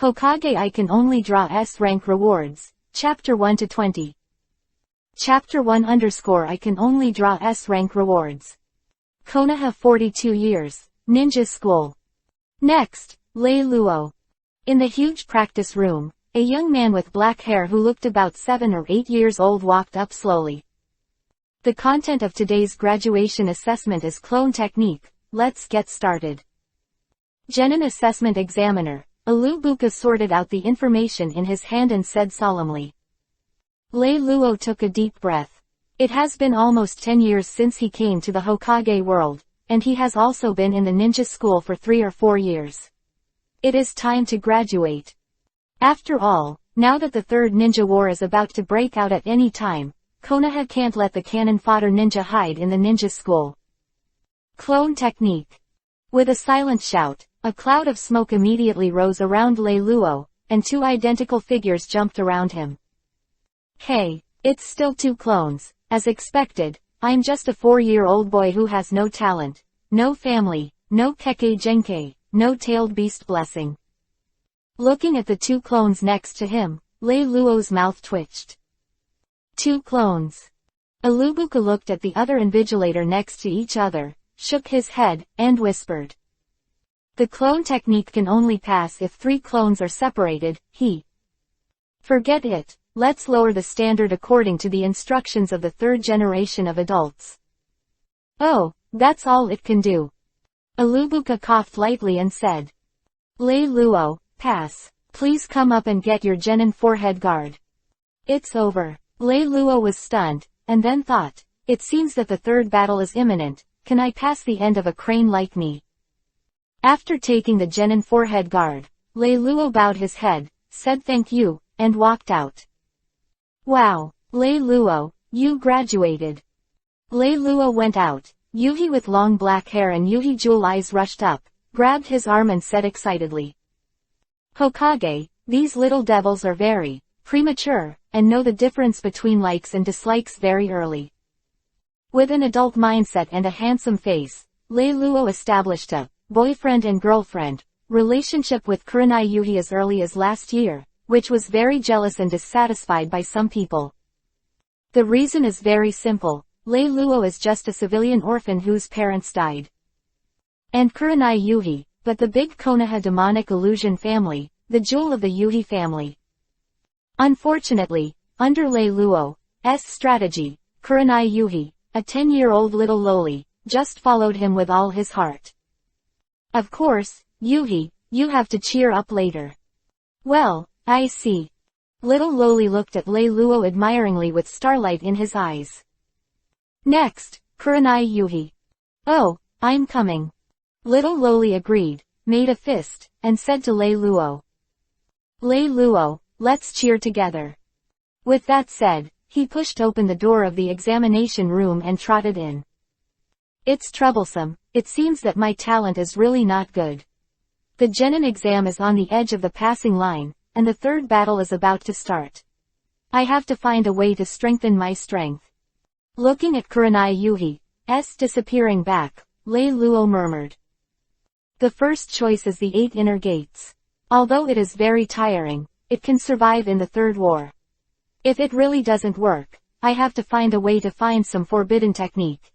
Hokage I can only draw S rank rewards, Chapter 1 to 20. Chapter 1 _ I can only draw S rank rewards. Konoha 42 years, Ninja School. Next, Lei Luo. In the huge practice room, a young man with black hair who looked about 7 or 8 years old walked up slowly. The content of today's graduation assessment is clone technique. Let's get started. Jonan assessment examiner, Iwagakar sorted out the information in his hand and said solemnly. Lei Luo took a deep breath. It has been almost 10 years since he came to the Hokage world, and he has also been in the ninja school for 3 or 4 years. It is time to graduate. After all, now that the third ninja war is about to break out at any time, Konoha can't let the cannon fodder ninja hide in the ninja school. Clone technique. With a silent shout, a cloud of smoke immediately rose around Lei Luo, and 2 identical figures jumped around him. Hey, it's still 2 clones, as expected. I'm just a 4-year-old boy who has no talent, no family, no Kekkei Genkei, no tailed beast blessing. Looking at the 2 clones next to him, Lei Luo's mouth twitched. 2 clones. Iwagakar looked at the other invigilator next to each other, shook his head, and whispered. The clone technique can only pass if 3 clones are separated, Forget it, let's lower the standard according to the instructions of the 3rd generation of adults. Oh, that's all it can do. Iwagakar coughed lightly and said. Lei Luo, pass. Please come up and get your Jonan forehead guard. It's over. Lei Luo was stunned, and then thought, it seems that the 3rd battle is imminent. Can I pass the end of a crane like me? After taking the Jonan forehead guard, Lei Luo bowed his head, said thank you, and walked out. Wow, Lei Luo, you graduated. Lei Luo went out. Yuhi with long black hair and Yuhi jewel eyes rushed up, grabbed his arm and said excitedly. Hokage, these little devils are very premature, and know the difference between likes and dislikes very early. With an adult mindset and a handsome face, Lei Luo established a boyfriend and girlfriend relationship with Kurenai Yuhi as early as last year, which was very jealous and dissatisfied by some people. The reason is very simple. Lei Luo is just a civilian orphan whose parents died. And Kurenai Yuhi, but the big Konoha demonic illusion family, the jewel of the Yuhi family. Unfortunately, under Lei Luo's strategy, Kurenai Yuhi, a 10-year-old little loli, just followed him with all his heart. Of course, Yuhi, you have to cheer up later. Well, I see. Little loli looked at Lei Luo admiringly with starlight in his eyes. Next, Kurenai Yuhi. Oh, I'm coming. Little loli agreed, made a fist, and said to Lei Luo. Lei Luo, let's cheer together. With that said, he pushed open the door of the examination room and trotted in. It's troublesome, it seems that my talent is really not good. The Jonan exam is on the edge of the passing line, and the 3rd battle is about to start. I have to find a way to strengthen my strength. Looking at Kurenai Yuhi's disappearing back, Lei Luo murmured. The first choice is the 8 inner gates. Although it is very tiring, it can survive in the 3rd war. If it really doesn't work, I have to find a way to find some forbidden technique.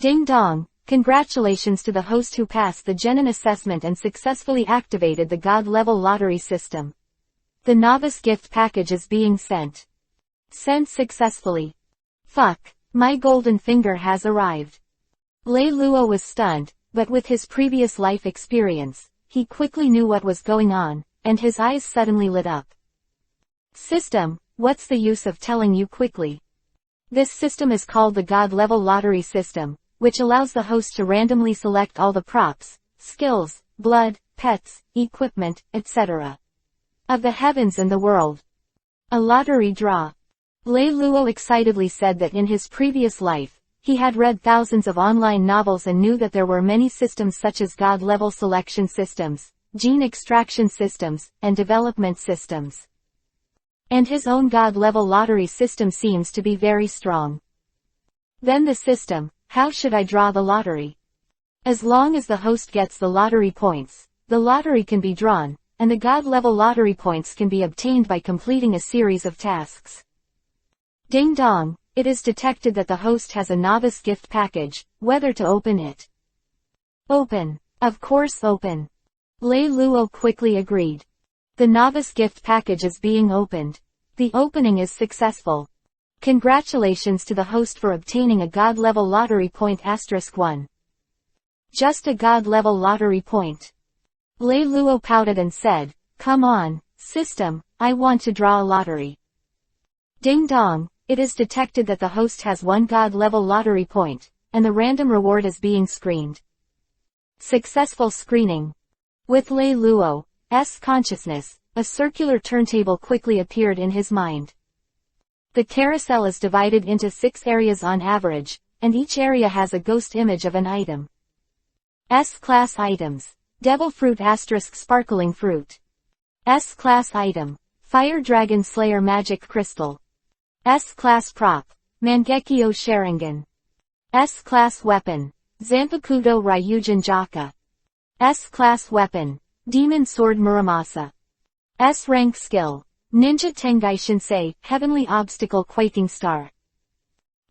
Ding dong, congratulations to the host who passed the Jonan assessment and successfully activated the God-level lottery system. The novice gift package is being sent. Sent successfully. Fuck, my golden finger has arrived. Lei Luo was stunned, but with his previous life experience, he quickly knew what was going on, and his eyes suddenly lit up. System, what's the use of telling you quickly? This system is called the God-level lottery system, which allows the host to randomly select all the props, skills, blood, pets, equipment, etc. of the heavens and the world. A lottery draw. Lei Luo excitedly said that in his previous life, he had read thousands of online novels and knew that there were many systems such as God-level selection systems, gene extraction systems, and development systems. And his own God-level lottery system seems to be very strong. Then the system, how should I draw the lottery? As long as the host gets the lottery points, the lottery can be drawn, and the God-level lottery points can be obtained by completing a series of tasks. Ding dong, it is detected that the host has a novice gift package, whether to open it. Open. Of course open. Lei Luo quickly agreed. The novice gift package is being opened. The opening is successful. Congratulations to the host for obtaining a God-level lottery point *1. Just a God-level lottery point. Lei Luo pouted and said, "Come on, system, I want to draw a lottery." Ding dong, it is detected that the host has one God-level lottery point, and the random reward is being screened. Successful screening. With Lei Luo's consciousness, a circular turntable quickly appeared in his mind. The carousel is divided into 6 areas on average, and each area has a ghost image of an item. S-class items. Devil fruit * sparkling fruit. S-class item. Fire dragon slayer magic crystal. S-class prop. Mangekyo Sharingan. S-class weapon. Zanpakudo Ryujin Jaka. S-class weapon. Demon sword Muramasa. S-rank skill. Ninja Tengai Shinsei, Heavenly Obstacle Quaking Star.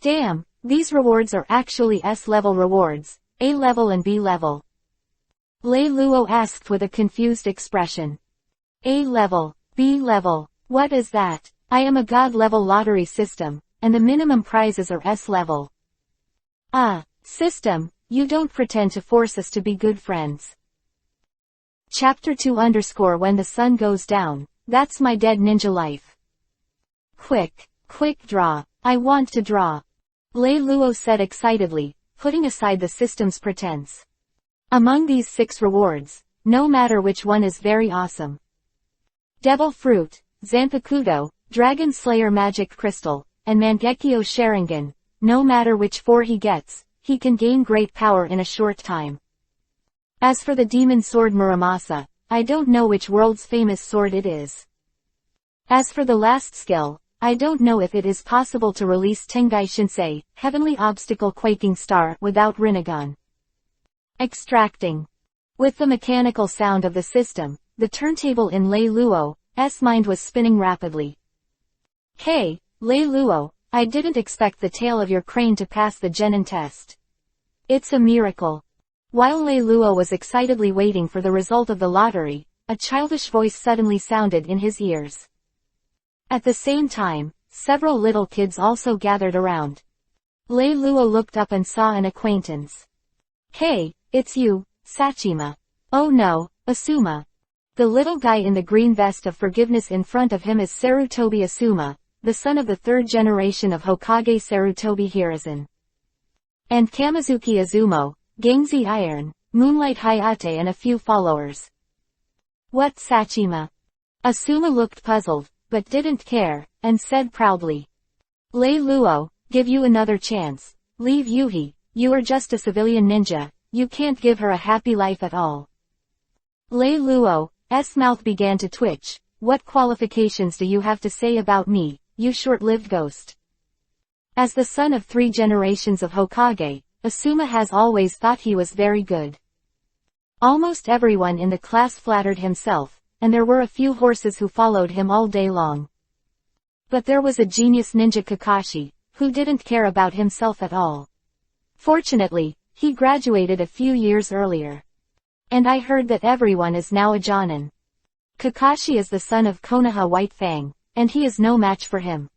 Damn, these rewards are actually S-level rewards, A-level and B-level. Lei Luo asked with a confused expression. A-level, B-level, what is that? I am a God-level lottery system, and the minimum prizes are S-level. System, you don't pretend to force us to be good friends. Chapter 2 _ When the sun goes down. That's my dead ninja life. Quick draw. I want to draw. Lei Luo said excitedly, putting aside the system's pretense. Among these 6 rewards, no matter which one is very awesome. Devil Fruit, Zanpakudo, Dragon Slayer Magic Crystal, and Mangekyo Sharingan, no matter which 4 he gets, he can gain great power in a short time. As for the Demon Sword Muramasa, I don't know which world's famous sword it is. As for the last skill, I don't know if it is possible to release Tengai Shinsei, Heavenly Obstacle Quaking Star, without Rinnegan. Extracting. With the mechanical sound of the system, the turntable in Lei Luo's mind was spinning rapidly. Hey, Lei Luo, I didn't expect the tail of your crane to pass the Jonan test. It's a miracle. While Lei Luo was excitedly waiting for the result of the lottery, a childish voice suddenly sounded in his ears. At the same time, several little kids also gathered around. Lei Luo looked up and saw an acquaintance. Hey, it's you, Sachima. Oh no, Asuma. The little guy in the green vest of forgiveness in front of him is Sarutobi Asuma, the son of the 3rd generation of Hokage Sarutobi Hiruzen. And Kamizuki Izumo, Gangzi Iron, Moonlight Hayate and a few followers. What Sachima? Asuma looked puzzled, but didn't care, and said proudly. Lei Luo, give you another chance. Leave Yuhi, you are just a civilian ninja, you can't give her a happy life at all. Lei Luo's mouth began to twitch. What qualifications do you have to say about me, you short-lived ghost? As the son of 3 generations of Hokage, Asuma has always thought he was very good. Almost everyone in the class flattered himself, and there were a few horses who followed him all day long. But there was a genius ninja Kakashi, who didn't care about himself at all. Fortunately, he graduated a few years earlier. And I heard that everyone is now a Jonan. Kakashi is the son of Konoha White Fang, and he is no match for him.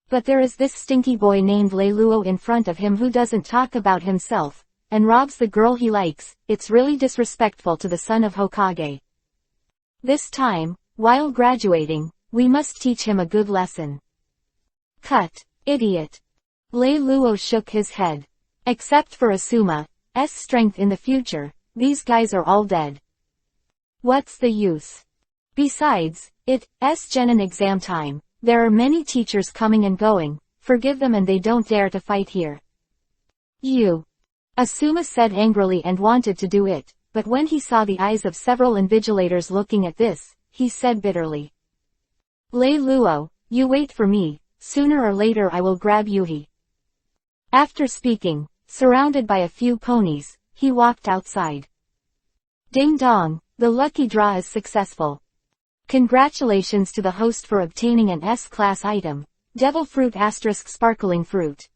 But there is this stinky boy named Lei Luo in front of him who doesn't talk about himself, and robs the girl he likes. It's really disrespectful to the son of Hokage. This time, while graduating, we must teach him a good lesson. Cut, idiot. Lei Luo shook his head. Except for Asuma's strength in the future, these guys are all dead. What's the use? Besides, it's Jonan exam time. There are many teachers coming and going, forgive them and they don't dare to fight here. You. Asuma said angrily and wanted to do it, but when he saw the eyes of several invigilators looking at this, he said bitterly. Lei Luo, you wait for me, sooner or later I will grab Yuhi. After speaking, surrounded by a few ponies, he walked outside. Ding dong, The lucky draw is successful. Congratulations to the host for obtaining an S-class item. Devil Fruit * Sparkling Fruit.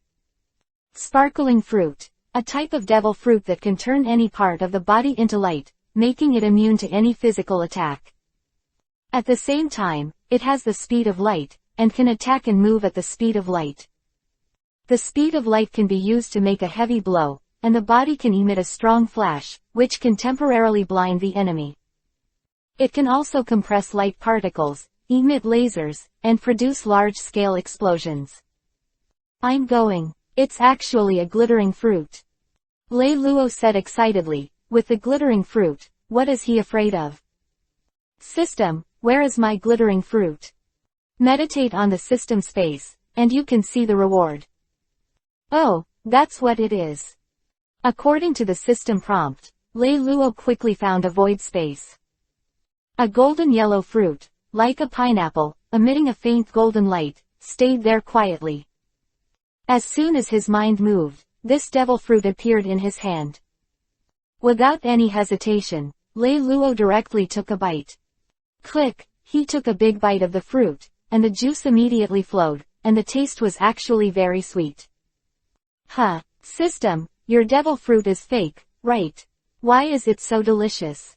Sparkling Fruit. A type of devil fruit that can turn any part of the body into light, making it immune to any physical attack. At the same time, it has the speed of light, and can attack and move at the speed of light. The speed of light can be used to make a heavy blow, and the body can emit a strong flash, which can temporarily blind the enemy. It can also compress light particles, emit lasers, and produce large-scale explosions. I'm going. It's actually a glittering fruit. Lei Luo said excitedly, with the glittering fruit, what is he afraid of? System, where is my glittering fruit? Meditate on the system space, and you can see the reward. Oh, that's what it is. According to the system prompt, Lei Luo quickly found a void space. A golden yellow fruit, like a pineapple, emitting a faint golden light, stayed there quietly. As soon as his mind moved, this devil fruit appeared in his hand. Without any hesitation, Lei Luo directly took a bite. Click, he took a big bite of the fruit, and the juice immediately flowed, and the taste was actually very sweet. Huh, system, your devil fruit is fake, right? Why is it so delicious?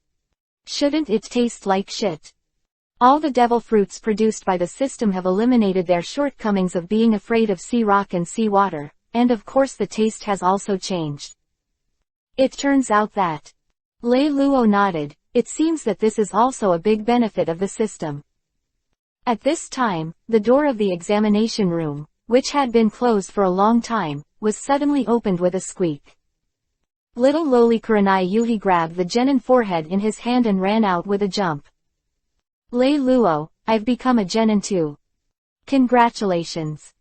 Shouldn't it taste like shit? All the devil fruits produced by the system have eliminated their shortcomings of being afraid of sea rock and sea water, and of course the taste has also changed. It turns out that. Lei Luo nodded, it seems that this is also a big benefit of the system. At this time, the door of the examination room, which had been closed for a long time, was suddenly opened with a squeak. Little lowly Kurenai Yuhi grabbed the genin forehead in his hand and ran out with a jump. Lei Luo, I've become a genin too. Congratulations.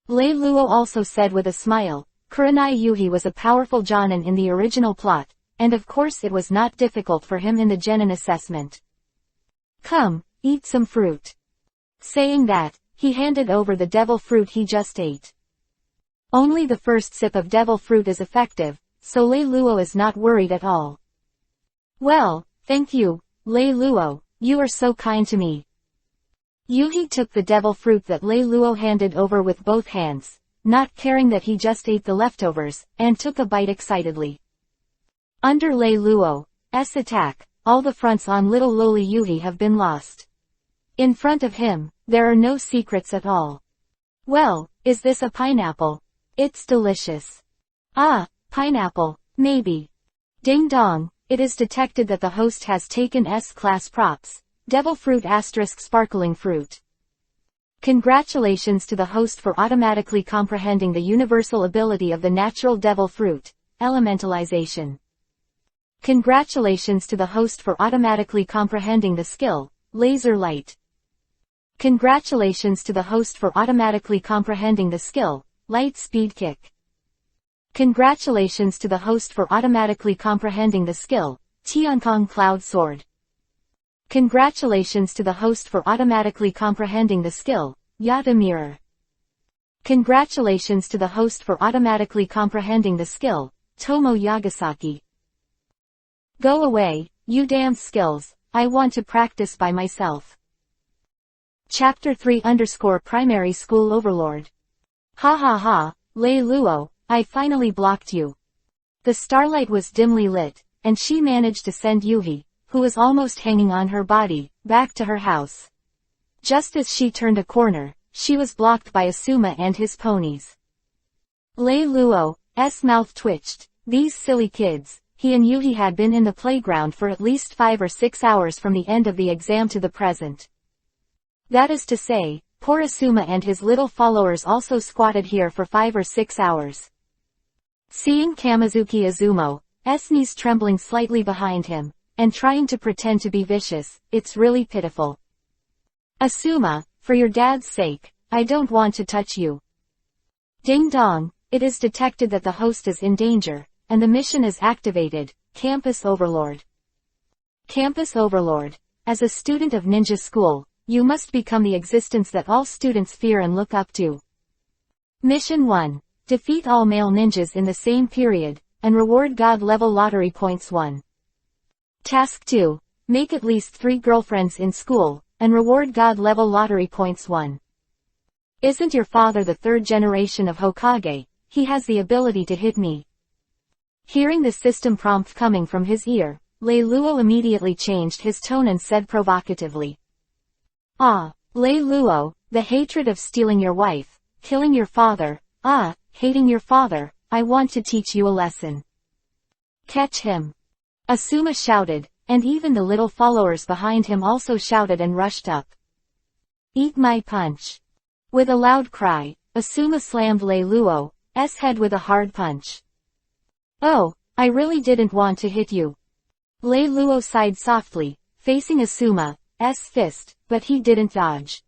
Lei Luo also said with a smile, Kurenai Yuhi was a powerful Jonan in the original plot, and of course it was not difficult for him in the genin assessment. Come, eat some fruit. Saying that, he handed over the devil fruit he just ate. Only the first sip of devil fruit is effective, so Lei Luo is not worried at all. Well, thank you, Lei Luo, you are so kind to me. Yuhi took the devil fruit that Lei Luo handed over with both hands, not caring that he just ate the leftovers, and took a bite excitedly. Under Lei Luo's attack, all the fronts on little lowly Yuhi have been lost. In front of him, there are no secrets at all. Well, is this a pineapple? It's delicious. Ah, pineapple, maybe. Ding dong, it is detected that the host has taken S-class props. Devil fruit * sparkling fruit. Congratulations to the host for automatically comprehending the universal ability of the natural devil fruit, elementalization. Congratulations to the host for automatically comprehending the skill, laser light. Congratulations to the host for automatically comprehending the skill, light speed kick. Congratulations to the host for automatically comprehending the skill, Tiankong Cloud Sword. Congratulations to the host for automatically comprehending the skill, Yada Mirror. Congratulations to the host for automatically comprehending the skill, Tomo Yagasaki. Go away, you damn skills, I want to practice by myself. Chapter 3 _ Primary School Overlord. Ha ha ha, Lei Luo, I finally blocked you. The starlight was dimly lit, and she managed to send Yuhi, who was almost hanging on her body, back to her house. Just as she turned a corner, she was blocked by Asuma and his ponies. Lei Luo's mouth twitched. These silly kids. He and Yuhi had been in the playground for at least 5 or 6 hours from the end of the exam to the present. That is to say, poor Asuma and his little followers also squatted here for 5 or 6 hours. Seeing Kamizuki Azumo's knees trembling slightly behind him, and trying to pretend to be vicious, it's really pitiful. Asuma, for your dad's sake, I don't want to touch you. Ding dong, it is detected that the host is in danger, and the mission is activated, Campus Overlord. Campus Overlord. As a student of ninja school, you must become the existence that all students fear and look up to. Mission 1. Defeat all male ninjas in the same period, and reward God level lottery points 1. Task 2. make at least 3 girlfriends in school, and reward God-level lottery points 1. Isn't your father the 3rd generation of Hokage? He has the ability to hit me. Hearing the system prompt coming from his ear, Lei Luo immediately changed his tone and said provocatively. Ah, Lei Luo, the hatred of stealing your wife, killing your father, hating your father, I want to teach you a lesson. Catch him. Asuma shouted, and even the little followers behind him also shouted and rushed up. Eat my punch. With a loud cry, Asuma slammed Lei Luo's head with a hard punch. Oh, I really didn't want to hit you. Lei Luo sighed softly, facing Asuma's fist, but he didn't dodge.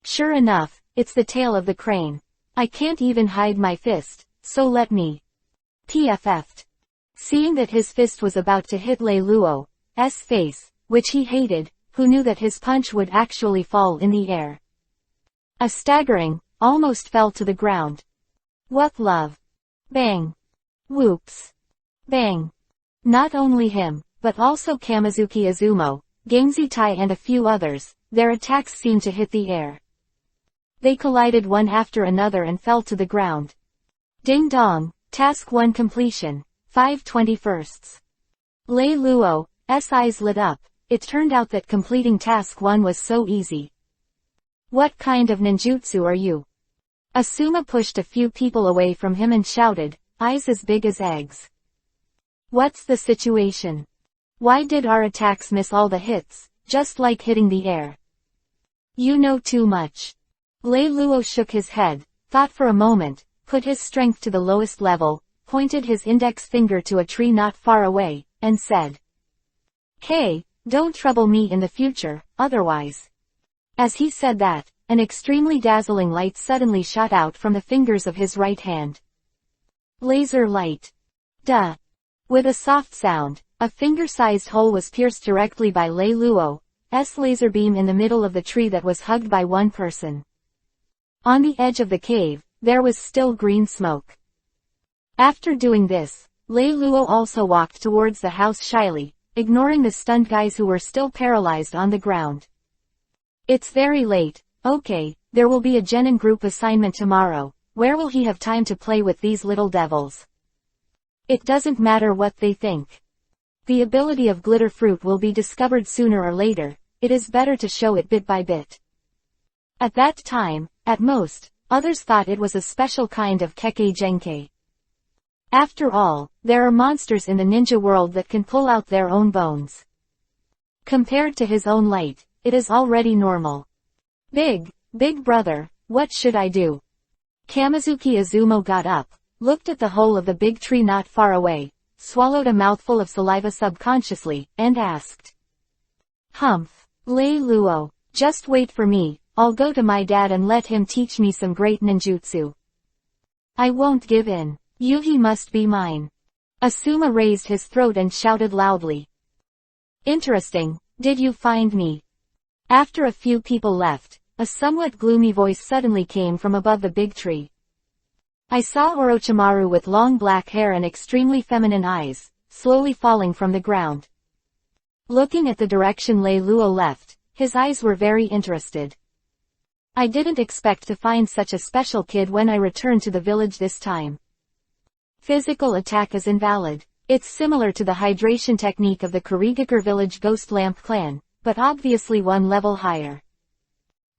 Sure enough, it's the tail of the crane. I can't even hide my fist, so let me. PFF'd. Seeing that his fist was about to hit Lei Luo's face, which he hated, who knew that his punch would actually fall in the air. A staggering, almost fell to the ground. What love? Bang. Whoops. Bang. Not only him, but also Kamizuki Izumo, Gangzi Tai and a few others, their attacks seemed to hit the air. They collided one after another and fell to the ground. Ding dong, task 1 completion, 5/21. Lei Luo's eyes lit up. It turned out that completing task 1 was so easy. What kind of ninjutsu are you? Asuma pushed a few people away from him and shouted, eyes as big as eggs. What's the situation? Why did our attacks miss all the hits, just like hitting the air? You know too much. Lei Luo shook his head, thought for a moment, put his strength to the lowest level, pointed his index finger to a tree not far away, and said, Hey, don't trouble me in the future, otherwise. As he said that, an extremely dazzling light suddenly shot out from the fingers of his right hand. Laser light. Duh. With a soft sound, a finger-sized hole was pierced directly by Lei Luo's laser beam in the middle of the tree that was hugged by one person. On the edge of the cave, there was still green smoke. After doing this, Lei Luo also walked towards the house shyly, ignoring the stunned guys who were still paralyzed on the ground. It's very late, okay, there will be a Jonan group assignment tomorrow, where will he have time to play with these little devils? It doesn't matter what they think. The ability of glitter fruit will be discovered sooner or later, it is better to show it bit by bit. At that time, at most, others thought it was a special kind of Kekkei Genkei. After all, there are monsters in the ninja world that can pull out their own bones. Compared to his own light, it is already normal. Big brother, what should I do? Kamizuki Izumo got up, looked at the hole of the big tree not far away, swallowed a mouthful of saliva subconsciously, and asked. Humph. Lei Luo, just wait for me, I'll go to my dad and let him teach me some great ninjutsu. I won't give in. Yuhi must be mine. Asuma raised his throat and shouted loudly. Interesting, did you find me? After a few people left, a somewhat gloomy voice suddenly came from above the big tree. I saw Orochimaru with long black hair and extremely feminine eyes, slowly falling from the ground. Looking at the direction Lei Luo left, his eyes were very interested. I didn't expect to find such a special kid when I returned to the village this time. Physical attack is invalid. It's similar to the hydration technique of the Kurigakure village ghost lamp clan, but obviously one level higher.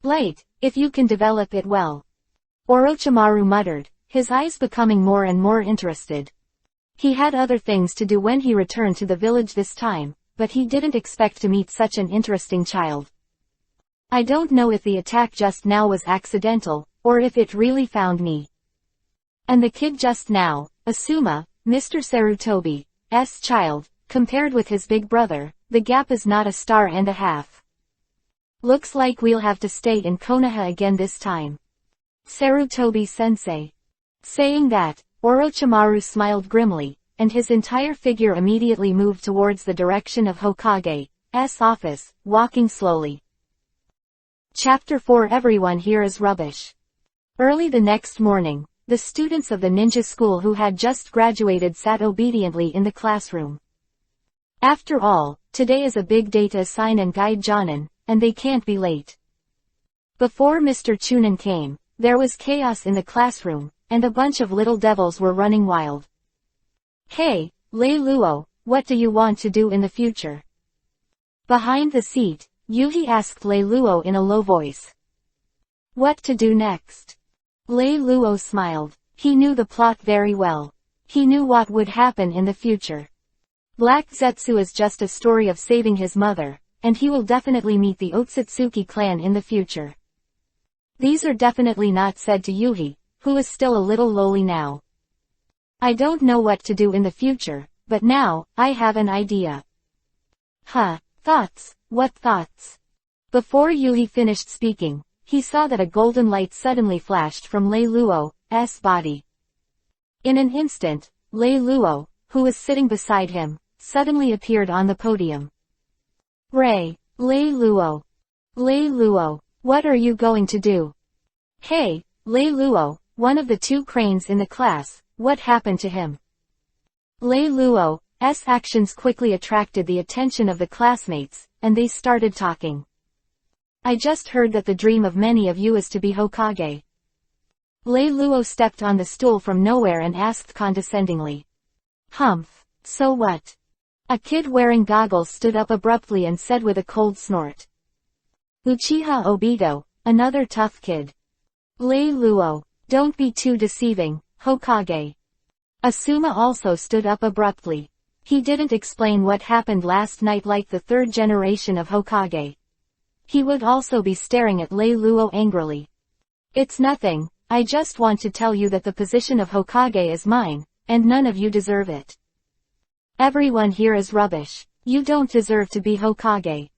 Light, if you can develop it well. Orochimaru muttered, his eyes becoming more and more interested. He had other things to do when he returned to the village this time, but he didn't expect to meet such an interesting child. I don't know if the attack just now was accidental, or if it really found me. And the kid just now, Asuma, Mr. Sarutobi's child, compared with his big brother, the gap is not a star and a half. Looks like we'll have to stay in Konoha again this time. Sarutobi-sensei. Saying that, Orochimaru smiled grimly, and his entire figure immediately moved towards the direction of Hokage's office, walking slowly. Chapter 4 Everyone here is rubbish. Early the next morning, the students of the ninja school who had just graduated sat obediently in the classroom. After all, today is a big day to assign and guide Jonan, and they can't be late. Before Mr. Chunin came, there was chaos in the classroom, and a bunch of little devils were running wild. Hey, Lei Luo, what do you want to do in the future? Behind the seat, Yuhi asked Lei Luo in a low voice. What to do next? Lei Luo smiled. He knew the plot very well. He knew what would happen in the future. Black Zetsu is just a story of saving his mother, and he will definitely meet the Otsutsuki clan in the future. These are definitely not said to Yuhi, who is still a little lowly now. I don't know what to do in the future, but now, I have an idea. Thoughts, what thoughts? Before Yuhi finished speaking, he saw that a golden light suddenly flashed from Lei Luo's body. In an instant, Lei Luo, who was sitting beside him, suddenly appeared on the podium. Lei Luo, what are you going to do? Hey, Lei Luo, one of the two cranes in the class, what happened to him? Lei Luo's actions quickly attracted the attention of the classmates, and they started talking. I just heard that the dream of many of you is to be Hokage. Lei Luo stepped on the stool from nowhere and asked condescendingly. Humph, so what? A kid wearing goggles stood up abruptly and said with a cold snort. Uchiha Obito, another tough kid. Lei Luo, don't be too deceiving, Hokage. Asuma also stood up abruptly. He didn't explain what happened last night like the third generation of Hokage. He would also be staring at Lei Luo angrily. It's nothing, I just want to tell you that the position of Hokage is mine, and none of you deserve it. Everyone here is rubbish. You don't deserve to be Hokage.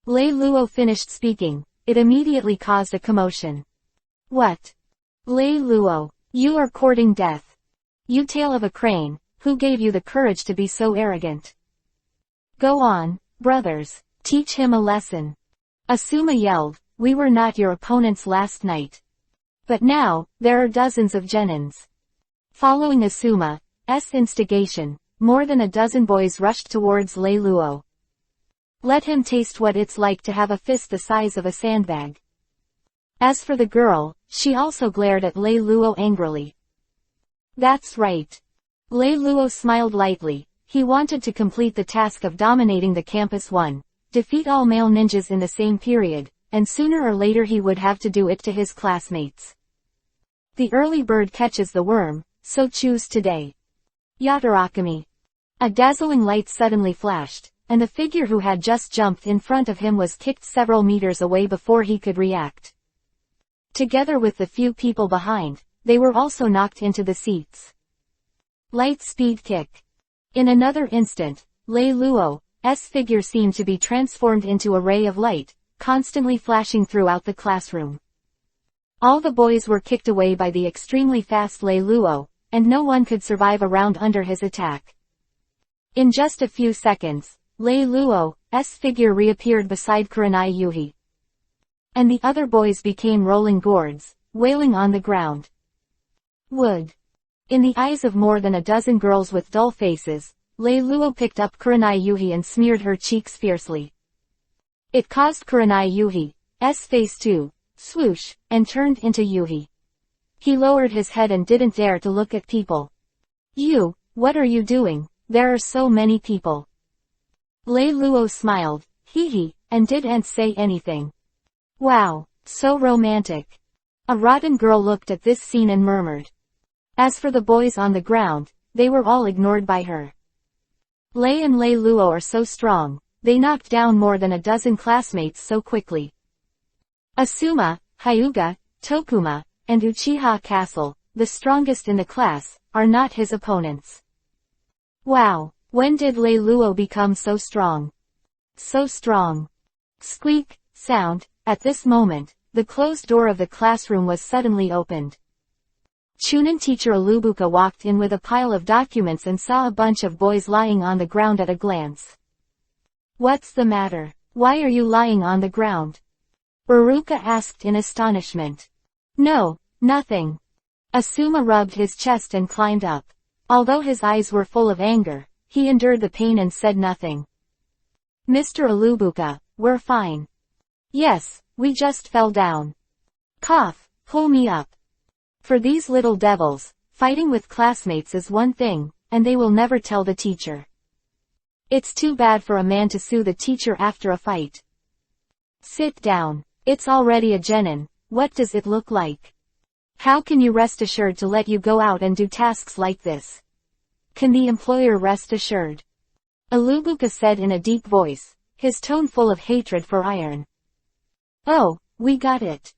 Lei Luo finished speaking. It immediately caused a commotion. What? Lei Luo, you are courting death. You tail of a crane, who gave you the courage to be so arrogant? Go on, brothers, teach him a lesson. Asuma yelled, we were not your opponents last night. But now, there are dozens of genins. Following Asuma's instigation, more than a dozen boys rushed towards Lei Luo. Let him taste what it's like to have a fist the size of a sandbag. As for the girl, she also glared at Lei Luo angrily. That's right. Lei Luo smiled lightly. He wanted to complete the task of dominating the campus one, defeat all male ninjas in the same period, and sooner or later he would have to do it to his classmates. The early bird catches the worm, so choose today. Yatarakami. A dazzling light suddenly flashed, and the figure who had just jumped in front of him was kicked several meters away before he could react. Together with the few people behind, they were also knocked into the seats. Light speed kick. In another instant, Lei Luo's figure seemed to be transformed into a ray of light, constantly flashing throughout the classroom. All the boys were kicked away by the extremely fast Lei Luo, and no one could survive a round under his attack. In just a few seconds, Lei Luo's figure reappeared beside Kurenai Yuhi. And the other boys became rolling gourds, wailing on the ground. Wood. In the eyes of more than a dozen girls with dull faces, Lei Luo picked up Kurenai Yuhi and smeared her cheeks fiercely. It caused Kurenai Yuhi's face to swoosh, and turned into Yuhi. He lowered his head and didn't dare to look at people. You, what are you doing? There are so many people. Lei Luo smiled, hee, and didn't say anything. Wow, so romantic. A rotten girl looked at this scene and murmured. As for the boys on the ground, they were all ignored by her. Lei and Lei Luo are so strong, they knocked down more than a dozen classmates so quickly. Asuma, Hyuga, Tokuma, and Uchiha Castle, the strongest in the class, are not his opponents. Wow, when did Lei Luo become so strong? So strong. Squeak, sound, at this moment, the closed door of the classroom was suddenly opened. Chunin teacher Alubuka walked in with a pile of documents and saw a bunch of boys lying on the ground at a glance. What's the matter? Why are you lying on the ground? Uruka asked in astonishment. No, nothing. Asuma rubbed his chest and climbed up. Although his eyes were full of anger, he endured the pain and said nothing. Mr. Iwagakar, we're fine. Yes, we just fell down. Cough, pull me up. For these little devils, fighting with classmates is one thing, and they will never tell the teacher. It's too bad for a man to sue the teacher after a fight. Sit down. It's already a genin. What does it look like? How can you rest assured to let you go out and do tasks like this? Can the employer rest assured? Iwagakar said in a deep voice, his tone full of hatred for iron. Oh, we got it.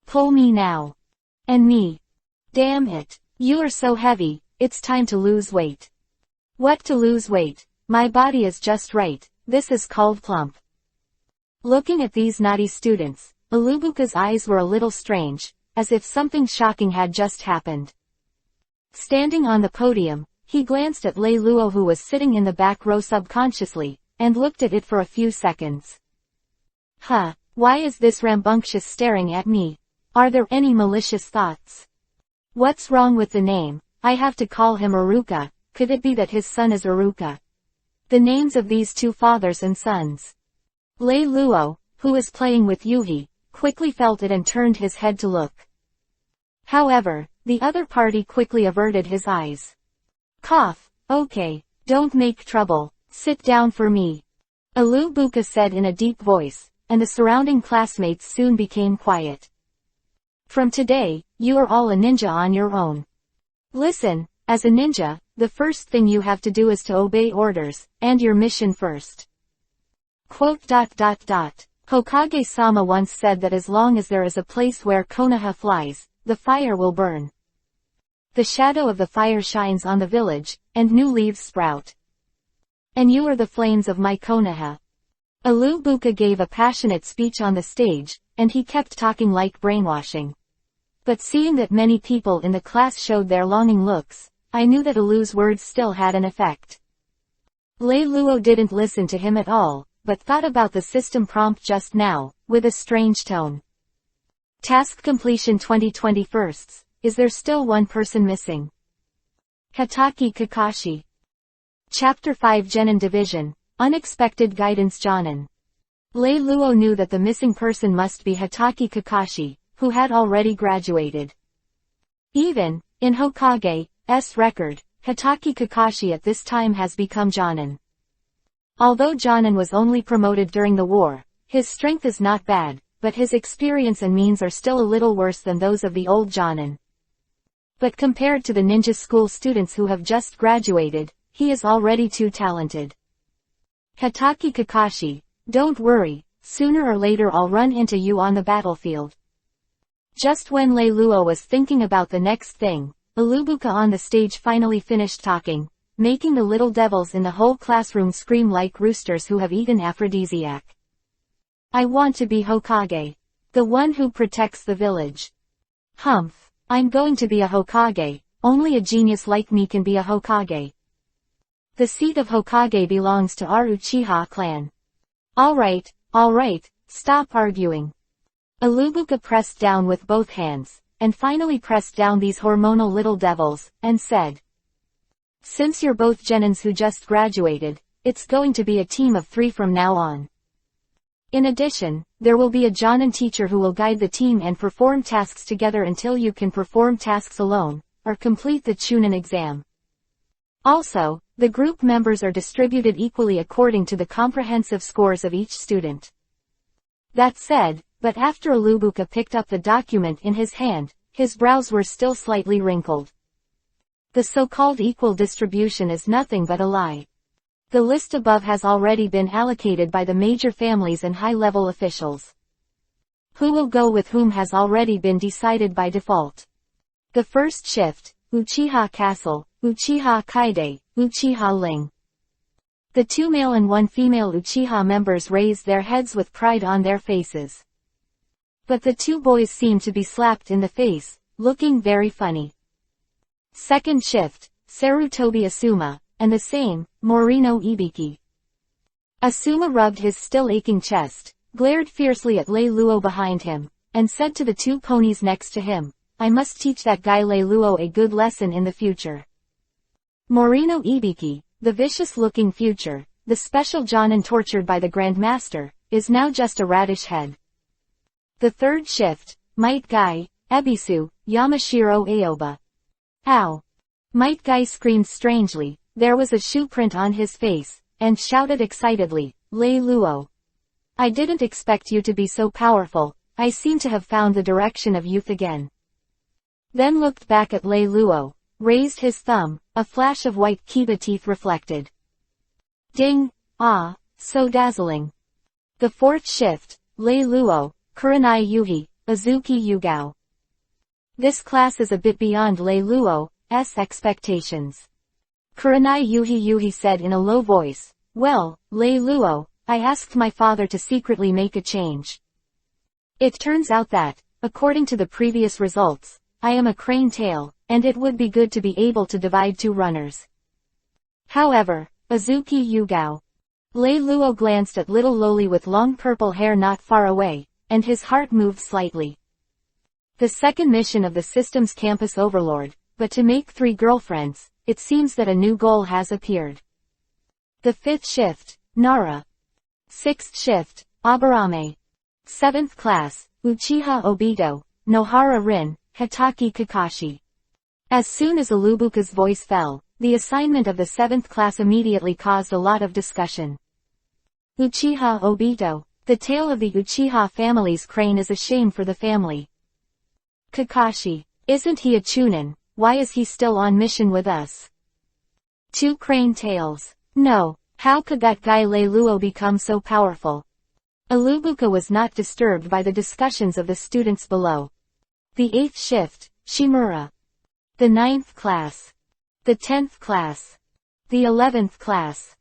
Pull me now. And me. Damn it. You are so heavy, it's time to lose weight. What to lose weight? My body is just right, this is called plump. Looking at these naughty students, Iwagakar's eyes were a little strange, as if something shocking had just happened. Standing on the podium, he glanced at Lei Luo who was sitting in the back row subconsciously, and looked at it for a few seconds. Huh, why is this rambunctious staring at me? Are there any malicious thoughts? What's wrong with the name? I have to call him Iruka. Could it be that his son is Iruka? The names of these two fathers and sons. Lei Luo, who was playing with Yuhi, quickly felt it and turned his head to look. However, the other party quickly averted his eyes. Cough, okay, don't make trouble, sit down for me. Iwagakar said in a deep voice, and the surrounding classmates soon became quiet. From today, you are all a ninja on your own. Listen, as a ninja, the first thing you have to do is to obey orders, and your mission first. Hokage-sama once said that as long as there is a place where Konoha flies, the fire will burn. The shadow of the fire shines on the village, and new leaves sprout. And you are the flames of my Konoha. Iwagakar gave a passionate speech on the stage, and he kept talking like brainwashing. But seeing that many people in the class showed their longing looks, I knew that Ilu's words still had an effect. Lei Luo didn't listen to him at all, but thought about the system prompt just now, with a strange tone. Task completion 2021. Is there still one person missing? Hokage Kakashi. Chapter 5 Genin Division, Unexpected Guidance Jonan. Lei Luo knew that the missing person must be Hokage Kakashi, who had already graduated. Even, in Hokage's record, Hokage Kakashi at this time has become Jonan. Although Jonan was only promoted during the war, his strength is not bad, but his experience and means are still a little worse than those of the old Jonan. But compared to the ninja school students who have just graduated, he is already too talented. Hokage Kakashi, don't worry, sooner or later I'll run into you on the battlefield. Just when Lei Luo was thinking about the next thing, Iwagakar on the stage finally finished talking, making the little devils in the whole classroom scream like roosters who have eaten aphrodisiac. I want to be Hokage. The one who protects the village. Humph, I'm going to be a Hokage, only a genius like me can be a Hokage. The seat of Hokage belongs to our Uchiha clan. Alright, stop arguing. Iwagakar pressed down with both hands, and finally pressed down these hormonal little devils, and said. Since you're both genins who just graduated, it's going to be a team of 3 from now on. In addition, there will be a Jonan teacher who will guide the team and perform tasks together until you can perform tasks alone, or complete the Chunin exam. Also, the group members are distributed equally according to the comprehensive scores of each student. That said, but after Iwagakar picked up the document in his hand, his brows were still slightly wrinkled. The so-called equal distribution is nothing but a lie. The list above has already been allocated by the major families and high-level officials. Who will go with whom has already been decided by default. The first shift, Uchiha Castle, Uchiha Kaide, Uchiha Ling. The 2 male and 1 female Uchiha members raised their heads with pride on their faces. But the 2 boys seemed to be slapped in the face, looking very funny. Second shift, Sarutobi Asuma, and the same, Morino Ibiki. Asuma rubbed his still aching chest, glared fiercely at Lei Luo behind him, and said to the 2 ponies next to him, I must teach that guy Lei Luo a good lesson in the future. Morino Ibiki, The vicious-looking future, the special Jonan tortured by the Grand Master, is now just a radish head. The third shift, Might Guy, Ebisu, Yamashiro Aoba. Ow! Might Guy screamed strangely, there was a shoe print on his face, and shouted excitedly, Lei Luo. I didn't expect you to be so powerful, I seem to have found the direction of youth again. Then looked back at Lei Luo, raised his thumb, a flash of white Kiba teeth reflected. Ding! Ah, so dazzling. The fourth shift, Lei Luo, Kurenai Yuhi, Azuki Yugao. This class is a bit beyond Lei Luo's expectations. Kurenai Yuhi said in a low voice, well, Lei Luo, I asked my father to secretly make a change. It turns out that, according to the previous results, I am a crane tail, and it would be good to be able to divide two runners. However, Azuki Yugao. Lei Luo glanced at little Loli with long purple hair not far away, and his heart moved slightly. The second mission of the system's campus overlord, but to make 3 girlfriends, it seems that a new goal has appeared. The fifth shift, Nara. Sixth shift, Aburame. Seventh class, Uchiha Obito, Nohara Rin, Hitaki Kakashi. As soon as Ilubuka's voice fell, the assignment of the 7th class immediately caused a lot of discussion. Uchiha Obito. The tale of the Uchiha family's crane is a shame for the family. Kakashi. Isn't he a Chunin? Why is he still on mission with us? 2 crane tails. No, how could that guy Lei Luo become so powerful? Ilubuka was not disturbed by the discussions of the students below. The 8th shift, Shimura. The 9th class. The 10th class. The 11th class.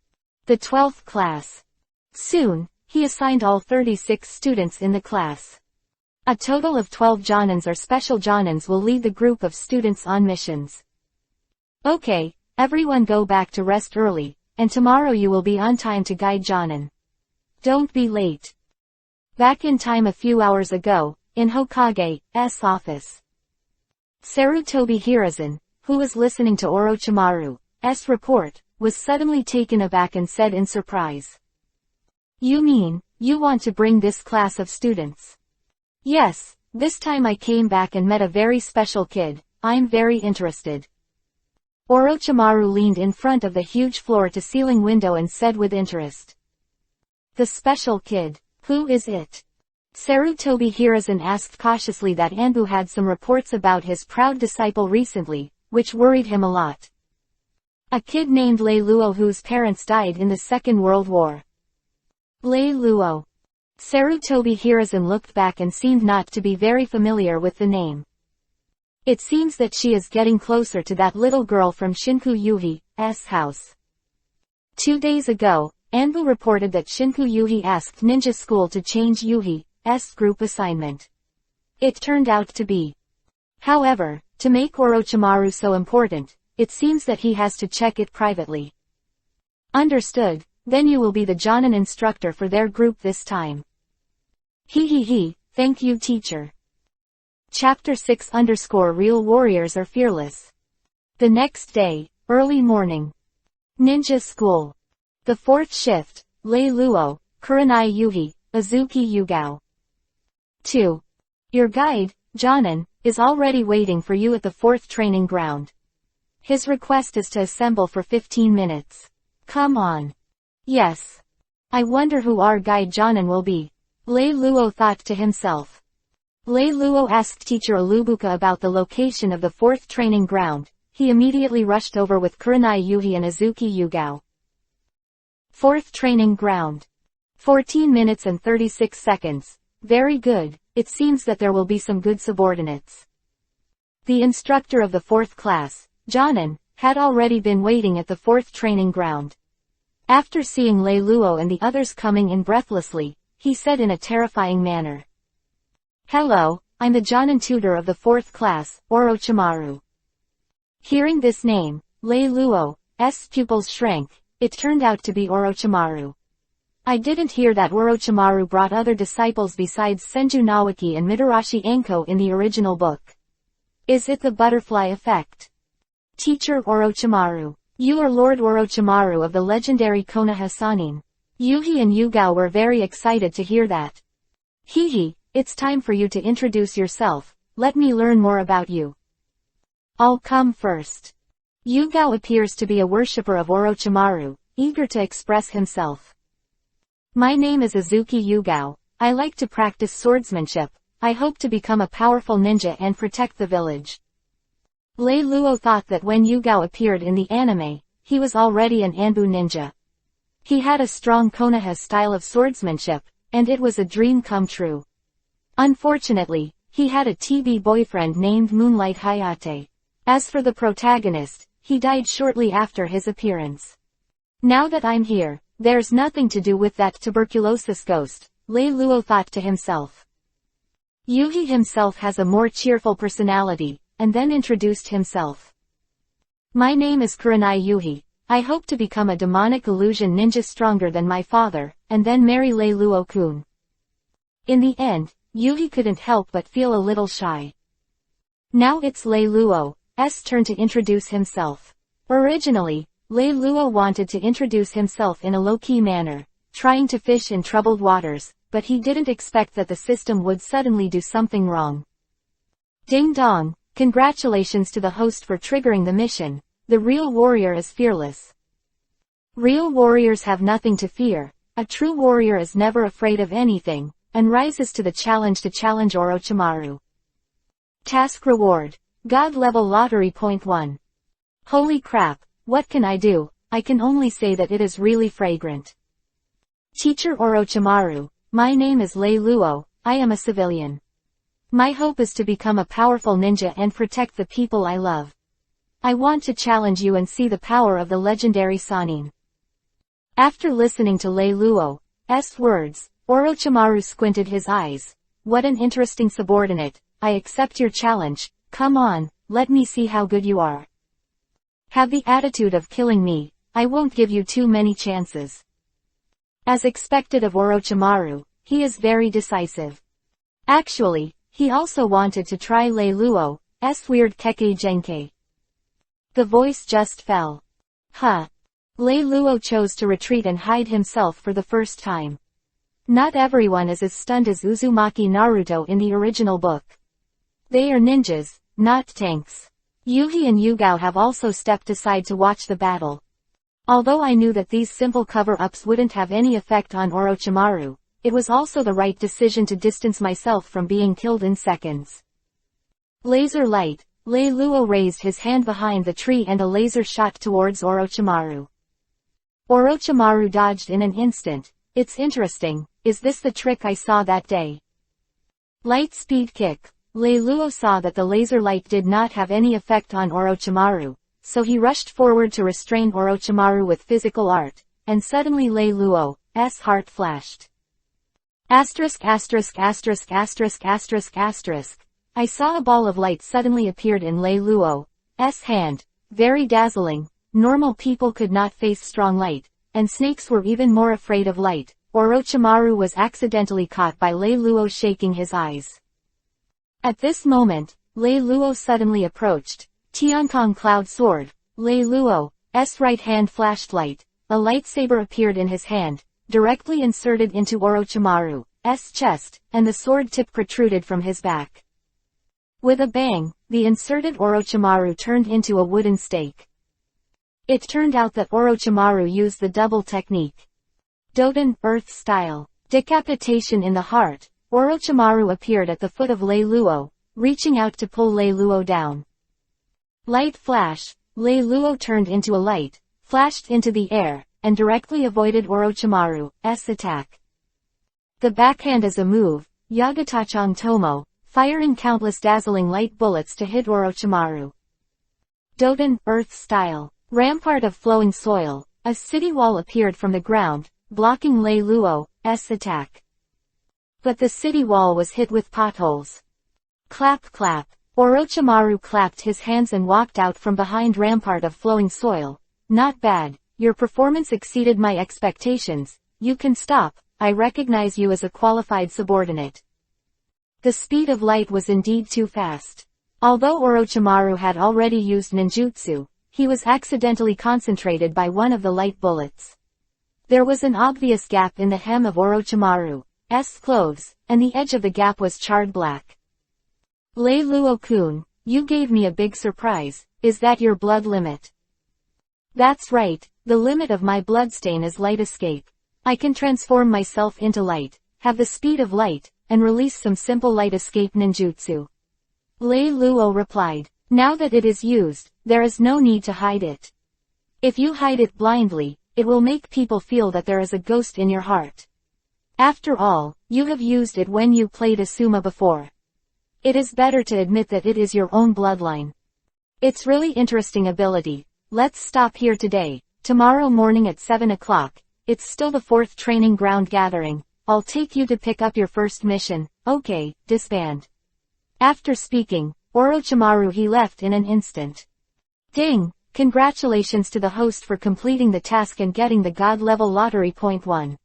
The 12th class. Soon, he assigned all 36 students in the class. A total of 12 Jonans or special Jonans will lead the group of students on missions. Okay, everyone go back to rest early, and tomorrow you will be on time to guide Jonan. Don't be late. Back in time a few hours ago, in Hokage's office. Sarutobi Hiruzen, who was listening to Orochimaru's report, was suddenly taken aback and said in surprise. You mean, you want to bring this class of students? Yes, this time I came back and met a very special kid, I'm very interested. Orochimaru leaned in front of the huge floor-to-ceiling window and said with interest. The special kid, who is it? Sarutobi Hiruzen asked cautiously that Anbu had some reports about his proud disciple recently, which worried him a lot. A kid named Lei Luo whose parents died in the Second World War. Lei Luo. Sarutobi Hiruzen looked back and seemed not to be very familiar with the name. It seems that she is getting closer to that little girl from Shinku Yuhi's house. 2 days ago, Anbu reported that Shinku Yuhi asked Ninja School to change Yuhi's group assignment. It turned out to be. However, to make Orochimaru so important, it seems that he has to check it privately. Understood. Then you will be the Jonan instructor for their group this time. Thank you teacher. Chapter 6_Real Warriors Are Fearless. The next day, early morning. Ninja School. The 4th shift, Lei Luo, Kurenai Yuhi, Azuki Yugao. 2. Your guide, Jonan, is already waiting for you at the 4th training ground. His request is to assemble for 15 minutes. Come on. Yes. I wonder who our guide Jonan will be. Lei Luo thought to himself. Lei Luo asked teacher Ilubuka about the location of the 4th training ground. He immediately rushed over with Kurenai Yuhi and Azuki Yugao. 4th training ground. 14 minutes and 36 seconds. Very good, it seems that there will be some good subordinates. The instructor of the 4th class, Jonan, had already been waiting at the 4th training ground. After seeing Lei Luo and the others coming in breathlessly, he said in a terrifying manner. Hello, I'm the Jonan tutor of the 4th class, Orochimaru. Hearing this name, Lei Luo's pupils shrank. It turned out to be Orochimaru. I didn't hear that Orochimaru brought other disciples besides Senju Nawaki and Mitarashi Anko in the original book. Is it the butterfly effect? Teacher Orochimaru. You are Lord Orochimaru of the legendary Konoha Sannin. Yuhi and Yugao were very excited to hear that. Hihi, it's time for you to introduce yourself, let me learn more about you. I'll come first. Yugao appears to be a worshipper of Orochimaru, eager to express himself. My name is Azuki Yugao, I like to practice swordsmanship, I hope to become a powerful ninja and protect the village. Lei Luo thought that when Yugao appeared in the anime, he was already an Anbu ninja. He had a strong Konoha style of swordsmanship, and it was a dream come true. Unfortunately, he had a TB boyfriend named Moonlight Hayate. As for the protagonist, he died shortly after his appearance. Now that I'm here, there's nothing to do with that tuberculosis ghost, Lei Luo thought to himself. Yuhi himself has a more cheerful personality, and then introduced himself. My name is Kurenai Yuhi, I hope to become a demonic illusion ninja stronger than my father, and then marry Lei Luo-kun. In the end, Yuhi couldn't help but feel a little shy. Now it's Lei Luo's turn to introduce himself. Originally, Lei Luo wanted to introduce himself in a low-key manner, trying to fish in troubled waters, but he didn't expect that the system would suddenly do something wrong. Ding dong, congratulations to the host for triggering the mission, the real warrior is fearless. Real warriors have nothing to fear, a true warrior is never afraid of anything, and rises to the challenge Orochimaru. Task Reward. God Level Lottery Point 1. Holy crap, what can I do? I can only say that it is really fragrant. Teacher Orochimaru, my name is Lei Luo, I am a civilian. My hope is to become a powerful ninja and protect the people I love. I want to challenge you and see the power of the legendary Sannin. After listening to Lei Luo's words, Orochimaru squinted his eyes. What an interesting subordinate, I accept your challenge, come on, let me see how good you are. Have the attitude of killing me, I won't give you too many chances. As expected of Orochimaru, he is very decisive. Actually, he also wanted to try Lei Luo's weird Kekkei Genkai. The voice just fell. Huh. Lei Luo chose to retreat and hide himself for the first time. Not everyone is as stunned as Uzumaki Naruto in the original book. They are ninjas, not tanks. Yuhi and Yugao have also stepped aside to watch the battle. Although I knew that these simple cover-ups wouldn't have any effect on Orochimaru, it was also the right decision to distance myself from being killed in seconds. Laser light. Lei Luo raised his hand behind the tree and a laser shot towards Orochimaru. Orochimaru dodged in an instant. It's interesting, is this the trick I saw that day? Light speed kick. Lei Luo saw that the laser light did not have any effect on Orochimaru, so he rushed forward to restrain Orochimaru with physical art, and suddenly Lei Luo's heart flashed. Asterisk asterisk asterisk asterisk asterisk asterisk. I saw a ball of light suddenly appeared in Lei Luo's hand, very dazzling. Normal people could not face strong light, and snakes were even more afraid of light. Orochimaru was accidentally caught by Lei Luo shaking his eyes. At this moment, Lei Luo suddenly approached. Tiankong Cloud Sword. Lei Luo's right hand flashed light. A lightsaber appeared in his hand, directly inserted into Orochimaru's chest, and the sword tip protruded from his back. With a bang, the inserted Orochimaru turned into a wooden stake. It turned out that Orochimaru used the double technique. Doden, Earth style. Decapitation in the heart. Orochimaru appeared at the foot of Lei Luo, reaching out to pull Lei Luo down. Light flash. Lei Luo turned into a light, flashed into the air, and directly avoided Orochimaru's attack. The backhand is a move, Yagatachong Tomo, firing countless dazzling light bullets to hit Orochimaru. Doden, Earth style. Rampart of flowing soil. A city wall appeared from the ground, blocking Lei Luo's attack. But the city wall was hit with potholes. Clap clap. Orochimaru clapped his hands and walked out from behind rampart of flowing soil. Not bad, your performance exceeded my expectations, you can stop, I recognize you as a qualified subordinate. The speed of light was indeed too fast. Although Orochimaru had already used ninjutsu, he was accidentally concentrated by one of the light bullets. There was an obvious gap in the hem of Orochimaru's clothes, and the edge of the gap was charred black. "Lei Luo-kun, you gave me a big surprise. Is that your blood limit?" "That's right, the limit of my bloodstain is light escape. I can transform myself into light, have the speed of light, and release some simple light escape ninjutsu." Lei Luo replied. "Now that it is used, there is no need to hide it. If you hide it blindly, it will make people feel that there is a ghost in your heart. After all, you have used it when you played Asuma before. It is better to admit that it is your own bloodline. It's really interesting ability. Let's stop here today. Tomorrow morning at 7 o'clock, it's still the 4th training ground gathering. I'll take you to pick up your first mission. Okay, disband." After speaking, Orochimaru he left in an instant. Ding! Congratulations to the host for completing the task and getting the God level lottery point 1.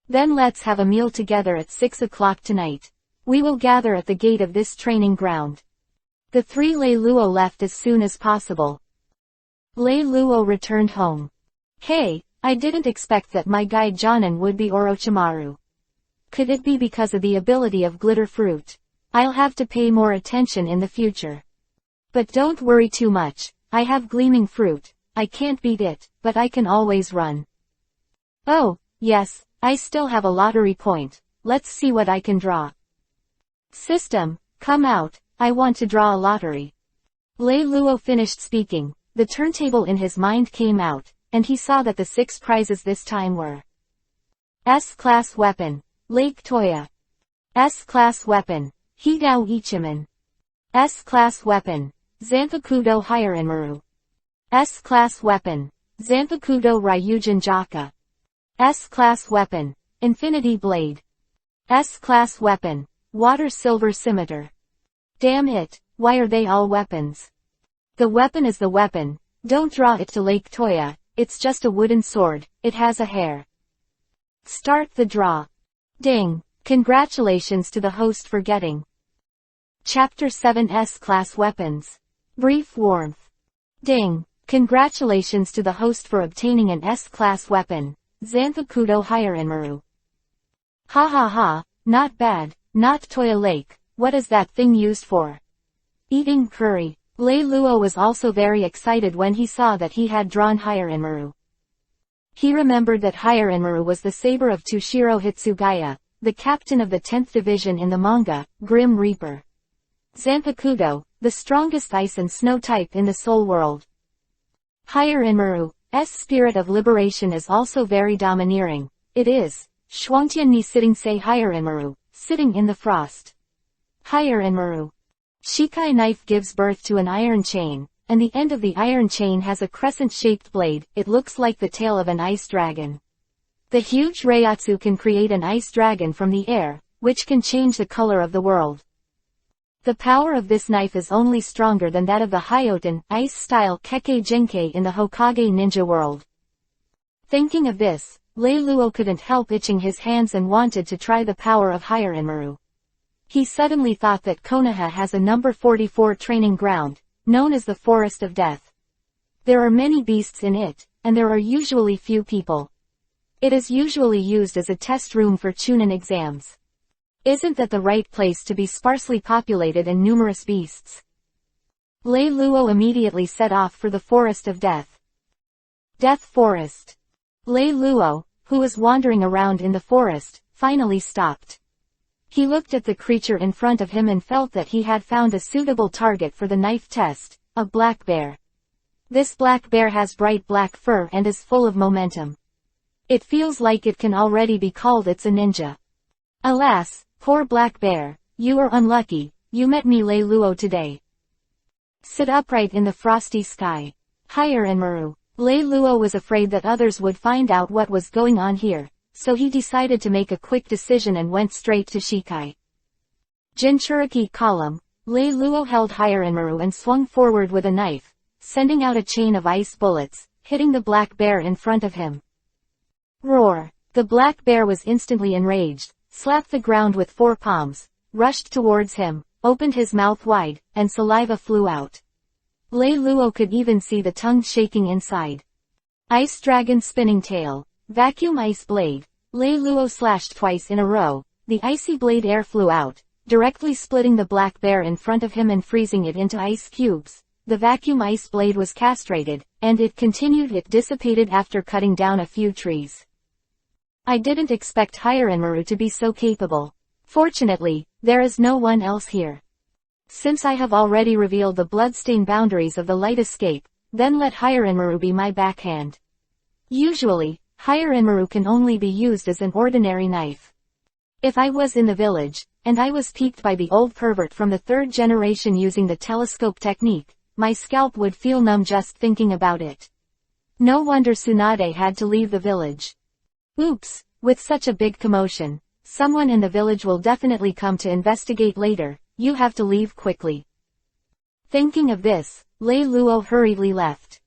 Then let's have a meal together at 6 o'clock tonight. We will gather at the gate of this training ground. The 3 Lei Luo left as soon as possible. Lei Luo returned home. "Hey, I didn't expect that my guide Jonan would be Orochimaru. Could it be because of the ability of glitter fruit? I'll have to pay more attention in the future. But don't worry too much, I have gleaming fruit. I can't beat it, but I can always run. Oh, yes, I still have a lottery point. Let's see what I can draw. System, come out, I want to draw a lottery." Lei Luo finished speaking, the turntable in his mind came out, and he saw that the 6 prizes this time were: S-Class Weapon, Lake Toya. S-Class Weapon, Hidao Ichiman. S-Class Weapon, Zanpakudo Hirenmaru. S-Class Weapon, Zanpakudo Ryujin Jaka. S-Class Weapon, Infinity Blade. S-Class Weapon, Water Silver Scimitar. Damn it, why are they all weapons? The weapon is the weapon, don't draw it to Lake Toya, it's just a wooden sword, it has a hair. Start the draw. Ding, congratulations to the host for getting. Chapter 7 S-Class Weapons. Brief warmth. Ding, congratulations to the host for obtaining an S-Class weapon, Zanpakudo Hirenmaru. Ha ha ha, not bad, not Toya Lake, what is that thing used for? Eating curry. Lei Luo was also very excited when he saw that he had drawn Hirenmaru. He remembered that Hirenmaru was the saber of Tushiro Hitsugaya, the captain of the 10th division in the manga, Grim Reaper. Zanpakudo, the strongest ice and snow type in the Soul World. Hirenmaru's spirit of liberation is also very domineering. It is, Shuangtian ni sitting say Hirenmaru, sitting in the frost. Hirenmaru. Shikai knife gives birth to an iron chain, and the end of the iron chain has a crescent-shaped blade, it looks like the tail of an ice dragon. The huge Reiatsu can create an ice dragon from the air, which can change the color of the world. The power of this knife is only stronger than that of the Hyoten, ice-style Kekkei Genkei in the Hokage ninja world. Thinking of this, Lei Luo couldn't help itching his hands and wanted to try the power of Hirenmaru. He suddenly thought that Konoha has a number 44 training ground, known as the Forest of Death. There are many beasts in it, and there are usually few people. It is usually used as a test room for Chunin exams. Isn't that the right place to be sparsely populated and numerous beasts? Lei Luo immediately set off for the Forest of Death. Death Forest. Lei Luo, who was wandering around in the forest, finally stopped. He looked at the creature in front of him and felt that he had found a suitable target for the knife test, a black bear. This black bear has bright black fur and is full of momentum. It feels like it can already be called it's a ninja. Alas, poor black bear, you are unlucky, you met me Lei Luo today. Sit upright in the frosty sky. Hirenmaru. Lei Luo was afraid that others would find out what was going on here, so he decided to make a quick decision and went straight to Shikai. Jinchuriki column. Lei Luo held Hirenmaru and swung forward with a knife, sending out a chain of ice bullets, hitting the black bear in front of him. Roar. The black bear was instantly enraged, slapped the ground with 4 palms, rushed towards him, opened his mouth wide, and saliva flew out. Lei Luo could even see the tongue shaking inside. Ice dragon spinning tail. Vacuum ice blade. Lei Luo slashed twice in a row. The icy blade air flew out, directly splitting the black bear in front of him and freezing it into ice cubes. The vacuum ice blade was castrated, and it dissipated after cutting down a few trees. I didn't expect Hiranmaru to be so capable. Fortunately, there is no one else here. Since I have already revealed the bloodstain boundaries of the light escape, then let Hiranmaru be my backhand. Usually, Hiranmaru can only be used as an ordinary knife. If I was in the village, and I was piqued by the old pervert from the third generation using the telescope technique, my scalp would feel numb just thinking about it. No wonder Tsunade had to leave the village. Oops, with such a big commotion, someone in the village will definitely come to investigate later, you have to leave quickly. Thinking of this, Lei Luo hurriedly left.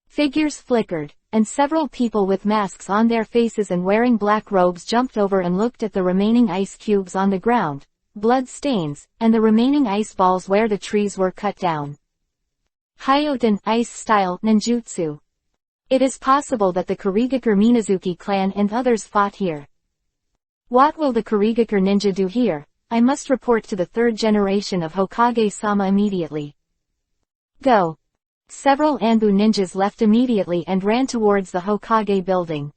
Figures flickered, and several people with masks on their faces and wearing black robes jumped over and looked at the remaining ice cubes on the ground, blood stains, and the remaining ice balls where the trees were cut down. Hyoten ice-style ninjutsu. It is possible that the Kurigakure Minazuki clan and others fought here. What will the Kurigakure ninja do here? I must report to the third generation of Hokage-sama immediately. Go. Several Anbu ninjas left immediately and ran towards the Hokage building.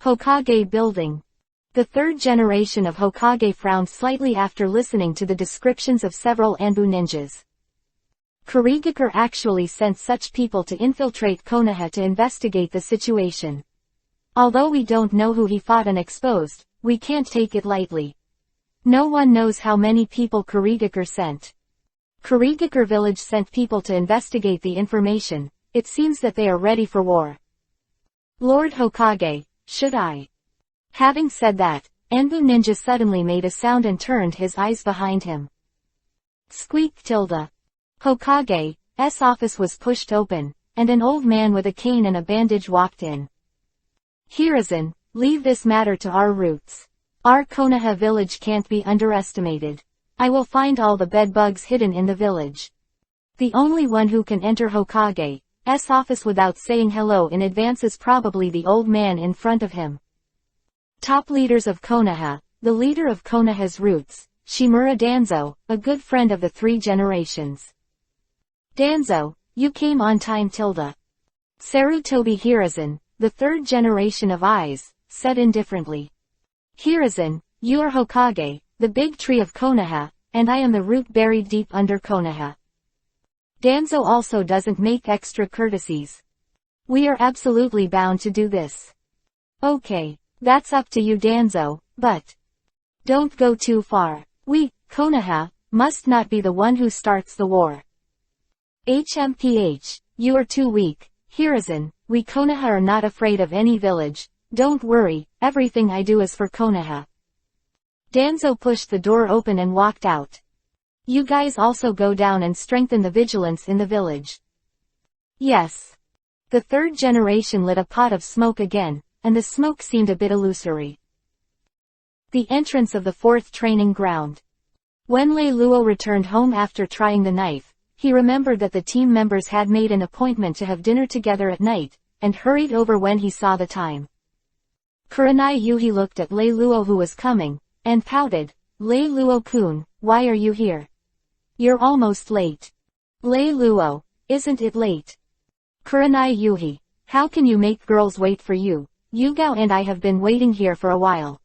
Hokage building. The third generation of Hokage frowned slightly after listening to the descriptions of several Anbu ninjas. Kurigakure actually sent such people to infiltrate Konoha to investigate the situation. Although we don't know who he fought and exposed, we can't take it lightly. No one knows how many people Kurigakure sent. Kurigakure village sent people to investigate the information. It seems that they are ready for war. Lord Hokage, should I? Having said that, Anbu ninja suddenly made a sound and turned his eyes behind him. Squeak tilde. Hokage's office was pushed open, and an old man with a cane and a bandage walked in. Hiruzen, leave this matter to our roots. Our Konoha village can't be underestimated. I will find all the bedbugs hidden in the village. The only one who can enter Hokage's office without saying hello in advance is probably the old man in front of him. Top leaders of Konoha, the leader of Konoha's roots, Shimura Danzo, a good friend of the three generations. Danzo, you came on time tilde. Sarutobi Hiruzen, the third generation of eyes, said indifferently. Hiruzen, you are Hokage, the big tree of Konoha, and I am the root buried deep under Konoha. Danzo also doesn't make extra courtesies. We are absolutely bound to do this. Okay, that's up to you Danzo, but don't go too far. We, Konoha, must not be the one who starts the war. HMPH, you are too weak. Hiruzen, we Konoha are not afraid of any village. Don't worry, everything I do is for Konoha. Danzo pushed the door open and walked out. You guys also go down and strengthen the vigilance in the village. Yes. The third generation lit a pot of smoke again, and the smoke seemed a bit illusory. The entrance of the fourth training ground. When Lei Luo returned home after trying the knife, he remembered that the team members had made an appointment to have dinner together at night, and hurried over when he saw the time. Kurenai Yuhi looked at Lei Luo who was coming, and pouted. Lei Luo-kun, why are you here? You're almost late. Lei Luo, isn't it late? Kurenai Yuhi, how can you make girls wait for you? Yugao and I have been waiting here for a while.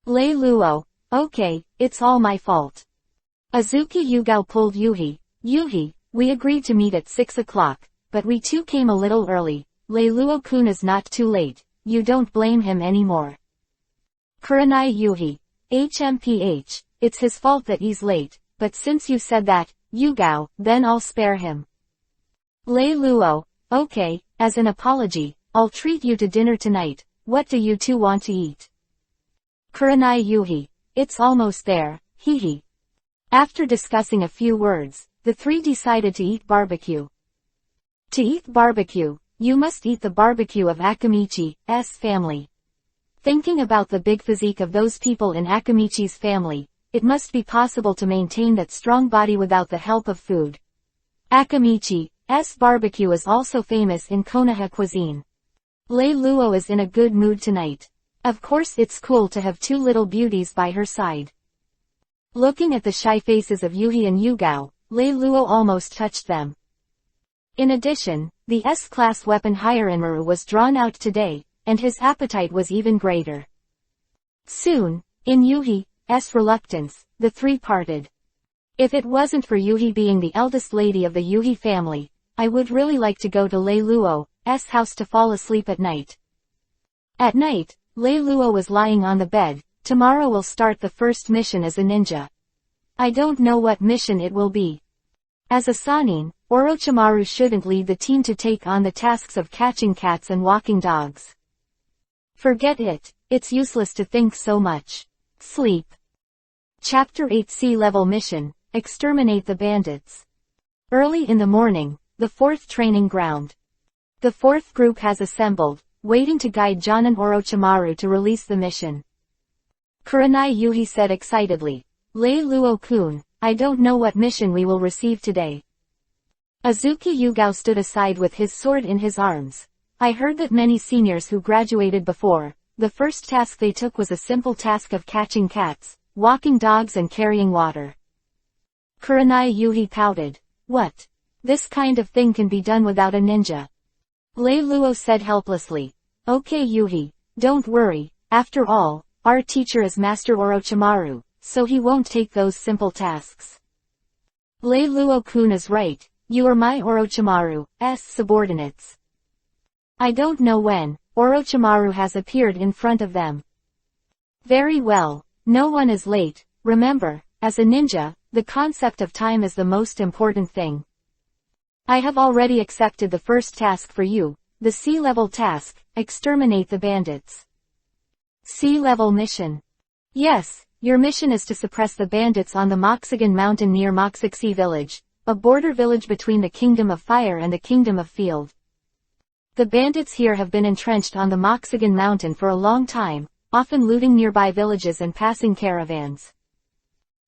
Lei Luo, okay, it's all my fault. Azuki Yugao pulled Yuhi. Yuhi, we agreed to meet at 6 o'clock, but we too came a little early. Lei Luo-kun is not too late. You don't blame him anymore. Kurenai Yuhi, HMPH, it's his fault that he's late, but since you said that, Yugao, then I'll spare him. Lei Luo, okay, as an apology, I'll treat you to dinner tonight. What do you two want to eat? Kurenai Yuhi, it's almost there, hehe. After discussing a few words, the three decided to eat barbecue. To eat barbecue, you must eat the barbecue of Akamichi's family. Thinking about the big physique of those people in Akamichi's family, it must be possible to maintain that strong body without the help of food. Akamichi's barbecue is also famous in Konoha cuisine. Lei Luo is in a good mood tonight. Of course it's cool to have two little beauties by her side. Looking at the shy faces of Yuhi and Yugao, Lei Luo almost touched them. In addition, the S-class weapon Hirenmaru was drawn out today, and his appetite was even greater. Soon, in Yuhi's reluctance, the three parted. If it wasn't for Yuhi being the eldest lady of the Yuhi family, I would really like to go to Lei Luo's house to fall asleep at night. At night, Lei Luo was lying on the bed. Tomorrow we'll start the first mission as a ninja. I don't know what mission it will be. As a Sannin, Orochimaru shouldn't lead the team to take on the tasks of catching cats and walking dogs. Forget it, it's useless to think so much. Sleep. Chapter 8 Sea-Level Mission, Exterminate the Bandits. Early in the morning, the 4th training ground. The 4th group has assembled, waiting to guide Jonan Orochimaru to release the mission. Kurenai Yuhi said excitedly, Lei Luo-kun, I don't know what mission we will receive today. Azuki Yugao stood aside with his sword in his arms. I heard that many seniors who graduated before, the first task they took was a simple task of catching cats, walking dogs and carrying water. Kurenai Yuhi pouted. What? This kind of thing can be done without a ninja. Lei Luo said helplessly. Okay Yuhi, don't worry, after all, our teacher is Master Orochimaru, so he won't take those simple tasks. Lei Luo-kun is right, you are my Orochimaru's subordinates. I don't know when Orochimaru has appeared in front of them. Very well, no one is late. Remember, as a ninja, the concept of time is the most important thing. I have already accepted the first task for you, the sea-level task, exterminate the bandits. Sea-level mission. Yes, your mission is to suppress the bandits on the Moxigan Mountain near Moxixi Village, a border village between the Kingdom of Fire and the Kingdom of Field. The bandits here have been entrenched on the Moxigan Mountain for a long time, often looting nearby villages and passing caravans.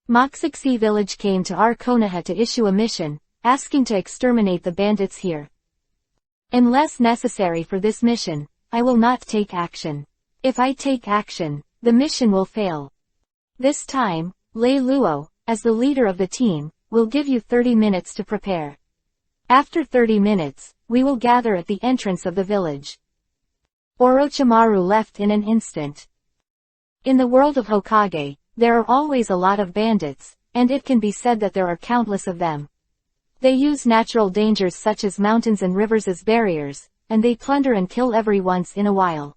Moxixi Village came to our Konoha to issue a mission, asking to exterminate the bandits here. Unless necessary for this mission, I will not take action. If I take action, the mission will fail. This time, Lei Luo, as the leader of the team, will give you 30 minutes to prepare. After 30 minutes, we will gather at the entrance of the village. Orochimaru left in an instant. In the world of Hokage, there are always a lot of bandits, and it can be said that there are countless of them. They use natural dangers such as mountains and rivers as barriers, and they plunder and kill every once in a while.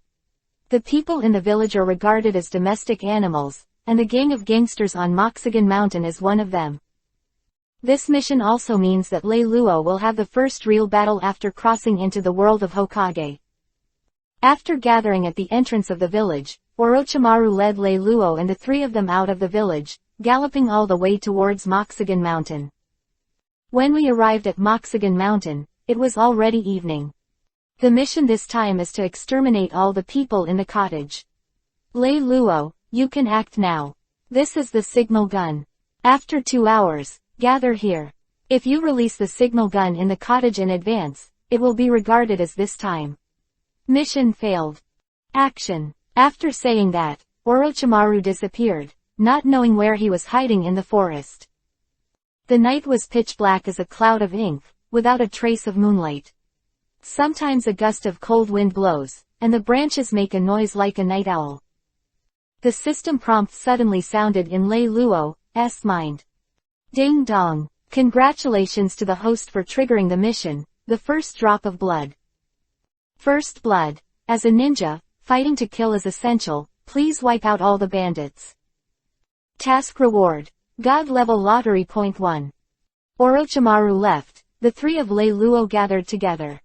The people in the village are regarded as domestic animals, and the gang of gangsters on Moxigan Mountain is one of them. This mission also means that Lei Luo will have the first real battle after crossing into the world of Hokage. After gathering at the entrance of the village, Orochimaru led Lei Luo and the three of them out of the village, galloping all the way towards Moxigan Mountain. When we arrived at Moxigan Mountain, it was already evening. The mission this time is to exterminate all the people in the cottage. Lei Luo, you can act now. This is the signal gun. After 2 hours, gather here. If you release the signal gun in the cottage in advance, it will be regarded as this time. Mission failed. Action. After saying that, Orochimaru disappeared, not knowing where he was hiding in the forest. The night was pitch black as a cloud of ink, without a trace of moonlight. Sometimes a gust of cold wind blows, and the branches make a noise like a night owl. The system prompt suddenly sounded in Lei Luo's mind. Ding dong. Congratulations to the host for triggering the mission, the first drop of blood. First blood. As a ninja, fighting to kill is essential, please wipe out all the bandits. Task reward. God level lottery point 1. Orochimaru left, the three of Lei Luo gathered together.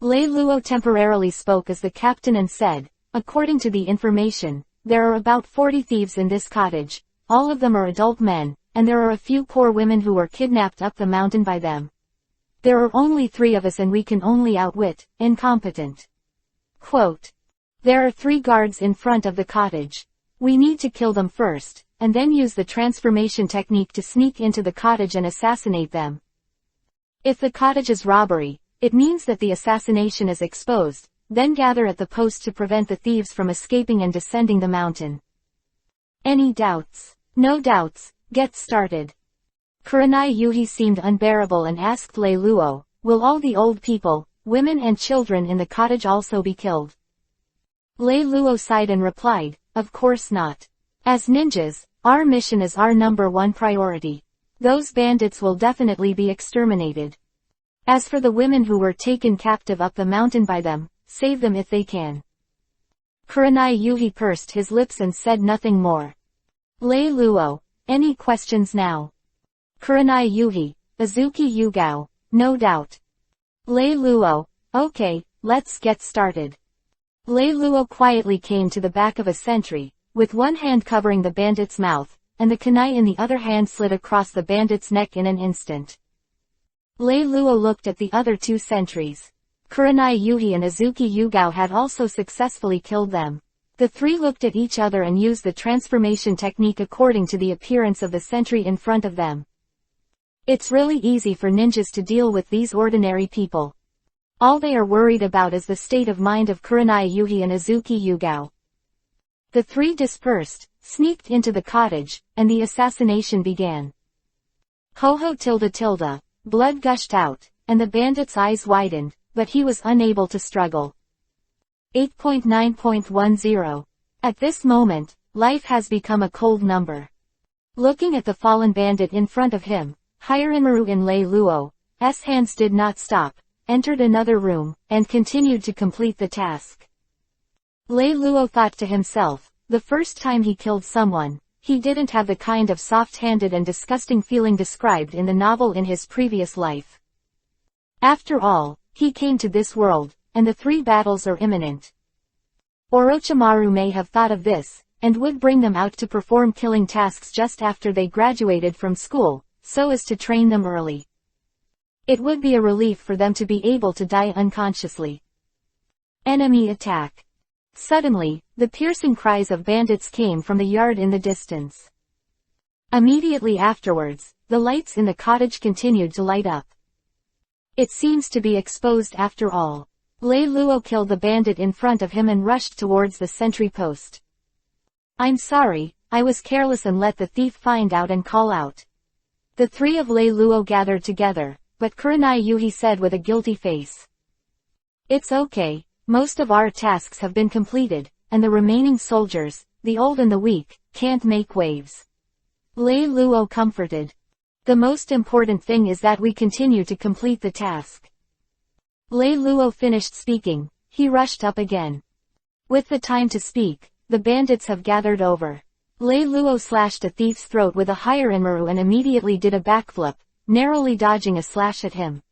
Lei Luo temporarily spoke as the captain and said, according to the information, there are about 40 thieves in this cottage, all of them are adult men, and there are a few poor women who were kidnapped up the mountain by them. There are only 3 of us and we can only outwit, incompetent. Quote. There are 3 guards in front of the cottage. We need to kill them first, and then use the transformation technique to sneak into the cottage and assassinate them. If the cottage is robbery, it means that the assassination is exposed, then gather at the post to prevent the thieves from escaping and descending the mountain. Any doubts? No doubts, get started. Kurenai Yuhi seemed unbearable and asked Lei Luo, will all the old people, women and children in the cottage also be killed? Lei Luo sighed and replied, of course not. As ninjas, our mission is our #1 priority. Those bandits will definitely be exterminated. As for the women who were taken captive up the mountain by them, save them if they can. Kurenai Yuhi pursed his lips and said nothing more. Lei Luo, any questions now? Kurenai Yuhi, Azuki Yugao, no doubt. Lei Luo, okay, let's get started. Lei Luo quietly came to the back of a sentry, with one hand covering the bandit's mouth, and the kunai in the other hand slid across the bandit's neck in an instant. Lei Luo looked at the other two sentries. Kurenai Yuhi and Azuki Yugao had also successfully killed them. The three looked at each other and used the transformation technique according to the appearance of the sentry in front of them. It's really easy for ninjas to deal with these ordinary people. All they are worried about is the state of mind of Kurenai Yuhi and Azuki Yugao. The three dispersed, sneaked into the cottage, and the assassination began. Ho-ho tilde tilde, blood gushed out, and the bandit's eyes widened, but he was unable to struggle. 8.9.10. At this moment, life has become a cold number. Looking at the fallen bandit in front of him, Hirinmaru and Lei Luo's hands did not stop, entered another room, and continued to complete the task. Lei Luo thought to himself, the first time he killed someone, he didn't have the kind of soft-handed and disgusting feeling described in the novel in his previous life. After all, he came to this world, and the 3 battles are imminent. Orochimaru may have thought of this, and would bring them out to perform killing tasks just after they graduated from school, so as to train them early. It would be a relief for them to be able to die unconsciously. Enemy attack. Suddenly, the piercing cries of bandits came from the yard in the distance. Immediately afterwards, the lights in the cottage continued to light up. It seems to be exposed after all. Lei Luo killed the bandit in front of him and rushed towards the sentry post. I'm sorry, I was careless and let the thief find out and call out. The 3 of Lei Luo gathered together, but Kurenai Yuhi said with a guilty face. It's okay, most of our tasks have been completed, and the remaining soldiers, the old and the weak, can't make waves. Lei Luo comforted. The most important thing is that we continue to complete the task. Lei Luo finished speaking, he rushed up again. With the time to speak, the bandits have gathered over. Lei Luo slashed a thief's throat with a Hirinmaru and immediately did a backflip, narrowly dodging a slash at him.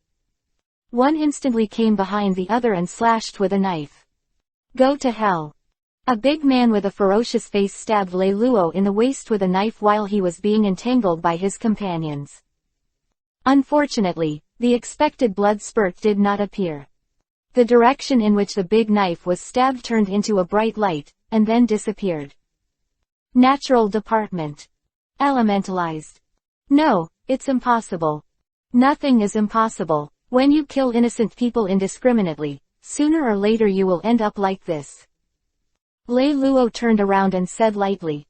One instantly came behind the other and slashed with a knife. Go to hell. A big man with a ferocious face stabbed Lei Luo in the waist with a knife while he was being entangled by his companions. Unfortunately, the expected blood spurt did not appear. The direction in which the big knife was stabbed turned into a bright light, and then disappeared. Natural department. Elementalized. No, it's impossible. Nothing is impossible. When you kill innocent people indiscriminately, sooner or later you will end up like this. Lei Luo turned around and said lightly.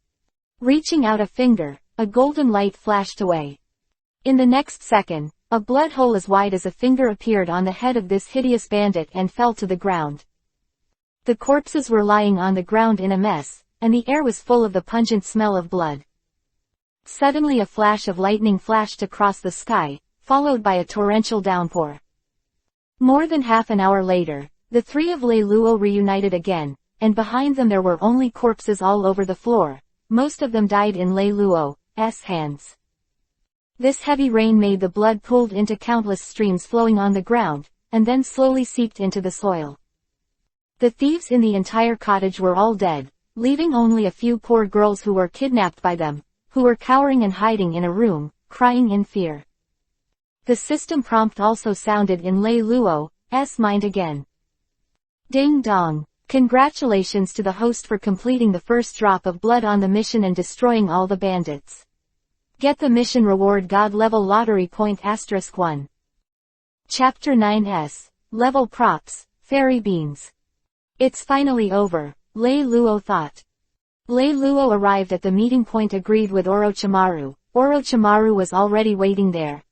Reaching out a finger, a golden light flashed away. In the next second, a blood hole as wide as a finger appeared on the head of this hideous bandit and fell to the ground. The corpses were lying on the ground in a mess, and the air was full of the pungent smell of blood. Suddenly a flash of lightning flashed across the sky, followed by a torrential downpour. More than half an hour later, the 3 of Lei Luo reunited again, and behind them there were only corpses all over the floor. Most of them died in Lei Luo's hands. This heavy rain made the blood pooled into countless streams flowing on the ground, and then slowly seeped into the soil. The thieves in the entire cottage were all dead, leaving only a few poor girls who were kidnapped by them, who were cowering and hiding in a room, crying in fear. The system prompt also sounded in Lei Luo's mind again. Ding dong. Congratulations to the host for completing the first drop of blood on the mission and destroying all the bandits. Get the mission reward God level lottery point *1. Chapter 9s. Level Props, Fairy Beans. It's finally over, Lei Luo thought. Lei Luo arrived at the meeting point agreed with Orochimaru. Orochimaru was already waiting there.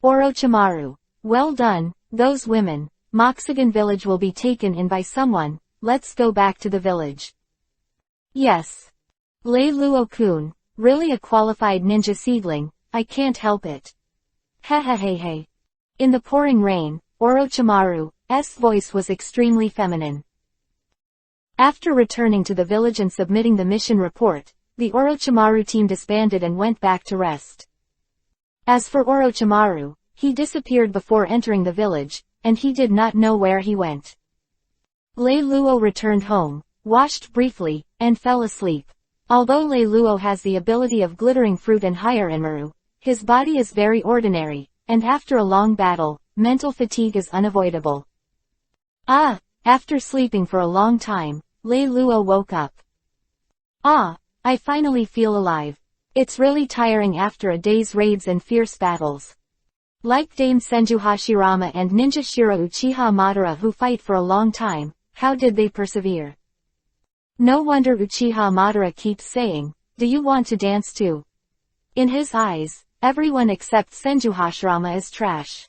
Orochimaru. Well done, those women. Moxigan village will be taken in by someone, let's go back to the village. Yes. Lei Luo-kun, really a qualified ninja seedling, I can't help it. Hehehehe. In the pouring rain, Orochimaru's voice was extremely feminine. After returning to the village and submitting the mission report, the Orochimaru team disbanded and went back to rest. As for Orochimaru, he disappeared before entering the village, and he did not know where he went. Lei Luo returned home, washed briefly, and fell asleep. Although Lei Luo has the ability of glittering fruit and higher Enmaru, his body is very ordinary, and after a long battle, mental fatigue is unavoidable. After sleeping for a long time, Lei Luo woke up. I finally feel alive. It's really tiring after a day's raids and fierce battles. Like Dame Senju Hashirama and Ninja Shira Uchiha Madara who fight for a long time, how did they persevere? No wonder Uchiha Madara keeps saying, do you want to dance too? In his eyes, everyone except Senju Hashirama is trash.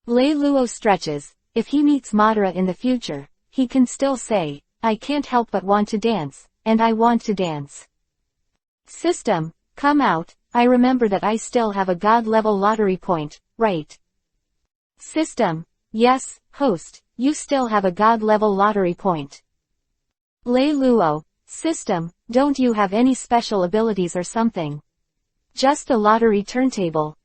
Lei Luo stretches, if he meets Madara in the future, he can still say, I can't help but want to dance, and I want to dance. System, come out, I remember that I still have a god-level lottery point, right? System, yes, host, you still have a god-level lottery point. Lei Luo, system, don't you have any special abilities or something? Just a lottery turntable.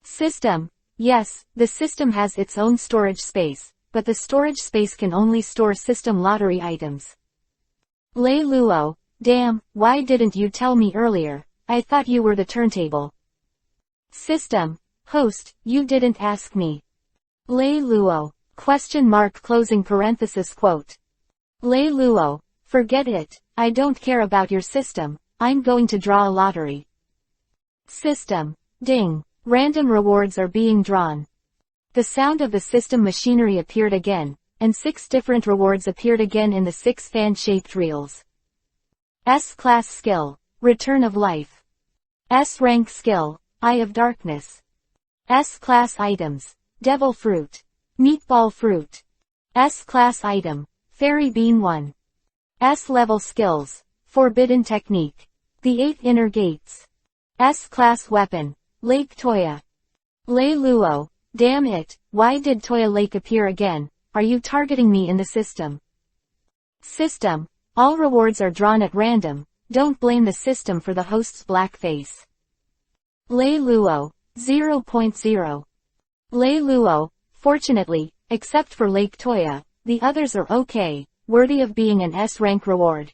System, yes, the system has its own storage space, but the storage space can only store system lottery items. Lei Luo, damn, why didn't you tell me earlier? I thought you were the turntable. System, host, you didn't ask me. Lei Luo, question mark closing parenthesis quote. Lei Luo, forget it, I don't care about your system, I'm going to draw a lottery. System, ding, random rewards are being drawn. The sound of the system machinery appeared again, and 6 different rewards appeared again in the 6 fan-shaped reels. S-class skill, Return of Life. S-rank skill, Eye of Darkness. S-class items, Devil Fruit. Meatball Fruit. S-class item, Fairy Bean 1. S-level skills, Forbidden Technique. The 8 Inner Gates. S-class weapon, Lake Toya. Lei Luo, damn it, why did Toya Lake appear again? Are you targeting me in the system? System, all rewards are drawn at random, don't blame the system for the host's blackface. Lei Luo, 0.0. Lei Luo, fortunately, except for Lake Toya, the others are okay, worthy of being an S-rank reward.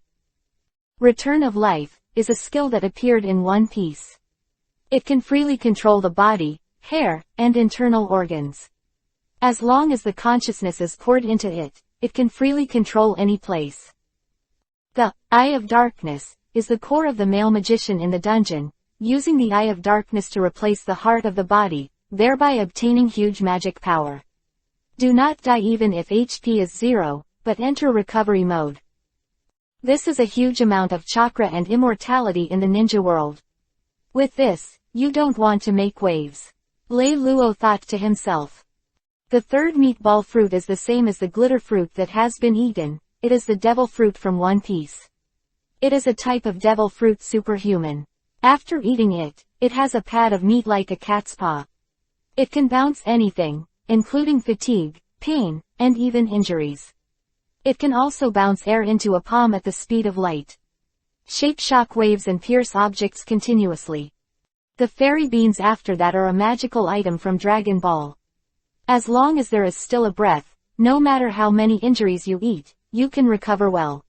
Return of Life is a skill that appeared in One Piece. It can freely control the body, hair, and internal organs. As long as the consciousness is poured into it, it can freely control any place. The Eye of Darkness is the core of the male magician in the dungeon, using the Eye of Darkness to replace the heart of the body, thereby obtaining huge magic power. Do not die even if HP is 0, but enter recovery mode. This is a huge amount of chakra and immortality in the ninja world. With this, you don't want to make waves. Lei Luo thought to himself. The 3rd meatball fruit is the same as the glitter fruit that has been eaten, it is the devil fruit from One Piece. It is a type of devil fruit superhuman. After eating it, it has a pad of meat like a cat's paw. It can bounce anything, including fatigue, pain, and even injuries. It can also bounce air into a palm at the speed of light. Shape shock waves and pierce objects continuously. The fairy beans after that are a magical item from Dragon Ball. As long as there is still a breath, no matter how many injuries you eat, you can recover well.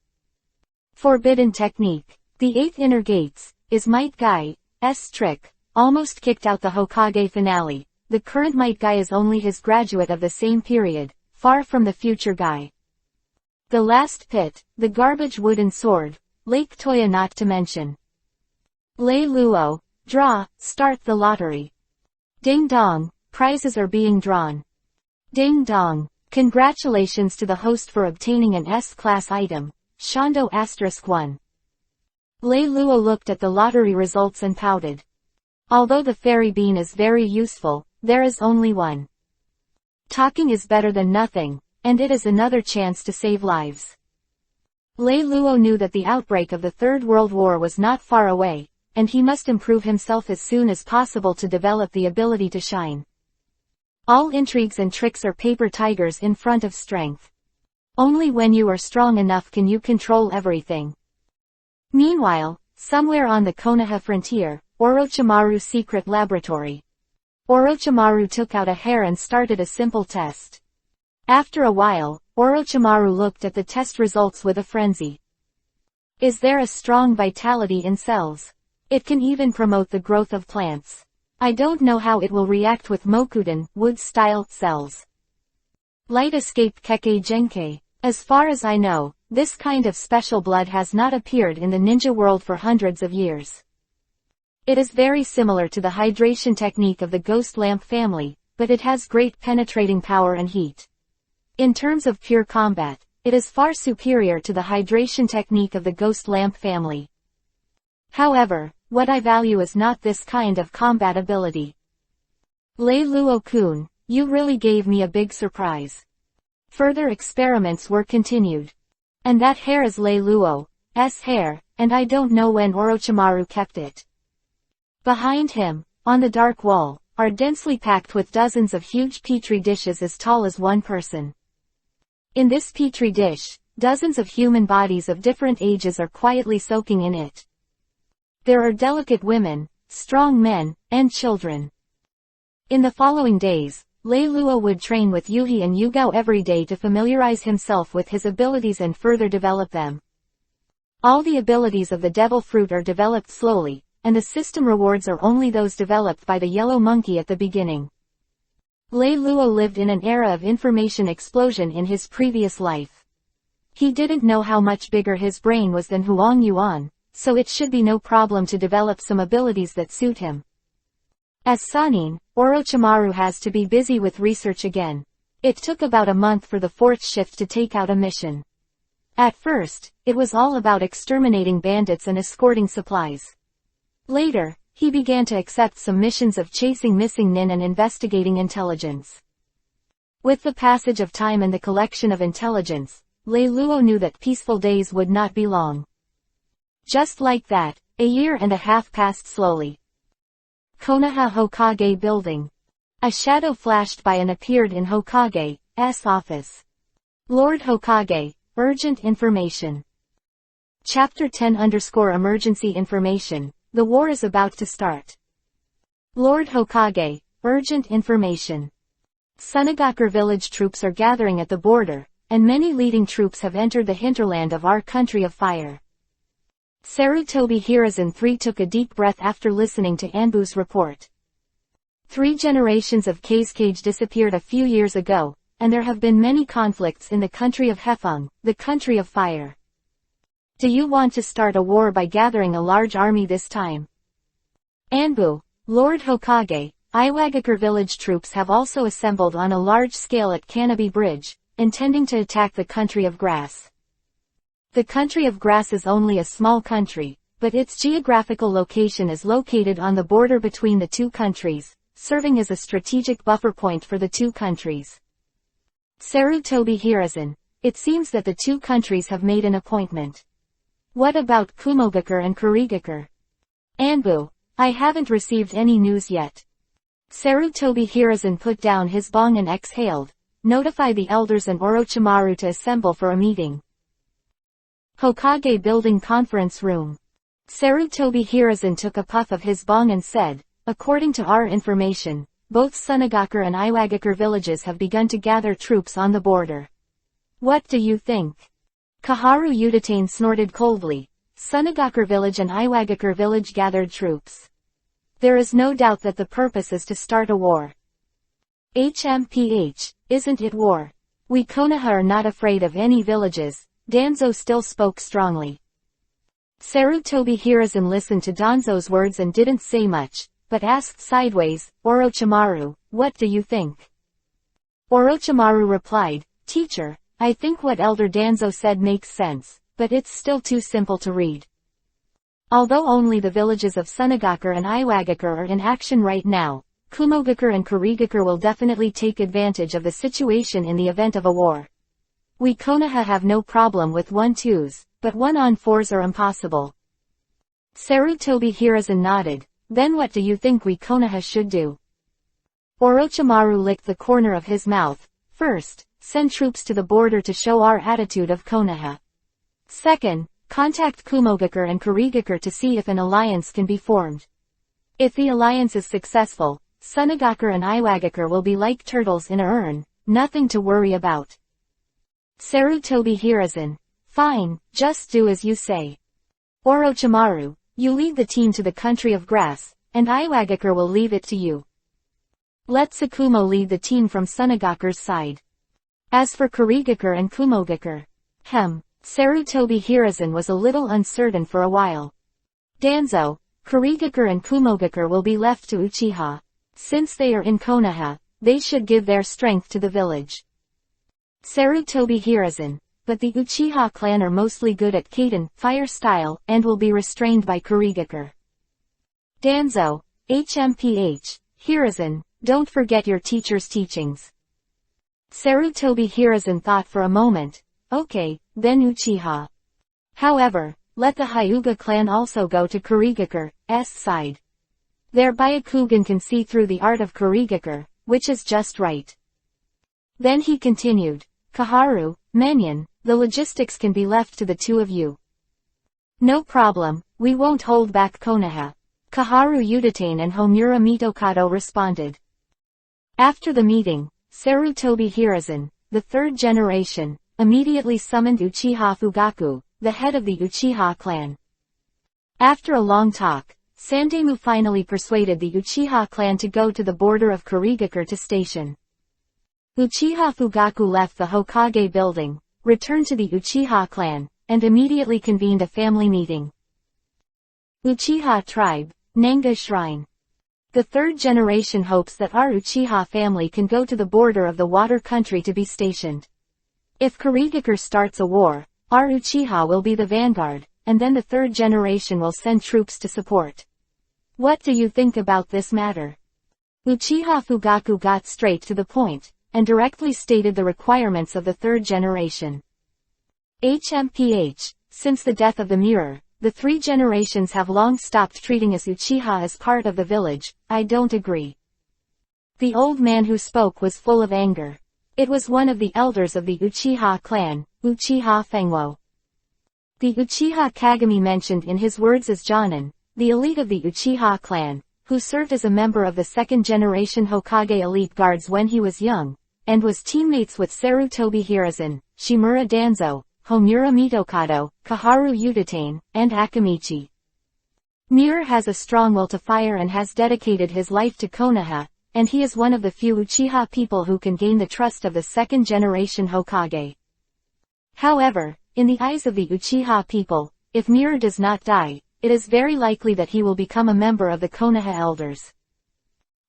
Forbidden Technique. The 8 Inner Gates is Might Guy's trick, almost kicked out the Hokage finale. The current Might Guy is only his graduate of the same period, far from the future guy. The Last Pit, the garbage wooden sword, Lake Toya not to mention. Lei Luo, draw, start the lottery. Ding dong, prizes are being drawn. Ding dong. Congratulations to the host for obtaining an S-class item, Shondo *1. Lei Luo looked at the lottery results and pouted. Although the fairy bean is very useful, there is only one. Talking is better than nothing, and it is another chance to save lives. Lei Luo knew that the outbreak of the Third World War was not far away, and he must improve himself as soon as possible to develop the ability to shine. All intrigues and tricks are paper tigers in front of strength. Only when you are strong enough can you control everything. Meanwhile, somewhere on the Konoha frontier, Orochimaru's secret laboratory. Orochimaru took out a hair and started a simple test. After a while, Orochimaru looked at the test results with a frenzy. Is there a strong vitality in cells? It can even promote the growth of plants. I don't know how it will react with Mokuden, wood-style, cells. Light escape Kekkei Genkei. As far as I know, this kind of special blood has not appeared in the ninja world for hundreds of years. It is very similar to the hydration technique of the ghost lamp family, but it has great penetrating power and heat. In terms of pure combat, it is far superior to the hydration technique of the ghost lamp family. However, what I value is not this kind of combat ability. Lei Luo-kun, you really gave me a big surprise. Further experiments were continued. And that hair is Lei Luo's hair, and I don't know when Orochimaru kept it. Behind him, on the dark wall, are densely packed with dozens of huge petri dishes as tall as one person. In this petri dish, dozens of human bodies of different ages are quietly soaking in it. There are delicate women, strong men, and children. In the following days, Lei Luo would train with Yuhi and Yugao every day to familiarize himself with his abilities and further develop them. All the abilities of the devil fruit are developed slowly, and the system rewards are only those developed by the yellow monkey at the beginning. Lei Luo lived in an era of information explosion in his previous life. He didn't know how much bigger his brain was than Huang Yuan, so it should be no problem to develop some abilities that suit him. As Sanin, Orochimaru has to be busy with research again. It took about a month for the fourth shift to take out a mission. At first, it was all about exterminating bandits and escorting supplies. Later, he began to accept some missions of chasing missing nin and investigating intelligence. With the passage of time and the collection of intelligence, Lei Luo knew that peaceful days would not be long. Just like that, a year and a half passed slowly. Konoha Hokage building. A shadow flashed by and appeared in Hokage's office. Lord Hokage, urgent information. Chapter 10_emergency information. The war is about to start. Lord Hokage, urgent information. Sunagakure village troops are gathering at the border, and many leading troops have entered the hinterland of our country of fire. Sarutobi Hiruzen III took a deep breath after listening to Anbu's report. 3 generations of Kazekage disappeared a few years ago, and there have been many conflicts in the country of Hefeng, the country of fire. Do you want to start a war by gathering a large army this time? Anbu, Lord Hokage, Iwagakar village troops have also assembled on a large scale at Canopy Bridge, intending to attack the country of grass. The country of grass is only a small country, but its geographical location is located on the border between the two countries, serving as a strategic buffer point for the two countries. Sarutobi Hiruzen, it seems that the two countries have made an appointment. What about Kumogakure and Kurigakure? Anbu, I haven't received any news yet. Sarutobi Hiruzen put down his bong and exhaled. Notify the elders and Orochimaru to assemble for a meeting. Hokage building conference room. Sarutobi Hiruzen took a puff of his bong and said, according to our information, both Sunagakure and Iwagakure villages have begun to gather troops on the border. What do you think? Kaharu Udatane snorted coldly. Sunagakure village and Iwagakure village gathered troops. There is no doubt that the purpose is to start a war. HMPH, isn't it war? We Konoha are not afraid of any villages. Danzo still spoke strongly. Sarutobi Hiruzen listened to Danzo's words and didn't say much, but asked sideways, Orochimaru, what do you think? Orochimaru replied, "Teacher, I think what Elder Danzo said makes sense, but it's still too simple to read. Although only the villages of Sunagakure and Iwagakure are in action right now, Kumogakure and Kurigakure will definitely take advantage of the situation in the event of a war. We Konoha have no problem with 1-2s, but 1-on-4s are impossible." Sarutobi Hiruzen nodded. "Then what do you think we Konoha should do?" Orochimaru licked the corner of his mouth. "First, send troops to the border to show our attitude of Konoha. Second, contact Kumogakure and Kurigakure to see if an alliance can be formed. If the alliance is successful, Sunagakure and Iwagakure will be like turtles in a urn, nothing to worry about." Sarutobi Hiruzen, "Fine, just do as you say. Orochimaru, you lead the team to the country of grass, and Iwagakure will leave it to you. Let Tsukumo lead the team from Sunagakure's side. As for Kurigakure and Kumogakure." Sarutobi Hiruzen was a little uncertain for a while. "Danzo, Kurigakure and Kumogakure will be left to Uchiha. Since they are in Konoha, they should give their strength to the village." Sarutobi Hiruzen, "But the Uchiha clan are mostly good at Kaiten, fire style, and will be restrained by Kurigakure." Danzo, Hiruzen, don't forget your teacher's teachings." Sarutobi Hiruzen thought for a moment. "Okay, then Uchiha. However, let the Hyuga clan also go to Kurigakure's side. Their Byakugan can see through the art of Kurigakure, which is just right." Then he continued, "Kaharu, Menyon, the logistics can be left to the two of you." "No problem, we won't hold back Konoha." Kaharu Udatane and Homura Mitokado responded. After the meeting, Sarutobi Hiruzen, the third generation, immediately summoned Uchiha Fugaku, the head of the Uchiha clan. After a long talk, Sandemu finally persuaded the Uchiha clan to go to the border of Kurigakure to station. Uchiha Fugaku left the Hokage building, returned to the Uchiha clan, and immediately convened a family meeting. Uchiha Tribe, Nanga Shrine. The third generation hopes that our Uchiha family can go to the border of the water country to be stationed. If Kurigakure starts a war, our Uchiha will be the vanguard, and then the third generation will send troops to support. What do you think about this matter?" Uchiha Fugaku got straight to the point, and directly stated the requirements of the third generation. Since the death of the mirror, the three generations have long stopped treating us Uchiha as part of the village. I don't agree. The old man who spoke was full of anger. It was one of the elders of the Uchiha clan, Uchiha Fengwo. The Uchiha Kagami mentioned in his words as Jonan, the elite of the Uchiha clan, who served as a member of the second-generation Hokage elite guards when he was young, and was teammates with Sarutobi Hiruzen, Shimura Danzo, Homura Mitokado, Kaharu Udatane, and Akamichi. Mirror has a strong will to fire and has dedicated his life to Konoha, and he is one of the few Uchiha people who can gain the trust of the second-generation Hokage. However, in the eyes of the Uchiha people, if Mirror does not die, it is very likely that he will become a member of the Konoha elders.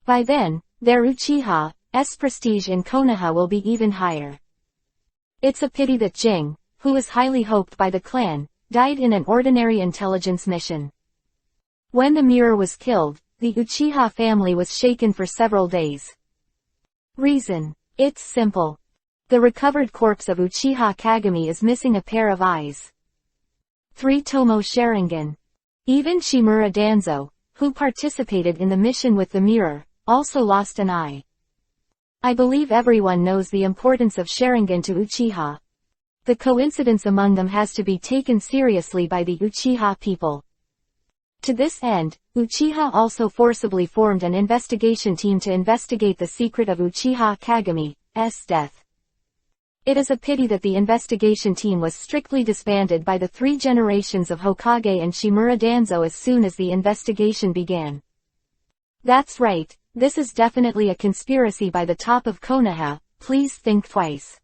By then, their Uchiha's prestige in Konoha will be even higher. It's a pity that Jing, who is highly hoped by the clan, died in an ordinary intelligence mission. When the mirror was killed, the Uchiha family was shaken for several days. Reason: it's simple. The recovered corpse of Uchiha Kagami is missing a pair of eyes. 3 Tomo Sharingan. Even Shimura Danzo, who participated in the mission with the mirror, also lost an eye. I believe everyone knows the importance of Sharingan to Uchiha. The coincidence among them has to be taken seriously by the Uchiha people. To this end, Uchiha also forcibly formed an investigation team to investigate the secret of Uchiha Kagami's death. It is a pity that the investigation team was strictly disbanded by the 3 generations of Hokage and Shimura Danzo as soon as the investigation began. That's right, this is definitely a conspiracy by the top of Konoha, please think twice.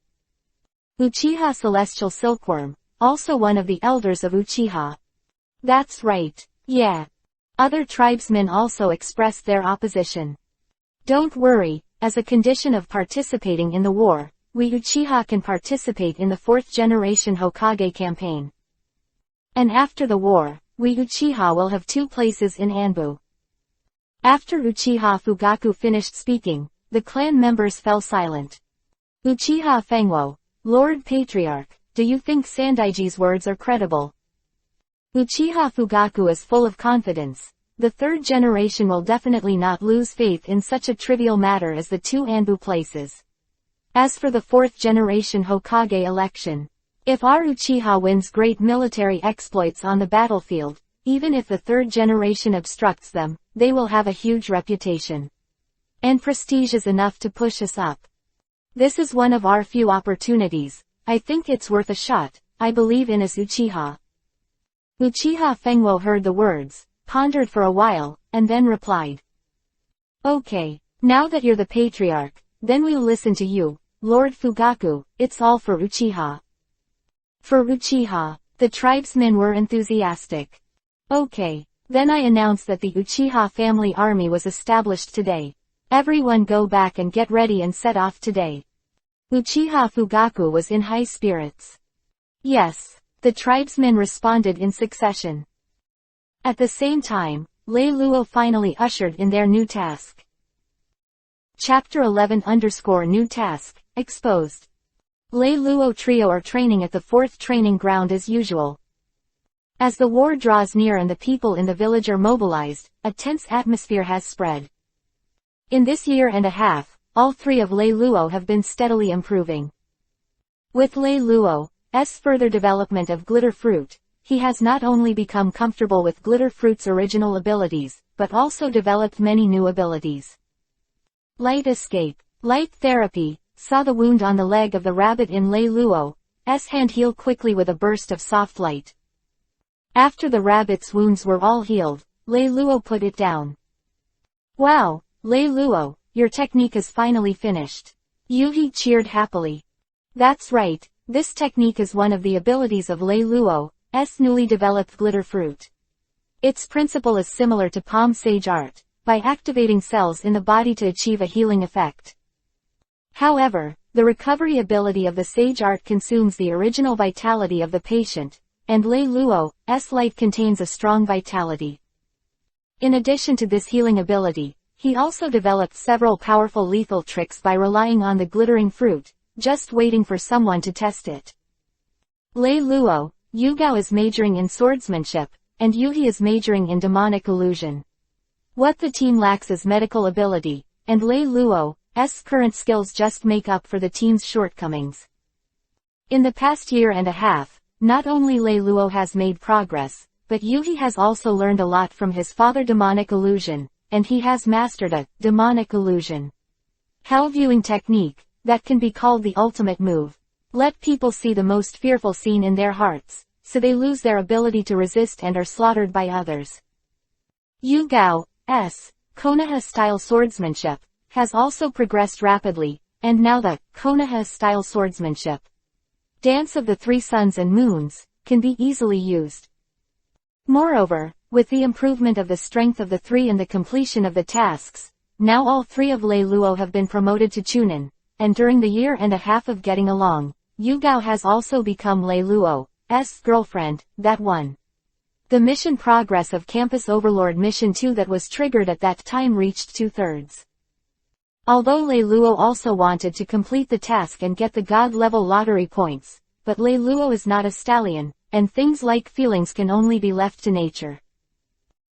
Uchiha Celestial Silkworm, also one of the elders of Uchiha. That's right, yeah. Other tribesmen also expressed their opposition. Don't worry, as a condition of participating in the war, we Uchiha can participate in the 4th generation Hokage campaign. And after the war, we Uchiha will have 2 places in Anbu. After Uchiha Fugaku finished speaking, the clan members fell silent. Uchiha Fengwo, Lord Patriarch, do you think Sandaiji's words are credible? Uchiha Fugaku is full of confidence. The 3rd generation will definitely not lose faith in such a trivial matter as the 2 Anbu places. As for the 4th generation Hokage election, if our Uchiha wins great military exploits on the battlefield, even if the 3rd generation obstructs them, they will have a huge reputation. And prestige is enough to push us up. This is one of our few opportunities. I think it's worth a shot. I believe in us Uchiha. Uchiha Fengwo heard the words, pondered for a while, and then replied. Okay, now that you're the patriarch, then we'll listen to you, Lord Fugaku. It's all for Uchiha. For Uchiha, the tribesmen were enthusiastic. Okay, then I announce that the Uchiha family army was established today. Everyone go back and get ready and set off today. Uchiha Fugaku was in high spirits. Yes, the tribesmen responded in succession. At the same time, Lei Luo finally ushered in their new task. Chapter 11_New Task, Exposed. Lei Luo trio are training at the 4th training ground as usual. As the war draws near and the people in the village are mobilized, a tense atmosphere has spread. In this year and a half, all 3 of Lei Luo have been steadily improving. With Lei Luo's further development of glitter fruit, he has not only become comfortable with glitter fruit's original abilities, but also developed many new abilities. Light escape, light therapy, saw the wound on the leg of the rabbit in Lei Luo's hand heal quickly with a burst of soft light. After the rabbit's wounds were all healed, Lei Luo put it down. Wow, Lei Luo, your technique is finally finished. Yuhi cheered happily. That's right, this technique is one of the abilities of Lei Luo's newly developed glitter fruit. Its principle is similar to palm sage art, by activating cells in the body to achieve a healing effect. However, the recovery ability of the sage art consumes the original vitality of the patient, and Lei Luo's light contains a strong vitality. In addition to this healing ability, he also developed several powerful lethal tricks by relying on the glittering fruit, just waiting for someone to test it. Lei Luo, Yugao is majoring in swordsmanship, and Yuhi is majoring in demonic illusion. What the team lacks is medical ability, and Lei Luo's current skills just make up for the team's shortcomings. In the past year and a half, not only Lei Luo has made progress, but Yuhi has also learned a lot from his father demonic illusion, and he has mastered a demonic illusion hell viewing technique that can be called the ultimate move. Let people see the most fearful scene in their hearts, so they lose their ability to resist and are slaughtered by others. Yugao's Konoha-style swordsmanship has also progressed rapidly, and now the Konoha-style swordsmanship Dance of the 3 Suns and Moons can be easily used. Moreover, with the improvement of the strength of the 3 and the completion of the tasks, now all 3 of Lei Luo have been promoted to Chunin, and during the year and a half of getting along, Yugao has also become Lei Luo's girlfriend, that one. The mission progress of Campus Overlord Mission 2 that was triggered at that time reached 2/3. Although Lei Luo also wanted to complete the task and get the God-level lottery points, but Lei Luo is not a stallion, and things like feelings can only be left to nature.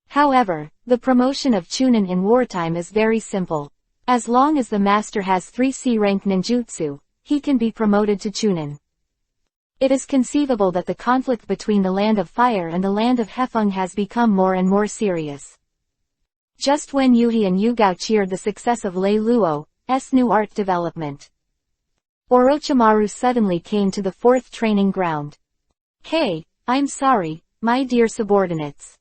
However, the promotion of Chunin in wartime is very simple. As long as the master has 3 C-rank ninjutsu, he can be promoted to Chunin. It is conceivable that the conflict between the Land of Fire and the Land of Hefeng has become more and more serious. Just when Yuhi and Yugao cheered the success of Lei Luo's new art development, Orochimaru suddenly came to the 4th training ground. Hey, I'm sorry, my dear subordinates.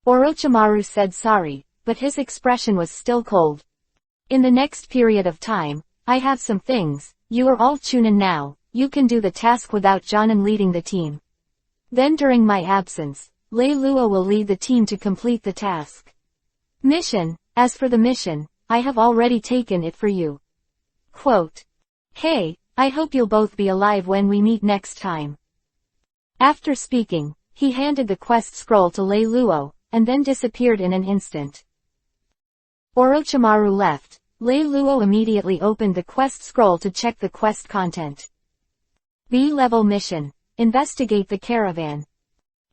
Orochimaru said sorry, but his expression was still cold. In the next period of time, I have some things. You are all Chunin now, you can do the task without Jonan leading the team. Then during my absence, Lei Luo will lead the team to complete the task. Mission. As for the mission, I have already taken it for you. Quote. Hey, I hope you'll both be alive when we meet next time. After speaking, he handed the quest scroll to Lei Luo, and then disappeared in an instant. Orochimaru left. Lei Luo immediately opened the quest scroll to check the quest content. B-level mission. Investigate the caravan.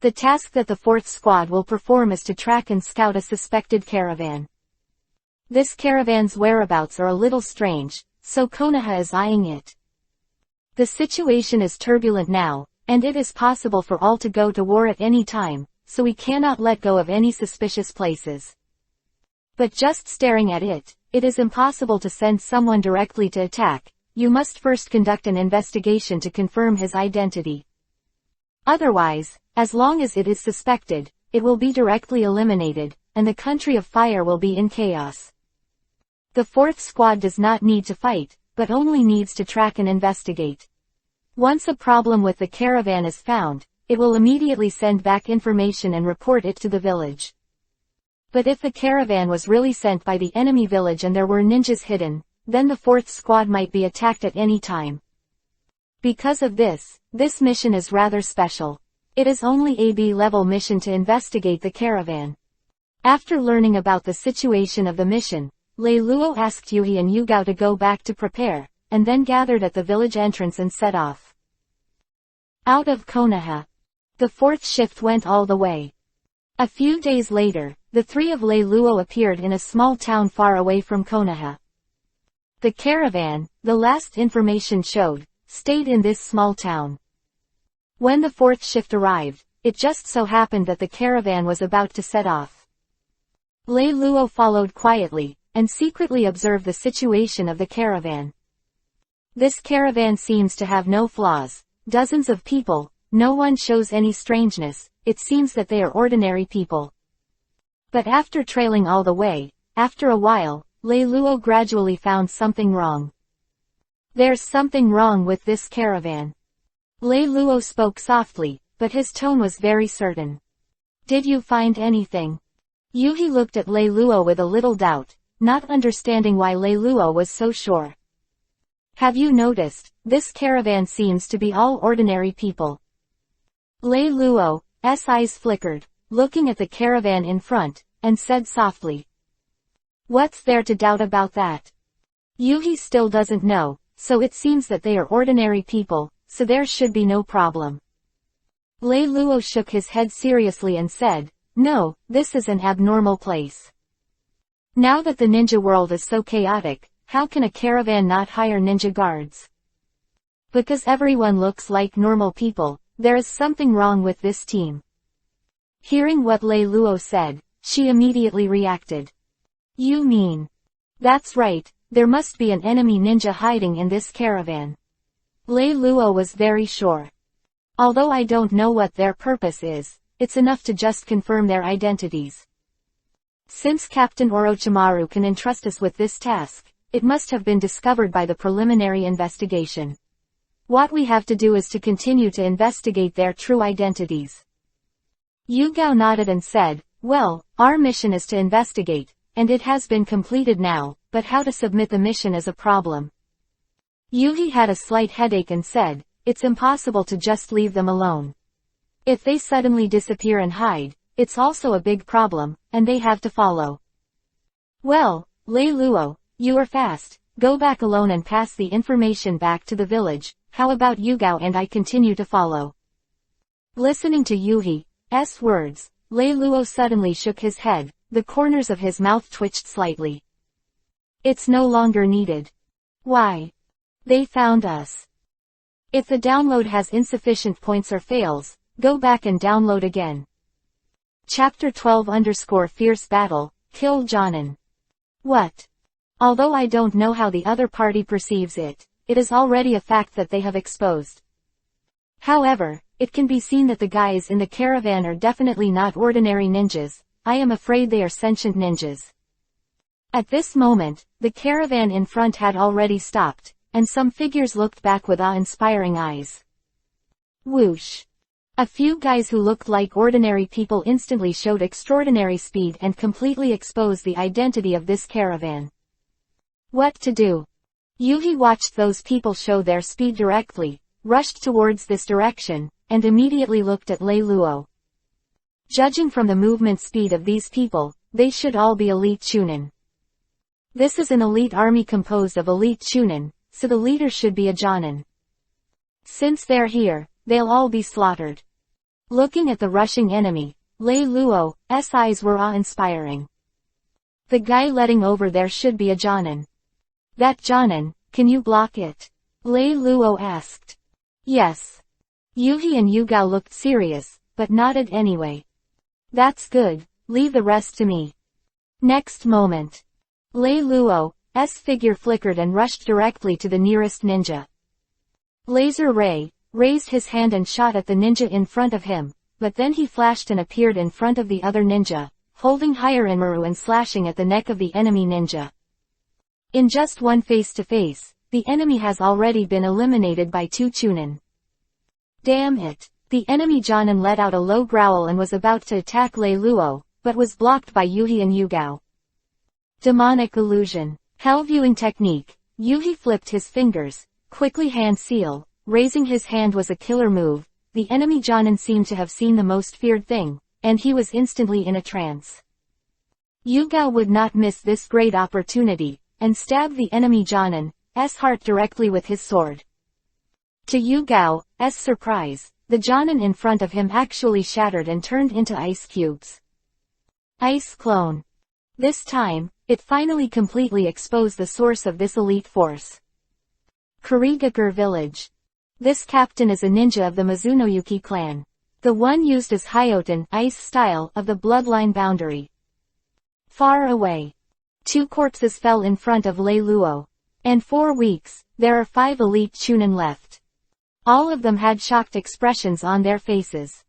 The task that the 4th squad will perform is to track and scout a suspected caravan. This caravan's whereabouts are a little strange, so Konoha is eyeing it. The situation is turbulent now, and it is possible for all to go to war at any time, so we cannot let go of any suspicious places. But just staring at it, it is impossible to send someone directly to attack. You must first conduct an investigation to confirm his identity. Otherwise, as long as it is suspected, it will be directly eliminated, and the country of fire will be in chaos. The 4th squad does not need to fight, but only needs to track and investigate. Once a problem with the caravan is found, it will immediately send back information and report it to the village. But if the caravan was really sent by the enemy village and there were ninjas hidden, then the 4th squad might be attacked at any time. Because of this mission is rather special. It is only a B-level mission to investigate the caravan. After learning about the situation of the mission, Lei Luo asked Yuhi and Yugao to go back to prepare, and then gathered at the village entrance and set off. Out of Konoha. The 4th shift went all the way. A few days later, the 3 of Lei Luo appeared in a small town far away from Konoha. The caravan, the last information showed, stayed in this small town. When the 4th shift arrived, it just so happened that the caravan was about to set off. Lei Luo followed quietly, and secretly observed the situation of the caravan. This caravan seems to have no flaws. Dozens of people, no one shows any strangeness, it seems that they are ordinary people. But after trailing all the way, after a while, Lei Luo gradually found something wrong. There's something wrong with this caravan. Lei Luo spoke softly, but his tone was very certain. Did you find anything? Yuhi looked at Lei Luo with a little doubt, not understanding why Lei Luo was so sure. Have you noticed, this caravan seems to be all ordinary people. Lei Luo's eyes flickered, looking at the caravan in front, and said softly. What's there to doubt about that? Yuhi still doesn't know, so it seems that they are ordinary people, so there should be no problem. Lei Luo shook his head seriously and said, no, this is an abnormal place. Now that the ninja world is so chaotic, how can a caravan not hire ninja guards? Because everyone looks like normal people, there is something wrong with this team. Hearing what Lei Luo said, she immediately reacted. You mean? That's right, there must be an enemy ninja hiding in this caravan. Lei Luo was very sure. Although I don't know what their purpose is, it's enough to just confirm their identities. Since Captain Orochimaru can entrust us with this task, it must have been discovered by the preliminary investigation. What we have to do is to continue to investigate their true identities. Yugao nodded and said, well, our mission is to investigate, and it has been completed now, but how to submit the mission is a problem. Yuhi had a slight headache and said, it's impossible to just leave them alone. If they suddenly disappear and hide, it's also a big problem, and they have to follow. Well, Lei Luo, you are fast, go back alone and pass the information back to the village, how about Yugao and I continue to follow? Listening to Yuhi's words, Lei Luo suddenly shook his head, the corners of his mouth twitched slightly. It's no longer needed. Why? They found us. If the download has insufficient points or fails, go back and download again. Chapter 12_Fierce Battle, Kill Jonan. What? Although I don't know how the other party perceives it, it is already a fact that they have exposed. However, it can be seen that the guys in the caravan are definitely not ordinary ninjas. I am afraid they are sentient ninjas. At this moment, the caravan in front had already stopped, and some figures looked back with awe-inspiring eyes. Whoosh! A few guys who looked like ordinary people instantly showed extraordinary speed and completely exposed the identity of this caravan. What to do? Yuhi watched those people show their speed directly, rushed towards this direction, and immediately looked at Lei Luo. Judging from the movement speed of these people, they should all be elite Chunin. This is an elite army composed of elite Chunin, so the leader should be a Jonan. Since they're here, they'll all be slaughtered. Looking at the rushing enemy, Lei Luo's eyes were awe-inspiring. The guy letting over there should be a Jonan. That Jonan, can you block it? Lei Luo asked. Yes. Yuhi and Yugao looked serious, but nodded anyway. That's good, leave the rest to me. Next moment. Lei Luo's figure flickered and rushed directly to the nearest ninja. Laser Ray raised his hand and shot at the ninja in front of him, but then he flashed and appeared in front of the other ninja, holding Hirenmaru and slashing at the neck of the enemy ninja. In just one face-to-face, the enemy has already been eliminated by 2 Chunin. Damn it! The enemy Jonan let out a low growl and was about to attack Lei Luo, but was blocked by Yuhi and Yugao. Demonic illusion. Hell viewing technique. Yuhi flipped his fingers, quickly hand seal, raising his hand was a killer move. The enemy Jonan seemed to have seen the most feared thing, and he was instantly in a trance. Yugao would not miss this great opportunity, and stabbed the enemy Jonan's heart directly with his sword. To Yugao's surprise, the Jonan in front of him actually shattered and turned into ice cubes. Ice clone. This time, it finally completely exposed the source of this elite force. Iwagakar village. This captain is a ninja of the Mizunoyuki clan. The one used as Hyoten ice style of the bloodline boundary. Far away. 2 corpses fell in front of Lei Luo. And 4 weeks, there are 5 elite Chunin left. All of them had shocked expressions on their faces.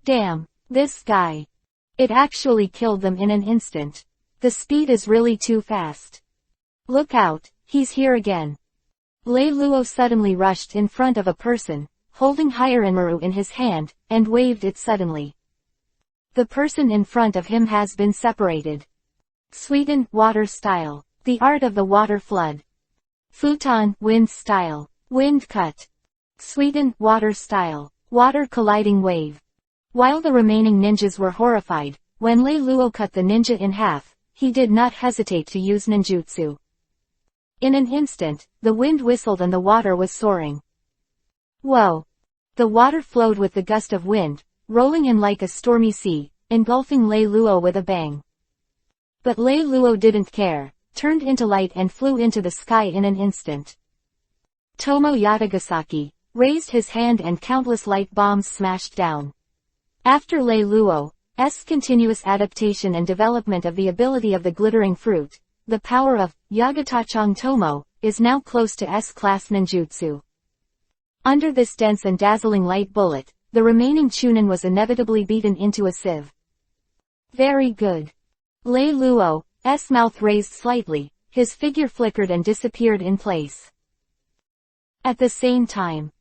Damn, this guy. It actually killed them in an instant. The speed is really too fast. Look out, he's here again. Lei Luo suddenly rushed in front of a person, holding Hirenmaru in his hand, and waved it suddenly. The person in front of him has been separated. Sweden, water style. The art of the water flood. Futon, wind style. Wind cut. Sweden, water style. Water colliding wave. While the remaining ninjas were horrified, when Lei Luo cut the ninja in half, he did not hesitate to use ninjutsu. In an instant, the wind whistled and the water was soaring. Whoa! The water flowed with the gust of wind, rolling in like a stormy sea, engulfing Lei Luo with a bang. But Lei Luo didn't care, turned into light and flew into the sky in an instant. Tomo Yatagasaki raised his hand and countless light bombs smashed down. After Lei Luo's continuous adaptation and development of the ability of the glittering fruit, the power of Yagatachong Tomo is now close to S-class ninjutsu. Under this dense and dazzling light bullet, the remaining Chunin was inevitably beaten into a sieve. Very good. Lei Luo's mouth raised slightly, his figure flickered and disappeared in place. At the same time,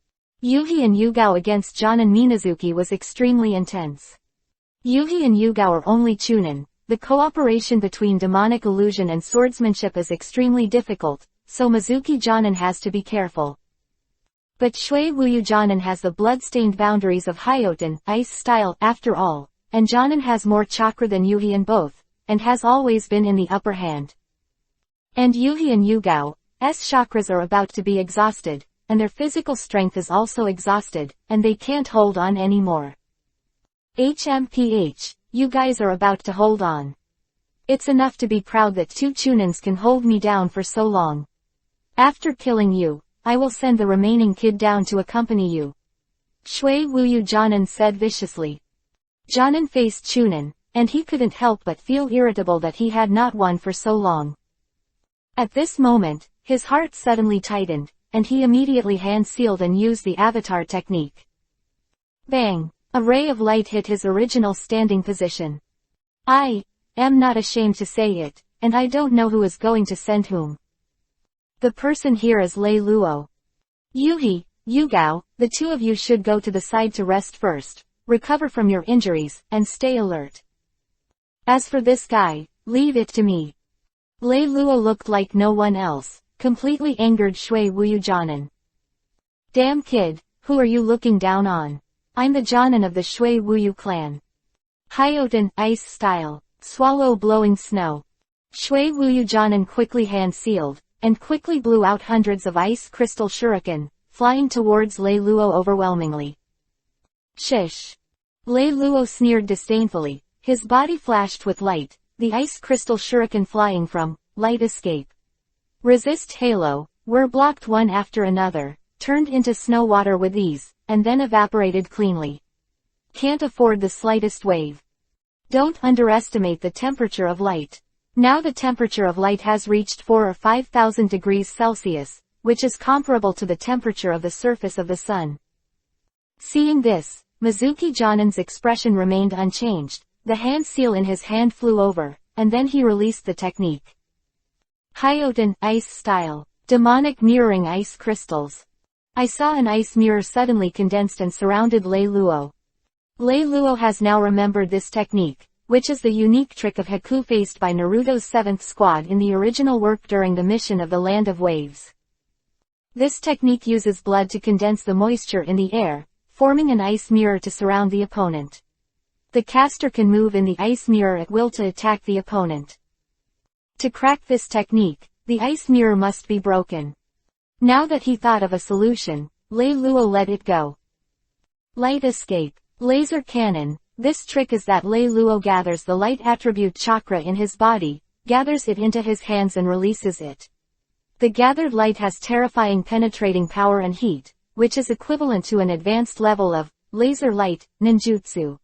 Yuhi and Yugao against Jonan Minazuki was extremely intense. Yuhi and Yugao are only Chunin. The cooperation between demonic illusion and swordsmanship is extremely difficult, so Mizuki Jonan has to be careful. But Shui Wuyu Jonan has the blood-stained boundaries of Hyoten ice style after all, and Jonan has more chakra than Yuhi in both, and has always been in the upper hand. And Yuhi and Yugao's chakras are about to be exhausted, and their physical strength is also exhausted, and they can't hold on anymore. HMPH, you guys are about to hold on. It's enough to be proud that 2 Chunins can hold me down for so long. After killing you, I will send the remaining kid down to accompany you. Shui Wuyu Jonan said viciously. Jonan faced Chunin, and he couldn't help but feel irritable that he had not won for so long. At this moment, his heart suddenly tightened, and he immediately hand-sealed and used the avatar technique. Bang! A ray of light hit his original standing position. I am not ashamed to say it, and I don't know who is going to send whom. The person here is Lei Luo. Yuhi, Yugao, the 2 of you should go to the side to rest first, recover from your injuries, and stay alert. As for this guy, leave it to me. Lei Luo looked like no one else, completely angered Shui Wuyu Jonan. Damn kid, who are you looking down on? I'm the Jonan of the Shui Wuyu clan. Hyoten, ice style, swallow blowing snow. Shui Wuyu Jonan quickly hand-sealed, and quickly blew out hundreds of ice crystal shuriken, flying towards Lei Luo overwhelmingly. Shish. Lei Luo sneered disdainfully, his body flashed with light, the ice crystal shuriken flying from, light escape. Resist halo, were blocked one after another, turned into snow water with ease, and then evaporated cleanly. Can't afford the slightest wave. Don't underestimate the temperature of light. Now the temperature of light has reached 4 or 5,000 degrees Celsius, which is comparable to the temperature of the surface of the sun. Seeing this, Mizuki Jonan's expression remained unchanged, the hand seal in his hand flew over, and then he released the technique. Hyoten, ice style, demonic mirroring ice crystals. I saw an ice mirror suddenly condensed and surrounded Lei Luo. Lei Luo has now remembered this technique, which is the unique trick of Haku faced by Naruto's 7th squad in the original work during the mission of the Land of Waves. This technique uses blood to condense the moisture in the air, forming an ice mirror to surround the opponent. The caster can move in the ice mirror at will to attack the opponent. To crack this technique, the ice mirror must be broken. Now that he thought of a solution, Lei Luo let it go. Light escape, laser cannon. This trick is that Lei Luo gathers the light attribute chakra in his body, gathers it into his hands and releases it. The gathered light has terrifying penetrating power and heat, which is equivalent to an advanced level of laser light ninjutsu.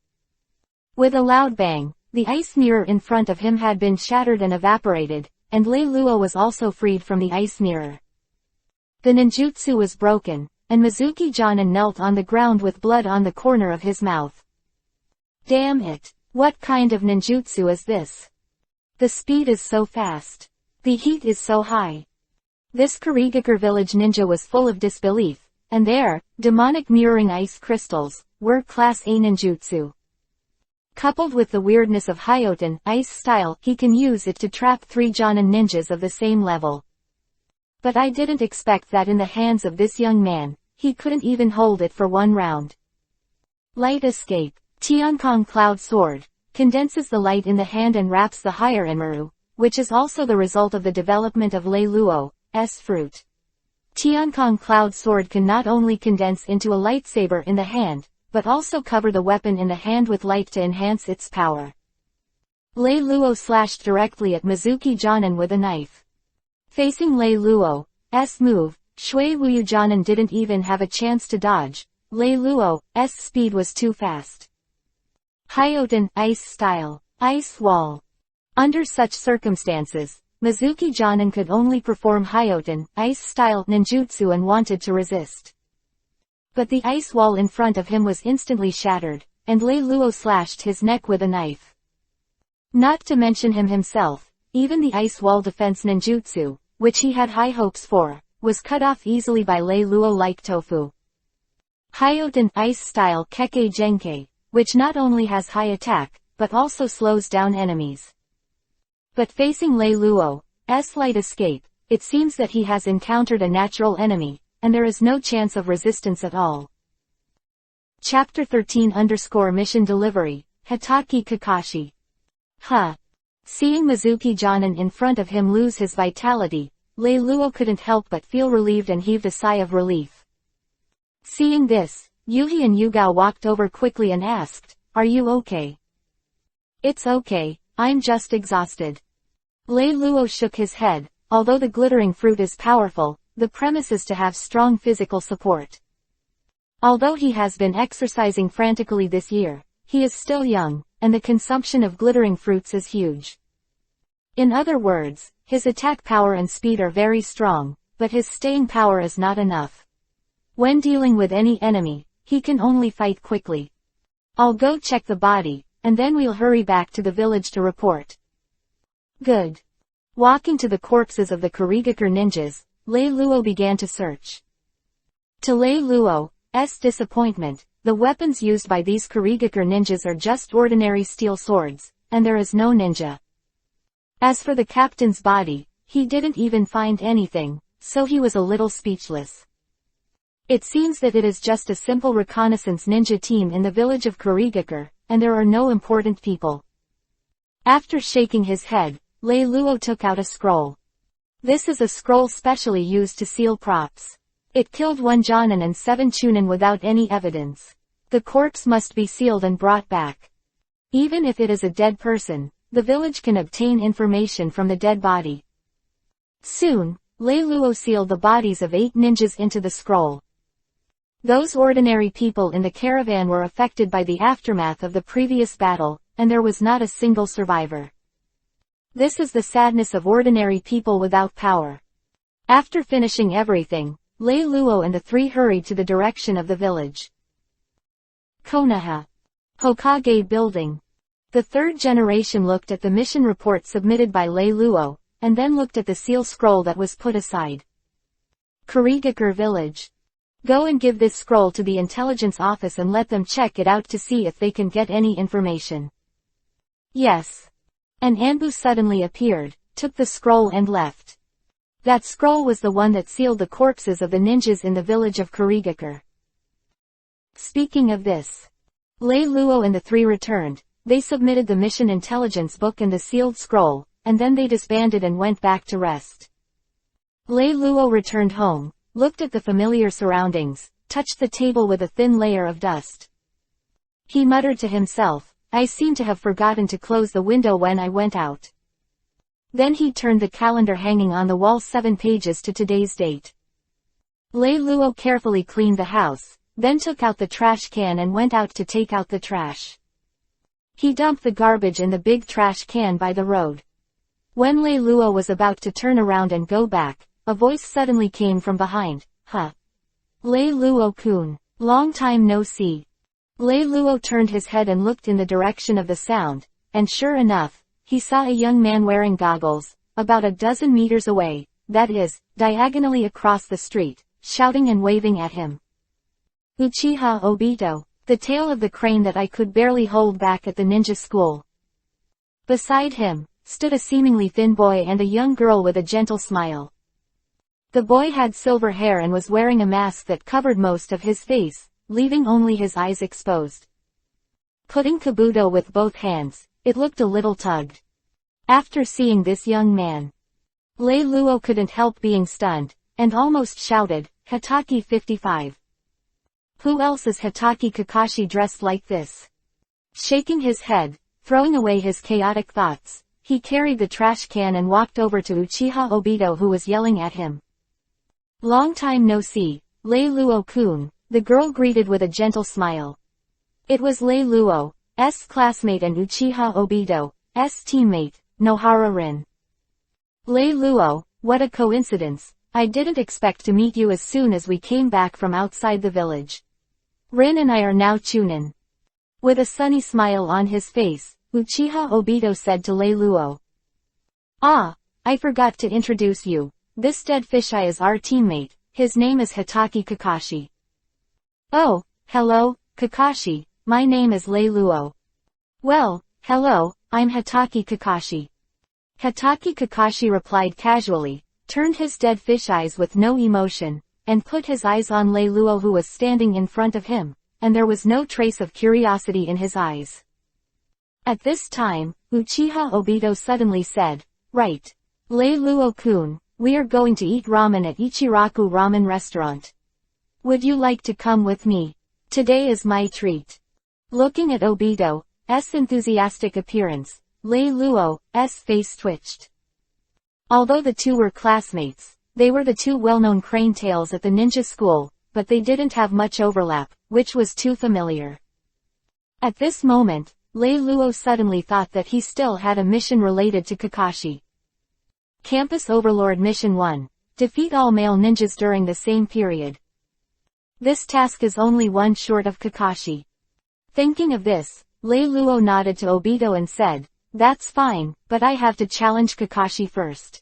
With a loud bang, the ice mirror in front of him had been shattered and evaporated, and Lei Luo was also freed from the ice mirror. The ninjutsu was broken, and Mizuki Jonan knelt on the ground with blood on the corner of his mouth. Damn it! What kind of ninjutsu is this? The speed is so fast. The heat is so high. This Kurigakure village ninja was full of disbelief, and their demonic mirroring ice crystals were Class A ninjutsu. Coupled with the weirdness of Hyoten, ice style, he can use it to trap 3 Jonan ninjas of the same level. But I didn't expect that in the hands of this young man, he couldn't even hold it for one round. Light escape. Tiankong Cloud Sword condenses the light in the hand and wraps the higher Enmaru, which is also the result of the development of Lei Luo's fruit. Tiankong Cloud Sword can not only condense into a lightsaber in the hand, but also cover the weapon in the hand with light to enhance its power. Lei Luo slashed directly at Mizuki Jonan with a knife. Facing Lei Luo's move, Shui Wuyu Jonan didn't even have a chance to dodge. Lei Luo's speed was too fast. Hyoten, ice style, ice wall. Under such circumstances, Mizuki Jonan could only perform Hyoten, ice style ninjutsu and wanted to resist. But the ice wall in front of him was instantly shattered, and Lei Luo slashed his neck with a knife. Not to mention him himself, even the ice wall defense ninjutsu, which he had high hopes for, was cut off easily by Lei Luo like tofu. Hyoten, ice style Kekkei Genkei, which not only has high attack, but also slows down enemies. But facing Lei Luo's light escape, it seems that he has encountered a natural enemy, and there is no chance of resistance at all. Chapter 13 Mission Delivery, Hitaki Kakashi. Seeing Mizuki Jonan in front of him lose his vitality, Lei Luo couldn't help but feel relieved and heaved a sigh of relief. Seeing this, Yuhi and Yugao walked over quickly and asked, "Are you okay?" "It's okay, I'm just exhausted." Lei Luo shook his head. Although the glittering fruit is powerful, the premise is to have strong physical support. Although he has been exercising frantically this year, he is still young, and the consumption of glittering fruits is huge. In other words, his attack power and speed are very strong, but his staying power is not enough. When dealing with any enemy, he can only fight quickly. I'll go check the body, and then we'll hurry back to the village to report. Good. Walking to the corpses of the Kurigakure ninjas, Lei Luo began to search. To Lei Luo's disappointment, the weapons used by these Kurigakure ninjas are just ordinary steel swords, and there is no ninja. As for the captain's body, he didn't even find anything, so he was a little speechless. It seems that it is just a simple reconnaissance ninja team in the village of Iwagakar, and there are no important people. After shaking his head, Lei Luo took out a scroll. This is a scroll specially used to seal props. It killed 1 Jonan and 7 Chunin without any evidence. The corpse must be sealed and brought back. Even if it is a dead person, the village can obtain information from the dead body. Soon, Lei Luo sealed the bodies of 8 ninjas into the scroll. Those ordinary people in the caravan were affected by the aftermath of the previous battle, and there was not a single survivor. This is the sadness of ordinary people without power. After finishing everything, Lei Luo and the 3 hurried to the direction of the village. Konoha Hokage Building. The 3rd generation looked at the mission report submitted by Lei Luo, and then looked at the seal scroll that was put aside. Iwagakar Village. Go and give this scroll to the intelligence office and let them check it out to see if they can get any information. Yes. And Anbu suddenly appeared, took the scroll and left. That scroll was the one that sealed the corpses of the ninjas in the village of Iwagakar. Speaking of this, Lei Luo and the 3 returned. They submitted the mission intelligence book and the sealed scroll, and then they disbanded and went back to rest. Lei Luo returned home, looked at the familiar surroundings, touched the table with a thin layer of dust. He muttered to himself, I seem to have forgotten to close the window when I went out. Then he turned the calendar hanging on the wall 7 pages to today's date. Lei Luo carefully cleaned the house, then took out the trash can and went out to take out the trash. He dumped the garbage in the big trash can by the road. When Lei Luo was about to turn around and go back, a voice suddenly came from behind. Huh. Lei Luo-kun, long time no see. Lei Luo turned his head and looked in the direction of the sound, and sure enough, he saw a young man wearing goggles, about a dozen meters away, that is, diagonally across the street, shouting and waving at him. Uchiha Obito, the tail of the crane that I could barely hold back at the ninja school. Beside him, stood a seemingly thin boy and a young girl with a gentle smile. The boy had silver hair and was wearing a mask that covered most of his face, leaving only his eyes exposed. Putting kabuto with both hands, it looked a little tugged. After seeing this young man, Lei Luo couldn't help being stunned, and almost shouted, Hotake 55. Who else is Hotake Kakashi dressed like this? Shaking his head, throwing away his chaotic thoughts, he carried the trash can and walked over to Uchiha Obito who was yelling at him. Long time no see, Lei Luo-kun, the girl greeted with a gentle smile. It was Lei Luo's classmate and Uchiha Obito's teammate, Nohara Rin. Lei Luo, what a coincidence, I didn't expect to meet you as soon as we came back from outside the village. Rin and I are now Chunin. With a sunny smile on his face, Uchiha Obito said to Lei Luo. Ah, I forgot to introduce you. This dead fisheye is our teammate, his name is Hotake Kakashi. Oh, hello, Kakashi, my name is Lei Luo. Well, hello, I'm Hotake Kakashi. Hotake Kakashi replied casually, turned his dead fish eyes with no emotion, and put his eyes on Lei Luo who was standing in front of him, and there was no trace of curiosity in his eyes. At this time, Uchiha Obito suddenly said, Right. Lei Luo-kun, we are going to eat ramen at Ichiraku Ramen Restaurant. Would you like to come with me? Today is my treat. Looking at Obito's enthusiastic appearance, Lei Luo's face twitched. Although the two were classmates, they were the 2 well-known crane tails at the ninja school, but they didn't have much overlap, which was too familiar. At this moment, Lei Luo suddenly thought that he still had a mission related to Kakashi. Campus Overlord Mission 1. Defeat all male ninjas during the same period. This task is only one short of Kakashi. Thinking of this, Lei Luo nodded to Obito and said, That's fine, but I have to challenge Kakashi first.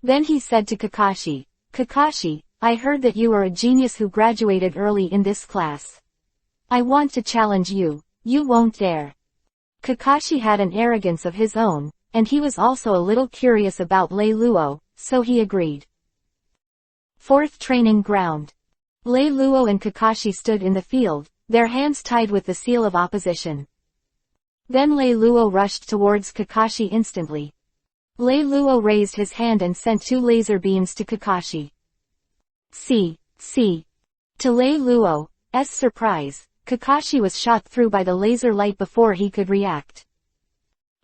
Then he said to Kakashi, Kakashi, I heard that you are a genius who graduated early in this class. I want to challenge you. You won't dare. Kakashi had an arrogance of his own, and he was also a little curious about Lei Luo, so he agreed. Fourth training ground. Lei Luo and Kakashi stood in the field, their hands tied with the seal of opposition. Then Lei Luo rushed towards Kakashi instantly. Lei Luo raised his hand and sent 2 laser beams to Kakashi. See. To Lei Luo's surprise, Kakashi was shot through by the laser light before he could react.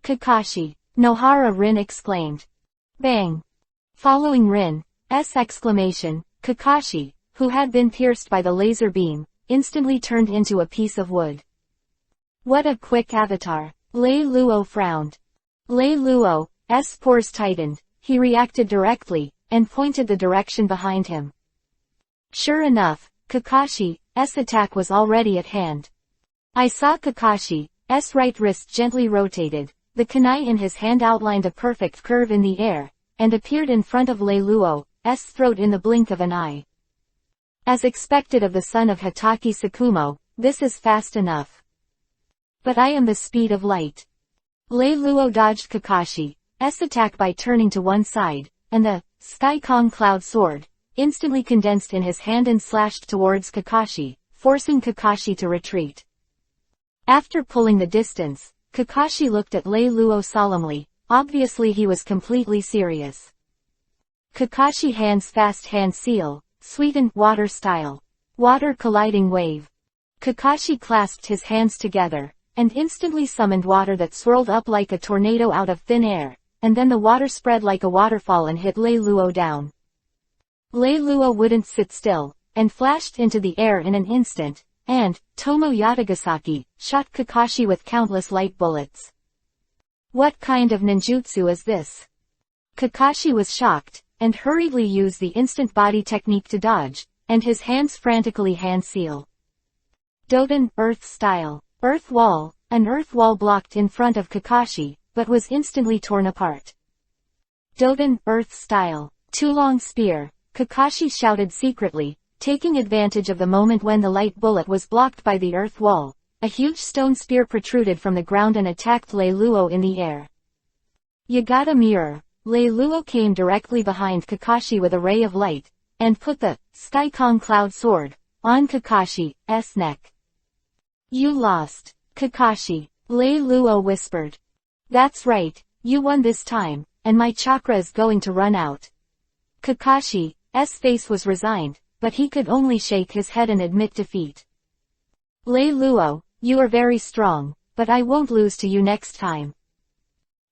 Kakashi! Nohara Rin exclaimed. Bang! Following Rin's exclamation, Kakashi, who had been pierced by the laser beam, instantly turned into a piece of wood. What a quick avatar! Lei Luo frowned. Lei Luo's pores tightened, he reacted directly, and pointed the direction behind him. Sure enough, Kakashi's attack was already at hand. I saw Kakashi's right wrist gently rotated, the kunai in his hand outlined a perfect curve in the air, and appeared in front of Lei Luo's throat in the blink of an eye. As expected of the son of Hatake Tsukumo, this is fast enough. But I am the speed of light. Lei Luo dodged Kakashi's attack by turning to one side, and the Sky Kong Cloud Sword instantly condensed in his hand and slashed towards Kakashi, forcing Kakashi to retreat. After pulling the distance, Kakashi looked at Lei Luo solemnly, obviously he was completely serious. Kakashi hands fast hand seal, sweetened water style. Water colliding wave. Kakashi clasped his hands together, and instantly summoned water that swirled up like a tornado out of thin air, and then the water spread like a waterfall and hit Lei Luo down. Lei Luo wouldn't sit still, and flashed into the air in an instant, and Tomo Yatagasaki shot Kakashi with countless light bullets. What kind of ninjutsu is this? Kakashi was shocked, and hurriedly used the instant body technique to dodge, and his hands frantically hand seal. Doden, earth style. Earth wall. An earth wall blocked in front of Kakashi, but was instantly torn apart. Doden, earth style. Too long spear. Kakashi shouted secretly, taking advantage of the moment when the light bullet was blocked by the earth wall. A huge stone spear protruded from the ground and attacked Lei Luo in the air. Yagata mirror. Lei Luo came directly behind Kakashi with a ray of light, and put the Sky Kong Cloud Sword on Kakashi's neck. You lost, Kakashi. Lei Luo whispered. That's right, you won this time, and my chakra is going to run out. Kakashi's face was resigned, but he could only shake his head and admit defeat. Lei Luo, you are very strong, but I won't lose to you next time.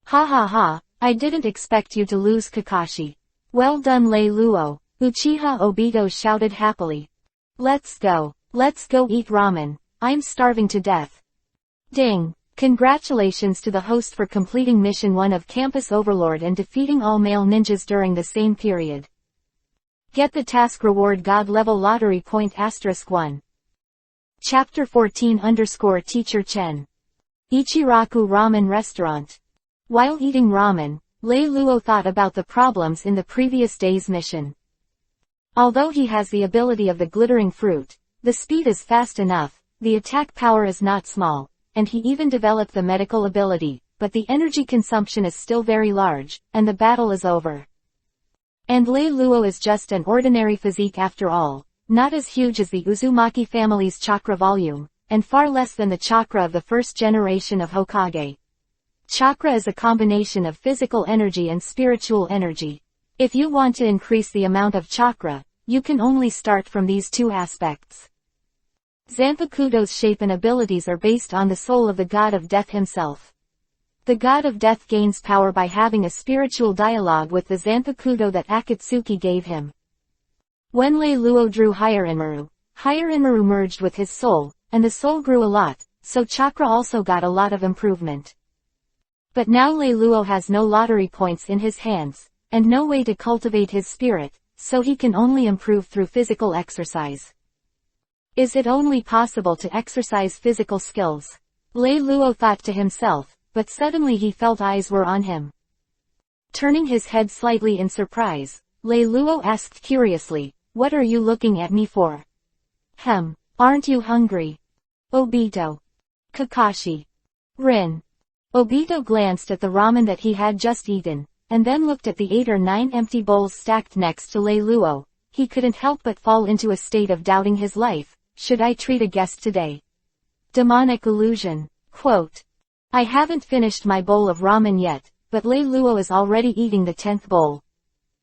Ha ha ha, I didn't expect you to lose, Kakashi. Well done, Lei Luo, Uchiha Obito shouted happily. Let's go eat ramen, I'm starving to death. Ding! Congratulations to the host for completing Mission 1 of Campus Overlord and defeating all male ninjas during the same period. Get the task reward God level lottery point *1. Chapter 14 _ Teacher Chen. Ichiraku Ramen Restaurant. While eating ramen, Lei Luo thought about the problems in the previous day's mission. Although he has the ability of the glittering fruit, the speed is fast enough, the attack power is not small, and he even developed the medical ability, but the energy consumption is still very large, and the battle is over. And Lei Luo is just an ordinary physique after all, not as huge as the Uzumaki family's chakra volume, and far less than the chakra of the first generation of Hokage. Chakra is a combination of physical energy and spiritual energy. If you want to increase the amount of chakra, you can only start from these two aspects. Zanpakuto's shape and abilities are based on the soul of the god of death himself. The god of death gains power by having a spiritual dialogue with the Zanpakuto that Akatsuki gave him. When Lei Luo drew Higher Inmaru merged with his soul, and the soul grew a lot, so chakra also got a lot of improvement. But now Lei Luo has no lottery points in his hands, and no way to cultivate his spirit, so he can only improve through physical exercise. Is it only possible to exercise physical skills? Lei Luo thought to himself, but suddenly he felt eyes were on him. Turning his head slightly in surprise, Lei Luo asked curiously, "What are you looking at me for?" Aren't you hungry?" Obito. Kakashi. Rin. Obito glanced at the ramen that he had just eaten, and then looked at the 8 or 9 empty bowls stacked next to Lei Luo. He couldn't help but fall into a state of doubting his life. Should I treat a guest today? Demonic illusion. Quote. I haven't finished my bowl of ramen yet, but Lei Luo is already eating the 10th bowl.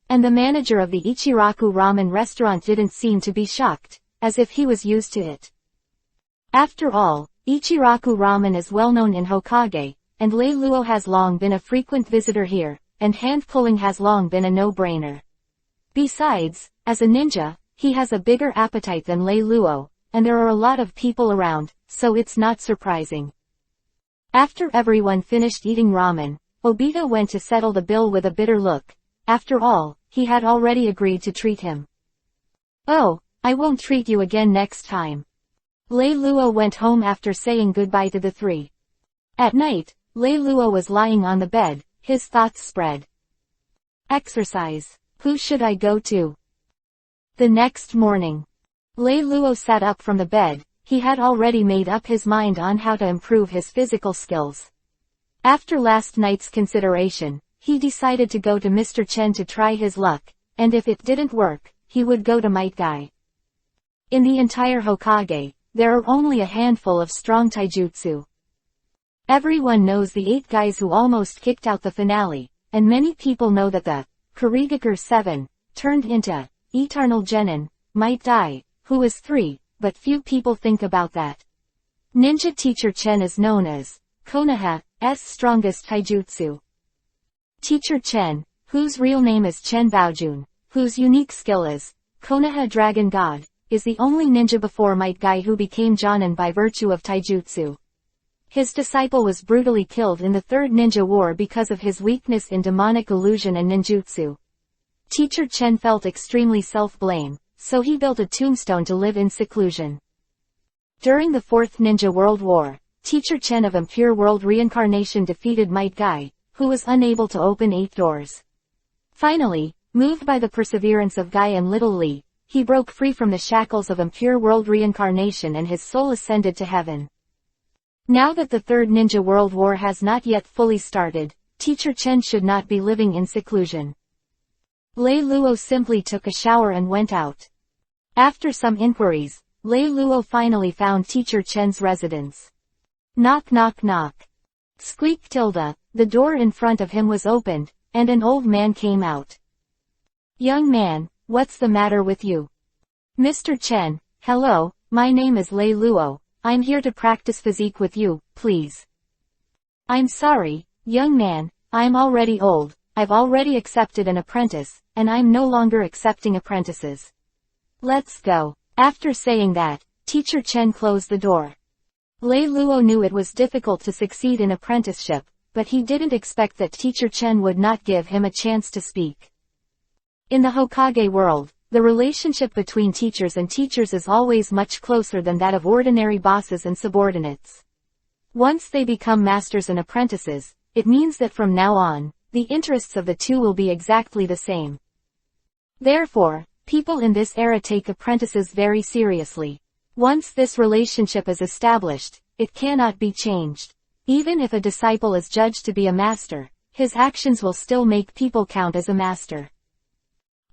And the manager of the Ichiraku ramen restaurant didn't seem to be shocked, as if he was used to it. After all, Ichiraku ramen is well known in Hokage, and Lei Luo has long been a frequent visitor here, and hand-pulling has long been a no-brainer. Besides, as a ninja, he has a bigger appetite than Lei Luo, and there are a lot of people around, so it's not surprising. After everyone finished eating ramen, Obito went to settle the bill with a bitter look. After all, he had already agreed to treat him. Oh, I won't treat you again next time. Lei Luo went home after saying goodbye to the three. At night, Lei Luo was lying on the bed, his thoughts spread. Exercise. Who should I go to? The next morning, Lei Luo sat up from the bed. He had already made up his mind on how to improve his physical skills. After last night's consideration, he decided to go to Mr. Chen to try his luck, and if it didn't work, he would go to Might Guy. In the entire Hokage, there are only a handful of strong taijutsu. Everyone knows the 8 guys who almost kicked out the finale, and many people know that the Iwagakar 7 turned into Eternal Jonan might die, who is 3, but few people think about that. Ninja teacher Chen is known as Konoha's strongest taijutsu. Teacher Chen, whose real name is Chen Baojun, whose unique skill is Konoha Dragon God, is the only ninja before Might Guy who became Jonan by virtue of taijutsu. His disciple was brutally killed in the Third Ninja War because of his weakness in demonic illusion and ninjutsu. Teacher Chen felt extremely self-blame, so he built a tombstone to live in seclusion. During the Fourth Ninja World War, Teacher Chen of Impure World Reincarnation defeated Might Guy, who was unable to open 8 doors. Finally, moved by the perseverance of Guy and Little Li, he broke free from the shackles of Impure World Reincarnation and his soul ascended to heaven. Now that the Third Ninja World War has not yet fully started, Teacher Chen should not be living in seclusion. Lei Luo simply took a shower and went out. After some inquiries, Lei Luo finally found Teacher Chen's residence. Knock knock knock. Squeak tilde, the door in front of him was opened, and an old man came out. Young man, what's the matter with you? Mr. Chen, hello, my name is Lei Luo, I'm here to practice physique with you, please. I'm sorry, young man, I'm already old, I've already accepted an apprentice, and I'm no longer accepting apprentices. Let's go. After saying that, Teacher Chen closed the door. Lei Luo knew it was difficult to succeed in apprenticeship, but he didn't expect that Teacher Chen would not give him a chance to speak. In the Hokage world, the relationship between teachers and teachers is always much closer than that of ordinary bosses and subordinates. Once they become masters and apprentices, it means that from now on, the interests of the two will be exactly the same. Therefore, people in this era take apprentices very seriously. Once this relationship is established, it cannot be changed. Even if a disciple is judged to be a master, his actions will still make people count as a master.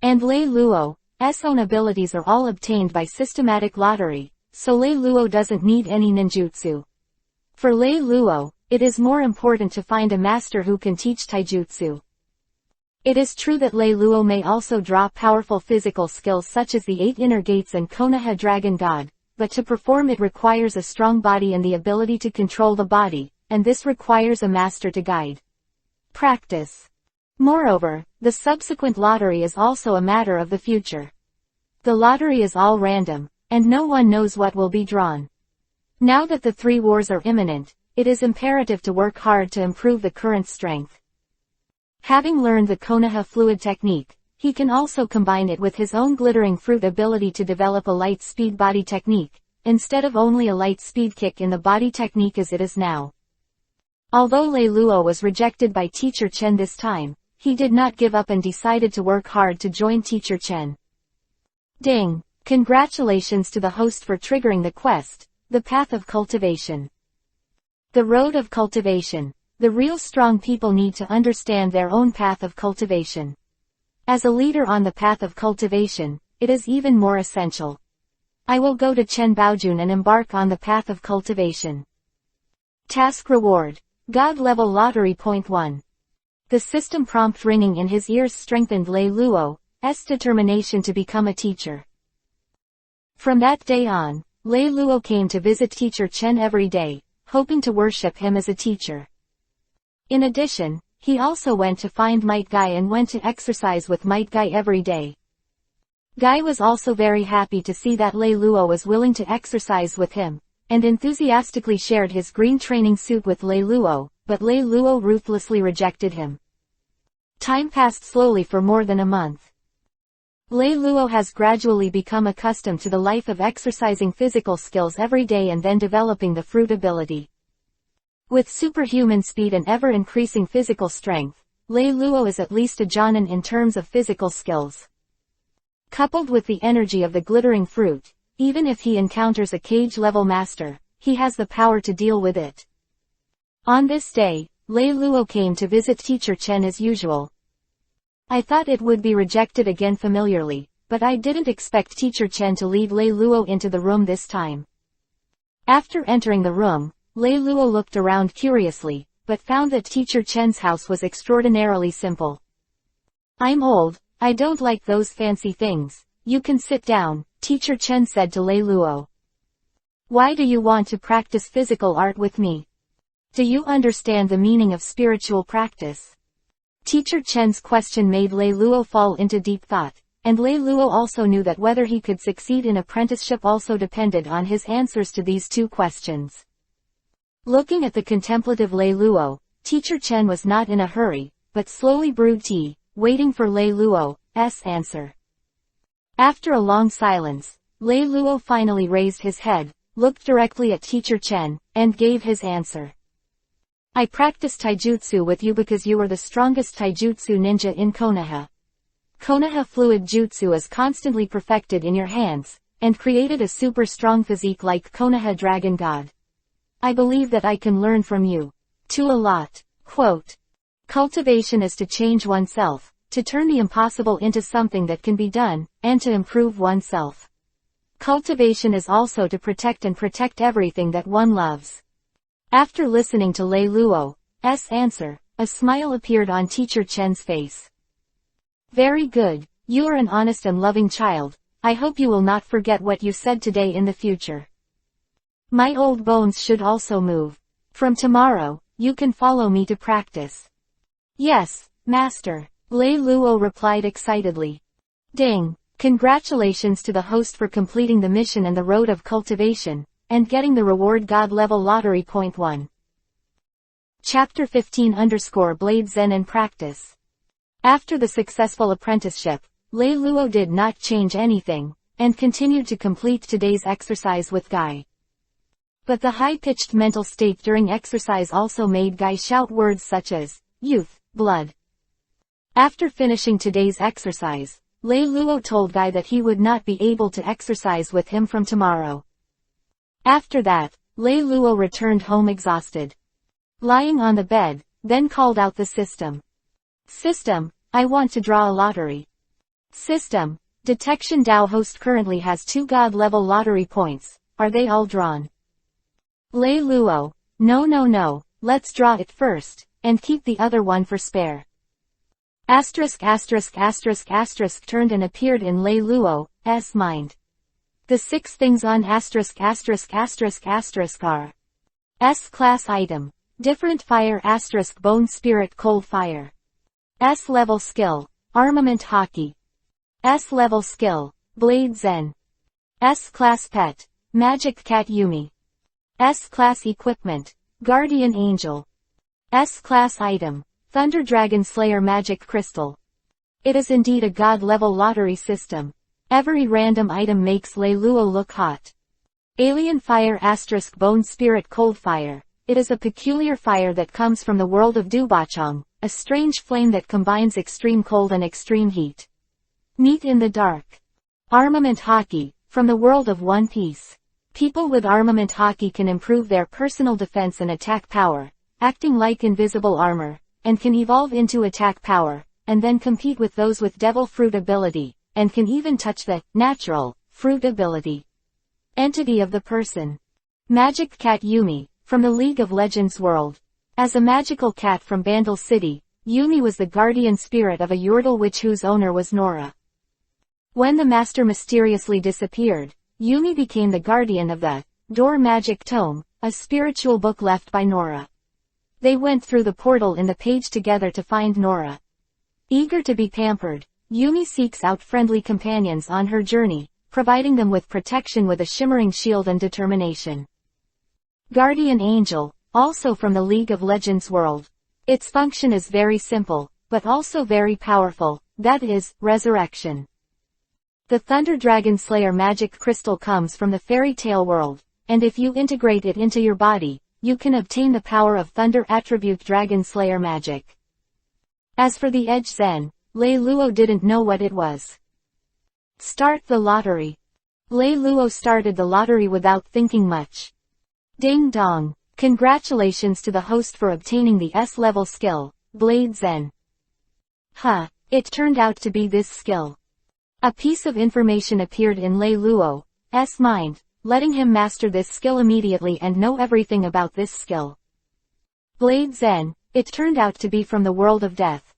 And Lei Luo's own abilities are all obtained by systematic lottery, so Lei Luo doesn't need any ninjutsu. For Lei Luo, it is more important to find a master who can teach taijutsu. It is true that Lei Luo may also draw powerful physical skills such as the 8 inner gates and Konoha Dragon God, but to perform it requires a strong body and the ability to control the body, and this requires a master to guide. Practice. Moreover, the subsequent lottery is also a matter of the future. The lottery is all random, and no one knows what will be drawn. Now that the 3 wars are imminent, it is imperative to work hard to improve the current strength. Having learned the Konoha fluid technique, he can also combine it with his own glittering fruit ability to develop a light speed body technique, instead of only a light speed kick in the body technique as it is now. Although Lei Luo was rejected by Teacher Chen this time, he did not give up and decided to work hard to join Teacher Chen. Ding! Congratulations to the host for triggering the quest, The Path of Cultivation. The Road of Cultivation. the real strong people need to understand their own path of cultivation. As a leader on the path of cultivation, it is even more essential. I will go to Chen Baojun and embark on the path of cultivation. Task Reward. God Level Lottery. Point 1. The system prompt ringing in his ears strengthened Lei Luo's determination to become a teacher. From that day on, Lei Luo came to visit teacher Chen every day, hoping to worship him as a teacher. In addition, he also went to find Might Guy and went to exercise with Might Guy every day. Guy was also very happy to see that Lei Luo was willing to exercise with him, and enthusiastically shared his green training suit with Lei Luo, but Lei Luo ruthlessly rejected him. Time passed slowly for more than a month. Lei Luo has gradually become accustomed to the life of exercising physical skills every day and then developing the fruit ability. With superhuman speed and ever-increasing physical strength, Lei Luo is at least a Jonan in terms of physical skills. Coupled with the energy of the glittering fruit, even if he encounters a cage-level master, he has the power to deal with it. On this day, Lei Luo came to visit teacher Chen as usual. I thought it would be rejected again familiarly, but I didn't expect teacher Chen to lead Lei Luo into the room this time. After entering the room, Lei Luo looked around curiously, but found that teacher Chen's house was extraordinarily simple. I'm old, I don't like those fancy things. You can sit down, teacher Chen said to Lei Luo. Why do you want to practice physical art with me? Do you understand the meaning of spiritual practice? Teacher Chen's question made Lei Luo fall into deep thought, and Lei Luo also knew that whether he could succeed in apprenticeship also depended on his answers to these two questions. Looking at the contemplative Lei Luo, teacher Chen was not in a hurry, but slowly brewed tea, waiting for Lei Luo's answer. After a long silence, Lei Luo finally raised his head, looked directly at teacher Chen, and gave his answer. I practiced taijutsu with you because you were the strongest taijutsu ninja in Konoha. Konoha fluid jutsu is constantly perfected in your hands, and created a super strong physique like Konoha Dragon God. I believe that I can learn from you. To a lot. Quote. Cultivation is to change oneself, to turn the impossible into something that can be done, and to improve oneself. Cultivation is also to protect and protect everything that one loves. After listening to Lei Luo's answer, a smile appeared on teacher Chen's face. Very good, you are an honest and loving child. I hope you will not forget what you said today in the future. My old bones should also move. From tomorrow, you can follow me to practice. Yes, master, Lei Luo replied excitedly. Ding! Congratulations to the host for completing the mission and the road of cultivation, and getting the reward God Level Lottery. Point 1. Chapter 15 Blade Zen and Practice. After the successful apprenticeship, Lei Luo did not change anything, and continued to complete today's exercise with Guy. But the high-pitched mental state during exercise also made Guy shout words such as, youth, blood. After finishing today's exercise, Lei Luo told Guy that he would not be able to exercise with him from tomorrow. After that, Lei Luo returned home exhausted. Lying on the bed, then called out the system. System, I want to draw a lottery. System, Detection Dao host currently has 2 God level lottery points, are they all drawn? Lei Luo, no, let's draw it first, and keep the other one for spare. Asterisk turned and appeared in Lei Luo's mind. The 6 things on asterisk are S-class item, different fire asterisk bone spirit cold fire. S-level skill, armament hockey. S-level skill, blade zen. S-class pet, magic cat Yumi. S-class equipment, guardian angel. S-class item, thunder dragon slayer magic crystal. It is indeed a god-level lottery system. Every random item makes Lei Luo look hot. Alien fire asterisk bone spirit cold fire. It is a peculiar fire that comes from the world of Dubachong, a strange flame that combines extreme cold and extreme heat. Meet in the dark. Armament hockey, from the world of One Piece. People with armament hockey can improve their personal defense and attack power, acting like invisible armor, and can evolve into attack power, and then compete with those with devil fruit ability, and can even touch the natural fruit ability entity of the person. Magic Cat Yumi, from the League of Legends world. As a magical cat from Bandle City, Yumi was the guardian spirit of a Yordle witch whose owner was Nora. When the master mysteriously disappeared, Yumi became the guardian of the Door Magic Tome, a spiritual book left by Nora. They went through the portal in the page together to find Nora. Eager to be pampered, Yumi seeks out friendly companions on her journey, providing them with protection with a shimmering shield and determination. Guardian Angel, also from the League of Legends world. Its function is very simple, but also very powerful, that is, resurrection. The Thunder Dragon Slayer magic crystal comes from the fairy tale world, and if you integrate it into your body, you can obtain the power of Thunder attribute Dragon Slayer magic. As for the Edge Zen, Lei Luo didn't know what it was. Start the lottery. Lei Luo started the lottery without thinking much. Ding dong. Congratulations to the host for obtaining the S-level skill, Blade Zen. It turned out to be this skill. A piece of information appeared in Lei Luo's mind, letting him master this skill immediately and know everything about this skill. Blade Zen, it turned out to be from the world of death.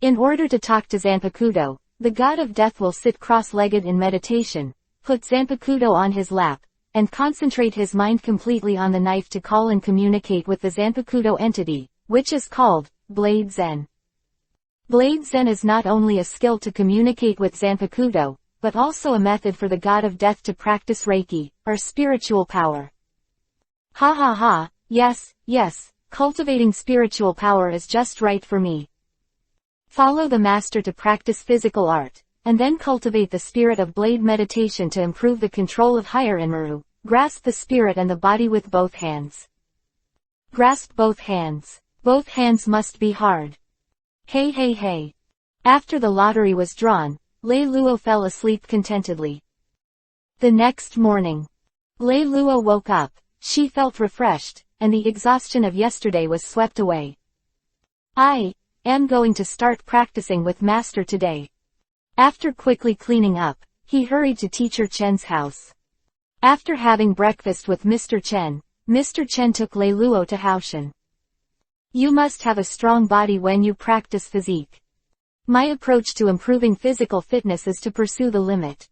In order to talk to Zanpakuto, the god of death will sit cross-legged in meditation, put Zanpakuto on his lap, and concentrate his mind completely on the knife to call and communicate with the Zanpakuto entity, which is called Blade Zen. Blade Zen is not only a skill to communicate with Zanpakuto, but also a method for the god of death to practice Reiki, or spiritual power. Yes, cultivating spiritual power is just right for me. Follow the master to practice physical art, and then cultivate the spirit of blade meditation to improve the control of higher Inmaru. Grasp the spirit and the body with both hands. Grasp both hands. Both hands must be hard. Hey. After the lottery was drawn, Lei Luo fell asleep contentedly. The next morning, Lei Luo woke up. She felt refreshed, and the exhaustion of yesterday was swept away. I am going to start practicing with Master today. After quickly cleaning up, he hurried to Teacher Chen's house. After having breakfast with Mr. Chen took Lei Luo to Haoshan. You must have a strong body when you practice physique. My approach to improving physical fitness is to pursue the limit.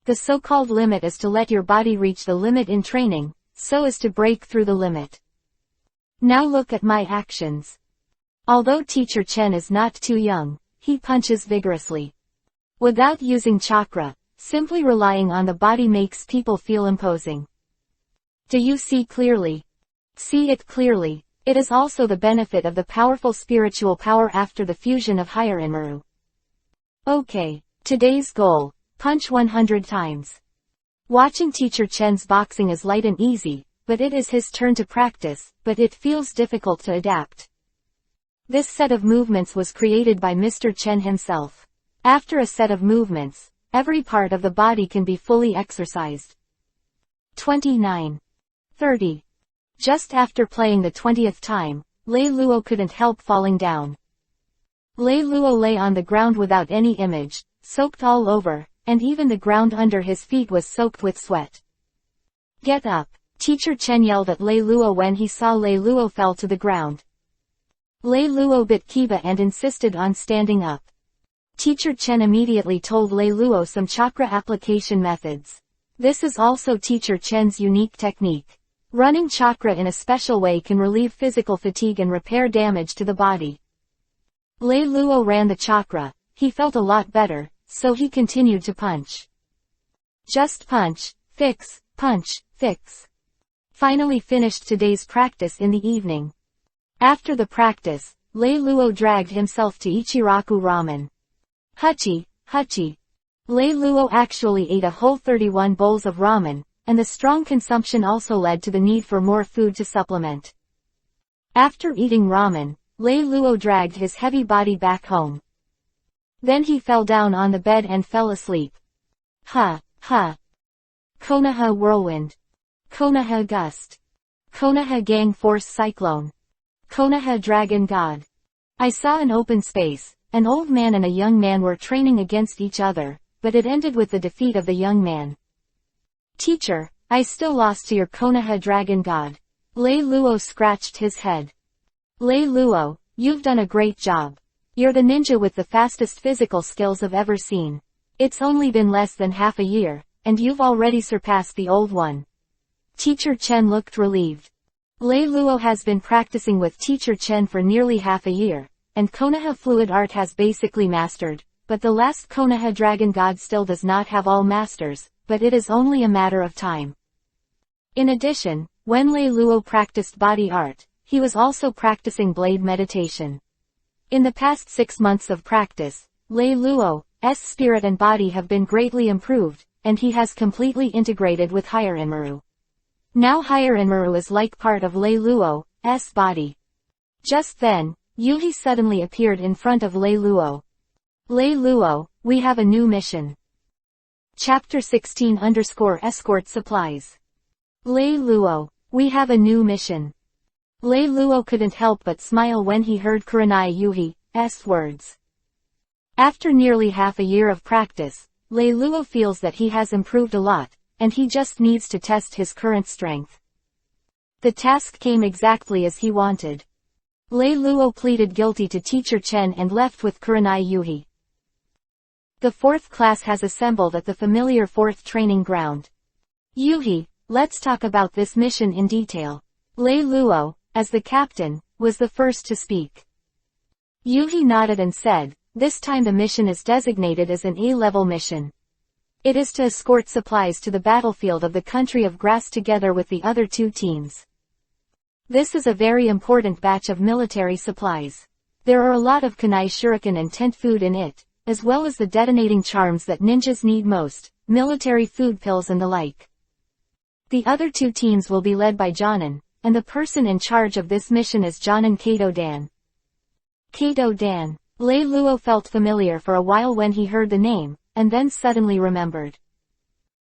The so-called limit is to let your body reach the limit in training, so as to break through the limit. Now look at my actions. Although Teacher Chen is not too young, he punches vigorously. Without using chakra, simply relying on the body makes people feel imposing. Do you see clearly? See it clearly. It is also the benefit of the powerful spiritual power after the fusion of higher Inmaru. Okay, today's goal, punch 100 times. Watching Teacher Chen's boxing is light and easy, but it is his turn to practice, but it feels difficult to adapt. This set of movements was created by Mr. Chen himself. After a set of movements, every part of the body can be fully exercised. 29. 30. Just after playing the 20th time, Lei Luo couldn't help falling down. Lei Luo lay on the ground without any image, soaked all over, and even the ground under his feet was soaked with sweat. Get up! Teacher Chen yelled at Lei Luo when he saw Lei Luo fell to the ground. Lei Luo bit Kiba and insisted on standing up. Teacher Chen immediately told Lei Luo some chakra application methods. This is also Teacher Chen's unique technique. Running chakra in a special way can relieve physical fatigue and repair damage to the body. Lei Luo ran the chakra. He felt a lot better, so he continued to punch. Just punch, fix, punch, fix. Finally finished today's practice in the evening. After the practice, Lei Luo dragged himself to Ichiraku Ramen. Huchi. Lei Luo actually ate a whole 31 bowls of ramen, and the strong consumption also led to the need for more food to supplement. After eating ramen, Lei Luo dragged his heavy body back home. Then he fell down on the bed and fell asleep. Konoha whirlwind. Konoha gust. Konoha gang force cyclone. Konoha Dragon God. I saw an open space. An old man and a young man were training against each other, but it ended with the defeat of the young man. Teacher, I still lost to your Konoha Dragon God. Lei Luo scratched his head. Lei Luo, you've done a great job. You're the ninja with the fastest physical skills I've ever seen. It's only been less than half a year, and you've already surpassed the old one. Teacher Chen looked relieved. Lei Luo has been practicing with Teacher Chen for nearly half a year, and Konoha fluid art has basically mastered, but the last Konoha Dragon God still does not have all masters, but it is only a matter of time. In addition, when Lei Luo practiced body art, he was also practicing blade meditation. In the past 6 months of practice, Lei Luo's spirit and body have been greatly improved, and he has completely integrated with Higher Inmaru. Now Higher Inmaru is like part of Lei Luo's body. Just then, Yuhi suddenly appeared in front of Lei Luo. Lei Luo, we have a new mission. Chapter 16_Escort Supplies. Lei Luo, we have a new mission. Lei Luo couldn't help but smile when he heard Kurenai Yuhi's words. After nearly half a year of practice, Lei Luo feels that he has improved a lot, and he just needs to test his current strength. The task came exactly as he wanted. Lei Luo pleaded guilty to Teacher Chen and left with Kurenai Yuhi. The 4th class has assembled at the familiar 4th training ground. Yuhi, let's talk about this mission in detail. Lei Luo, as the captain, was the first to speak. Yuhi nodded and said, this time the mission is designated as an A-level mission. It is to escort supplies to the battlefield of the country of grass together with the other 2 teams. This is a very important batch of military supplies. There are a lot of kunai shuriken and tent food in it, as well as the detonating charms that ninjas need most, military food pills and the like. The other 2 teams will be led by Jonan, and the person in charge of this mission is Jonan Kato Dan. Kato Dan. Lei Luo felt familiar for a while when he heard the name, and then suddenly remembered.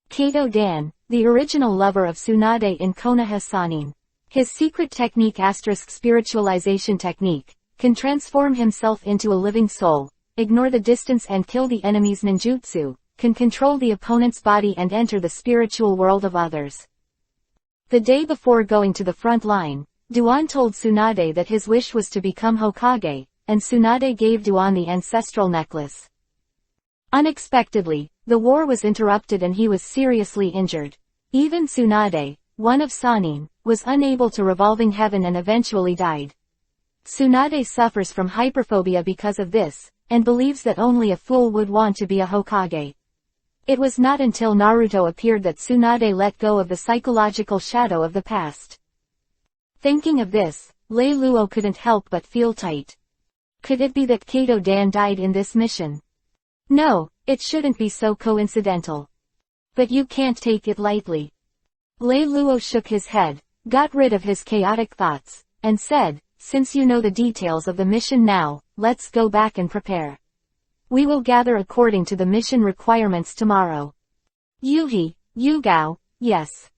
Kato Dan, the original lover of Tsunade in Konoha Sanin. His secret technique *spiritualization technique, can transform himself into a living soul, ignore the distance and kill the enemy's ninjutsu, can control the opponent's body and enter the spiritual world of others. The day before going to the front line, Duan told Tsunade that his wish was to become Hokage, and Tsunade gave Duan the ancestral necklace. Unexpectedly, the war was interrupted and he was seriously injured. Even Tsunade, one of Sanin, was unable to revolving heaven and eventually died. Tsunade suffers from hyperphobia because of this, and believes that only a fool would want to be a Hokage. It was not until Naruto appeared that Tsunade let go of the psychological shadow of the past. Thinking of this, Lei Luo couldn't help but feel tight. Could it be that Kato Dan died in this mission? No, it shouldn't be so coincidental. But you can't take it lightly. Lei Luo shook his head, got rid of his chaotic thoughts, and said, since you know the details of the mission now, let's go back and prepare. We will gather according to the mission requirements tomorrow. Yuhi, Yugao, yes.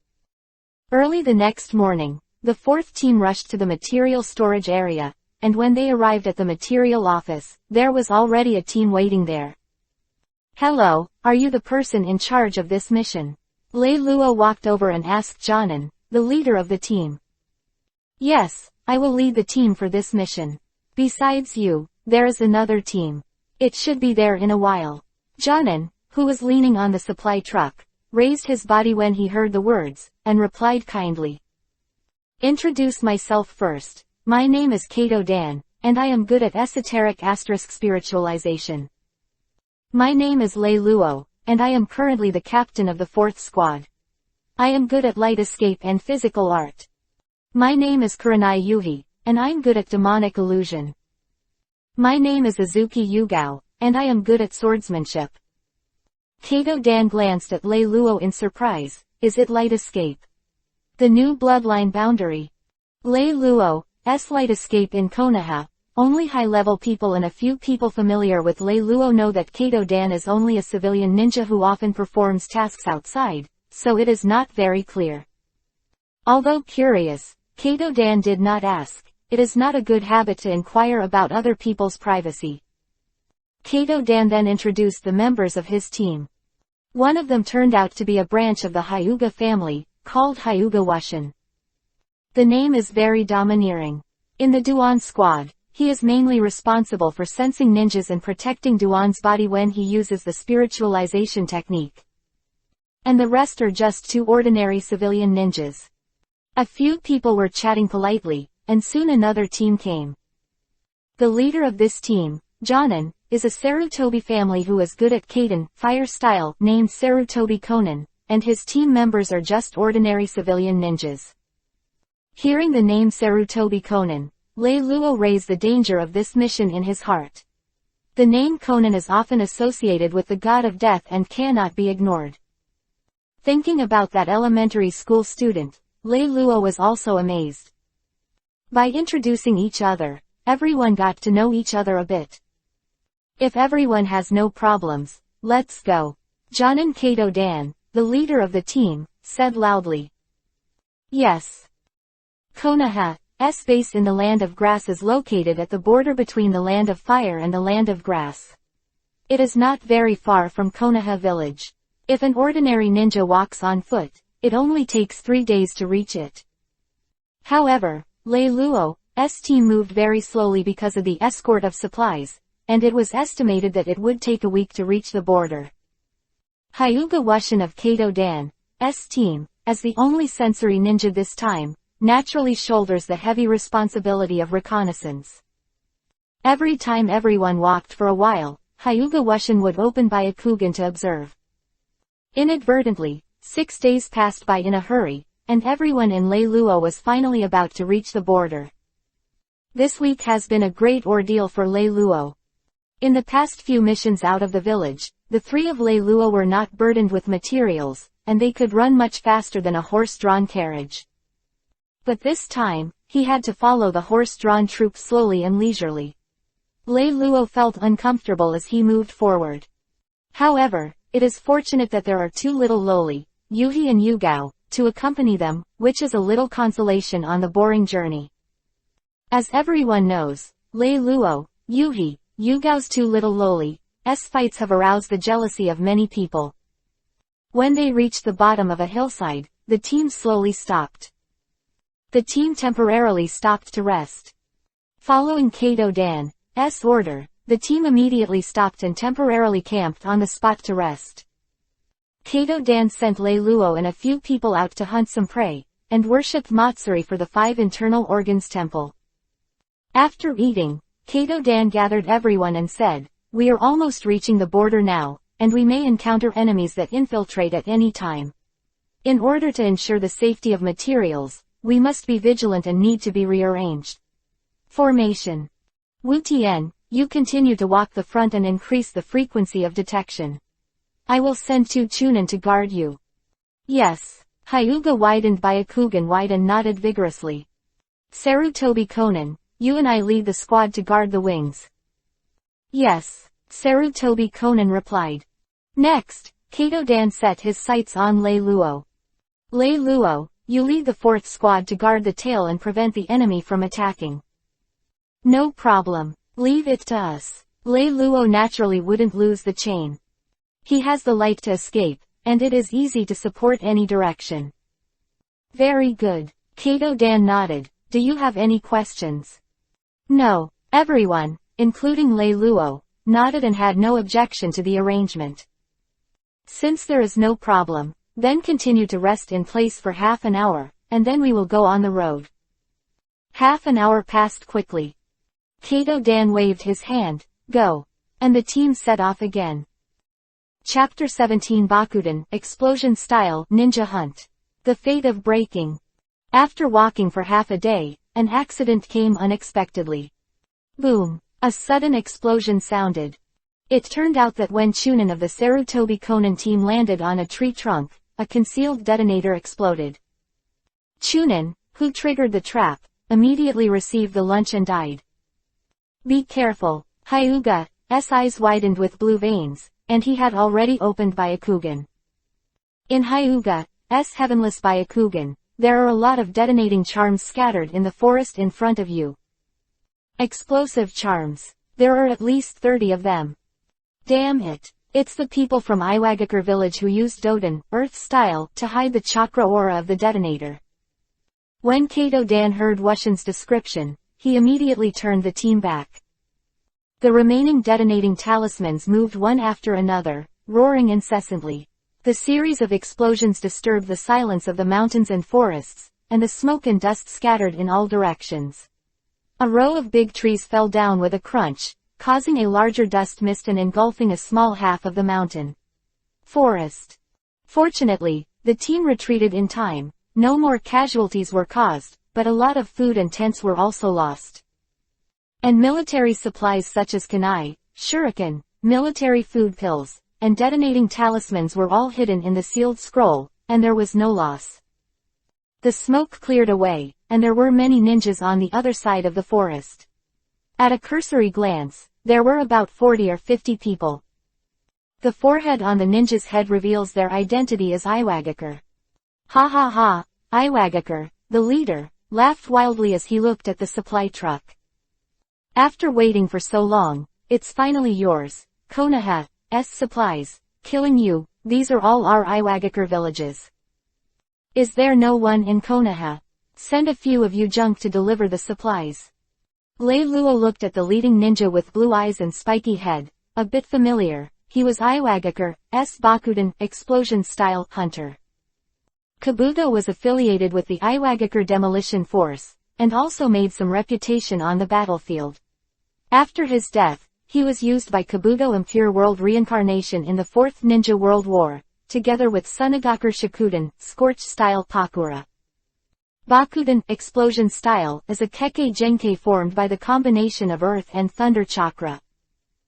Early the next morning, the 4th team rushed to the material storage area, and when they arrived at the material office, there was already a team waiting there. Hello, are you the person in charge of this mission? Lei Luo walked over and asked Jonan, the leader of the team. Yes, I will lead the team for this mission. Besides you, there is another team. It should be there in a while. Jonan, who was leaning on the supply truck, raised his body when he heard the words, and replied kindly. Introduce myself first. My name is Kato Dan, and I am good at esoteric *spiritualization. My name is Lei Luo, and I am currently the captain of the 4th squad. I am good at light escape and physical art. My name is Kurenai Yuhi, and I'm good at demonic illusion. My name is Azuki Yugao, and I am good at swordsmanship. Kato Dan glanced at Lei Luo in surprise. Is it light escape? The new bloodline boundary. Lei Luo's light escape in Konoha. Only high-level people and a few people familiar with Lei Luo know that Kato Dan is only a civilian ninja who often performs tasks outside, so it is not very clear. Although curious, Kato Dan did not ask, it is not a good habit to inquire about other people's privacy. Kato-dan then introduced the members of his team. One of them turned out to be a branch of the Hyuga family, called Hyuga-Wushin. The name is very domineering. In the Duan squad, he is mainly responsible for sensing ninjas and protecting Duan's body when he uses the spiritualization technique. And the rest are just two ordinary civilian ninjas. A few people were chatting politely, and soon another team came. The leader of this team, Jonan, is a Sarutobi family who is good at Kaiden fire style, named Sarutobi Konan, and his team members are just ordinary civilian ninjas. Hearing the name Sarutobi Konan, Lei Luo raised the danger of this mission in his heart. The name Konan is often associated with the god of death and cannot be ignored. Thinking about that elementary school student, Lei Luo was also amazed. By introducing each other, everyone got to know each other a bit. If everyone has no problems, let's go. Jonan Kato-dan, the leader of the team, said loudly. Yes. Konoha's base in the Land of Grass is located at the border between the Land of Fire and the Land of Grass. It is not very far from Konoha village. If an ordinary ninja walks on foot, it only takes 3 days to reach it. However, Lei Luo's team moved very slowly because of the escort of supplies, and it was estimated that it would take a week to reach the border. Hyuga-Wushin of Kato-dan's team, as the only sensory ninja this time, naturally shoulders the heavy responsibility of reconnaissance. Every time everyone walked for a while, Hyuga-Wushin would open Byakugan to observe. Inadvertently, 6 days passed by in a hurry, and everyone in Lei Luo was finally about to reach the border. This week has been a great ordeal for Lei Luo. In the past few missions out of the village, the three of Lei Luo were not burdened with materials, and they could run much faster than a horse-drawn carriage. But this time, he had to follow the horse-drawn troop slowly and leisurely. Lei Luo felt uncomfortable as he moved forward. However, it is fortunate that there are two little loli, Yuhi and Yugao, to accompany them, which is a little consolation on the boring journey. As everyone knows, Lei Luo, Yuhi, Yugao's two little loli's fights have aroused the jealousy of many people. When they reached the bottom of a hillside, the team slowly stopped. The team temporarily stopped to rest. Following Kato-dan's order, the team immediately stopped and temporarily camped on the spot to rest. Kato-dan sent Lei Luo and a few people out to hunt some prey, and worshipped Matsuri for the 5 internal organs temple. After eating, Kato-dan gathered everyone and said, "We are almost reaching the border now, and we may encounter enemies that infiltrate at any time. In order to ensure the safety of materials, we must be vigilant and need to be rearranged. Formation. Wu Tian, you continue to walk the front and increase the frequency of detection. I will send 2 Chunin to guard you." Yes. Hyuga widened Byakugan wide and nodded vigorously. Sarutobi Konan, you and I lead the squad to guard the wings. Yes. Sarutobi Konan replied. Next, Kato-dan set his sights on Lei Luo. Lei Luo, you lead the 4th squad to guard the tail and prevent the enemy from attacking. No problem. Leave it to us. Lei Luo naturally wouldn't lose the chain. He has the light to escape, and it is easy to support any direction. Very good. Kato-dan nodded. Do you have any questions? No. Everyone, including Lei Luo, nodded and had no objection to the arrangement. Since there is no problem, then continue to rest in place for half an hour, and then we will go on the road. Half an hour passed quickly. Kato-dan waved his hand, go, and the team set off again. Chapter 17 Bakuden, Explosion Style, Ninja Hunt. The Fate of Breaking. After walking for half a day, an accident came unexpectedly. Boom! A sudden explosion sounded. It turned out that when Chunin of the Sarutobi Konan team landed on a tree trunk, a concealed detonator exploded. Chunin, who triggered the trap, immediately received the lunch and died. Be careful, Hyuga's eyes widened with blue veins, and he had already opened Byakugan. In Hyuga's heavenless Byakugan, there are a lot of detonating charms scattered in the forest in front of you. Explosive charms. There are at least 30 of them. Damn it. It's the people from Iwagakar village who used Dodan, earth style, to hide the chakra aura of the detonator. When Kato Dan heard Wushin's description, he immediately turned the team back. The remaining detonating talismans moved one after another, roaring incessantly. The series of explosions disturbed the silence of the mountains and forests, and the smoke and dust scattered in all directions. A row of big trees fell down with a crunch, causing a larger dust mist and engulfing a small half of the mountain forest. Fortunately, the team retreated in time. No more casualties were caused, but a lot of food and tents were also lost. And military supplies such as kunai, shuriken, military food pills, and detonating talismans were all hidden in the sealed scroll, and there was no loss. The smoke cleared away, and there were many ninjas on the other side of the forest. At a cursory glance, there were about 40 or 50 people. The forehead on the ninja's head reveals their identity as Iwagakar. Ha ha ha, Iwagakar, the leader, laughed wildly as he looked at the supply truck. After waiting for so long, it's finally yours, Konoha's supplies, killing you, these are all our Iwagakar villages. Is there no one in Konoha? Send a few of you junk to deliver the supplies. Lei Luo looked at the leading ninja with blue eyes and spiky head, a bit familiar. He was Iwagakar's Bakuden, explosion-style, hunter. Kabuto was affiliated with the Iwagakar Demolition Force, and also made some reputation on the battlefield. After his death, he was used by Kabuto in Pure World Reincarnation in the Fourth Ninja World War, together with Sunagakar Shikuden, Scorch-style Pakura. Bakuden, explosion-style, is a Kekkei Genkei formed by the combination of earth and thunder chakra.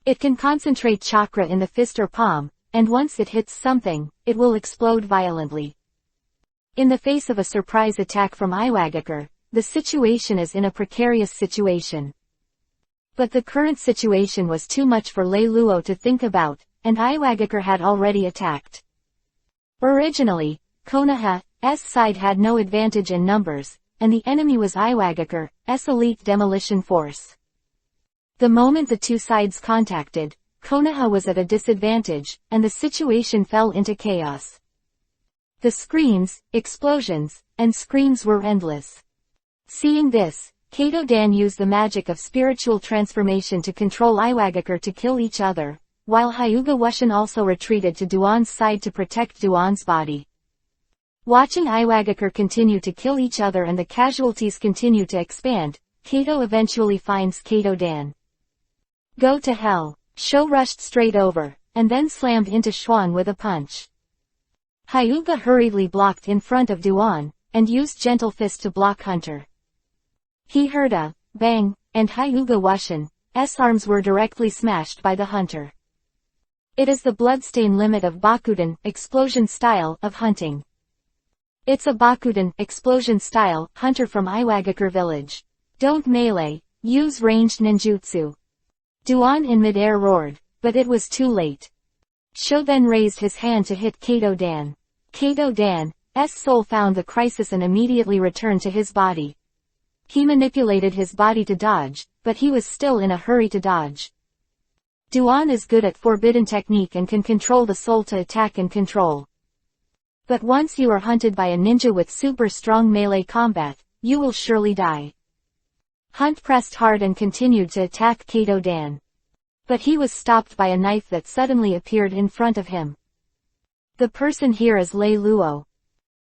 It can concentrate chakra in the fist or palm, and once it hits something, it will explode violently. In the face of a surprise attack from Iwagakar, the situation is in a precarious situation. But the current situation was too much for Lei Luo to think about, and Iwagakar had already attacked. Originally, Konoha's side had no advantage in numbers, and the enemy was Iwagakar's elite demolition force. The moment the two sides contacted, Konoha was at a disadvantage, and the situation fell into chaos. The screams, explosions, and screams were endless. Seeing this, Kato Dan used the magic of spiritual transformation to control Iwagakar to kill each other, while Hyuga Wushin also retreated to Duan's side to protect Duan's body. Watching Iwagakar continue to kill each other and the casualties continue to expand, Kato eventually finds Kato Dan. Go to hell. Sho rushed straight over, and then slammed into Xuan with a punch. Hyuga hurriedly blocked in front of Duan, and used Gentle Fist to block Hunter. He heard a bang, and Hyuga Wushin's arms were directly smashed by the Hunter. It is the bloodstain limit of Bakuden, explosion style, of hunting. It's a Bakuden, explosion style, hunter from Iwagakar village. Don't melee, use ranged ninjutsu. Duan in midair roared, but it was too late. Sho then raised his hand to hit Kato Dan. Kato Dan's soul found the crisis and immediately returned to his body. He manipulated his body to dodge, but he was still in a hurry to dodge. Duan is good at forbidden technique and can control the soul to attack and control. But once you are hunted by a ninja with super strong melee combat, you will surely die. Hunt pressed hard and continued to attack Kato Dan. But he was stopped by a knife that suddenly appeared in front of him. The person here is Lei Luo.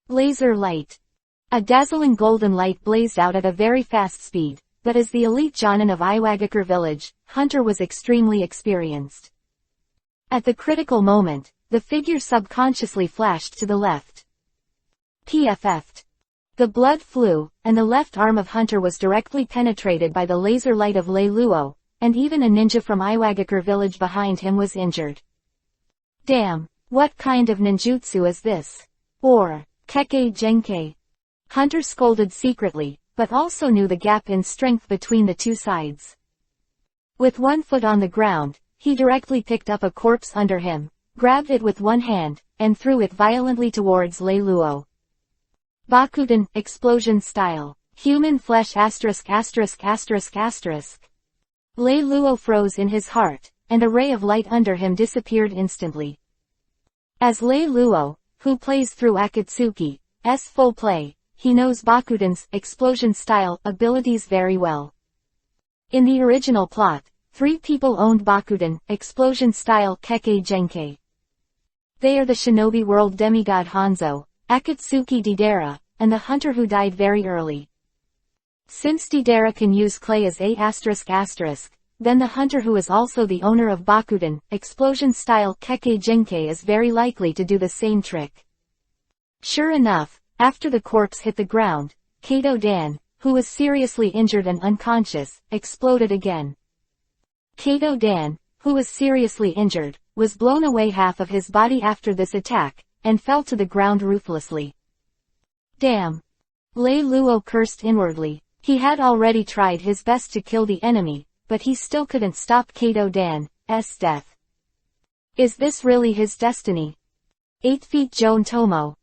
Laser light. A dazzling golden light blazed out at a very fast speed, but as the elite Jonan of Iwagakar village, Hunter was extremely experienced. At the critical moment, the figure subconsciously flashed to the left. PFF'd. The blood flew, and the left arm of Hunter was directly penetrated by the laser light of Lei Luo, and even a ninja from Iwagakar village behind him was injured. Damn, what kind of ninjutsu is this? Or, Kekkei Genkei? Hunter scolded secretly, but also knew the gap in strength between the two sides. With one foot on the ground, he directly picked up a corpse under him, grabbed it with one hand, and threw it violently towards Lei Luo. Bakuten, explosion style. Human flesh *******. Lei Luo froze in his heart, and a ray of light under him disappeared instantly. As Lei Luo, who plays through Akatsuki's full play, he knows Bakuten's explosion style abilities very well. In the original plot, 3 people owned Bakuten explosion style Kekkei Genkai. They are the shinobi world demigod Hanzo, Akatsuki Deidara, and the hunter who died very early. Since Deidara can use clay as a *****, then the hunter who is also the owner of Bakuten explosion style Kekkei Genkai is very likely to do the same trick. Sure enough, after the corpse hit the ground, Kato Dan, who was seriously injured and unconscious, exploded again. Kato Dan, who was seriously injured, was blown away half of his body after this attack, and fell to the ground ruthlessly. Damn! Lei Luo cursed inwardly. He had already tried his best to kill the enemy, but he still couldn't stop Kato Dan's death. Is this really his destiny? 8 feet Joan Tomo.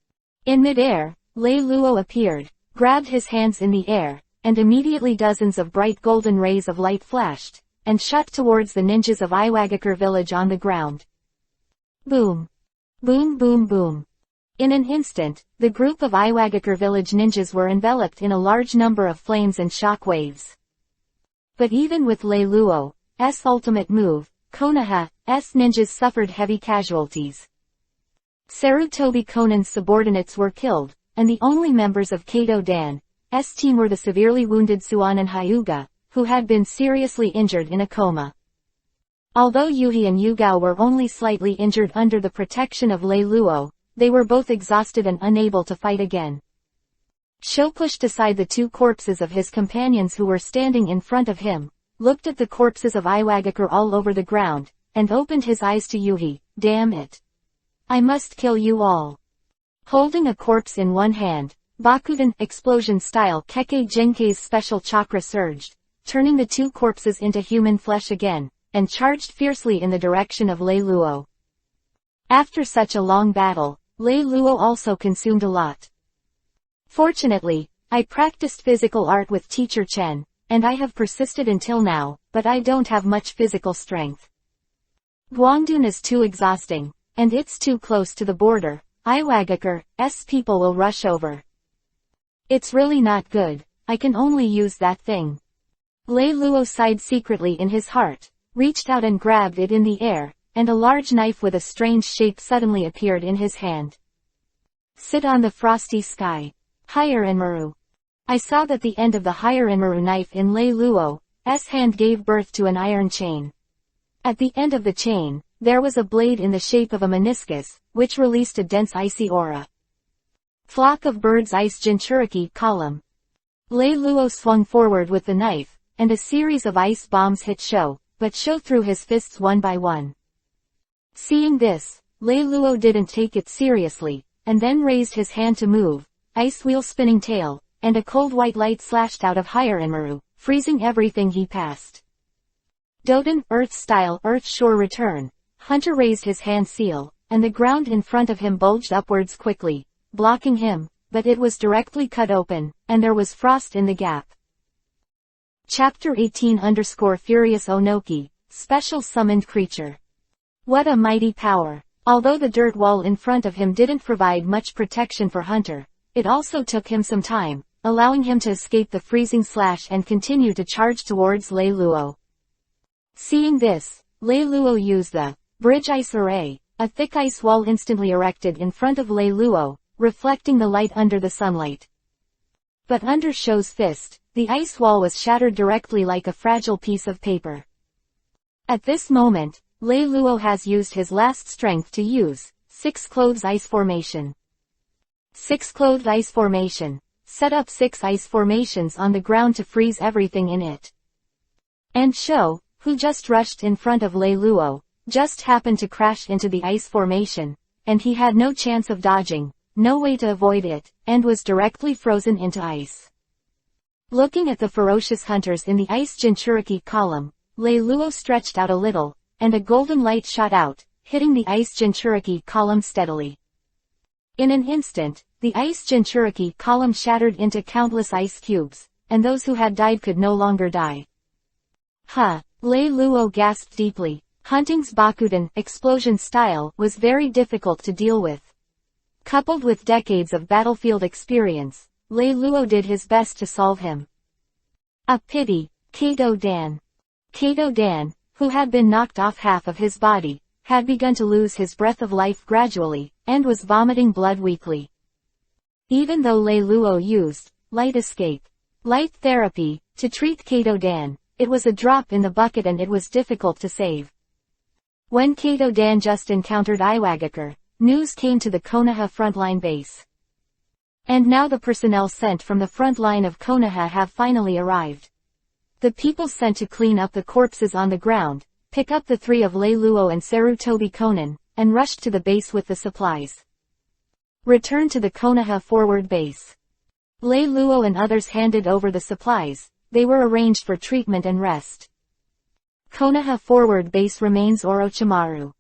In midair, Lei Luo appeared, grabbed his hands in the air, and immediately dozens of bright golden rays of light flashed, and shot towards the ninjas of Iwagakar village on the ground. Boom! Boom boom boom! In an instant, the group of Iwagakar village ninjas were enveloped in a large number of flames and shock waves. But even with Lei Luo's ultimate move, Konoha's ninjas suffered heavy casualties. Sarutobi Konan's subordinates were killed, and the only members of Kato Dan's team were the severely wounded Suan and Hyuga, who had been seriously injured in a coma. Although Yuhi and Yugao were only slightly injured under the protection of Lei Luo, they were both exhausted and unable to fight again. Sho pushed aside the 2 corpses of his companions who were standing in front of him, looked at the corpses of Iwagakar all over the ground, and opened his eyes to Yuhi. Damn it! I must kill you all. Holding a corpse in one hand, Bakuten explosion style Kekkei Genkai's special chakra surged, turning the 2 corpses into human flesh again, and charged fiercely in the direction of Lei Luo. After such a long battle, Lei Luo also consumed a lot. Fortunately, I practiced physical art with teacher Chen, and I have persisted until now, but I don't have much physical strength. Guangdong is too exhausting, and it's too close to the border. Iwagakar's people will rush over. It's really not good. I can only use that thing. Lei Luo sighed secretly in his heart, reached out and grabbed it in the air, and a large knife with a strange shape suddenly appeared in his hand. Sit on the frosty sky. Hirenmaru. I saw that the end of the Hirenmaru knife in Lei Luo's hand gave birth to an iron chain. At the end of the chain, there was a blade in the shape of a meniscus, which released a dense icy aura. Flock of birds ice Jinchuriki column. Lei Luo swung forward with the knife, and a series of ice bombs hit Sho, but Sho threw his fists one by one. Seeing this, Lei Luo didn't take it seriously, and then raised his hand to move. Ice wheel spinning tail, and a cold white light slashed out of Hirenmaru, freezing everything he passed. Doten, Earth style Earth Shore return. Hunter raised his hand seal, and the ground in front of him bulged upwards quickly, blocking him, but it was directly cut open, and there was frost in the gap. Chapter 18_Furious Onoki, Special Summoned Creature. What a mighty power! Although the dirt wall in front of him didn't provide much protection for Hunter, it also took him some time, allowing him to escape the freezing slash and continue to charge towards Lei Luo. Seeing this, Lei Luo used the bridge ice array, a thick ice wall instantly erected in front of Lei Luo, reflecting the light under the sunlight. But under Sho's fist, the ice wall was shattered directly like a fragile piece of paper. At this moment, Lei Luo has used his last strength to use Six-Clothes Ice Formation. Six-Clothed Ice Formation. Set up 6 ice formations on the ground to freeze everything in it. And Sho, who just rushed in front of Lei Luo, just happened to crash into the ice formation, and he had no chance of dodging, no way to avoid it, and was directly frozen into ice. Looking at the ferocious hunters in the ice Jinchuriki column, Lei Luo stretched out a little, and a golden light shot out, hitting the ice Jinchuriki column steadily. In an instant, the ice Jinchuriki column shattered into countless ice cubes, and those who had died could no longer die. Huh, Lei Luo gasped deeply. Hunting's Bakuden explosion style was very difficult to deal with. Coupled with decades of battlefield experience, Lei Luo did his best to solve him. A pity, Kato Dan. Kato Dan, who had been knocked off half of his body, had begun to lose his breath of life gradually, and was vomiting blood weakly. Even though Lei Luo used light escape, light therapy, to treat Kato Dan, it was a drop in the bucket and it was difficult to save. When Kato Dan just encountered Iwagakar, news came to the Konoha frontline base. And now the personnel sent from the front line of Konoha have finally arrived. The people sent to clean up the corpses on the ground, pick up the three of Lei Luo and Sarutobi Konan, and rushed to the base with the supplies. Return to the Konoha forward base. Lei Luo and others handed over the supplies, they were arranged for treatment and rest. Konoha forward base remains Orochimaru.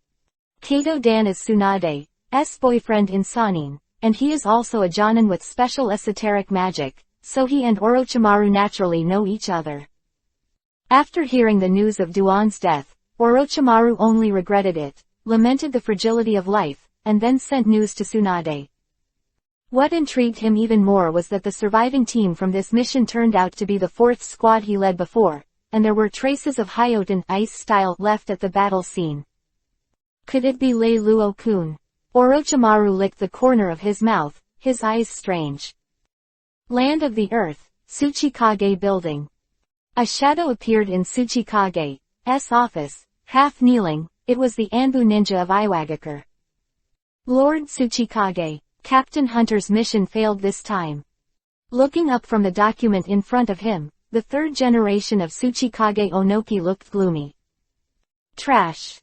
Kato Dan is Tsunade's boyfriend in Sanin, and he is also a Jonan with special esoteric magic, so he and Orochimaru naturally know each other. After hearing the news of Duan's death, Orochimaru only regretted it, lamented the fragility of life, and then sent news to Tsunade. What intrigued him even more was that the surviving team from this mission turned out to be the fourth squad he led before, and there were traces of Hyoten ice style left at the battle scene. Could it be Lei Luo-kun? Orochimaru licked the corner of his mouth, his eyes strange. Land of the Earth, Tsuchikage Building. A shadow appeared in Tsuchikage's office, half kneeling. It was the Anbu ninja of Iwagakar. Lord Tsuchikage, Captain Hunter's mission failed this time. Looking up from the document in front of him, the third generation of Tsuchikage Onoki looked gloomy. Trash.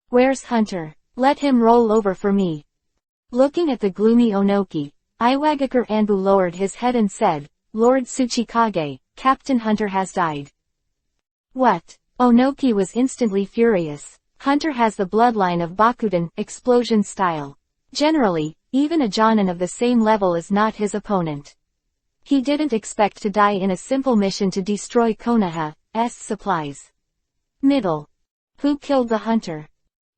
Where's Hunter? Let him roll over for me. Looking at the gloomy Onoki, Iwagakar Anbu lowered his head and said, Lord Tsuchikage, Captain Hunter has died. What? Onoki was instantly furious. Hunter has the bloodline of Bakuden explosion style. Generally, even a Jonan of the same level is not his opponent. He didn't expect to die in a simple mission to destroy Konoha's supplies. Middle. Who killed the Hunter?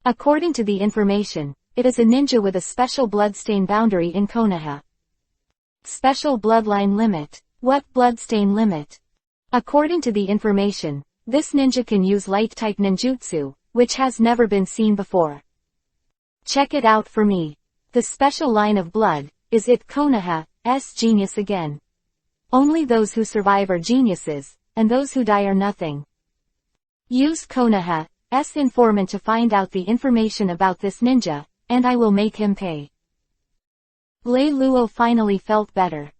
According to the information, it is a ninja with a special bloodstain boundary in Konoha. Special bloodline limit. What bloodstain limit? According to the information, this ninja can use light-type ninjutsu, which has never been seen before. Check it out for me. The special line of blood, is it Konoha's genius again? Only those who survive are geniuses, and those who die are nothing. Use Konoha's informant to find out the information about this ninja, and I will make him pay. Lei Luo finally felt better.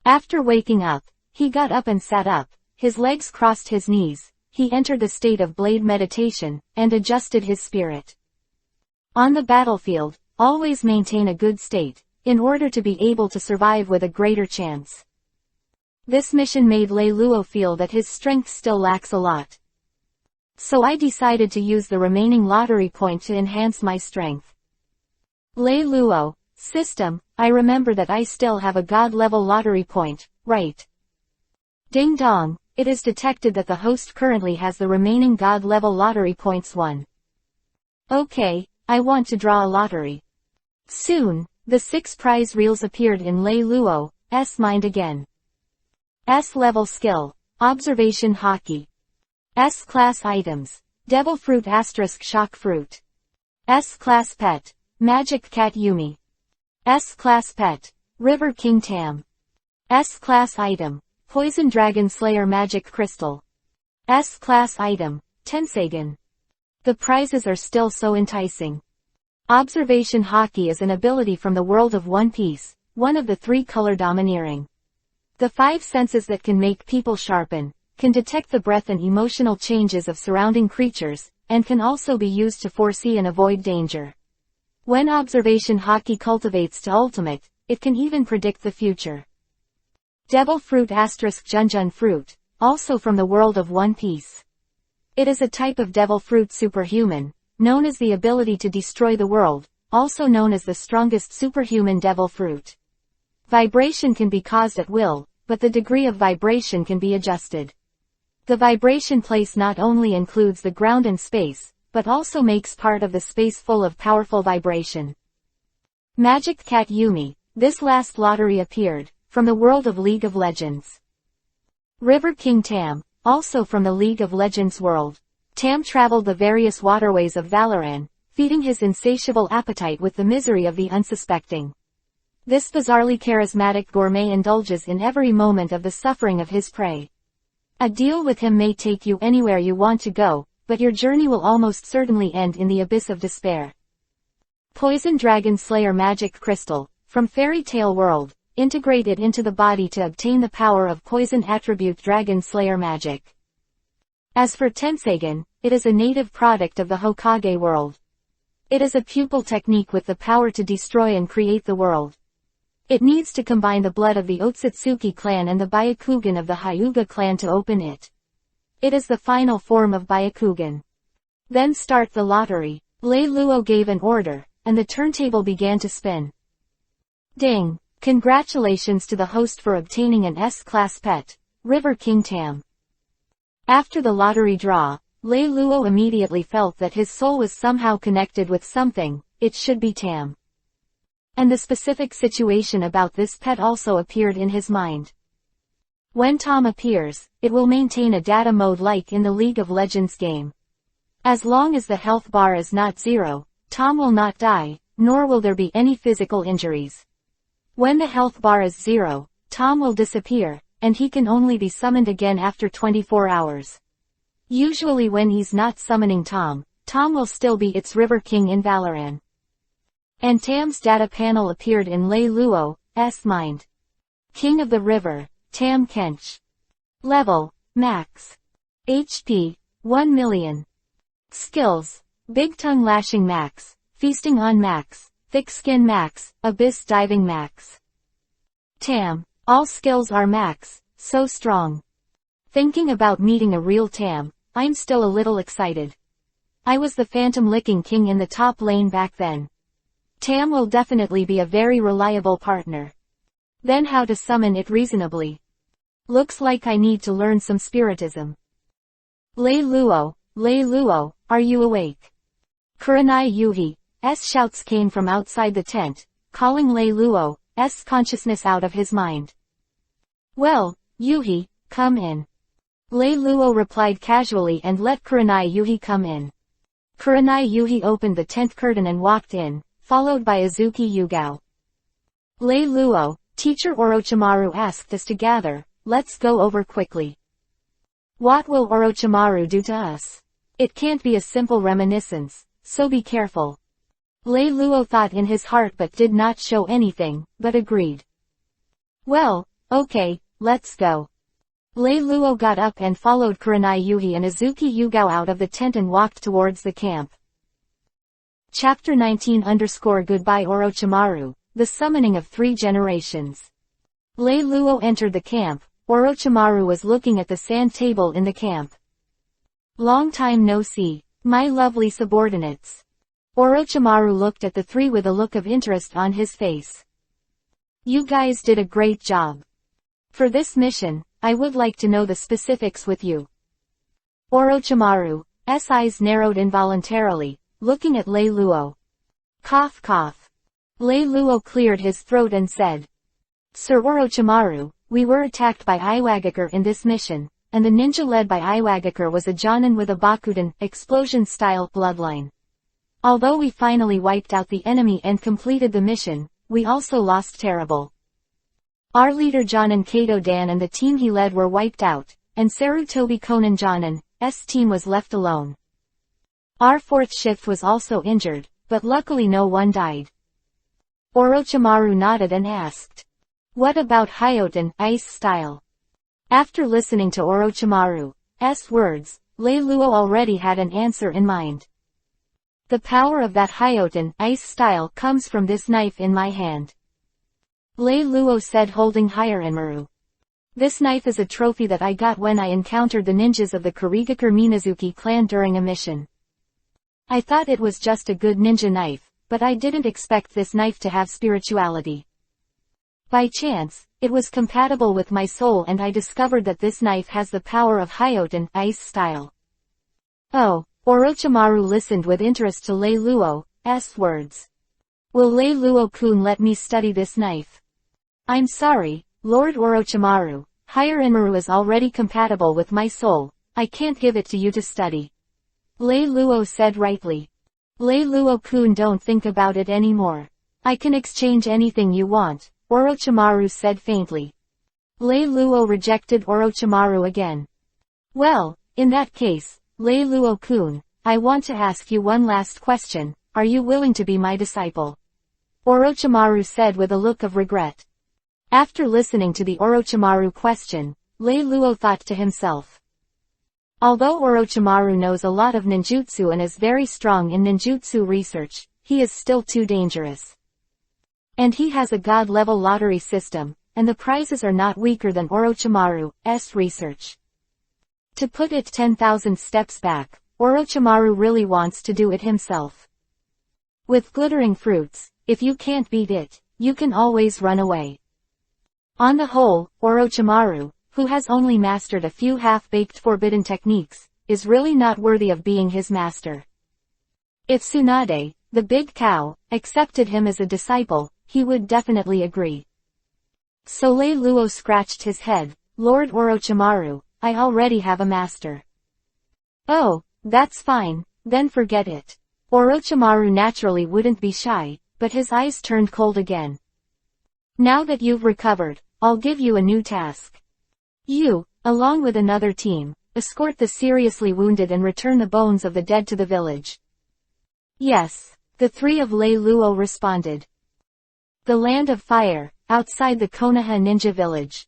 After waking up, he got up and sat up, his legs crossed his knees, he entered the state of blade meditation, and adjusted his spirit. On the battlefield, always maintain a good state, in order to be able to survive with a greater chance. This mission made Lei Luo feel that his strength still lacks a lot. So I decided to use the remaining lottery point to enhance my strength. Lei Luo, system, I remember that I still have a god-level lottery point, right? Ding dong, it is detected that the host currently has the remaining god-level lottery points 1. Okay, I want to draw a lottery. Soon, the 6 prize reels appeared in Lei Luo's mind again. S-level skill, observation hockey. S-class items, devil fruit * shock fruit. S-class pet, magic cat Yumi. S-class pet, River King Tam. S-class item, Poison Dragon Slayer Magic Crystal. S-class item, Tensegan. The prizes are still so enticing. Observation hockey is an ability from the world of One Piece, one of the 3 color domineering. The 5 senses that can make people sharpen, can detect the breath and emotional changes of surrounding creatures, and can also be used to foresee and avoid danger. When observation hockey cultivates to ultimate, it can even predict the future. Devil fruit * Junjun fruit, also from the world of One Piece. It is a type of devil fruit superhuman, known as the ability to destroy the world, also known as the strongest superhuman devil fruit. Vibration can be caused at will, but the degree of vibration can be adjusted. The vibration place not only includes the ground and space, but also makes part of the space full of powerful vibration. Magic Cat Yumi. This last lottery appeared, from the world of League of Legends. River King Tam, also from the League of Legends world. Tam traveled the various waterways of Valoran, feeding his insatiable appetite with the misery of the unsuspecting. This bizarrely charismatic gourmet indulges in every moment of the suffering of his prey. A deal with him may take you anywhere you want to go, but your journey will almost certainly end in the abyss of despair. Poison Dragon Slayer Magic Crystal, from Fairy Tale World, integrate it into the body to obtain the power of poison attribute Dragon Slayer magic. As for Tensegan, it is a native product of the Hokage world. It is a pupil technique with the power to destroy and create the world. It needs to combine the blood of the Otsutsuki clan and the Byakugan of the Hyuga clan to open it. It is the final form of Byakugan. Then start the lottery. Lei Luo gave an order, and the turntable began to spin. Ding! Congratulations to the host for obtaining an S-class pet, River King Tam. After the lottery draw, Lei Luo immediately felt that his soul was somehow connected with something. It should be Tam. And the specific situation about this pet also appeared in his mind. When Tom appears, it will maintain a data mode like in the League of Legends game. As long as the health bar is not 0, Tom will not die, nor will there be any physical injuries. When the health bar is 0, Tom will disappear, and he can only be summoned again after 24 hours. Usually when he's not summoning Tom, Tom will still be its River King in Valoran. And Tam's data panel appeared in Lei Luo's mind. King of the River, Tam Kench. Level, Max. HP, 1 million. Skills, Big Tongue Lashing Max, Feasting on Max, Thick Skin Max, Abyss Diving Max. Tam, all skills are max, so strong. Thinking about meeting a real Tam, I'm still a little excited. I was the Phantom Licking King in the top lane back then. Tam will definitely be a very reliable partner. Then how to summon it reasonably. Looks like I need to learn some spiritism. Lei Luo, are you awake? Kurenai Yuhi's shouts came from outside the tent, calling Lei Luo's consciousness out of his mind. Well, Yuhi, come in. Lei Luo replied casually and let Kurenai Yuhi come in. Kurenai Yuhi opened the tent curtain and walked in, followed by Azuki Yugao. Lei Luo, Teacher Orochimaru asked us to gather, let's go over quickly. What will Orochimaru do to us? It can't be a simple reminiscence, so be careful. Lei Luo thought in his heart but did not show anything, but agreed. Well, okay, let's go. Lei Luo got up and followed Kurenai Yuhi and Azuki Yugao out of the tent and walked towards the camp. Chapter 19 Goodbye Orochimaru, The Summoning of 3 Generations. Lei Luo entered the camp. Orochimaru was looking at the sand table in the camp. Long time no see, my lovely subordinates. Orochimaru looked at the 3 with a look of interest on his face. You guys did a great job. For this mission, I would like to know the specifics with you. Orochimaru's eyes narrowed involuntarily, looking at Lei Luo. Cough cough. Lei Luo cleared his throat and said. Sir Orochimaru, we were attacked by Iwagakar in this mission, and the ninja led by Iwagakar was a Jonan with a Bakudan, explosion-style, bloodline. Although we finally wiped out the enemy and completed the mission, we also lost terrible. Our leader Jonan Kato Dan and the team he led were wiped out, and Sarutobi Konan Jonan's team was left alone. Our 4th shift was also injured, but luckily no one died. Orochimaru nodded and asked. What about Hyoten, ice style? After listening to Orochimaru's words, Lei Luo already had an answer in mind. The power of that Hyoten, ice style comes from this knife in my hand. Lei Luo said holding Hirenmaru. This knife is a trophy that I got when I encountered the ninjas of the Kurigakure Minazuki clan during a mission. I thought it was just a good ninja knife, but I didn't expect this knife to have spirituality. By chance, it was compatible with my soul and I discovered that this knife has the power of Hyoten, ice style. Oh, Orochimaru listened with interest to Lei Luo's words. Will Lei Luo-kun let me study this knife? I'm sorry, Lord Orochimaru, Hirenmaru is already compatible with my soul, I can't give it to you to study. Lei Luo said rightly. Lei Luo-kun, don't think about it anymore. I can exchange anything you want, Orochimaru said faintly. Lei Luo rejected Orochimaru again. Well, in that case, Lei Luo-kun, I want to ask you one last question, are you willing to be my disciple? Orochimaru said with a look of regret. After listening to the Orochimaru question, Lei Luo thought to himself. Although Orochimaru knows a lot of ninjutsu and is very strong in ninjutsu research, he is still too dangerous. And he has a god-level lottery system, and the prizes are not weaker than Orochimaru's research. To put it 10,000 steps back, Orochimaru really wants to do it himself. With glittering fruits, if you can't beat it, you can always run away. On the whole, Orochimaru, who has only mastered a few half-baked forbidden techniques, is really not worthy of being his master. If Tsunade, the big cow, accepted him as a disciple, he would definitely agree. So Lei Luo scratched his head, Lord Orochimaru, I already have a master. Oh, that's fine, then forget it. Orochimaru naturally wouldn't be shy, but his eyes turned cold again. Now that you've recovered, I'll give you a new task. You, along with another team, escort the seriously wounded and return the bones of the dead to the village. Yes, the three of Lei Luo responded. The Land of Fire, outside the Konoha ninja village.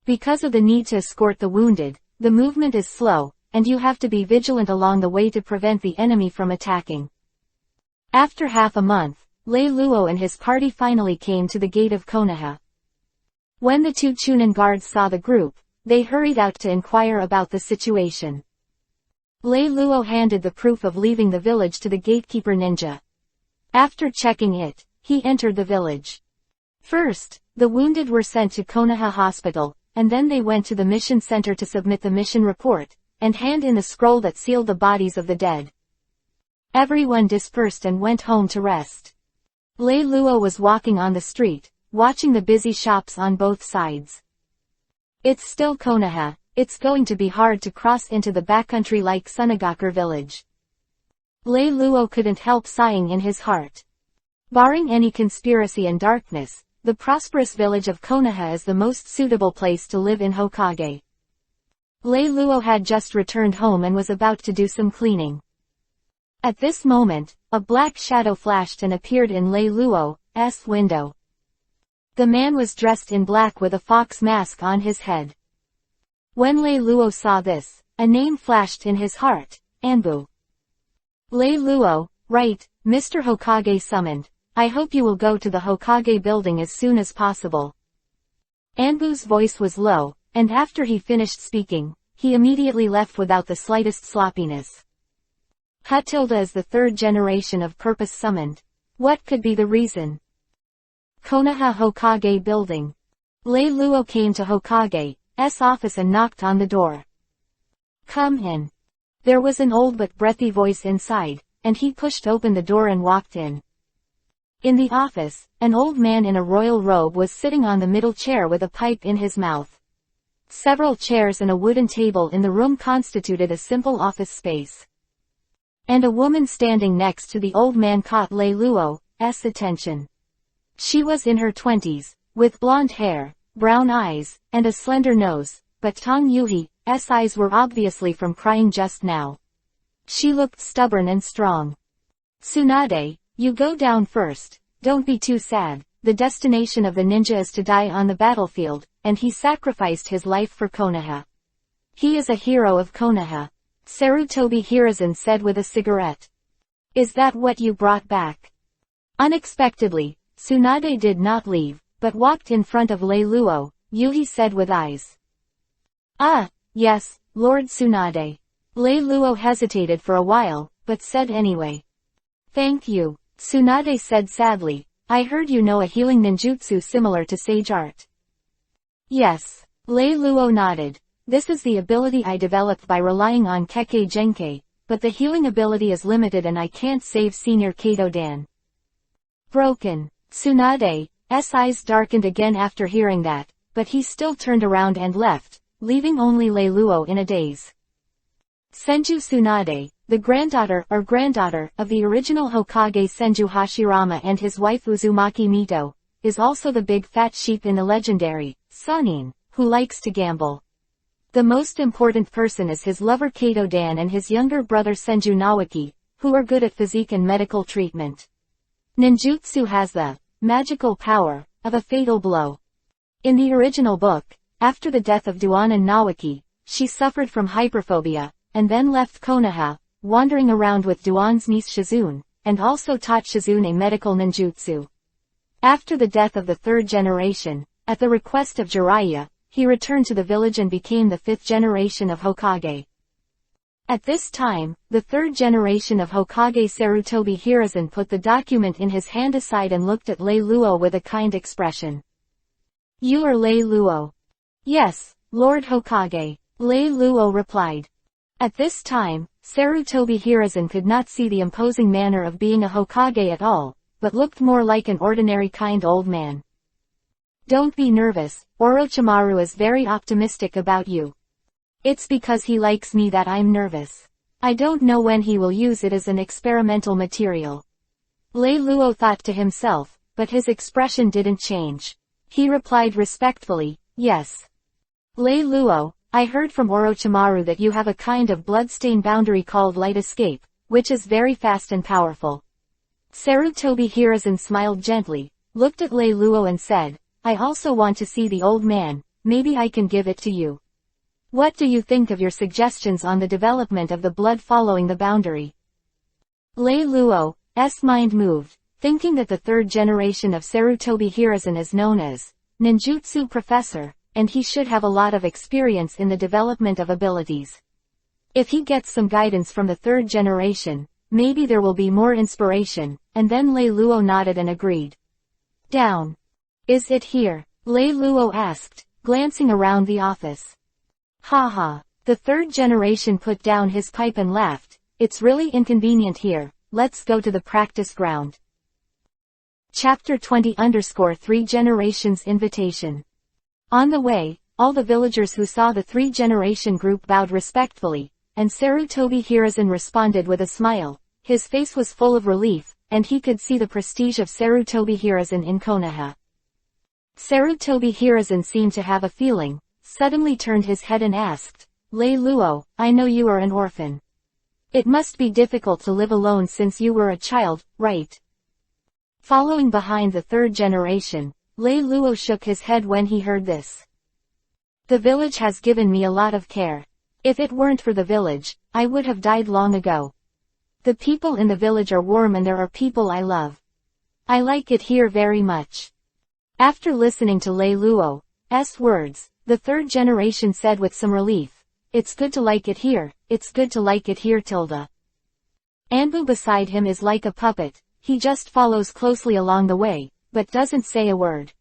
Because of the need to escort the wounded, the movement is slow, and you have to be vigilant along the way to prevent the enemy from attacking. After half a month, Lei Luo and his party finally came to the gate of Konoha. When the two Chunin guards saw the group, they hurried out to inquire about the situation. Lei Luo handed the proof of leaving the village to the gatekeeper ninja. After checking it, he entered the village. First, the wounded were sent to Konoha Hospital, and then they went to the mission center to submit the mission report, and hand in the scroll that sealed the bodies of the dead. Everyone dispersed and went home to rest. Lei Luo was walking on the street, watching the busy shops on both sides. It's still Konoha, it's going to be hard to cross into the backcountry like Iwagakar village. Lei Luo couldn't help sighing in his heart. Barring any conspiracy and darkness, the prosperous village of Konoha is the most suitable place to live in Hokage. Lei Luo had just returned home and was about to do some cleaning. At this moment, a black shadow flashed and appeared in Lei Luo's window. The man was dressed in black with a fox mask on his head. When Lei Luo saw this, a name flashed in his heart, Anbu. Lei Luo, right, Mr. Hokage summoned. I hope you will go to the Hokage building as soon as possible. Anbu's voice was low, and after he finished speaking, he immediately left without the slightest sloppiness. Hatilda is the third generation of purpose summoned. What could be the reason? Konoha Hokage building. Lei Luo came to Hokage's office and knocked on the door. Come in. There was an old but breathy voice inside, and he pushed open the door and walked in. In the office, an old man in a royal robe was sitting on the middle chair with a pipe in his mouth. Several chairs and a wooden table in the room constituted a simple office space. And a woman standing next to the old man caught Lei Luo's attention. She was in her 20s, with blonde hair, brown eyes, and a slender nose, but Tang Yuhi's eyes were obviously from crying just now. She looked stubborn and strong. Tsunade, you go down first, don't be too sad, the destination of the ninja is to die on the battlefield, and he sacrificed his life for Konoha. He is a hero of Konoha. Sarutobi Hiruzen said with a cigarette. Is that what you brought back? Unexpectedly, Tsunade did not leave, but walked in front of Lei Luo, Yuhi said with eyes. Ah, yes, Lord Tsunade. Lei Luo hesitated for a while, but said anyway. Thank you. Tsunade said sadly, I heard you know a healing ninjutsu similar to sage art. Yes. Lei Luo nodded. This is the ability I developed by relying on Kekkei Genkei, but the healing ability is limited and I can't save Senior Kato-dan. Broken. Tsunade's eyes darkened again after hearing that, but he still turned around and left, leaving only Lei Luo in a daze. Senju Tsunade, the granddaughter of the original Hokage Senju Hashirama and his wife Uzumaki Mito, is also the big fat sheep in the legendary Sannin, who likes to gamble. The most important person is his lover Kato-dan and his younger brother Senju Nawaki, who are good at physique and medical treatment. Ninjutsu has the magical power of a fatal blow. In the original book, after the death of Jonan Nawaki, she suffered from hyperphobia, and then left Konoha, wandering around with Duan's niece Shizune, and also taught Shizune medical ninjutsu. After the death of the third generation, at the request of Jiraiya, he returned to the village and became the fifth generation of Hokage. At this time, the third generation of Hokage Sarutobi Hiruzen put the document in his hand aside and looked at Lei Luo with a kind expression. You are Lei Luo. Yes, Lord Hokage. Lei Luo replied. At this time, Sarutobi Hiruzen could not see the imposing manner of being a Hokage at all, but looked more like an ordinary kind old man. Don't be nervous, Orochimaru is very optimistic about you. It's because he likes me that I'm nervous. I don't know when he will use it as an experimental material. Lei Luo thought to himself, but his expression didn't change. He replied respectfully, yes. Lei Luo, I heard from Orochimaru that you have a kind of bloodstain boundary called Light Escape, which is very fast and powerful. Sarutobi Hiruzen smiled gently, looked at Lei Luo and said, I also want to see the old man, maybe I can give it to you. What do you think of your suggestions on the development of the blood following the boundary? Lei Luo's mind moved, thinking that the third generation of Sarutobi Hiruzen is known as ninjutsu professor, and he should have a lot of experience in the development of abilities. If he gets some guidance from the third generation, maybe there will be more inspiration, and then Lei Luo nodded and agreed. Down. Is it here? Lei Luo asked, glancing around the office. Haha. The third generation put down his pipe and laughed. It's really inconvenient here, let's go to the practice ground. Chapter 20_3 Generations Invitation. On the way, all the villagers who saw the three-generation group bowed respectfully, and Sarutobi Hiruzen responded with a smile. His face was full of relief, and he could see the prestige of Sarutobi Hiruzen in Konoha. Sarutobi Hiruzen seemed to have a feeling, suddenly turned his head and asked, Lei Luo, I know you are an orphan. It must be difficult to live alone since you were a child, right? Following behind the third generation, Lei Luo shook his head when he heard this. The village has given me a lot of care. If it weren't for the village, I would have died long ago. The people in the village are warm and there are people I love. I like it here very much. After listening to Lei Luo's words, the third generation said with some relief, it's good to like it here, it's good to like it here tilde. Anbu beside him is like a puppet, he just follows closely along the way, but doesn't say a word.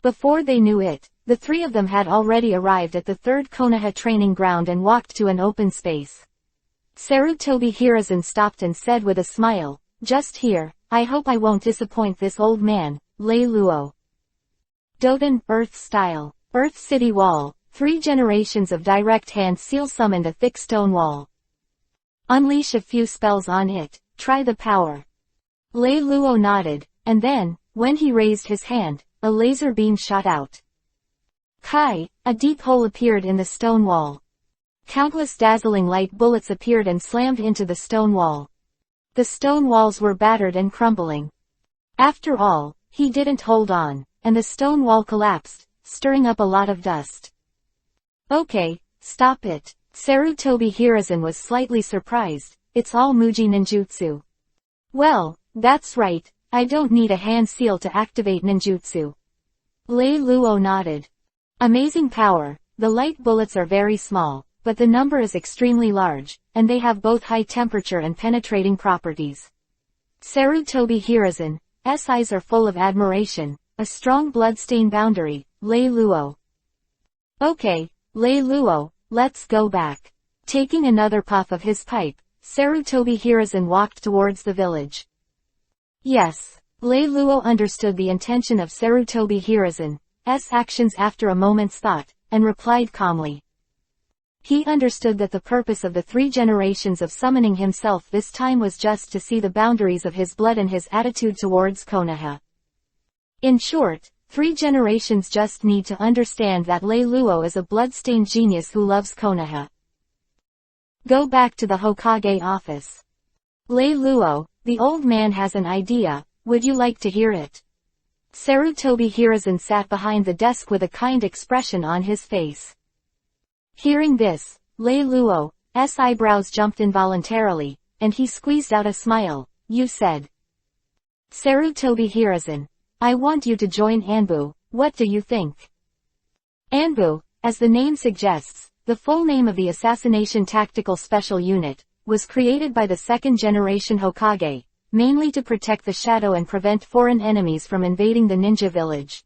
Before they knew it, the three of them had already arrived at the third Konoha training ground and walked to an open space. Sarutobi Hiruzen stopped and said with a smile, just here, I hope I won't disappoint this old man, Lei Luo. Doden, Earth Style. Earth City Wall, 3 generations of direct hand seal summoned a thick stone wall. Unleash a few spells on it, try the power. Lei Luo nodded, and then, when he raised his hand, a laser beam shot out. Kai, a deep hole appeared in the stone wall. Countless dazzling light bullets appeared and slammed into the stone wall. The stone walls were battered and crumbling. After all, he didn't hold on, and the stone wall collapsed, stirring up a lot of dust. Okay, stop it. Sarutobi Hiruzen was slightly surprised, it's all Muji ninjutsu. Well, that's right, I don't need a hand seal to activate ninjutsu. Lei Luo nodded. Amazing power, the light bullets are very small, but the number is extremely large, and they have both high temperature and penetrating properties. Sarutobi Hiruzen's eyes are full of admiration. A strong bloodstained boundary, Lei Luo. Okay, Lei Luo, let's go back. Taking another puff of his pipe, Sarutobi Hiruzen walked towards the village. Yes, Lei Luo understood the intention of Sarutobi Hiruzen's actions after a moment's thought, and replied calmly. He understood that the purpose of the 3 generations of summoning himself this time was just to see the boundaries of his blood and his attitude towards Konoha. In short, 3 generations just need to understand that Lei Luo is a bloodstained genius who loves Konoha. Go back to the Hokage office. Lei Luo, the old man has an idea, would you like to hear it? Sarutobi Hiruzen sat behind the desk with a kind expression on his face. Hearing this, Lei Luo's eyebrows jumped involuntarily, and he squeezed out a smile. You said. Sarutobi Hiruzen, I want you to join Anbu, what do you think? Anbu, as the name suggests, the full name of the Assassination Tactical Special Unit, was created by the 2nd generation Hokage, mainly to protect the shadow and prevent foreign enemies from invading the ninja village.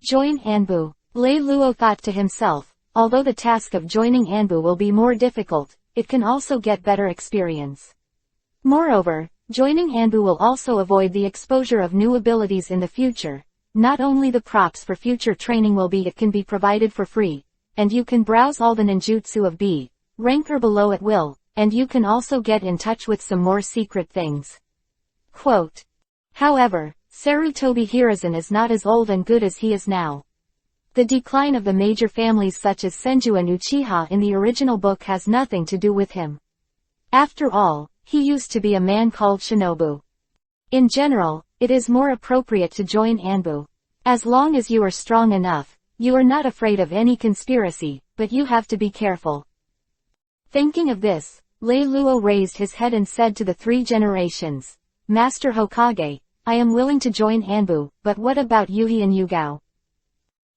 Join Anbu, Lei Luo thought to himself. Although the task of joining Anbu will be more difficult, it can also get better experience. Moreover, joining Anbu will also avoid the exposure of new abilities in the future. Not only the props for future training it can be provided for free, and you can browse all the ninjutsu of B rank or below at will, and you can also get in touch with some more secret things. Quote. However, Sarutobi Hiruzen is not as old and good as he is now. The decline of the major families such as Senju and Uchiha in the original book has nothing to do with him. After all, he used to be a man called Shinobu. In general, it is more appropriate to join Anbu. As long as you are strong enough, you are not afraid of any conspiracy, but you have to be careful. Thinking of this, Lei Luo raised his head and said to the 3 generations, Master Hokage, I am willing to join Anbu, but what about Yuhi and Yugao?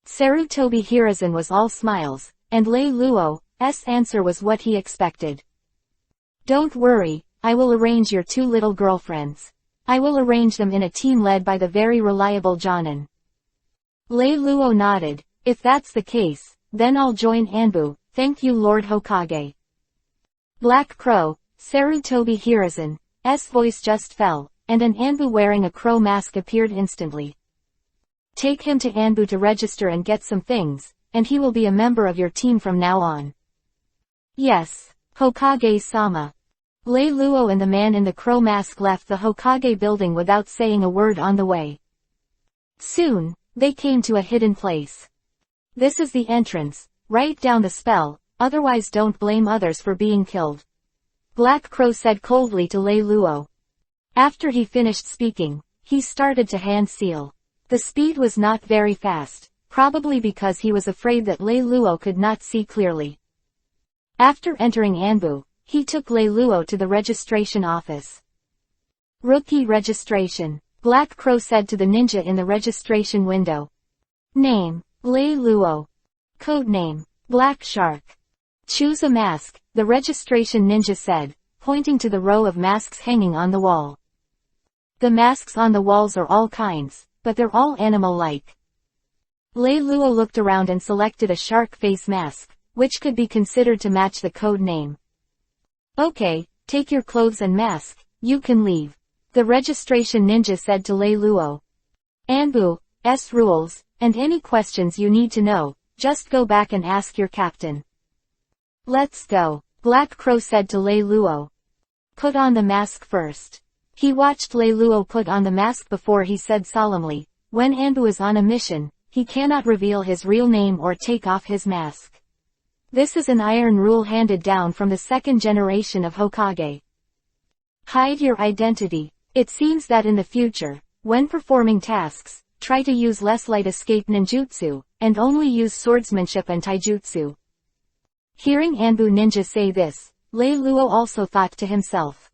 Sarutobi Hiruzen was all smiles, and Lei Luo's answer was what he expected. Don't worry, I will arrange your 2 little girlfriends. I will arrange them in a team led by the very reliable Jonan. Lei Luo nodded. If that's the case, then I'll join Anbu, thank you Lord Hokage. Black Crow, Sarutobi Hiruzen's voice just fell, and an Anbu wearing a crow mask appeared instantly. Take him to Anbu to register and get some things, and he will be a member of your team from now on. Yes, Hokage-sama. Lei Luo and the man in the crow mask left the Hokage building without saying a word on the way. Soon, they came to a hidden place. This is the entrance, write down the spell, otherwise don't blame others for being killed. Black Crow said coldly to Lei Luo. After he finished speaking, he started to hand seal. The speed was not very fast, probably because he was afraid that Lei Luo could not see clearly. After entering Anbu, he took Lei Luo to the registration office. Rookie registration, Black Crow said to the ninja in the registration window. Name, Lei Luo. Codename, Black Shark. Choose a mask, the registration ninja said, pointing to the row of masks hanging on the wall. The masks on the walls are all kinds, but they're all animal-like. Lei Luo looked around and selected a shark face mask, which could be considered to match the code name. Okay, take your clothes and mask, you can leave. The registration ninja said to Lei Luo. Anbu's rules, and any questions you need to know, just go back and ask your captain. Let's go, Black Crow said to Lei Luo. Put on the mask first. He watched Lei Luo put on the mask before he said solemnly, when Anbu is on a mission, he cannot reveal his real name or take off his mask. This is an iron rule handed down from the 2nd generation of Hokage. Hide your identity. It seems that in the future, when performing tasks, try to use less light escape ninjutsu, and only use swordsmanship and taijutsu. Hearing Anbu ninja say this, Lei Luo also thought to himself.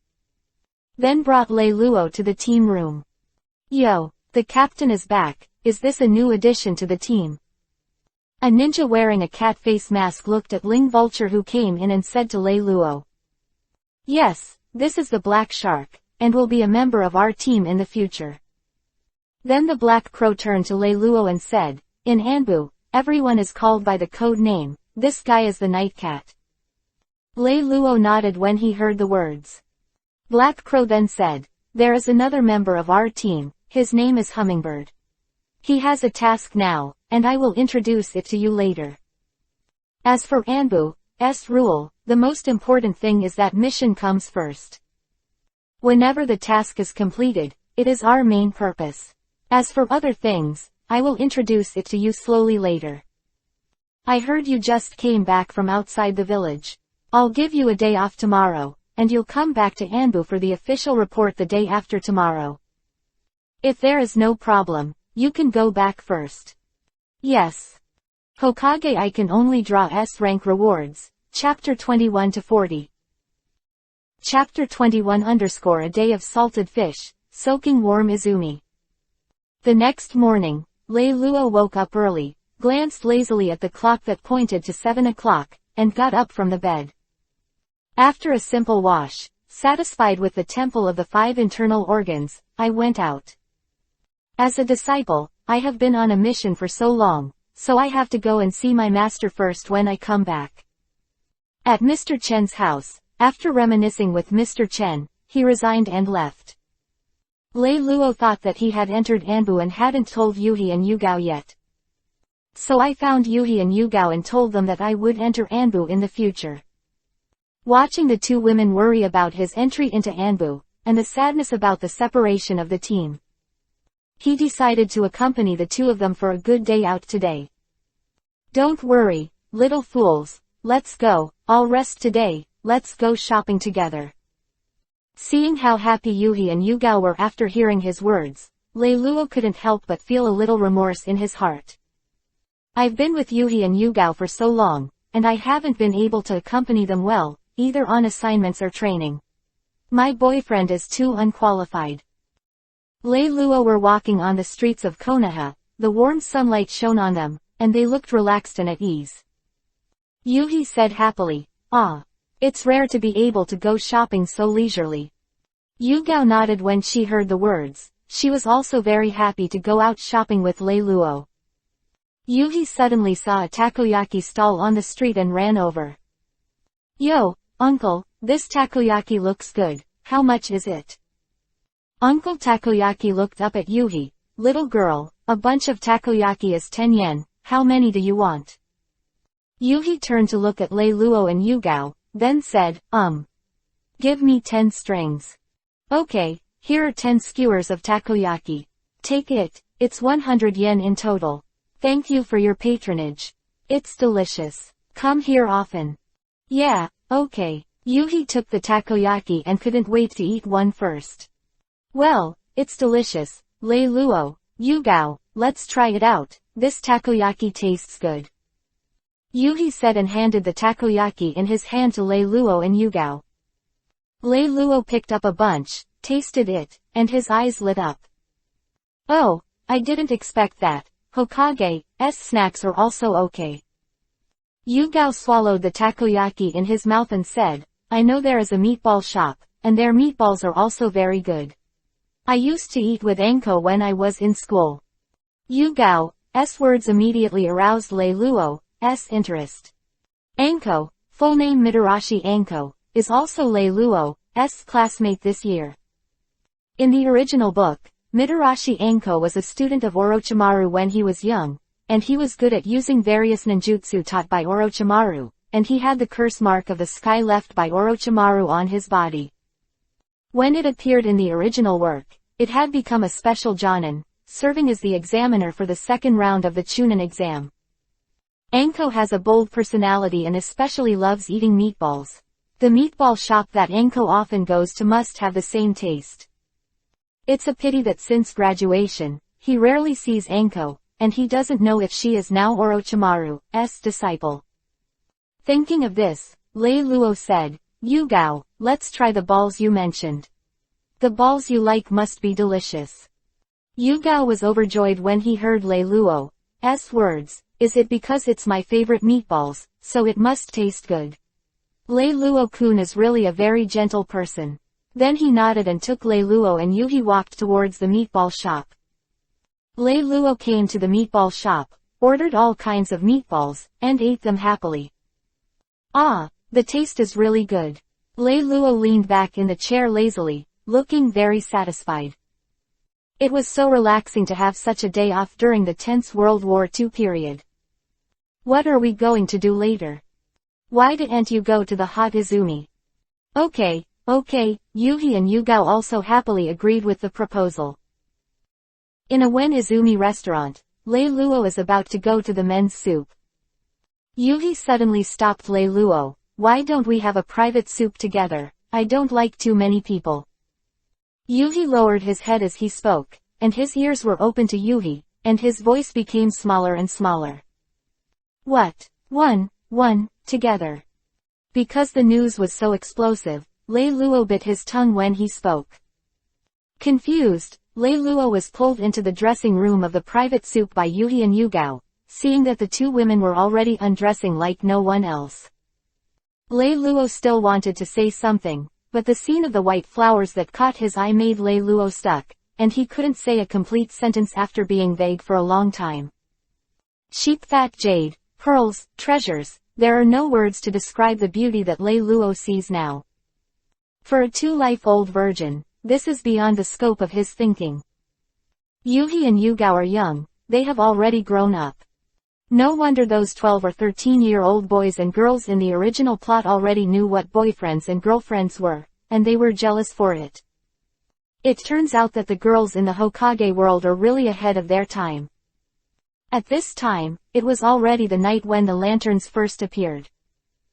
Then brought Lei Luo to the team room. Yo, the captain is back, is this a new addition to the team? A ninja wearing a cat face mask looked at Ling Vulture who came in and said to Lei Luo. Yes, this is the Black Shark, and will be a member of our team in the future. Then the Black Crow turned to Lei Luo and said, in Anbu, everyone is called by the code name, this guy is the Night Cat. Lei Luo nodded when he heard the words. Black Crow then said, there is another member of our team, his name is Hummingbird. He has a task now, and I will introduce it to you later. As for Anbu's rule, the most important thing is that mission comes first. Whenever the task is completed, it is our main purpose. As for other things, I will introduce it to you slowly later. I heard you just came back from outside the village. I'll give you a day off tomorrow, and you'll come back to Anbu for the official report the day after tomorrow. If there is no problem, you can go back first. Yes. Hokage I can only draw S-rank rewards, Chapter 21-40. Chapter 21 _ A day of salted fish, soaking warm Izumi. The next morning, Lei Luo woke up early, glanced lazily at the clock that pointed to 7 o'clock, and got up from the bed. After a simple wash, satisfied with the temple of the 5 internal organs, I went out. As a disciple, I have been on a mission for so long, so I have to go and see my master first when I come back. At Mr. Chen's house, after reminiscing with Mr. Chen, he resigned and left. Lei Luo thought that he had entered Anbu and hadn't told Yuhi and Yugao yet. So I found Yuhi and Yugao and told them that I would enter Anbu in the future. Watching the two women worry about his entry into Anbu, and the sadness about the separation of the team, he decided to accompany the two of them for a good day out today. Don't worry, little fools, let's go, I'll rest today, let's go shopping together. Seeing how happy Yuhi and Yugao were after hearing his words, Lei Luo couldn't help but feel a little remorse in his heart. I've been with Yuhi and Yugao for so long, and I haven't been able to accompany them well, either on assignments or training. My boyfriend is too unqualified. Lei Luo were walking on the streets of Konoha, the warm sunlight shone on them, and they looked relaxed and at ease. Yuhi said happily, ah. It's rare to be able to go shopping so leisurely. Yugao nodded when she heard the words, she was also very happy to go out shopping with Lei Luo. Yuhi suddenly saw a takoyaki stall on the street and ran over. Yo, uncle, this takoyaki looks good, how much is it? Uncle Takoyaki looked up at Yuhi, little girl, a bunch of takoyaki is 10 yen, how many do you want? Yuhi turned to look at Lei Luo and Yugao, then said, give me 10 strings. Okay, here are 10 skewers of takoyaki. Take it, it's 100 yen in total. Thank you for your patronage. It's delicious. Come here often. Yeah, okay. Yuhi took the takoyaki and couldn't wait to eat one first. Well, it's delicious, Lei Luo, Yugao, let's try it out, this takoyaki tastes good. Yuhi said and handed the takoyaki in his hand to Lei Luo and Yugao. Lei Luo picked up a bunch, tasted it, and his eyes lit up. Oh, I didn't expect that, Hokage's snacks are also okay. Yugao swallowed the takoyaki in his mouth and said, I know there is a meatball shop, and their meatballs are also very good. I used to eat with Anko when I was in school. Yugao's words immediately aroused Lei Luo's interest. Anko, full name Mitarashi Anko, is also Lei Luo's classmate this year. In the original book, Mitarashi Anko was a student of Orochimaru when he was young, and he was good at using various ninjutsu taught by Orochimaru, and he had the curse mark of the sky left by Orochimaru on his body. When it appeared in the original work, it had become a special Jonan, serving as the examiner for the second round of the Chunin exam. Anko has a bold personality and especially loves eating meatballs. The meatball shop that Anko often goes to must have the same taste. It's a pity that since graduation, he rarely sees Anko, and he doesn't know if she is now Orochimaru's disciple. Thinking of this, Lei Luo said, Yugao, let's try the balls you mentioned. The balls you like must be delicious. Yugao was overjoyed when he heard Lei Luo's words, is it because it's my favorite meatballs, so it must taste good. Lei Luo-kun is really a very gentle person. Then he nodded and took Lei Luo and Yuhi walked towards the meatball shop. Lei Luo came to the meatball shop, ordered all kinds of meatballs, and ate them happily. Ah, the taste is really good. Lei Luo leaned back in the chair lazily, looking very satisfied. It was so relaxing to have such a day off during the tense World War II period. What are we going to do later? Why didn't you go to the hot Izumi? Okay, Yuhi and Yugao also happily agreed with the proposal. In a Wen Izumi restaurant, Lei Luo is about to go to the men's soup. Yuhi suddenly stopped Lei Luo. Why don't we have a private soup together? I don't like too many people. Yuhi lowered his head as he spoke, and his ears were open to Yuhi, and his voice became smaller and smaller. What? One, together. Because the news was so explosive, Lei Luo bit his tongue when he spoke. Confused, Lei Luo was pulled into the dressing room of the private soup by Yuhi and Yugao, seeing that the two women were already undressing like no one else. Lei Luo still wanted to say something, but the scene of the white flowers that caught his eye made Lei Luo stuck, and he couldn't say a complete sentence after being vague for a long time. Sheep fat jade, pearls, treasures, there are no words to describe the beauty that Lei Luo sees now. For a 2-life-old virgin, this is beyond the scope of his thinking. Yuhi and Yugao are young, they have already grown up. No wonder those 12 or 13-year-old boys and girls in the original plot already knew what boyfriends and girlfriends were, and they were jealous for it. It turns out that the girls in the Hokage world are really ahead of their time. At this time, it was already the night when the lanterns first appeared.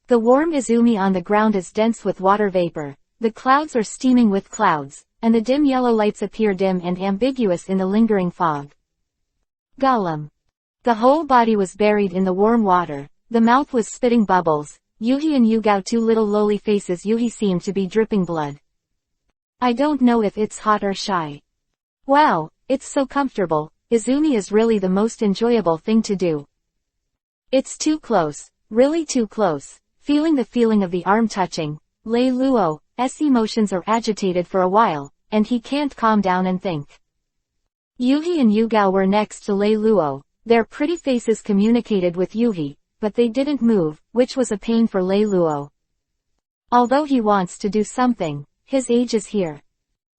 The warm Izumi on the ground is dense with water vapor, the clouds are steaming with clouds, and the dim yellow lights appear dim and ambiguous in the lingering fog. Gollum. The whole body was buried in the warm water, the mouth was spitting bubbles, Yuhi and Yugao two little lowly faces Yuhi seemed to be dripping blood. I don't know if it's hot or shy. Wow, it's so comfortable, Izumi is really the most enjoyable thing to do. It's too close, really too close, feeling the feeling of the arm touching, Lei Luo's emotions are agitated for a while, and he can't calm down and think. Yuhi and Yugao were next to Lei Luo. Their pretty faces communicated with Yuhi, but they didn't move, which was a pain for Lei Luo. Although he wants to do something, his age is here.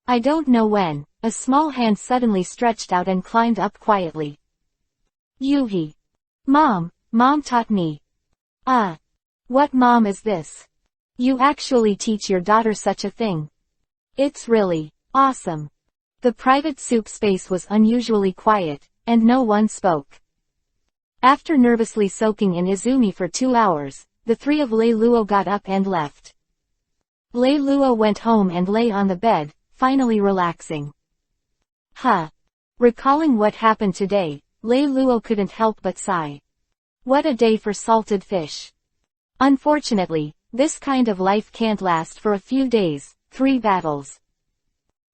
I don't know when, a small hand suddenly stretched out and climbed up quietly. Yuhi. Mom taught me. Ah. What mom is this? You actually teach your daughter such a thing. It's really awesome. The private soup space was unusually quiet, and no one spoke. After nervously soaking in Izumi for 2 hours, the three of Lei Luo got up and left. Lei Luo went home and lay on the bed, finally relaxing. Recalling what happened today, Lei Luo couldn't help but sigh. What a day for salted fish. Unfortunately, this kind of life can't last for a few days, 3 battles.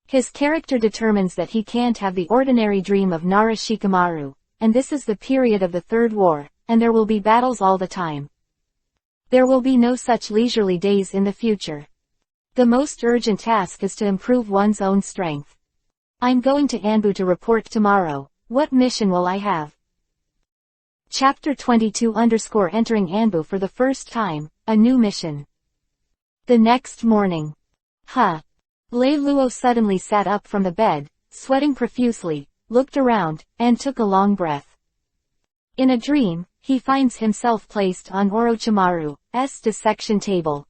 His character determines that he can't have the ordinary dream of Nara Shikamaru, and this is the period of the Third War, and there will be battles all the time. There will be no such leisurely days in the future. The most urgent task is to improve one's own strength. I'm going to Anbu to report tomorrow. What mission will I have? Chapter 22 _ Entering Anbu for the first time, a new mission. The next morning. Lei Luo suddenly sat up from the bed, sweating profusely, looked around, and took a long breath. In a dream, he finds himself placed on Orochimaru's dissection table.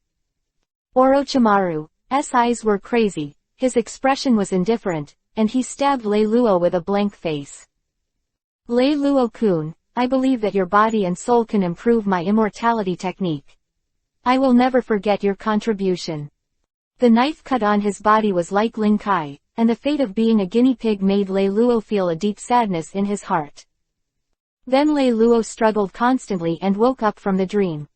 Orochimaru's eyes were crazy, his expression was indifferent, and he stabbed Lei Luo with a blank face. Lei Luo-kun, I believe that your body and soul can improve my immortality technique. I will never forget your contribution. The knife cut on his body was like Lin Kai, and the fate of being a guinea pig made Lei Luo feel a deep sadness in his heart. Then Lei Luo struggled constantly and woke up from the dream.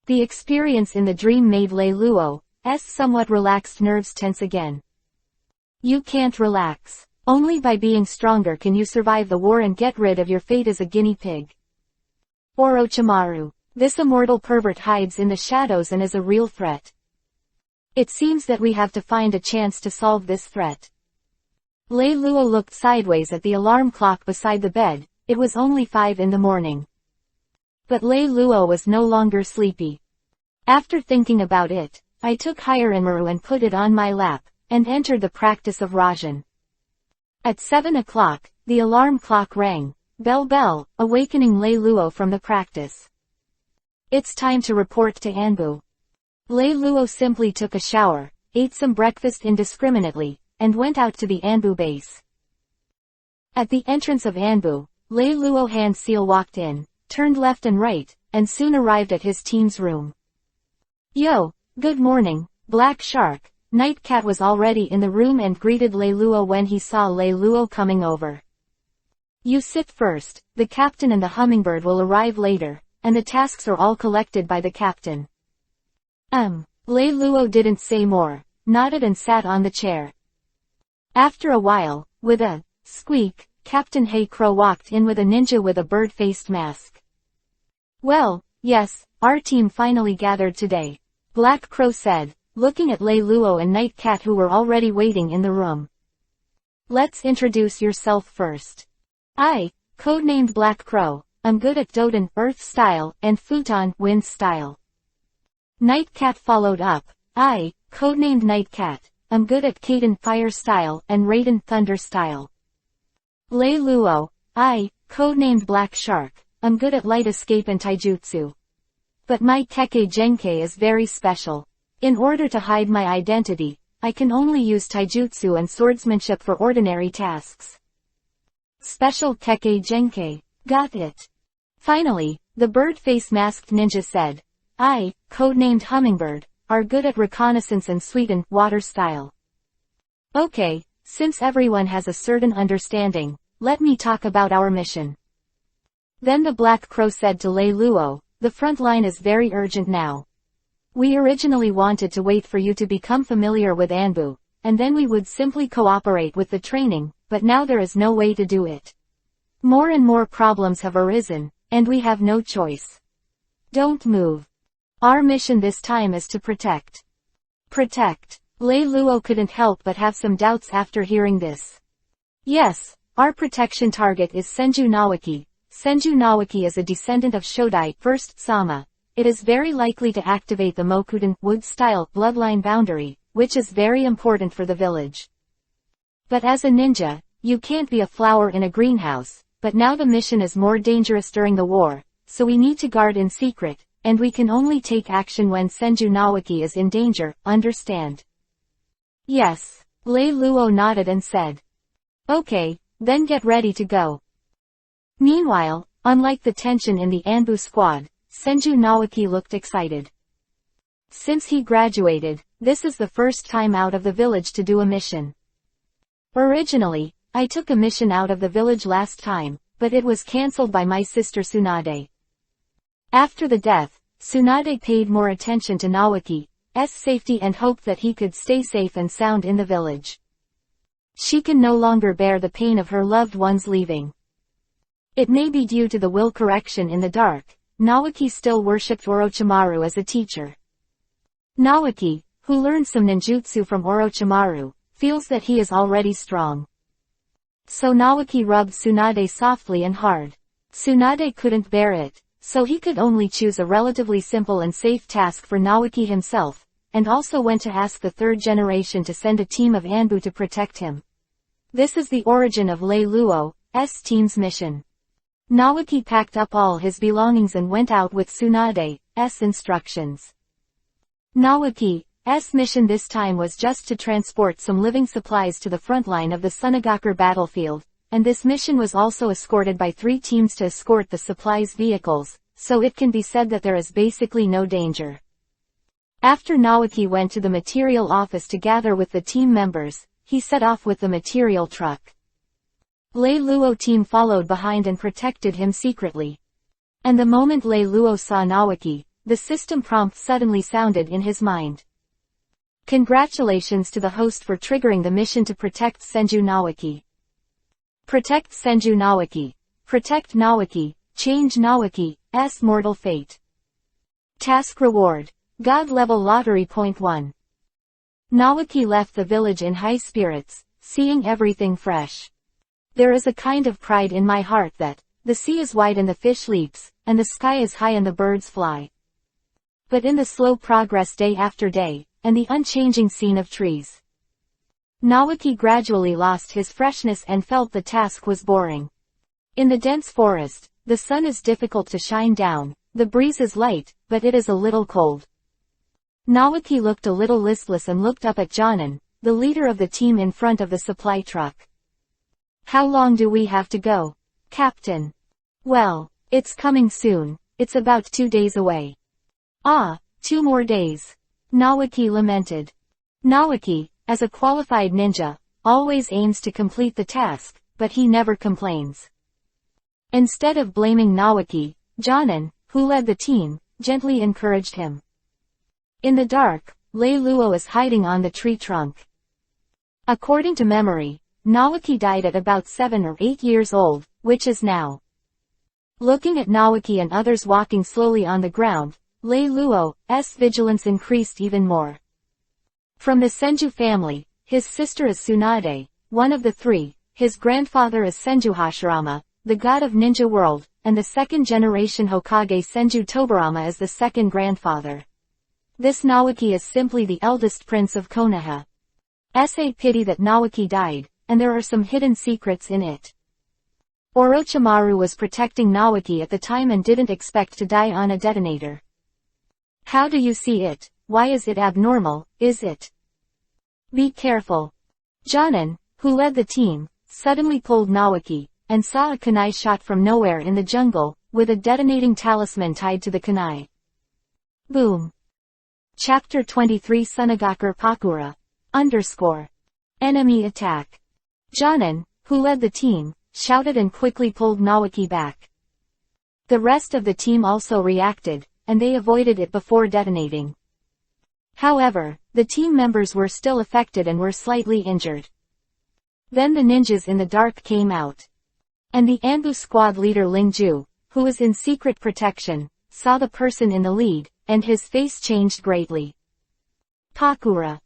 The experience in the dream made Lei Luo's somewhat relaxed nerves tense again. You can't relax. Only by being stronger can you survive the war and get rid of your fate as a guinea pig. Orochimaru. This immortal pervert hides in the shadows and is a real threat. It seems that we have to find a chance to solve this threat. Lei Luo looked sideways at the alarm clock beside the bed. It was only 5 in the morning. But Lei Luo was no longer sleepy. After thinking about it, I took Hiranmaru and put it on my lap, and entered the practice of Rajan. At 7 o'clock, the alarm clock rang. Bell bell, awakening Lei Luo from the practice. It's time to report to Anbu. Lei Luo simply took a shower, ate some breakfast indiscriminately, and went out to the Anbu base. At the entrance of Anbu, Lei Luo hand seal walked in, turned left and right, and soon arrived at his team's room. Yo, good morning, Black Shark. Night Cat was already in the room and greeted Lei Luo when he saw Lei Luo coming over. You sit first, the captain and the hummingbird will arrive later, and the tasks are all collected by the captain. Lei Luo didn't say more, nodded and sat on the chair. After a while, with a squeak, Captain Hey Crow walked in with a ninja with a bird-faced mask. Well, yes, our team finally gathered today, Black Crow said, looking at Lei Luo and Night Cat who were already waiting in the room. Let's introduce yourself first. I, codenamed Black Crow, I'm good at Dodan, Earth style, and Futon, Wind style. Night Cat followed up. I, codenamed Night Cat, I'm good at Kaden, Fire style, and Raiden, Thunder style. Lei Luo, I, codenamed Black Shark, I'm good at Light Escape and Taijutsu. But my Kekkei Genkai is very special. In order to hide my identity, I can only use taijutsu and swordsmanship for ordinary tasks. Special Kekkei Genkai. Got it. Finally, the bird-face masked ninja said, I, codenamed Hummingbird, are good at reconnaissance and Sweeten, water style. Okay, since everyone has a certain understanding, let me talk about our mission. Then the Black Crow said to Lei Luo, the front line is very urgent now. We originally wanted to wait for you to become familiar with Anbu, and then we would simply cooperate with the training, but now there is no way to do it. More and more problems have arisen, and we have no choice. Don't move. Our mission this time is to protect. Protect. Lei Luo couldn't help but have some doubts after hearing this. Yes, our protection target is Senju Nawaki. Senju Nawaki is a descendant of Shodai, first Sama. It is very likely to activate the Mokudan, wood-style, bloodline boundary, which is very important for the village. But as a ninja, you can't be a flower in a greenhouse, but now the mission is more dangerous during the war, so we need to guard in secret, and we can only take action when Senju Nawaki is in danger, understand? Yes. Lei Luo nodded and said. Okay, then get ready to go. Meanwhile, unlike the tension in the Anbu squad, Senju Nawaki looked excited. Since he graduated, this is the first time out of the village to do a mission. Originally, I took a mission out of the village last time, but it was cancelled by my sister Tsunade. After the death, Tsunade paid more attention to Nawaki's safety and hoped that he could stay safe and sound in the village. She can no longer bear the pain of her loved ones leaving. It may be due to the will correction in the dark. Nawaki still worshipped Orochimaru as a teacher. Nawaki, who learned some ninjutsu from Orochimaru, feels that he is already strong. So Nawaki rubbed Tsunade softly and hard. Tsunade couldn't bear it, so he could only choose a relatively simple and safe task for Nawaki himself, and also went to ask the third generation to send a team of Anbu to protect him. This is the origin of Lei Luo's team's mission. Nawaki packed up all his belongings and went out with Tsunade's instructions. Nawaki's mission this time was just to transport some living supplies to the front line of the Sunagakure battlefield, and this mission was also escorted by 3 teams to escort the supplies vehicles, so it can be said that there is basically no danger. After Nawaki went to the material office to gather with the team members, he set off with the material truck. Lei Luo team followed behind and protected him secretly. And the moment Lei Luo saw Nawaki, the system prompt suddenly sounded in his mind. Congratulations to the host for triggering the mission to protect Senju Nawaki. Protect Senju Nawaki. Protect Nawaki. Change Nawaki's mortal fate. Task reward. God level lottery. Point 1. Naoki left the village in high spirits, seeing everything fresh. There is a kind of pride in my heart that, the sea is wide and the fish leaps, and the sky is high and the birds fly. But in the slow progress day after day, and the unchanging scene of trees, Naoki gradually lost his freshness and felt the task was boring. In the dense forest, the sun is difficult to shine down, the breeze is light, but it is a little cold. Naoki looked a little listless and looked up at Jonan, the leader of the team in front of the supply truck. How long do we have to go, Captain? Well, it's coming soon, it's about 2 days away. Ah, 2 more days. Naoki lamented. Naoki, as a qualified ninja, always aims to complete the task, but he never complains. Instead of blaming Naoki, Jonan, who led the team, gently encouraged him. In the dark, Lei Luo is hiding on the tree trunk. According to memory, Naoki died at about 7 or 8 years old, which is now. Looking at Naoki and others walking slowly on the ground, Lei Luo's vigilance increased even more. From the Senju family, his sister is Tsunade, one of the 3, his grandfather is Senju Hashirama, the god of ninja world, and the second generation Hokage Senju Tobarama is the second grandfather. This Naoki is simply the eldest prince of Konoha. It's a pity that Naoki died, and there are some hidden secrets in it. Orochimaru was protecting Naoki at the time and didn't expect to die on a detonator. How do you see it? Why is it abnormal, is it? Be careful. Jonan, who led the team, suddenly pulled Naoki, and saw a kunai shot from nowhere in the jungle, with a detonating talisman tied to the kunai. Boom. Chapter 23 Sunagakur Pakura. Enemy attack. Jonan, who led the team, shouted and quickly pulled Naoki back. The rest of the team also reacted, and they avoided it before detonating. However, the team members were still affected and were slightly injured. Then the ninjas in the dark came out. And the Anbu squad leader Lingju, who was in secret protection, saw the person in the lead, and his face changed greatly. Pakura.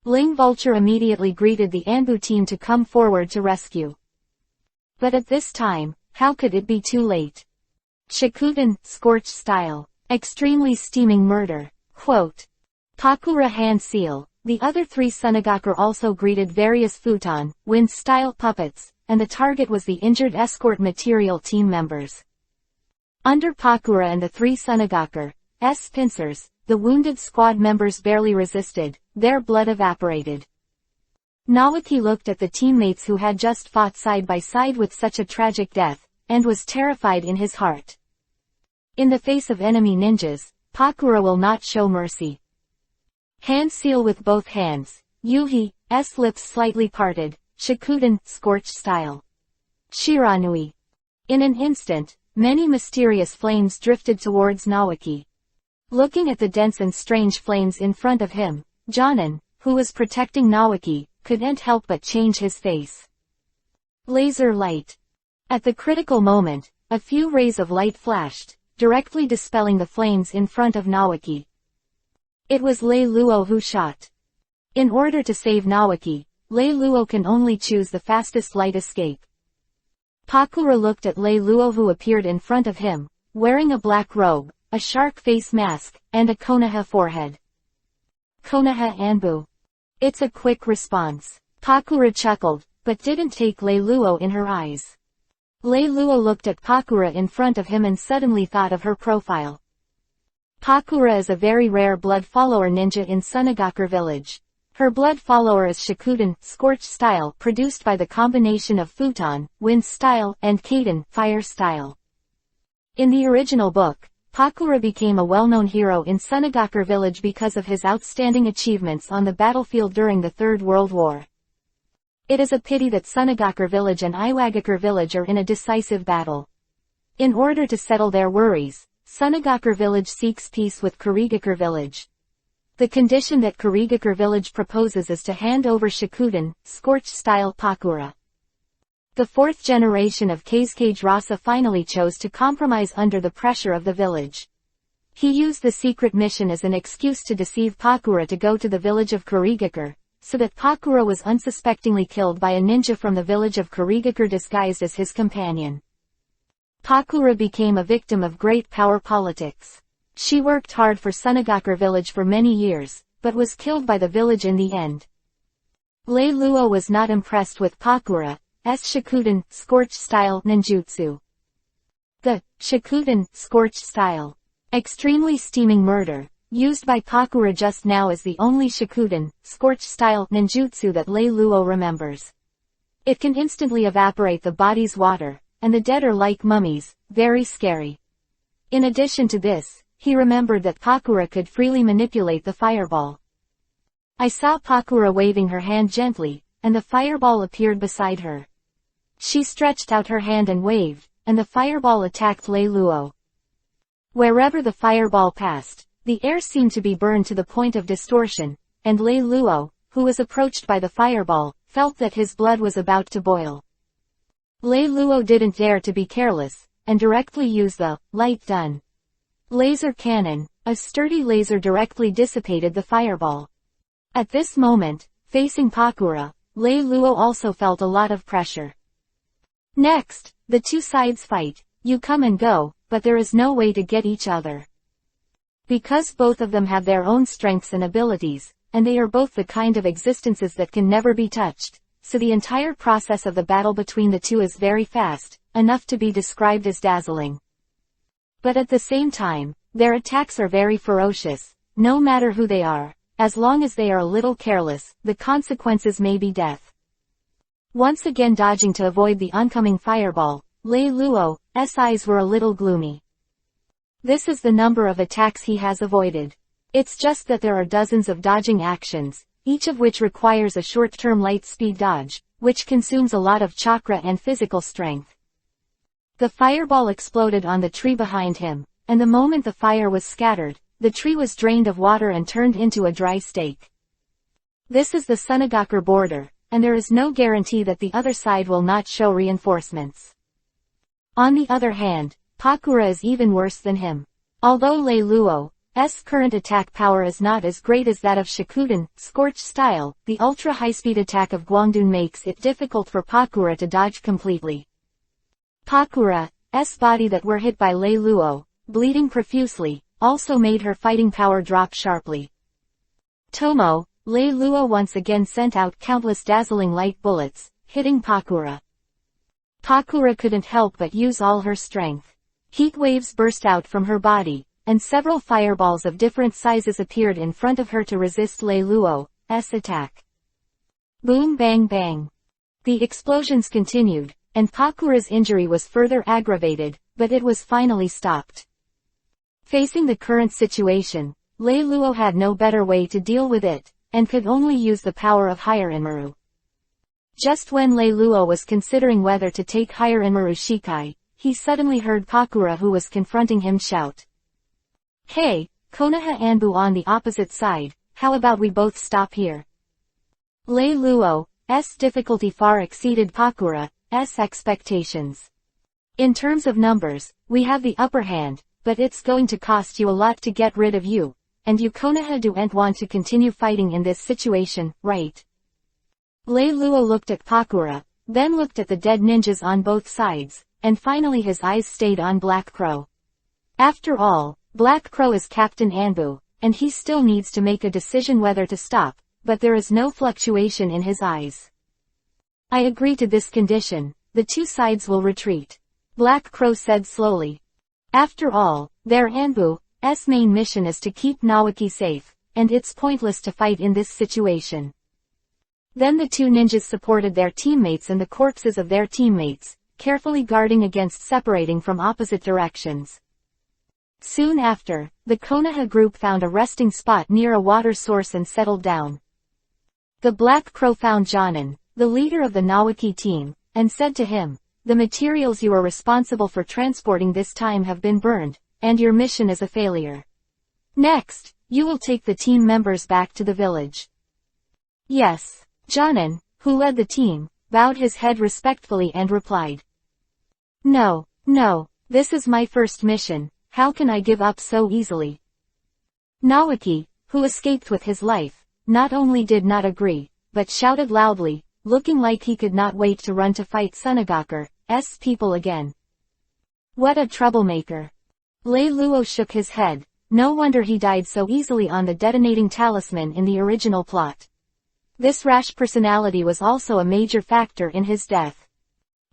Ling Vulture immediately greeted the Anbu team to come forward to rescue. But at this time, how could it be too late? Shikuden, scorched style. Extremely steaming murder. Quote. Pakura hand seal. The other 3 Sunagakur also greeted various futon, wind-style puppets, and the target was the injured escort material team members. Under Pakura and the 3 Sunagakur's pincers, the wounded squad members barely resisted, their blood evaporated. Naoki looked at the teammates who had just fought side by side with such a tragic death, and was terrified in his heart. In the face of enemy ninjas, Pakura will not show mercy. Hand seal with both hands. Yuhi's lips slightly parted. Shikuden, scorched style. Shiranui. In an instant, many mysterious flames drifted towards Naoki. Looking at the dense and strange flames in front of him, Jonan, who was protecting Naoki, couldn't help but change his face. Laser light. At the critical moment, a few rays of light flashed, directly dispelling the flames in front of Naoki. It was Lei Luo who shot. In order to save Naoki, Lei Luo can only choose the fastest light escape. Pakura looked at Lei Luo who appeared in front of him, wearing a black robe, a shark face mask, and a Konoha forehead. Konoha Anbu. It's a quick response. Pakura chuckled, but didn't take Lei Luo in her eyes. Lei Luo looked at Pakura in front of him and suddenly thought of her profile. Pakura is a very rare blood follower ninja in Sunagakur village. Her blood follower is Shikuden, scorched style, produced by the combination of futon, wind style, and Kaden, fire style. In the original book, Pakura became a well-known hero in Sunagakur village because of his outstanding achievements on the battlefield during the Third World War. It is a pity that Sunagakur village and Iwagakar village are in a decisive battle. In order to settle their worries, Sunagakur village seeks peace with Kurigakar village. The condition that Kurigakar village proposes is to hand over Shikuden, scorched style Pakura. The 4th generation of Kazekage Rasa finally chose to compromise under the pressure of the village. He used the secret mission as an excuse to deceive Pakura to go to the village of Kurigakure, so that Pakura was unsuspectingly killed by a ninja from the village of Kurigakure disguised as his companion. Pakura became a victim of great power politics. She worked hard for Sunagakure village for many years, but was killed by the village in the end. Lei Luo was not impressed with Pakura's Shikuden, scorched style ninjutsu. The Shikuden, scorched style, extremely steaming murder, used by Pakura just now is the only Shikuden, scorched style ninjutsu that Lei Luo remembers. It can instantly evaporate the body's water, and the dead are like mummies, very scary. In addition to this, he remembered that Pakura could freely manipulate the fireball. I saw Pakura waving her hand gently, and the fireball appeared beside her. She stretched out her hand and waved, and the fireball attacked Lei Luo. Wherever the fireball passed, the air seemed to be burned to the point of distortion, and Lei Luo, who was approached by the fireball, felt that his blood was about to boil. Lei Luo didn't dare to be careless, and directly used the light gun laser cannon. A sturdy laser directly dissipated the fireball. At this moment, facing Pakura, Lei Luo also felt a lot of pressure. Next, the two sides fight. You come and go, but there is no way to get each other. Because both of them have their own strengths and abilities, and they are both the kind of existences that can never be touched, so the entire process of the battle between the two is very fast, enough to be described as dazzling. But at the same time, their attacks are very ferocious, no matter who they are. As long as they are a little careless, the consequences may be death. Once again dodging to avoid the oncoming fireball, Lei Luo's eyes were a little gloomy. This is the number of attacks he has avoided. It's just that there are dozens of dodging actions, each of which requires a short-term light-speed dodge, which consumes a lot of chakra and physical strength. The fireball exploded on the tree behind him, and the moment the fire was scattered, the tree was drained of water and turned into a dry stake. This is the Sunagakure border, and there is no guarantee that the other side will not show reinforcements. On the other hand, Pakura is even worse than him. Although Lei Luo's current attack power is not as great as that of Shikuden, scorched style, the ultra-high-speed attack of Guangdun makes it difficult for Pakura to dodge completely. Pakura's body that were hit by Lei Luo, bleeding profusely, also made her fighting power drop sharply. Tomo, Lei Luo once again sent out countless dazzling light bullets, hitting Pakura. Pakura couldn't help but use all her strength. Heat waves burst out from her body, and several fireballs of different sizes appeared in front of her to resist Lei Luo's attack. Boom bang bang. The explosions continued, and Pakura's injury was further aggravated, but it was finally stopped. Facing the current situation, Lei Luo had no better way to deal with it, and could only use the power of Higher Inmaru. Just when Lei Luo was considering whether to take Higher Inmaru Shikai, he suddenly heard Pakura, who was confronting him, shout, "Hey, Konoha Anbu on the opposite side, how about we both stop here?" Lei Luo's difficulty far exceeded Pakura's expectations. In terms of numbers, we have the upper hand, but it's going to cost you a lot to get rid of you, and you Konoha don't want to continue fighting in this situation, right? Lei Luo looked at Pakura, then looked at the dead ninjas on both sides, and finally his eyes stayed on Black Crow. After all, Black Crow is Captain Anbu, and he still needs to make a decision whether to stop, but there is no fluctuation in his eyes. "I agree to this condition, the two sides will retreat," Black Crow said slowly. After all, their Anbu's main mission is to keep Nawaki safe, and it's pointless to fight in this situation. Then the two ninjas supported their teammates and the corpses of their teammates, carefully guarding against separating from opposite directions. Soon after, the Konoha group found a resting spot near a water source and settled down. The Black Crow found Jonan, the leader of the Nawaki team, and said to him, "The materials you are responsible for transporting this time have been burned, and your mission is a failure. Next, you will take the team members back to the village." "Yes." Jonan, who led the team, bowed his head respectfully and replied, No, this is my first mission, how can I give up so easily? Naoki, who escaped with his life, not only did not agree, but shouted loudly, looking like he could not wait to run to fight Sunagakar's people again. What a troublemaker. Lei Luo shook his head. No wonder he died so easily on the detonating talisman in the original plot. This rash personality was also a major factor in his death.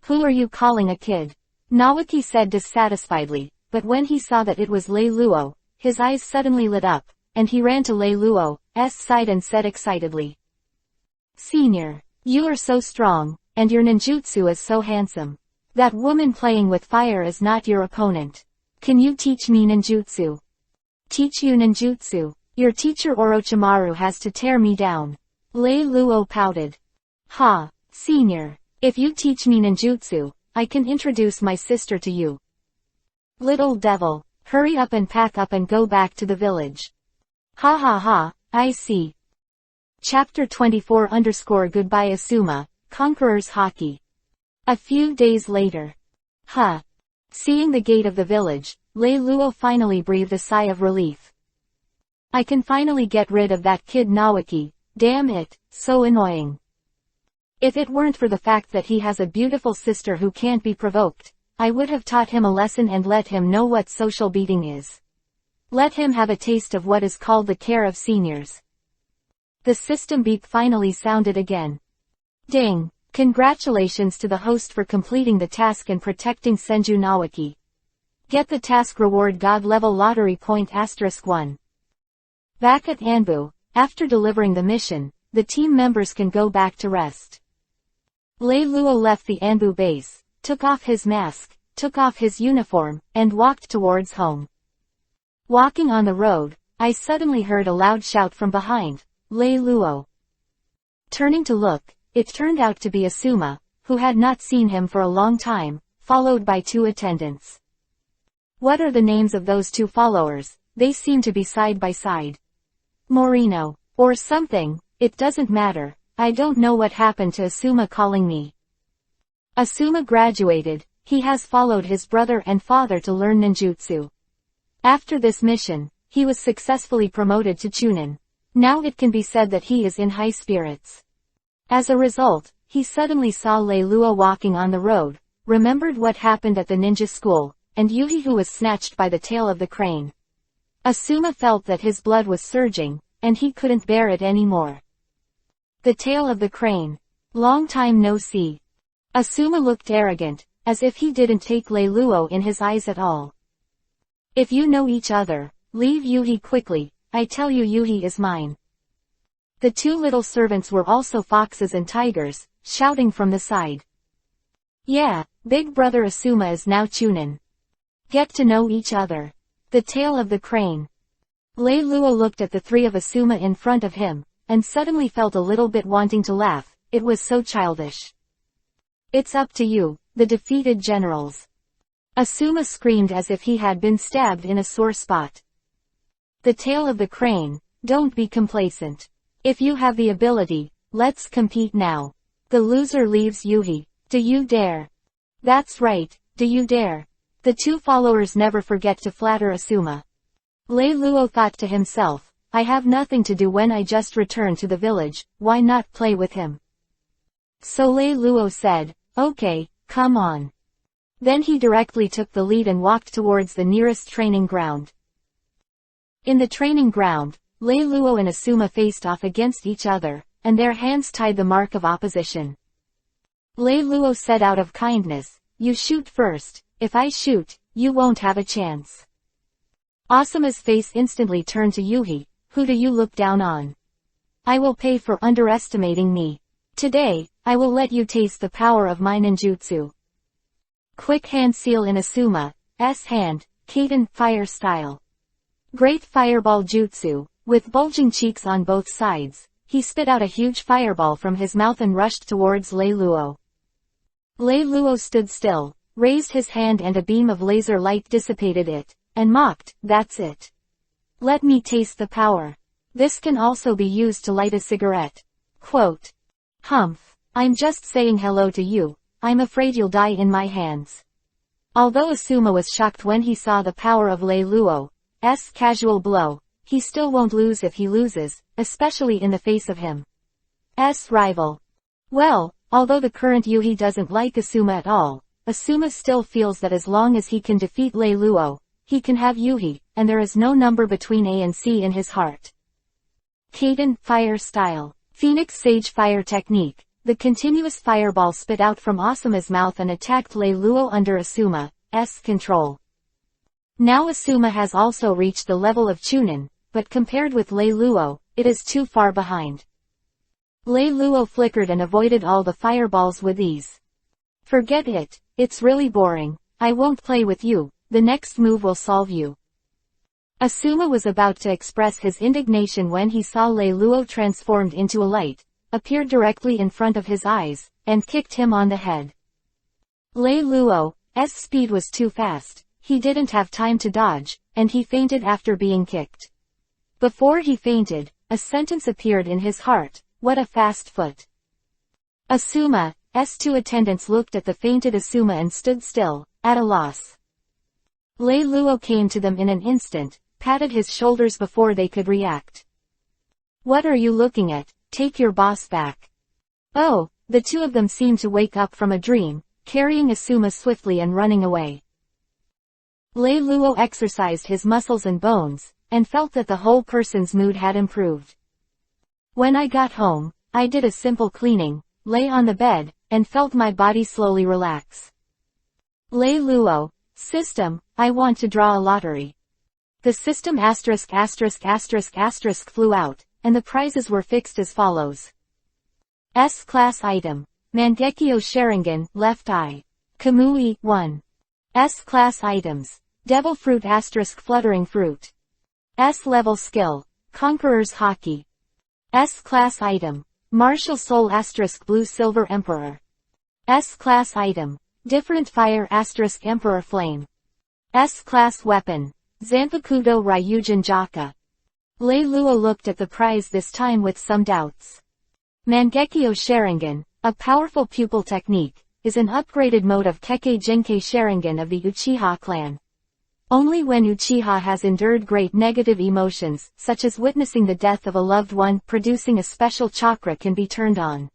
Who are you calling a kid? Naoki said dissatisfiedly, but when he saw that it was Lei Luo, his eyes suddenly lit up, and he ran to Lei Luo's side and said excitedly. Senior, you are so strong, and your ninjutsu is so handsome. That woman playing with fire is not your opponent. Can you teach me ninjutsu? Teach you ninjutsu? Your teacher Orochimaru has to tear me down. Lei Luo pouted. Ha, senior, if you teach me ninjutsu, I can introduce my sister to you. Little devil, hurry up and pack up and go back to the village. Ha ha ha, I see. Chapter 24 Goodbye Asuma, Conqueror's Haki. A few days later. Seeing the gate of the village, Lei Luo finally breathed a sigh of relief. I can finally get rid of that kid Naoki, damn it, so annoying. If it weren't for the fact that he has a beautiful sister who can't be provoked, I would have taught him a lesson and let him know what social beating is. Let him have a taste of what is called the care of seniors. The system beep finally sounded again. Ding! Congratulations to the host for completing the task and protecting Senju Naoki. Get the task reward God level lottery point *1. Back at Anbu, after delivering the mission, the team members can go back to rest. Lei Luo left the Anbu base, took off his mask, took off his uniform, and walked towards home. Walking on the road, I suddenly heard a loud shout from behind, Lei Luo. Turning to look, it turned out to be Asuma, who had not seen him for a long time, followed by 2 attendants. What are the names of those 2 followers? They seem to be side by side. Morino, or something, it doesn't matter, I don't know what happened to Asuma calling me. Asuma graduated, he has followed his brother and father to learn ninjutsu. After this mission, he was successfully promoted to Chunin. Now it can be said that he is in high spirits. As a result, he suddenly saw Lei Luo walking on the road, remembered what happened at the ninja school, and Yuhi who was snatched by the tail of the crane. Asuma felt that his blood was surging, and he couldn't bear it anymore. The tail of the crane. Long time no see. Asuma looked arrogant, as if he didn't take Lei Luo in his eyes at all. If you know each other, leave Yuhi quickly, I tell you Yuhi is mine. The 2 little servants were also foxes and tigers, shouting from the side. Yeah, big brother Asuma is now Chunin. Get to know each other. The tail of the crane. Lei Luo looked at the 3 of Asuma in front of him, and suddenly felt a little bit wanting to laugh, it was so childish. It's up to you, the defeated generals. Asuma screamed as if he had been stabbed in a sore spot. The tail of the crane, don't be complacent. If you have the ability, let's compete now. The loser leaves Yuhi. Do you dare? That's right, do you dare? The 2 followers never forget to flatter Asuma. Lei Luo thought to himself, I have nothing to do when I just returned to the village, why not play with him? So Lei Luo said, okay, come on. Then he directly took the lead and walked towards the nearest training ground. In the training ground, Lei Luo and Asuma faced off against each other, and their hands tied the mark of opposition. Lei Luo said out of kindness, you shoot first, if I shoot, you won't have a chance. Asuma's face instantly turned to Yuhi, who do you look down on? I will pay for underestimating me. Today, I will let you taste the power of my ninjutsu. Quick hand seal in Asuma's hand, Kaden fire style. Great fireball jutsu, with bulging cheeks on both sides, he spit out a huge fireball from his mouth and rushed towards Lei Luo. Lei Luo stood still, raised his hand and a beam of laser light dissipated it, and mocked, that's it. Let me taste the power. This can also be used to light a cigarette. Quote. Humph. I'm just saying hello to you, I'm afraid you'll die in my hands. Although Asuma was shocked when he saw the power of Lei Luo's casual blow, he still won't lose if he loses, especially in the face of him's rival. Well, although the current Yuhi doesn't like Asuma at all, Asuma still feels that as long as he can defeat Lei Luo, he can have Yuhi, and there is no number between A and C in his heart. Kaden, Fire Style. Phoenix Sage Fire Technique. The continuous fireball spit out from Asuma's mouth and attacked Lei Luo under Asuma's control. Now Asuma has also reached the level of Chunin, but compared with Lei Luo, it is too far behind. Lei Luo flickered and avoided all the fireballs with ease. Forget it, it's really boring, I won't play with you, the next move will solve you. Asuma was about to express his indignation when he saw Lei Luo transformed into a light, appeared directly in front of his eyes, and kicked him on the head. Lei Luo's speed was too fast, he didn't have time to dodge, and he fainted after being kicked. Before he fainted, a sentence appeared in his heart, what a fast foot. Asuma's two attendants looked at the fainted Asuma and stood still, at a loss. Lei Luo came to them in an instant, patted his shoulders before they could react. What are you looking at? Take your boss back. Oh, the two of them seemed to wake up from a dream, carrying Asuma swiftly and running away. Lei Luo exercised his muscles and bones, and felt that the whole person's mood had improved. When I got home, I did a simple cleaning, lay on the bed, and felt my body slowly relax. Lei Luo, system, I want to draw a lottery. The system ***** flew out, and the prizes were fixed as follows. S-Class Item. Mangekyo Sharingan, Left Eye. Kamui, 1. S-Class Items. Devil Fruit * Fluttering Fruit. S-Level Skill. Conqueror's Haki. S-Class Item. Martial Soul * Blue Silver Emperor. S-Class Item. Different Fire * Emperor Flame. S-Class Weapon. Zanpakudo Ryujin Jaka. Lei Luo looked at the prize this time with some doubts. Mangekyo Sharingan, a powerful pupil technique, is an upgraded mode of Kekkei Genkei Sharingan of the Uchiha clan. Only when Uchiha has endured great negative emotions, such as witnessing the death of a loved one, producing a special chakra can be turned on.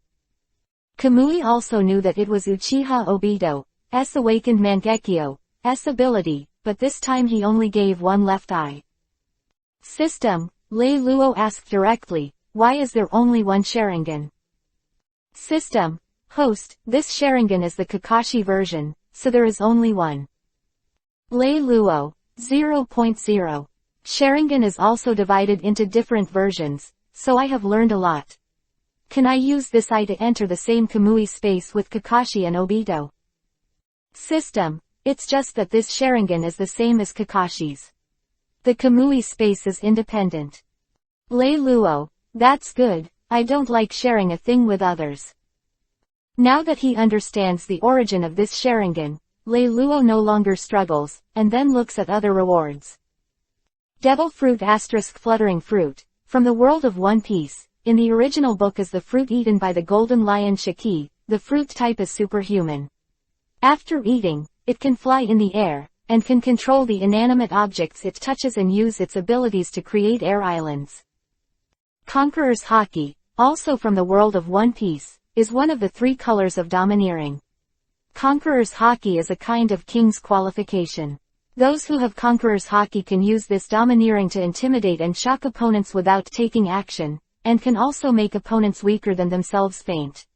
Kamui also knew that it was Uchiha Obito's awakened Mangekyo's ability, but this time he only gave one left eye. System, Lei Luo asked directly, why is there only one Sharingan? System, host, this Sharingan is the Kakashi version, so there is only one. Lei Luo, 0.0. Sharingan is also divided into different versions, so I have learned a lot. Can I use this eye to enter the same Kamui space with Kakashi and Obito? System, it's just that this Sharingan is the same as Kakashi's. The Kamui space is independent. Lei Luo, that's good, I don't like sharing a thing with others. Now that he understands the origin of this Sharingan, Lei Luo no longer struggles, and then looks at other rewards. Devil Fruit * Fluttering Fruit, from the world of One Piece, in the original book is the fruit eaten by the Golden Lion Shiki, the fruit type is superhuman. After eating, it can fly in the air, and can control the inanimate objects it touches and use its abilities to create air islands. Conqueror's Haki, also from the world of One Piece, is one of the three colors of domineering. Conqueror's Haki is a kind of king's qualification. Those who have Conqueror's Haki can use this domineering to intimidate and shock opponents without taking action, and can also make opponents weaker than themselves faint.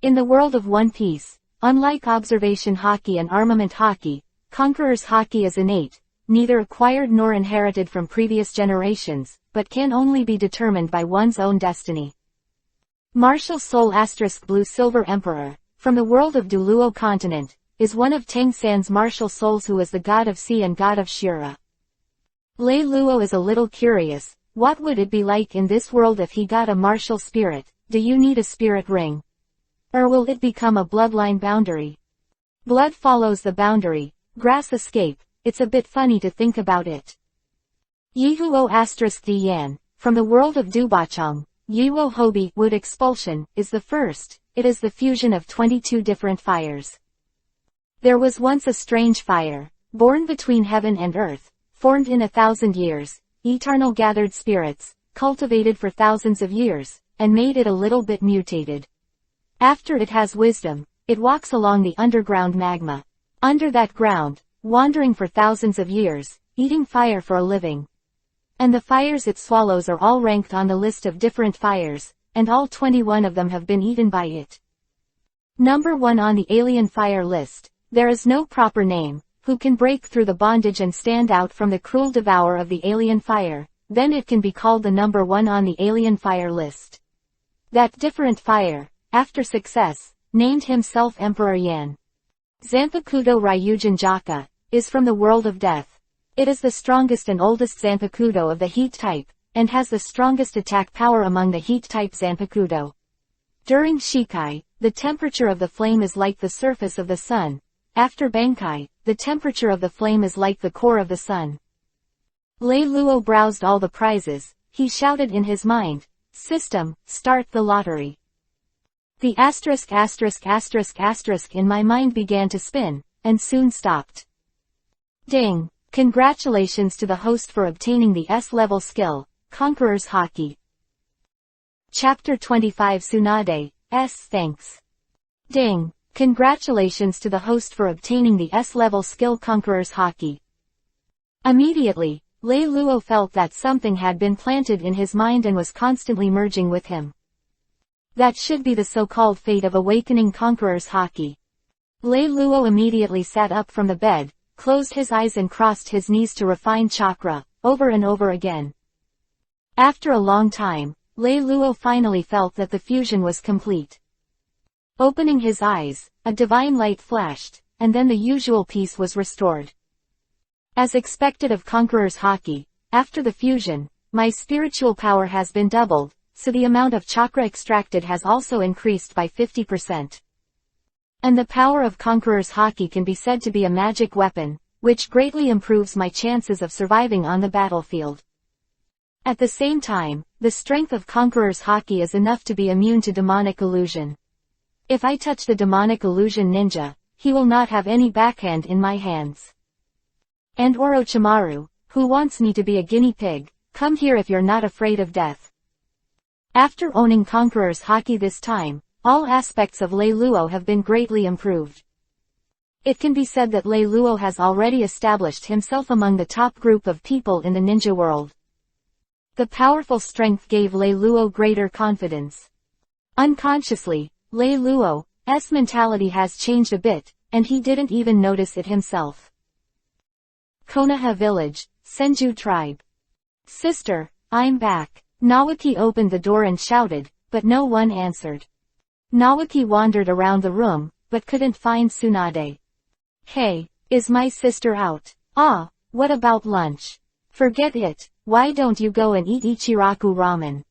In the world of One Piece, unlike Observation Haki and Armament Haki, Conqueror's Haki is innate, neither acquired nor inherited from previous generations, but can only be determined by one's own destiny. Martial Soul * Blue Silver Emperor, from the world of Duluo continent, is one of Tang San's martial souls who is the god of sea and god of Shura. Lei Luo is a little curious, what would it be like in this world if he got a martial spirit? Do you need a spirit ring? Or will it become a bloodline boundary? Blood follows the boundary, grass escape, it's a bit funny to think about it. Yihuo * Diyan, from the world of Dubachang, Yiwo Hobi Wood Expulsion, is the first, it is the fusion of 22 different fires. There was once a strange fire, born between heaven and earth, formed in 1,000 years, eternal gathered spirits, cultivated for thousands of years, and made it a little bit mutated. After it has wisdom, it walks along the underground magma. Under that ground, wandering for thousands of years, eating fire for a living. And the fires it swallows are all ranked on the list of different fires, and all 21 of them have been eaten by it. Number 1 on the alien fire list, there is no proper name, who can break through the bondage and stand out from the cruel devourer of the alien fire, then it can be called the number 1 on the alien fire list. That different fire, after success, named himself Emperor Yan. Zanpakuto Ryujin Jaka, is from the world of death. It is the strongest and oldest Zanpakuto of the heat type, and has the strongest attack power among the heat type Zanpakuto. During Shikai, the temperature of the flame is like the surface of the sun. After Bankai, the temperature of the flame is like the core of the sun. Lei Luo browsed all the prizes. He shouted in his mind, "System, start the lottery." The asterisk in my mind began to spin, and soon stopped. Ding! Congratulations to the host for obtaining the S-level skill, Conqueror's Haki. Chapter 25 Tsunade, S thanks. Ding! Congratulations to the host for obtaining the S-level skill Conqueror's Haki. Immediately, Lei Luo felt that something had been planted in his mind and was constantly merging with him. That should be the so-called fate of awakening Conqueror's Haki. Lei Luo immediately sat up from the bed, closed his eyes and crossed his knees to refine chakra, over and over again. After a long time, Lei Luo finally felt that the fusion was complete. Opening his eyes, a divine light flashed, and then the usual peace was restored. As expected of Conqueror's Haki, after the fusion, my spiritual power has been doubled, so the amount of chakra extracted has also increased by 50%. And the power of Conqueror's Haki can be said to be a magic weapon, which greatly improves my chances of surviving on the battlefield. At the same time, the strength of Conqueror's Haki is enough to be immune to demonic illusion. If I touch the demonic illusion ninja, he will not have any backhand in my hands. And Orochimaru, who wants me to be a guinea pig, come here if you're not afraid of death. After owning Conqueror's Haki this time, all aspects of Lei Luo have been greatly improved. It can be said that Lei Luo has already established himself among the top group of people in the ninja world. The powerful strength gave Lei Luo greater confidence. Unconsciously, Lei Luo's mentality has changed a bit, and he didn't even notice it himself. Konoha Village, Senju Tribe. Sister, I'm back. Nawaki opened the door and shouted, but no one answered. Nawaki wandered around the room, but couldn't find Tsunade. Hey, is my sister out? Ah, what about lunch? Forget it, why don't you go and eat Ichiraku ramen?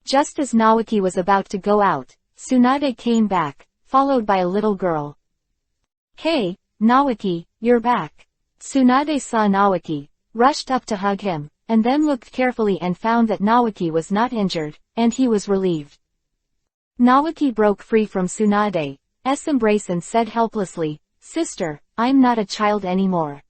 Just as Nawaki was about to go out, Tsunade came back, followed by a little girl. Hey, Nawaki, you're back. Tsunade saw Nawaki, rushed up to hug him, and then looked carefully and found that Nawaki was not injured, and he was relieved. Nawaki broke free from Tsunade's embrace and said helplessly, "Sister, I'm not a child anymore."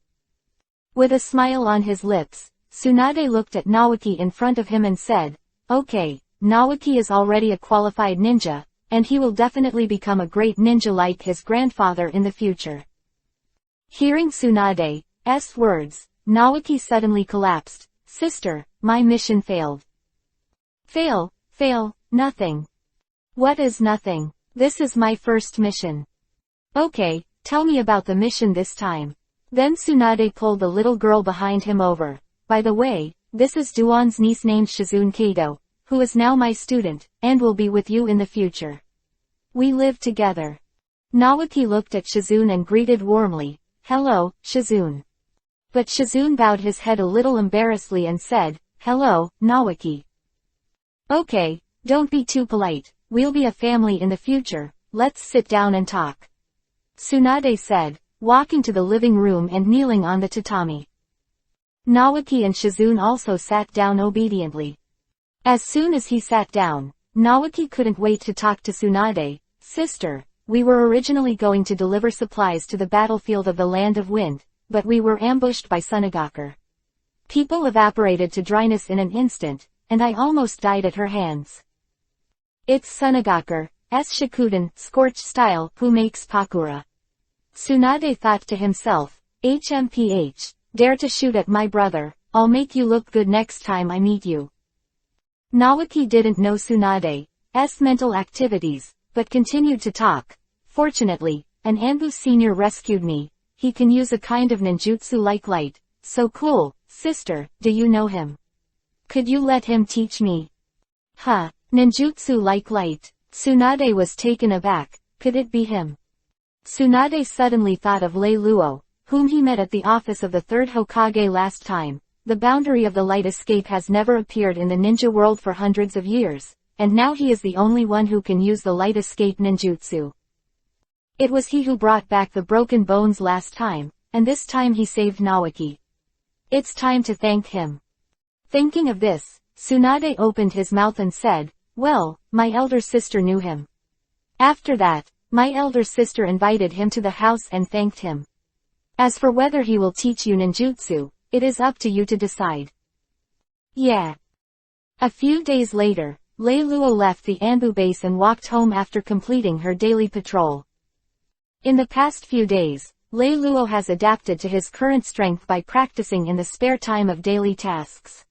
With a smile on his lips, Tsunade looked at Nawaki in front of him and said, "Okay, Nawaki is already a qualified ninja, and he will definitely become a great ninja like his grandfather in the future." Hearing Tsunade's words, Nawaki suddenly collapsed. "Sister, my mission failed." Fail, nothing. What is nothing? This is my first mission. Okay, tell me about the mission this time. Then Tsunade pulled the little girl behind him over. By the way, this is Duan's niece named Shizune Kato, who is now my student, and will be with you in the future. We live together. Nawaki looked at Shizune and greeted warmly, "Hello, Shizune." But Shizune bowed his head a little embarrassedly and said, "Hello, Nawaki." Okay, don't be too polite, we'll be a family in the future, let's sit down and talk. Tsunade said, walking to the living room and kneeling on the tatami. Nawaki and Shizune also sat down obediently. As soon as he sat down, Nawaki couldn't wait to talk to Tsunade. "Sister, we were originally going to deliver supplies to the battlefield of the Land of Wind, but we were ambushed by Iwagakar. People evaporated to dryness in an instant, and I almost died at her hands. It's Iwagakar's Shikuden, scorched style, who makes Pakura. Tsunade thought to himself, HMPH, dare to shoot at my brother, I'll make you look good next time I meet you. Naoki didn't know Tsunade's mental activities, but continued to talk. Fortunately, an Anbu senior rescued me. He can use a kind of ninjutsu like light. So cool, sister, do you know him? Could you let him teach me? Huh, ninjutsu like light. Tsunade was taken aback. Could it be him? Tsunade suddenly thought of Lei Luo, whom he met at the office of the third Hokage last time. The boundary of the light escape has never appeared in the ninja world for hundreds of years, and now he is the only one who can use the light escape ninjutsu. It was he who brought back the broken bones last time, and this time he saved Naoki. It's time to thank him. Thinking of this, Tsunade opened his mouth and said, well, my elder sister knew him. After that, my elder sister invited him to the house and thanked him. As for whether he will teach you ninjutsu, it is up to you to decide. Yeah. A few days later, Lei Luo left the Anbu base and walked home after completing her daily patrol. In the past few days, Lei Luo has adapted to his current strength by practicing in the spare time of daily tasks.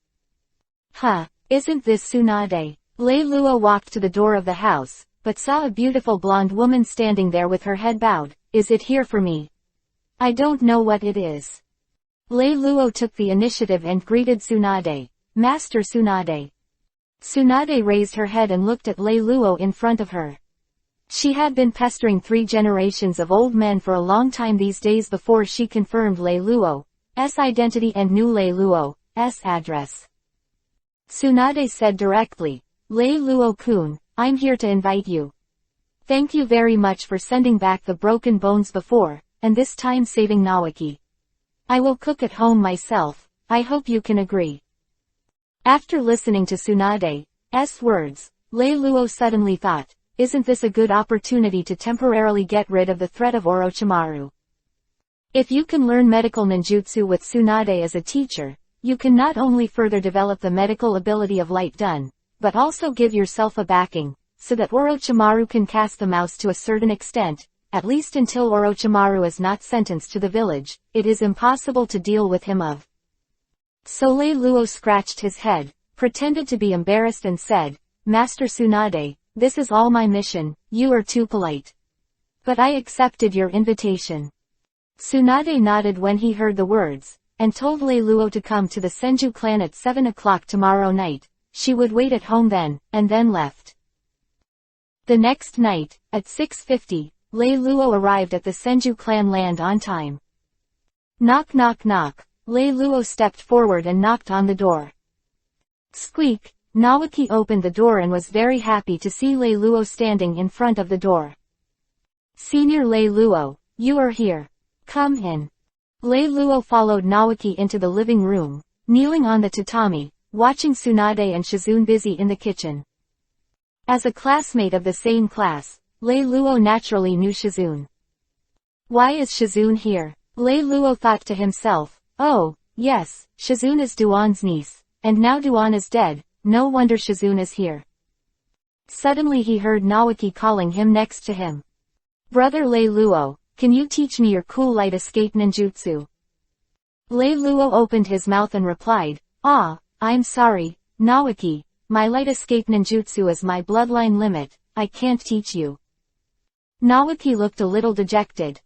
Huh, isn't this Tsunade? Lei Luo walked to the door of the house, but saw a beautiful blonde woman standing there with her head bowed. Is it here for me? I don't know what it is. Lei Luo took the initiative and greeted Tsunade. Master Tsunade. Tsunade raised her head and looked at Lei Luo in front of her. She had been pestering 3 generations of old men for a long time these days before she confirmed Lei Luo's identity and knew Lei Luo's address. Tsunade said directly, Lei Luo-kun, I'm here to invite you. Thank you very much for sending back the broken bones before, and this time saving Naoki. I will cook at home myself, I hope you can agree. After listening to Tsunade's words, Lei Luo suddenly thought, isn't this a good opportunity to temporarily get rid of the threat of Orochimaru? If you can learn medical ninjutsu with Tsunade as a teacher, you can not only further develop the medical ability of Light Dun, but also give yourself a backing, so that Orochimaru can cast the mouse to a certain extent. At least until Orochimaru is not sentenced to the village, it is impossible to deal with him of. So Lei Luo scratched his head, pretended to be embarrassed and said, Master Tsunade, this is all my mission, you are too polite. But I accepted your invitation. Tsunade nodded when he heard the words, and told Lei Luo to come to the Senju clan at 7 o'clock tomorrow night. She would wait at home then, and then left. The next night, at 6:50, Lei Luo arrived at the Senju clan land on time. Knock knock knock. Lei Luo stepped forward and knocked on the door. Squeak. Naoki opened the door and was very happy to see Lei Luo standing in front of the door. Senior Lei Luo, you are here. Come in. Lei Luo followed Naoki into the living room, kneeling on the tatami, watching Tsunade and Shizune busy in the kitchen. As a classmate of the same class, Lei Luo naturally knew Shizune. Why is Shizune here? Lei Luo thought to himself, oh, yes, Shizune is Duan's niece, and now Duan is dead, no wonder Shizune is here. Suddenly he heard Naoki calling him next to him. Brother Lei Luo, can you teach me your cool light escape ninjutsu? Lei Luo opened his mouth and replied, I'm sorry, Naoki, my light escape ninjutsu is my bloodline limit, I can't teach you. Naoki looked a little dejected.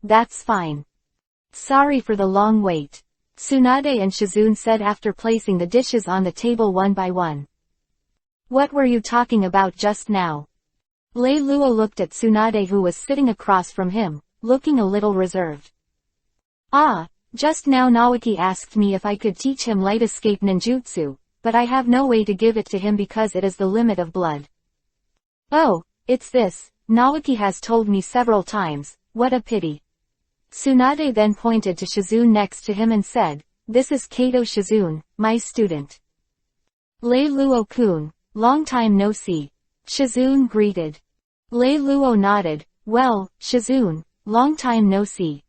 That's fine. Sorry for the long wait. Tsunade and Shizune said after placing the dishes on the table one by one. What were you talking about just now? Lei Luo looked at Tsunade who was sitting across from him, looking a little reserved. Just now Naoki asked me if I could teach him light escape ninjutsu, but I have no way to give it to him because it is the limit of blood. Oh, it's this, Naoki has told me several times, what a pity. Tsunade then pointed to Shizune next to him and said, this is Kato Shizune, my student. Lei Luo-kun, long time no see. Shizune greeted. Lei Luo nodded. Well, Shizune, long time no see.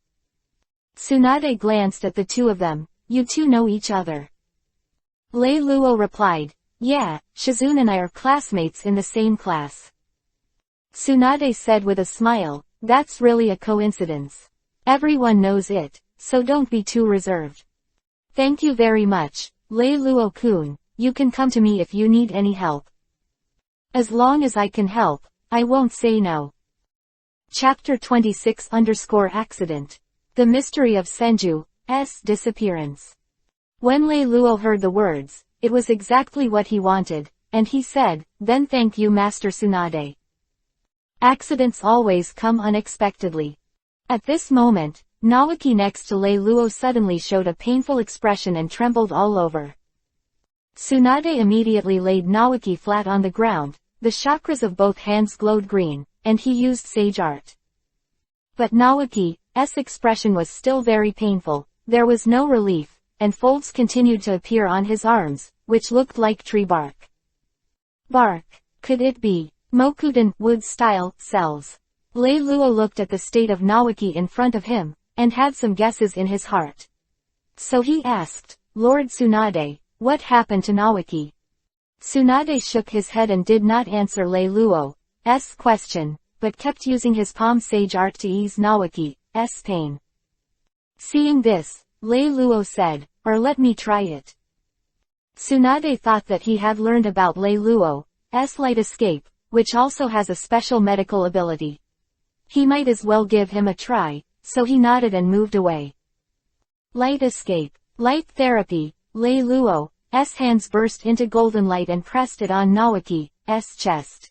Tsunade glanced at the two of them. You two know each other. Lei Luo replied. Yeah, Shizune and I are classmates in the same class. Tsunade said with a smile. That's really a coincidence. Everyone knows it, so don't be too reserved. Thank you very much, Lei Luo-kun. You can come to me if you need any help. As long as I can help, I won't say no. Chapter 26_Accident. The Mystery of Senju's Disappearance. When Lei Luo heard the words, it was exactly what he wanted, and he said, Then thank you Master Tsunade. Accidents always come unexpectedly. At this moment, Naoki next to Lei Luo suddenly showed a painful expression and trembled all over. Tsunade immediately laid Naoki flat on the ground, the chakras of both hands glowed green, and he used sage art. But Naoki's expression was still very painful, there was no relief, and folds continued to appear on his arms, which looked like tree bark. Bark. Could it be Mokuden wood-style cells? Lei Luo looked at the state of Naoki in front of him, and had some guesses in his heart. So he asked, Lord Tsunade, what happened to Naoki? Tsunade shook his head and did not answer Lei Luo's question, but kept using his palm sage art to ease Naoki's pain. Seeing this, Lei Luo said, or let me try it. Tsunade thought that he had learned about Lei Luo's light escape, which also has a special medical ability. He might as well give him a try, so he nodded and moved away. Light escape. Light therapy. Lei Luo's hands burst into golden light and pressed it on Naoki's chest.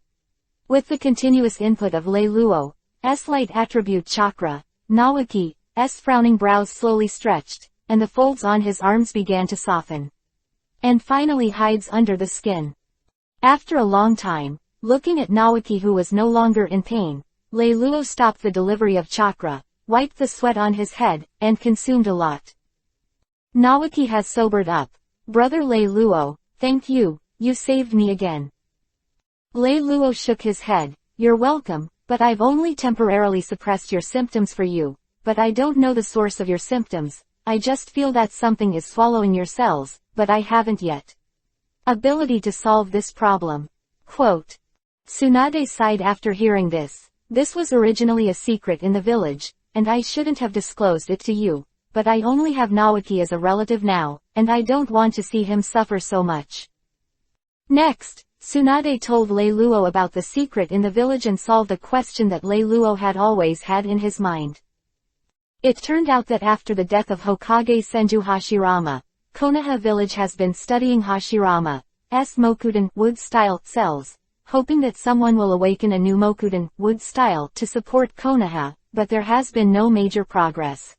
With the continuous input of Lei Luo's light attribute chakra, Naoki's frowning brows slowly stretched, and the folds on his arms began to soften. And finally hides under the skin. After a long time, looking at Naoki who was no longer in pain, Lei Luo stopped the delivery of chakra, wiped the sweat on his head, and consumed a lot. Naoki has sobered up. Brother Lei Luo, thank you, you saved me again. Lei Luo shook his head. You're welcome, but I've only temporarily suppressed your symptoms for you, but I don't know the source of your symptoms, I just feel that something is swallowing your cells, but I haven't yet ability to solve this problem. Quote. Tsunade sighed after hearing this. This was originally a secret in the village, and I shouldn't have disclosed it to you, but I only have Naoki as a relative now, and I don't want to see him suffer so much. Next, Tsunade told Lei Luo about the secret in the village and solved a question that Lei Luo had always had in his mind. It turned out that after the death of Hokage Senju Hashirama, Konoha village has been studying Hashirama's Mokuden wood-style cells, hoping that someone will awaken a new Mokuden wood style to support Konoha, but there has been no major progress.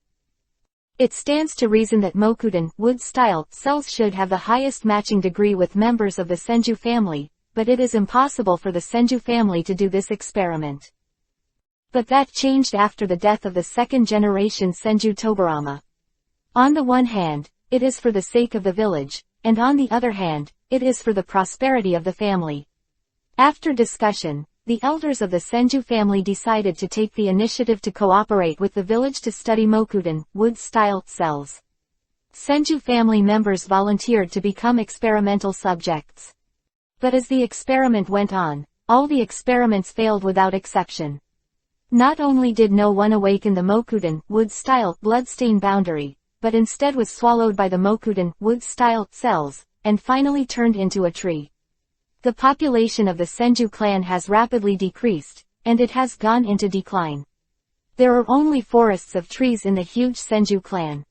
It stands to reason that Mokuden wood style cells should have the highest matching degree with members of the Senju family, but it is impossible for the Senju family to do this experiment. But that changed after the death of the second-generation Senju Tobarama. On the one hand, it is for the sake of the village, and on the other hand, it is for the prosperity of the family. After discussion, the elders of the Senju family decided to take the initiative to cooperate with the village to study Mokuden wood-style cells. Senju family members volunteered to become experimental subjects. But as the experiment went on, all the experiments failed without exception. Not only did no one awaken the Mokuden wood-style bloodstain boundary, but instead was swallowed by the Mokuden wood-style cells, and finally turned into a tree. The population of the Senju clan has rapidly decreased, and it has gone into decline. There are only forests of trees in the huge Senju clan.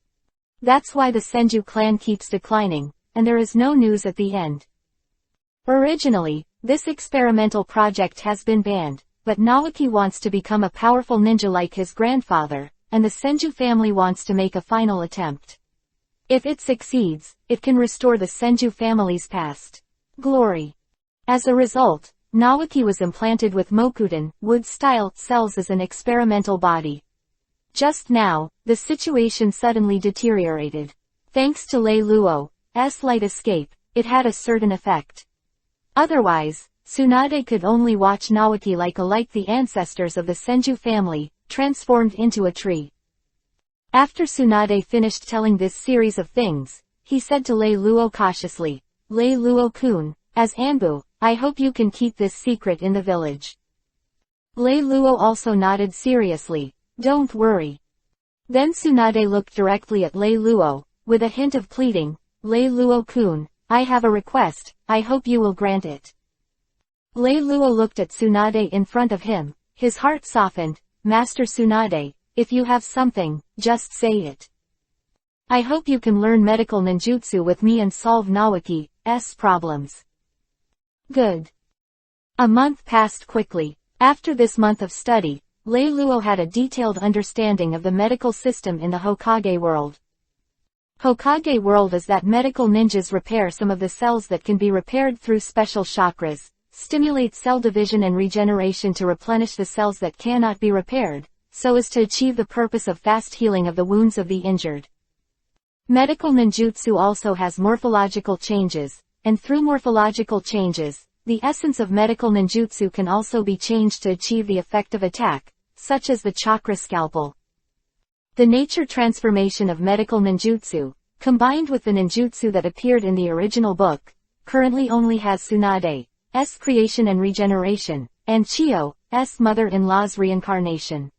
That's why the Senju clan keeps declining, and there is no news at the end. Originally, this experimental project has been banned, but Naoki wants to become a powerful ninja like his grandfather, and the Senju family wants to make a final attempt. If it succeeds, it can restore the Senju family's past glory. As a result, Naoki was implanted with Mokuden wood-style cells as an experimental body. Just now, the situation suddenly deteriorated. Thanks to Lei Luo's light escape, it had a certain effect. Otherwise, Tsunade could only watch Naoki like the ancestors of the Senju family, transformed into a tree. After Tsunade finished telling this series of things, he said to Lei Luo cautiously, "Lei Luo-kun, as Anbu, I hope you can keep this secret in the village." Lei Luo also nodded seriously, "Don't worry." Then Tsunade looked directly at Lei Luo, with a hint of pleading, "Lei Luo-kun, I have a request, I hope you will grant it." Lei Luo looked at Tsunade in front of him, his heart softened, "Master Tsunade, if you have something, just say it. I hope you can learn medical ninjutsu with me and solve Naoki's problems." Good. A month passed quickly. After this month of study, Lei Luo had a detailed understanding of the medical system in the Hokage world. Hokage world is that medical ninjas repair some of the cells that can be repaired through special chakras, stimulate cell division and regeneration to replenish the cells that cannot be repaired, so as to achieve the purpose of fast healing of the wounds of the injured. Medical ninjutsu also has morphological changes, and through morphological changes, the essence of medical ninjutsu can also be changed to achieve the effective attack, such as the chakra scalpel. The nature transformation of medical ninjutsu, combined with the ninjutsu that appeared in the original book, currently only has Tsunade's creation and regeneration, and Chiyo's mother-in-law's reincarnation.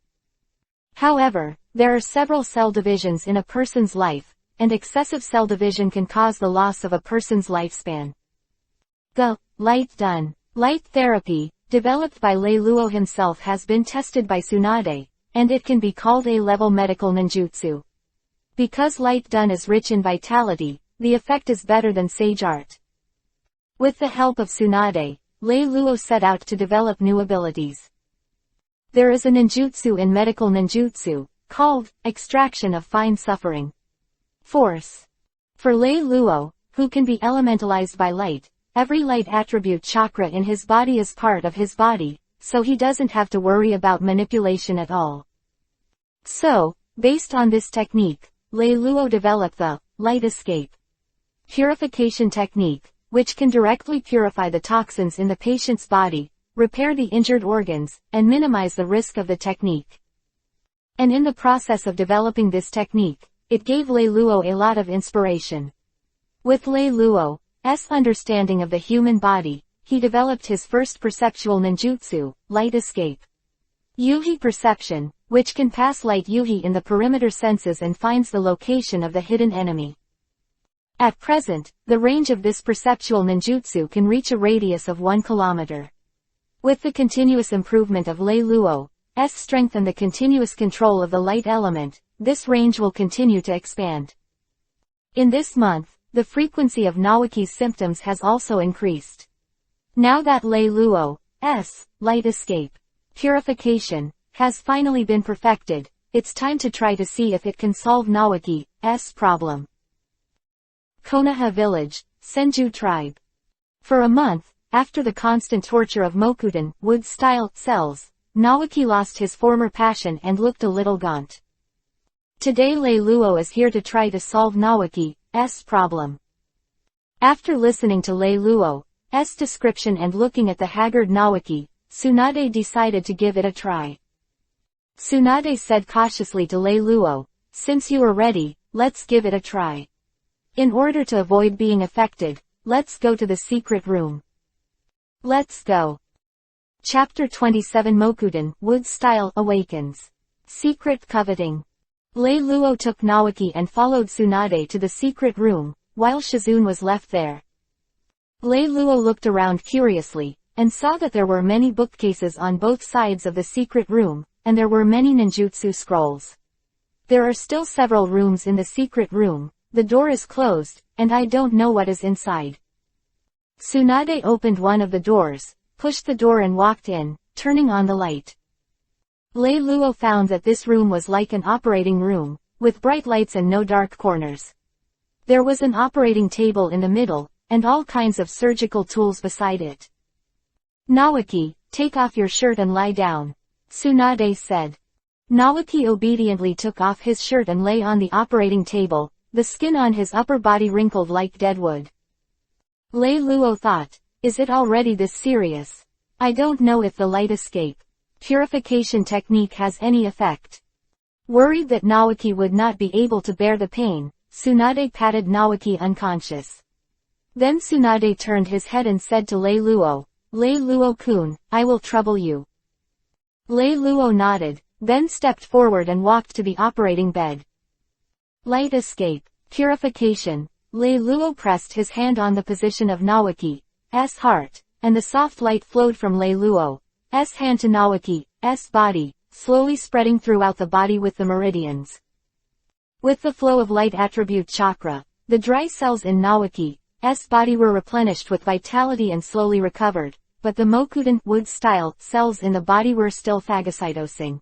However, there are several cell divisions in a person's life, and excessive cell division can cause the loss of a person's lifespan. The light therapy, developed by Lei Luo himself, has been tested by Tsunade, and it can be called A-level medical ninjutsu. Because light done is rich in vitality, the effect is better than sage art. With the help of Tsunade, Lei Luo set out to develop new abilities. There is a ninjutsu in medical ninjutsu, called extraction of fine suffering force. For Lei Luo, who can be elementalized by light, every light attribute chakra in his body is part of his body, so he doesn't have to worry about manipulation at all. So, based on this technique, Lei Luo developed the light escape purification technique, which can directly purify the toxins in the patient's body, repair the injured organs, and minimize the risk of the technique. And in the process of developing this technique, it gave Lei Luo a lot of inspiration. With Lei Luo's understanding of the human body, he developed his first perceptual ninjutsu, light escape Yuhi perception, which can pass light Yuhi in the perimeter senses and finds the location of the hidden enemy. At present, the range of this perceptual ninjutsu can reach a radius of 1 kilometer. With the continuous improvement of Lei Luo's strength and the continuous control of the light element, this range will continue to expand. In this month, the frequency of Naoki's symptoms has also increased. Now that Lei Luo's light escape purification has finally been perfected, it's time to try to see if it can solve Naoki's problem. Konoha Village, Senju Tribe. For a month, after the constant torture of Mokuten wood-style cells, Naoki lost his former passion and looked a little gaunt. Today Lei Luo is here to try to solve Naoki's problem. After listening to Lei Luo's description and looking at the haggard Naoki, Tsunade decided to give it a try. Tsunade said cautiously to Lei Luo, "Since you are ready, let's give it a try. In order to avoid being affected, let's go to the secret room." Let's go. Chapter 27 Mokuten Wood-Style Awakens. Secret Coveting. Lei Luo took Naoki and followed Tsunade to the secret room, while Shizune was left there. Lei Luo looked around curiously, and saw that there were many bookcases on both sides of the secret room, and there were many ninjutsu scrolls. There are still several rooms in the secret room, the door is closed, and I don't know what is inside. Tsunade opened one of the doors, pushed the door and walked in, turning on the light. Lei Luo found that this room was like an operating room, with bright lights and no dark corners. There was an operating table in the middle, and all kinds of surgical tools beside it. "Naoki, take off your shirt and lie down," Tsunade said. Naoki obediently took off his shirt and lay on the operating table, the skin on his upper body wrinkled like dead wood. Lei Luo thought, Is it already this serious? I don't know if the light escape purification technique has any effect. Worried that Naoki would not be able to bear the pain, Tsunade patted Naoki unconscious. Then Tsunade turned his head and said to Lei Luo-kun, I will trouble you. Lei Luo nodded, then stepped forward and walked to the operating bed. Light escape, purification. Lei Luo pressed his hand on the position of Naoki's heart, and the soft light flowed from Lei Luo's hand to Naoki's body, slowly spreading throughout the body with the meridians. With the flow of light attribute chakra, the dry cells in Naoki's body were replenished with vitality and slowly recovered, but the Mokuden wood-style cells in the body were still phagocytosing.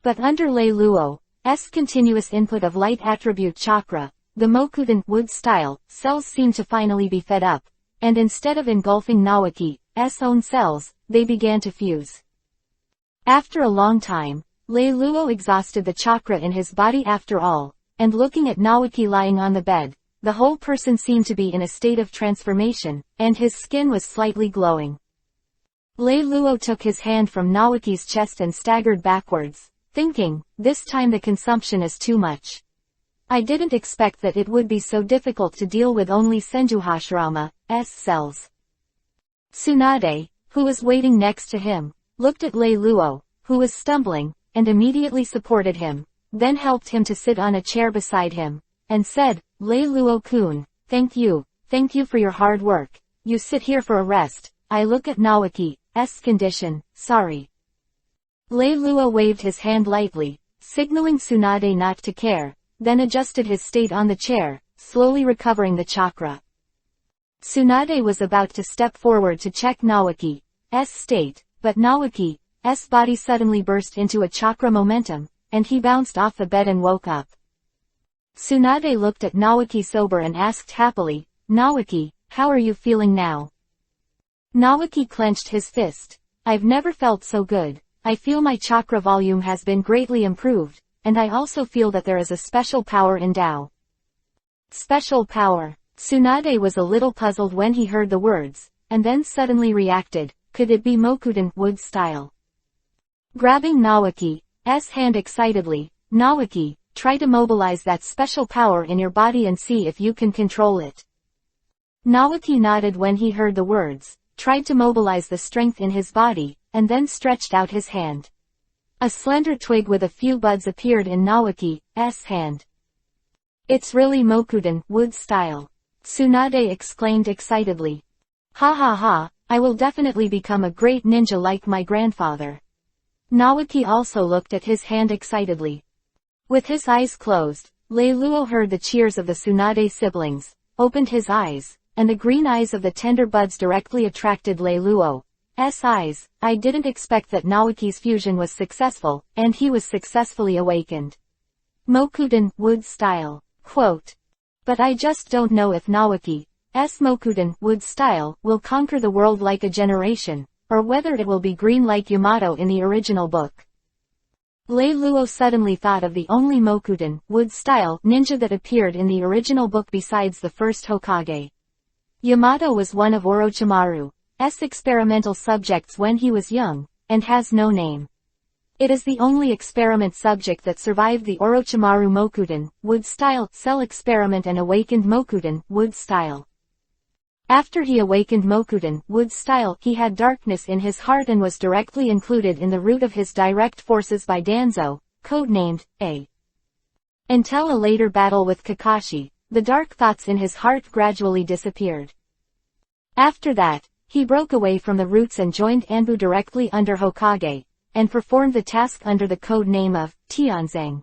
But under Lei Luo's continuous input of light attribute chakra, the Mokuden wood-style cells seemed to finally be fed up, and instead of engulfing Naoki's own cells, they began to fuse. After a long time, Lei Luo exhausted the chakra in his body after all, and looking at Naoki lying on the bed, the whole person seemed to be in a state of transformation, and his skin was slightly glowing. Lei Luo took his hand from Naoki's chest and staggered backwards, thinking, this time the consumption is too much. I didn't expect that it would be so difficult to deal with only Senju Hashirama's cells. Tsunade, who was waiting next to him, looked at Lei Luo, who was stumbling, and immediately supported him, then helped him to sit on a chair beside him, and said, Lei Luo-kun, thank you for your hard work. You sit here for a rest. I look at Naoki's condition, sorry. Lei Luo waved his hand lightly, signaling Tsunade not to care, then adjusted his state on the chair, slowly recovering the chakra. Tsunade was about to step forward to check Naoki's state, but Naoki's body suddenly burst into a chakra momentum, and he bounced off the bed and woke up. Tsunade looked at Naoki sober and asked happily, Naoki, how are you feeling now? Naoki clenched his fist. I've never felt so good. I feel my chakra volume has been greatly improved, and I also feel that there is a special power in Tao. Special power. Tsunade was a little puzzled when he heard the words, and then suddenly reacted, could it be Mokuden wood style? Grabbing Naoki's hand excitedly, Naoki, try to mobilize that special power in your body and see if you can control it. Naoki nodded when he heard the words, tried to mobilize the strength in his body, and then stretched out his hand. A slender twig with a few buds appeared in Naoki's hand. It's really Mokuden wood style. Tsunade exclaimed excitedly. Ha ha ha, I will definitely become a great ninja like my grandfather. Naoki also looked at his hand excitedly. With his eyes closed, Lei Luo heard the cheers of the Tsunade siblings, opened his eyes, and the green eyes of the tender buds directly attracted Lei Luo's eyes. I didn't expect that Naoki's fusion was successful, and he was successfully awakened. Mokuden wood style. Quote. But I just don't know if Naoki's Mokuden wood style will conquer the world like a generation, or whether it will be green like Yamato in the original book. Lei Luo suddenly thought of the only Mokuden wood style ninja that appeared in the original book besides the first Hokage. Yamato was one of Orochimaru's experimental subjects when he was young, and has no name. It is the only experiment subject that survived the Orochimaru Mokuden wood style cell experiment and awakened Mokuden wood style. After he awakened Mokuden wood style, he had darkness in his heart and was directly included in the root of his direct forces by Danzo, codenamed A. Until a later battle with Kakashi, the dark thoughts in his heart gradually disappeared. After that, he broke away from the roots and joined Anbu directly under Hokage, and performed the task under the code name of Tianzang.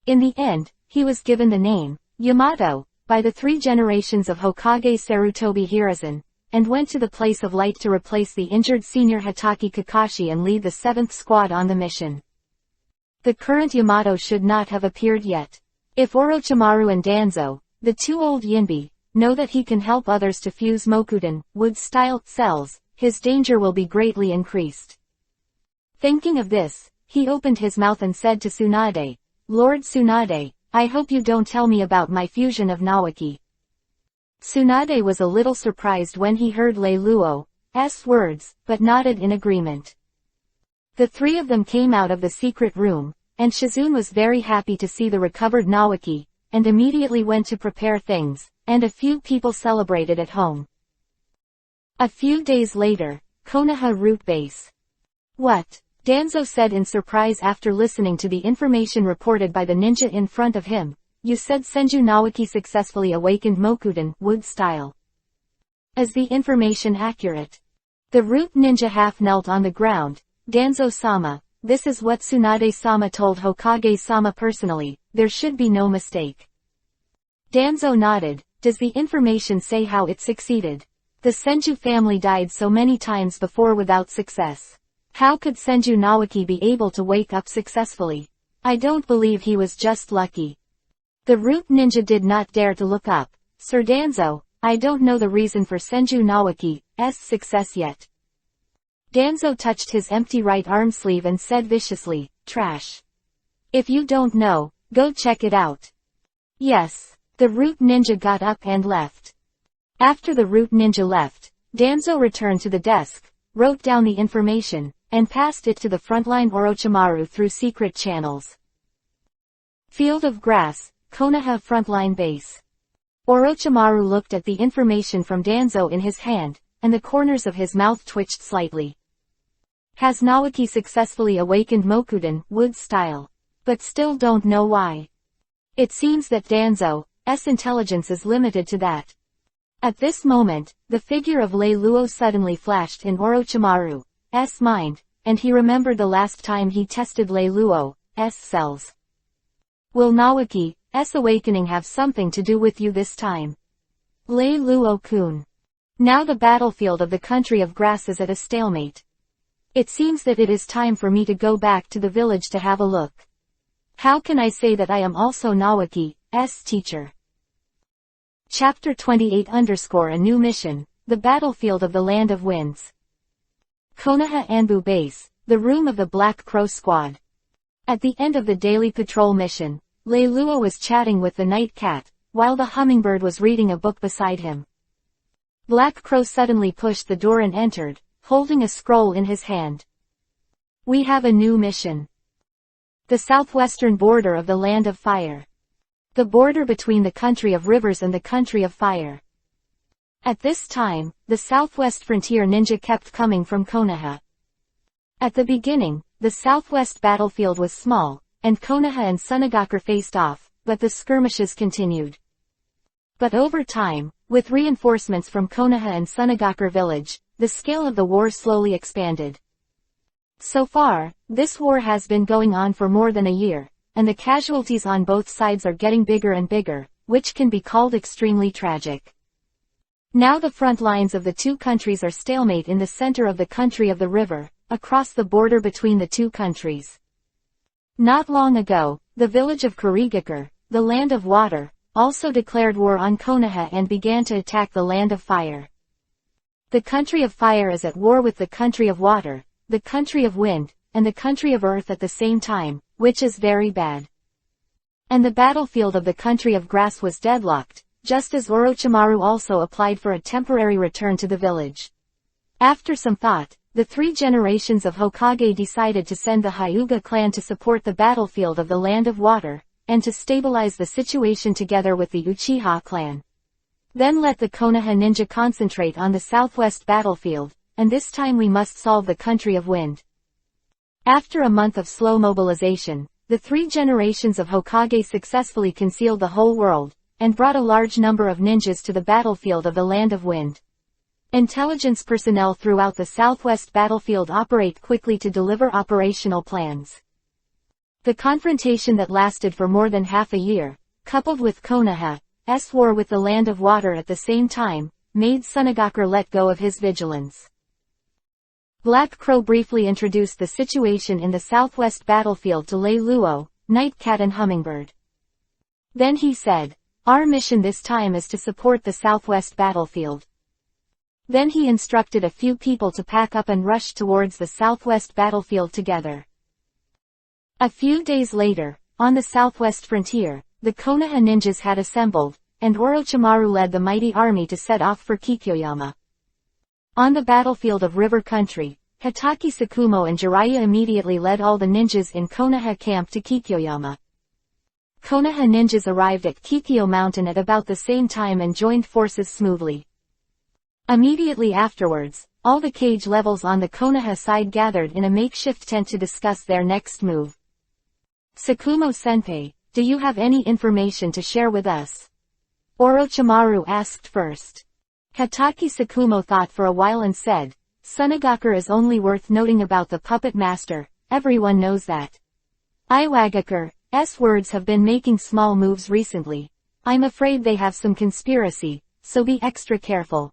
In the end, he was given the name Yamato by the 3 generations of Hokage Sarutobi Hiruzen, and went to the place of light to replace the injured senior Hatake Kakashi and lead the 7th squad on the mission. The current Yamato should not have appeared yet. If Orochimaru and Danzo, the 2 old Yinbi, know that he can help others to fuse Mokuden wood style cells, his danger will be greatly increased. Thinking of this, he opened his mouth and said to Tsunade, Lord Tsunade, I hope you don't tell me about my fusion of Naoki. Tsunade was a little surprised when he heard Lei Luo's words, but nodded in agreement. The three of them came out of the secret room, and Shizune was very happy to see the recovered Naoki, and immediately went to prepare things, and a few people celebrated at home. A few days later, Konoha Root Base. What? Danzo said in surprise after listening to the information reported by the ninja in front of him. You said Senju Naoki successfully awakened Mokuden, wood style. Is the information accurate? The root ninja half knelt on the ground. Danzo-sama, this is what Tsunade-sama told Hokage-sama personally, there should be no mistake. Danzo nodded. Does the information say how it succeeded? The Senju family died so many times before without success. How could Senju Naoki be able to wake up successfully? I don't believe he was just lucky. The root ninja did not dare to look up. Sir Danzo, I don't know the reason for Senju Naoki's success yet. Danzo touched his empty right arm sleeve and said viciously, trash. If you don't know, go check it out. Yes. The root ninja got up and left. After the root ninja left, Danzo returned to the desk, wrote down the information, and passed it to the frontline Orochimaru through secret channels. Field of Grass, Konoha Frontline Base. Orochimaru looked at the information from Danzo in his hand, and the corners of his mouth twitched slightly. Has Naoki successfully awakened Mokuden, wood style? But still don't know why. It seems that Danzo's intelligence is limited to that. At this moment, the figure of Lei Luo suddenly flashed in Orochimaru's mind, and he remembered the last time he tested Lei Luo's cells. Will Naoki's awakening have something to do with you this time? Lei Luo-kun. Now the battlefield of the country of grass is at a stalemate. It seems that it is time for me to go back to the village to have a look. How can I say that I am also Naoki's teacher? Chapter 28 _ A new mission, the battlefield of the Land of Winds. Konoha Anbu Base, the room of the Black Crow Squad. At the end of the daily patrol mission, Lei Luo was chatting with the night cat, while the hummingbird was reading a book beside him. Black Crow suddenly pushed the door and entered, holding a scroll in his hand. We have a new mission. The southwestern border of the Land of Fire. The border between the country of rivers and the country of fire. At this time, the southwest frontier ninja kept coming from Konoha. At the beginning, the southwest battlefield was small, and Konoha and Iwagakar faced off, but the skirmishes continued. But over time, with reinforcements from Konoha and Iwagakar village, the scale of the war slowly expanded. So far, this war has been going on for more than a year, and the casualties on both sides are getting bigger and bigger, which can be called extremely tragic. Now the front lines of the two countries are stalemate in the center of the country of the river, across the border between the two countries. Not long ago, the village of Iwagakar, the Land of Water, also declared war on Konoha and began to attack the Land of Fire. The country of fire is at war with the country of water, the country of wind, and the country of earth at the same time, which is very bad. And the battlefield of the country of grass was deadlocked, just as Orochimaru also applied for a temporary return to the village. After some thought, the three generations of Hokage decided to send the Hyuga clan to support the battlefield of the Land of Water, and to stabilize the situation together with the Uchiha clan. Then let the Konoha ninja concentrate on the southwest battlefield, and this time we must solve the country of wind. After a month of slow mobilization, the three generations of Hokage successfully concealed the whole world, and brought a large number of ninjas to the battlefield of the Land of Wind. Intelligence personnel throughout the southwest battlefield operate quickly to deliver operational plans. The confrontation that lasted for more than half a year, coupled with Konoha's war with the Land of Water at the same time, made Iwagakar let go of his vigilance. Black Crow briefly introduced the situation in the southwest battlefield to Lei Luo, Night Cat and Hummingbird. Then he said, "Our mission this time is to support the southwest battlefield." Then he instructed a few people to pack up and rush towards the southwest battlefield together. A few days later, on the southwest frontier, the Konoha ninjas had assembled, and Orochimaru led the mighty army to set off for Kikyoyama. On the battlefield of River Country, Hatake Tsukumo and Jiraiya immediately led all the ninjas in Konoha camp to Kikyoyama. Konoha ninjas arrived at Kikyo Mountain at about the same time and joined forces smoothly. Immediately afterwards, all the cage levels on the Konoha side gathered in a makeshift tent to discuss their next move. Tsukumo-senpai, do you have any information to share with us? Orochimaru asked first. Hatake Tsukumo thought for a while and said, Sunagakure is only worth noting about the puppet master, everyone knows that. Iwagakar's words have been making small moves recently. I'm afraid they have some conspiracy, so be extra careful.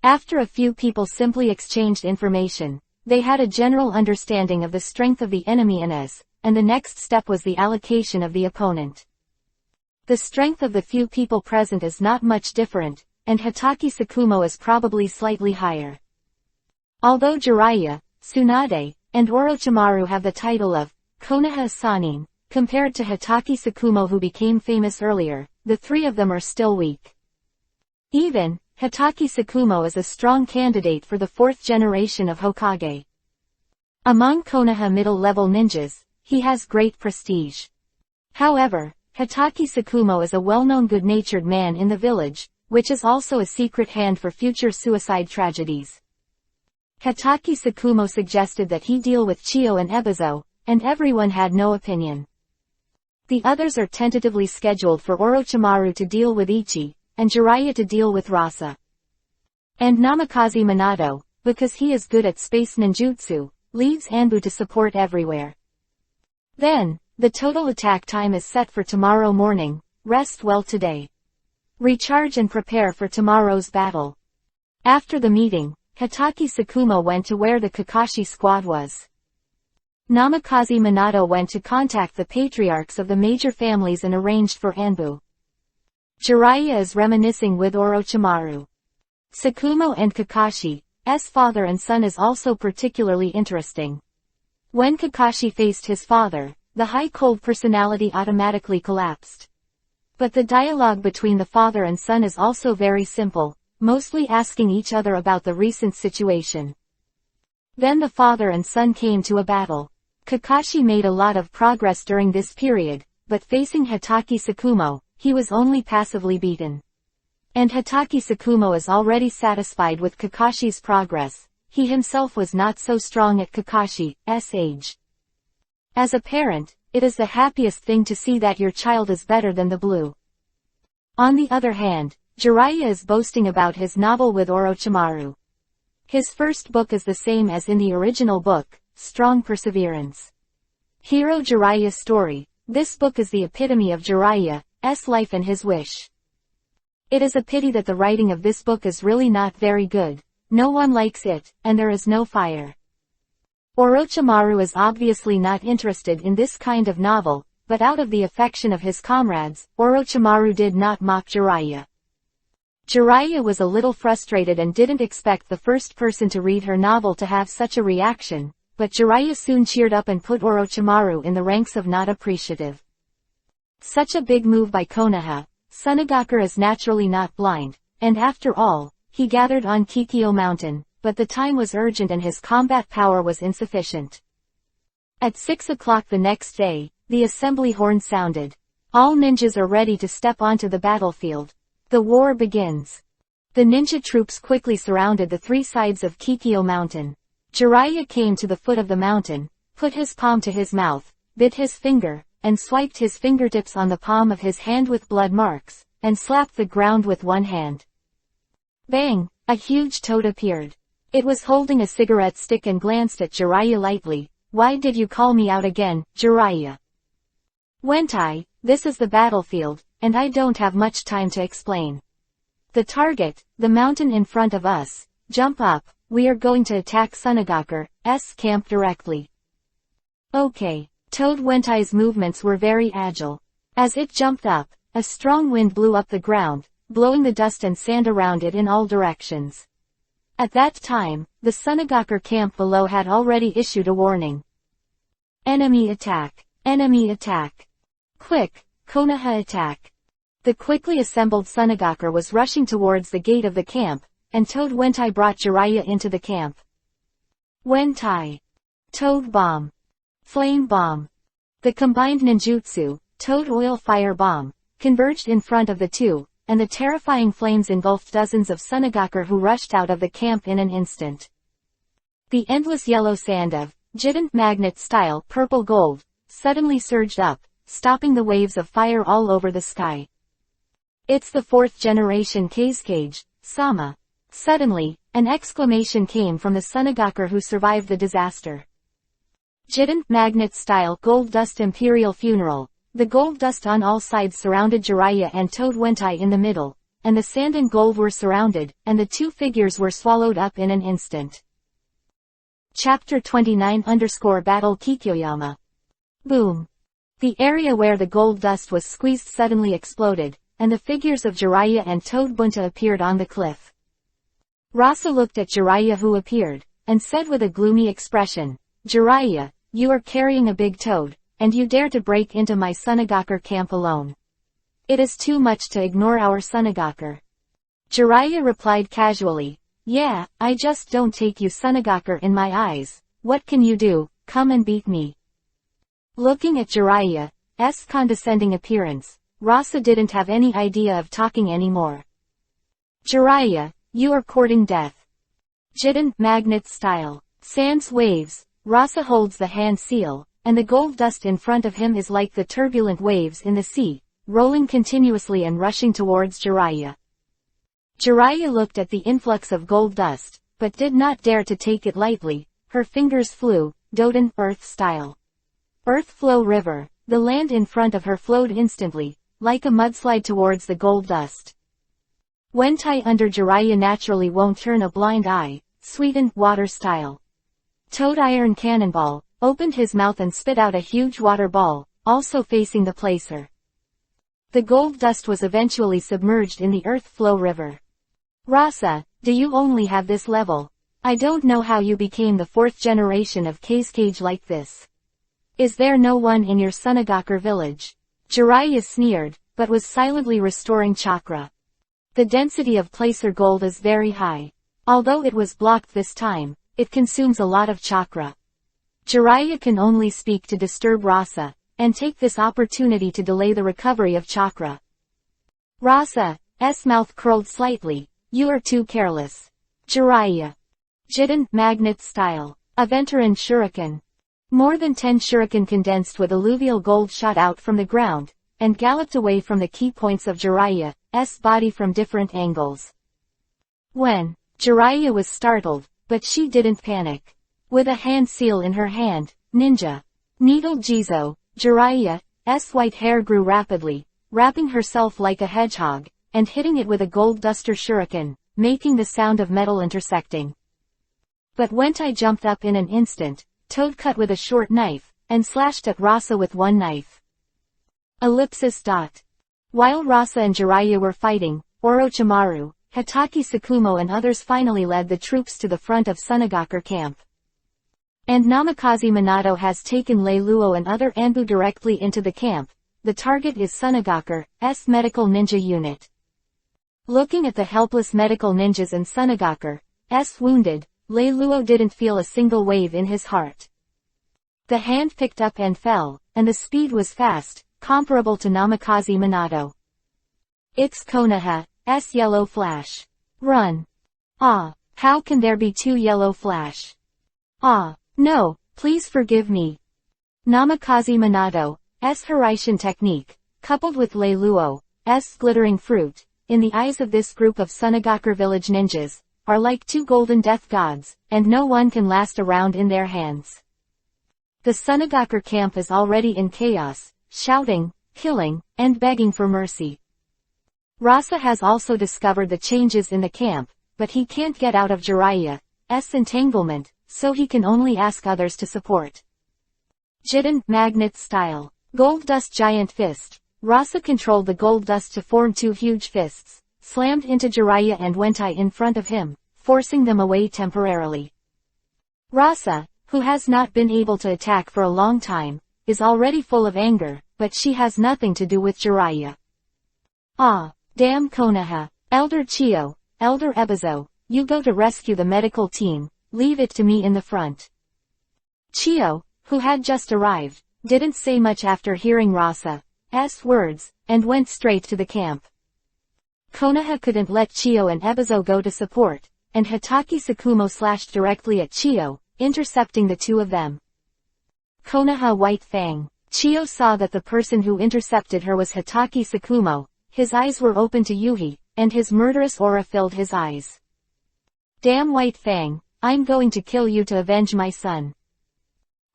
After a few people simply exchanged information, they had a general understanding of the strength of the enemy and the next step was the allocation of the opponent. The strength of the few people present is not much different, and Hatake Tsukumo is probably slightly higher. Although Jiraiya, Tsunade, and Orochimaru have the title of Konoha Sanin, compared to Hatake Tsukumo who became famous earlier, the three of them are still weak. Even, Hatake Tsukumo is a strong candidate for the fourth generation of Hokage. Among Konoha middle-level ninjas, he has great prestige. However, Hatake Tsukumo is a well-known good-natured man in the village, which is also a secret hand for future suicide tragedies. Hatake Tsukumo suggested that he deal with Chiyo and Ebizo, and everyone had no opinion. The others are tentatively scheduled for Orochimaru to deal with Ichi, and Jiraiya to deal with Rasa. And Namikaze Minato, because he is good at space ninjutsu, leaves Anbu to support everywhere. Then, the total attack time is set for tomorrow morning, rest well today. Recharge and prepare for tomorrow's battle. After the meeting, Hatake Tsukumo went to where the Kakashi squad was. Namikaze Minato went to contact the patriarchs of the major families and arranged for Anbu. Jiraiya is reminiscing with Orochimaru. Tsukumo and Kakashi's father and son is also particularly interesting. When Kakashi faced his father, the high-cold personality automatically collapsed. But the dialogue between the father and son is also very simple, mostly asking each other about the recent situation. Then the father and son came to a battle. Kakashi made a lot of progress during this period, but facing Hatake Tsukumo, he was only passively beaten. And Hatake Tsukumo is already satisfied with Kakashi's progress. He himself was not so strong at Kakashi's age. As a parent, it is the happiest thing to see that your child is better than the blue. On the other hand, Jiraiya is boasting about his novel with Orochimaru. His first book is the same as in the original book, Strong Perseverance. Hero Jiraiya's story. This book is the epitome of Jiraiya's life and his wish. It is a pity that the writing of this book is really not very good. No one likes it, and there is no fire. Orochimaru is obviously not interested in this kind of novel, but out of the affection of his comrades, Orochimaru did not mock Jiraiya. Jiraiya was a little frustrated and didn't expect the first person to read her novel to have such a reaction, but Jiraiya soon cheered up and put Orochimaru in the ranks of not appreciative. Such a big move by Konoha. Sunagakure is naturally not blind, and after all, he gathered on Kikyo Mountain, but the time was urgent and his combat power was insufficient. At 6 o'clock the next day, the assembly horn sounded. All ninjas are ready to step onto the battlefield. The war begins. The ninja troops quickly surrounded the three sides of Kikyo Mountain. Jiraiya came to the foot of the mountain, put his palm to his mouth, bit his finger, and swiped his fingertips on the palm of his hand with blood marks, and slapped the ground with one hand. Bang! A huge toad appeared. It was holding a cigarette stick and glanced at Jiraiya lightly. Why did you call me out again, Jiraiya? Wentai, this is the battlefield, and I don't have much time to explain. The target, the mountain in front of us, jump up, we are going to attack Sunagakure's camp directly. Okay. Toad Wentai's movements were very agile. As it jumped up, a strong wind blew up the ground, blowing the dust and sand around it in all directions. At that time, the Sunagakure camp below had already issued a warning. Enemy attack! Enemy attack! Quick, Konoha attack! The quickly assembled Sunagakar was rushing towards the gate of the camp, and Toad Wentai brought Jiraiya into the camp. Wentai. Toad Bomb. Flame Bomb. The combined ninjutsu, Toad Oil Fire Bomb, converged in front of the two, and the terrifying flames engulfed dozens of Sunagakar who rushed out of the camp in an instant. The endless yellow sand of Giant Magnet style purple gold suddenly surged up, stopping the waves of fire all over the sky. It's the fourth generation Kazekage, Sama. Suddenly, an exclamation came from the Sunagakar who survived the disaster. Giant Magnet style gold dust imperial funeral. The gold dust on all sides surrounded Jiraiya and Toad Wentai in the middle, and the sand and gold were surrounded, and the two figures were swallowed up in an instant. Chapter 29 Battle Kikyoyama. Boom. The area where the gold dust was squeezed suddenly exploded, and the figures of Jiraiya and Toad Bunta appeared on the cliff. Rasa looked at Jiraiya who appeared, and said with a gloomy expression, "Jiraiya, you are carrying a big toad, and you dare to break into my Sunagakar camp alone. It is too much to ignore our Sunagakar." Jiraiya replied casually, "Yeah, I just don't take you Sunagakar in my eyes. What can you do? Come and beat me." Looking at Jiraiya's condescending appearance, Rasa didn't have any idea of talking anymore. "Jiraiya, you are courting death." Giant Magnet style. Sans waves. Rasa holds the hand seal, and the gold dust in front of him is like the turbulent waves in the sea, rolling continuously and rushing towards Jiraiya. Jiraiya looked at the influx of gold dust, but did not dare to take it lightly. Her fingers flew, Doden Earth style. Earth Flow River. The land in front of her flowed instantly, like a mudslide towards the gold dust. Wentai under Jiraiya naturally won't turn a blind eye, Sweetened Water style. Toad Iron Cannonball opened his mouth and spit out a huge water ball, also facing the placer. The gold dust was eventually submerged in the Earth Flow River. "Rasa, do you only have this level? I don't know how you became the fourth generation of Kazekage like this. Is there no one in your Sunagakar village?" Jiraiya sneered, but was silently restoring chakra. The density of placer gold is very high. Although it was blocked this time, it consumes a lot of chakra. Jiraiya can only speak to disturb Rasa, and take this opportunity to delay the recovery of chakra. Rasa's mouth curled slightly. "You are too careless." Jiraiya. Giant Magnet style. Aventuran Shuriken. More than 10 shuriken condensed with alluvial gold shot out from the ground, and galloped away from the key points of Jiraiya's body from different angles. When Jiraiya was startled, but she didn't panic. With a hand seal in her hand, Ninja Needle Jizo, Jiraiya's white hair grew rapidly, wrapping herself like a hedgehog, and hitting it with a gold duster shuriken, making the sound of metal intersecting. But Wentai jumped up in an instant, Toad cut with a short knife, and slashed at Rasa with one knife. Ellipsis. While Rasa and Jiraiya were fighting, Orochimaru, Hatake Tsukumo and others finally led the troops to the front of Sunagakar camp. And Namikaze Minato has taken Leiluo and other Anbu directly into the camp. The target is Sunagakar's medical ninja unit. Looking at the helpless medical ninjas and Sunagakar's wounded, Leiluo didn't feel a single wave in his heart. The hand picked up and fell, and the speed was fast, comparable to Namikaze Minato. It's Konoha's yellow flash. Run. Ah, how can there be two yellow flash? Ah, no, please forgive me. Namikaze Minato's Hiraishin technique, coupled with Leiluo's glittering fruit, in the eyes of this group of Sunagakar village ninjas, are like two golden death gods, and no one can last a round in their hands. The Sunagakar camp is already in chaos, shouting, killing, and begging for mercy. Rasa has also discovered the changes in the camp, but he can't get out of Jiraiya's entanglement, so he can only ask others to support. Giant Magnet style. Gold Dust Giant Fist. Rasa controlled the gold dust to form two huge fists, slammed into Jiraiya and Wentai in front of him, forcing them away temporarily. Rasa, who has not been able to attack for a long time, is already full of anger, but she has nothing to do with Jiraiya. Ah, damn Konoha. Elder Chiyo, Elder Ebizo, you go to rescue the medical team, leave it to me in the front. Chiyo, who had just arrived, didn't say much after hearing Rasa's words, and went straight to the camp. Konoha couldn't let Chiyo and Ebizo go to support, and Hitaki Sakumo slashed directly at Chiyo, intercepting the two of them. Konoha White Fang. Chiyo saw that the person who intercepted her was Hitaki Sakumo. His eyes were open to Yuhi, and his murderous aura filled his eyes. Damn White Fang, I'm going to kill you to avenge my son.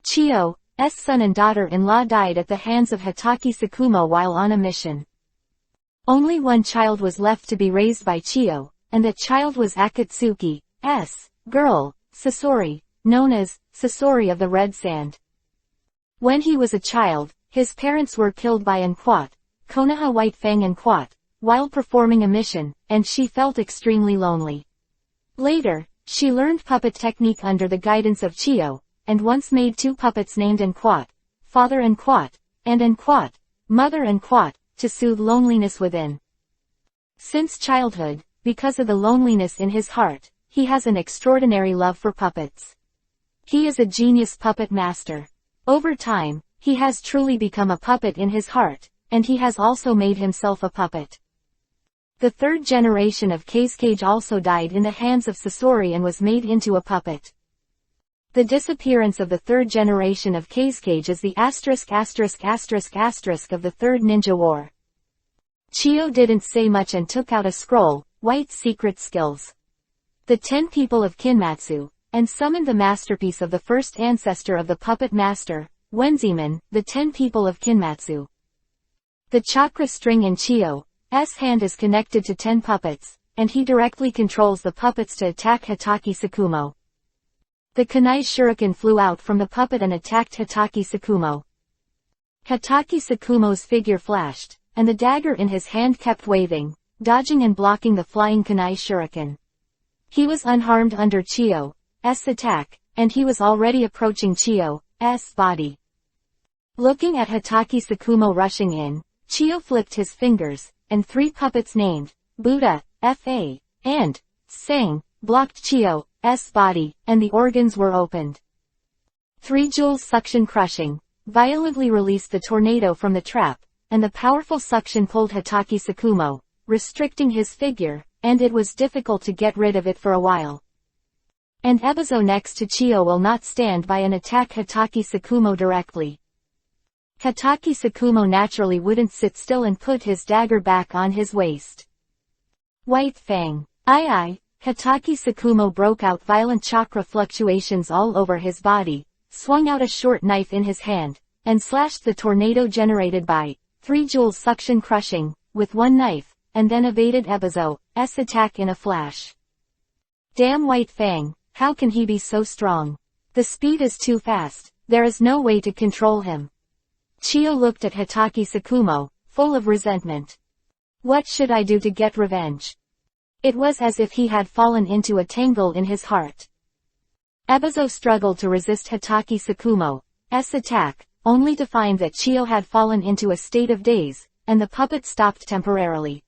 Chiyo's son and daughter-in-law died at the hands of Hitaki Sakumo while on a mission. Only one child was left to be raised by Chiyo, and that child was Akatsuki's girl, Sasori, known as Sasori of the Red Sand. When he was a child, his parents were killed by Anquat, Konoha White Fang Anquat, while performing a mission, and she felt extremely lonely. Later, she learned puppet technique under the guidance of Chiyo, and once made two puppets named Anquat, Father Anquat, and Anquat, Mother Anquat, to soothe loneliness within. Since childhood, because of the loneliness in his heart, he has an extraordinary love for puppets. He is a genius puppet master. Over time, he has truly become a puppet in his heart, and he has also made himself a puppet. The third generation of Kazekage also died in the hands of Sasori and was made into a puppet. The disappearance of the third generation of Kazekage is the ****** of the Third Ninja War. Chiyo didn't say much and took out a scroll, White Secret Skills. The 10 people of Kinmatsu, and summoned the masterpiece of the first ancestor of the puppet master, Wenziman, the 10 people of Kinmatsu. The chakra string in Chiyo's hand is connected to 10 puppets, and he directly controls the puppets to attack Hitaki Sakumo. The kunai shuriken flew out from the puppet and attacked Hitaki Sakumo. Hitaki Sakumo's figure flashed, and the dagger in his hand kept waving, dodging and blocking the flying kunai shuriken. He was unharmed under Chiyo's attack, and he was already approaching Chiyo's body. Looking at Hitaki Sakumo rushing in, Chiyo flipped his fingers, and 3 puppets named Buddha, Fa, and Sang, blocked Chiyo's body, and the organs were opened. 3 jewels suction crushing, violently released the tornado from the trap, and the powerful suction pulled Hitaki Sakumo, restricting his figure, and it was difficult to get rid of it for a while. And Ebizo next to Chiyo will not stand by and attack Hitaki Sakumo directly. Hitaki Sakumo naturally wouldn't sit still and put his dagger back on his waist. White Fang. Hitaki Sakumo broke out violent chakra fluctuations all over his body, swung out a short knife in his hand, and slashed the tornado generated by 3 jewels suction crushing, with one knife, and then evaded Ebizo's attack in a flash. Damn White Fang, how can he be so strong? The speed is too fast, there is no way to control him. Chiyo looked at Hitaki Sakumo, full of resentment. What should I do to get revenge? It was as if he had fallen into a tangle in his heart. Ebizo struggled to resist Hitaki Sakumo's attack, only to find that Chiyo had fallen into a state of daze, and the puppet stopped temporarily.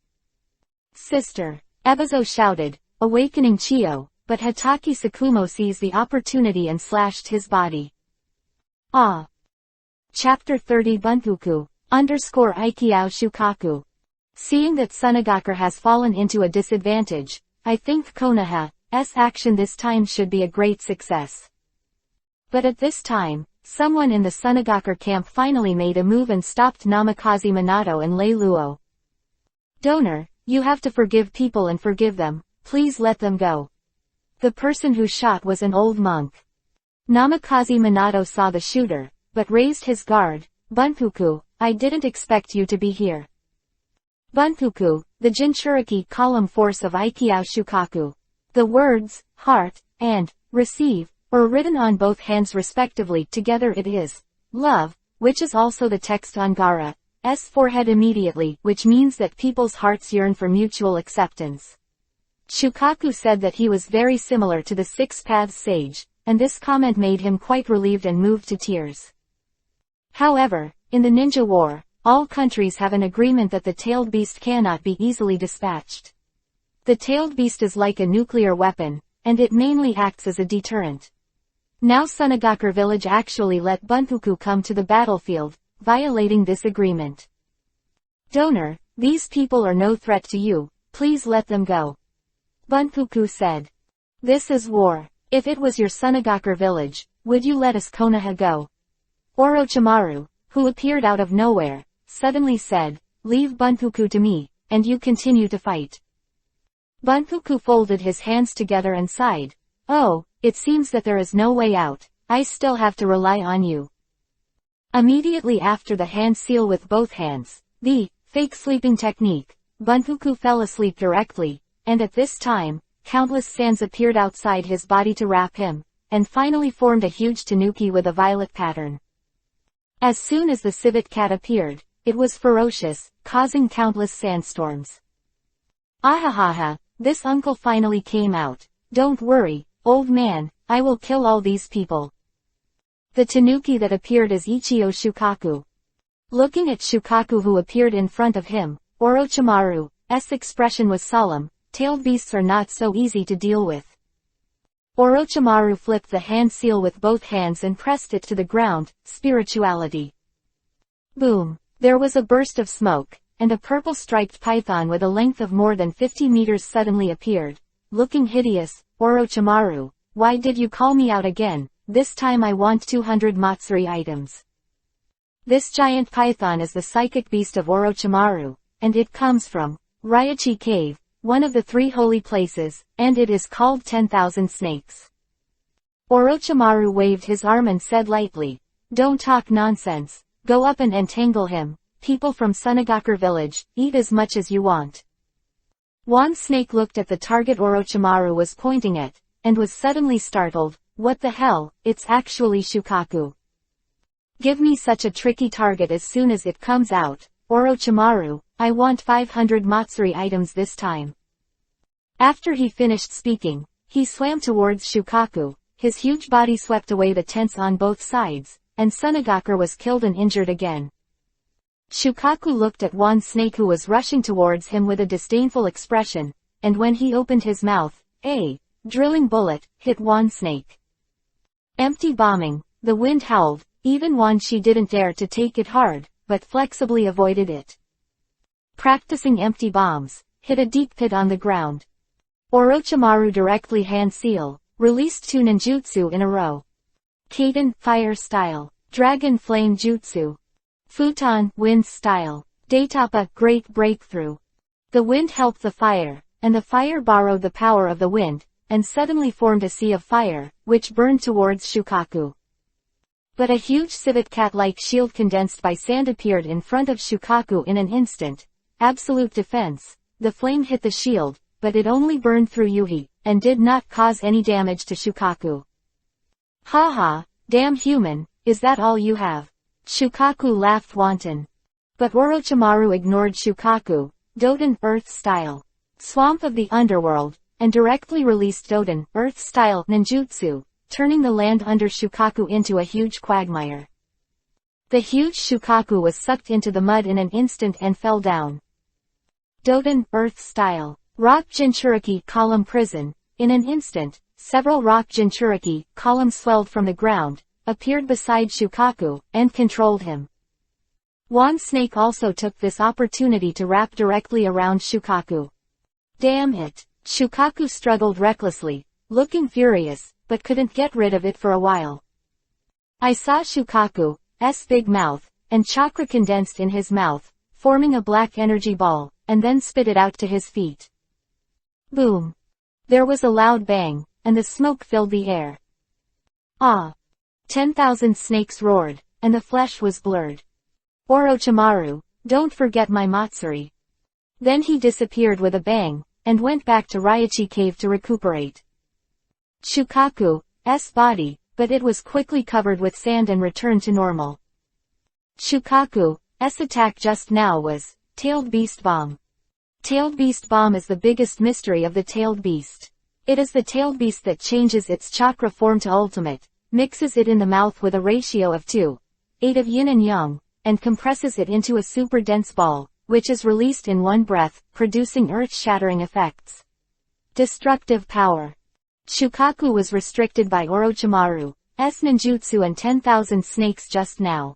Sister! Ebizo shouted, awakening Chiyo, but Hitaki Sakumo seized the opportunity and slashed his body. Ah! Chapter 30 Bunpuku, _Ikiao Shukaku. Seeing that Sunagakar has fallen into a disadvantage, I think Konoha's action this time should be a great success. But at this time, someone in the Sunagakar camp finally made a move and stopped Namikaze Minato and Lei Luo. Donor, you have to forgive people and forgive them, please let them go. The person who shot was an old monk. Namikaze Minato saw the shooter, but raised his guard. Bunpuku, I didn't expect you to be here. Bunpuku, the Jinchuriki column force of Ikiao Shukaku. The words, heart, and receive, are written on both hands respectively. Together it is love, which is also the text on Gaara's forehead immediately, which means that people's hearts yearn for mutual acceptance. Shukaku said that he was very similar to the Six Paths sage, and this comment made him quite relieved and moved to tears. However, in the ninja war, all countries have an agreement that the tailed beast cannot be easily dispatched. The tailed beast is like a nuclear weapon, and it mainly acts as a deterrent. Now Sunagakure village actually let Bunfuku come to the battlefield, violating this agreement. Donor, these people are no threat to you, please let them go. Bunfuku said. This is war. If it was your Sunagakure village, would you let us Konoha go? Orochimaru, who appeared out of nowhere, suddenly said, leave Bunfuku to me, and you continue to fight. Bunfuku folded his hands together and sighed. Oh, it seems that there is no way out, I still have to rely on you. Immediately after the hand seal with both hands, the fake sleeping technique, Bunfuku fell asleep directly, and at this time, countless sands appeared outside his body to wrap him, and finally formed a huge tanuki with a violet pattern. As soon as the civet cat appeared, it was ferocious, causing countless sandstorms. Ahahaha, this uncle finally came out. Don't worry, old man, I will kill all these people. The tanuki that appeared as Ichio Shukaku. Looking at Shukaku who appeared in front of him, Orochimaru's expression was solemn. Tailed beasts are not so easy to deal with. Orochimaru flipped the hand seal with both hands and pressed it to the ground, spirituality. Boom! There was a burst of smoke, and a purple-striped python with a length of more than 50 meters suddenly appeared. Looking hideous, Orochimaru, why did you call me out again? This time I want 200 Matsuri items. This giant python is the psychic beast of Orochimaru, and it comes from Ryachi Cave, one of the 3 holy places, and it is called 10,000 snakes. Orochimaru waved his arm and said lightly, don't talk nonsense, go up and entangle him. People from Sunagakure village, eat as much as you want. One snake looked at the target Orochimaru was pointing at, and was suddenly startled. What the hell, it's actually Shukaku. Give me such a tricky target as soon as it comes out, Orochimaru, I want 500 Matsuri items this time. After he finished speaking, he swam towards Shukaku, his huge body swept away the tents on both sides, and Sunagakure was killed and injured again. Shukaku looked at one snake who was rushing towards him with a disdainful expression, and when he opened his mouth, a drilling bullet hit one snake. Empty bombing, the wind howled, even Wanshi didn't dare to take it hard, but flexibly avoided it. Practicing empty bombs, hit a deep pit on the ground. Orochimaru directly hand seal, released 2 ninjutsu in a row. Kaden, fire style, dragon flame jutsu. Futon, wind style. Daitapa, great breakthrough. The wind helped the fire, and the fire borrowed the power of the wind, and suddenly formed a sea of fire, which burned towards Shukaku. But a huge civet cat-like shield condensed by sand appeared in front of Shukaku in an instant. Absolute defense. The flame hit the shield, but it only burned through Yuhi, and did not cause any damage to Shukaku. Haha, damn human, is that all you have? Shukaku laughed wanton. But Orochimaru ignored Shukaku, Doden, Earth style. Swamp of the underworld, and directly released Doden, Earth style, ninjutsu, turning the land under Shukaku into a huge quagmire. The huge Shukaku was sucked into the mud in an instant and fell down. Doden, Earth style. Rock Jinchuriki column prison. In an instant, several rock Jinchuriki columns swelled from the ground, appeared beside Shukaku, and controlled him. One snake also took this opportunity to wrap directly around Shukaku. Damn it! Shukaku struggled recklessly, looking furious, but couldn't get rid of it for a while. I saw Shukaku's big mouth, and chakra condensed in his mouth, forming a black energy ball, and then spit it out to his feet. Boom! There was a loud bang, and the smoke filled the air. Ah! 10,000 snakes roared, and the flesh was blurred. Orochimaru, don't forget my Matsuri. Then he disappeared with a bang, and went back to Ryachi Cave to recuperate. Shukaku's body, but it was quickly covered with sand and returned to normal. Shukaku's attack just now was Tailed Beast Bomb. Tailed Beast Bomb is the biggest mystery of the Tailed Beast. It is the Tailed Beast that changes its chakra form to ultimate, mixes it in the mouth with a ratio of 2:8 of yin and yang, and compresses it into a super dense ball, which is released in one breath, producing earth-shattering effects. Destructive power. Shukaku was restricted by Orochimaru's ninjutsu and 10,000 snakes just now.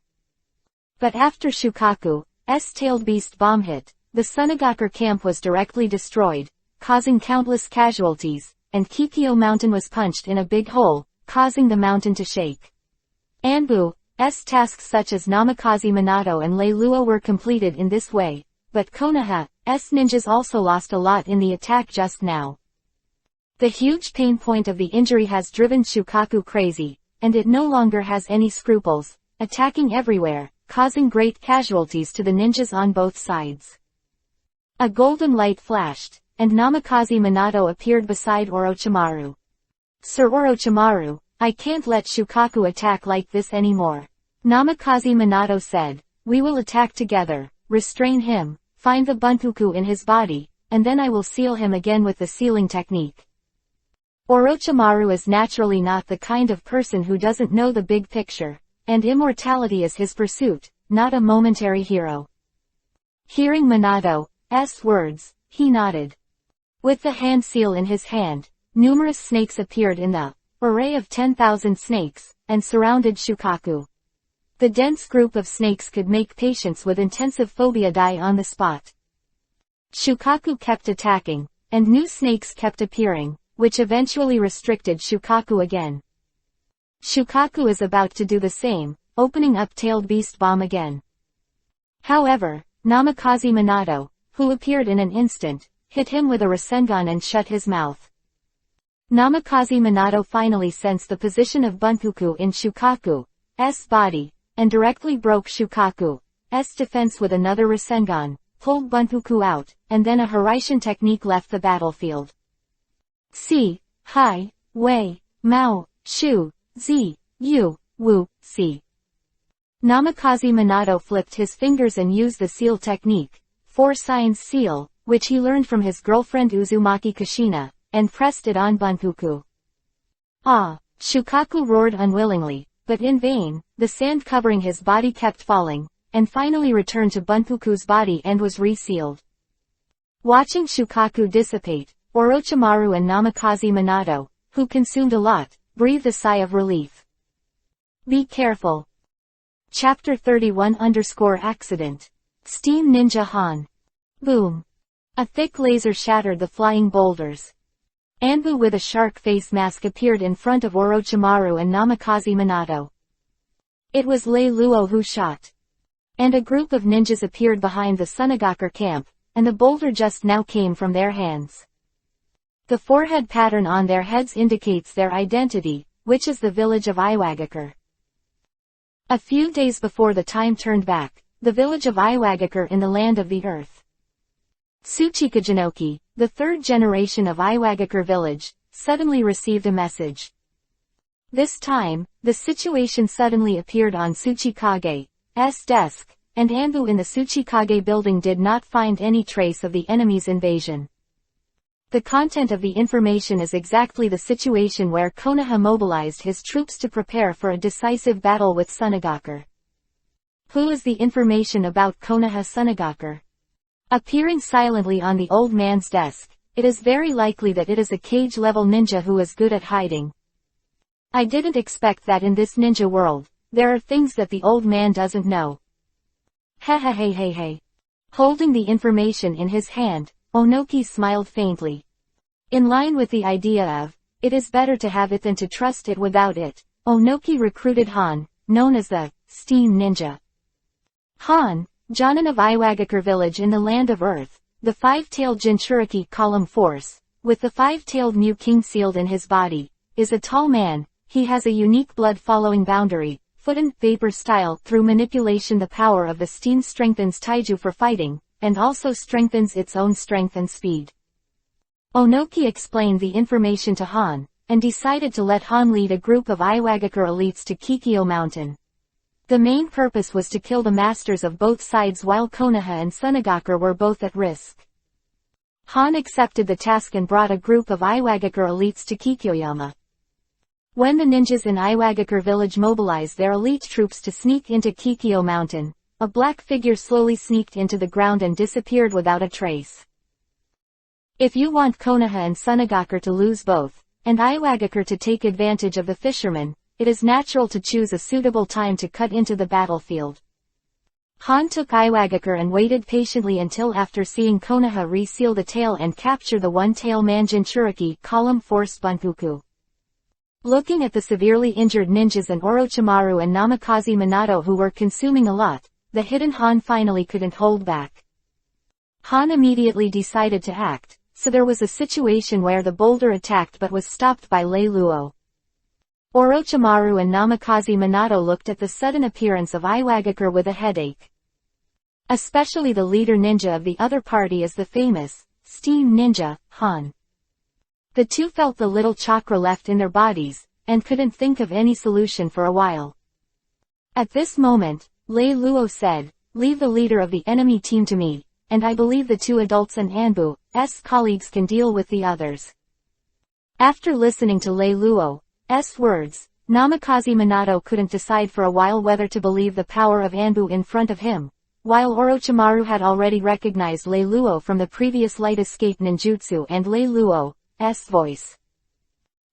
But after Shukaku's tailed beast bomb hit, the Sunagakure camp was directly destroyed, causing countless casualties, and Kikyo Mountain was punched in a big hole, causing the mountain to shake. Anbu's tasks such as Namikaze Minato and Leiluo were completed in this way, but Konoha's ninjas also lost a lot in the attack just now. The huge pain point of the injury has driven Shukaku crazy, and it no longer has any scruples, attacking everywhere, causing great casualties to the ninjas on both sides. A golden light flashed, and Namikaze Minato appeared beside Orochimaru. "Sir Orochimaru, I can't let Shukaku attack like this anymore," Namikaze Minato said. "We will attack together, restrain him, find the bunpuku in his body, and then I will seal him again with the sealing technique." Orochimaru is naturally not the kind of person who doesn't know the big picture, and immortality is his pursuit, not a momentary hero. Hearing Minato's words, he nodded. With the hand seal in his hand, numerous snakes appeared in the array of 10,000 snakes, and surrounded Shukaku. The dense group of snakes could make patients with intensive phobia die on the spot. Shukaku kept attacking, and new snakes kept appearing, which eventually restricted Shukaku again. Shukaku is about to do the same, opening up Tailed Beast Bomb again. However, Namikaze Minato, who appeared in an instant, hit him with a Rasengan and shut his mouth. Namikaze Minato finally sensed the position of bunpuku in Shukaku's body, and directly broke Shukaku's defense with another Rasengan, pulled bunpuku out, and then a Hiraishin technique left the battlefield. Si, Hai, Wei, Mao, Shu, Zi, Yu, Wu, Si. Namikaze Minato flipped his fingers and used the seal technique, 4 signs seal, which he learned from his girlfriend Uzumaki Kushina, and pressed it on bunpuku. Ah! Shukaku roared unwillingly, but in vain. The sand covering his body kept falling, and finally returned to bunpuku's body and was resealed. Watching Shukaku dissipate, Orochimaru and Namikaze Minato, who consumed a lot, breathed a sigh of relief. Be careful. Chapter 31_Accident. Steam Ninja Han. Boom. A thick laser shattered the flying boulders. Anbu with a shark face mask appeared in front of Orochimaru and Namikaze Minato. It was Leiluo who shot. And a group of ninjas appeared behind the Sunagakure camp, and the boulder just now came from their hands. The forehead pattern on their heads indicates their identity, which is the village of Iwagakar. A few days before the time turned back, the village of Iwagakar in the land of the earth. Tsuchikajinoki, the third generation of Iwagakar village, suddenly received a message. This time, the situation suddenly appeared on Tsuchikage's desk, and Anbu in the Tsuchikage building did not find any trace of the enemy's invasion. The content of the information is exactly the situation where Konoha mobilized his troops to prepare for a decisive battle with Sunagakure. Who is the information about Konoha Sunagakure? Appearing silently on the old man's desk, it is very likely that it is a cage-level ninja who is good at hiding. I didn't expect that in this ninja world, there are things that the old man doesn't know. Hey. Holding the information in his hand, Onoki smiled faintly. In line with the idea of, it is better to have it than to trust it without it, Onoki recruited Han, known as the Steam Ninja. Han, Jonan of Iwagakar village in the land of Earth, the 5-tailed Jinchuriki column force, with the 5-tailed Mu King sealed in his body, is a tall man. He has a unique blood-following boundary, foot-and vapor style. Through manipulation the power of the steam strengthens taiju for fighting, and also strengthens its own strength and speed. Onoki explained the information to Han, and decided to let Han lead a group of Iwagakar elites to Kikyo Mountain. The main purpose was to kill the masters of both sides while Konoha and Sunagakure were both at risk. Han accepted the task and brought a group of Iwagakar elites to Kikyoyama. When the ninjas in Iwagakar village mobilized their elite troops to sneak into Kikyo Mountain, a black figure slowly sneaked into the ground and disappeared without a trace. If you want Konoha and Sunagakure to lose both, and Iwagakar to take advantage of the fisherman, it is natural to choose a suitable time to cut into the battlefield. Han took Iwagakar and waited patiently until after seeing Konoha reseal the tail and capture the one-tail man Jinchuriki column force Bunpuku. Looking at the severely injured ninjas and Orochimaru and Namikaze Minato who were consuming a lot, the hidden Han finally couldn't hold back. Han immediately decided to act, so there was a situation where the boulder attacked but was stopped by Lei Luo. Orochimaru and Namikaze Minato looked at the sudden appearance of Iwagakar with a headache. Especially the leader ninja of the other party is the famous, steam ninja, Han. The two felt the little chakra left in their bodies, and couldn't think of any solution for a while. At this moment, Lei Luo said, "Leave the leader of the enemy team to me, and I believe the two adults and Anbu's colleagues can deal with the others." After listening to Lei Luo's words, Namikaze Minato couldn't decide for a while whether to believe the power of Anbu in front of him, while Orochimaru had already recognized Lei Luo from the previous light escape ninjutsu and Lei Luo's voice.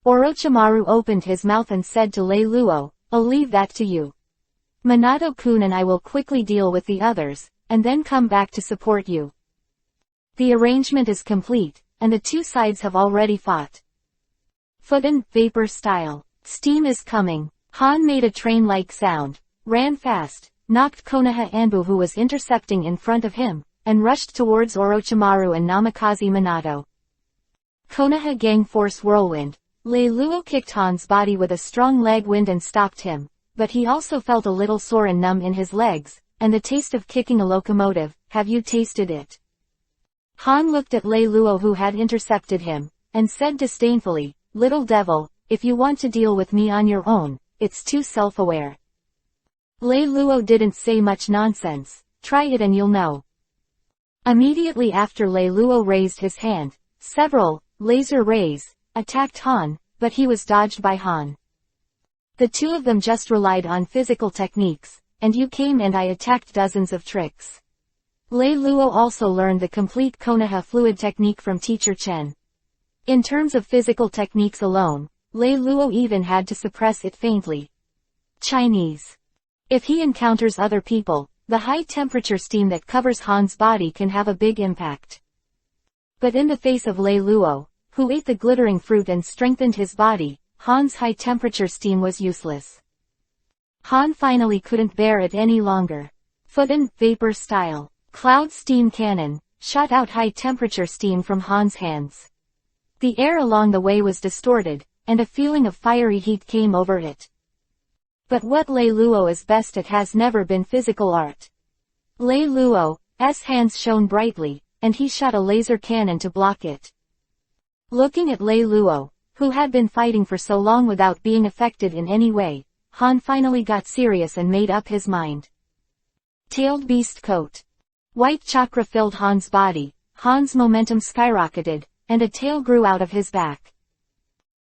Orochimaru opened his mouth and said to Lei Luo, "I'll leave that to you. Minato-kun and I will quickly deal with the others, and then come back to support you." The arrangement is complete, and the two sides have already fought. Fuden, vapor style. Steam is coming. Han made a train-like sound, ran fast, knocked Konoha Anbu who was intercepting in front of him, and rushed towards Orochimaru and Namikaze Minato. Konoha gang force whirlwind. Lei Luo kicked Han's body with a strong leg wind and stopped him, but he also felt a little sore and numb in his legs, and the taste of kicking a locomotive. Have you tasted it? Han looked at Lei Luo who had intercepted him, and said disdainfully, "Little devil, if you want to deal with me on your own, it's too self-aware." Lei Luo didn't say much nonsense. "Try it and you'll know." Immediately after Lei Luo raised his hand, several laser rays attacked Han, but he was dodged by Han. The two of them just relied on physical techniques, and you came and I attacked dozens of tricks. Lei Luo also learned the complete Konoha fluid technique from teacher Chen. In terms of physical techniques alone, Lei Luo even had to suppress it faintly. Chinese. If he encounters other people, the high-temperature steam that covers Han's body can have a big impact. But in the face of Lei Luo, who ate the glittering fruit and strengthened his body, Han's high-temperature steam was useless. Han finally couldn't bear it any longer. Fuden, vapor style. Cloud steam cannon, shot out high-temperature steam from Han's hands. The air along the way was distorted, and a feeling of fiery heat came over it. But what Lei Luo is best at has never been physical art. Lei Luo's hands shone brightly, and he shot a laser cannon to block it. Looking at Lei Luo, who had been fighting for so long without being affected in any way, Han finally got serious and made up his mind. Tailed beast coat. White chakra filled Han's body, Han's momentum skyrocketed, and a tail grew out of his back.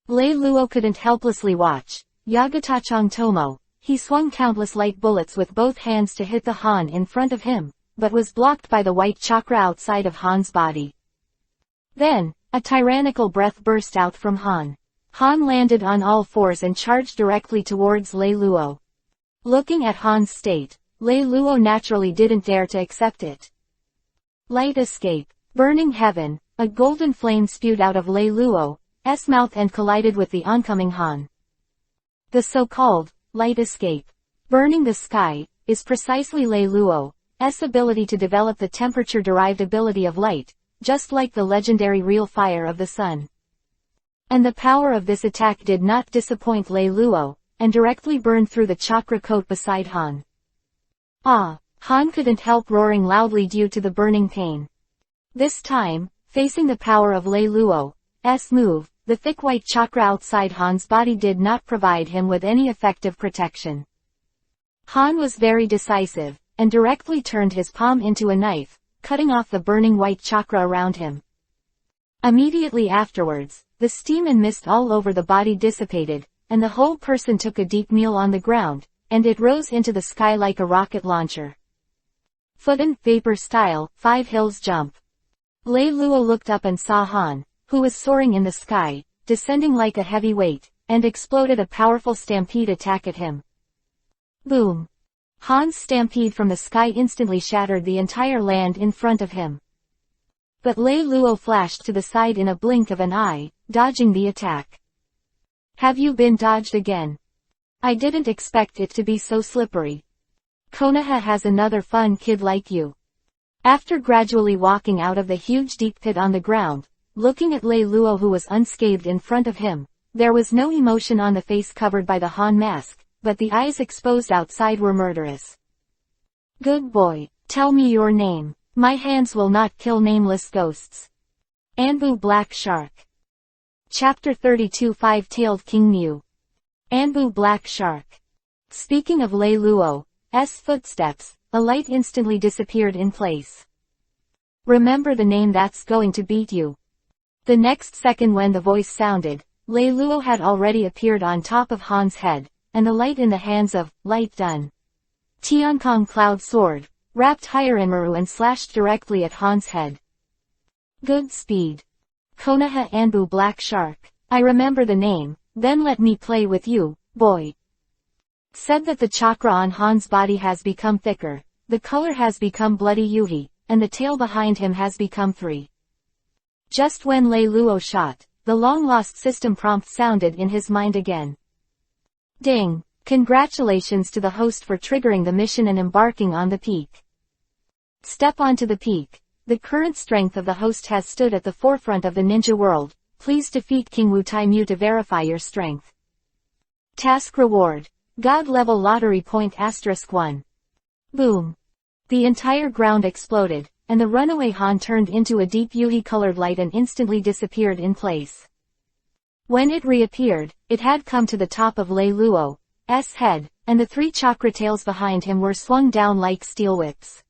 Lei Luo couldn't helplessly watch. Yagatachang Tomo, he swung countless light bullets with both hands to hit the Han in front of him, but was blocked by the white chakra outside of Han's body. Then, a tyrannical breath burst out from Han. Han landed on all fours and charged directly towards Lei Luo. Looking at Han's state, Lei Luo naturally didn't dare to accept it. Light escape. Burning heaven, a golden flame spewed out of Lei Luo's mouth and collided with the oncoming Han. The so-called light escape, burning the sky, is precisely Lei Luo's ability to develop the temperature-derived ability of light, just like the legendary real fire of the sun. And the power of this attack did not disappoint Lei Luo, and directly burned through the chakra coat beside Han. Ah! Han couldn't help roaring loudly due to the burning pain. This time, facing the power of Lei Luo's move, the thick white chakra outside Han's body did not provide him with any effective protection. Han was very decisive, and directly turned his palm into a knife, cutting off the burning white chakra around him. Immediately afterwards, the steam and mist all over the body dissipated, and the whole person took a deep kneel on the ground, and it rose into the sky like a rocket launcher. Foot and vapor style, 5 hills jump. Lei Luo looked up and saw Han, who was soaring in the sky, descending like a heavy weight, and exploded a powerful stampede attack at him. Boom! Han's stampede from the sky instantly shattered the entire land in front of him. But Lei Luo flashed to the side in a blink of an eye, dodging the attack. Have you been dodged again? I didn't expect it to be so slippery. Konoha has another fun kid like you. After gradually walking out of the huge deep pit on the ground, looking at Lei Luo who was unscathed in front of him, there was no emotion on the face covered by the Han mask, but the eyes exposed outside were murderous. Good boy, tell me your name. My hands will not kill nameless ghosts. Anbu Black Shark. Chapter 32 Five-Tailed King Mew. Anbu Black Shark. Speaking of Lei Luo's footsteps, a light instantly disappeared in place. Remember the name that's going to beat you. The next second when the voice sounded, Lei Luo had already appeared on top of Han's head, and the light in the hands of Light Dun. Tiankong Cloud Sword, wrapped Hirenmaru and slashed directly at Han's head. Good speed. Konoha Anbu Black Shark. I remember the name, then let me play with you, boy. Said that the chakra on Han's body has become thicker, the color has become bloody yuhi, and the tail behind him has become 3. Just when Lei Luo shot, the long-lost system prompt sounded in his mind again. Ding! Congratulations to the host for triggering the mission and embarking on the peak. Step onto the peak. The current strength of the host has stood at the forefront of the ninja world. Please defeat King Wu Tai Mu to verify your strength. Task reward. God level lottery point *1. Boom. The entire ground exploded, and the runaway Han turned into a deep yuhi-colored light and instantly disappeared in place. When it reappeared, it had come to the top of Lei Luo's head, and the 3 chakra tails behind him were swung down like steel whips.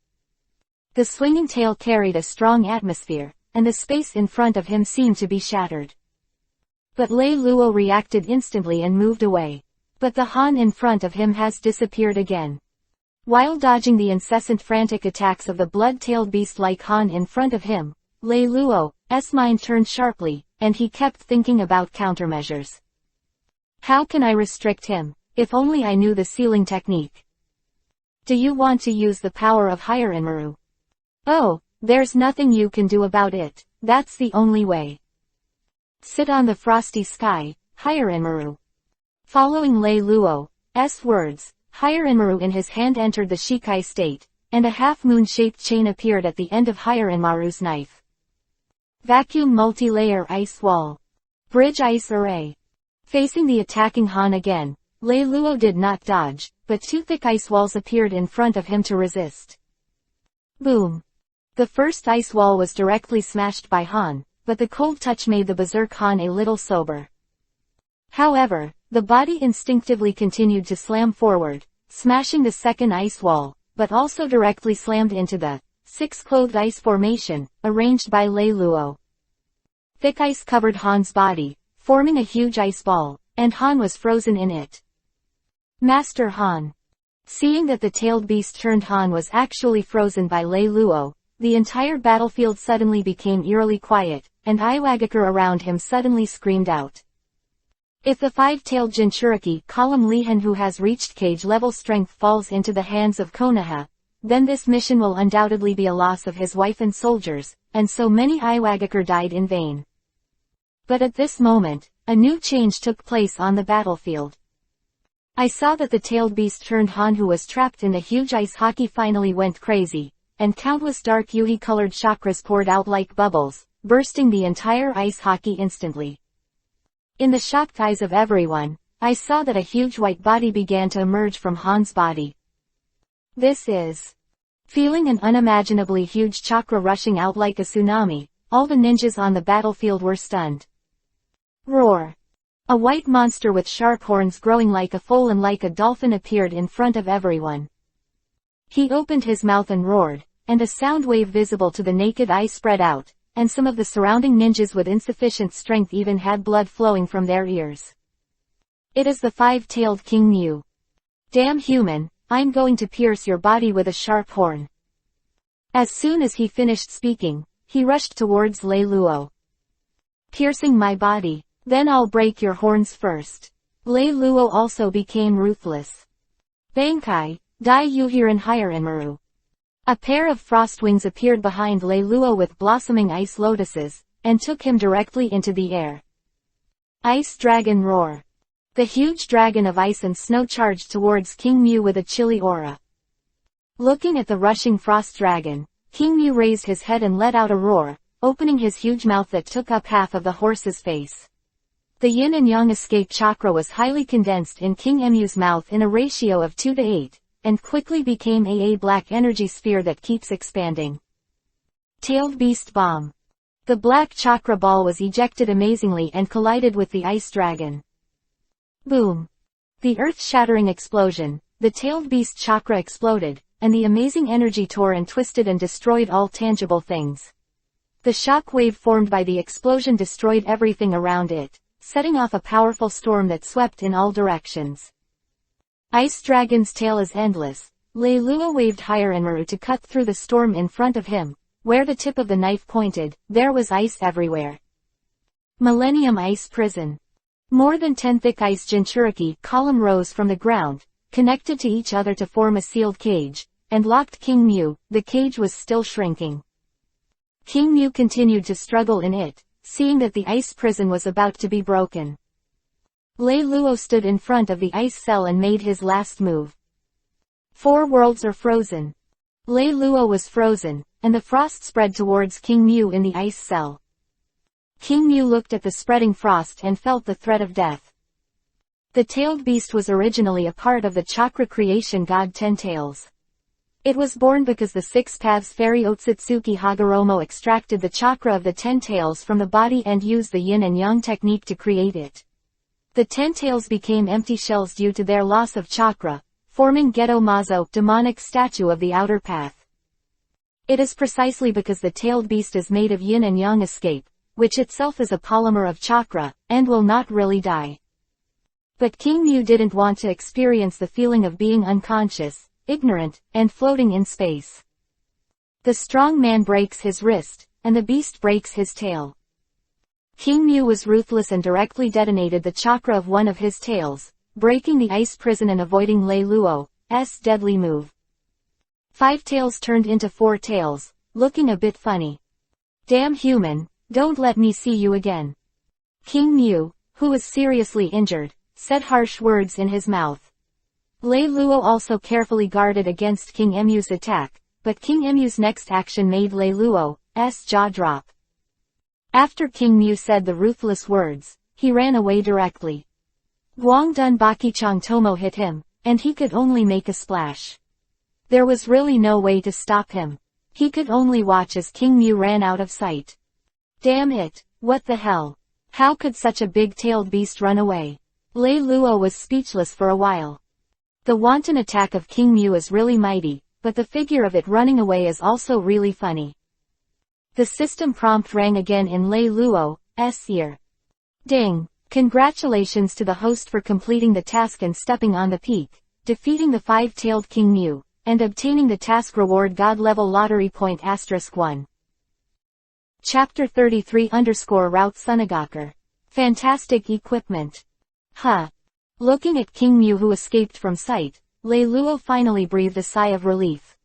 The swinging tail carried a strong atmosphere, and the space in front of him seemed to be shattered. But Lei Luo reacted instantly and moved away. But the Han in front of him has disappeared again. While dodging the incessant frantic attacks of the blood-tailed beast like Han in front of him, Lei Luo's mind turned sharply, and he kept thinking about countermeasures. How can I restrict him? If only I knew the sealing technique. Do you want to use the power of Hirenmaru? Oh, there's nothing you can do about it, that's the only way. Sit on the frosty sky, Hirenmaru. Following Lei Luo's words, Hirenmaru in his hand entered the Shikai state, and a half-moon-shaped chain appeared at the end of Hirenmaru's knife. Vacuum multi-layer ice wall. Bridge ice array. Facing the attacking Han again, Lei Luo did not dodge, but 2 thick ice walls appeared in front of him to resist. Boom. The first ice wall was directly smashed by Han, but the cold touch made the berserk Han a little sober. However, the body instinctively continued to slam forward, smashing the second ice wall, but also directly slammed into the 6-clothed ice formation, arranged by Lei Luo. Thick ice covered Han's body, forming a huge ice ball, and Han was frozen in it. Master Han. Seeing that the tailed beast turned Han was actually frozen by Lei Luo, the entire battlefield suddenly became eerily quiet, and Iwagakar around him suddenly screamed out. If the 5-tailed Jinchuriki column Lihan who has reached cage-level strength falls into the hands of Konoha, then this mission will undoubtedly be a loss of his wife and soldiers, and so many Iwagakar died in vain. But at this moment, a new change took place on the battlefield. I saw that the tailed beast turned Han who was trapped in the huge ice hockey finally went crazy, and countless dark yuhi-colored chakras poured out like bubbles, bursting the entire ice hockey instantly. In the shocked eyes of everyone, I saw that a huge white body began to emerge from Han's body. This is... Feeling an unimaginably huge chakra rushing out like a tsunami, all the ninjas on the battlefield were stunned. Roar! A white monster with sharp horns growing like a foal and like a dolphin appeared in front of everyone. He opened his mouth and roared, and a sound wave visible to the naked eye spread out, and some of the surrounding ninjas with insufficient strength even had blood flowing from their ears. It is the 5-tailed King Mew. Damn human, I'm going to pierce your body with a sharp horn. As soon as he finished speaking, he rushed towards Lei Luo. Piercing my body, then I'll break your horns first. Lei Luo also became ruthless. Bankai, Dai Yuhiran Hiranmaru. A pair of frost wings appeared behind Lei Luo with blossoming ice lotuses, and took him directly into the air. Ice Dragon Roar. The huge dragon of ice and snow charged towards King Mu with a chilly aura. Looking at the rushing frost dragon, King Mu raised his head and let out a roar, opening his huge mouth that took up half of the horse's face. The yin and yang escape chakra was highly condensed in King Mu's mouth in a ratio of 2:8, and quickly became a black energy sphere that keeps expanding. Tailed Beast Bomb. The black chakra ball was ejected amazingly and collided with the ice dragon. Boom! The earth-shattering explosion, the tailed beast chakra exploded, and the amazing energy tore and twisted and destroyed all tangible things. The shock wave formed by the explosion destroyed everything around it, setting off a powerful storm that swept in all directions. Ice Dragon's tail is endless. Lei Luo waved Hiranmaru to cut through the storm in front of him. Where the tip of the knife pointed, there was ice everywhere. Millennium Ice Prison. More than 10 thick ice Jinchuriki column rose from the ground, connected to each other to form a sealed cage, and locked King Mu. The cage was still shrinking. King Mu continued to struggle in it, seeing that the ice prison was about to be broken. Lei Luo stood in front of the ice cell and made his last move. 4 worlds are frozen. Lei Luo was frozen, and the frost spread towards King Mu in the ice cell. King Mu looked at the spreading frost and felt the threat of death. The tailed beast was originally a part of the chakra creation god Ten Tails. It was born because the 6 Paths fairy Otsutsuki Hagoromo extracted the chakra of the 10 tails from the body and used the yin and yang technique to create it. The 10 tails became empty shells due to their loss of chakra, forming Geto Mazo, demonic statue of the outer path. It is precisely because the tailed beast is made of yin and yang escape, which itself is a polymer of chakra, and will not really die. But King Mu didn't want to experience the feeling of being unconscious, ignorant, and floating in space. The strong man breaks his wrist, and the beast breaks his tail. King Mu was ruthless and directly detonated the chakra of one of his tails, breaking the ice prison and avoiding Lei Luo's deadly move. 5 tails turned into 4 tails, looking a bit funny. Damn human, don't let me see you again. King Mu, who was seriously injured, said harsh words in his mouth. Lei Luo also carefully guarded against King Mu's attack, but King Mu's next action made Lei Luo's jaw drop. After King Mu said the ruthless words, he ran away directly. Guangdun Bakichang Tomo hit him, and he could only make a splash. There was really no way to stop him. He could only watch as King Mu ran out of sight. Damn it, what the hell? How could such a big-tailed beast run away? Lei Luo was speechless for a while. The wanton attack of King Mu is really mighty, but the figure of it running away is also really funny. The system prompt rang again in Lei Luo's ear. Ding! Congratulations to the host for completing the task and stepping on the peak, defeating the 5-tailed King Mu, and obtaining the task reward God level lottery point *1. Chapter 33 Route Sunagakar. Fantastic equipment. Huh. Looking at King Mu who escaped from sight, Lei Luo finally breathed a sigh of relief.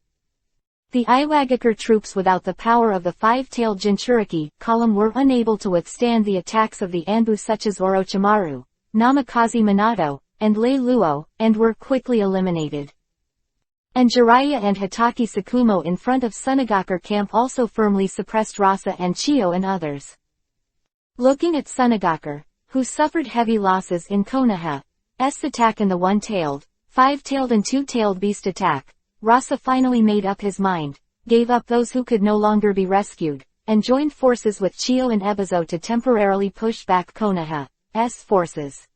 The Iwagakar troops without the power of the 5-tailed Jinchuriki column were unable to withstand the attacks of the Anbu such as Orochimaru, Namikaze Minato, and Lei Luo, and were quickly eliminated. And Jiraiya and Hitaki Tsukumo in front of Sunagakar camp also firmly suppressed Rasa and Chiyo and others. Looking at Sunagakar, who suffered heavy losses in Konoha's attack and the 1-tailed, 5-tailed and 2-tailed beast attack, Rasa finally made up his mind, gave up those who could no longer be rescued, and joined forces with Chiyo and Ebizo to temporarily push back Konoha's forces.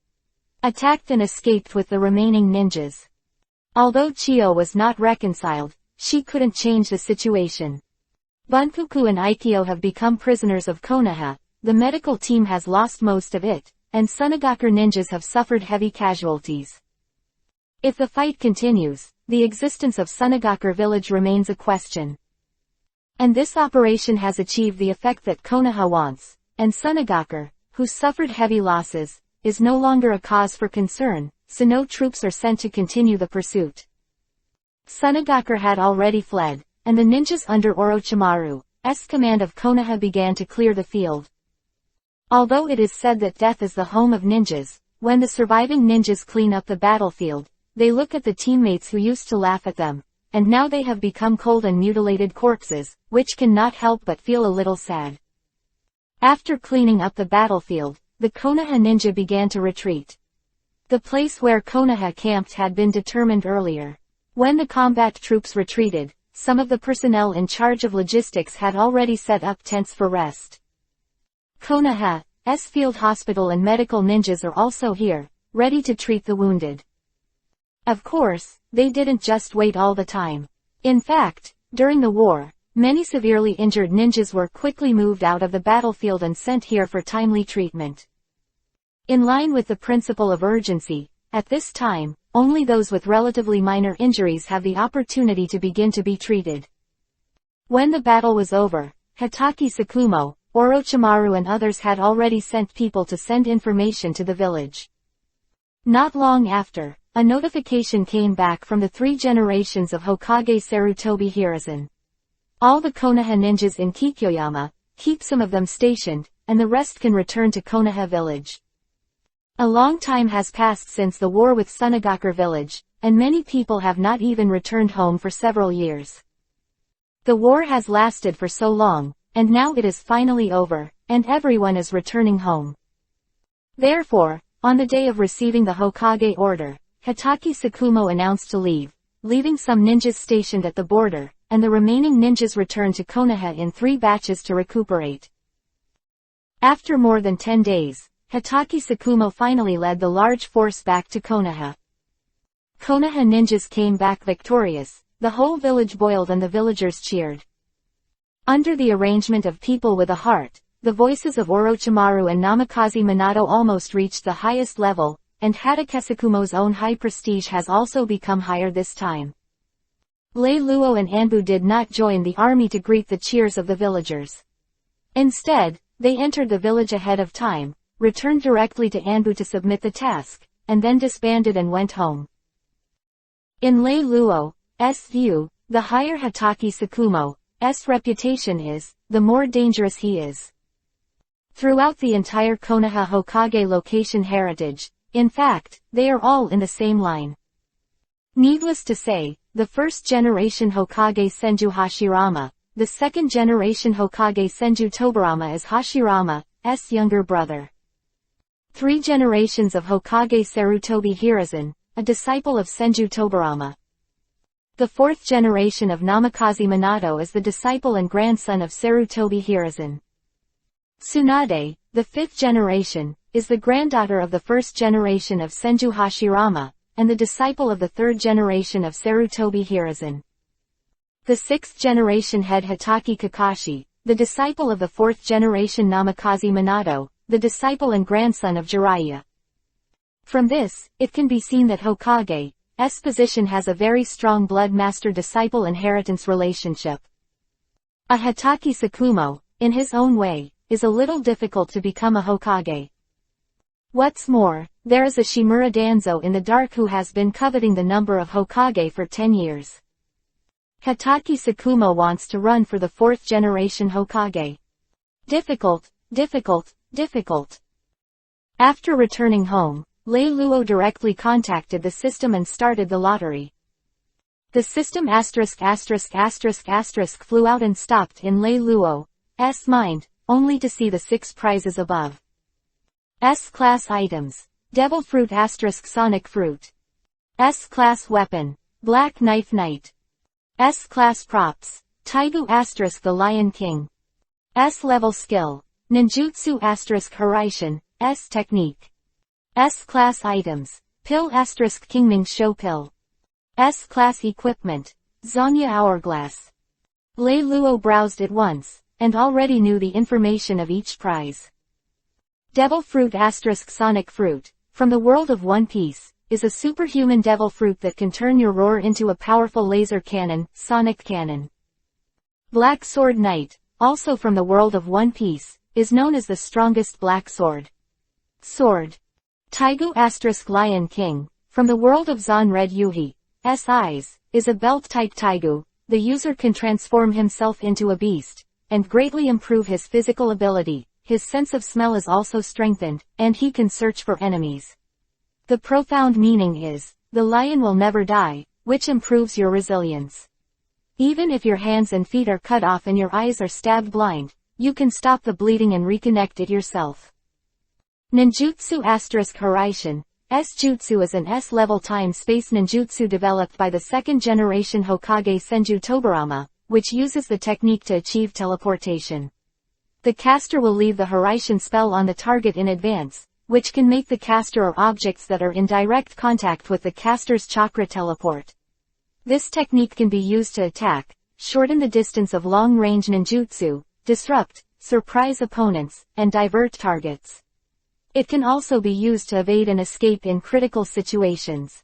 Attacked and escaped with the remaining ninjas. Although Chiyo was not reconciled, she couldn't change the situation. Bunfuku and Aikyo have become prisoners of Konoha, the medical team has lost most of it, and Sunagakar ninjas have suffered heavy casualties. If the fight continues, the existence of Sunagakar village remains a question. And this operation has achieved the effect that Konoha wants, and Iwagakar, who suffered heavy losses, is no longer a cause for concern, so no troops are sent to continue the pursuit. Iwagakar had already fled, and the ninjas under Orochimaru's command of Konoha began to clear the field. Although it is said that death is the home of ninjas, when the surviving ninjas clean up the battlefield, they look at the teammates who used to laugh at them, and now they have become cold and mutilated corpses, which cannot help but feel a little sad. After cleaning up the battlefield, the Konoha ninja began to retreat. The place where Konoha camped had been determined earlier. When the combat troops retreated, some of the personnel in charge of logistics had already set up tents for rest. Konoha's field hospital and medical ninjas are also here, ready to treat the wounded. Of course, they didn't just wait all the time. In fact, during the war, many severely injured ninjas were quickly moved out of the battlefield and sent here for timely treatment. In line with the principle of urgency, at this time, only those with relatively minor injuries have the opportunity to begin to be treated. When the battle was over, Hatake Tsukumo, Orochimaru and others had already sent people to send information to the village. Not long after, a notification came back from the 3 generations of Hokage Sarutobi Hiruzen. All the Konoha ninjas in Kikyoyama, keep some of them stationed, and the rest can return to Konoha village. A long time has passed since the war with Iwagakar village, and many people have not even returned home for several years. The war has lasted for so long, and now it is finally over, and everyone is returning home. Therefore, on the day of receiving the Hokage order, Hatake Tsukumo announced to leave, leaving some ninjas stationed at the border, and the remaining ninjas returned to Konoha in 3 batches to recuperate. After more than 10 days, Hatake Tsukumo finally led the large force back to Konoha. Konoha ninjas came back victorious, the whole village boiled and the villagers cheered. Under the arrangement of people with a heart, the voices of Orochimaru and Namikaze Minato almost reached the highest level, and Hatake Tsukumo's own high prestige has also become higher this time. Lei Luo and Anbu did not join the army to greet the cheers of the villagers. Instead, they entered the village ahead of time, returned directly to Anbu to submit the task, and then disbanded and went home. In Lei Luo's view, the higher Hatake Tsukumo's reputation is, the more dangerous he is. Throughout the entire Konoha Hokage location heritage, in fact, they are all in the same line. Needless to say, the first-generation Hokage Senju Hashirama, the second-generation Hokage Senju Tobirama is Hashirama's younger brother. 3 generations of Hokage Sarutobi Hiruzen, a disciple of Senju Tobirama. The 4th generation of Namikaze Minato is the disciple and grandson of Sarutobi Hiruzen. Tsunade, the 5th generation, is the granddaughter of the 1st generation of Senju Hashirama, and the disciple of the 3rd generation of Sarutobi Hiruzen. The 6th generation head Hatake Kakashi, the disciple of the 4th generation Namikaze Minato, the disciple and grandson of Jiraiya. From this, it can be seen that Hokage's position has a very strong blood master-disciple inheritance relationship. A Hatake Tsukumo, in his own way, is a little difficult to become a Hokage. What's more, there is a Shimura Danzo in the dark who has been coveting the number of Hokage for 10 years. Hatake Tsukumo wants to run for the 4th generation Hokage. Difficult. After returning home, Lei Luo directly contacted the system and started the lottery. The system ***** flew out and stopped in Lei Luo's mind, only to see the 6 prizes above. S-class items. Devil Fruit * Sonic Fruit. S-class weapon. Black Knife Knight. S-class props. Taigu * the Lion King. S-level skill. Ninjutsu * Haraishin, S technique. S-class items. Pill * Kingming Show Pill. S-class equipment. Zonya Hourglass. Lei Luo browsed it once, and already knew the information of each prize. Devil Fruit * Sonic Fruit, from the world of One Piece, is a superhuman devil fruit that can turn your roar into a powerful laser cannon, Sonic Cannon. Black Sword Knight, also from the world of One Piece, is known as the strongest black sword. Sword. Taigu * Lion King, from the world of Zon Red Yuhi's eyes, is a belt-type Taigu. The user can transform himself into a beast, and greatly improve his physical ability. His sense of smell is also strengthened, and he can search for enemies. The profound meaning is, the lion will never die, which improves your resilience. Even if your hands and feet are cut off and your eyes are stabbed blind, you can stop the bleeding and reconnect it yourself. Ninjutsu * Hiraishin. Jutsu is an S-level time-space ninjutsu developed by the second-generation Hokage Senju Tobirama, which uses the technique to achieve teleportation. The caster will leave the Hiraishin spell on the target in advance, which can make the caster or objects that are in direct contact with the caster's chakra teleport. This technique can be used to attack, shorten the distance of long-range ninjutsu, disrupt, surprise opponents, and divert targets. It can also be used to evade and escape in critical situations.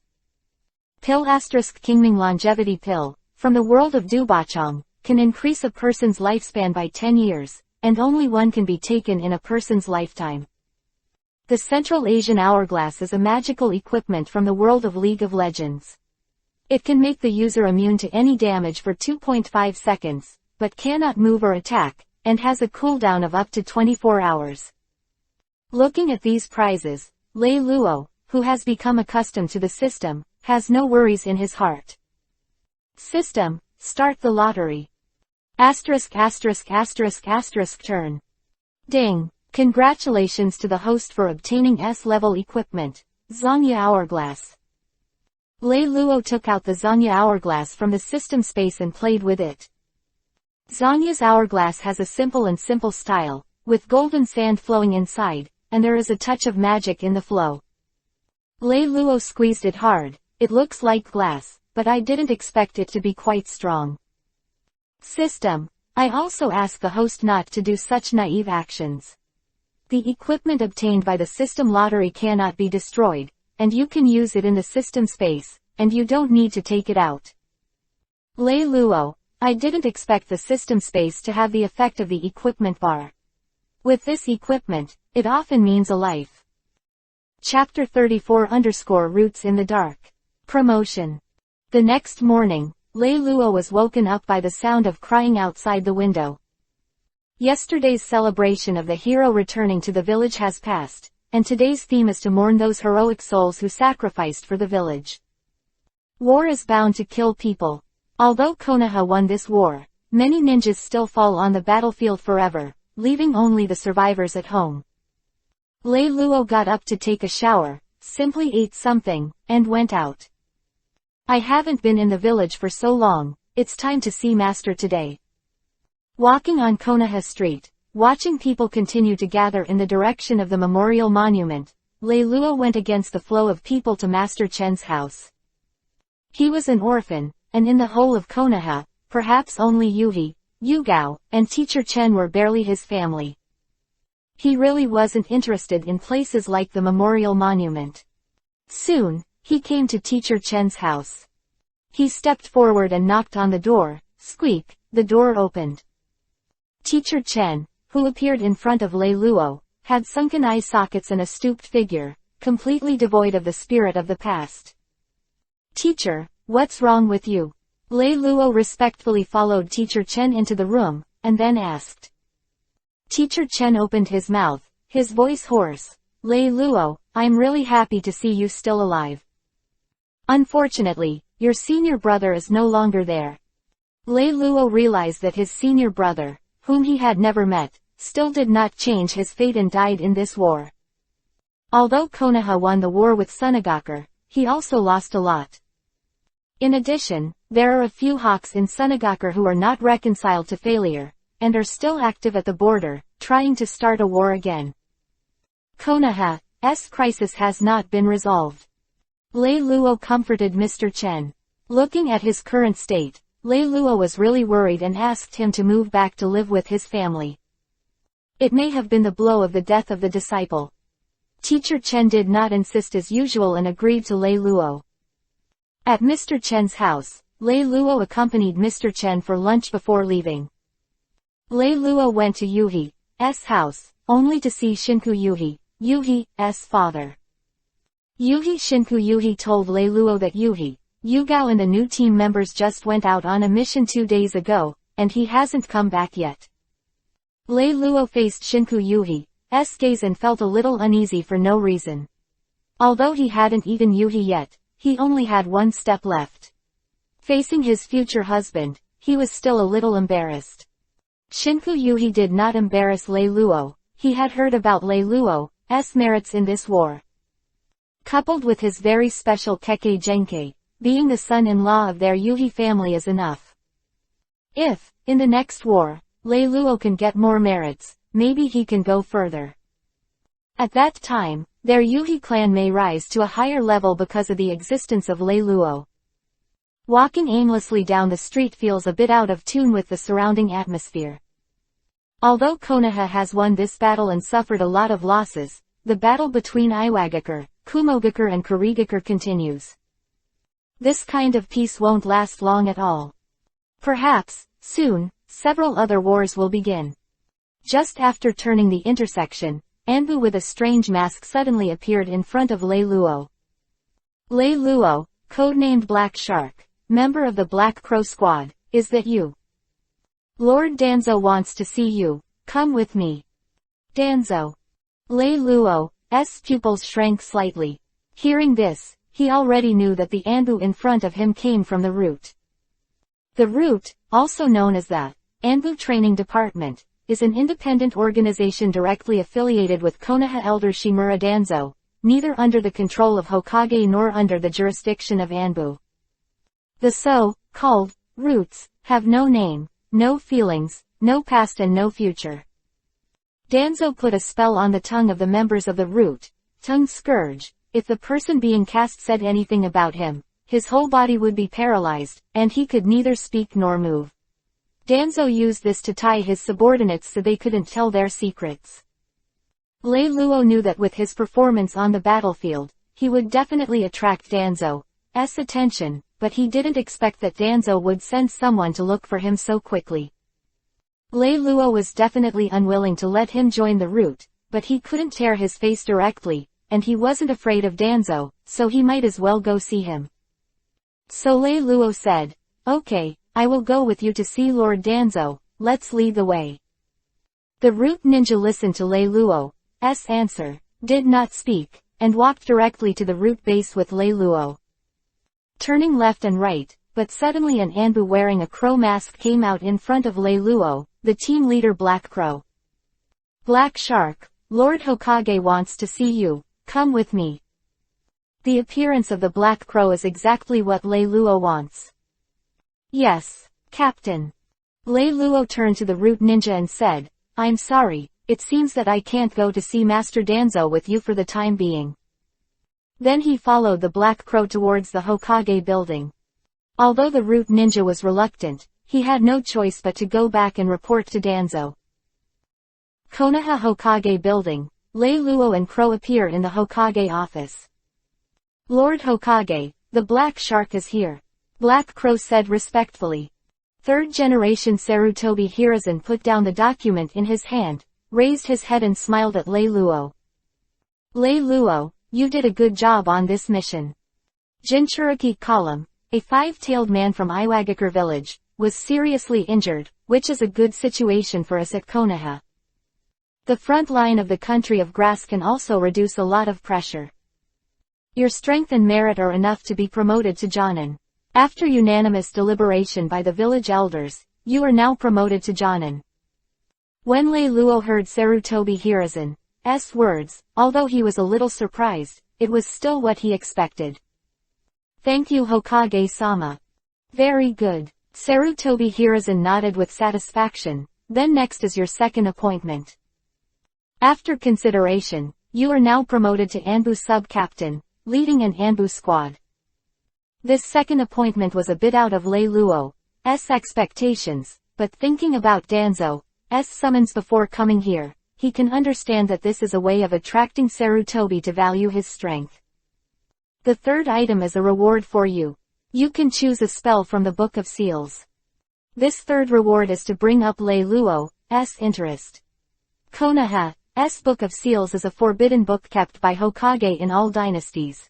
Pill * Kingming Longevity Pill, from the world of Dubachong, can increase a person's lifespan by 10 years, and only one can be taken in a person's lifetime. The Central Asian Hourglass is a magical equipment from the world of League of Legends. It can make the user immune to any damage for 2.5 seconds, but cannot move or attack, and has a cooldown of up to 24 hours. Looking at these prizes, Lei Luo, who has become accustomed to the system, has no worries in his heart. System, start the lottery. ******* Turn. Ding. Congratulations to the host for obtaining S-level equipment, Zanya Hourglass. Lei Luo took out the Zanya Hourglass from the system space and played with it. Zanya's hourglass has a simple style, with golden sand flowing inside, and there is a touch of magic in the flow. Lei Luo squeezed it hard. It looks like glass, but I didn't expect it to be quite strong. System. I also ask the host not to do such naive actions. The equipment obtained by the system lottery cannot be destroyed, and you can use it in the system space, and you don't need to take it out. Lei Luo. I didn't expect the system space to have the effect of the equipment bar. With this equipment, it often means a life. Chapter 34 _ Roots in the Dark. Promotion. The next morning, Lei Luo was woken up by the sound of crying outside the window. Yesterday's celebration of the hero returning to the village has passed, and today's theme is to mourn those heroic souls who sacrificed for the village. War is bound to kill people. Although Konoha won this war, many ninjas still fall on the battlefield forever, leaving only the survivors at home. Lei Luo got up to take a shower, simply ate something, and went out. I haven't been in the village for so long, it's time to see Master today. Walking on Konoha Street, watching people continue to gather in the direction of the memorial monument, Lei Luo went against the flow of people to Master Chen's house. He was an orphan, and in the whole of Konoha, perhaps only Yugao, and Teacher Chen were barely his family. He really wasn't interested in places like the memorial monument. Soon, he came to Teacher Chen's house. He stepped forward and knocked on the door. Squeak, the door opened. Teacher Chen, who appeared in front of Lei Luo, had sunken eye sockets and a stooped figure, completely devoid of the spirit of the past. Teacher, what's wrong with you? Lei Luo respectfully followed Teacher Chen into the room, and then asked. Teacher Chen opened his mouth, his voice hoarse. Lei Luo, I'm really happy to see you still alive. Unfortunately, your senior brother is no longer there. Lei Luo realized that his senior brother, whom he had never met, still did not change his fate and died in this war. Although Konoha won the war with Sunagakure, he also lost a lot. In addition, there are a few hawks in Sunagakure who are not reconciled to failure, and are still active at the border, trying to start a war again. Konoha's crisis has not been resolved. Lei Luo comforted Mr. Chen. Looking at his current state, Lei Luo was really worried and asked him to move back to live with his family. It may have been the blow of the death of the disciple. Teacher Chen did not insist as usual and agreed to Lei Luo. At Mr. Chen's house, Lei Luo accompanied Mr. Chen for lunch before leaving. Lei Luo went to Yuhi's house, only to see Shinku Yuhi's father. Shinku Yuhi told Lei Luo that Yugao and the new team members just went out on a mission 2 days ago, and he hasn't come back yet. Lei Luo faced Shinku Yuhi's gaze and felt a little uneasy for no reason. Although he hadn't eaten Yuhi yet, he only had one step left. Facing his future husband, he was still a little embarrassed. Shinku Yuhi did not embarrass Lei Luo. He had heard about Lei Luo's merits in this war. Coupled with his very special Kekkei Genkei, being the son-in-law of their Yuhi family is enough. If, in the next war, Lei Luo can get more merits, maybe he can go further. At that time, their Yuhi clan may rise to a higher level because of the existence of Lei Luo. Walking aimlessly down the street feels a bit out of tune with the surrounding atmosphere. Although Konoha has won this battle and suffered a lot of losses, the battle between Iwagakar, Kumogakar and Kurigakar continues. This kind of peace won't last long at all. Perhaps, soon, several other wars will begin. Just after turning the intersection, Anbu with a strange mask suddenly appeared in front of Lei Luo. Lei Luo, codenamed Black Shark, member of the Black Crow Squad, is that you? Lord Danzo wants to see you, come with me. Danzo. Lei Luo's pupils shrank slightly. Hearing this, he already knew that the Anbu in front of him came from the route. The route, also known as the Anbu Training Department, is an independent organization directly affiliated with Konoha Elder Shimura Danzo, neither under the control of Hokage nor under the jurisdiction of Anbu. The so-called roots have no name, no feelings, no past and no future. Danzo put a spell on the tongue of the members of the root, tongue scourge. If the person being cast said anything about him, his whole body would be paralyzed, and he could neither speak nor move. Danzo used this to tie his subordinates so they couldn't tell their secrets. Lei Luo knew that with his performance on the battlefield, he would definitely attract Danzo's attention, but he didn't expect that Danzo would send someone to look for him so quickly. Lei Luo was definitely unwilling to let him join the route, but he couldn't tear his face directly, and he wasn't afraid of Danzo, so he might as well go see him. So Lei Luo said, "Okay, I will go with you to see Lord Danzo, let's lead the way." The root ninja listened to Lei Luo's answer, did not speak, and walked directly to the root base with Lei Luo. Turning left and right, but suddenly an Anbu wearing a crow mask came out in front of Lei Luo, the team leader Black Crow. "Black Shark, Lord Hokage wants to see you. Come with me." The appearance of the Black Crow is exactly what Lei Luo wants. "Yes, Captain." Lei Luo turned to the root ninja and said, "I'm sorry, it seems that I can't go to see Master Danzo with you for the time being." Then he followed the Black Crow towards the Hokage building. Although the root ninja was reluctant, he had no choice but to go back and report to Danzo. Konoha Hokage building. Lei Luo and Crow appear in the Hokage office. "Lord Hokage, the Black Shark is here," Black Crow said respectfully. Third-generation Sarutobi Hiruzen put down the document in his hand, raised his head and smiled at Lei Luo. "Lei Luo, you did a good job on this mission." Jinchuriki Column, a five-tailed man from Iwagakar village, was seriously injured, which is a good situation for us at Konoha. The front line of the country of grass can also reduce a lot of pressure. Your strength and merit are enough to be promoted to Jonan. After unanimous deliberation by the village elders, you are now promoted to Jonan. When Lei Luo heard Sarutobi Hiruzen's words, although he was a little surprised, it was still what he expected. "Thank you Hokage-sama." "Very good." Sarutobi Hiruzen nodded with satisfaction. "Then next is your second appointment. After consideration, you are now promoted to Anbu Sub-Captain, leading an Anbu squad." This second appointment was a bit out of Lei Luo's expectations, but thinking about Danzo's summons before coming here, he can understand that this is a way of attracting Sarutobi to value his strength. The third item is a reward for you. You can choose a spell from the Book of Seals. This third reward is to bring up Lei Luo's Konoha's interest. Konoha's Book of Seals is a forbidden book kept by Hokage in all dynasties.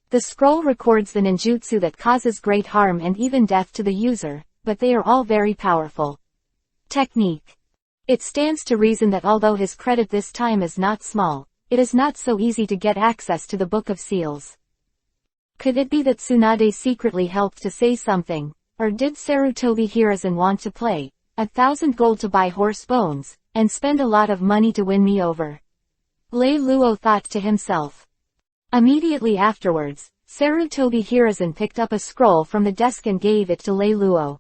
The scroll records the ninjutsu that causes great harm and even death to the user, but they are all very powerful. Technique. It stands to reason that although his credit this time is not small, it is not so easy to get access to the Book of Seals. Could it be that Tsunade secretly helped to say something, or did Sarutobi Hiruzen want to play 1,000 gold to buy horse bones, and spend a lot of money to win me over? Lei Luo thought to himself. Immediately afterwards, Sarutobi Hiruzen picked up a scroll from the desk and gave it to Lei Luo.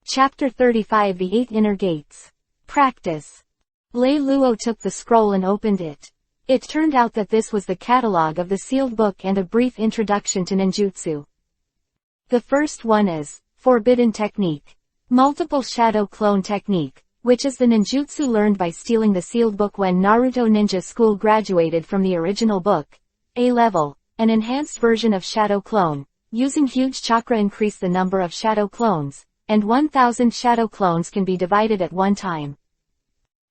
Chapter 35 The 8 Inner Gates. Practice. Lei Luo took the scroll and opened it. It turned out that this was the catalogue of the sealed book and a brief introduction to ninjutsu. The first one is Forbidden Technique. Multiple Shadow Clone Technique, which is the ninjutsu learned by stealing the sealed book when Naruto Ninja School graduated from the original book. A-level, an enhanced version of Shadow Clone, using huge chakra increase the number of shadow clones, and 1,000 shadow clones can be divided at one time.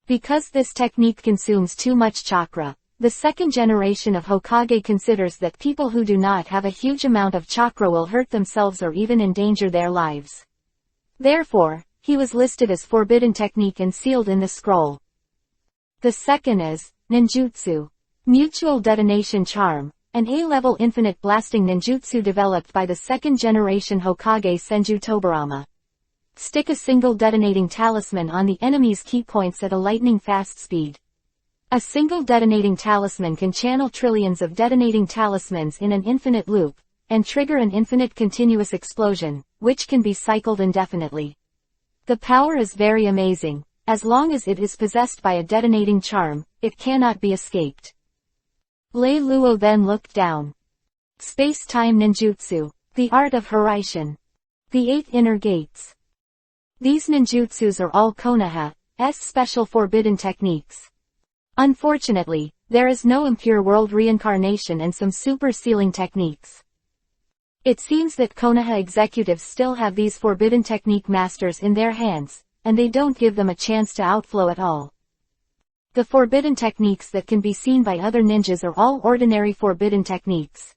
Because this technique consumes too much chakra, the second generation of Hokage considers that people who do not have a huge amount of chakra will hurt themselves or even endanger their lives. Therefore, he was listed as forbidden technique and sealed in the scroll. The second is ninjutsu. Mutual Detonation Charm, an A-level infinite blasting ninjutsu developed by the second generation Hokage Senju Tobirama. Stick a single detonating talisman on the enemy's key points at a lightning-fast speed. A single detonating talisman can channel trillions of detonating talismans in an infinite loop, and trigger an infinite continuous explosion, which can be cycled indefinitely. The power is very amazing. As long as it is possessed by a detonating charm, it cannot be escaped. Lei Luo then looked down. Space-time ninjutsu. The art of Hiraishin. The 8 Inner Gates. These ninjutsus are all Konoha's special forbidden techniques. Unfortunately, there is no impure world reincarnation and some super sealing techniques. It seems that Konoha executives still have these forbidden technique masters in their hands, and they don't give them a chance to outflow at all. The forbidden techniques that can be seen by other ninjas are all ordinary forbidden techniques.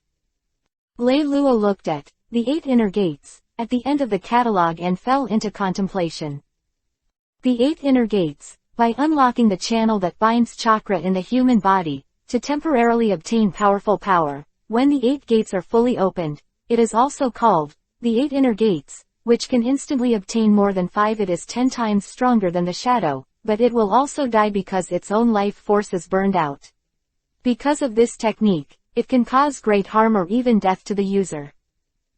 Lei Luo looked at the 8 Inner Gates at the end of the catalogue and fell into contemplation. The 8 Inner Gates, by unlocking the channel that binds chakra in the human body, to temporarily obtain powerful power, when the 8 gates are fully opened, it is also called the 8 Inner Gates, which can instantly obtain more than 5. It is 10 times stronger than the shadow, but it will also die because its own life force is burned out. Because of this technique, it can cause great harm or even death to the user.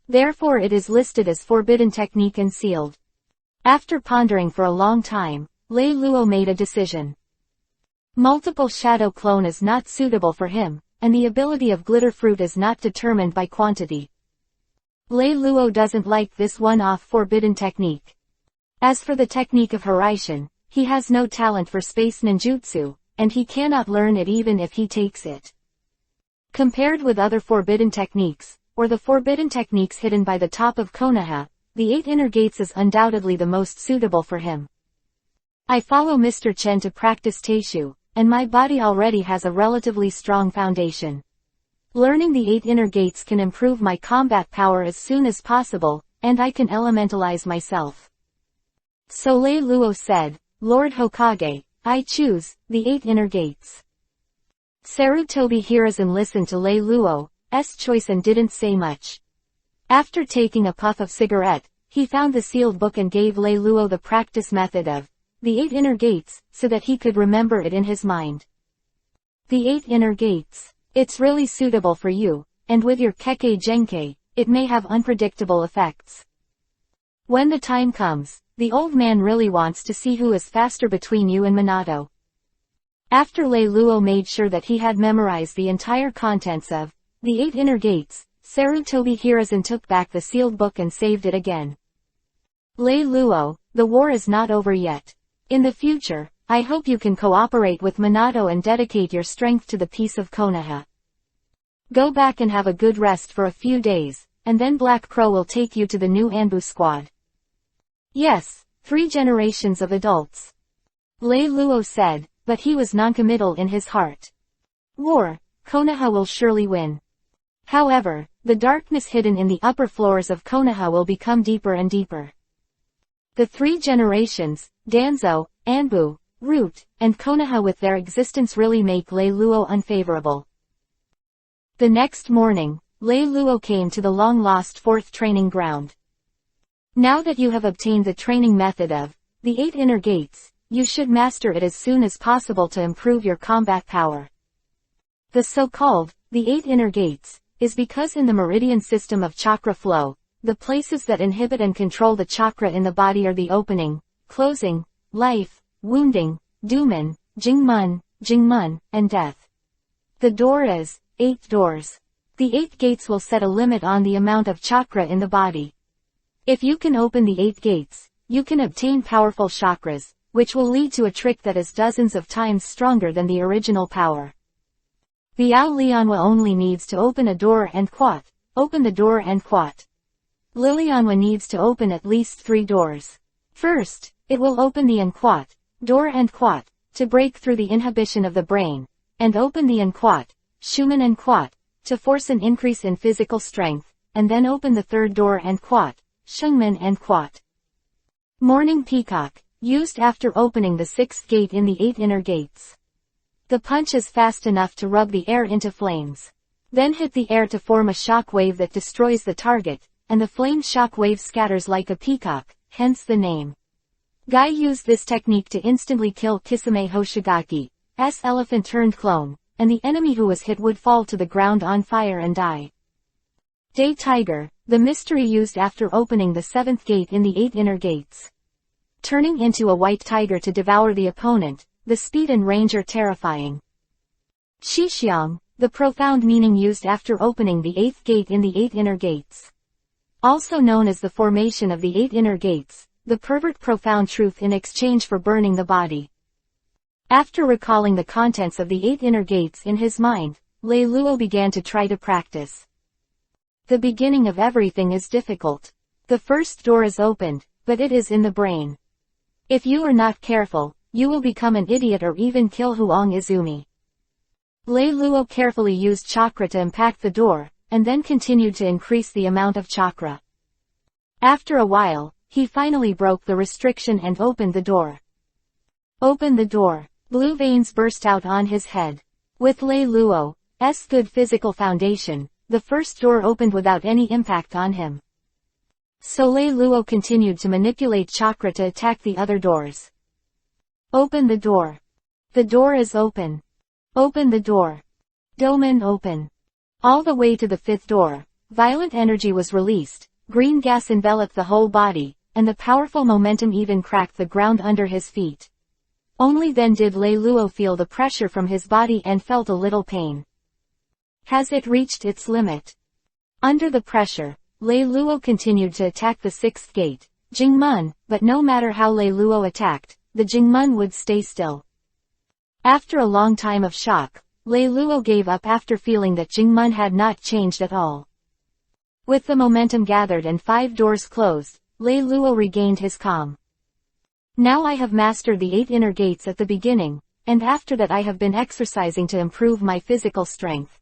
Therefore it is listed as forbidden technique and sealed. After pondering for a long time, Lei Luo made a decision. Multiple shadow clone is not suitable for him, and the ability of glitter fruit is not determined by quantity. Lei Luo doesn't like this one-off forbidden technique. As for the technique of Hiraishin, he has no talent for space ninjutsu, and he cannot learn it even if he takes it. Compared with other forbidden techniques, or the forbidden techniques hidden by the top of Konoha, the 8 Inner Gates is undoubtedly the most suitable for him. I follow Mr. Chen to practice Teishu, and my body already has a relatively strong foundation. Learning the 8 Inner Gates can improve my combat power as soon as possible, and I can elementalize myself. So Lei Luo said, Lord Hokage, I choose the 8 Inner Gates. Sarutobi Hiruzen listened to Lei Luo's choice and didn't say much. After taking a puff of cigarette, he found the sealed book and gave Lei Luo the practice method of the 8 Inner Gates, so that he could remember it in his mind. The 8 Inner Gates. It's really suitable for you, and with your Kekkei Genkei, it may have unpredictable effects. When the time comes, the old man really wants to see who is faster between you and Minato. After Lei Luo made sure that he had memorized the entire contents of the 8 Inner Gates, Sarutobi Hiruzen took back the sealed book and saved it again. Lei Luo, the war is not over yet. In the future, I hope you can cooperate with Minato and dedicate your strength to the peace of Konoha. Go back and have a good rest for a few days, and then Black Crow will take you to the new Anbu squad. Yes, 3 generations of adults. Lei Luo said, but he was noncommittal in his heart. War, Konoha will surely win. However, the darkness hidden in the upper floors of Konoha will become deeper and deeper. The three generations, Danzo, Anbu, Root, and Konoha with their existence really make Lei Luo unfavorable. The next morning, Lei Luo came to the long-lost fourth training ground. Now that you have obtained the training method of the 8 inner gates, you should master it as soon as possible to improve your combat power. The so-called, the 8 inner gates, is because in the meridian system of chakra flow, the places that inhibit and control the chakra in the body are the opening, closing, life, wounding, Dumen, Jingmun, and death. The door is 8 doors. The 8 gates will set a limit on the amount of chakra in the body. If you can open the 8 gates, you can obtain powerful chakras, which will lead to a trick that is dozens of times stronger than the original power. Biao Lianhua only needs to open a door and open the door and Lilianhua needs to open at least 3 doors. First, it will open the door and to break through the inhibition of the brain, and open the Schumann and to force an increase in physical strength, and then open the third door and Shengmen and Morning Peacock, used after opening the 6th gate in the 8 inner gates. The punch is fast enough to rub the air into flames. Then hit the air to form a shock wave that destroys the target, and the flame shock wave scatters like a peacock, hence the name. Guy used this technique to instantly kill Kisame Hoshigaki's elephant-turned clone, and the enemy who was hit would fall to the ground on fire and die. Day Tiger, the mystery used after opening the 7th gate in the 8 inner gates. Turning into a white tiger to devour the opponent, the speed and range are terrifying. Shixiang, the profound meaning used after opening the 8th gate in the 8 inner gates. Also known as the formation of the 8 inner gates, the pervert profound truth in exchange for burning the body. After recalling the contents of the 8 inner gates in his mind, Lei Luo began to try to practice. The beginning of everything is difficult. The first door is opened, but it is in the brain. If you are not careful, you will become an idiot or even kill Huang Izumi. Lei Luo carefully used chakra to impact the door, and then continued to increase the amount of chakra. After a while, he finally broke the restriction and opened the door. Open the door. Blue veins burst out on his head. With Lei Luo's good physical foundation, the first door opened without any impact on him. So Lei Luo continued to manipulate chakra to attack the other doors. Open the door. The door is open. Open the door. Domen open. All the way to the 5th door, violent energy was released, green gas enveloped the whole body, and the powerful momentum even cracked the ground under his feet. Only then did Lei Luo feel the pressure from his body and felt a little pain. Has it reached its limit? Under the pressure, Lei Luo continued to attack the 6th gate, Jingmun, but no matter how Lei Luo attacked, the Jingmun would stay still. After a long time of shock, Lei Luo gave up after feeling that Jingmun had not changed at all. With the momentum gathered and 5 doors closed, Lei Luo regained his calm. Now I have mastered the 8 inner gates at the beginning, and after that I have been exercising to improve my physical strength.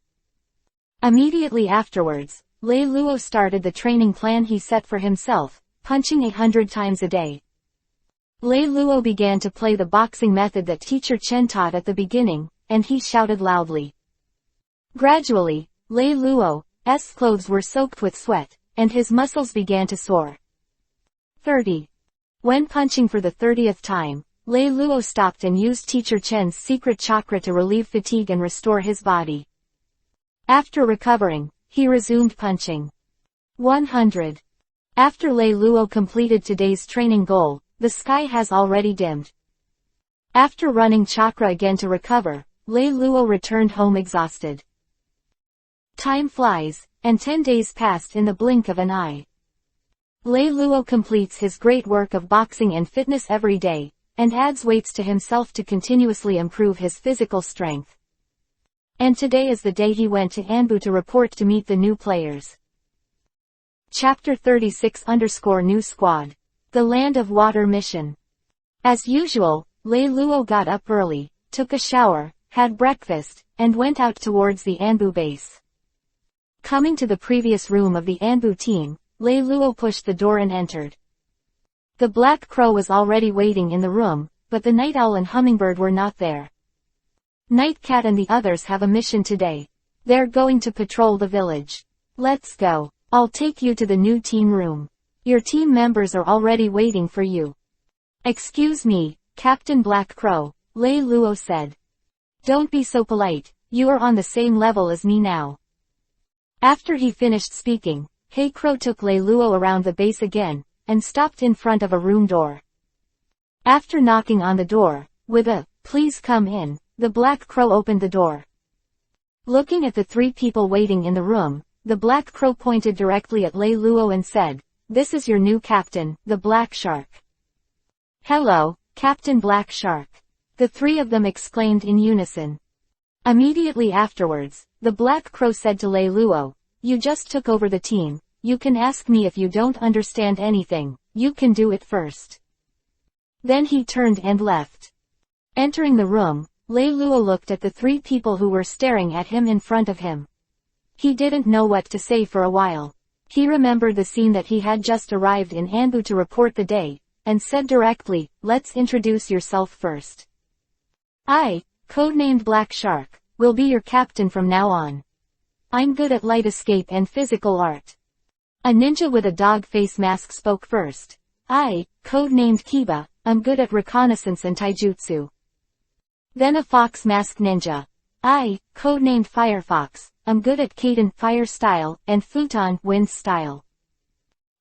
Immediately afterwards, Lei Luo started the training plan he set for himself, punching 100 times a day. Lei Luo began to play the boxing method that teacher Chen taught at the beginning, and he shouted loudly. Gradually, Lei Luo's clothes were soaked with sweat, and his muscles began to sore. 30. When punching for the 30th time, Lei Luo stopped and used teacher Chen's secret chakra to relieve fatigue and restore his body. After recovering, he resumed punching. 100. After Lei Luo completed today's training goal, the sky has already dimmed. After running chakra again to recover, Lei Luo returned home exhausted. Time flies, and 10 days passed in the blink of an eye. Lei Luo completes his great work of boxing and fitness every day, and adds weights to himself to continuously improve his physical strength. And today is the day he went to Anbu to report to meet the new players. Chapter 36 _ New Squad. The Land of Water Mission. As usual, Lei Luo got up early, took a shower, had breakfast, and went out towards the Anbu base. Coming to the previous room of the Anbu team, Lei Luo pushed the door and entered. The black crow was already waiting in the room, but the night owl and hummingbird were not there. Night cat and the others have a mission today. They're going to patrol the village. Let's go. I'll take you to the new team room. Your team members are already waiting for you. Excuse me, Captain Black Crow, Lei Luo said. Don't be so polite, you are on the same level as me now. After he finished speaking, Hey Crow took Lei Luo around the base again, and stopped in front of a room door. After knocking on the door, with a, "Please come in," the Black Crow opened the door. Looking at the three people waiting in the room, the Black Crow pointed directly at Lei Luo and said, "This is your new captain, the Black Shark." "Hello, Captain Black Shark," the three of them exclaimed in unison. Immediately afterwards, the Black Crow said to Lei Luo, "You just took over the team, you can ask me if you don't understand anything, you can do it first." Then he turned and left. Entering the room, Lei Luo looked at the three people who were staring at him in front of him. He didn't know what to say for a while. He remembered the scene that he had just arrived in Anbu to report the day, and said directly, "Let's introduce yourself first. I, codenamed Black Shark, will be your captain from now on. I'm good at light escape and physical art." A ninja with a dog face mask spoke first. "I, codenamed Kiba, I'm good at reconnaissance and taijutsu." Then a fox mask ninja. "I, codenamed Firefox, I'm good at Kaden fire style and futon wind style."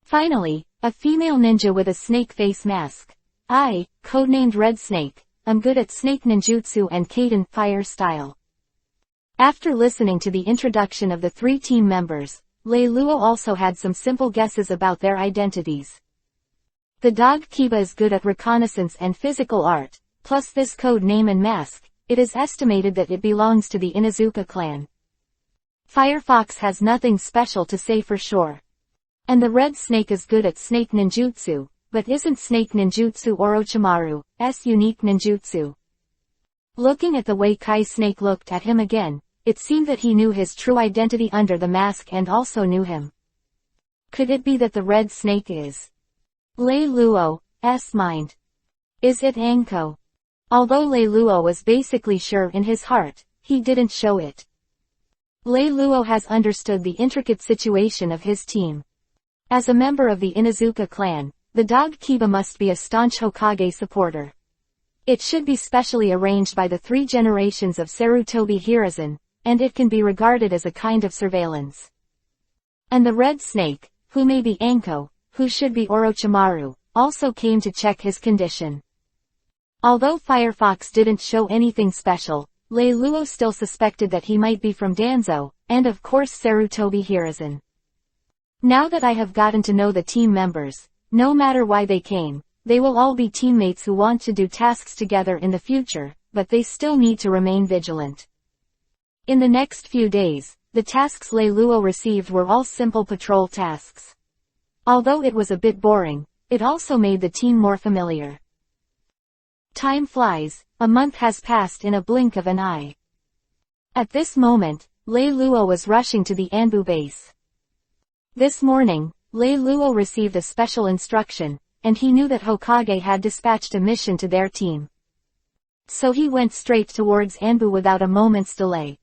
Finally, a female ninja with a snake face mask. "I, codenamed Red Snake, I'm good at snake ninjutsu and Kaden fire style." After listening to the introduction of the three team members, Lei Luo also had some simple guesses about their identities. The dog Kiba is good at reconnaissance and physical art, plus this code name and mask, it is estimated that it belongs to the Inuzuka clan. Firefox has nothing special to say for sure. And the Red Snake is good at snake ninjutsu, but isn't snake ninjutsu Orochimaru's unique ninjutsu? Looking at the way Kai Snake looked at him again, it seemed that he knew his true identity under the mask and also knew him. Could it be that the Red Snake is Lei Luo's mind? Is it Anko? Although Lei Luo was basically sure in his heart, he didn't show it. Lei Luo has understood the intricate situation of his team. As a member of the Inuzuka clan, the dog Kiba must be a staunch Hokage supporter. It should be specially arranged by the three generations of Sarutobi Hiruzen, and it can be regarded as a kind of surveillance. And the Red Snake, who may be Anko, who should be Orochimaru, also came to check his condition. Although Firefox didn't show anything special, Lei Luo still suspected that he might be from Danzo, and of course Sarutobi Hiruzen. Now that I have gotten to know the team members, no matter why they came, they will all be teammates who want to do tasks together in the future, but they still need to remain vigilant. In the next few days, the tasks Lei Luo received were all simple patrol tasks. Although it was a bit boring, it also made the team more familiar. Time flies, a month has passed in a blink of an eye. At this moment, Lei Luo was rushing to the Anbu base. This morning, Lei Luo received a special instruction, and he knew that Hokage had dispatched a mission to their team. So he went straight towards Anbu without a moment's delay.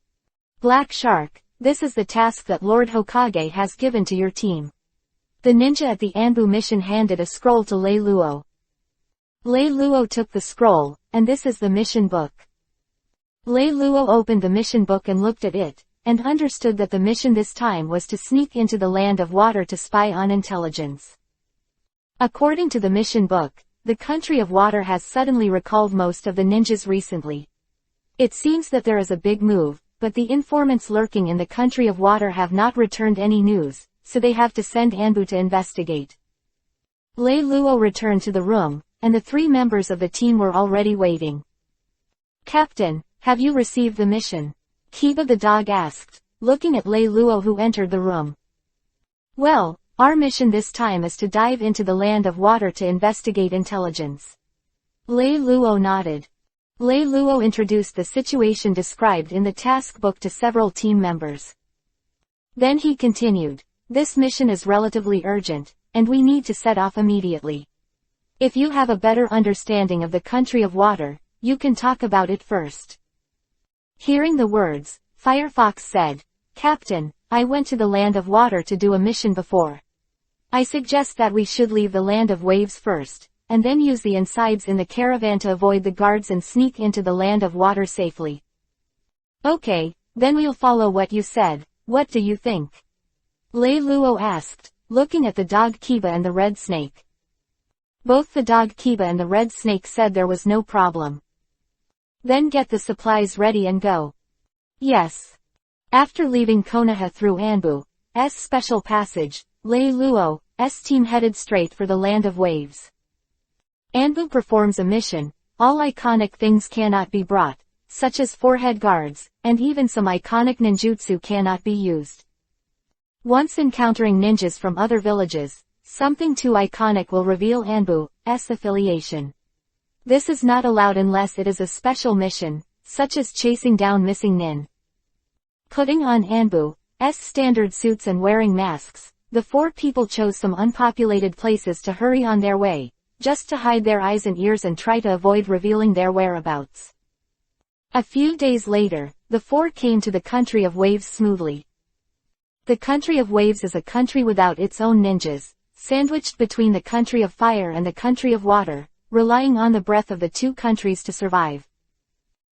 "Black Shark, this is the task that Lord Hokage has given to your team." The ninja at the Anbu mission handed a scroll to Lei Luo. Lei Luo took the scroll, and this is the mission book. Lei Luo opened the mission book and looked at it, and understood that the mission this time was to sneak into the land of water to spy on intelligence. According to the mission book, the country of water has suddenly recalled most of the ninjas recently. It seems that there is a big move, but the informants lurking in the country of water have not returned any news, so they have to send Anbu to investigate. Lei Luo returned to the room, and the three members of the team were already waiting. "Captain, have you received the mission?" Kiba the dog asked, looking at Lei Luo who entered the room. "Well, our mission this time is to dive into the land of water to investigate intelligence. Lei Luo nodded. Lei Luo introduced the situation described in the task book to several team members. Then he continued, "This mission is relatively urgent, and we need to set off immediately. If you have a better understanding of the country of water, you can talk about it first." Hearing the words, Firefox said, "Captain, I went to the land of water to do a mission before. I suggest that we should leave the land of waves first, and then use the insides in the caravan to avoid the guards and sneak into the land of water safely." "Okay, then we'll follow what you said. What do you think?" Lei Luo asked, looking at the dog Kiba and the red snake. Both the dog Kiba and the red snake said there was no problem. "Then get the supplies ready and go." "Yes." After leaving Konoha through Anbu's special passage, Lei Luo's team headed straight for the land of waves. Anbu performs a mission. All iconic things cannot be brought, such as forehead guards, and even some iconic ninjutsu cannot be used. Once encountering ninjas from other villages, something too iconic will reveal Anbu's affiliation. This is not allowed unless it is a special mission, such as chasing down missing nin. Putting on Anbu's standard suits and wearing masks, the four people chose some unpopulated places to hurry on their way, just to hide their eyes and ears and try to avoid revealing their whereabouts. A few days later, the four came to the country of waves smoothly. The country of waves is a country without its own ninjas, sandwiched between the country of fire and the country of water, relying on the breath of the two countries to survive.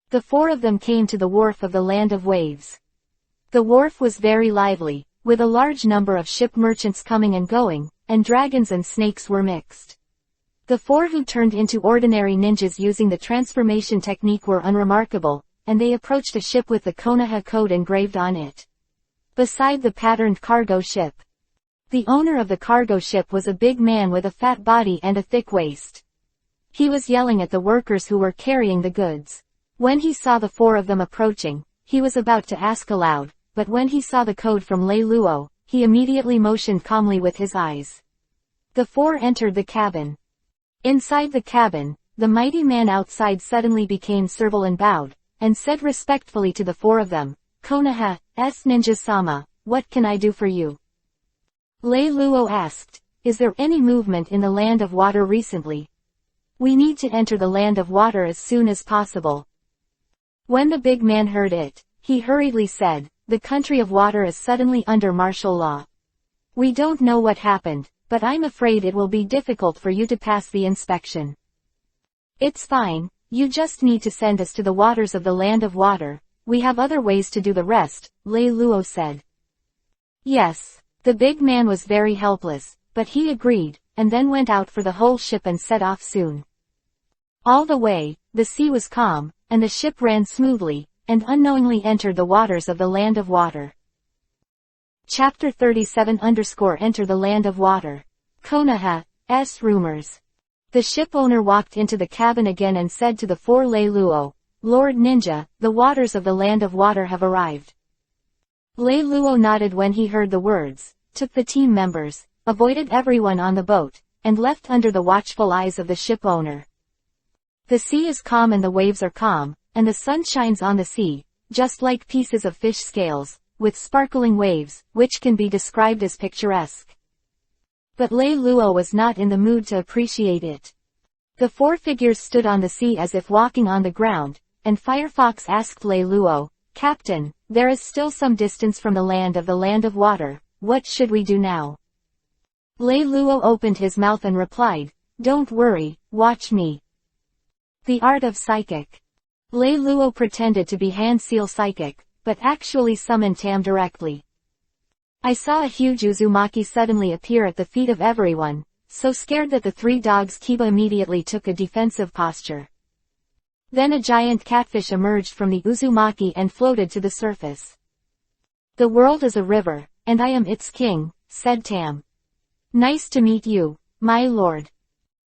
The four of them came to the wharf of the land of waves. The wharf was very lively, with a large number of ship merchants coming and going, and dragons and snakes were mixed. The four who turned into ordinary ninjas using the transformation technique were unremarkable, and they approached a ship with the Konoha code engraved on it. Beside the patterned cargo ship. The owner of the cargo ship was a big man with a fat body and a thick waist. He was yelling at the workers who were carrying the goods. When he saw the four of them approaching, he was about to ask aloud, but when he saw the code from Lei Luo, he immediately motioned calmly with his eyes. The four entered the cabin. Inside the cabin, the mighty man outside suddenly became servile and bowed, and said respectfully to the four of them, "Konoha's ninja-sama, what can I do for you?" Lei Luo asked, "Is there any movement in the land of water recently? We need to enter the land of water as soon as possible." When the big man heard it, he hurriedly said, "The country of water is suddenly under martial law. We don't know what happened, but I'm afraid it will be difficult for you to pass the inspection." "It's fine, you just need to send us to the waters of the land of water. We have other ways to do the rest," Lei Luo said. Yes, the big man was very helpless, but he agreed, and then went out for the whole ship and set off soon. All the way, the sea was calm, and the ship ran smoothly, and unknowingly entered the waters of the land of water. Chapter 37 Enter the land of water. Konoha's rumors. The ship owner walked into the cabin again and said to the four Lei Luo, "Lord Ninja, the waters of the land of water have arrived." Lei Luo nodded when he heard the words, took the team members, avoided everyone on the boat, and left under the watchful eyes of the ship owner. The sea is calm and the waves are calm, and the sun shines on the sea, just like pieces of fish scales, with sparkling waves, which can be described as picturesque. But Lei Luo was not in the mood to appreciate it. The four figures stood on the sea as if walking on the ground, and Firefox asked Lei Luo, "Captain, there is still some distance from the land of water, what should we do now?" Lei Luo opened his mouth and replied, "Don't worry, watch me." The art of psychic. Lei Luo pretended to be hand-seal psychic, but actually summoned Tam directly. I saw a huge Uzumaki suddenly appear at the feet of everyone, so scared that the three dogs Kiba immediately took a defensive posture. Then a giant catfish emerged from the Uzumaki and floated to the surface. "The world is a river, and I am its king," said Tam. "Nice to meet you, my lord."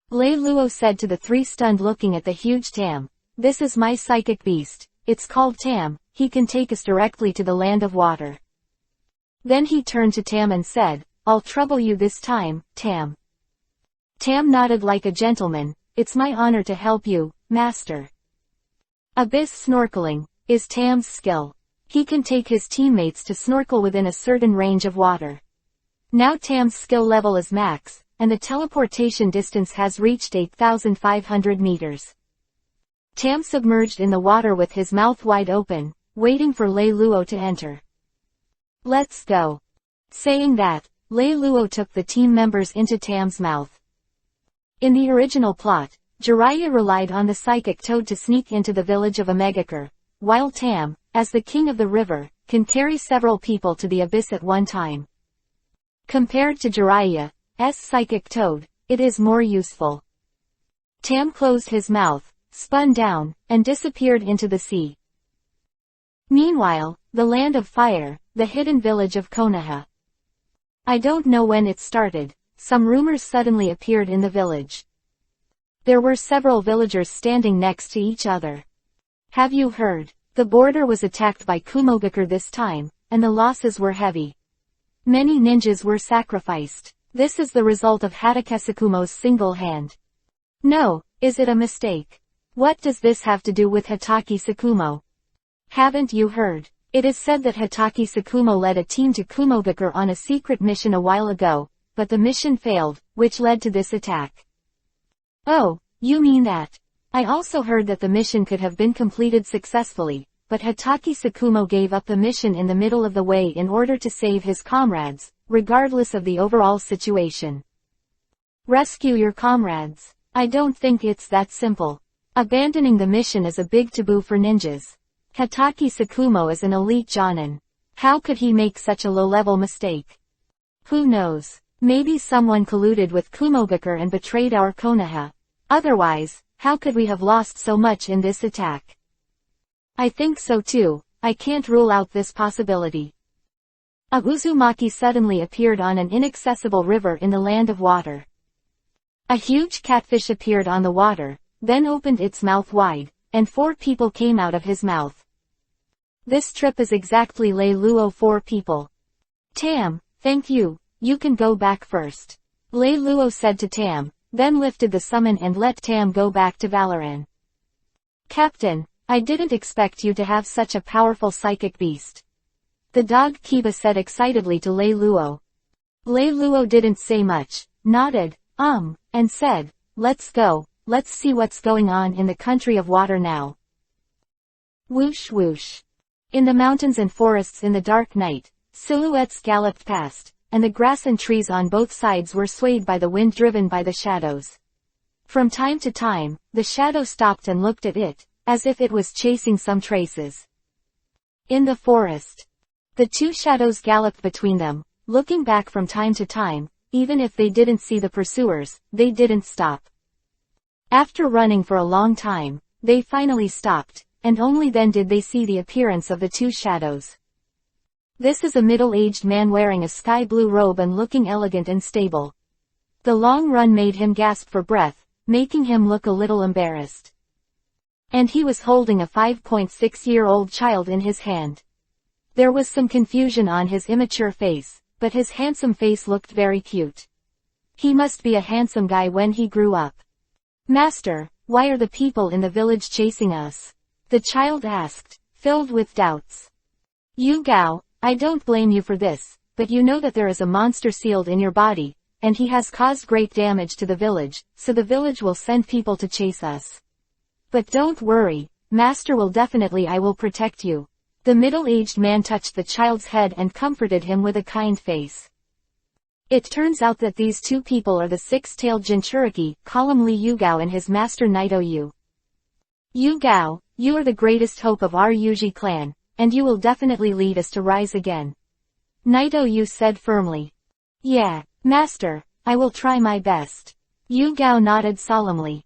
Lei Luo said to the three stunned looking at the huge Tam, "This is my psychic beast, it's called Tam, he can take us directly to the land of water." Then he turned to Tam and said, "I'll trouble you this time, Tam." Tam nodded like a gentleman, it's my honor to help you, Master. Abyss snorkeling is Tam's skill. He can take his teammates to snorkel within a certain range of water. Now Tam's skill level is max, and the teleportation distance has reached 8,500 meters. Tam submerged in the water with his mouth wide open, waiting for Lei Luo to enter. Let's go. Saying that, Lei Luo took the team members into Tam's mouth. In the original plot, Jiraiya relied on the psychic toad to sneak into the village of Iwagakar, while Tam, as the king of the river, can carry several people to the abyss at one time. Compared to Jiraiya's psychic toad, it is more useful. Tam closed his mouth, spun down, and disappeared into the sea. Meanwhile, the land of fire, the hidden village of Konoha. I don't know when it started, some rumors suddenly appeared in the village. There were several villagers standing next to each other. Have you heard? The border was attacked by Kumogakure this time, and the losses were heavy. Many ninjas were sacrificed. This is the result of Hatakesakumo's single hand. No, is it a mistake? What does this have to do with Hatake Sakumo? Haven't you heard? It is said that Hatake Sakumo led a team to Kumogakure on a secret mission a while ago, but the mission failed, which led to this attack. Oh, you mean that? I also heard that the mission could have been completed successfully, but Hatake Sakumo gave up the mission in the middle of the way in order to save his comrades, regardless of the overall situation. Rescue your comrades. I don't think it's that simple. Abandoning the mission is a big taboo for ninjas. Hatake Sakumo is an elite Jonan. How could he make such a low-level mistake? Who knows? Maybe someone colluded with Kumogakure and betrayed our Konoha. Otherwise, how could we have lost so much in this attack? I think so too. I can't rule out this possibility. A Uzumaki suddenly appeared on an inaccessible river in the land of water. A huge catfish appeared on the water, then opened its mouth wide, and 4 people came out of his mouth. This trip is exactly Lei Luo 4 people. Tam, thank you, you can go back first. Lei Luo said to Tam, then lifted the summon and let Tam go back to Valoran. Captain, I didn't expect you to have such a powerful psychic beast. The dog Kiba said excitedly to Lei Luo. Lei Luo didn't say much, nodded, and said, let's go, let's see what's going on in the country of water now. Whoosh whoosh. In the mountains and forests in the dark night, silhouettes galloped past, and the grass and trees on both sides were swayed by the wind driven by the shadows. From time to time, the shadow stopped and looked at it, as if it was chasing some traces. In the forest, the 2 shadows galloped between them, looking back from time to time. Even if they didn't see the pursuers, they didn't stop. After running for a long time, they finally stopped, and only then did they see the appearance of the 2 shadows. This is a middle-aged man wearing a sky blue robe and looking elegant and stable. The long run made him gasp for breath, making him look a little embarrassed. And he was holding a 5.6-year-old child in his hand. There was some confusion on his immature face, but his handsome face looked very cute. He must be a handsome guy when he grew up. Master, why are the people in the village chasing us? The child asked, filled with doubts. Yu Gao, I don't blame you for this, but you know that there is a monster sealed in your body, and he has caused great damage to the village, so the village will send people to chase us. But don't worry, Master will I will protect you. The middle-aged man touched the child's head and comforted him with a kind face. It turns out that these 2 people are the 6-tailed Jinchuriki, Li Yugao and his master Naito Yu. Yu Gao, you are the greatest hope of our Yuji clan, and you will definitely lead us to rise again. Naito Yu said firmly. Yeah, Master, I will try my best. Yu Gao nodded solemnly.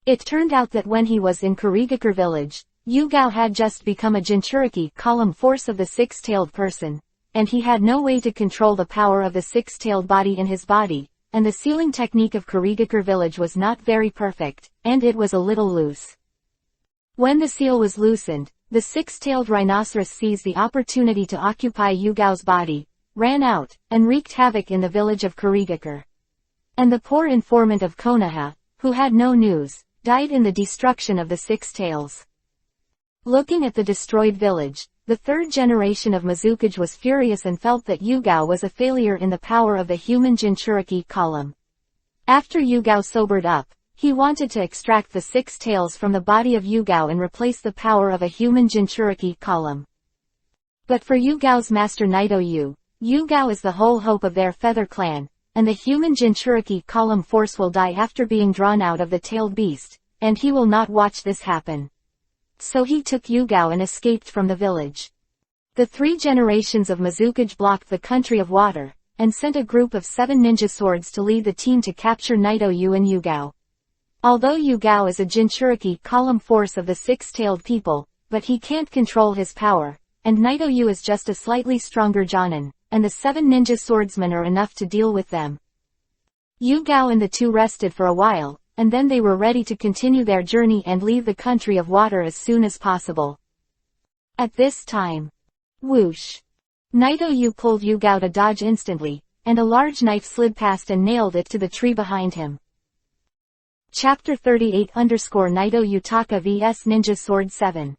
It turned out that when he was in Kurigakure village, Yu Gao had just become a Jinchuriki force of the 6-tailed person, and he had no way to control the power of the 6-tailed body in his body, and the sealing technique of Kurigakure village was not very perfect, and it was a little loose. When the seal was loosened, the 6-tailed rhinoceros seized the opportunity to occupy Yu Gao's body, ran out, and wreaked havoc in the village of Kurigakure. And the poor informant of Konoha, who had no news, died in the destruction of the Six Tails. Looking at the destroyed village, the third generation of Mizukage was furious and felt that Yugao was a failure in the power of the human Jinchuriki column. After Yugao sobered up, he wanted to extract the Six Tails from the body of Yugao and replace the power of a human Jinchuriki column. But for Yugao's master Naito Yugao is the whole hope of their feather clan, and the human Jinchuriki column force will die after being drawn out of the tailed beast, and he will not watch this happen. So he took Yugao and escaped from the village. The 3 generations of Mizukage blocked the country of water, and sent a group of 7 ninja swords to lead the team to capture Naito and Yugao. Although Yugao is a Jinchuriki column force of the six-tailed people, but he can't control his power, and Naito is just a slightly stronger Jonan, and the 7 ninja swordsmen are enough to deal with them. Yugao and the 2 rested for a while, and then they were ready to continue their journey and leave the country of water as soon as possible. At this time, whoosh! Naito pulled Yugao to dodge instantly, and a large knife slid past and nailed it to the tree behind him. Chapter 38 Naito Utaka vs Ninja Sword 7.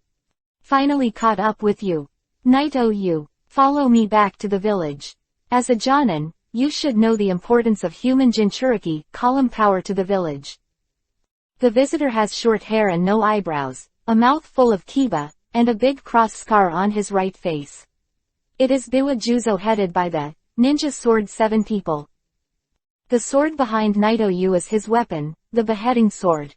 Finally caught up with you. Naito, follow me back to the village. As a Jonan, you should know the importance of human Jinchuriki column power to the village. The visitor has short hair and no eyebrows, a mouth full of kiba, and a big cross scar on his right face. It is Biwa Juzo headed by the Ninja Sword 7 people. The sword behind Naito is his weapon, the beheading sword.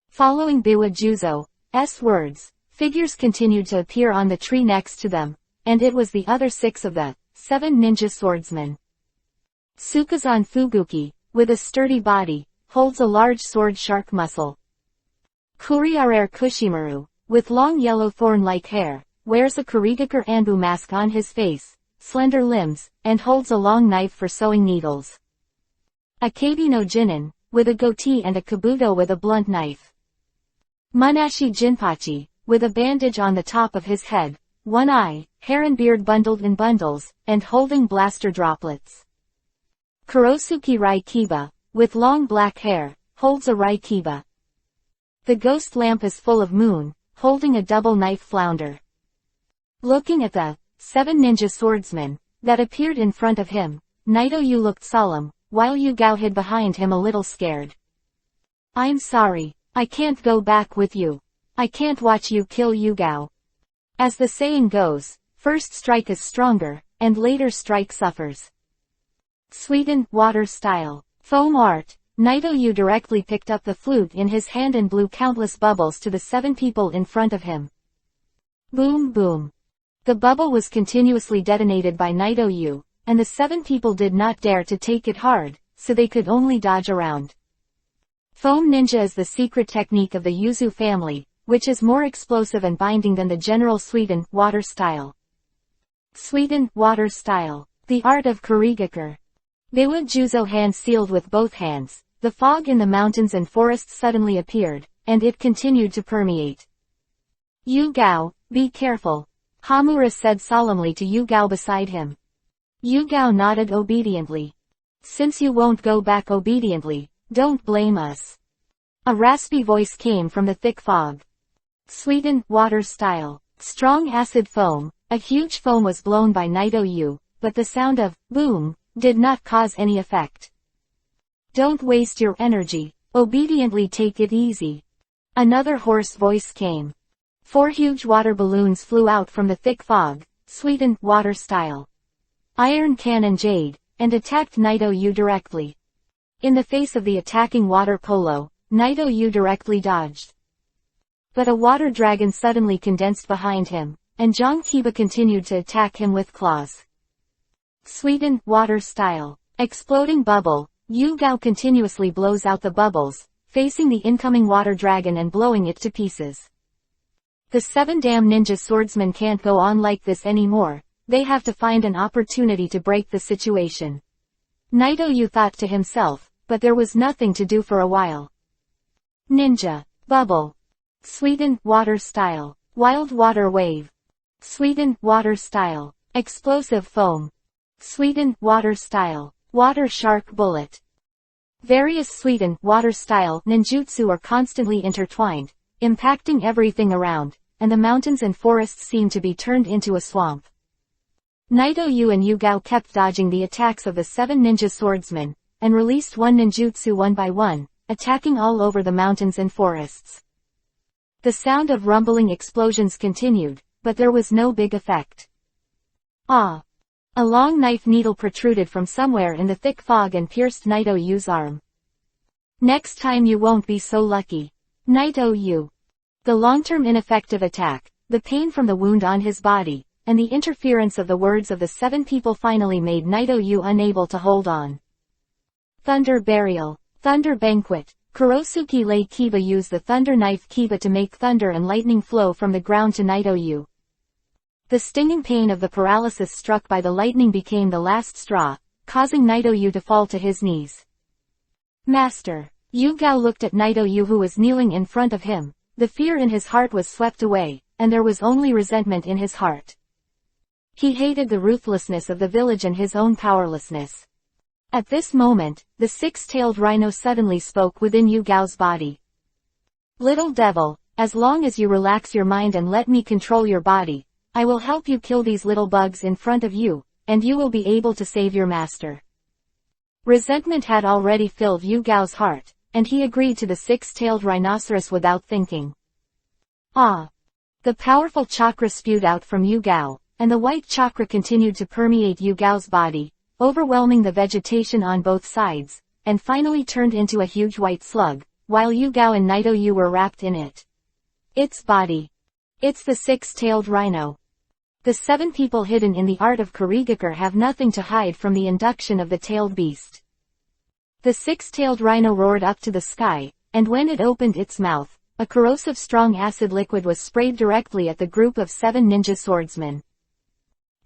Following Biwa Juzo's words, figures continued to appear on the tree next to them, and it was the other 6 of the 7 ninja swordsmen. Sukazan Fuguki, with a sturdy body, holds a large sword shark muscle. Kuriarer Kushimaru, with long yellow thorn-like hair, wears a Kurigakar Anbu mask on his face, slender limbs, and holds a long knife for sewing needles. Akabi no Jinin, with a goatee and a kabuto with a blunt knife. Munashi Jinpachi, with a bandage on the top of his head, one eye, hair and beard bundled in bundles, and holding blaster droplets. Kurosuke Raikiba, with long black hair, holds a Raikiba. The ghost lamp is full of moon, holding a double knife flounder. Looking at the 7 ninja swordsmen that appeared in front of him, Naito looked solemn, while Yugao hid behind him a little scared. I'm sorry, I can't go back with you. I can't watch you kill Yugao. As the saying goes, first strike is stronger, and later strike suffers. Sweden, water style. Foam art. Naito directly picked up the flute in his hand and blew countless bubbles to the 7 people in front of him. Boom boom. The bubble was continuously detonated by Naito, and the 7 people did not dare to take it hard, so they could only dodge around. Foam ninja is the secret technique of the Yuzu family, which is more explosive and binding than the general Sweden, water style. Sweden, water style. The art of Kurigakar. Biwa Juzo hand sealed with both hands, the fog in the mountains and forests suddenly appeared, and it continued to permeate. Yugao, be careful. Hamura said solemnly to Yugao beside him. Yugao nodded obediently. Since you won't go back obediently, don't blame us. A raspy voice came from the thick fog. Sweden, water style. Strong acid foam. A huge foam was blown by Naito, but the sound of boom did not cause any effect. Don't waste your energy. Obediently take it easy. Another hoarse voice came. 4 huge water balloons flew out from the thick fog, Sweden, water style. Iron Cannon Jade, and attacked Naito directly. In the face of the attacking water polo, Naito directly dodged. But a water dragon suddenly condensed behind him, and Zhang Kiba continued to attack him with claws. Sweden, water style. Exploding bubble. Yugao continuously blows out the bubbles, facing the incoming water dragon and blowing it to pieces. The 7 damn ninja swordsmen can't go on like this anymore, they have to find an opportunity to break the situation. Naito thought to himself, but there was nothing to do for a while. Ninja. Bubble. Sweden, water style. Wild water wave. Sweden, water style. Explosive foam. Sweden, water style. Water shark bullet. Various Suiten water-style ninjutsu are constantly intertwined, impacting everything around, and the mountains and forests seem to be turned into a swamp. Naito Yu and Yugao kept dodging the attacks of the 7 ninja swordsmen, and released one ninjutsu one by one, attacking all over the mountains and forests. The sound of rumbling explosions continued, but there was no big effect. Ah! A long knife needle protruded from somewhere in the thick fog and pierced Naito Yu's arm. Next time you won't be so lucky. Naito Yu. The long-term ineffective attack, the pain from the wound on his body, and the interference of the words of the 7 people finally made Naito Yu unable to hold on. Thunder Burial. Thunder Banquet. Kurosuke Lei Kiba used the Thunder Knife Kiba to make thunder and lightning flow from the ground to Naito Yu. The stinging pain of the paralysis struck by the lightning became the last straw, causing Naito Yu to fall to his knees. Master. Yugao looked at Naito Yu who was kneeling in front of him. The fear in his heart was swept away, and there was only resentment in his heart. He hated the ruthlessness of the village and his own powerlessness. At this moment, the 6-tailed rhino suddenly spoke within Yugao's body. Little devil, as long as you relax your mind and let me control your body, I will help you kill these little bugs in front of you, and you will be able to save your master. Resentment had already filled Yugao's heart, and he agreed to the 6-tailed rhinoceros without thinking. Ah! The powerful chakra spewed out from Yugao, and the white chakra continued to permeate Yugao's body, overwhelming the vegetation on both sides, and finally turned into a huge white slug, while Yugao and Naito Yu were wrapped in it. Its body. It's the 6-tailed rhino. The 7 people hidden in the art of Iwagakar have nothing to hide from the induction of the tailed beast. The 6-tailed rhino roared up to the sky, and when it opened its mouth, a corrosive strong acid liquid was sprayed directly at the group of 7 ninja swordsmen.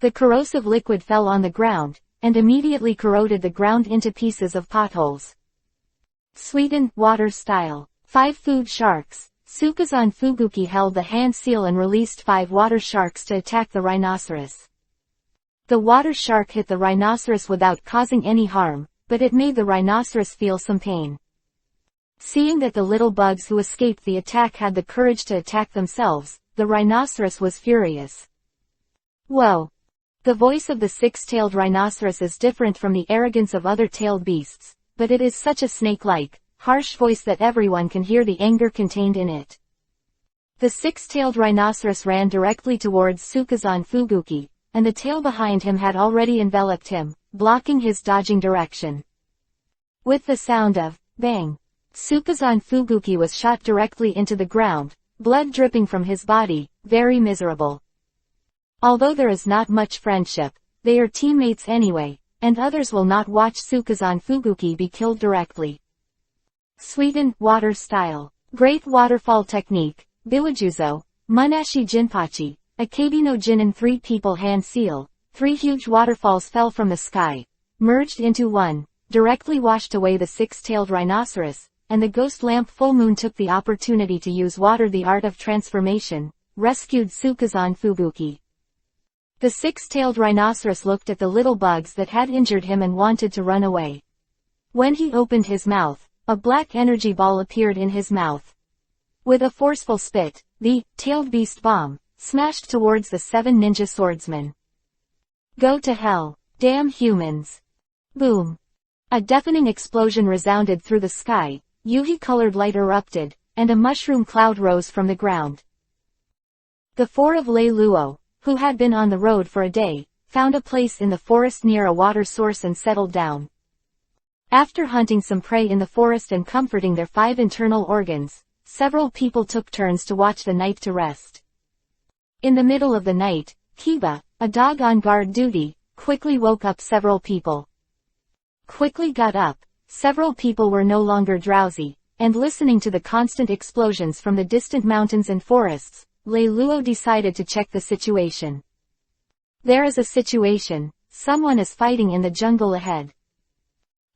The corrosive liquid fell on the ground, and immediately corroded the ground into pieces of potholes. Suiten water style. 5 food sharks. Sukazan Fuguki held the hand seal and released 5 water sharks to attack the rhinoceros. The water shark hit the rhinoceros without causing any harm, but it made the rhinoceros feel some pain. Seeing that the little bugs who escaped the attack had the courage to attack themselves, the rhinoceros was furious. Whoa! The voice of the 6-tailed rhinoceros is different from the arrogance of other tailed beasts, but it is such a snake-like, harsh voice that everyone can hear the anger contained in it. The 6-tailed rhinoceros ran directly towards Sukazan Fuguki, and the tail behind him had already enveloped him, blocking his dodging direction. With the sound of bang, Sukazan Fuguki was shot directly into the ground, blood dripping from his body, very miserable. Although there is not much friendship, they are teammates anyway, and others will not watch Sukazan Fuguki be killed directly. Suiten water style. Great waterfall technique. Biwajuzo, Munashi Jinpachi, Akabi no Jinin 3 people hand seal. 3 huge waterfalls fell from the sky, merged into one, directly washed away the 6-tailed rhinoceros, and the ghost lamp full moon took the opportunity to use water the art of transformation, rescued Sukazan Fuguki. The 6-tailed rhinoceros looked at the little bugs that had injured him and wanted to run away. When he opened his mouth, a black energy ball appeared in his mouth. With a forceful spit, the tailed beast bomb smashed towards the 7 ninja swordsmen. Go to hell, damn humans. Boom. A deafening explosion resounded through the sky, Yuhi-colored light erupted, and a mushroom cloud rose from the ground. The 4 of Lei Luo, who had been on the road for a day, found a place in the forest near a water source and settled down. After hunting some prey in the forest and comforting their 5 internal organs, several people took turns to watch the night to rest. In the middle of the night, Kiba, a dog on guard duty, quickly woke up several people. Quickly got up, several people were no longer drowsy, and listening to the constant explosions from the distant mountains and forests, Lei Luo decided to check the situation. There is a situation, someone is fighting in the jungle ahead.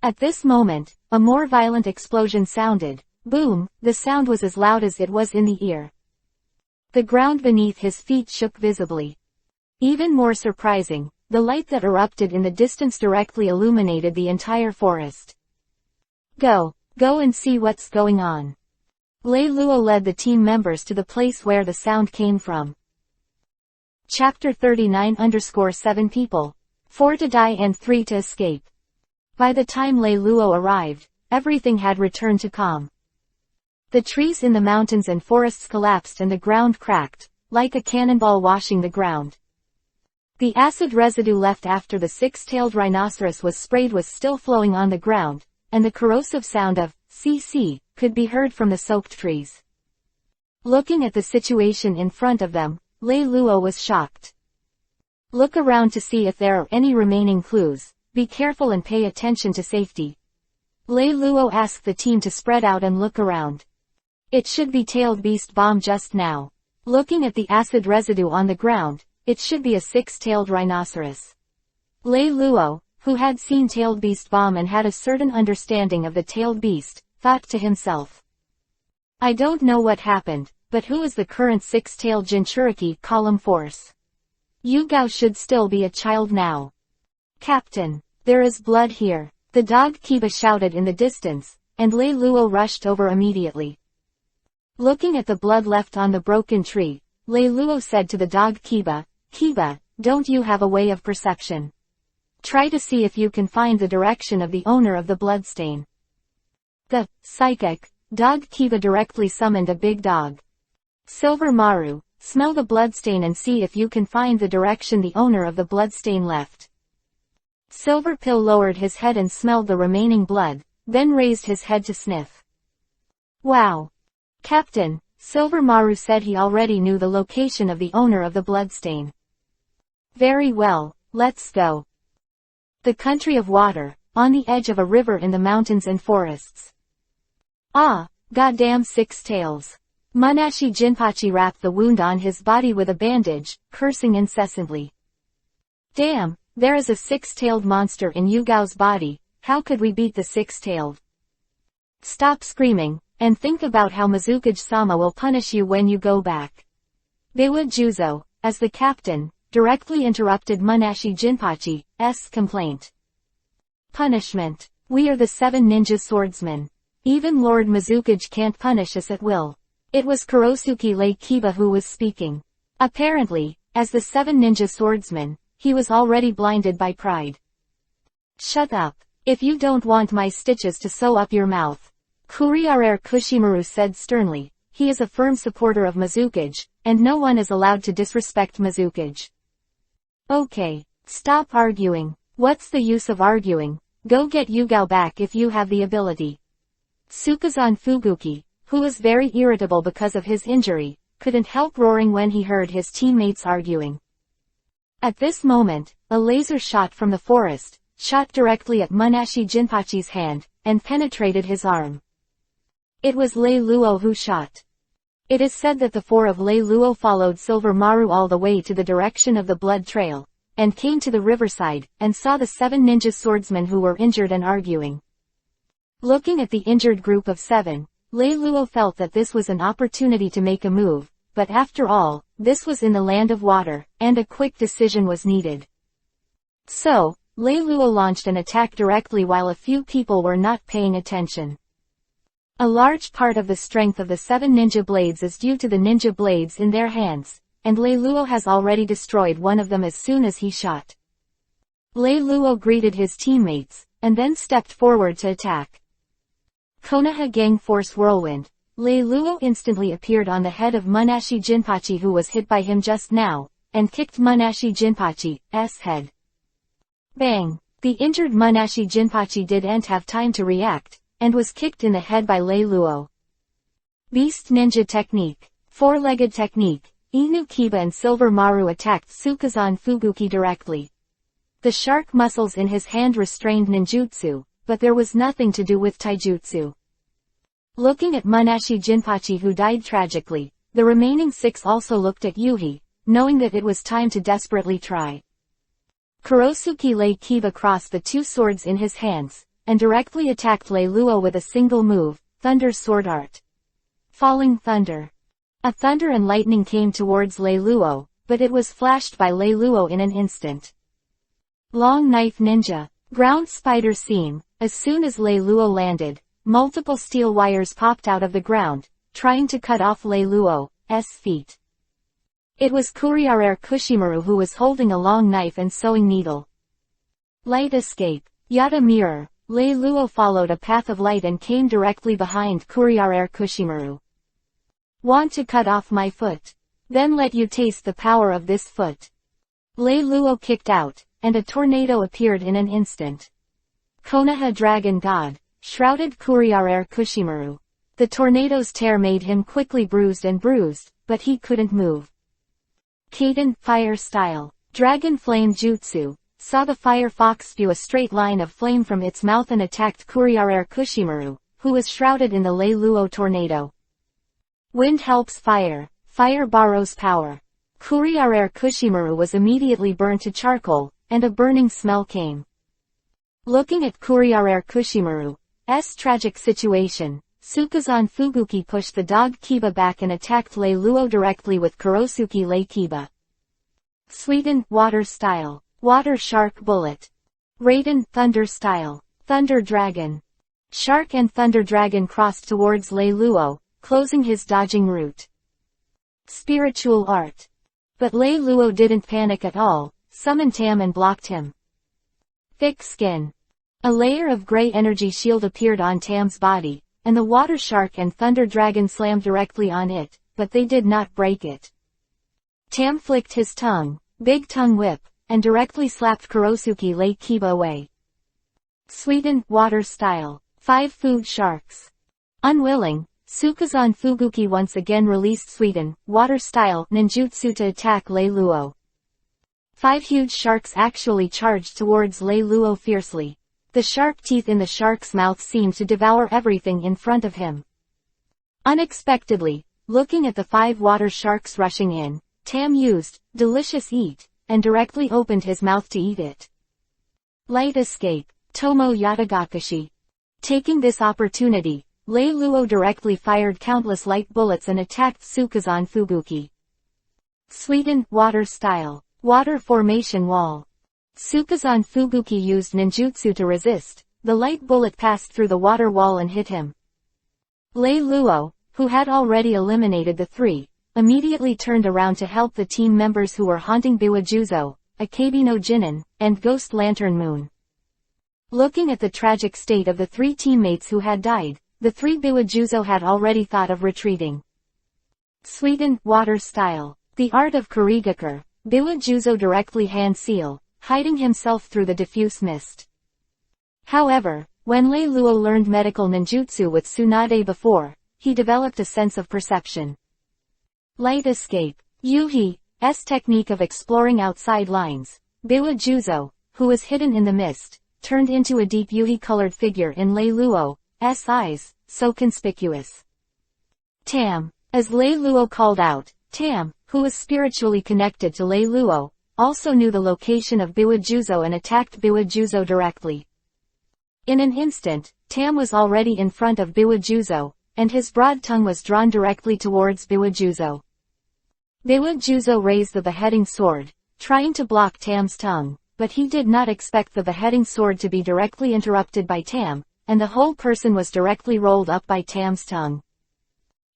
At this moment, a more violent explosion sounded. Boom, the sound was as loud as it was in the ear. The ground beneath his feet shook visibly. Even more surprising, the light that erupted in the distance directly illuminated the entire forest. Go and see what's going on. Lei Luo led the team members to the place where the sound came from. Chapter 39_7 people. 4 to die and 3 to escape. By the time Lei Luo arrived, everything had returned to calm. The trees in the mountains and forests collapsed and the ground cracked, like a cannonball washing the ground. The acid residue left after the six-tailed rhinoceros was sprayed was still flowing on the ground, and the corrosive sound of "cc" could be heard from the soaked trees. Looking at the situation in front of them, Lei Luo was shocked. Look around to see if there are any remaining clues. Be careful and pay attention to safety. Lei Luo asked the team to spread out and look around. It should be tailed beast bomb just now. Looking at the acid residue on the ground, it should be a six-tailed rhinoceros. Lei Luo, who had seen tailed beast bomb and had a certain understanding of the tailed beast, thought to himself. I don't know what happened, but who is the current six-tailed Jinchuriki column force? Yu Gao should still be a child now. Captain, there is blood here, the dog Kiba shouted in the distance, and Lei Luo rushed over immediately. Looking at the blood left on the broken tree, Lei Luo said to the dog Kiba, Kiba, don't you have a way of perception? Try to see if you can find the direction of the owner of the bloodstain. The psychic dog Kiba directly summoned a big dog. Silver Maru, smell the bloodstain and see if you can find the direction the owner of the bloodstain left. Silver Pill lowered his head and smelled the remaining blood, then raised his head to sniff. Wow! Captain, Silver Maru said he already knew the location of the owner of the bloodstain. Very well, let's go. The country of water, on the edge of a river in the mountains and forests. Ah, goddamn six tails. Munashi Jinpachi wrapped the wound on his body with a bandage, cursing incessantly. Damn, there is a six-tailed monster in Yu Gao's body, how could we beat the six-tailed? Stop screaming, and think about how Mizukage-sama will punish you when you go back. Biwa Juzo, as the captain, directly interrupted Munashi Jinpachi's complaint. Punishment. We are the 7 ninja swordsmen. Even Lord Mizukage can't punish us at will. It was Kurosuke Lei Kiba who was speaking. Apparently, as the 7 ninja swordsmen, he was already blinded by pride. Shut up. If you don't want my stitches to sew up your mouth. Kuriarer Kushimaru said sternly. He is a firm supporter of Mizukage, and no one is allowed to disrespect Mizukage. Okay, stop arguing. What's the use of arguing? Go get Yu Gao back if you have the ability. Tsukazan Fuguki, who was very irritable because of his injury, couldn't help roaring when he heard his teammates arguing. At this moment, a laser shot from the forest, shot directly at Munashi Jinpachi's hand, and penetrated his arm. It was Lei Luo who shot. It is said that the 4 of Lei Luo followed Silver Maru all the way to the direction of the blood trail, and came to the riverside, and saw the 7 ninja swordsmen who were injured and arguing. Looking at the injured group of 7, Lei Luo felt that this was an opportunity to make a move, but after all, this was in the land of water, and a quick decision was needed. So, Lei Luo launched an attack directly while a few people were not paying attention. A large part of the strength of the 7 ninja blades is due to the ninja blades in their hands, and Lei Luo has already destroyed one of them as soon as he shot. Lei Luo greeted his teammates, and then stepped forward to attack. Konoha Gang Force Whirlwind. Lei Luo instantly appeared on the head of Munashi Jinpachi who was hit by him just now, and kicked Munashi Jinpachi's head. Bang! The injured Munashi Jinpachi didn't have time to react, and was kicked in the head by Lei Luo. Beast Ninja Technique. 4-legged technique. Inu Kiba and Silver Maru attacked Tsukazan Fuguki directly. The shark muscles in his hand restrained ninjutsu, but there was nothing to do with taijutsu. Looking at Munashi Jinpachi who died tragically, the remaining 6 also looked at Yuhi, knowing that it was time to desperately try. Kurosuke Lei Kiba crossed the 2 swords in his hands, and directly attacked Lei Luo with a single move, Thunder Sword Art. Falling Thunder. A thunder and lightning came towards Lei Luo, but it was flashed by Lei Luo in an instant. Long Knife Ninja. Ground Spider Seam. As soon as Lei Luo landed, multiple steel wires popped out of the ground, trying to cut off Lei Luo's feet. It was Kuriarere Kushimaru who was holding a long knife and sewing needle. Light escape. Yada mirror. Lei Luo followed a path of light and came directly behind Kuriarere Kushimaru. Want to cut off my foot? Then let you taste the power of this foot. Lei Luo kicked out, and a tornado appeared in an instant. Konoha Dragon God, shrouded Kuriarere Kushimaru. The tornado's tear made him quickly bruised, but he couldn't move. Kaden, Fire Style. Dragon Flame Jutsu. Saw the fire fox spew a straight line of flame from its mouth and attacked Kuriarere Kushimaru, who was shrouded in the Lei Luo tornado. Wind helps fire. Fire borrows power. Kuriarere Kushimaru was immediately burned to charcoal, and a burning smell came. Looking at Kuriarere Kushimaru's tragic situation, Sukazan Fubuki pushed the dog Kiba back and attacked Lei Luo directly with Kurosuke Lei Kiba. Sweden, Water Style. Water Shark Bullet. Raiden, Thunder Style. Thunder Dragon. Shark and Thunder Dragon crossed towards Lei Luo, closing his dodging route. Spiritual Art. But Lei Luo didn't panic at all, summoned Tam and blocked him. Thick Skin. A layer of gray energy shield appeared on Tam's body, and the Water Shark and Thunder Dragon slammed directly on it, but they did not break it. Tam flicked his tongue, Big Tongue Whip, and directly slapped Kurosuke Lei Kiba away. Sweden, Water Style. 5 Food Sharks. Unwilling, Sukazan Fubuki once again released Sweden, Water Style ninjutsu to attack Lei Luo. 5 huge sharks actually charged towards Lei Luo fiercely. The shark teeth in the shark's mouth seemed to devour everything in front of him. Unexpectedly, looking at the 5 water sharks rushing in, Tam used Delicious Eat, and directly opened his mouth to eat it. Light Escape. Tomo Yatagakashi. Taking this opportunity, Lei Luo directly fired countless light bullets and attacked Sukazan Fubuki. Sweden, Water Style. Water Formation Wall. Sukazan Fubuki used ninjutsu to resist. The light bullet passed through the water wall and hit him. Lei Luo, who had already eliminated the 3, immediately turned around to help the team members who were haunting Biwajuzo, Akabi no Jinin, and Ghost Lantern Moon. Looking at the tragic state of the 3 teammates who had died, the 3 Biwajuzo had already thought of retreating. Sweden, Water Style. The Art of Iwagakar. Biwajuzo directly hand seal, hiding himself through the diffuse mist. However, when Lei Luo learned medical ninjutsu with Tsunade before, he developed a sense of perception. Light Escape. Yuhi's technique of exploring outside lines. Biwajuzo, who was hidden in the mist, turned into a deep Yuhi-colored figure in Lei Luo's eyes, so conspicuous. Tam. As Lei Luo called out, Tam, who was spiritually connected to Lei Luo, also knew the location of Biwajuzo and attacked Biwajuzo directly. In an instant, Tam was already in front of Biwajuzo, and his broad tongue was drawn directly towards Biwajuzo. Biwajuzo raised the beheading sword, trying to block Tam's tongue, but he did not expect the beheading sword to be directly interrupted by Tam, and the whole person was directly rolled up by Tam's tongue.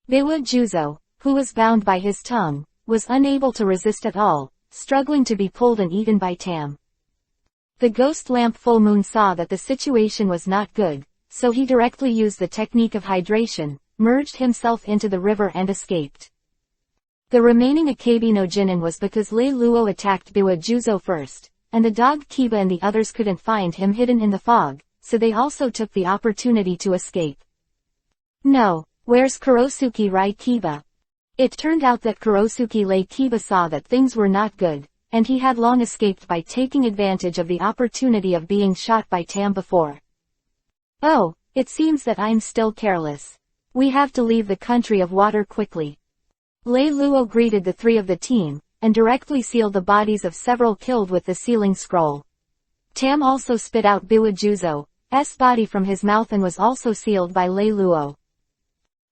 Biwajuzo, who was bound by his tongue, was unable to resist at all, struggling to be pulled and eaten by Tam. The ghost lamp Full Moon saw that the situation was not good, so he directly used the technique of hydration, merged himself into the river and escaped. The remaining Akabi no Jinin was because Lei Luo attacked Biwajuzo first, and the dog Kiba and the others couldn't find him hidden in the fog, so they also took the opportunity to escape. No, where's Kurosuke Lei Kiba? It turned out that Kurosuke Lei Kiba saw that things were not good, and he had long escaped by taking advantage of the opportunity of being shot by Tam before. Oh, it seems that I'm still careless. We have to leave the country of water quickly. Lei Luo greeted the 3 of the team, and directly sealed the bodies of several killed with the sealing scroll. Tam also spit out Biwajuzo's body from his mouth and was also sealed by Lei Luo.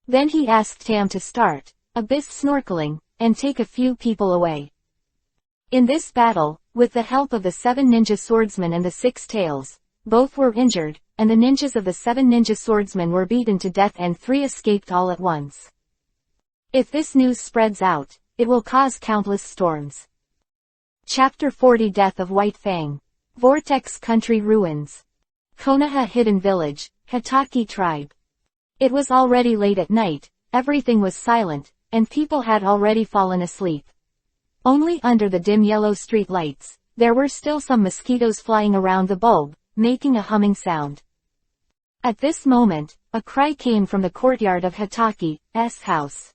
Then he asked Tam to start abyss snorkeling, and take a few people away. In this battle, with the help of the 7 ninja swordsmen and the 6 tails, both were injured, and the ninjas of the 7 ninja swordsmen were beaten to death and 3 escaped all at once. If this news spreads out, it will cause countless storms. Chapter 40 Death of White Fang. Vortex Country Ruins. Konoha Hidden Village, Hotake Tribe. It was already late at night, everything was silent, and people had already fallen asleep. Only under the dim yellow street lights, there were still some mosquitoes flying around the bulb, making a humming sound. At this moment, a cry came from the courtyard of Hotake's house.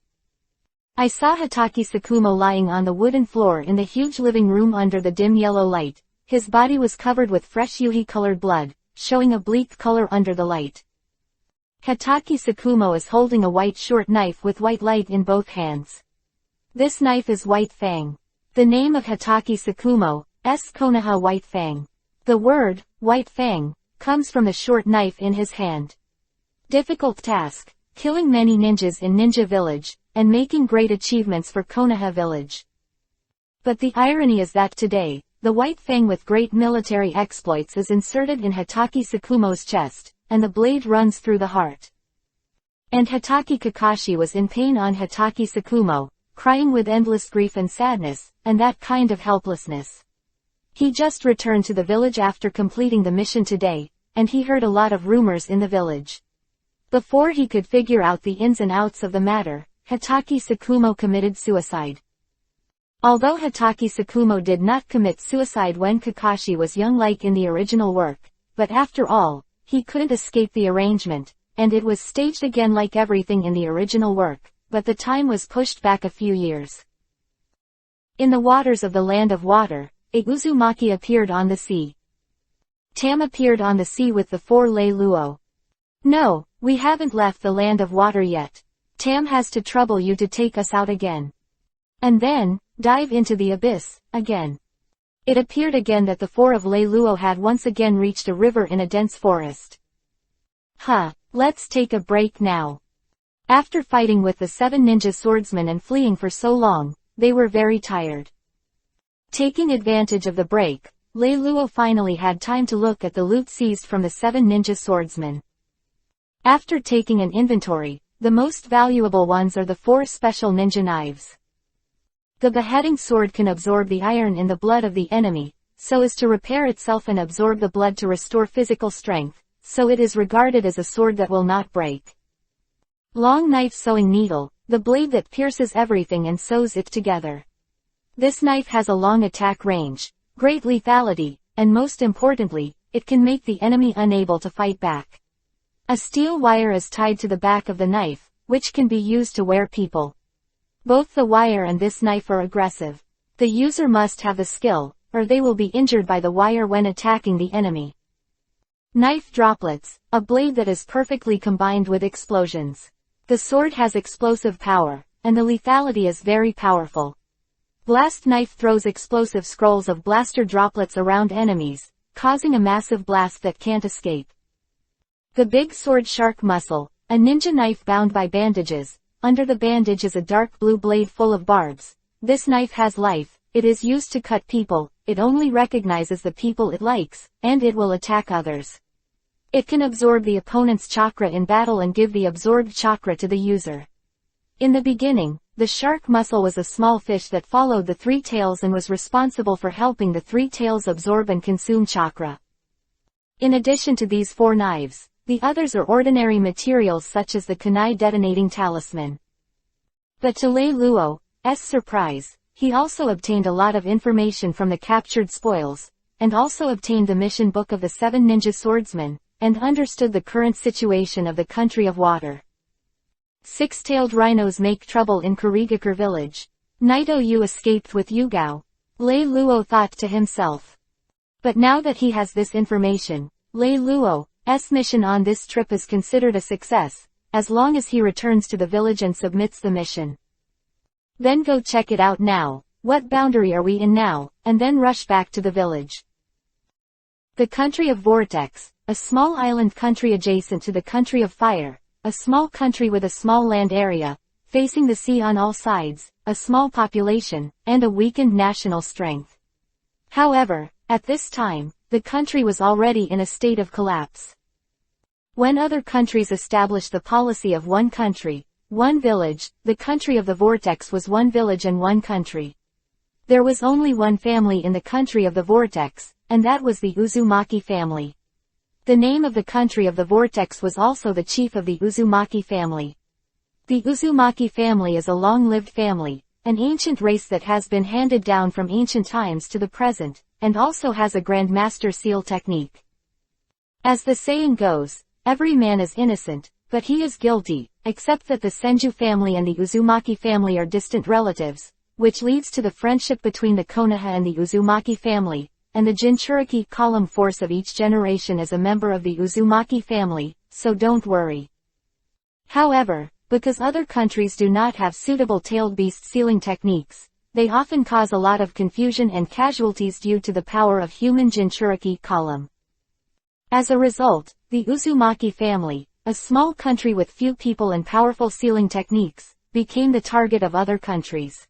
I saw Hotake Sakumo lying on the wooden floor in the huge living room under the dim yellow light. His body was covered with fresh yuhi-colored blood, showing a bleak color under the light. Hotake Sakumo is holding a white short knife with white light in both hands. This knife is White Fang. The name of Hotake Sakumo is Konoha White Fang. The word, White Fang, comes from the short knife in his hand. Difficult task, killing many ninjas in Ninja Village, and making great achievements for Konoha Village. But the irony is that today, the White Fang with great military exploits is inserted in Hotake Sakumo's chest, and the blade runs through the heart. And Hotake Kakashi was in pain on Hotake Sakumo, crying with endless grief and sadness, and that kind of helplessness. He just returned to the village after completing the mission today, and he heard a lot of rumors in the village. Before he could figure out the ins and outs of the matter, Hotake Sakumo committed suicide. Although Hotake Sakumo did not commit suicide when Kakashi was young like in the original work, but after all, he couldn't escape the arrangement, and it was staged again like everything in the original work, but the time was pushed back a few years. In the waters of the Land of Water, a Uzumaki appeared on the sea. Tam appeared on the sea with the 4 Lei Luo. No, we haven't left the Land of Water yet. Tam has to trouble you to take us out again. And then, dive into the abyss, again. It appeared again that the 4 of Lei Luo had once again reached a river in a dense forest. Let's take a break now. After fighting with the 7 ninja swordsmen and fleeing for so long, they were very tired. Taking advantage of the break, Lei Luo finally had time to look at the loot seized from the 7 ninja swordsmen. After taking an inventory, the most valuable ones are the 4 special ninja knives. The beheading sword can absorb the iron in the blood of the enemy, so as to repair itself and absorb the blood to restore physical strength, so it is regarded as a sword that will not break. Long knife sewing needle, the blade that pierces everything and sews it together. This knife has a long attack range, great lethality, and most importantly, it can make the enemy unable to fight back. A steel wire is tied to the back of the knife, which can be used to wear people. Both the wire and this knife are aggressive. The user must have the skill, or they will be injured by the wire when attacking the enemy. Knife droplets, a blade that is perfectly combined with explosions. The sword has explosive power, and the lethality is very powerful. Blast knife throws explosive scrolls of blaster droplets around enemies, causing a massive blast that can't escape. The big sword shark muscle, a ninja knife bound by bandages. Under the bandage is a dark blue blade full of barbs. This knife has life, it is used to cut people, it only recognizes the people it likes, and it will attack others. It can absorb the opponent's chakra in battle and give the absorbed chakra to the user. In the beginning, the shark muscle was a small fish that followed the 3 tails and was responsible for helping the 3 tails absorb and consume chakra. In addition to these 4 knives, the others are ordinary materials such as the kunai detonating talisman. But to Lei Luo's surprise, he also obtained a lot of information from the captured spoils, and also obtained the mission book of the 7 ninja swordsmen, and understood the current situation of the country of water. 6-tailed rhinos make trouble in Iwagakar village. Naito Yu escaped with Yugao. Lei Luo thought to himself. But now that he has this information, Lei Luo's mission on this trip is considered a success, as long as he returns to the village and submits the mission. Then go check it out now. What boundary are we in now, and then rush back to the village. The country of Vortex, a small island country adjacent to the country of Fire, a small country with a small land area, facing the sea on all sides, a small population, and a weakened national strength. However, at this time, the country was already in a state of collapse. When other countries established the policy of one country, one village, the country of the Vortex was one village and one country. There was only one family in the country of the Vortex, and that was the Uzumaki family. The name of the country of the Vortex was also the chief of the Uzumaki family. The Uzumaki family is a long-lived family, an ancient race that has been handed down from ancient times to the present, and also has a grandmaster seal technique. As the saying goes, every man is innocent, but he is guilty, except that the Senju family and the Uzumaki family are distant relatives, which leads to the friendship between the Konoha and the Uzumaki family, and the Jinchuriki column force of each generation is a member of the Uzumaki family, so don't worry. However, because other countries do not have suitable tailed beast sealing techniques, they often cause a lot of confusion and casualties due to the power of human Jinchuriki column. As a result, the Uzumaki family, a small country with few people and powerful sealing techniques, became the target of other countries.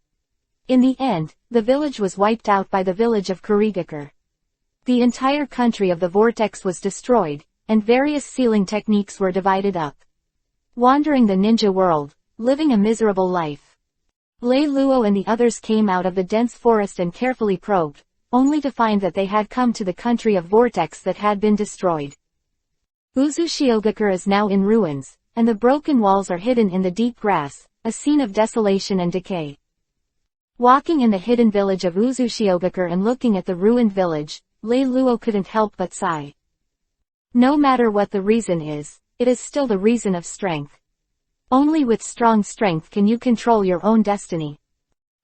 In the end, the village was wiped out by the village of Iwagakar. The entire country of the Vortex was destroyed, and various sealing techniques were divided up. Wandering the ninja world, living a miserable life. Lei Luo and the others came out of the dense forest and carefully probed, only to find that they had come to the country of Vortex that had been destroyed. Uzumaki is now in ruins, and the broken walls are hidden in the deep grass, a scene of desolation and decay. Walking in the hidden village of Uzumaki and looking at the ruined village, Lei Luo couldn't help but sigh. No matter what the reason is, it is still the reason of strength. Only with strong strength can you control your own destiny.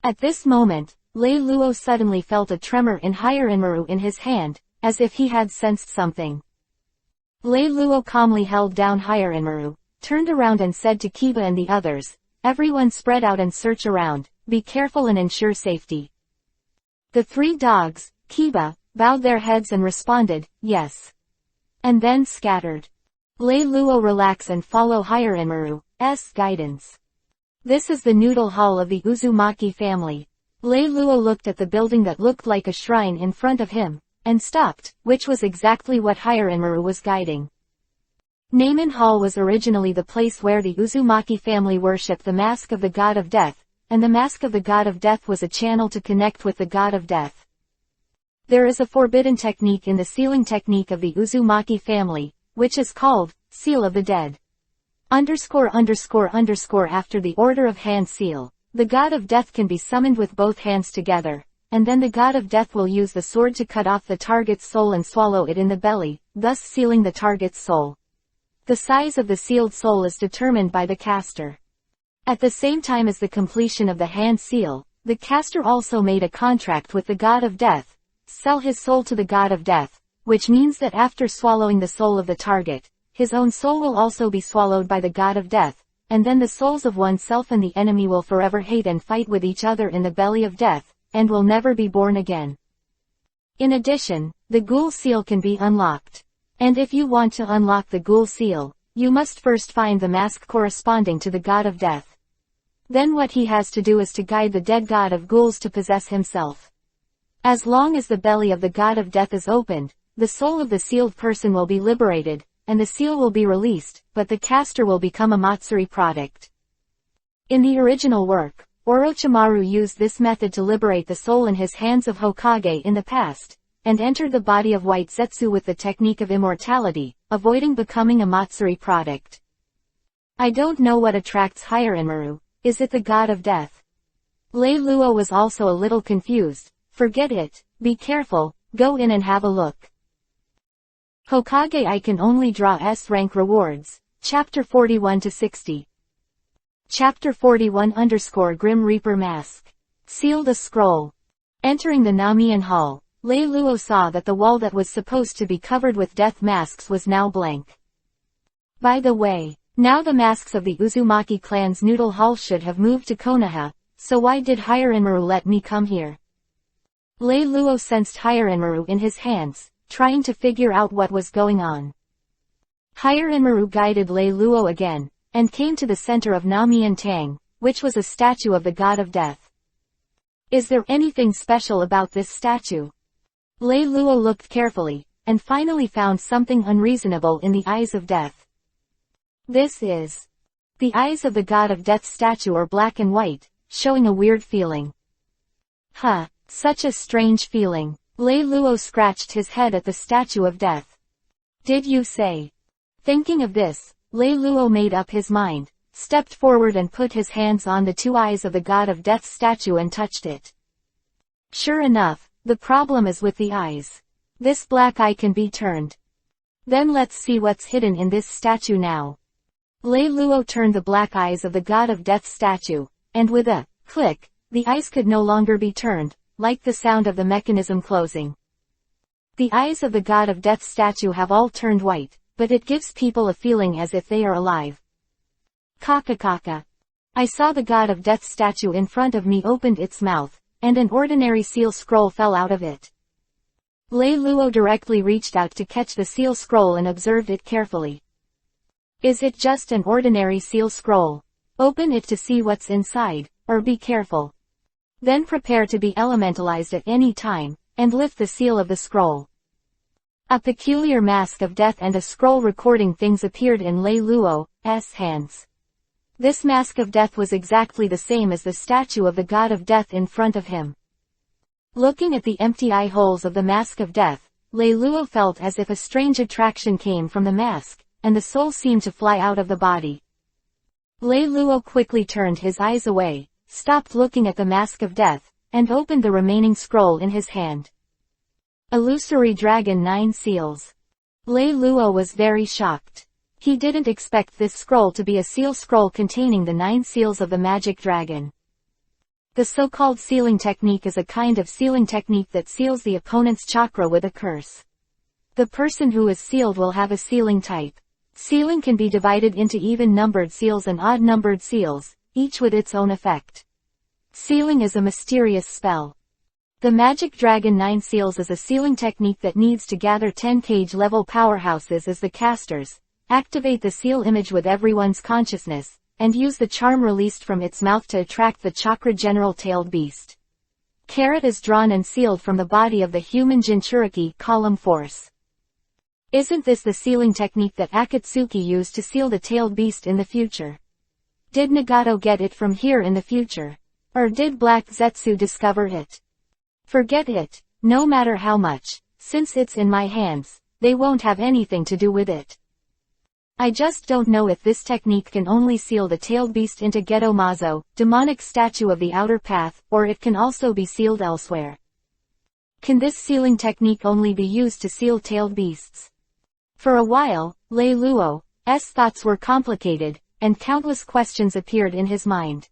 At this moment, Lei Luo suddenly felt a tremor in Hiranmaru in his hand, as if he had sensed something. Lei Luo calmly held down Hiranmaru, turned around and said to Kiba and the others, "Everyone spread out and search around, be careful and ensure safety." The three dogs, Kiba, bowed their heads and responded, "Yes." And then scattered. Lei Luo relax and follow Hiranmaru's guidance. This is the noodle hall of the Uzumaki family. Lei Luo looked at the building that looked like a shrine in front of him, and stopped, which was exactly what Hiranmaru was guiding. Neiman Hall was originally the place where the Uzumaki family worshipped the mask of the god of death, and the mask of the god of death was a channel to connect with the god of death. There is a forbidden technique in the sealing technique of the Uzumaki family, which is called, Seal of the Dead. After the order of hand seal, the god of death can be summoned with both hands together, and then the god of death will use the sword to cut off the target's soul and swallow it in the belly, thus sealing the target's soul. The size of the sealed soul is determined by the caster. At the same time as the completion of the hand seal, the caster also made a contract with the god of death, sell his soul to the god of death, which means that after swallowing the soul of the target, his own soul will also be swallowed by the god of death, and then the souls of oneself and the enemy will forever hate and fight with each other in the belly of death, and will never be born again. In addition, the ghoul seal can be unlocked. And if you want to unlock the ghoul seal, you must first find the mask corresponding to the god of death. Then what he has to do is to guide the dead god of ghouls to possess himself. As long as the belly of the god of death is opened, the soul of the sealed person will be liberated, and the seal will be released, but the caster will become a Matsuri product. In the original work, Orochimaru used this method to liberate the soul in his hands of Hokage in the past, and entered the body of White Zetsu with the technique of immortality, avoiding becoming a Matsuri product. I don't know what attracts Hiranmaru, is it the god of death? Lei Luo was also a little confused. Forget it, be careful, go in and have a look. Hokage I can only draw S rank rewards, Chapter 41-60. Chapter 41 Grim Reaper Mask. Sealed a scroll. Entering the Namian Hall, Lei Luo saw that the wall that was supposed to be covered with death masks was now blank. By the way, now the masks of the Uzumaki clan's noodle hall should have moved to Konoha, so why did Hiranmaru let me come here? Lei Luo sensed Hiranmaru in his hands, trying to figure out what was going on. Hiranmaru guided Lei Luo again, and came to the center of Namian Tang, which was a statue of the god of death. Is there anything special about this statue? Lei Luo looked carefully, and finally found something unreasonable in the eyes of death. This is. The eyes of the god of death statue are black and white, showing a weird feeling. Huh, such a strange feeling. Lei Luo scratched his head at the statue of death. Did you say? Thinking of this, Lei Luo made up his mind, stepped forward and put his hands on the two eyes of the god of death statue and touched it. Sure enough, the problem is with the eyes. This black eye can be turned. Then let's see what's hidden in this statue now. Lei Luo turned the black eyes of the god of death statue, and with a click, the eyes could no longer be turned, like the sound of the mechanism closing. The eyes of the god of death statue have all turned white, but it gives people a feeling as if they are alive. Kaka. I saw the god of death statue in front of me opened its mouth, and an ordinary seal scroll fell out of it. Lei Luo directly reached out to catch the seal scroll and observed it carefully. Is it just an ordinary seal scroll? Open it to see what's inside, or be careful. Then prepare to be elementalized at any time, and lift the seal of the scroll. A peculiar mask of death and a scroll recording things appeared in Lei Luo's hands. This mask of death was exactly the same as the statue of the god of death in front of him. Looking at the empty eye holes of the mask of death, Lei Luo felt as if a strange attraction came from the mask, and the soul seemed to fly out of the body. Lei Luo quickly turned his eyes away, stopped looking at the mask of death, and opened the remaining scroll in his hand. Illusory Dragon 9 Seals. Lei Luo was very shocked. He didn't expect this scroll to be a seal scroll containing the 9 seals of the magic dragon. The so-called sealing technique is a kind of sealing technique that seals the opponent's chakra with a curse. The person who is sealed will have a sealing type. Sealing can be divided into even-numbered seals and odd-numbered seals, each with its own effect. Sealing is a mysterious spell. The Magic Dragon 9 Seals is a sealing technique that needs to gather 10 cage-level powerhouses as the casters, activate the seal image with everyone's consciousness, and use the charm released from its mouth to attract the chakra general tailed beast. Carrot is drawn and sealed from the body of the human Jinchuriki column force. Isn't this the sealing technique that Akatsuki used to seal the tailed beast in the future? Did Nagato get it from here in the future? Or did Black Zetsu discover it? Forget it, no matter how much, since it's in my hands, they won't have anything to do with it. I just don't know if this technique can only seal the tailed beast into Geto Mazo, demonic statue of the outer path, or it can also be sealed elsewhere. Can this sealing technique only be used to seal tailed beasts? For a while, Lei Luo's thoughts were complicated, and countless questions appeared in his mind.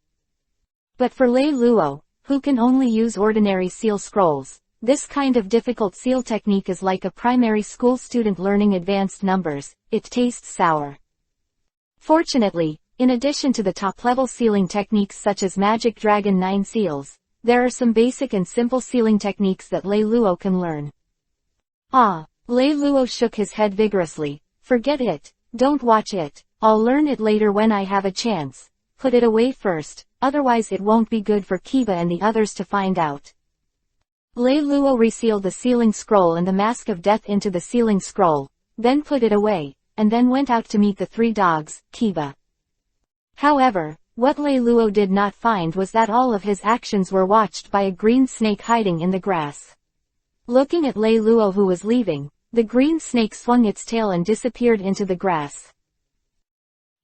But for Lei Luo, who can only use ordinary seal scrolls, this kind of difficult seal technique is like a primary school student learning advanced numbers, it tastes sour. Fortunately, in addition to the top-level sealing techniques such as Magic Dragon 9 Seals, there are some basic and simple sealing techniques that Lei Luo can learn. Lei Luo shook his head vigorously. Forget it, don't watch it, I'll learn it later when I have a chance. Put it away first, otherwise it won't be good for Kiba and the others to find out. Lei Luo resealed the sealing scroll and the mask of death into the sealing scroll, then put it away, and then went out to meet the 3 dogs, Kiba. However, what Lei Luo did not find was that all of his actions were watched by a green snake hiding in the grass. Looking at Lei Luo who was leaving, the green snake swung its tail and disappeared into the grass.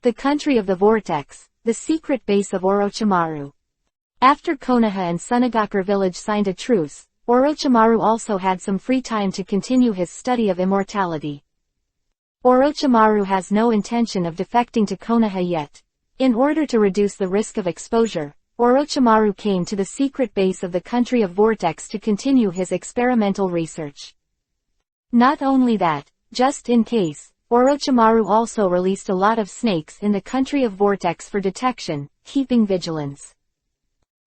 The country of the Vortex, the secret base of Orochimaru. After Konoha and Sunagakure village signed a truce, Orochimaru also had some free time to continue his study of immortality. Orochimaru has no intention of defecting to Konoha yet. In order to reduce the risk of exposure, Orochimaru came to the secret base of the country of Vortex to continue his experimental research. Not only that, just in case, Orochimaru also released a lot of snakes in the country of Vortex for detection, keeping vigilance.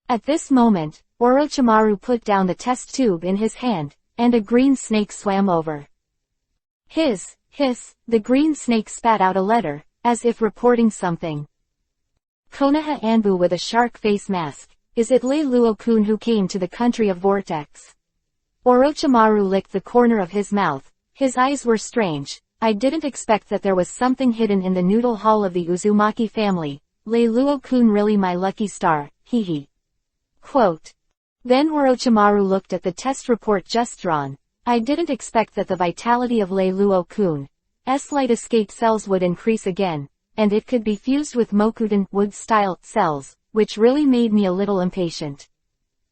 At this moment, Orochimaru put down the test tube in his hand, and a green snake swam over. Hiss, the green snake spat out a letter, as if reporting something. Konoha Anbu with a shark face mask, is it Lei Luo-kun who came to the country of Vortex? Orochimaru licked the corner of his mouth, his eyes were strange, I didn't expect that there was something hidden in the noodle hall of the Uzumaki family. Lei Luo-kun really my lucky star, hee. Quote. Then Orochimaru looked at the test report just drawn. I didn't expect that the vitality of Lei Luo-kun's light escape cells would increase again, and it could be fused with Mokuden wood-style cells, which really made me a little impatient.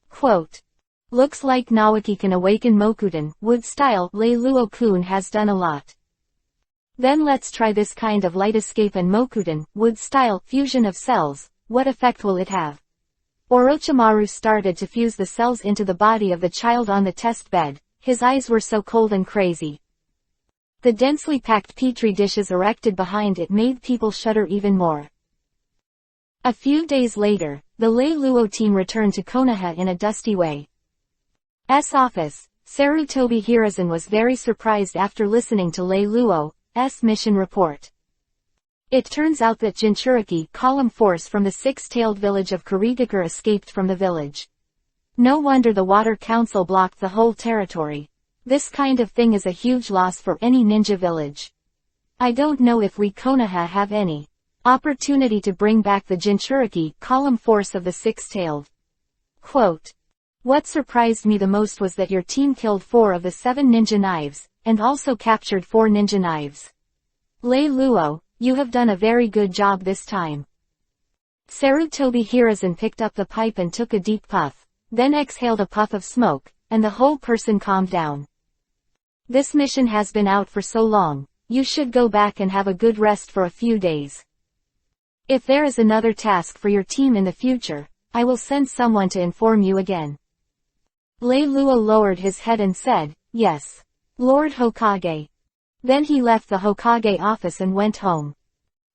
Quote. Looks like Naoki can awaken Mokuden wood-style. Lei Luo-kun has done a lot. Then let's try this kind of light escape and Mokuden wood-style fusion of cells. What effect will it have? Orochimaru started to fuse the cells into the body of the child on the test bed. His eyes were so cold and crazy. The densely packed petri dishes erected behind it made people shudder even more. A few days later, the Lei Luo team returned to Konoha in a dusty way. Office. Sarutobi Hiruzen was very surprised after listening to Lei Luo's mission report. It turns out that Jinchuriki column force from the six-tailed village of Kurigakure escaped from the village. No wonder the Water Council blocked the whole territory. This kind of thing is a huge loss for any ninja village. I don't know if we Konoha have any opportunity to bring back the Jinchuriki column force of the six-tailed. Quote. What surprised me the most was that your team killed 4 of the 7 ninja knives, and also captured 4 ninja knives. Lei Luo, you have done a very good job this time. Sarutobi Hiruzen picked up the pipe and took a deep puff, then exhaled a puff of smoke, and the whole person calmed down. This mission has been out for so long, you should go back and have a good rest for a few days. If there is another task for your team in the future, I will send someone to inform you again. Lei Luo lowered his head and said, yes, Lord Hokage. Then he left the Hokage office and went home.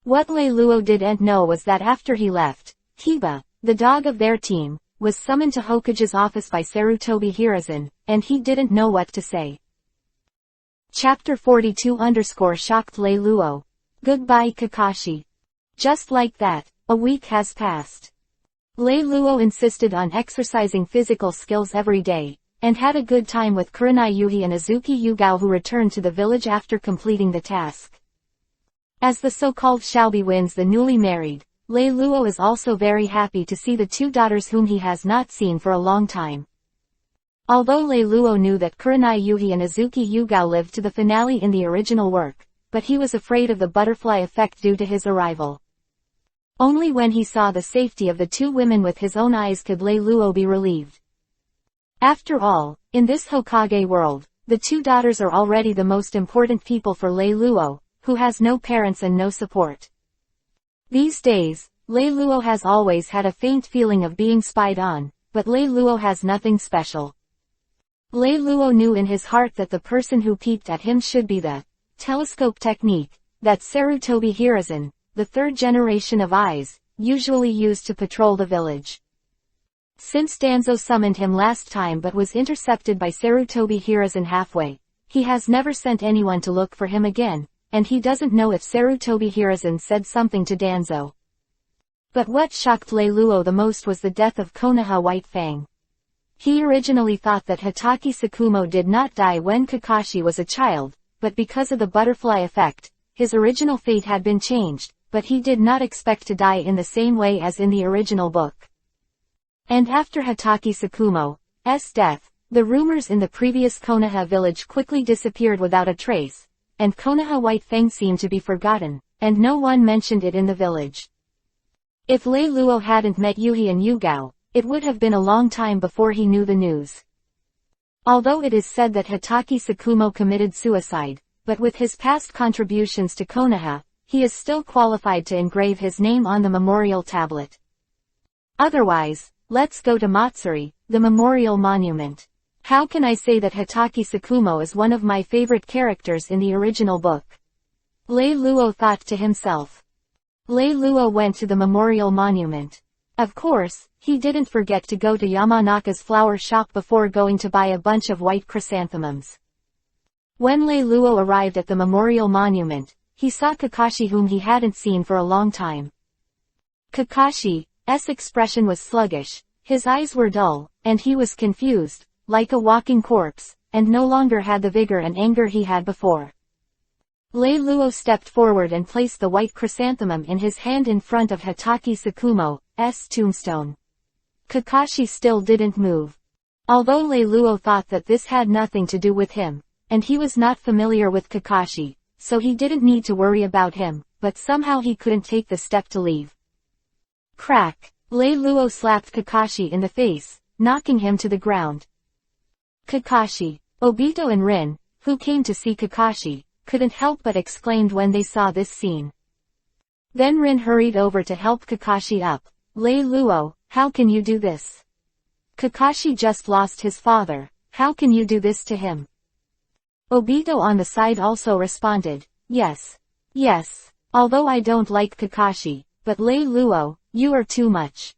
What Lei Luo didn't know was that after he left, Kiba, the dog of their team, was summoned to Hokage's office by Sarutobi Hiruzen, and he didn't know what to say. Chapter 42 shocked Lei Luo. Goodbye Kakashi. Just like that, a week has passed. Lei Luo insisted on exercising physical skills every day, and had a good time with Kurenai Yuhi and Azuki Yugao, who returned to the village after completing the task. As the so-called Shoubi wins the newly married, Lei Luo is also very happy to see the 2 daughters whom he has not seen for a long time. Although Lei Luo knew that Kurenai Yuhi and Azuki Yugao lived to the finale in the original work, but he was afraid of the butterfly effect due to his arrival. Only when he saw the safety of the 2 women with his own eyes could Lei Luo be relieved. After all, in this Hokage world, the 2 daughters are already the most important people for Lei Luo, who has no parents and no support. These days, Lei Luo has always had a faint feeling of being spied on, but Lei Luo has nothing special. Lei Luo knew in his heart that the person who peeped at him should be the telescope technique that Sarutobi Hiruzen, the 3rd generation of eyes, usually used to patrol the village. Since Danzo summoned him last time but was intercepted by Sarutobi Hiruzen halfway, he has never sent anyone to look for him again, and he doesn't know if Sarutobi Hiruzen said something to Danzo. But what shocked Lei Luo the most was the death of Konoha White Fang. He originally thought that Hatake Tsukumo did not die when Kakashi was a child, but because of the butterfly effect, his original fate had been changed, but he did not expect to die in the same way as in the original book. And after Hatake Tsukumo's death, the rumors in the previous Konoha village quickly disappeared without a trace, and Konoha White Fang seemed to be forgotten, and no one mentioned it in the village. If Lei Luo hadn't met Yuhi and Yugao, it would have been a long time before he knew the news. Although it is said that Hatake Tsukumo committed suicide, but with his past contributions to Konoha, he is still qualified to engrave his name on the memorial tablet. Otherwise, let's go to Matsuri, the memorial monument. How can I say that Hatake Tsukumo is one of my favorite characters in the original book? Lei Luo thought to himself. Lei Luo went to the memorial monument. Of course, he didn't forget to go to Yamanaka's flower shop before going to buy a bunch of white chrysanthemums. When Lei Luo arrived at the memorial monument, he saw Kakashi, whom he hadn't seen for a long time. Kakashi's expression was sluggish, his eyes were dull, and he was confused, like a walking corpse, and no longer had the vigor and anger he had before. Lei Luo stepped forward and placed the white chrysanthemum in his hand in front of Hatake Tsukumo's tombstone. Kakashi still didn't move. Although Lei Luo thought that this had nothing to do with him, and he was not familiar with Kakashi, so he didn't need to worry about him, but somehow he couldn't take the step to leave. Crack! Lei Luo slapped Kakashi in the face, knocking him to the ground. Kakashi, Obito and Rin, who came to see Kakashi, couldn't help but exclaimed when they saw this scene. Then Rin hurried over to help Kakashi up. Lei Luo, how can you do this? Kakashi just lost his father, how can you do this to him? Obito on the side also responded, yes. Yes, although I don't like Kakashi, but Lei Luo, you are too much.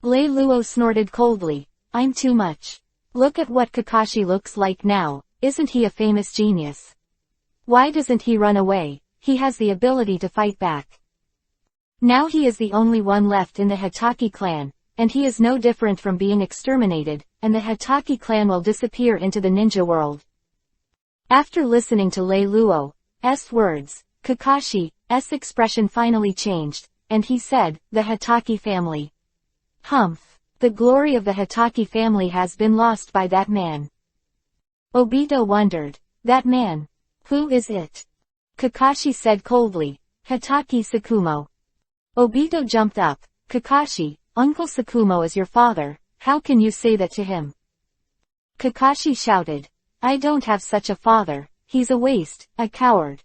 Lei Luo snorted coldly, I'm too much. Look at what Kakashi looks like now, isn't he a famous genius? Why doesn't he run away? He has the ability to fight back. Now he is the only one left in the Hatake clan, and he is no different from being exterminated, and the Hatake clan will disappear into the ninja world. After listening to Lei Luo's words, Kakashi's expression finally changed, and he said, the Hatake family. Humph! The glory of the Hatake family has been lost by that man. Obito wondered, that man? Who is it? Kakashi said coldly, Hatake Tsukumo. Obito jumped up, Kakashi, Uncle Tsukumo is your father, how can you say that to him? Kakashi shouted, I don't have such a father, he's a waste, a coward.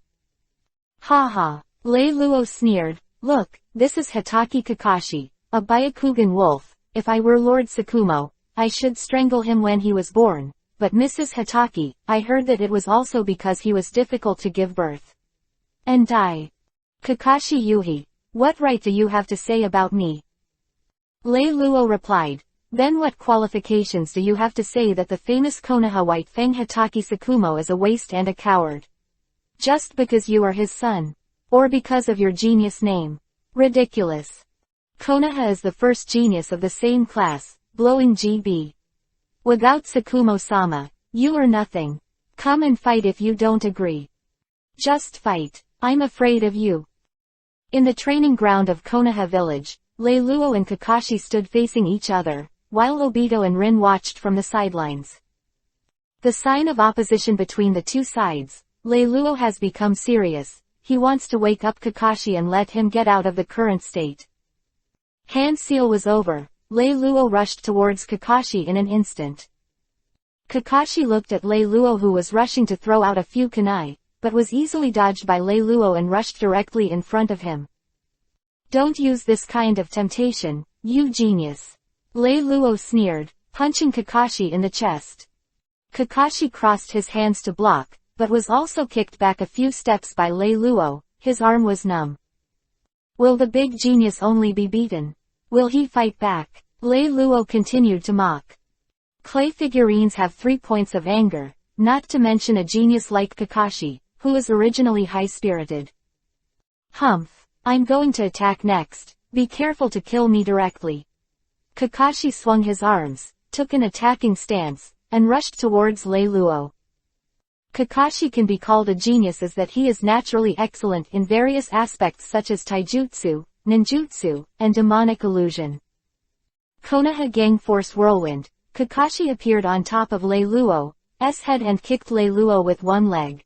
Ha ha, Lei Luo sneered, look, this is Hatake Kakashi, a Byakugan wolf, if I were Lord Tsukumo, I should strangle him when he was born, but Mrs. Hatake, I heard that it was also because he was difficult to give birth. And die. Kakashi Yuhi, what right do you have to say about me? Lei Luo replied, then what qualifications do you have to say that the famous Konoha White Fang Hatake Tsukumo is a waste and a coward? Just because you are his son? Or because of your genius name? Ridiculous. Konoha is the first genius of the same class, blowing GB. Without Tsukumo-sama, you are nothing. Come and fight if you don't agree. Just fight, I'm afraid of you. In the training ground of Konoha village, Lei Luo and Kakashi stood facing each other, while Obito and Rin watched from the sidelines. The sign of opposition between the two sides, Lei Luo has become serious, he wants to wake up Kakashi and let him get out of the current state. Hand seal was over, Lei Luo rushed towards Kakashi in an instant. Kakashi looked at Lei Luo who was rushing to throw out a few kunai, but was easily dodged by Lei Luo and rushed directly in front of him. Don't use this kind of temptation, you genius. Lei Luo sneered, punching Kakashi in the chest. Kakashi crossed his hands to block, but was also kicked back a few steps by Lei Luo, his arm was numb. Will the big genius only be beaten? Will he fight back? Lei Luo continued to mock. Clay figurines have 3 points of anger, not to mention a genius like Kakashi, who is originally high-spirited. Humph, I'm going to attack next, be careful to kill me directly. Kakashi swung his arms, took an attacking stance, and rushed towards Lei Luo. Kakashi can be called a genius as that he is naturally excellent in various aspects such as taijutsu, ninjutsu, and demonic illusion. Konoha Gang Force Whirlwind, Kakashi appeared on top of Lei Luo's head and kicked Lei Luo with one leg.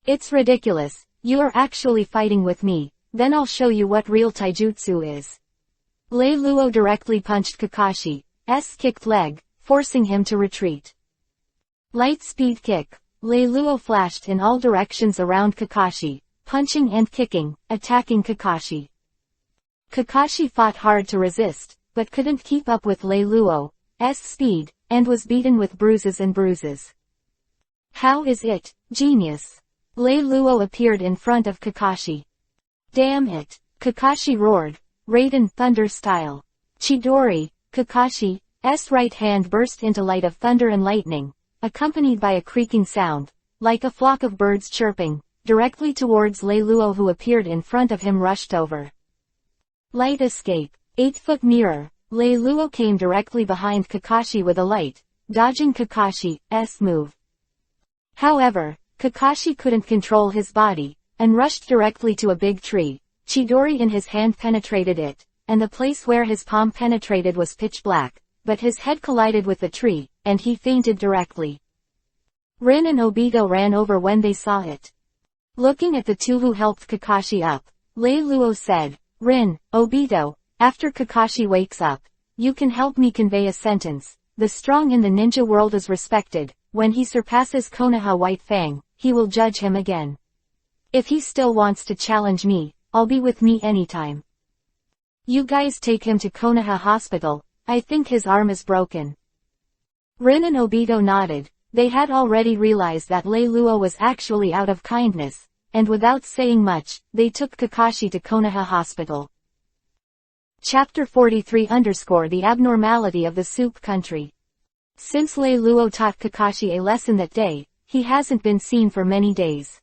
It's ridiculous, you are actually fighting with me, then I'll show you what real taijutsu is. Lei Luo directly punched Kakashi's kicked leg, forcing him to retreat. Light speed kick, Lei Luo flashed in all directions around Kakashi, punching and kicking, attacking Kakashi. Kakashi fought hard to resist, but couldn't keep up with Lei Luo's speed, and was beaten with bruises and bruises. How is it, genius? Lei Luo appeared in front of Kakashi. Damn it, Kakashi roared, Raiden Thunder style. Chidori, Kakashi's right hand burst into light of thunder and lightning, accompanied by a creaking sound, like a flock of birds chirping, directly towards Lei Luo who appeared in front of him rushed over. Light escape, 8-foot mirror, Lei Luo came directly behind Kakashi with a light, dodging Kakashi's move. However, Kakashi couldn't control his body, and rushed directly to a big tree. Chidori in his hand penetrated it, and the place where his palm penetrated was pitch black, but his head collided with the tree, and he fainted directly. Rin and Obito ran over when they saw it. Looking at the two who helped Kakashi up, Lei Luo said, "Rin, Obito, after Kakashi wakes up, you can help me convey a sentence. The strong in the ninja world is respected. When he surpasses Konoha White Fang, he will judge him again. If he still wants to challenge me, I'll be with me anytime. You guys take him to Konoha Hospital, I think his arm is broken." Rin and Obito nodded. They had already realized that Lei Luo was actually out of kindness, and without saying much, they took Kakashi to Konoha Hospital. Chapter 43 The abnormality of the Soup Country. Since Lei Luo taught Kakashi a lesson that day, he hasn't been seen for many days.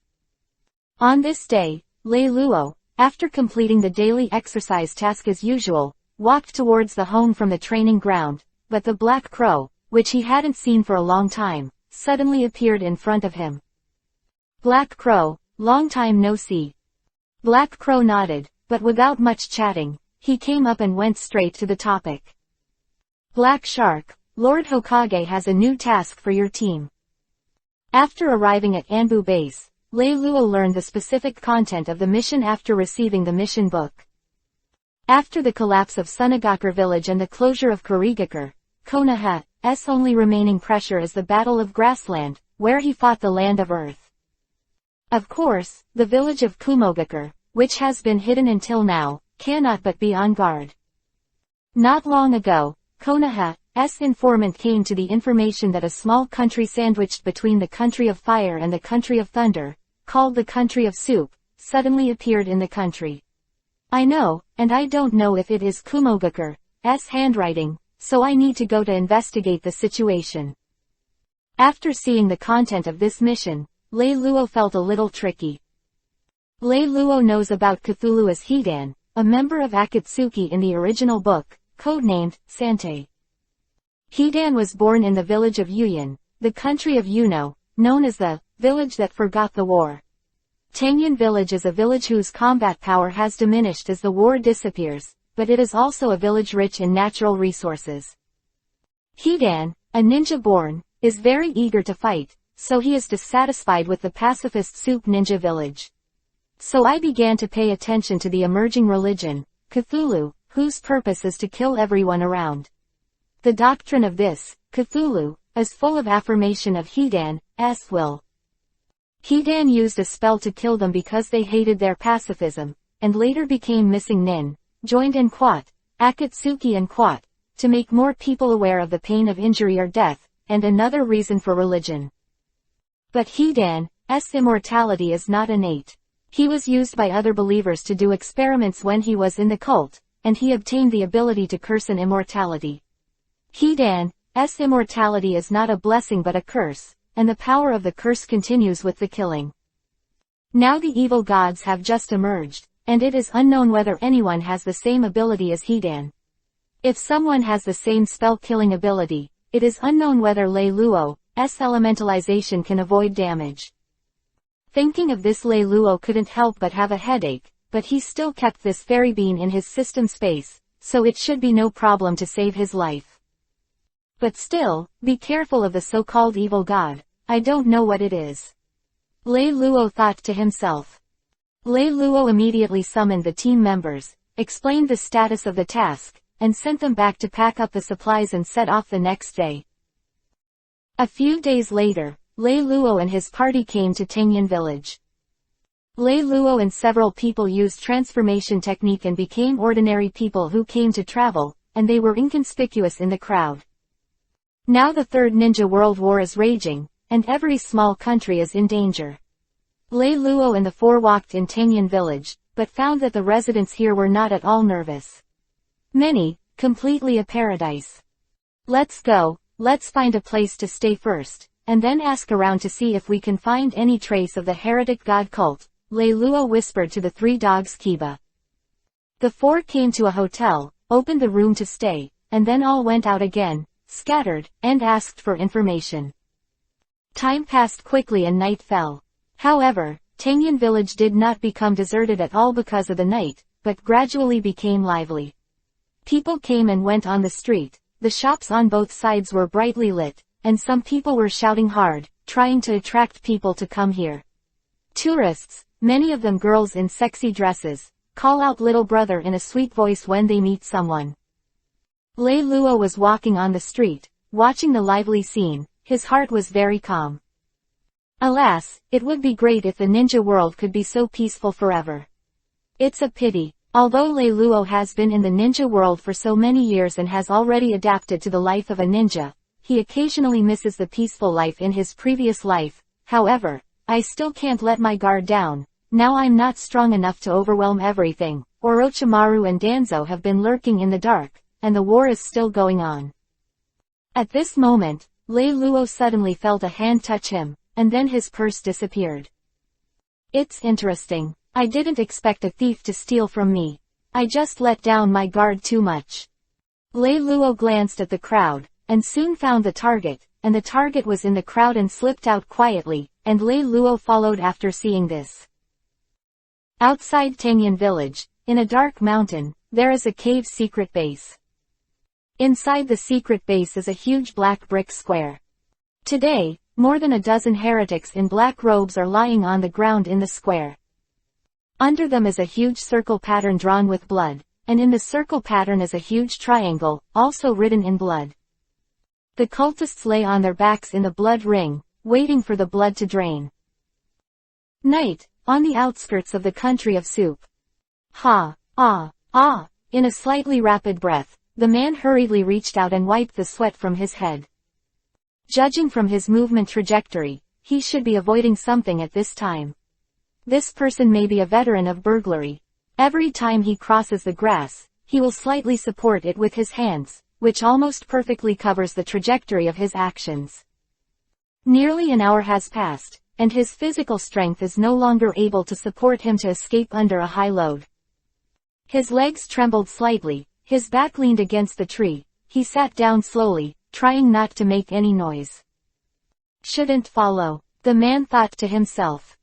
On this day, Lei Luo, after completing the daily exercise task as usual, walked towards the home from the training ground, but the Black Crow, which he hadn't seen for a long time, suddenly appeared in front of him. "Black Crow, long time no see." Black Crow nodded, but without much chatting, he came up and went straight to the topic. "Black Shark, Lord Hokage has a new task for your team." After arriving at Anbu base, Lei Luo learned the specific content of the mission after receiving the mission book. After the collapse of Sunagakure village and the closure of Kurigakure, Konoha's only remaining pressure is the Battle of Grassland, where he fought the Land of Earth. Of course, the village of Kumogakure, which has been hidden until now, cannot but be on guard. Not long ago, Konoha's informant came to the information that a small country sandwiched between the country of fire and the country of thunder, called the country of soup, suddenly appeared in the country. I know, and I don't know if it is Kumogakure's handwriting, so I need to go to investigate the situation. After seeing the content of this mission, Lei Luo felt a little tricky. Lei Luo knows about Cthulhu as Hidan, a member of Akatsuki in the original book, codenamed Sante. Hidan was born in the village of Yuyan, the country of Yuno, known as the village that forgot the war. Tangyan village is a village whose combat power has diminished as the war disappears, but it is also a village rich in natural resources. Hidan, a ninja born, is very eager to fight, so he is dissatisfied with the pacifist soup ninja village. So I began to pay attention to the emerging religion, Cthulhu, whose purpose is to kill everyone around. The doctrine of this, Cthulhu, is full of affirmation of Hidan's will. Hidan used a spell to kill them because they hated their pacifism, and later became missing Nin, joined in Quat, Akatsuki and Quat, to make more people aware of the pain of injury or death, and another reason for religion. But Hidan's immortality is not innate. He was used by other believers to do experiments when he was in the cult, and he obtained the ability to curse an immortality. Hidan's immortality is not a blessing but a curse, and the power of the curse continues with the killing. Now the evil gods have just emerged, and it is unknown whether anyone has the same ability as Hidan. If someone has the same spell-killing ability, it is unknown whether Lei Luo's elementalization can avoid damage. Thinking of this, Lei Luo couldn't help but have a headache, but he still kept this fairy bean in his system space, so it should be no problem to save his life. But still, be careful of the so-called evil god, I don't know what it is. Lei Luo thought to himself. Lei Luo immediately summoned the team members, explained the status of the task, and sent them back to pack up the supplies and set off the next day. A few days later, Lei Luo and his party came to Tangyan village. Lei Luo and several people used transformation technique and became ordinary people who came to travel, and they were inconspicuous in the crowd. Now the Third Ninja World War is raging, and every small country is in danger. Lei Luo and the four walked in Tangyan village, but found that the residents here were not at all nervous. Many, completely a paradise. Let's go, let's find a place to stay first, and then ask around to see if we can find any trace of the heretic god cult, Lei Luo whispered to the three dogs Kiba. The four came to a hotel, opened the room to stay, and then all went out again, scattered, and asked for information. Time passed quickly and night fell. However, Tangyan village did not become deserted at all because of the night, but gradually became lively. People came and went on the street, the shops on both sides were brightly lit, and some people were shouting hard, trying to attract people to come here. Tourists, many of them girls in sexy dresses, call out little brother in a sweet voice when they meet someone. Lei Luo was walking on the street, watching the lively scene, his heart was very calm. Alas, it would be great if the ninja world could be so peaceful forever. It's a pity. Although Lei Luo has been in the ninja world for so many years and has already adapted to the life of a ninja, he occasionally misses the peaceful life in his previous life. However, I still can't let my guard down. Now I'm not strong enough to overwhelm everything. Orochimaru and Danzo have been lurking in the dark, and the war is still going on. At this moment, Lei Luo suddenly felt a hand touch him, and then his purse disappeared. It's interesting. I didn't expect a thief to steal from me. I just let down my guard too much. Lei Luo glanced at the crowd, and soon found the target, and the target was in the crowd and slipped out quietly, and Lei Luo followed after seeing this. Outside Tangyan village, in a dark mountain, there is a cave secret base. Inside the secret base is a huge black brick square. Today, more than a dozen heretics in black robes are lying on the ground in the square. Under them is a huge circle pattern drawn with blood, and in the circle pattern is a huge triangle, also written in blood. The cultists lay on their backs in the blood ring, waiting for the blood to drain. Night, on the outskirts of the country of soup. Ha, ah, ah, in a slightly rapid breath, the man hurriedly reached out and wiped the sweat from his head. Judging from his movement trajectory, he should be avoiding something at this time. This person may be a veteran of burglary. Every time he crosses the grass, he will slightly support it with his hands, which almost perfectly covers the trajectory of his actions. Nearly an hour has passed, and his physical strength is no longer able to support him to escape under a high load. His legs trembled slightly, his back leaned against the tree, he sat down slowly, trying not to make any noise. Shouldn't follow, the man thought to himself.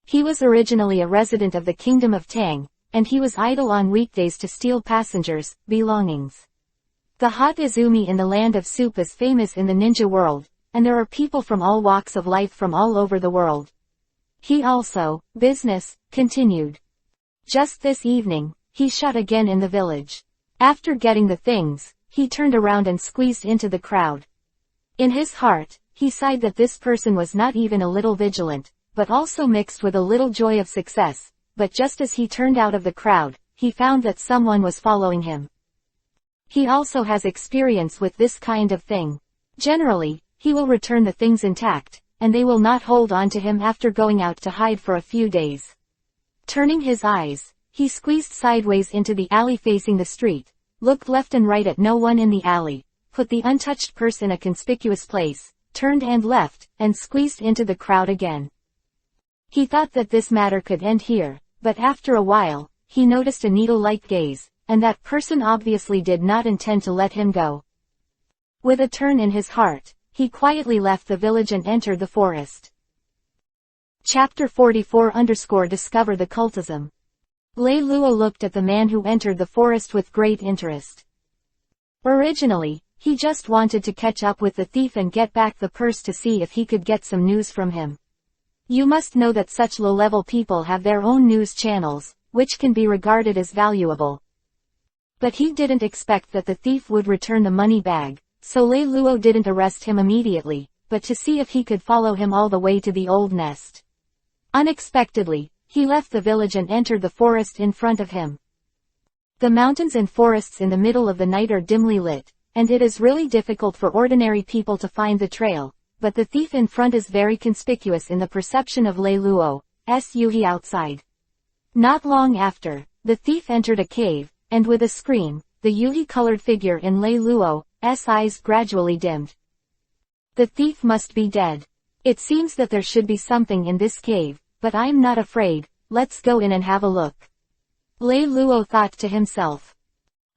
He was originally a resident of the kingdom of Tang, and he was idle on weekdays to steal passengers' belongings. The hot Izumi in the land of soup is famous in the ninja world, and there are people from all walks of life from all over the world. He also, business, continued. Just this evening, he shot again in the village. After getting the things, he turned around and squeezed into the crowd. In his heart, he sighed that this person was not even a little vigilant, but also mixed with a little joy of success, but just as he turned out of the crowd, he found that someone was following him. He also has experience with this kind of thing. Generally, he will return the things intact, and they will not hold on to him after going out to hide for a few days. Turning his eyes, he squeezed sideways into the alley facing the street, looked left and right at no one in the alley, put the untouched purse in a conspicuous place, turned and left, and squeezed into the crowd again. He thought that this matter could end here, but after a while, he noticed a needle-like gaze, and that person obviously did not intend to let him go. With a turn in his heart, he quietly left the village and entered the forest. Chapter 44_Discover the Cultism. Lei Luo looked at the man who entered the forest with great interest. Originally, he just wanted to catch up with the thief and get back the purse to see if he could get some news from him. You must know that such low-level people have their own news channels, which can be regarded as valuable. But he didn't expect that the thief would return the money bag, so Lei Luo didn't arrest him immediately, but to see if he could follow him all the way to the old nest. Unexpectedly, he left the village and entered the forest in front of him. The mountains and forests in the middle of the night are dimly lit, and it is really difficult for ordinary people to find the trail. But the thief in front is very conspicuous in the perception of Lei Luo's Yuhi outside. Not long after, the thief entered a cave, and with a scream, the Yuhi-colored figure in Lei Luo's eyes gradually dimmed. The thief must be dead. It seems that there should be something in this cave, but I'm not afraid, let's go in and have a look. Lei Luo thought to himself.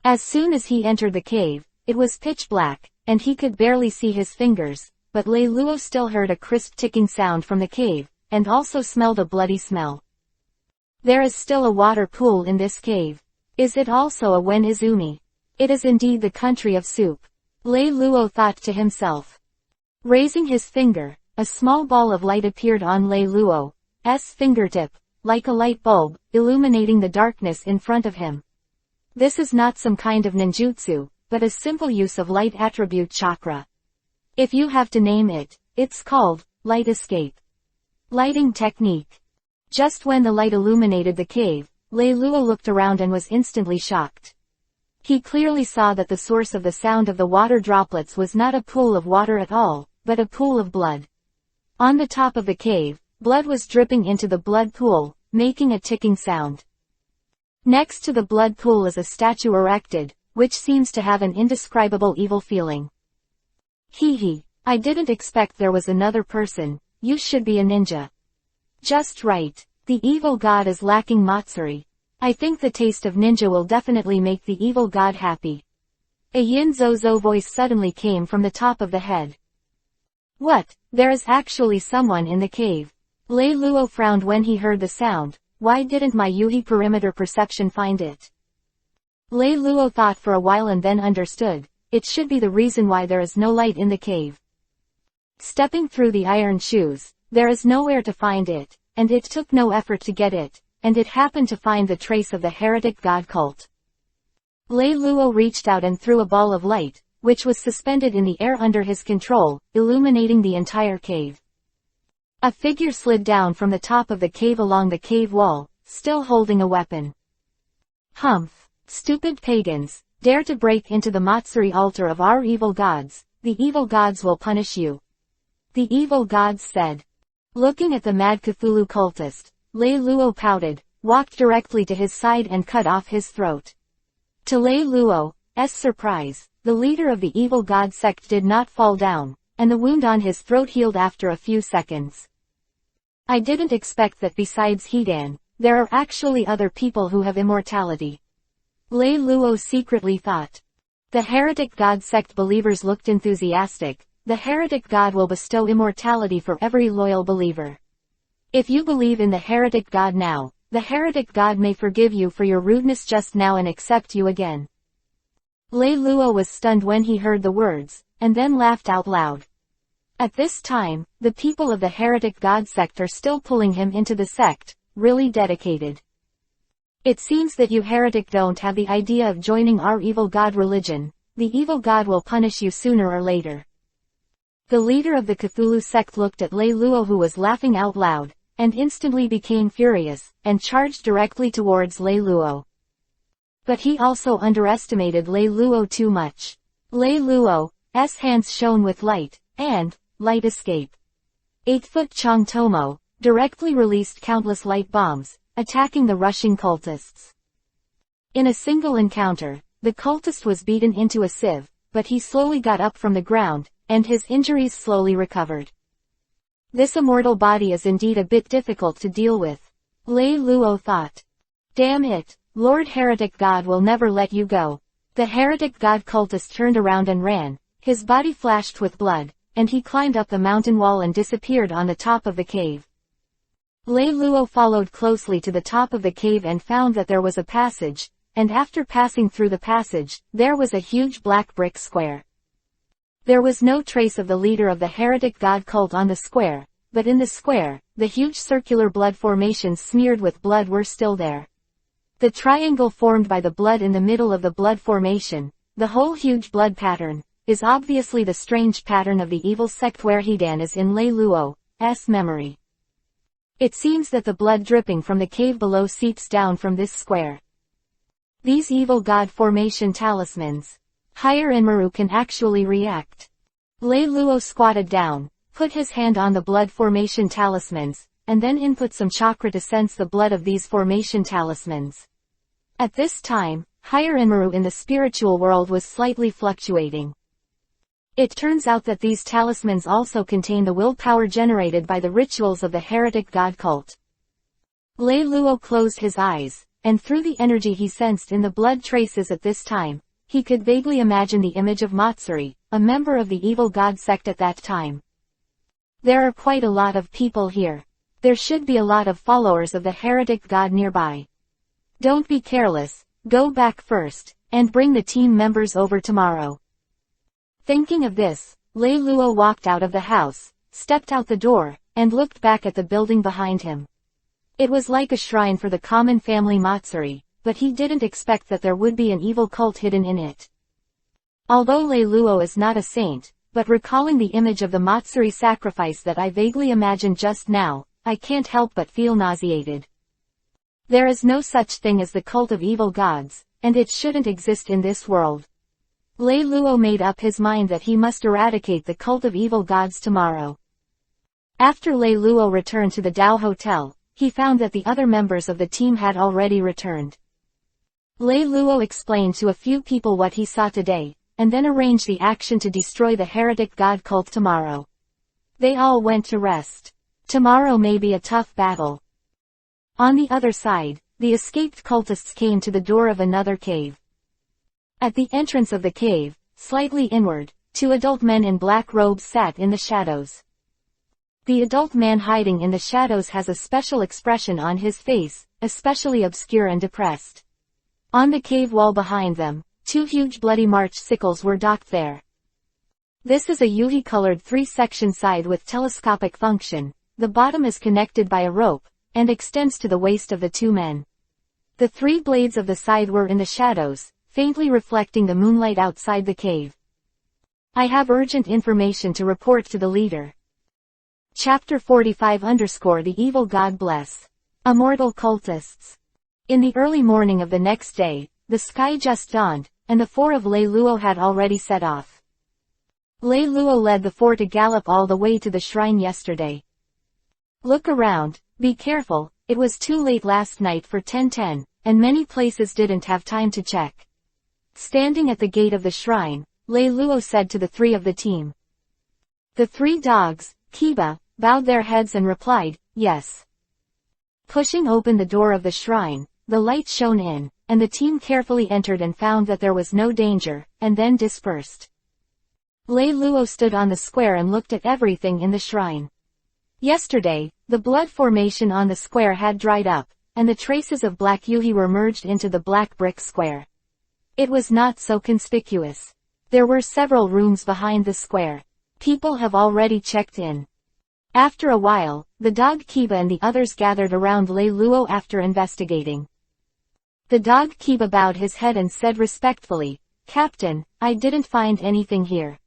As soon as he entered the cave, it was pitch black, and he could barely see his fingers. but Lei Luo still heard a crisp ticking sound from the cave, and also smelled a bloody smell. There is still a water pool in this cave. Is it also a Wen Izumi? It is indeed the country of soup. Lei Luo thought to himself. Raising his finger, a small ball of light appeared on Lei Luo's fingertip, like a light bulb, illuminating the darkness in front of him. This is not some kind of ninjutsu, but a simple use of light attribute chakra. If you have to name it, it's called light escape. Lighting technique. Just when the light illuminated the cave, Lei Luo looked around and was instantly shocked. He clearly saw that the source of the sound of the water droplets was not a pool of water at all, but a pool of blood. On the top of the cave, blood was dripping into the blood pool, making a ticking sound. Next to the blood pool is a statue erected, which seems to have an indescribable evil feeling. Hee, I didn't expect there was another person. You should be a ninja. Just right. The evil god is lacking matsuri. I think the taste of ninja will definitely make the evil god happy. A yin zozo voice suddenly came from the top of the head. What? There is actually someone in the cave. Lei Luo frowned when he heard the sound. Why didn't my Yuhi perimeter perception find it? Lei Luo thought for a while and then understood. It should be the reason why there is no light in the cave. Stepping through the iron shoes, there is nowhere to find it, and it took no effort to get it, and it happened to find the trace of the heretic god cult. Lei Luo reached out and threw a ball of light, which was suspended in the air under his control, illuminating the entire cave. A figure slid down from the top of the cave along the cave wall, still holding a weapon. Humph! Stupid pagans, dare to break into the Matsuri altar of our evil gods, the evil gods will punish you. The evil gods said. Looking at the mad Cthulhu cultist, Lei Luo pouted, walked directly to his side and cut off his throat. To Lei Luo's surprise, the leader of the evil god sect did not fall down, and the wound on his throat healed after a few seconds. I didn't expect that besides Hidan, there are actually other people who have immortality. Lei Luo secretly thought. The heretic god sect believers looked enthusiastic. The heretic god will bestow immortality for every loyal believer. If you believe in the heretic god now, the heretic god may forgive you for your rudeness just now and accept you again. Lei Luo was stunned when he heard the words, and then laughed out loud. At this time, the people of the heretic god sect are still pulling him into the sect, really dedicated. It seems that you heretic don't have the idea of joining our evil god religion. The evil god will punish you sooner or later. The leader of the Cthulhu sect looked at Lei Luo, who was laughing out loud, and instantly became furious, and charged directly towards Lei Luo. But he also underestimated Lei Luo too much. Lei Luo's hands shone with light, and light escape. 8-foot Chong Tomo directly released countless light bombs, attacking the rushing cultists. In a single encounter, the cultist was beaten into a sieve, but he slowly got up from the ground, and his injuries slowly recovered. This immortal body is indeed a bit difficult to deal with. Lei Luo thought. Damn it, Lord Heretic God will never let you go. The heretic god cultist turned around and ran, his body flashed with blood, and he climbed up the mountain wall and disappeared on the top of the cave. Lei Luo followed closely to the top of the cave and found that there was a passage, and after passing through the passage, there was a huge black brick square. There was no trace of the leader of the heretic god cult on the square, but in the square, the huge circular blood formations smeared with blood were still there. The triangle formed by the blood in the middle of the blood formation, the whole huge blood pattern, is obviously the strange pattern of the evil sect where Hidan is in Lei Luo's memory. It seems that the blood dripping from the cave below seeps down from this square. These evil god formation talismans. Higher Inmaru can actually react. Lei Luo squatted down, put his hand on the blood formation talismans, and then input some chakra to sense the blood of these formation talismans. At this time, Higher Inmaru in the spiritual world was slightly fluctuating. It turns out that these talismans also contain the willpower generated by the rituals of the heretic god cult. Lei Luo closed his eyes, and through the energy he sensed in the blood traces at this time, he could vaguely imagine the image of Matsuri, a member of the evil god sect at that time. There are quite a lot of people here. There should be a lot of followers of the heretic god nearby. Don't be careless, go back first, and bring the team members over tomorrow. Thinking of this, Lei Luo walked out of the house, stepped out the door, and looked back at the building behind him. It was like a shrine for the common family Matsuri, but he didn't expect that there would be an evil cult hidden in it. Although Lei Luo is not a saint, but recalling the image of the Matsuri sacrifice that I vaguely imagined just now, I can't help but feel nauseated. There is no such thing as the cult of evil gods, and it shouldn't exist in this world. Lei Luo made up his mind that he must eradicate the cult of evil gods tomorrow. After Lei Luo returned to the Dao Hotel, he found that the other members of the team had already returned. Lei Luo explained to a few people what he saw today, and then arranged the action to destroy the heretic god cult tomorrow. They all went to rest. Tomorrow may be a tough battle. On the other side, the escaped cultists came to the door of another cave. At the entrance of the cave, slightly inward, 2 adult men in black robes sat in the shadows. The adult man hiding in the shadows has a special expression on his face, especially obscure and depressed. On the cave wall behind them, 2 huge bloody March sickles were docked there. This is a UV-colored 3-section scythe with telescopic function. The bottom is connected by a rope, and extends to the waist of the 2 men. The 3 blades of the scythe were in the shadows, faintly reflecting the moonlight outside the cave. I have urgent information to report to the leader. Chapter 45 _ The Evil God Bless. Immortal Cultists. In the early morning of the next day, the sky just dawned, and the 4 of Lei Luo had already set off. Lei Luo led the 4 to gallop all the way to the shrine yesterday. Look around, be careful, it was too late last night for 10:10, and many places didn't have time to check. Standing at the gate of the shrine, Lei Luo said to the 3 of the team. The 3 dogs, Kiba, bowed their heads and replied, yes. Pushing open the door of the shrine, the light shone in, and the team carefully entered and found that there was no danger, and then dispersed. Lei Luo stood on the square and looked at everything in the shrine. Yesterday, the blood formation on the square had dried up, and the traces of black yuhi were merged into the black brick square. It was not so conspicuous. There were several rooms behind the square. People have already checked in. After a while, the dog Kiba and the others gathered around Lei Luo after investigating. The dog Kiba bowed his head and said respectfully, Captain, I didn't find anything here.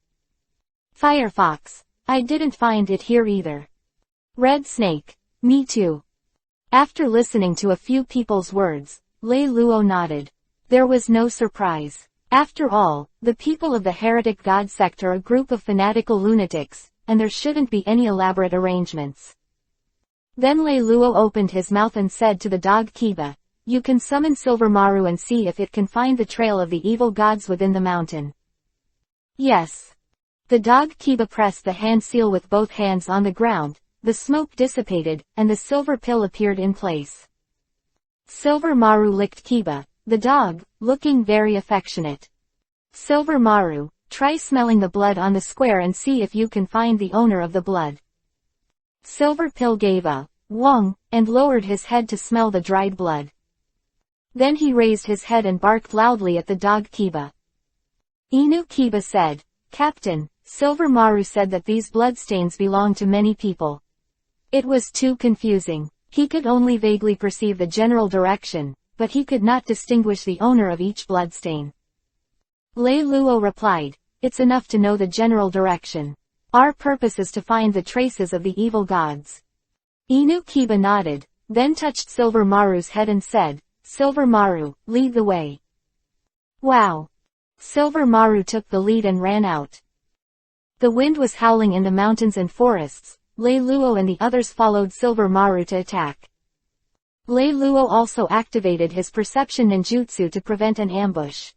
Firefox, I didn't find it here either. Red Snake, me too. After listening to a few people's words, Lei Luo nodded. There was no surprise. After all, the people of the heretic god sect are a group of fanatical lunatics, and there shouldn't be any elaborate arrangements. Then Lei Luo opened his mouth and said to the dog Kiba, you can summon Silver Maru and see if it can find the trail of the evil gods within the mountain. Yes. The dog Kiba pressed the hand seal with both hands on the ground, the smoke dissipated, and the silver pill appeared in place. Silver Maru licked Kiba, the dog, looking very affectionate. Silver Maru, try smelling the blood on the square and see if you can find the owner of the blood. Silver Pill gave a wong, and lowered his head to smell the dried blood. Then he raised his head and barked loudly at the dog Kiba. Inu Kiba said, Captain, Silver Maru said that these bloodstains belong to many people. It was too confusing. He could only vaguely perceive the general direction, but he could not distinguish the owner of each bloodstain. Lei Luo replied, it's enough to know the general direction. Our purpose is to find the traces of the evil gods. Inu Kiba nodded, then touched Silver Maru's head and said, Silver Maru, lead the way. Wow. Silver Maru took the lead and ran out. The wind was howling in the mountains and forests. Lei Luo and the others followed Silver Maru to attack. Lei Luo also activated his perception ninjutsu to prevent an ambush.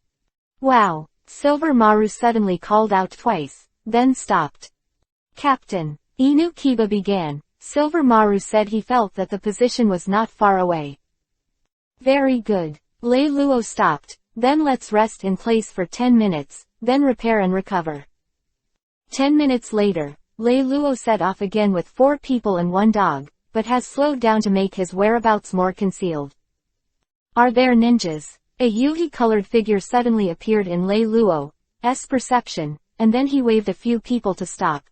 Wow! Silver Maru suddenly called out twice, then stopped. Captain, Inu Kiba began. Silver Maru said he felt that the position was not far away. Very good. Lei Luo stopped, Then let's rest in place for 10 minutes, then repair and recover. 10 minutes later, Lei Luo set off again with 4 people and 1 dog, but has slowed down to make his whereabouts more concealed. Are there ninjas? A Yuhi-colored figure suddenly appeared in Lei Luo's perception, and then he waved a few people to stop.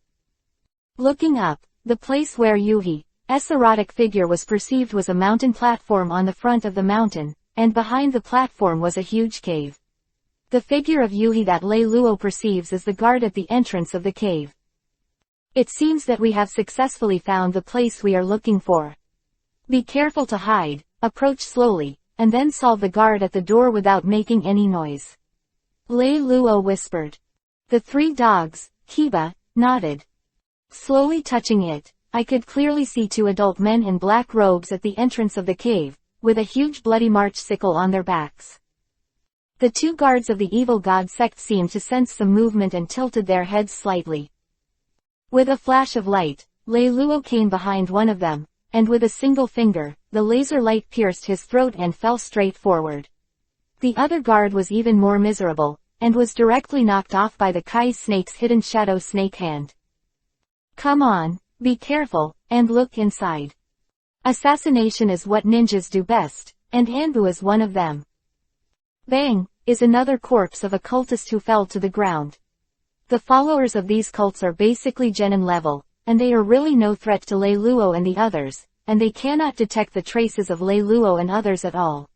Looking up, the place where Yuhi's erotic figure was perceived was a mountain platform on the front of the mountain, and behind the platform was a huge cave. The figure of Yuhi that Lei Luo perceives is the guard at the entrance of the cave. It seems that we have successfully found the place we are looking for. Be careful to hide, approach slowly, and then solve the guard at the door without making any noise. Lei Luo whispered. The 3 dogs, Kiba, nodded. Slowly touching it, I could clearly see 2 adult men in black robes at the entrance of the cave, with a huge bloody march sickle on their backs. The 2 guards of the evil god sect seemed to sense some movement and tilted their heads slightly. With a flash of light, Lei Luo came behind one of them, and with a single finger, the laser light pierced his throat and fell straight forward. The other guard was even more miserable, and was directly knocked off by the Kai snake's hidden shadow snake hand. Come on, be careful, and look inside. Assassination is what ninjas do best, and Anbu is one of them. Bang, is another corpse of a cultist who fell to the ground. The followers of these cults are basically genin level, and they are really no threat to Lei Luo and the others, and they cannot detect the traces of Lei Luo and others at all.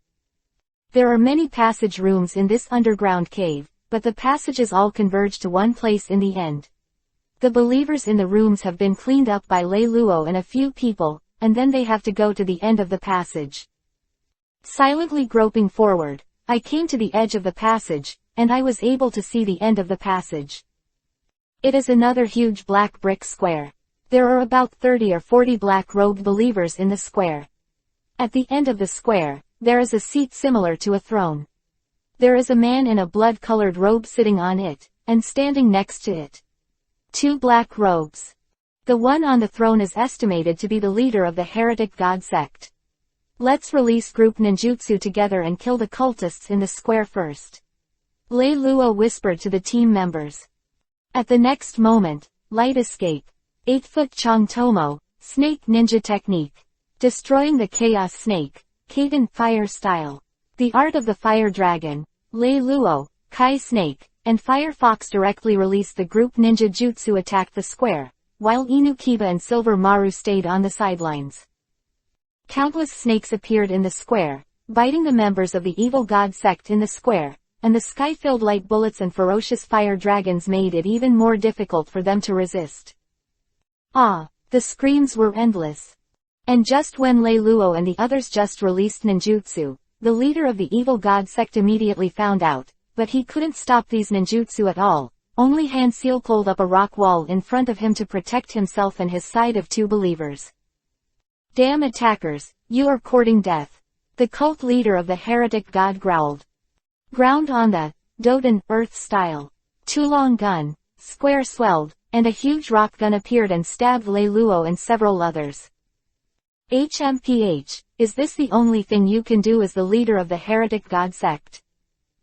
There are many passage rooms in this underground cave, but the passages all converge to one place in the end. The believers in the rooms have been cleaned up by Lei Luo and a few people, and then they have to go to the end of the passage. Silently groping forward, I came to the edge of the passage, and I was able to see the end of the passage. It is another huge black brick square. There are about 30 or 40 black-robed believers in the square. At the end of the square, there is a seat similar to a throne. There is a man in a blood-colored robe sitting on it, and standing next to it. 2 black robes. The one on the throne is estimated to be the leader of the heretic god sect. Let's release group ninjutsu together and kill the cultists in the square first. Lei Luo whispered to the team members. At the next moment, light escape. 8-foot Chong Tomo, snake ninja technique. Destroying the chaos snake, Kaden fire style. The art of the fire dragon, Lei Luo, Kai snake, and Fire Fox directly released the group ninja jutsu attacked the square, while Inu Kiba and Silver Maru stayed on the sidelines. Countless snakes appeared in the square, biting the members of the evil god sect in the square, and the sky-filled light bullets and ferocious fire dragons made it even more difficult for them to resist. Ah, the screams were endless. And just when Lei Luo and the others just released ninjutsu, the leader of the evil god sect immediately found out, but he couldn't stop these ninjutsu at all, only Hanseal pulled up a rock wall in front of him to protect himself and his side of 2 believers. Damn attackers, you are courting death. The cult leader of the heretic god growled. Ground on the Doden earth style. Tulong gun, square swelled, and a huge rock gun appeared and stabbed Lei Luo and several others. HMPH, is this the only thing you can do as the leader of the heretic god sect?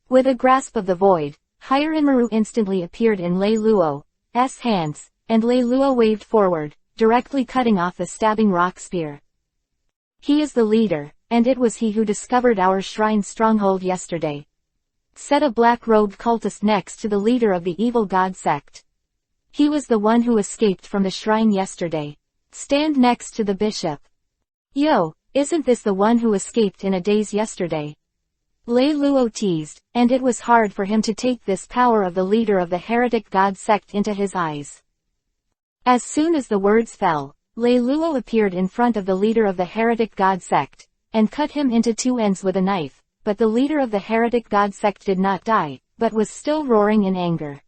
With a grasp of the void, Hirinmaru instantly appeared in Lei Luo's hands, and Lei Luo waved forward, directly cutting off the stabbing rock spear. He is the leader, and it was he who discovered our shrine stronghold yesterday. Said a black-robed cultist next to the leader of the evil god sect. He was the one who escaped from the shrine yesterday. Stand next to the bishop. Yo, isn't this the one who escaped in a daze yesterday? Lei Luo teased, and it was hard for him to take this power of the leader of the heretic god sect into his eyes. As soon as the words fell, Lei Luo appeared in front of the leader of the heretic god sect, and cut him into 2 ends with a knife, but the leader of the heretic god sect did not die, but was still roaring in anger.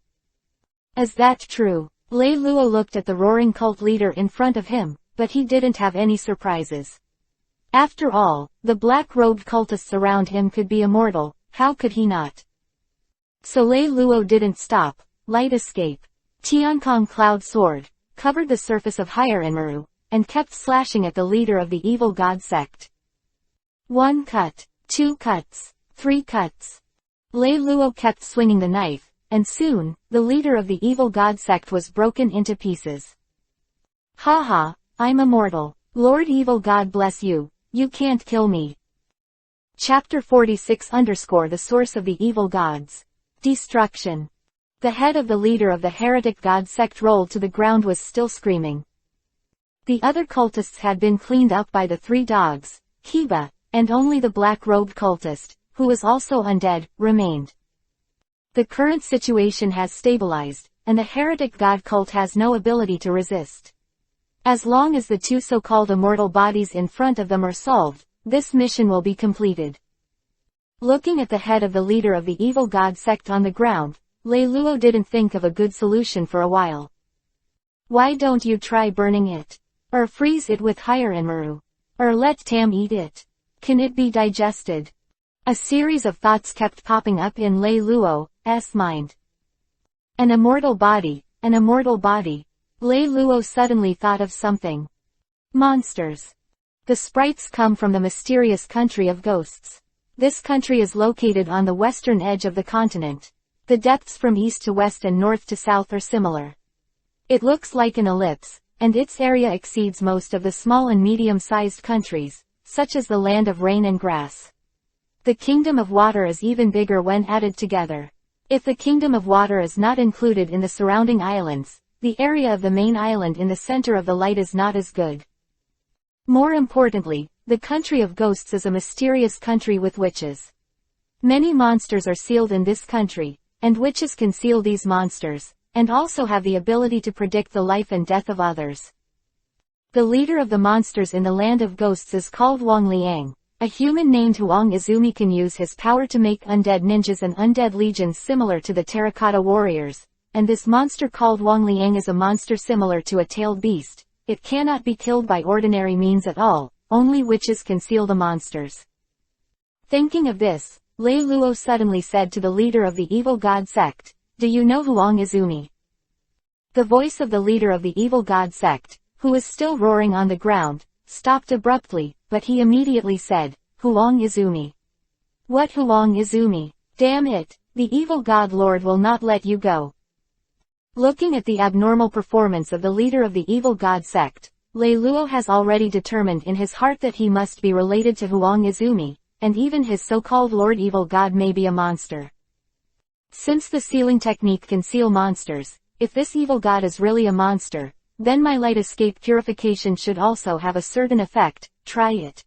Is that true? Lei Luo looked at the roaring cult leader in front of him, but he didn't have any surprises. After all, the black-robed cultists around him could be immortal, how could he not? So Lei Luo didn't stop. Light escape. Tiankong cloud sword, covered the surface of Hirinmaru, and kept slashing at the leader of the evil god sect. 1 cut, 2 cuts, 3 cuts. Lei Luo kept swinging the knife, and soon, the leader of the evil god sect was broken into pieces. Haha, I'm immortal. Lord Evil God bless you, you can't kill me. Chapter 46 _ The source of the evil gods. Destruction. The head of the leader of the heretic god sect rolled to the ground was still screaming. The other cultists had been cleaned up by the 3 dogs, Kiba, and only the black-robed cultist, who was also undead, remained. The current situation has stabilized, and the heretic god cult has no ability to resist. As long as the 2 so-called immortal bodies in front of them are solved, this mission will be completed. Looking at the head of the leader of the evil god sect on the ground, Lei Luo didn't think of a good solution for a while. Why don't you try burning it? Or freeze it with higher Enmaru? Or let Tam eat it? Can it be digested? A series of thoughts kept popping up in Lei Luo's mind. An immortal body, an immortal body. Lei Luo suddenly thought of something. Monsters. The sprites come from the mysterious country of ghosts. This country is located on the western edge of the continent. The depths from east to west and north to south are similar. It looks like an ellipse, and its area exceeds most of the small and medium-sized countries, such as the land of rain and grass. The Kingdom of Water is even bigger when added together. If the Kingdom of Water is not included in the surrounding islands, the area of the main island in the center of the light is not as good. More importantly, the country of ghosts is a mysterious country with witches. Many monsters are sealed in this country, and witches can seal these monsters, and also have the ability to predict the life and death of others. The leader of the monsters in the land of ghosts is called Wang Liang. A human named Huang Izumi can use his power to make undead ninjas and undead legions similar to the terracotta warriors, and this monster called Wang Liang is a monster similar to a tailed beast. It cannot be killed by ordinary means at all, only witches can seal the monsters. Thinking of this, Lei Luo suddenly said to the leader of the evil god sect, "Do you know Huang Izumi?" The voice of the leader of the evil god sect, who was still roaring on the ground, stopped abruptly, but he immediately said, "Huang Izumi." "What Huang Izumi? Damn it, the evil god lord will not let you go." Looking at the abnormal performance of the leader of the evil god sect, Lei Luo has already determined in his heart that he must be related to Huang Izumi, and even his so-called Lord Evil God may be a monster. Since the sealing technique can seal monsters, if this evil god is really a monster, then my light escape purification should also have a certain effect. Try it.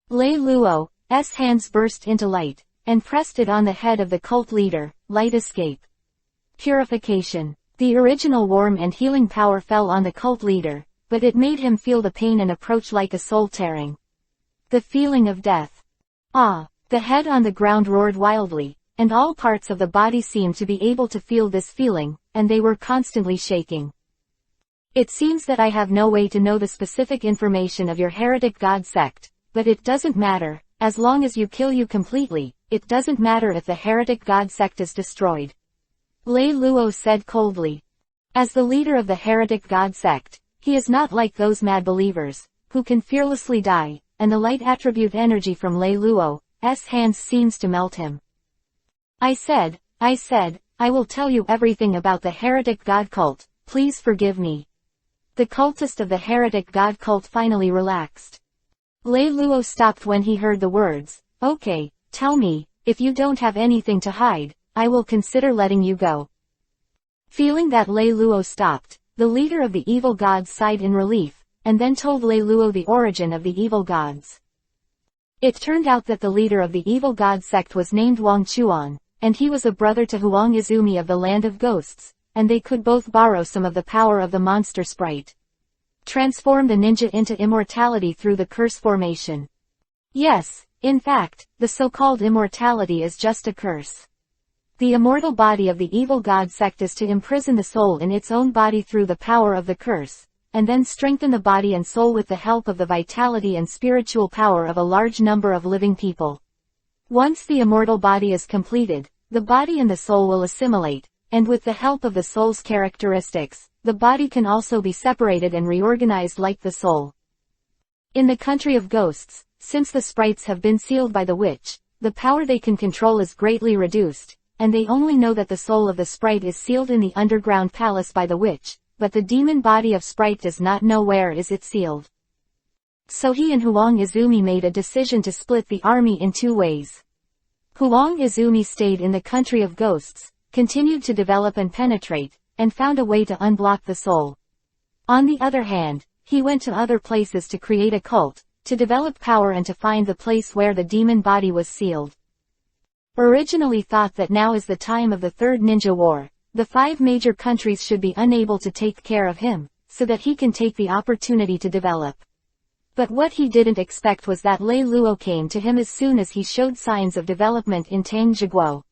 Lei Luo's hands burst into light, and pressed it on the head of the cult leader. Light escape. Purification. The original warm and healing power fell on the cult leader, but it made him feel the pain and approach like a soul tearing. The feeling of death. Ah! The head on the ground roared wildly, and all parts of the body seemed to be able to feel this feeling, and they were constantly shaking. It seems that I have no way to know the specific information of your heretic god sect, but it doesn't matter, as long as you kill you completely, it doesn't matter if the heretic god sect is destroyed. Lei Luo said coldly. As the leader of the heretic god sect, he is not like those mad believers, who can fearlessly die, and the light attribute energy from Lei Luo's hands seems to melt him. I said, I will tell you everything about the heretic god cult, please forgive me. The cultist of the heretic god cult finally relaxed. Lei Luo stopped when he heard the words, "Okay, tell me, if you don't have anything to hide, I will consider letting you go." Feeling that Lei Luo stopped, the leader of the evil gods sighed in relief, and then told Lei Luo the origin of the evil gods. It turned out that the leader of the evil god sect was named Wang Chuan, and he was a brother to Huang Izumi of the Land of Ghosts, and they could both borrow some of the power of the monster sprite. Transform the ninja into immortality through the curse formation. Yes, in fact, the so-called immortality is just a curse. The immortal body of the evil god sect is to imprison the soul in its own body through the power of the curse, and then strengthen the body and soul with the help of the vitality and spiritual power of a large number of living people. Once the immortal body is completed, the body and the soul will assimilate, and with the help of the soul's characteristics, the body can also be separated and reorganized like the soul. In the country of ghosts, since the sprites have been sealed by the witch, the power they can control is greatly reduced, and they only know that the soul of the sprite is sealed in the underground palace by the witch, but the demon body of sprite does not know where is it sealed. So he and Huang Izumi made a decision to split the army in two ways. Huang Izumi stayed in the country of ghosts, continued to develop and penetrate, and found a way to unblock the soul. On the other hand, he went to other places to create a cult, to develop power and to find the place where the demon body was sealed. Originally thought that now is the time of the Third Ninja War, the 5 major countries should be unable to take care of him, so that he can take the opportunity to develop. But what he didn't expect was that Lei Luo came to him as soon as he showed signs of development in Tangzhiguo.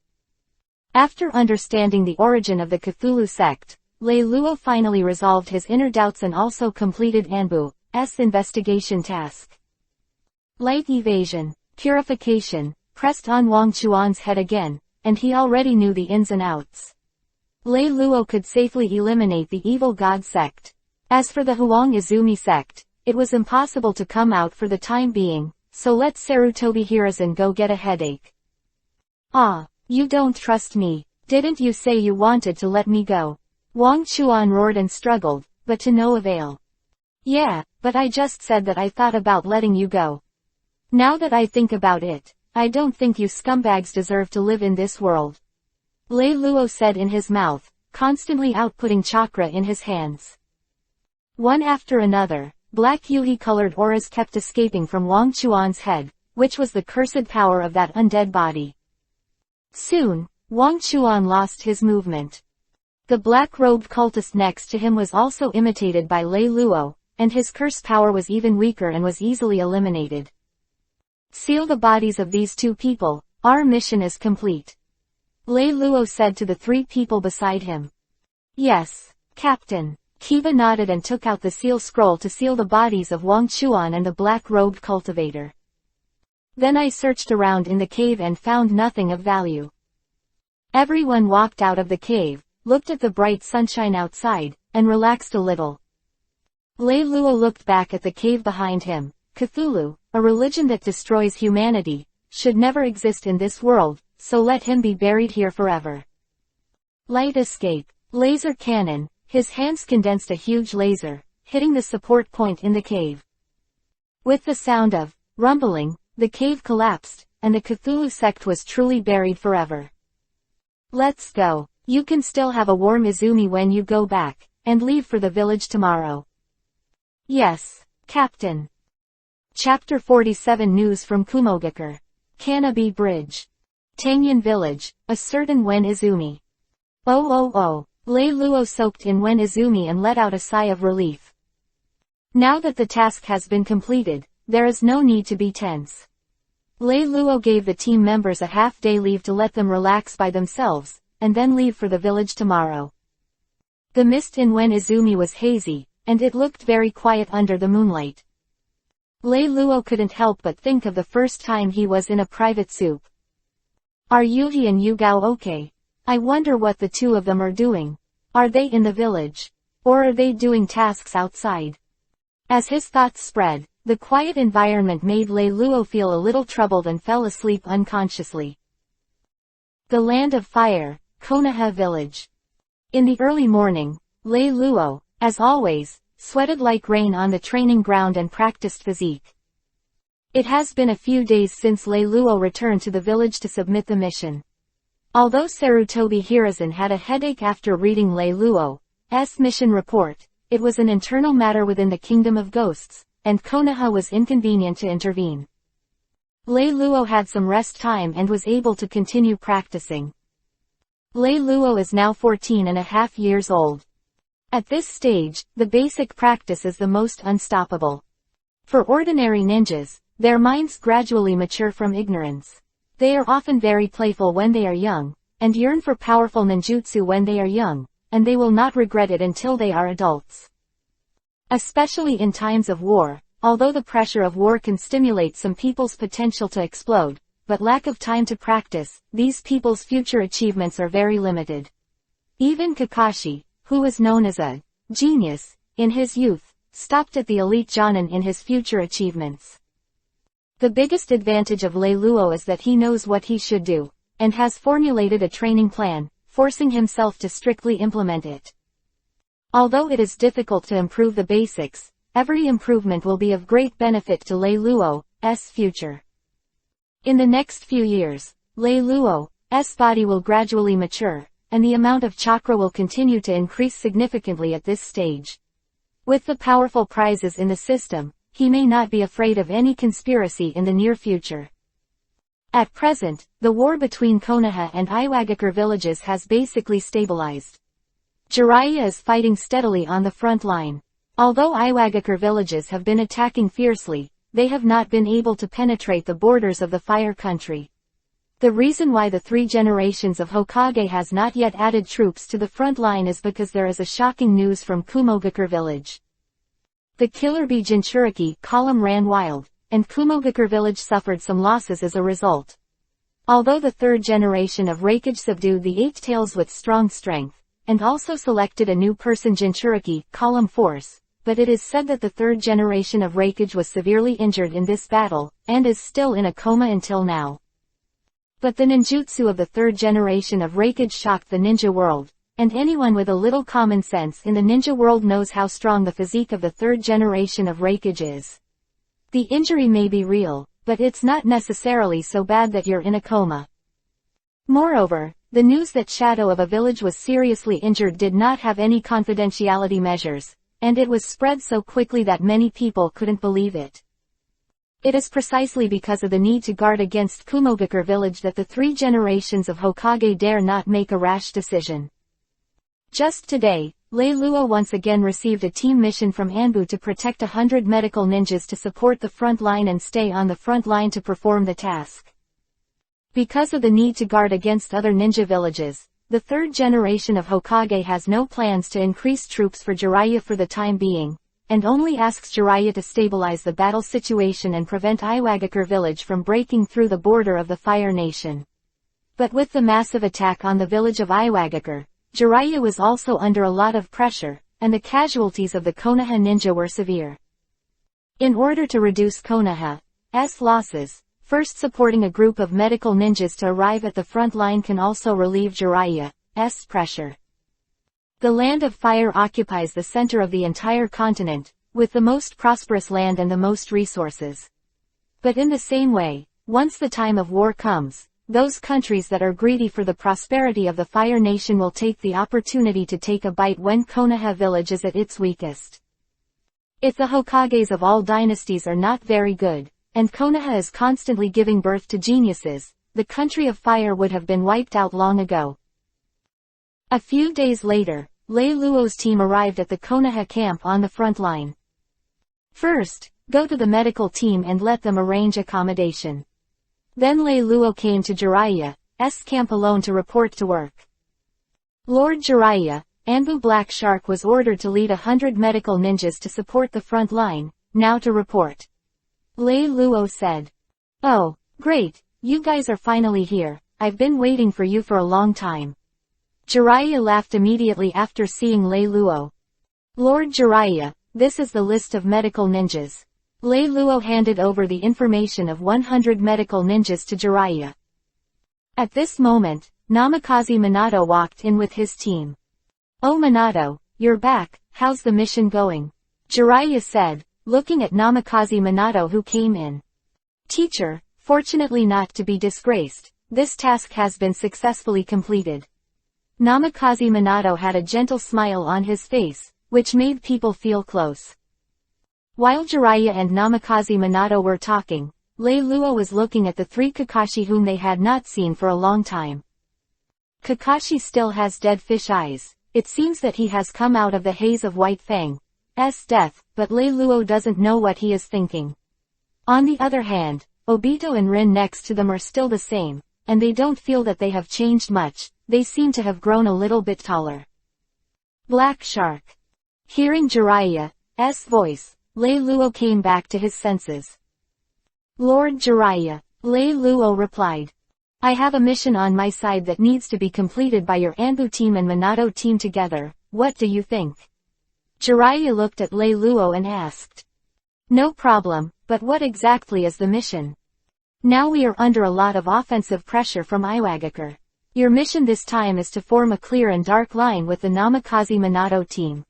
After understanding the origin of the Cthulhu sect, Lei Luo finally resolved his inner doubts and also completed Anbu's investigation task. Light evasion, purification, pressed on Wang Chuan's head again, and he already knew the ins and outs. Lei Luo could safely eliminate the evil god sect. As for the Huang Izumi sect, it was impossible to come out for the time being, so let Sarutobi Hiruzen go get a headache. Ah, you don't trust me, didn't you say you wanted to let me go? Wang Chuan roared and struggled, but to no avail. Yeah, but I just said that I thought about letting you go. Now that I think about it, I don't think you scumbags deserve to live in this world. Lei Luo said in his mouth, constantly outputting chakra in his hands. One after another, black Yuhi-colored auras kept escaping from Wang Chuan's head, which was the cursed power of that undead body. Soon, Wang Chuan lost his movement. The black-robed cultist next to him was also imitated by Lei Luo, and his curse power was even weaker and was easily eliminated. Seal the bodies of these 2 people, our mission is complete. Lei Luo said to the 3 people beside him. Yes, Captain. Kiba nodded and took out the seal scroll to seal the bodies of Wang Chuan and the black-robed cultivator. Then I searched around in the cave and found nothing of value. Everyone walked out of the cave, looked at the bright sunshine outside, and relaxed a little. Lei Luo looked back at the cave behind him. Cthulhu, a religion that destroys humanity, should never exist in this world, so let him be buried here forever. Light escape. Laser cannon. His hands condensed a huge laser, hitting the support point in the cave. With the sound of rumbling, the cave collapsed, and the Cthulhu sect was truly buried forever. Let's go. You can still have a warm Izumi when you go back, and leave for the village tomorrow. Yes, Captain. Chapter 47 News from Kumogakure. Canopy Bridge. Tangyan Village, a certain Wen Izumi. Oh. Lei Luo soaked in Wen Izumi and let out a sigh of relief. Now that the task has been completed, there is no need to be tense. Lei Luo gave the team members a half-day leave to let them relax by themselves, and then leave for the village tomorrow. The mist in Wen Izumi was hazy, and it looked very quiet under the moonlight. Lei Luo couldn't help but think of the first time he was in a private soup. Are Yuhi and Yugao okay? I wonder what the 2 of them are doing. Are they in the village? Or are they doing tasks outside? As his thoughts spread, the quiet environment made Lei Luo feel a little troubled and fell asleep unconsciously. The Land of Fire, Konoha Village. In the early morning, Lei Luo, as always, sweated like rain on the training ground and practiced physique. It has been a few days since Lei Luo returned to the village to submit the mission. Although Sarutobi Hiruzen had a headache after reading Lei Luo's mission report, it was an internal matter within the Kingdom of Ghosts, and Konoha was inconvenient to intervene. Lei Luo had some rest time and was able to continue practicing. Lei Luo is now 14.5 years old. At this stage, the basic practice is the most unstoppable. For ordinary ninjas, their minds gradually mature from ignorance. They are often very playful when they are young, and yearn for powerful ninjutsu when they are young, and they will not regret it until they are adults. Especially in times of war, although the pressure of war can stimulate some people's potential to explode, but lack of time to practice, these people's future achievements are very limited. Even Kakashi, who was known as a genius in his youth, stopped at the elite Jonan in his future achievements. The biggest advantage of Lei Luo is that he knows what he should do, and has formulated a training plan, forcing himself to strictly implement it. Although it is difficult to improve the basics, every improvement will be of great benefit to Lei Luo's future. In the next few years, Lei Luo's body will gradually mature, and the amount of chakra will continue to increase significantly at this stage. With the powerful prizes in the system, he may not be afraid of any conspiracy in the near future. At present, the war between Konoha and Iwagakar villages has basically stabilized. Jiraiya is fighting steadily on the front line. Although Iwagakar villages have been attacking fiercely, they have not been able to penetrate the borders of the Fire Country. The reason why the 3 generations of Hokage has not yet added troops to the front line is because there is a shocking news from Kumogakure village. The Killer Bee Jinchuriki column ran wild, and Kumogakure village suffered some losses as a result. Although the 3rd generation of Rakage subdued the 8 tails with strong strength, and also selected a new person Jinchuriki column force, but it is said that the 3rd generation of Rakage was severely injured in this battle, and is still in a coma until now. But the ninjutsu of the 3rd generation of Rakage shocked the ninja world, and anyone with a little common sense in the ninja world knows how strong the physique of the 3rd generation of Rakage is. The injury may be real, but it's not necessarily so bad that you're in a coma. Moreover, the news that Shadow of a village was seriously injured did not have any confidentiality measures, and it was spread so quickly that many people couldn't believe it. It is precisely because of the need to guard against Kumogakure village that the 3 generations of Hokage dare not make a rash decision. Just today, Lei Luo once again received a team mission from Anbu to protect 100 medical ninjas to support the front line and stay on the front line to perform the task. Because of the need to guard against other ninja villages, the 3rd generation of Hokage has no plans to increase troops for Jiraiya for the time being, and only asks Jiraiya to stabilize the battle situation and prevent Iwagakure village from breaking through the border of the Fire Nation. But with the massive attack on the village of Iwagakure, Jiraiya was also under a lot of pressure, and the casualties of the Konoha ninja were severe. In order to reduce Konoha's losses, first supporting a group of medical ninjas to arrive at the front line can also relieve Jiraiya's pressure. The Land of Fire occupies the center of the entire continent, with the most prosperous land and the most resources. But in the same way, once the time of war comes, those countries that are greedy for the prosperity of the Fire Nation will take the opportunity to take a bite when Konoha village is at its weakest. If the Hokages of all dynasties are not very good, and Konoha is constantly giving birth to geniuses, the country of fire would have been wiped out long ago. A few days later, Lei Luo's team arrived at the Konoha camp on the front line. First, go to the medical team and let them arrange accommodation. Then Lei Luo came to Jiraiya's camp alone to report to work. Lord Jiraiya, Anbu Black Shark was ordered to lead 100 medical ninjas to support the front line, now to report. Lei Luo said. Oh, great, you guys are finally here, I've been waiting for you for a long time. Jiraiya laughed immediately after seeing Lei Luo. Lord Jiraiya, this is the list of medical ninjas. Lei Luo handed over the information of 100 medical ninjas to Jiraiya. At this moment, Namikaze Minato walked in with his team. Oh Minato, you're back, how's the mission going? Jiraiya said, looking at Namikaze Minato who came in. Teacher, fortunately not to be disgraced, this task has been successfully completed. Namikaze Minato had a gentle smile on his face, which made people feel close. While Jiraiya and Namikaze Minato were talking, Lei Luo was looking at the 3 Kakashi whom they had not seen for a long time. Kakashi still has dead fish eyes. It seems that he has come out of the haze of White Fang's death, but Lei Luo doesn't know what he is thinking. On the other hand, Obito and Rin next to them are still the same, and they don't feel that they have changed much. They seem to have grown a little bit taller. Black Shark. Hearing Jiraiya's voice, Lei Luo came back to his senses. Lord Jiraiya, Lei Luo replied. I have a mission on my side that needs to be completed by your Anbu team and Minato team together, what do you think? Jiraiya looked at Lei Luo and asked. No problem, But what exactly is the mission? Now we are under a lot of offensive pressure from Iwagakar. Your mission this time is to form a clear and dark line with the Namikaze Minato team.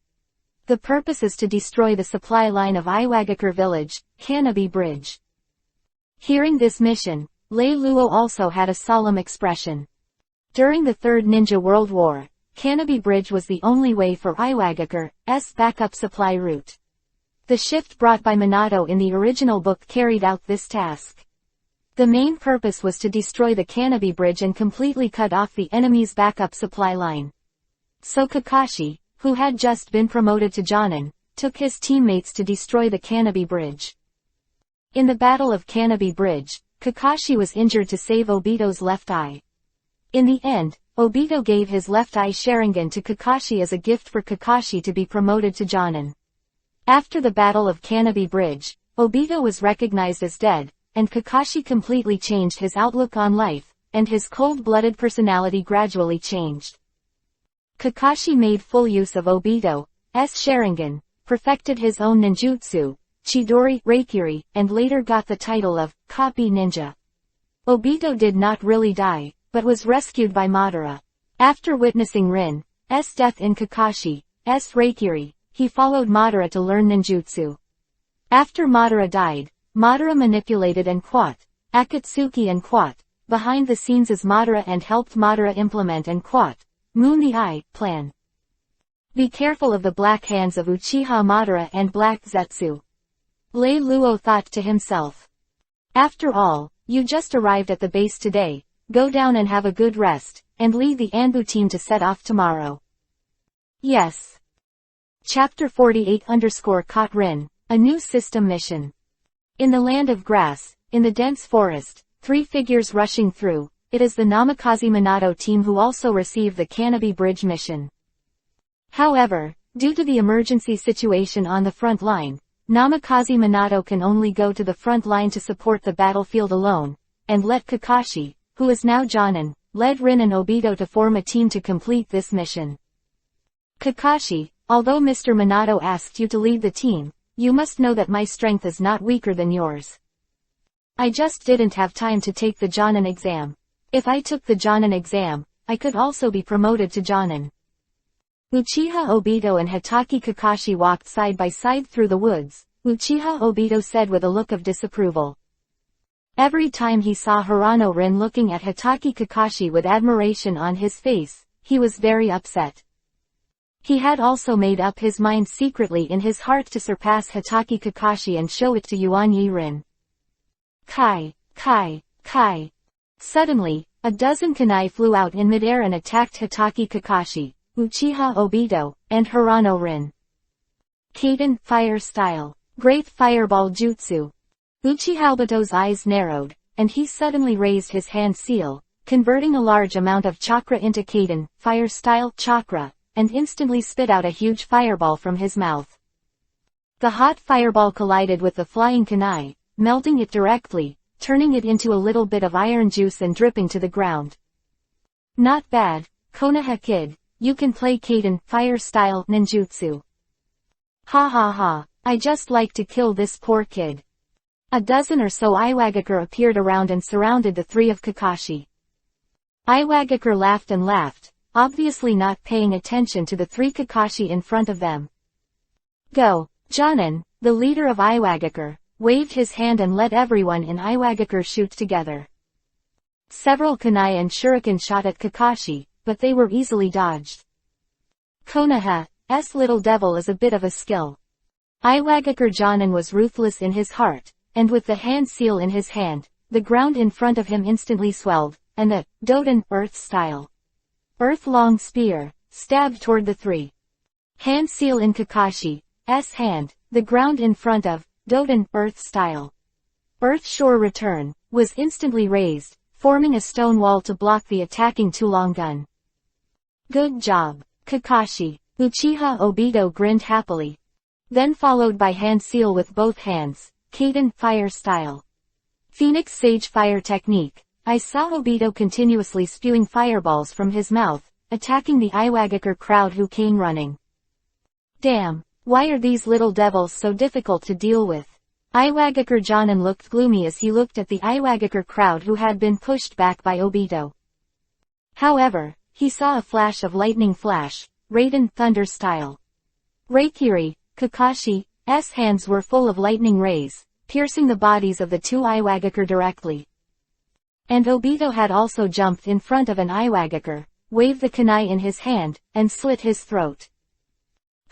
The purpose is to destroy the supply line of Iwagakar village, Canopy Bridge. Hearing this mission, Lei Luo also had a solemn expression. During the Third Ninja World War, Canopy Bridge was the only way for Iwagakar's backup supply route. The shift brought by Minato in the original book carried out this task. The main purpose was to destroy the Canopy Bridge and completely cut off the enemy's backup supply line. So Kakashi, who had just been promoted to Jonan, took his teammates to destroy the Canopy Bridge. In the Battle of Canopy Bridge, Kakashi was injured to save Obito's left eye. In the end, Obito gave his left eye Sharingan to Kakashi as a gift for Kakashi to be promoted to Jonan. After the Battle of Canopy Bridge, Obito was recognized as dead, and Kakashi completely changed his outlook on life, and his cold-blooded personality gradually changed. Kakashi made full use of Obito's Sharingan, perfected his own ninjutsu, Chidori, Reikiri, and later got the title of Copy Ninja. Obito did not really die, but was rescued by Madara. After witnessing Rin's death in Kakashi's Reikiri, he followed Madara to learn ninjutsu. After Madara died, Madara manipulated and caught Akatsuki and caught behind the scenes as Madara and helped Madara implement and caught Moon the Eye plan. Be careful of the black hands of Uchiha Madara and Black Zetsu. Lei Luo thought to himself. After all, you just arrived at the base today, go down and have a good rest, and lead the Anbu team to set off tomorrow. Yes. Chapter 48_Caught Rin, a new system mission. In the land of grass, in the dense forest, three figures rushing through, it is the Namikaze Minato team who also receive the Canopy Bridge mission. However, due to the emergency situation on the front line, Namikaze Minato can only go to the front line to support the battlefield alone, and let Kakashi, who is now Jonan, led Rin and Obito to form a team to complete this mission. Kakashi, although Mr. Minato asked you to lead the team, you must know that my strength is not weaker than yours. I just didn't have time to take the Jonan exam. If I took the Jonan exam, I could also be promoted to Jonan. Uchiha Obito and Hatake Kakashi walked side by side through the woods, Uchiha Obito said with a look of disapproval. Every time he saw Hirano Rin looking at Hatake Kakashi with admiration on his face, he was very upset. He had also made up his mind secretly in his heart to surpass Hatake Kakashi and show it to Yuanyi Rin. Kai. Suddenly, a dozen kunai flew out in midair and attacked Hatake Kakashi, Uchiha Obito, and Hirano Rin. Kaden, Fire Style. Great Fireball Jutsu. Uchiha Obito's eyes narrowed, and he suddenly raised his hand seal, converting a large amount of chakra into Kaden, Fire Style chakra, and instantly spit out a huge fireball from his mouth. The hot fireball collided with the flying kunai, melting it directly, turning it into a little bit of iron juice and dripping to the ground. Not bad, Konoha kid, you can play Kaden, Fire Style ninjutsu. Ha ha ha, I just like to kill this poor kid. A dozen or so Iwagakar appeared around and surrounded the three of Kakashi. Iwagakar laughed and laughed, obviously not paying attention to the three Kakashi in front of them. Go! Jonan, the leader of Iwagakar, waved his hand and let everyone in Iwagakar shoot together. Several kunai and shuriken shot at Kakashi, but they were easily dodged. Konoha's little devil is a bit of a skill. Iwagakar Jonan was ruthless in his heart, and with the hand seal in his hand, the ground in front of him instantly swelled, and the Doden, Earth Style. Earth-long spear, stabbed toward the three. Hand seal in Kakashi's hand, the ground in front of Doden, Earth Style. Earth Shore Return, was instantly raised, forming a stone wall to block the attacking Tulong gun. Good job, Kakashi. Uchiha Obito grinned happily. Then followed by hand seal with both hands, Kaden, Fire Style. Phoenix Sage Fire Technique. I saw Obito continuously spewing fireballs from his mouth, attacking the Iwagakar crowd who came running. Damn, why are these little devils so difficult to deal with? Iwagakar Jonan looked gloomy as he looked at the Iwagakar crowd who had been pushed back by Obito. However, he saw a flash of lightning flash, Raiden Thunder style. Reikiri, Kakashi's hands were full of lightning rays, piercing the bodies of the two Iwagakar directly. And Obito had also jumped in front of an Iwagakar, waved the kunai in his hand, and slit his throat.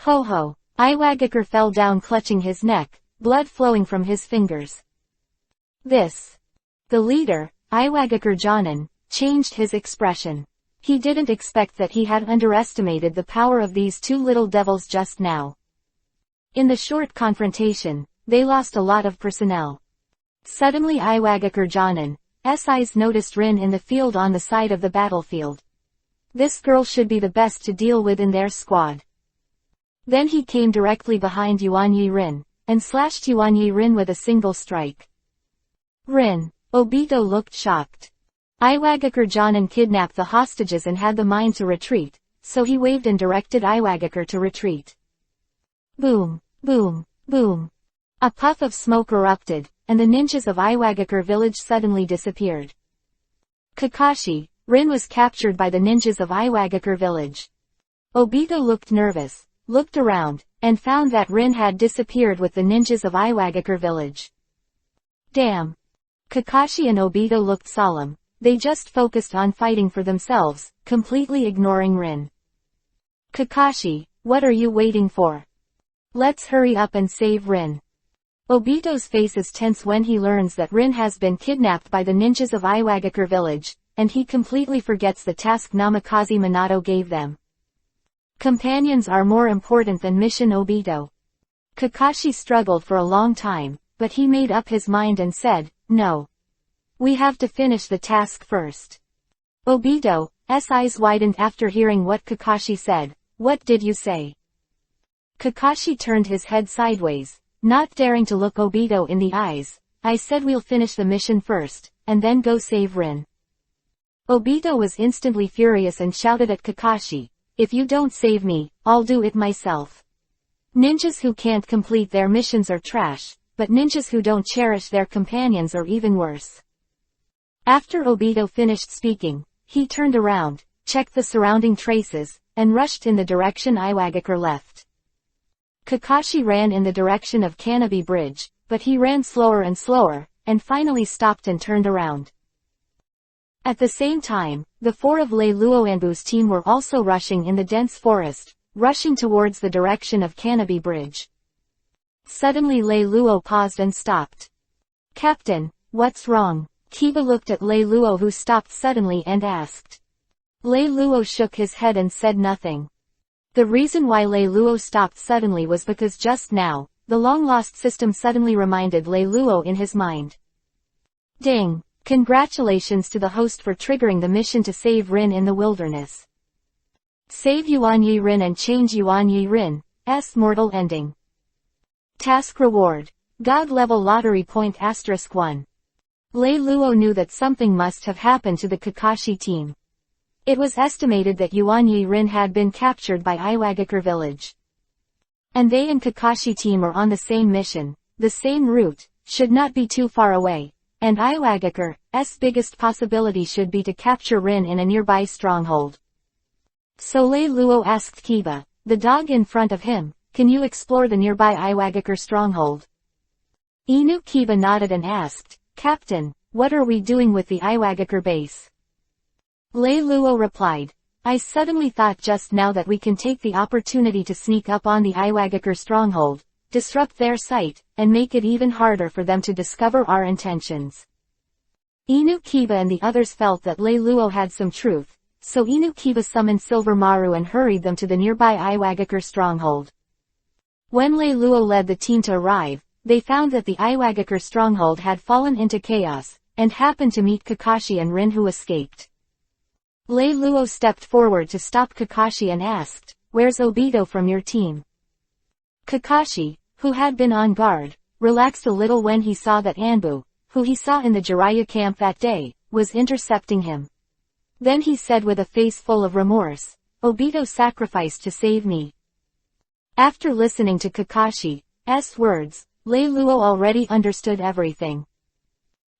Ho ho! Iwagakar fell down clutching his neck, blood flowing from his fingers. This. The leader, Iwagakar Jonan, changed his expression. He didn't expect that he had underestimated the power of these two little devils just now. In the short confrontation, they lost a lot of personnel. Suddenly Iwagakar Jonan's eyes noticed Rin in the field on the side of the battlefield. This girl should be the best to deal with in their squad. Then he came directly behind Yuanyi Rin, and slashed Yuanyi Rin with a single strike. Rin. Obito looked shocked. Iwagakar Jonan kidnapped the hostages and had the mind to retreat, so he waved and directed Iwagakar to retreat. Boom, boom, boom. A puff of smoke erupted, and the ninjas of Iwagakar village suddenly disappeared. Kakashi, Rin was captured by the ninjas of Iwagakar village. Obito looked nervous, looked around, and found that Rin had disappeared with the ninjas of Iwagakar village. Damn. Kakashi and Obito looked solemn, they just focused on fighting for themselves, completely ignoring Rin. Kakashi, what are you waiting for? Let's hurry up and save Rin. Obito's face is tense when he learns that Rin has been kidnapped by the ninjas of Iwagakar village, and he completely forgets the task Namikaze Minato gave them. Companions are more important than mission Obito. Kakashi struggled for a long time, but he made up his mind and said, no. We have to finish the task first. Obito's eyes widened after hearing what Kakashi said. What did you say? Kakashi turned his head sideways, not daring to look Obito in the eyes. I said we'll finish the mission first, and then go save Rin. Obito was instantly furious and shouted at Kakashi, if you don't save me, I'll do it myself. Ninjas who can't complete their missions are trash, but ninjas who don't cherish their companions are even worse. After Obito finished speaking, he turned around, checked the surrounding traces, and rushed in the direction Iwagakar left. Kakashi ran in the direction of Canopy Bridge, but he ran slower and slower, and finally stopped and turned around. At the same time, the four of Lei Luo Anbu's team were also rushing in the dense forest, rushing towards the direction of Canopy Bridge. Suddenly Lei Luo paused and stopped. Captain, what's wrong? Kiba looked at Lei Luo who stopped suddenly and asked. Lei Luo shook his head and said nothing. The reason why Lei Luo stopped suddenly was because just now, the long-lost system suddenly reminded Lei Luo in his mind. Ding! Congratulations to the host for triggering the mission to save Rin in the wilderness. Save Yuanyi Rin and change Yuanyi Rin's mortal ending. Task reward. God level lottery point *1. Lei Luo knew that something must have happened to the Kakashi team. It was estimated that Yuanyi Rin had been captured by Iwagakar village. And they and Kakashi team are on the same mission, the same route, should not be too far away, and Iwagakar's biggest possibility should be to capture Rin in a nearby stronghold. So Lei Luo asked Kiba, the dog in front of him, can you explore the nearby Iwagakar stronghold? Inu Kiba nodded and asked, Captain, what are we doing with the Iwagakar base? Lei Luo replied, I suddenly thought just now that we can take the opportunity to sneak up on the Iwagakar stronghold, disrupt their sight, and make it even harder for them to discover our intentions. Inu Kiba and the others felt that Lei Luo had some truth, so Inu Kiba summoned Silver Maru and hurried them to the nearby Iwagakar stronghold. When Lei Luo led the team to arrive, they found that the Iwagakar stronghold had fallen into chaos, and happened to meet Kakashi and Rin who escaped. Lei Luo stepped forward to stop Kakashi and asked, where's Obito from your team? Kakashi, who had been on guard, relaxed a little when he saw that Anbu, who he saw in the Jiraiya camp that day, was intercepting him. Then he said with a face full of remorse, Obito sacrificed to save me. After listening to Kakashi's words, Lei Luo already understood everything.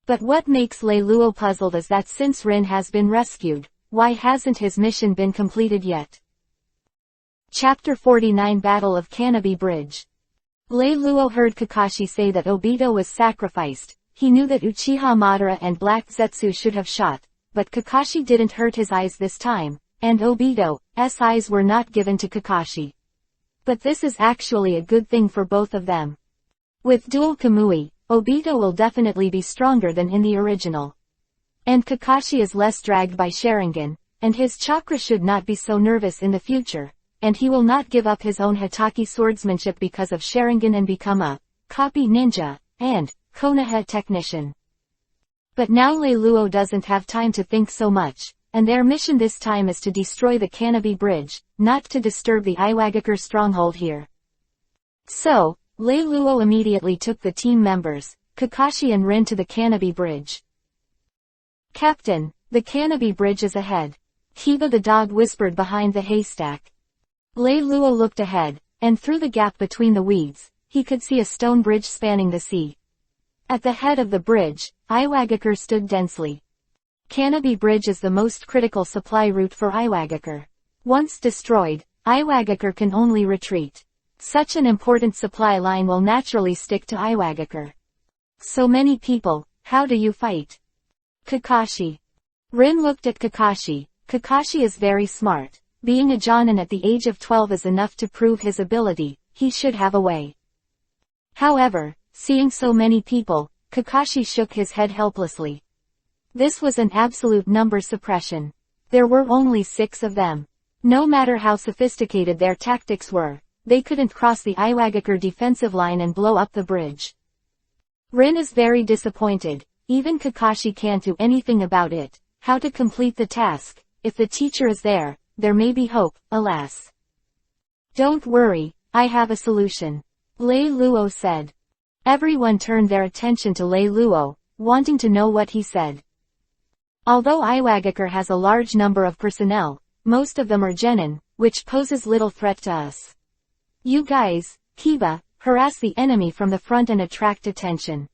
But what makes Lei Luo puzzled is that since Rin has been rescued, why hasn't his mission been completed yet? Chapter 49 Battle of Canopy Bridge. Lei Luo heard Kakashi say that Obito was sacrificed. He knew that Uchiha Madara and Black Zetsu should have shot, but Kakashi didn't hurt his eyes this time, and Obito's eyes were not given to Kakashi. But this is actually a good thing for both of them. With dual Kamui, Obito will definitely be stronger than in the original. And Kakashi is less dragged by Sharingan, and his chakra should not be so nervous in the future, and he will not give up his own Hatake swordsmanship because of Sharingan and become a copy ninja, and Konoha technician. But now Lei Luo doesn't have time to think so much, and their mission this time is to destroy the Canopy Bridge, not to disturb the Iwagakar stronghold here. So, Lei Luo immediately took the team members, Kakashi and Rin to the Canopy Bridge. Captain, the Canopy Bridge is ahead. Kiba the dog whispered behind the haystack. Lei Luo looked ahead, and through the gap between the weeds, he could see a stone bridge spanning the sea. At the head of the bridge, Iwagakar stood densely. Canopy Bridge is the most critical supply route for Iwagakar. Once destroyed, Iwagakar can only retreat. Such an important supply line will naturally stick to Iwagakar. So many people, how do you fight? Kakashi. Rin looked at Kakashi. Kakashi is very smart. Being a Jonan at the age of 12 is enough to prove his ability. He should have a way. However, seeing so many people, Kakashi shook his head helplessly. This was an absolute number suppression. There were only 6 of them. No matter how sophisticated their tactics were, they couldn't cross the Iwagakar defensive line and blow up the bridge. Rin is very disappointed. Even Kakashi can't do anything about it. How to complete the task? If the teacher is there, there may be hope, alas. Don't worry, I have a solution. Lei Luo said. Everyone turned their attention to Lei Luo, wanting to know what he said. Although Iwagakar has a large number of personnel, most of them are genin, which poses little threat to us. You guys, Kiba, harass the enemy from the front and attract attention.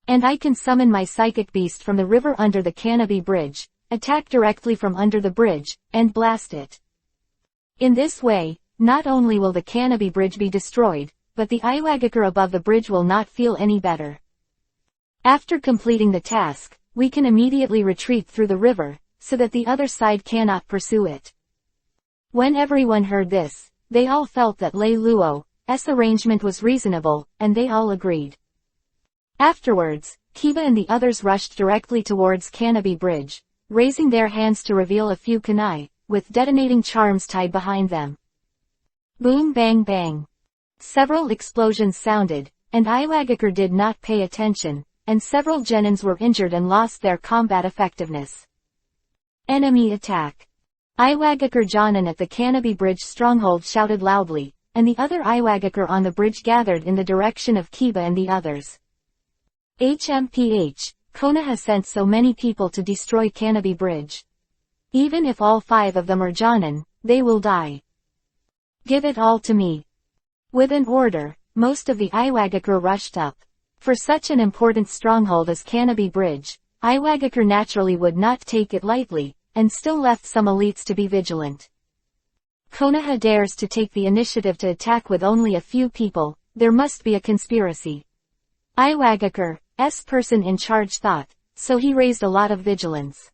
And I can summon my psychic beast from the river under the Canopy Bridge, attack directly from under the bridge, and blast it. In this way, not only will the Canopy Bridge be destroyed, but the Iwagakar above the bridge will not feel any better. After completing the task, we can immediately retreat through the river, so that the other side cannot pursue it. When everyone heard this, they all felt that Lei Luo's arrangement was reasonable, and they all agreed. Afterwards, Kiba and the others rushed directly towards Canopy Bridge, raising their hands to reveal a few kunai, with detonating charms tied behind them. Boom bang bang. Several explosions sounded, and Iwagakar did not pay attention, and several genins were injured and lost their combat effectiveness. Enemy attack. Iwagakar Jonan at the Canopy Bridge stronghold shouted loudly, and the other Iwagakar on the bridge gathered in the direction of Kiba and the others. HMPH, Konoha sent so many people to destroy Canopy Bridge. Even if all 5 of them are Jonan, they will die. Give it all to me. With an order, most of the Iwagakar rushed up. For such an important stronghold as Canopy Bridge, Iwagakar naturally would not take it lightly, and still left some elites to be vigilant. Konoha dares to take the initiative to attack with only a few people. There must be a conspiracy. Iwagakar's person in charge thought, so he raised a lot of vigilance.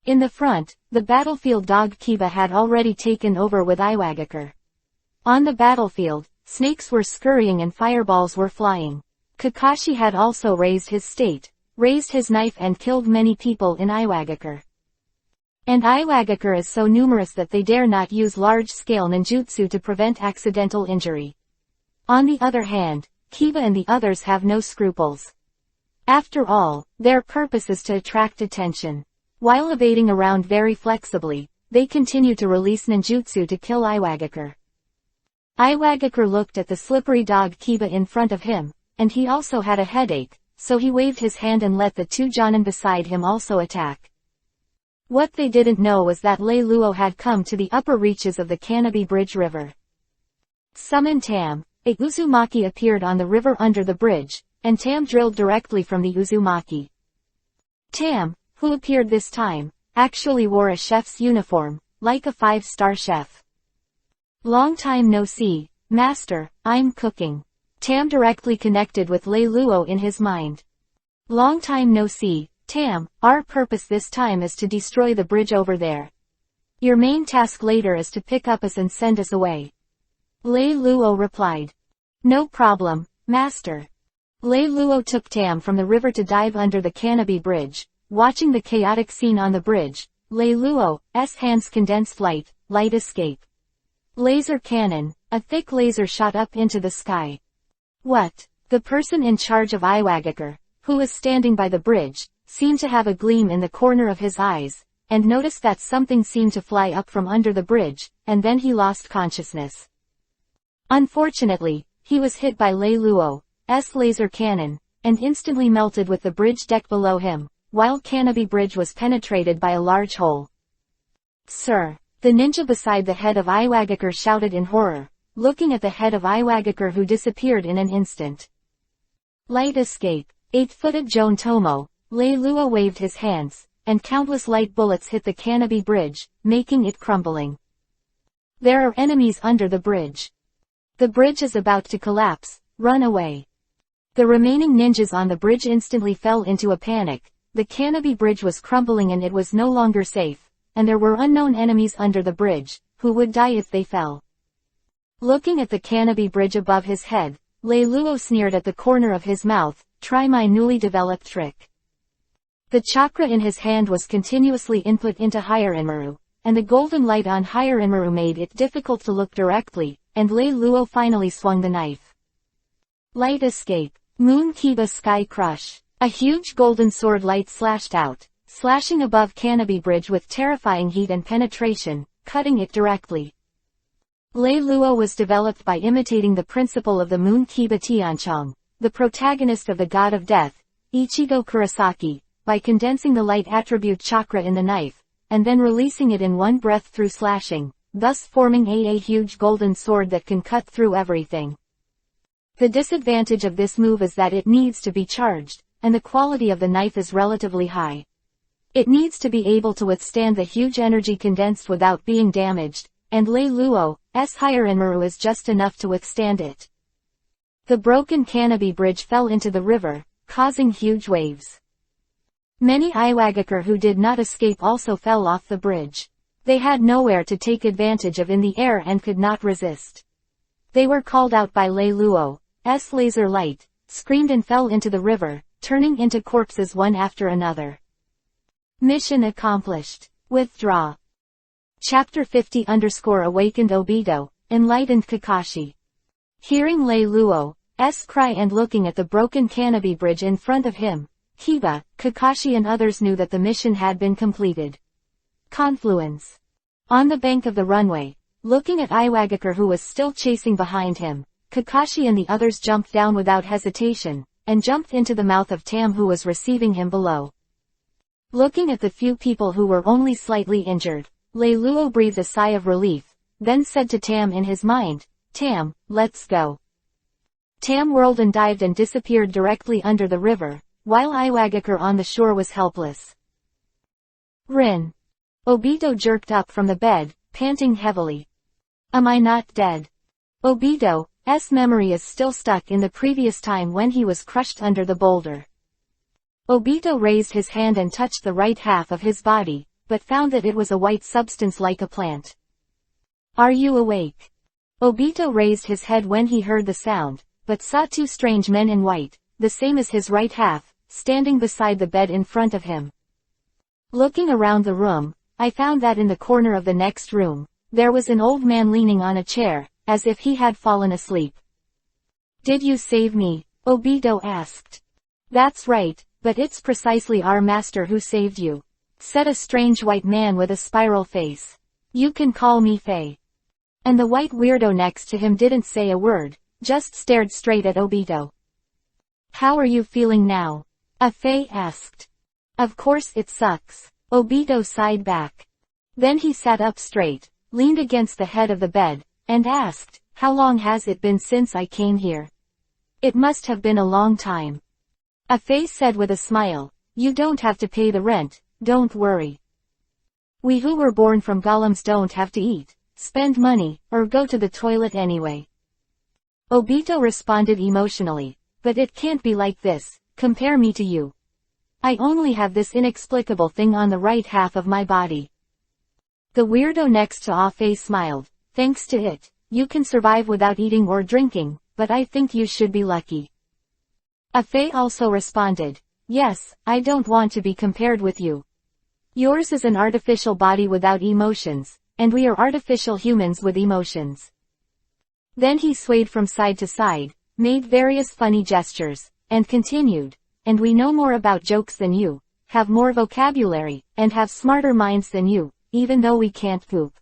In the front, the battlefield dog Kiba had already taken over with Iwagakar. On the battlefield, snakes were scurrying and fireballs were flying. Kakashi had also raised his knife and killed many people in Iwagakar. And Iwagakar is so numerous that they dare not use large-scale ninjutsu to prevent accidental injury. On the other hand, Kiba and the others have no scruples. After all, their purpose is to attract attention. While evading around very flexibly, they continue to release ninjutsu to kill Iwagakar. Iwagakar looked at the slippery dog Kiba in front of him, and he also had a headache, so he waved his hand and let the 2 Jonan beside him also attack. What they didn't know was that Lei Luo had come to the upper reaches of the Canopy Bridge River. Summon Tam, A Uzumaki appeared on the river under the bridge, and Tam drilled directly from the Uzumaki. Tam, who appeared this time, actually wore a chef's uniform, like a 5-star chef. Long time no see, master, I'm cooking. Tam directly connected with Lei Luo in his mind. Long time no see, Tam, our purpose this time is to destroy the bridge over there. Your main task later is to pick up us and send us away. Lei Luo replied. No problem, master. Lei Luo took Tam from the river to dive under the Canopy Bridge. Watching the chaotic scene on the bridge, Lei Luo's hands condensed light escape. Laser cannon, a thick laser shot up into the sky. What? The person in charge of Iwagakar, who was standing by the bridge, seemed to have a gleam in the corner of his eyes, and noticed that something seemed to fly up from under the bridge, and then he lost consciousness. Unfortunately, he was hit by Lei Luo's laser cannon, and instantly melted with the bridge deck below him, while Canopy Bridge was penetrated by a large hole. Sir, the ninja beside the head of Iwagakar shouted in horror, looking at the head of Iwagakar who disappeared in an instant. Light escape, 8-footed Joan Tomo, Lei Luo waved his hands, and countless light bullets hit the Canopy Bridge, making it crumbling. There are enemies under the bridge. The bridge is about to collapse, run away. The remaining ninjas on the bridge instantly fell into a panic. The Canopy Bridge was crumbling and it was no longer safe, and there were unknown enemies under the bridge, who would die if they fell. Looking at the Canopy Bridge above his head, Lei Luo sneered at the corner of his mouth, try my newly developed trick. The chakra in his hand was continuously input into Hirenmaru, and the golden light on Hirenmaru made it difficult to look directly, and Lei Luo finally swung the knife. Light escape, Moon Kiba Sky Crush. A huge golden sword light slashed out, slashing above Canopy Bridge with terrifying heat and penetration, cutting it directly. Lei Luo was developed by imitating the principle of the Moon Kiba Tianchong, the protagonist of the God of Death, Ichigo Kurosaki, by condensing the light attribute chakra in the knife, and then releasing it in one breath through slashing, thus forming a huge golden sword that can cut through everything. The disadvantage of this move is that it needs to be charged, and the quality of the knife is relatively high. It needs to be able to withstand the huge energy condensed without being damaged, and Lei Luo's Hirenmaru is just enough to withstand it. The broken Canopy Bridge fell into the river, causing huge waves. Many Iwagakar who did not escape also fell off the bridge. They had nowhere to take advantage of in the air and could not resist. They were called out by Lei Luo's laser light, screamed and fell into the river, turning into corpses one after another. Mission accomplished. Withdraw. Chapter 50 Awakened Obito, Enlightened Kakashi. Hearing Lei Luo's cry and looking at the broken Canopy Bridge in front of him, Kiba, Kakashi and others knew that the mission had been completed. Confluence. On the bank of the runway, looking at Iwagakar who was still chasing behind him, Kakashi and the others jumped down without hesitation, and jumped into the mouth of Tam who was receiving him below. Looking at the few people who were only slightly injured, Lei Luo breathed a sigh of relief, then said to Tam in his mind, Tam, let's go. Tam whirled and dived and disappeared directly under the river, while Iwagakar on the shore was helpless. Rin. Obito jerked up from the bed, panting heavily. Am I not dead? Obito's memory is still stuck in the previous time when he was crushed under the boulder. Obito raised his hand and touched the right half of his body, but found that it was a white substance like a plant. Are you awake? Obito raised his head when he heard the sound, but saw two strange men in white, the same as his right half, standing beside the bed in front of him. Looking around the room, I found that in the corner of the next room, there was an old man leaning on a chair, as if he had fallen asleep. Did you save me? Obito asked. That's right, but it's precisely our master who saved you, said a strange white man with a spiral face. You can call me Faye. And the white weirdo next to him didn't say a word, just stared straight at Obito. How are you feeling now? Faye asked. Of course it sucks. Obito sighed back. Then he sat up straight, leaned against the head of the bed, and asked, how long has it been since I came here? It must have been a long time. Afei said with a smile, you don't have to pay the rent, don't worry. We who were born from golems don't have to eat, spend money, or go to the toilet anyway. Obito responded emotionally, but it can't be like this, compare me to you. I only have this inexplicable thing on the right half of my body. The weirdo next to Afei smiled, thanks to it, you can survive without eating or drinking, but I think you should be lucky. Afei also responded, yes, I don't want to be compared with you. Yours is an artificial body without emotions, and we are artificial humans with emotions. Then he swayed from side to side, made various funny gestures, and continued, and we know more about jokes than you, have more vocabulary, and have smarter minds than you, even though we can't poop.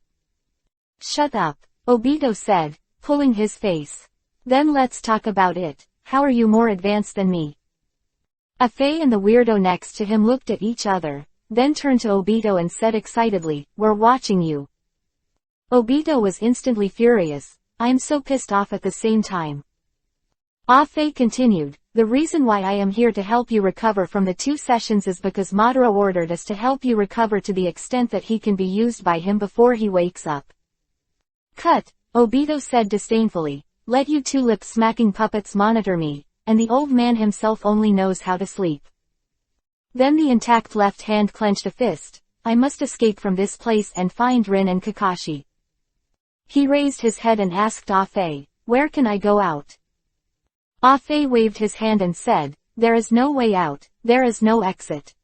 Shut up, Obito said, pulling his face. Then let's talk about it, how are you more advanced than me? Afei and the weirdo next to him looked at each other, then turned to Obito and said excitedly, we're watching you. Obito was instantly furious, I'm so pissed off at the same time. Afei continued, the reason why I am here to help you recover from the 2 sessions is because Madara ordered us to help you recover to the extent that he can be used by him before he wakes up. Cut, Obito said disdainfully, let you 2 lip-smacking puppets monitor me, and the old man himself only knows how to sleep. Then the intact left hand clenched a fist, I must escape from this place and find Rin and Kakashi. He raised his head and asked Afei, where can I go out? Afei waved his hand and said, there is no way out, there is no exit.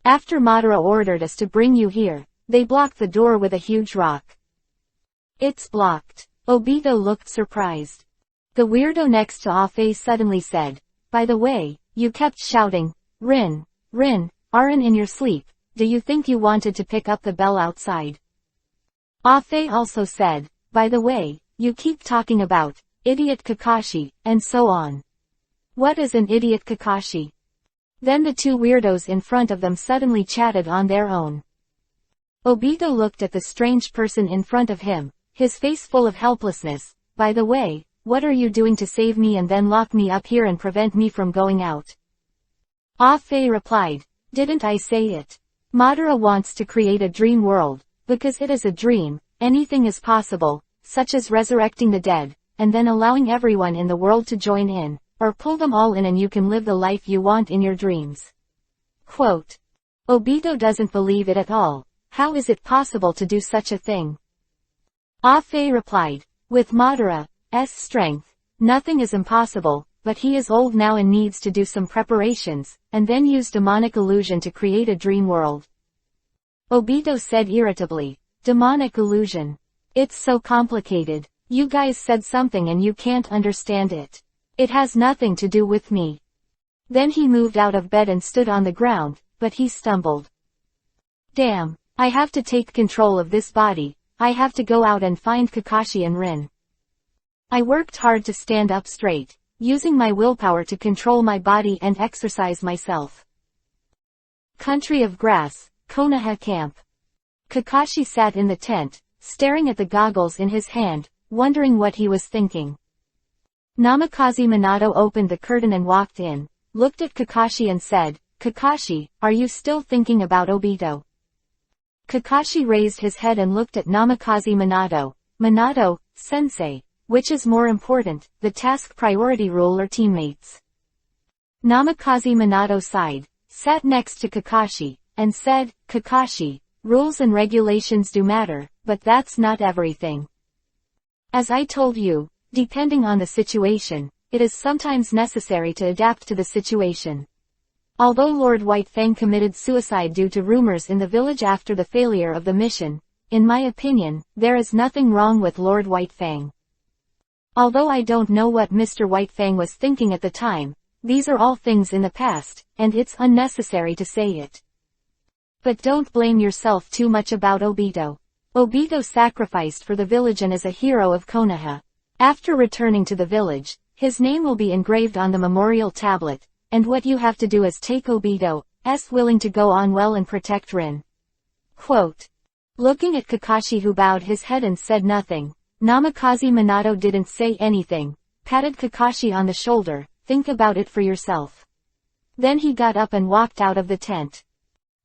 After Madara ordered us to bring you here, they blocked the door with a huge rock. It's blocked. Obito looked surprised. The weirdo next to Afei suddenly said, by the way, you kept shouting, Rin, Rin, in your sleep, do you think you wanted to pick up the bell outside? Afei also said, by the way, you keep talking about, idiot Kakashi, and so on. What is an idiot Kakashi? Then the 2 weirdos in front of them suddenly chatted on their own. Obito looked at the strange person in front of him, his face full of helplessness, by the way, what are you doing to save me and then lock me up here and prevent me from going out? Afei replied, didn't I say it? Madara wants to create a dream world, because it is a dream, anything is possible, such as resurrecting the dead, and then allowing everyone in the world to join in, or pull them all in and you can live the life you want in your dreams. Quote. Obito doesn't believe it at all, how is it possible to do such a thing? Afei replied, with Madara's strength, nothing is impossible, but he is old now and needs to do some preparations, and then use demonic illusion to create a dream world. Obito said irritably, demonic illusion. It's so complicated. You guys said something and you can't understand it. It has nothing to do with me. Then he moved out of bed and stood on the ground, but he stumbled. Damn, I have to take control of this body, I have to go out and find Kakashi and Rin. I worked hard to stand up straight, using my willpower to control my body and exercise myself. Country of Grass, Konoha Camp. Kakashi sat in the tent, staring at the goggles in his hand, wondering what he was thinking. Namikaze Minato opened the curtain and walked in, looked at Kakashi and said, Kakashi, are you still thinking about Obito? Kakashi raised his head and looked at Namikaze Minato. Minato, sensei, which is more important, the task priority rule or teammates? Namikaze Minato sighed, sat next to Kakashi, and said, Kakashi, rules and regulations do matter, but that's not everything. As I told you, depending on the situation, it is sometimes necessary to adapt to the situation. Although Lord White Fang committed suicide due to rumors in the village after the failure of the mission, in my opinion, there is nothing wrong with Lord White Fang. Although I don't know what Mr. White Fang was thinking at the time, these are all things in the past, and it's unnecessary to say it. But don't blame yourself too much about Obito. Obito sacrificed for the village and is a hero of Konoha. After returning to the village, his name will be engraved on the memorial tablet, and what you have to do is take Obito's willing to go on well and protect Rin. Quote. Looking at Kakashi who bowed his head and said nothing, Namikaze Minato didn't say anything, patted Kakashi on the shoulder, think about it for yourself. Then he got up and walked out of the tent.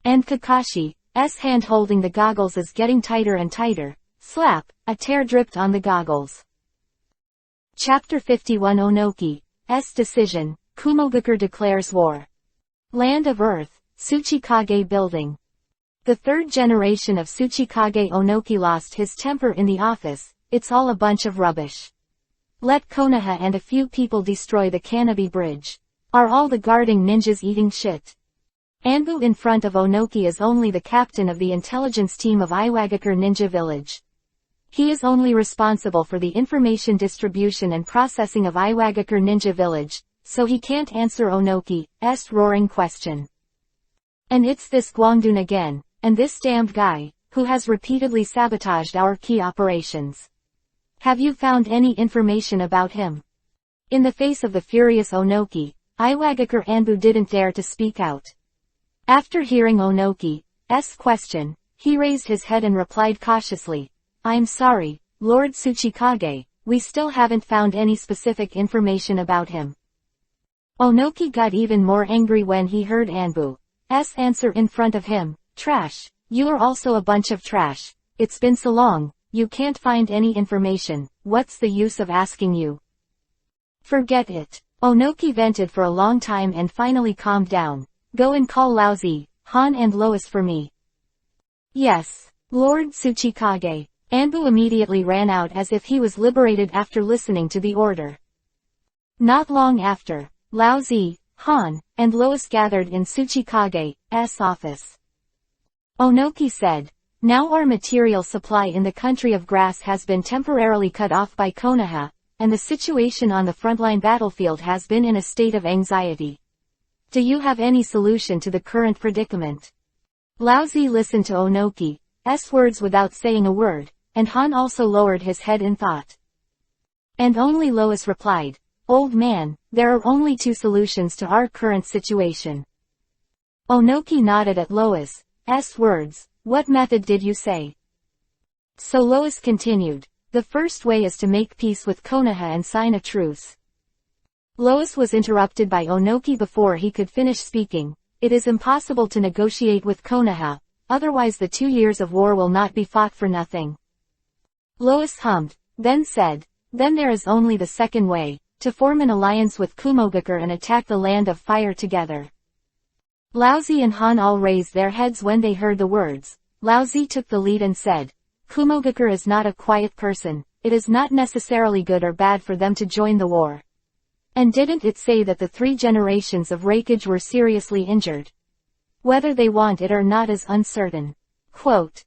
And Kakashi's hand holding the goggles is getting tighter and tighter. Slap, a tear dripped on the goggles. Chapter 51 Onoki's decision, Kumogakure declares war. Land of Earth, Tsuchikage Building. The third generation of Tsuchikage Onoki lost his temper in the office, it's all a bunch of rubbish. Let Konoha and a few people destroy the Canopy Bridge. Are all the guarding ninjas eating shit? Anbu in front of Onoki is only the captain of the intelligence team of Iwagakar Ninja Village. He is only responsible for the information distribution and processing of Iwagakar Ninja Village, so he can't answer Onoki's roaring question. And it's this Guangdun again, and this damned guy, who has repeatedly sabotaged our key operations. Have you found any information about him? In the face of the furious Onoki, Iwagakar Anbu didn't dare to speak out. After hearing Onoki's question, he raised his head and replied cautiously, I'm sorry, Lord Tsuchikage, we still haven't found any specific information about him. Onoki got even more angry when he heard Anbu's answer in front of him, trash, you are also a bunch of trash, it's been so long, you can't find any information, what's the use of asking you? Forget it. Onoki vented for a long time and finally calmed down. Go and call Laozi, Han and Lois for me. Yes, Lord Tsuchikage. Anbu immediately ran out as if he was liberated after listening to the order. Not long after, Laozi, Han, and Lois gathered in Tsuchikage's office. Onoki said, now our material supply in the country of grass has been temporarily cut off by Konoha, and the situation on the frontline battlefield has been in a state of anxiety. Do you have any solution to the current predicament? Laozi listened to Onoki's words without saying a word, and Han also lowered his head in thought. And only Lois replied, Old man, there are only two solutions to our current situation. Onoki nodded at Lois's words, what method did you say? So Lois continued, the first way is to make peace with Konoha and sign a truce. Lois was interrupted by Onoki before he could finish speaking, it is impossible to negotiate with Konoha, otherwise the 2 years of war will not be fought for nothing. Lois hummed, then said, then there is only the second way, to form an alliance with Kumogakure and attack the Land of Fire together. Laozi and Han all raised their heads when they heard the words. Laozi took the lead and said, Kumogakure is not a quiet person, it is not necessarily good or bad for them to join the war. And didn't it say that the 3 generations of Rakage were seriously injured? Whether they want it or not is uncertain. Quote.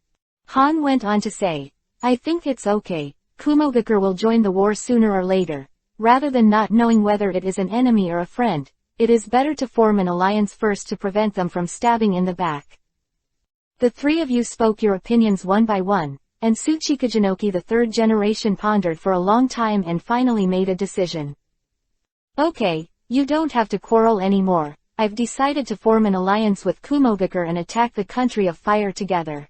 Han went on to say, I think it's okay, Kumogakure will join the war sooner or later, rather than not knowing whether it is an enemy or a friend, it is better to form an alliance first to prevent them from stabbing in the back. The 3 of you spoke your opinions one by one, and Tsuchikajinoki the 3rd generation pondered for a long time and finally made a decision. Okay, you don't have to quarrel anymore, I've decided to form an alliance with Kumogakure and attack the country of fire together.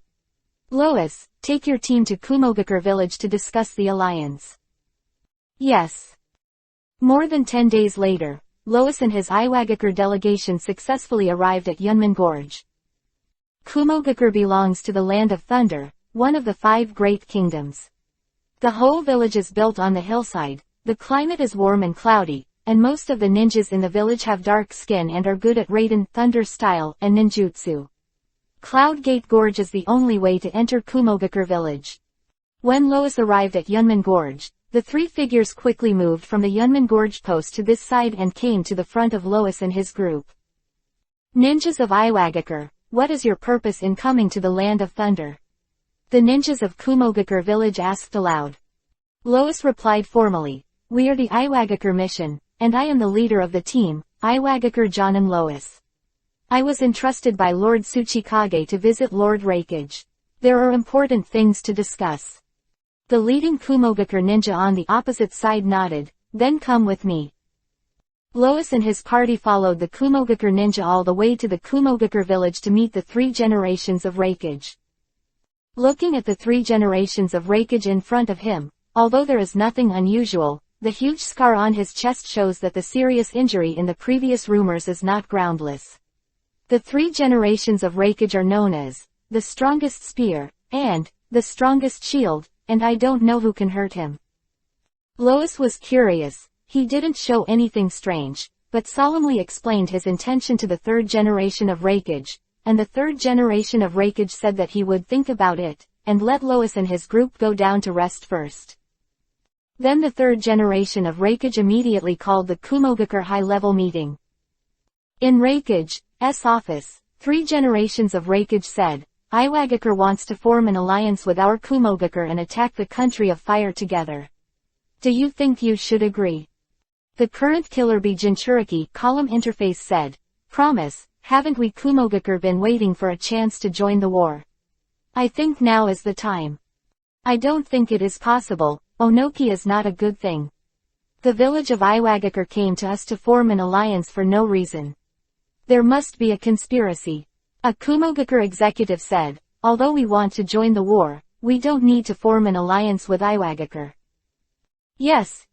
Lois, take your team to Kumogakure village to discuss the alliance. Yes. More than 10 days later, Lois and his Iwagakure delegation successfully arrived at Yunmen Gorge. Kumogakure belongs to the Land of Thunder, one of the 5 great kingdoms. The whole village is built on the hillside, the climate is warm and cloudy, and most of the ninjas in the village have dark skin and are good at Raiden, Thunder style, and ninjutsu. Cloud Gate Gorge is the only way to enter Kumogakure village. When Lois arrived at Yunmen Gorge, the 3 figures quickly moved from the Yunmen Gorge post to this side and came to the front of Lois and his group. Ninjas of Iwagakure, what is your purpose in coming to the Land of Thunder? The ninjas of Kumogakure village asked aloud. Lois replied formally, we are the Iwagakure mission, and I am the leader of the team, Iwagakure Jonan Lois. I was entrusted by Lord Tsuchikage to visit Lord Rakage. There are important things to discuss. The leading Kumogakure ninja on the opposite side nodded, then come with me. Lois and his party followed the Kumogakure ninja all the way to the Kumogakure village to meet the 3 generations of Rakage. Looking at the 3 generations of Rakage in front of him, Although there is nothing unusual, the huge scar on his chest shows that the serious injury in the previous rumors is not groundless. The 3 generations of Rakage are known as the strongest spear, and the strongest shield, and I don't know who can hurt him. Lois was curious. He didn't show anything strange, but solemnly explained his intention to the 3rd generation of Rakage, and the 3rd generation of Rakage said that he would think about it, and let Lois and his group go down to rest first. Then the 3rd generation of Rakage immediately called the Kumogakure high-level meeting. In Rakage's office, 3 generations of Rakage said, Iwagakar wants to form an alliance with our Kumogakure and attack the country of fire together. Do you think you should agree? The current Killer Bee Jinchuriki column interface said, Promise, haven't we Kumogakure been waiting for a chance to join the war? I think now is the time. I don't think it is possible. Onoki is not a good thing. The village of Iwagakar came to us to form an alliance for no reason. There must be a conspiracy. A Kumogakure executive said, although we want to join the war, we don't need to form an alliance with Iwagakar. Yes,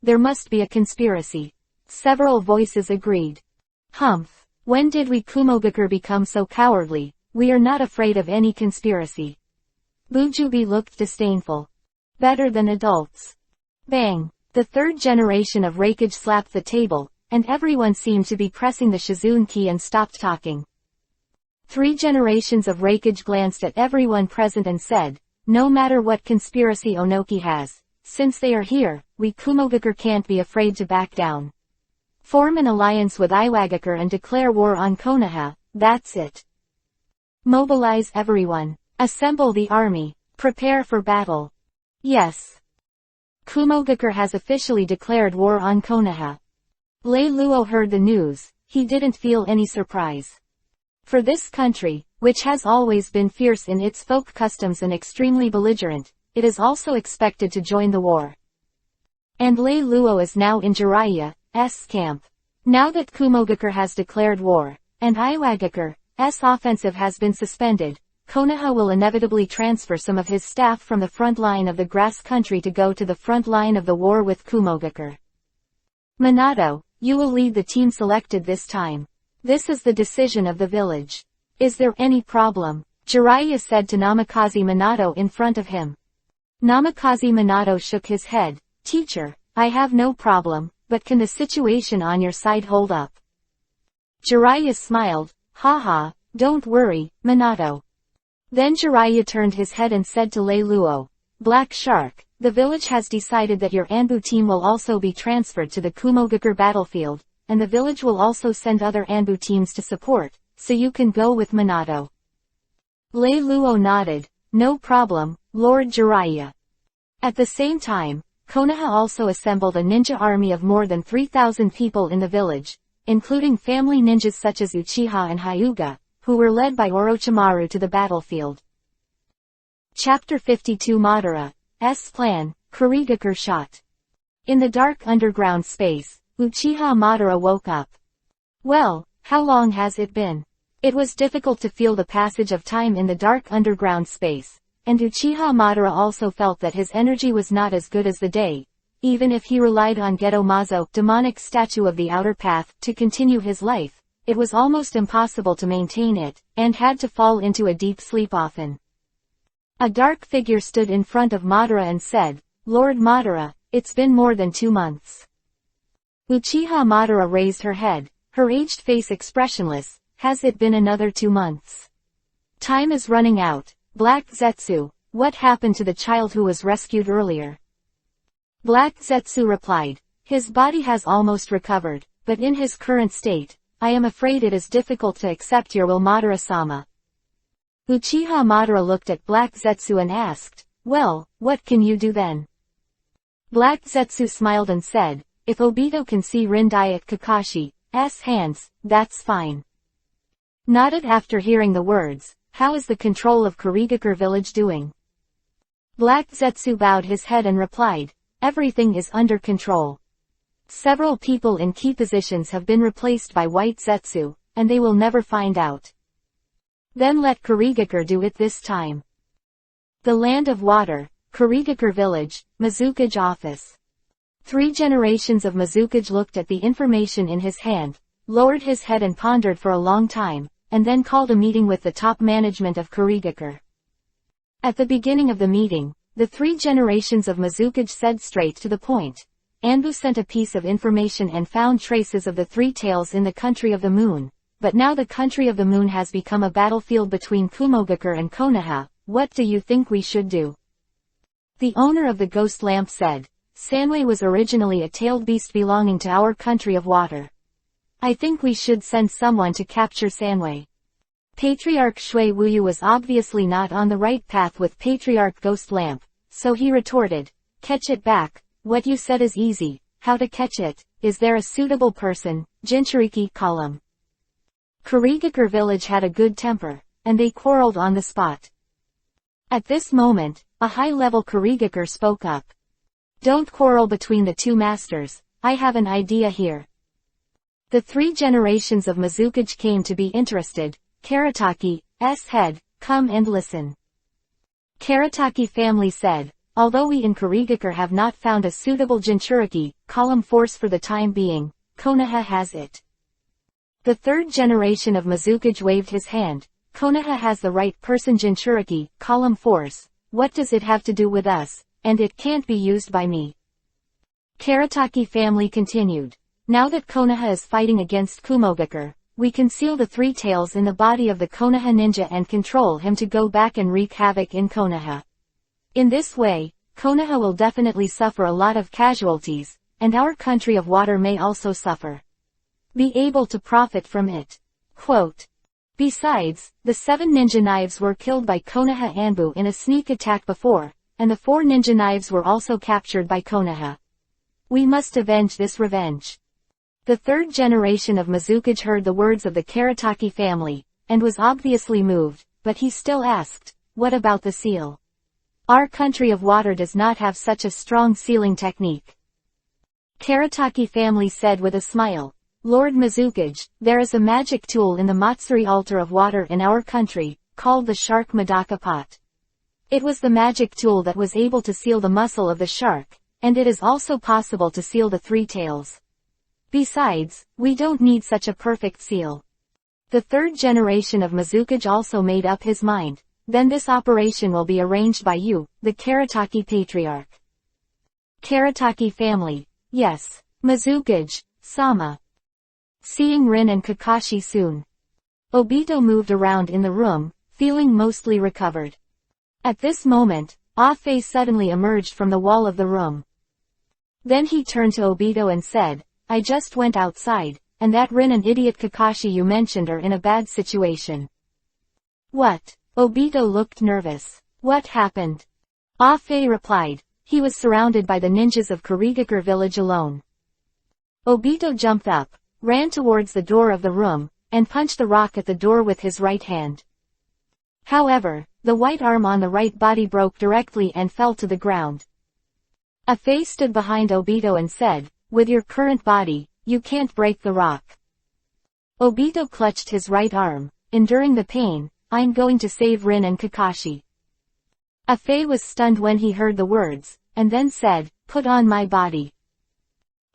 there must be a conspiracy. Several voices agreed. Humph, when did we Kumogakure become so cowardly? We are not afraid of any conspiracy. Bujubi looked disdainful. Better than adults. Bang! The 3rd generation of Rakage slapped the table, and everyone seemed to be pressing the Shizune key and stopped talking. 3 generations of Rakage glanced at everyone present and said, no matter what conspiracy Onoki has, since they are here, we Kumogakure can't be afraid to back down. Form an alliance with Iwagakar and declare war on Konoha, that's it. Mobilize everyone. Assemble the army. Prepare for battle. Yes. Kumogakure has officially declared war on Konoha. Lei Luo heard the news. He didn't feel any surprise. For this country, which has always been fierce in its folk customs and extremely belligerent, it is also expected to join the war. And Lei Luo is now in Jiraiya's camp. Now that Kumogakure has declared war, and Iwagakare's offensive has been suspended, Konoha will inevitably transfer some of his staff from the front line of the grass country to go to the front line of the war with Kumogakure. Minato, you will lead the team selected this time. This is the decision of the village. Is there any problem? Jiraiya said to Namikaze Minato in front of him. Namikaze Minato shook his head. Teacher, I have no problem, but can the situation on your side hold up? Jiraiya smiled. Haha, don't worry, Minato. Then Jiraiya turned his head and said to Lei Luo, Black Shark, the village has decided that your Anbu team will also be transferred to the Kumogakure battlefield, and the village will also send other Anbu teams to support, so you can go with Minato. Lei Luo nodded. No problem, Lord Jiraiya. At the same time, Konoha also assembled a ninja army of more than 3,000 people in the village, including family ninjas such as Uchiha and Hyuga, who were led by Orochimaru to the battlefield. Chapter 52 Madara's plan, Kurigakure shot. In the dark underground space, Uchiha Madara woke up. Well, how long has it been? It was difficult to feel the passage of time in the dark underground space, and Uchiha Madara also felt that his energy was not as good as the day, even if he relied on Geto Mazo, demonic statue of the outer path, to continue his life. It was almost impossible to maintain it, and had to fall into a deep sleep often. A dark figure stood in front of Madara and said, Lord Madara, it's been more than 2 months. Uchiha Madara raised her head, her aged face expressionless. Has it been another 2 months? Time is running out. Black Zetsu, what happened to the child who was rescued earlier? Black Zetsu replied, his body has almost recovered, but in his current state, I am afraid it is difficult to accept your will, Madara-sama. Uchiha Madara looked at Black Zetsu and asked, well, what can you do then? Black Zetsu smiled and said, if Obito can see Rin die at Kakashi's hands, that's fine. Nodded after hearing the words, how is the control of Kurigakure village doing? Black Zetsu bowed his head and replied, everything is under control. Several people in key positions have been replaced by White Zetsu, and they will never find out. Then let Kurigakure do it this time. The land of water. Kurigakure Village, Mizukage Office. 3 generations of Mizukage looked at the information in his hand, lowered his head and pondered for a long time, and then called a meeting with the top management of Kurigakure. At the beginning of the meeting, the 3 generations of Mizukage said straight to the point. Anbu sent a piece of information and found traces of the 3 tails in the country of the moon, but now the country of the moon has become a battlefield between Kumogakure and Konoha. What do you think we should do? The owner of the ghost lamp said, Sanwei was originally a tailed beast belonging to our country of water. I think we should send someone to capture Sanwei. Patriarch Shui Wuyu was obviously not on the right path with Patriarch Ghost Lamp, so he retorted, catch it back. What you said is easy. How to catch it? Is there a suitable person? Jinchuriki column. Kurigakure village had a good temper, and they quarreled on the spot. At this moment, a high-level Kurigakure spoke up. Don't quarrel between the 2 masters. I have an idea here. The 3 generations of Mizukage came to be interested. Karataki's head, come and listen. Karataki family said, although we in Kurigakure have not found a suitable Jinchuriki column force for the time being, Konoha has it. The 3rd generation of Mizukage waved his hand. Konoha has the right person Jinchuriki column force. What does it have to do with us? And it can't be used by me. Karataki family continued. Now that Konoha is fighting against Kumogakure, we conceal the 3 tails in the body of the Konoha ninja and control him to go back and wreak havoc in Konoha. In this way, Konoha will definitely suffer a lot of casualties, and our country of water may also suffer. Be able to profit from it. Quote. Besides, the 7 ninja knives were killed by Konoha Anbu in a sneak attack before, and the 4 ninja knives were also captured by Konoha. We must avenge this revenge. The 3rd generation of Mizukage heard the words of the Karataki family, and was obviously moved, but he still asked, what about the seal? Our country of water does not have such a strong sealing technique. Karataki family said with a smile, Lord Mizukage, there is a magic tool in the Matsuri altar of water in our country, called the shark Madaka pot. It was the magic tool that was able to seal the muscle of the shark, and it is also possible to seal the 3 tails. Besides, we don't need such a perfect seal. The 3rd generation of Mizukage also made up his mind. Then this operation will be arranged by you, the Karataki patriarch. Karataki family. Yes. Mizukage, Sama. Seeing Rin and Kakashi soon. Obito moved around in the room, feeling mostly recovered. At this moment, Ah-Fei suddenly emerged from the wall of the room. Then he turned to Obito and said, I just went outside, and that Rin and idiot Kakashi you mentioned are in a bad situation. What? Obito looked nervous. What happened? Ah-Fei replied, he was surrounded by the ninjas of Kurigakure village alone. Obito jumped up, ran towards the door of the room, and punched the rock at the door with his right hand. However, the white arm on the right body broke directly and fell to the ground. Ah-Fei stood behind Obito and said, with your current body, you can't break the rock. Obito clutched his right arm, enduring the pain. I'm going to save Rin and Kakashi. Ah-Fei was stunned when he heard the words, and then said, put on my body.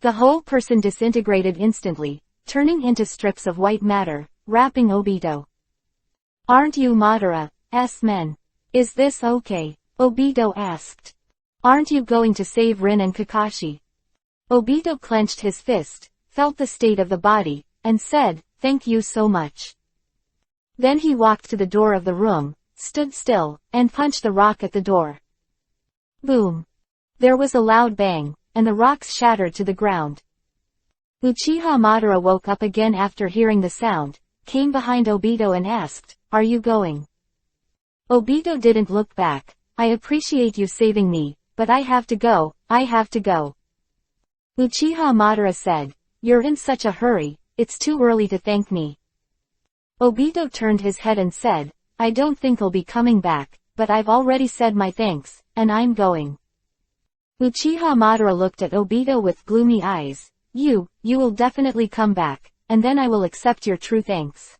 The whole person disintegrated instantly, turning into strips of white matter, wrapping Obito. Aren't you Madara's men? Is this okay? Obito asked. Aren't you going to save Rin and Kakashi? Obito clenched his fist, felt the state of the body, and said, thank you so much. Then he walked to the door of the room, stood still, and punched the rock at the door. Boom. There was a loud bang, and the rocks shattered to the ground. Uchiha Madara woke up again after hearing the sound, came behind Obito and asked, are you going? Obito didn't look back. I appreciate you saving me, but I have to go. Uchiha Madara said, you're in such a hurry, it's too early to thank me. Obito turned his head and said, I don't think I'll be coming back, but I've already said my thanks, and I'm going. Uchiha Madara looked at Obito with gloomy eyes. You will definitely come back, and then I will accept your true thanks.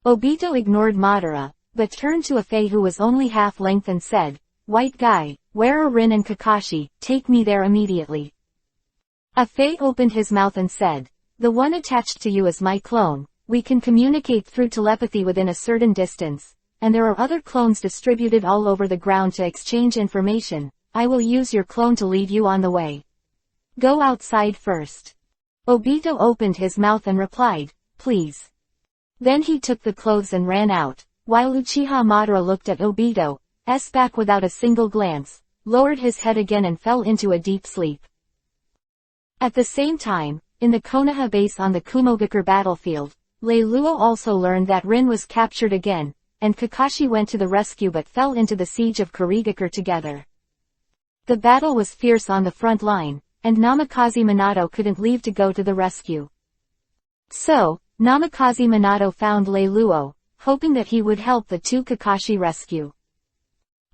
Obito ignored Madara, but turned to Ah-Fei who was only half length and said, white guy, where are Rin and Kakashi? Take me there immediately. A Fae opened his mouth and said, the one attached to you is my clone. We can communicate through telepathy within a certain distance, and there are other clones distributed all over the ground to exchange information. I will use your clone to lead you on the way. Go outside first. Obito opened his mouth and replied, please. Then he took the clothes and ran out, while Uchiha Madara looked at Obito's back without a single glance, lowered his head again and fell into a deep sleep. At the same time, in the Konoha base on the Kumogakure battlefield, Leiluo also learned that Rin was captured again, and Kakashi went to the rescue but fell into the siege of Kurigakure together. The battle was fierce on the front line, and Namikaze Minato couldn't leave to go to the rescue. So, Namikaze Minato found Leiluo, hoping that he would help the two Kakashi rescue.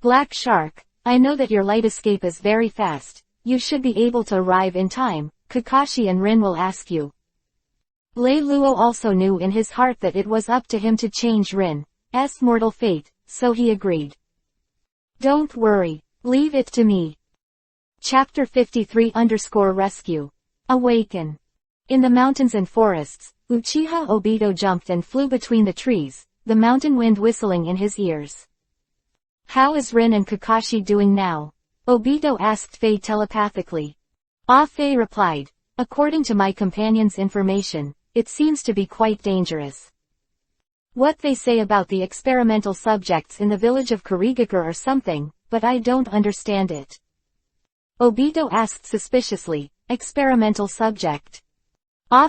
Black Shark, I know that your light escape is very fast. You should be able to arrive in time. Kakashi and Rin will ask you. Leiluo also knew in his heart that it was up to him to change Rin's mortal fate, so he agreed. Don't worry, leave it to me. Chapter 53_Rescue. Awaken. In the mountains and forests, Uchiha Obito jumped and flew between the trees, the mountain wind whistling in his ears. How is Rin and Kakashi doing now? Obito asked Faye telepathically. Faye replied, according to my companion's information, it seems to be quite dangerous. What they say about the experimental subjects in the village of Kurigakure or something, but I don't understand it. Obito asked suspiciously, experimental subject.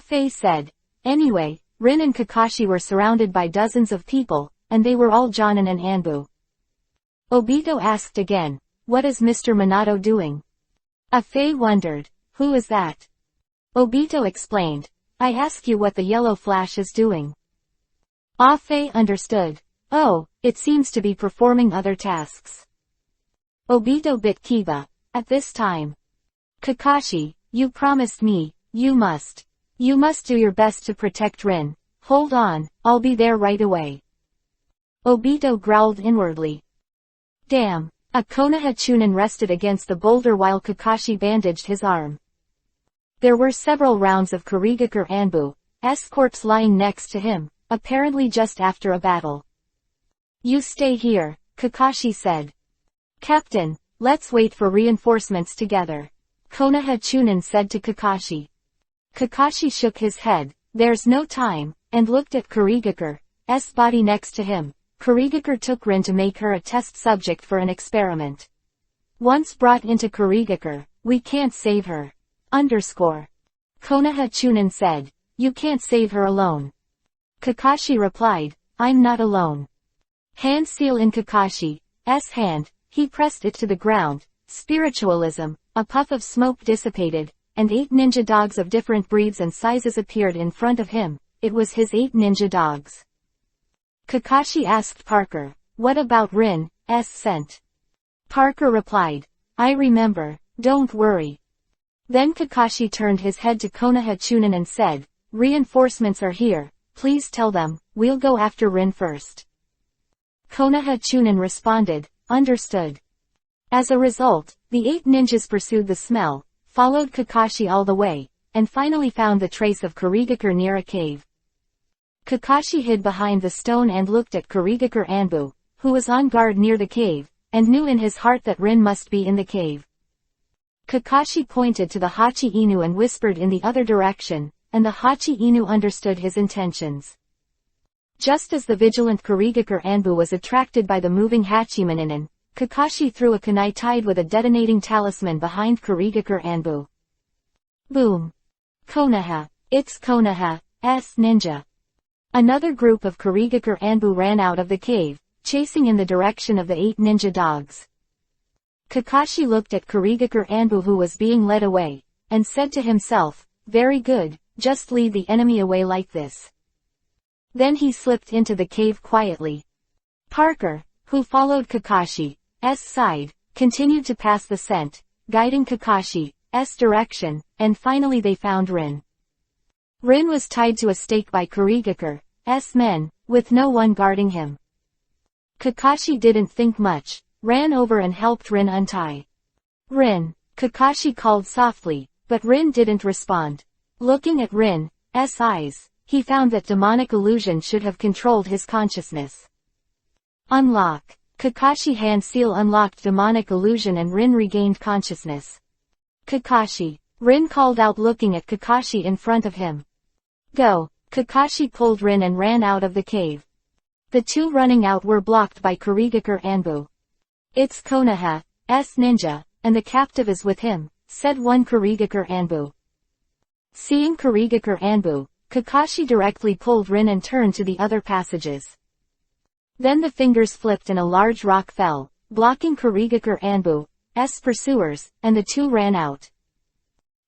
Faye said, anyway, Rin and Kakashi were surrounded by dozens of people, and they were all Jonan and Anbu. Obito asked again, what is Mr. Minato doing? Faye wondered, who is that? Obito explained, I ask you what the yellow flash is doing. Faye understood. Oh, it seems to be performing other tasks. Obito bit Kiba. At this time. Kakashi, you promised me, you must do your best to protect Rin. Hold on, I'll be there right away. Obito growled inwardly. Damn. A Konoha Chunin rested against the boulder while Kakashi bandaged his arm. There were several rounds of Kurigakure Anbu's corpse lying next to him, apparently just after a battle. You stay here, Kakashi said. Captain, let's wait for reinforcements together. Konoha Chunin said to Kakashi. Kakashi shook his head, there's no time, and looked at Kurigakure's body next to him. Kurigakure took Rin to make her a test subject for an experiment. Once brought into Kurigakure, we can't save her. Konoha Chunin said, you can't save her alone. Kakashi replied, I'm not alone. Hand seal in Kakashi's hand, he pressed it to the ground. Spiritualism, a puff of smoke dissipated, and 8 ninja dogs of different breeds and sizes appeared in front of him. It was his 8 ninja dogs. Kakashi asked Parker, what about Rin's scent? Parker replied, I remember, don't worry. Then Kakashi turned his head to Konoha Chunin and said, reinforcements are here, please tell them, we'll go after Rin first. Konoha Chunin responded, understood. As a result, the 8 ninjas pursued the smell, followed Kakashi all the way, and finally found the trace of Kurigakure near a cave. Kakashi hid behind the stone and looked at Kurigakure Anbu, who was on guard near the cave, and knew in his heart that Rin must be in the cave. Kakashi pointed to the Hachi Inu and whispered in the other direction, and the Hachi Inu understood his intentions. Just as the vigilant Kurigakure Anbu was attracted by the moving Hachimaninen, Kakashi threw a kunai tied with a detonating talisman behind Kurigakure Anbu. Boom! Konoha! It's Konoha's ninja! Another group of Kurigakure Anbu ran out of the cave, chasing in the direction of the 8 ninja dogs. Kakashi looked at Kurigakure Anbu who was being led away, and said to himself, very good, just lead the enemy away like this. Then he slipped into the cave quietly. Parker, who followed Kakashi's side, continued to pass the scent, guiding Kakashi's direction, and finally they found Rin. Rin was tied to a stake by Kurigakure's men, with no one guarding him. Kakashi didn't think much, ran over and helped Rin untie. Rin, Kakashi called softly, but Rin didn't respond. Looking at Rin's eyes, he found that demonic illusion should have controlled his consciousness. Unlock. Kakashi hand seal unlocked demonic illusion and Rin regained consciousness. Kakashi. Rin called out looking at Kakashi in front of him. Go. Kakashi pulled Rin and ran out of the cave. The two running out were blocked by Kurigakure Anbu. It's Konoha's ninja, and the captive is with him, said one Kurigakure Anbu. Seeing Kurigakure Anbu, Kakashi directly pulled Rin and turned to the other passages. Then the fingers flipped and a large rock fell, blocking Kurigakure Anbu's pursuers, and the two ran out.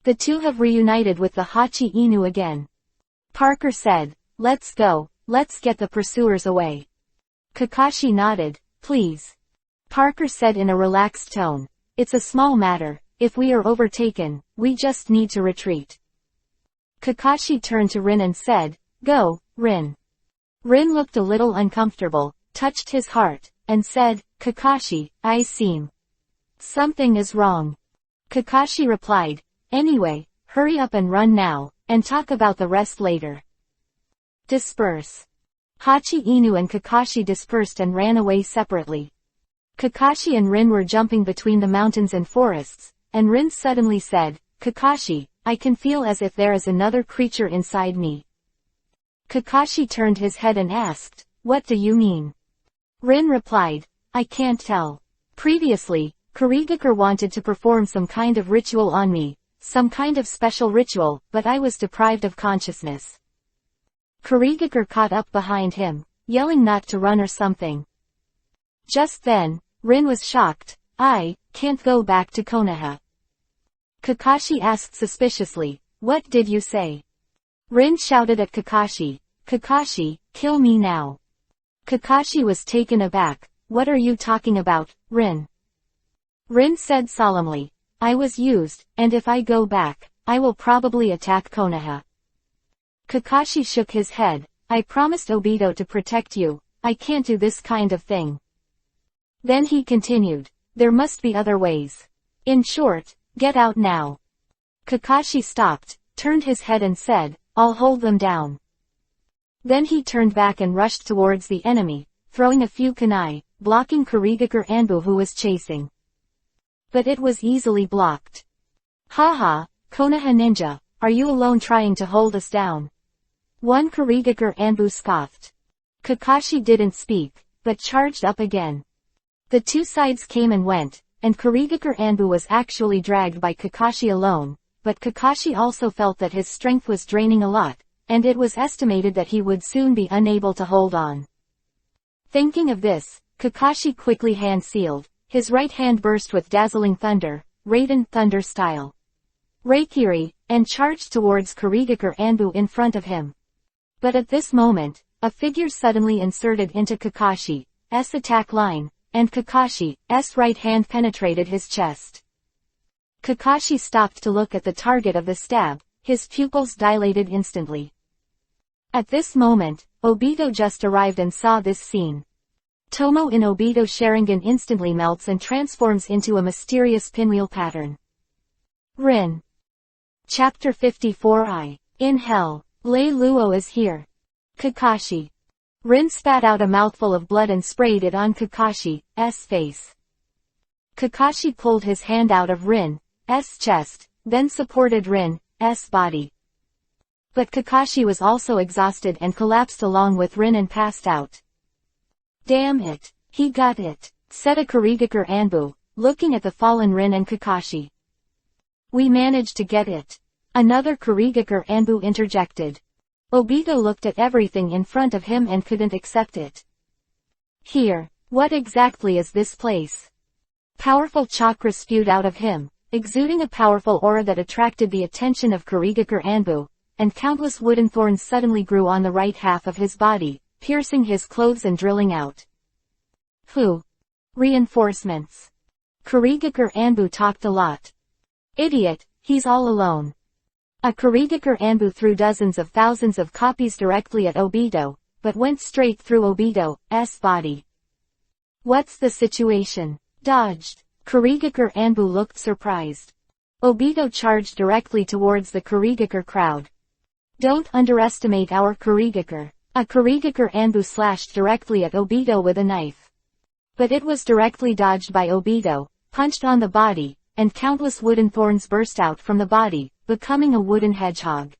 The two have reunited with the Hachi Inu again. Parker said, let's go, let's get the pursuers away. Kakashi nodded, please. Parker said in a relaxed tone, it's a small matter, if we are overtaken, we just need to retreat. Kakashi turned to Rin and said, go, Rin. Rin looked a little uncomfortable, touched his heart, and said, Kakashi, I seem. Something is wrong. Kakashi replied, anyway, hurry up and run now, and talk about the rest later. Disperse. Hachi Inu and Kakashi dispersed and ran away separately. Kakashi and Rin were jumping between the mountains and forests, and Rin suddenly said, Kakashi, I can feel as if there is another creature inside me. Kakashi turned his head and asked, what do you mean? Rin replied, I can't tell. Previously, Kurigakure wanted to perform some kind of ritual on me, some kind of special ritual, but I was deprived of consciousness. Kurigakure caught up behind him, yelling not to run or something. Just then, Rin was shocked, I can't go back to Konoha. Kakashi asked suspiciously, what did you say? Rin shouted at Kakashi, Kakashi, kill me now. Kakashi was taken aback, what are you talking about, Rin? Rin said solemnly, I was used, and if I go back, I will probably attack Konoha. Kakashi shook his head, I promised Obito to protect you, I can't do this kind of thing. Then he continued, there must be other ways. In short, get out now. Kakashi stopped, turned his head and said, I'll hold them down. Then he turned back and rushed towards the enemy, throwing a few kunai, blocking Kurigakure Anbu who was chasing. But it was easily blocked. Haha, Konoha ninja, are you alone trying to hold us down? One Kurigakure Anbu scoffed. Kakashi didn't speak, but charged up again. The two sides came and went, and Kurigakure Anbu was actually dragged by Kakashi alone, but Kakashi also felt that his strength was draining a lot, and it was estimated that he would soon be unable to hold on. Thinking of this, Kakashi quickly hand-sealed, his right hand burst with dazzling thunder, Raiden Thunder style. Reikiri, and charged towards Kurigakure Anbu in front of him. But at this moment, a figure suddenly inserted into Kakashi's attack line, and Kakashi's right hand penetrated his chest. Kakashi stopped to look at the target of the stab, his pupils dilated instantly. At this moment, Obito just arrived and saw this scene. Tomo in Obito Sharingan instantly melts and transforms into a mysterious pinwheel pattern. Rin. Chapter 54 In Hell, Lei Luo is here. Kakashi. Rin spat out a mouthful of blood and sprayed it on Kakashi's face. Kakashi pulled his hand out of Rin's chest, then supported Rin's body. But Kakashi was also exhausted and collapsed along with Rin and passed out. Damn it, he got it, said a Kurigakure Anbu, looking at the fallen Rin and Kakashi. We managed to get it. Another Kurigakure Anbu interjected. Obito looked at everything in front of him and couldn't accept it. Here, what exactly is this place? Powerful chakra spewed out of him, exuding a powerful aura that attracted the attention of Kurigakure Anbu, and countless wooden thorns suddenly grew on the right half of his body, piercing his clothes and drilling out. Who? Reinforcements. Kurigakure Anbu talked a lot. Idiot, he's all alone. A Kurigakure Anbu threw dozens of thousands of copies directly at Obito, but went straight through Obito's body. What's the situation? Dodged. Kurigakar Anbu looked surprised. Obito charged directly towards the Kurigakar crowd. Don't underestimate our Kurigakar. A Kurigakar Anbu slashed directly at Obito with a knife. But it was directly dodged by Obito, punched on the body, and countless wooden thorns burst out from the body, becoming a wooden hedgehog.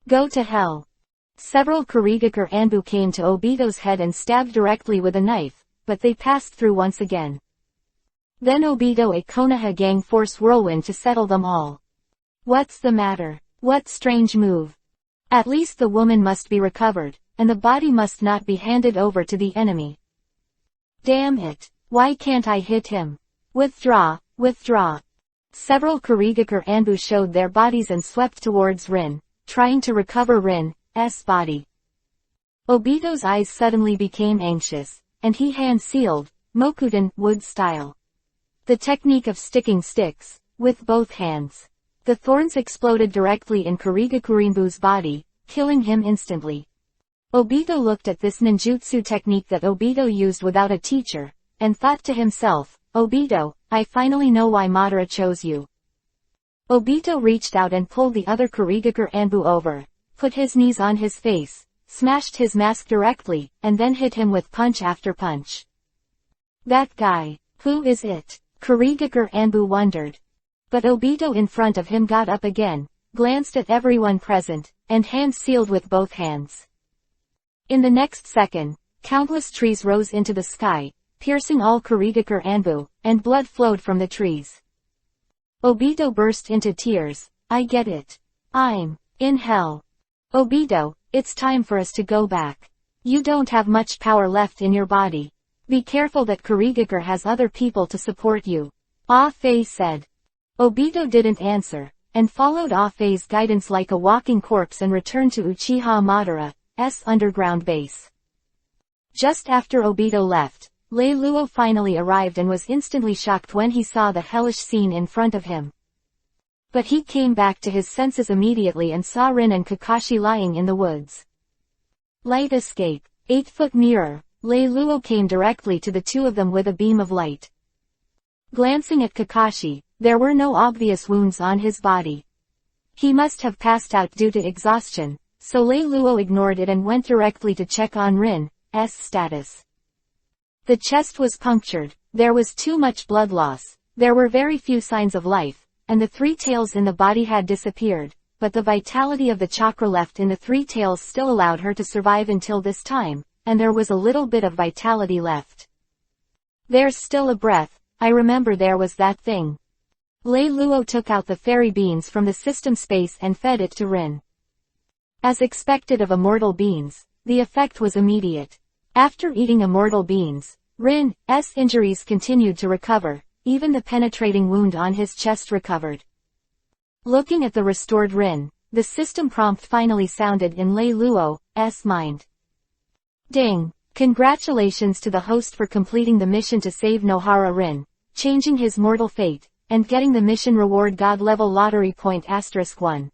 Go to hell. Several Kurigakar Anbu came to Obito's head and stabbed directly with a knife, but they passed through once again. Then Obito a Konoha gang force whirlwind to settle them all. What's the matter? What strange move? At least the woman must be recovered, and the body must not be handed over to the enemy. Damn it! Why can't I hit him? Withdraw, withdraw. Several Kurigakar Anbu showed their bodies and swept towards Rin, trying to recover Rin's body. Obito's eyes suddenly became anxious, and he hand-sealed, Mokudan, wood style. The technique of sticking sticks, with both hands. The thorns exploded directly in Kurigakarinbu's body, killing him instantly. Obito looked at this ninjutsu technique that Obito used without a teacher, and thought to himself, Obito, I finally know why Madara chose you. Obito reached out and pulled the other Kurigakar Anbu over, put his knees on his face, smashed his mask directly, and then hit him with punch after punch. That guy, who is it? Kurigakar Anbu wondered. But Obito in front of him got up again, glanced at everyone present, and hand-sealed with both hands. In the next second, countless trees rose into the sky, piercing all Kurigakar Anbu, and blood flowed from the trees. Obito burst into tears. I get it. I'm in hell. Obito, it's time for us to go back. You don't have much power left in your body. Be careful that Kurigakar has other people to support you. Ah-Fei said. Obito didn't answer, and followed Ah-Fei's guidance like a walking corpse and returned to Uchiha Madara's underground base. Just after Obito left, Lei Luo finally arrived and was instantly shocked when he saw the hellish scene in front of him. But he came back to his senses immediately and saw Rin and Kakashi lying in the woods. Light escape. 8-foot mirror. Lei Luo came directly to the two of them with a beam of light. Glancing at Kakashi, there were no obvious wounds on his body. He must have passed out due to exhaustion, so Lei Luo ignored it and went directly to check on Rin's status. The chest was punctured, there was too much blood loss, there were very few signs of life, and the three tails in the body had disappeared, but the vitality of the chakra left in the three tails still allowed her to survive until this time, and there was a little bit of vitality left. There's still a breath, I remember there was that thing. Lei Luo took out the fairy beans from the system space and fed it to Rin. As expected of immortal beans, the effect was immediate. After eating immortal beans, Rin's injuries continued to recover, even the penetrating wound on his chest recovered. Looking at the restored Rin, the system prompt finally sounded in Lei Luo's mind. Ding! Congratulations to the host for completing the mission to save Nohara Rin, changing his mortal fate, and getting the mission reward God level lottery point *1.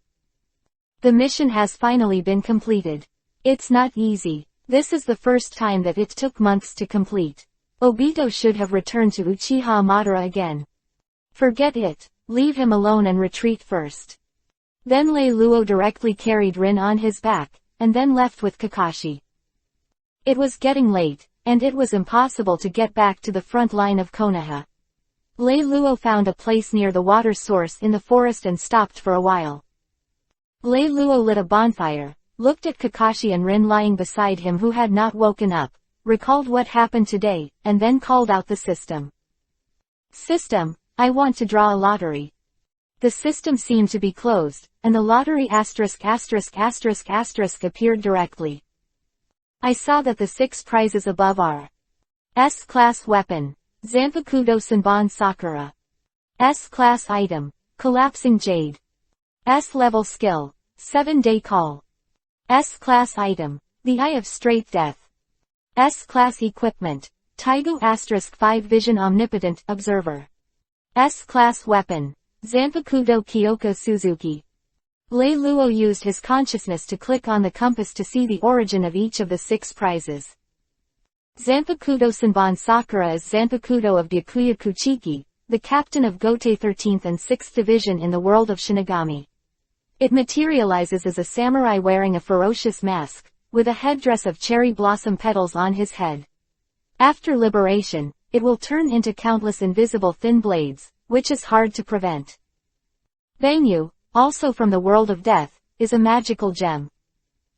The mission has finally been completed. It's not easy. This is the first time that it took months to complete. Obito should have returned to Uchiha Madara again. Forget it. Leave him alone and retreat first. Then Lei Luo directly carried Rin on his back, and then left with Kakashi. It was getting late, and it was impossible to get back to the front line of Konoha. Lei Luo found a place near the water source in the forest and stopped for a while. Lei Luo lit a bonfire, looked at Kakashi and Rin lying beside him who had not woken up, recalled what happened today, and then called out the system. System, I want to draw a lottery. The system seemed to be closed, and the lottery ***** appeared directly. I saw that the 6 prizes above are S-class weapon, Zanpakudo Senbon Sakura. S-class item, Collapsing Jade. S-level skill, 7-day call. S-class item, the Eye of Straight Death. S-class equipment, Taigu *5 Vision Omnipotent Observer. S-class weapon, Zanpakudo Kyoka Suzuki. Lei Luo used his consciousness to click on the compass to see the origin of each of the 6 prizes. Zanpakuto Senbon Sakura is Zanpakuto of Byakuya Kuchiki, the captain of Gotei 13th and 6th Division in the world of Shinigami. It materializes as a samurai wearing a ferocious mask, with a headdress of cherry blossom petals on his head. After liberation, it will turn into countless invisible thin blades, which is hard to prevent. Bangyu, also from the world of death, is a magical gem.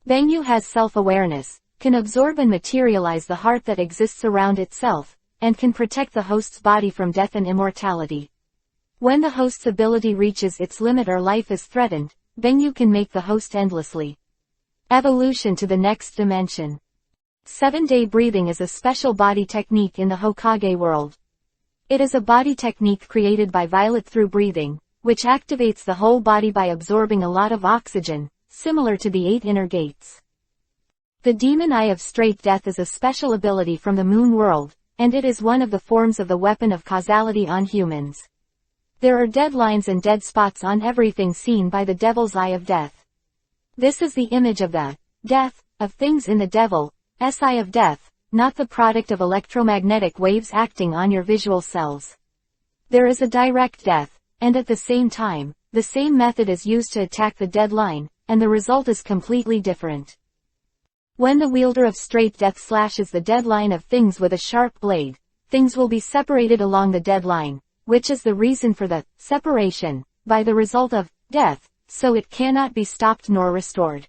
Bangyu has self-awareness, can absorb and materialize the heart that exists around itself, and can protect the host's body from death and immortality. When the host's ability reaches its limit or life is threatened, Bangyu can make the host endlessly. Evolution to the next dimension. 7-day breathing is a special body technique in the Hokage world. It is a body technique created by Violet through breathing, which activates the whole body by absorbing a lot of oxygen, similar to the 8 inner gates. The Demon Eye of Straight Death is a special ability from the Moon World, and it is one of the forms of the weapon of causality on humans. There are dead lines and dead spots on everything seen by the Devil's Eye of Death. This is the image of the death of things in the Devil's Eye of Death, not the product of electromagnetic waves acting on your visual cells. There is a direct death, and at the same time, the same method is used to attack the dead line, and the result is completely different. When the wielder of straight death slashes the dead line of things with a sharp blade, things will be separated along the dead line, which is the reason for the separation, by the result of death, so it cannot be stopped nor restored.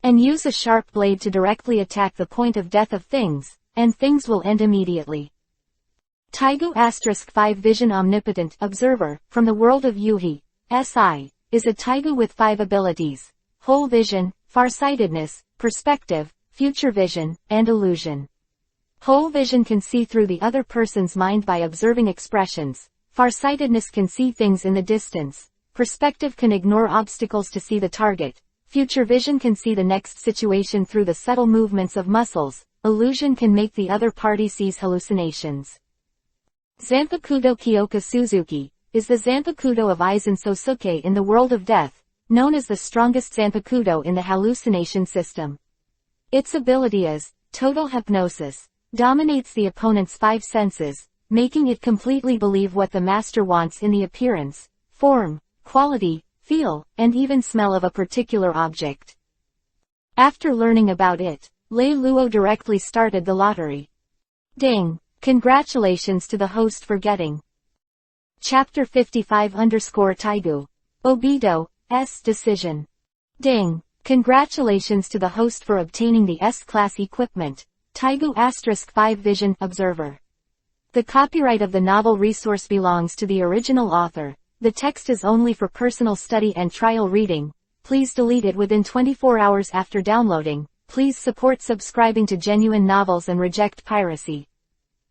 And use a sharp blade to directly attack the point of death of things, and things will end immediately. Taigu *5 Vision Omnipotent Observer, from the world of Yuhi, SI, is a Taigu with 5 abilities: whole vision, farsightedness, perspective, future vision, and illusion. Whole vision can see through the other person's mind by observing expressions. Farsightedness can see things in the distance. Perspective can ignore obstacles to see the target. Future vision can see the next situation through the subtle movements of muscles. Illusion can make the other party sees hallucinations. Zanpakuto Kyoka Suzuki is the Zanpakuto of Aizen Sosuke in the world of death, known as the strongest Zanpakuto in the hallucination system. Its ability is total hypnosis, dominates the opponent's 5 senses, making it completely believe what the master wants in the appearance, form, quality, feel, and even smell of a particular object. After learning about it, Lei Luo directly started the lottery. Ding! Congratulations to the host for getting Chapter 55 Taigu. Obito's decision. Ding! Congratulations to the host for obtaining the S-class equipment, Taigu *5 Vision Observer. The copyright of the novel resource belongs to the original author. The text is only for personal study and trial reading. Please delete it within 24 hours after downloading. Please support subscribing to genuine novels and reject piracy.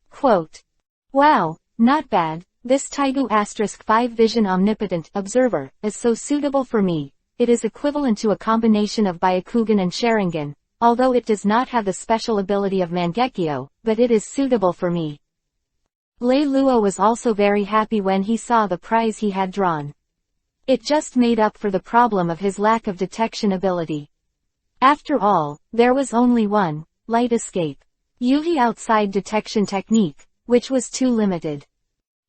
Quote. Wow, not bad. This Taigu *5 Vision Omnipotent Observer is so suitable for me. It is equivalent to a combination of Byakugan and Sharingan, although it does not have the special ability of Mangekyo, but it is suitable for me. Lei Luo was also very happy when he saw the prize he had drawn. It just made up for the problem of his lack of detection ability. After all, there was only one, light escape. Yuhi outside detection technique, which was too limited.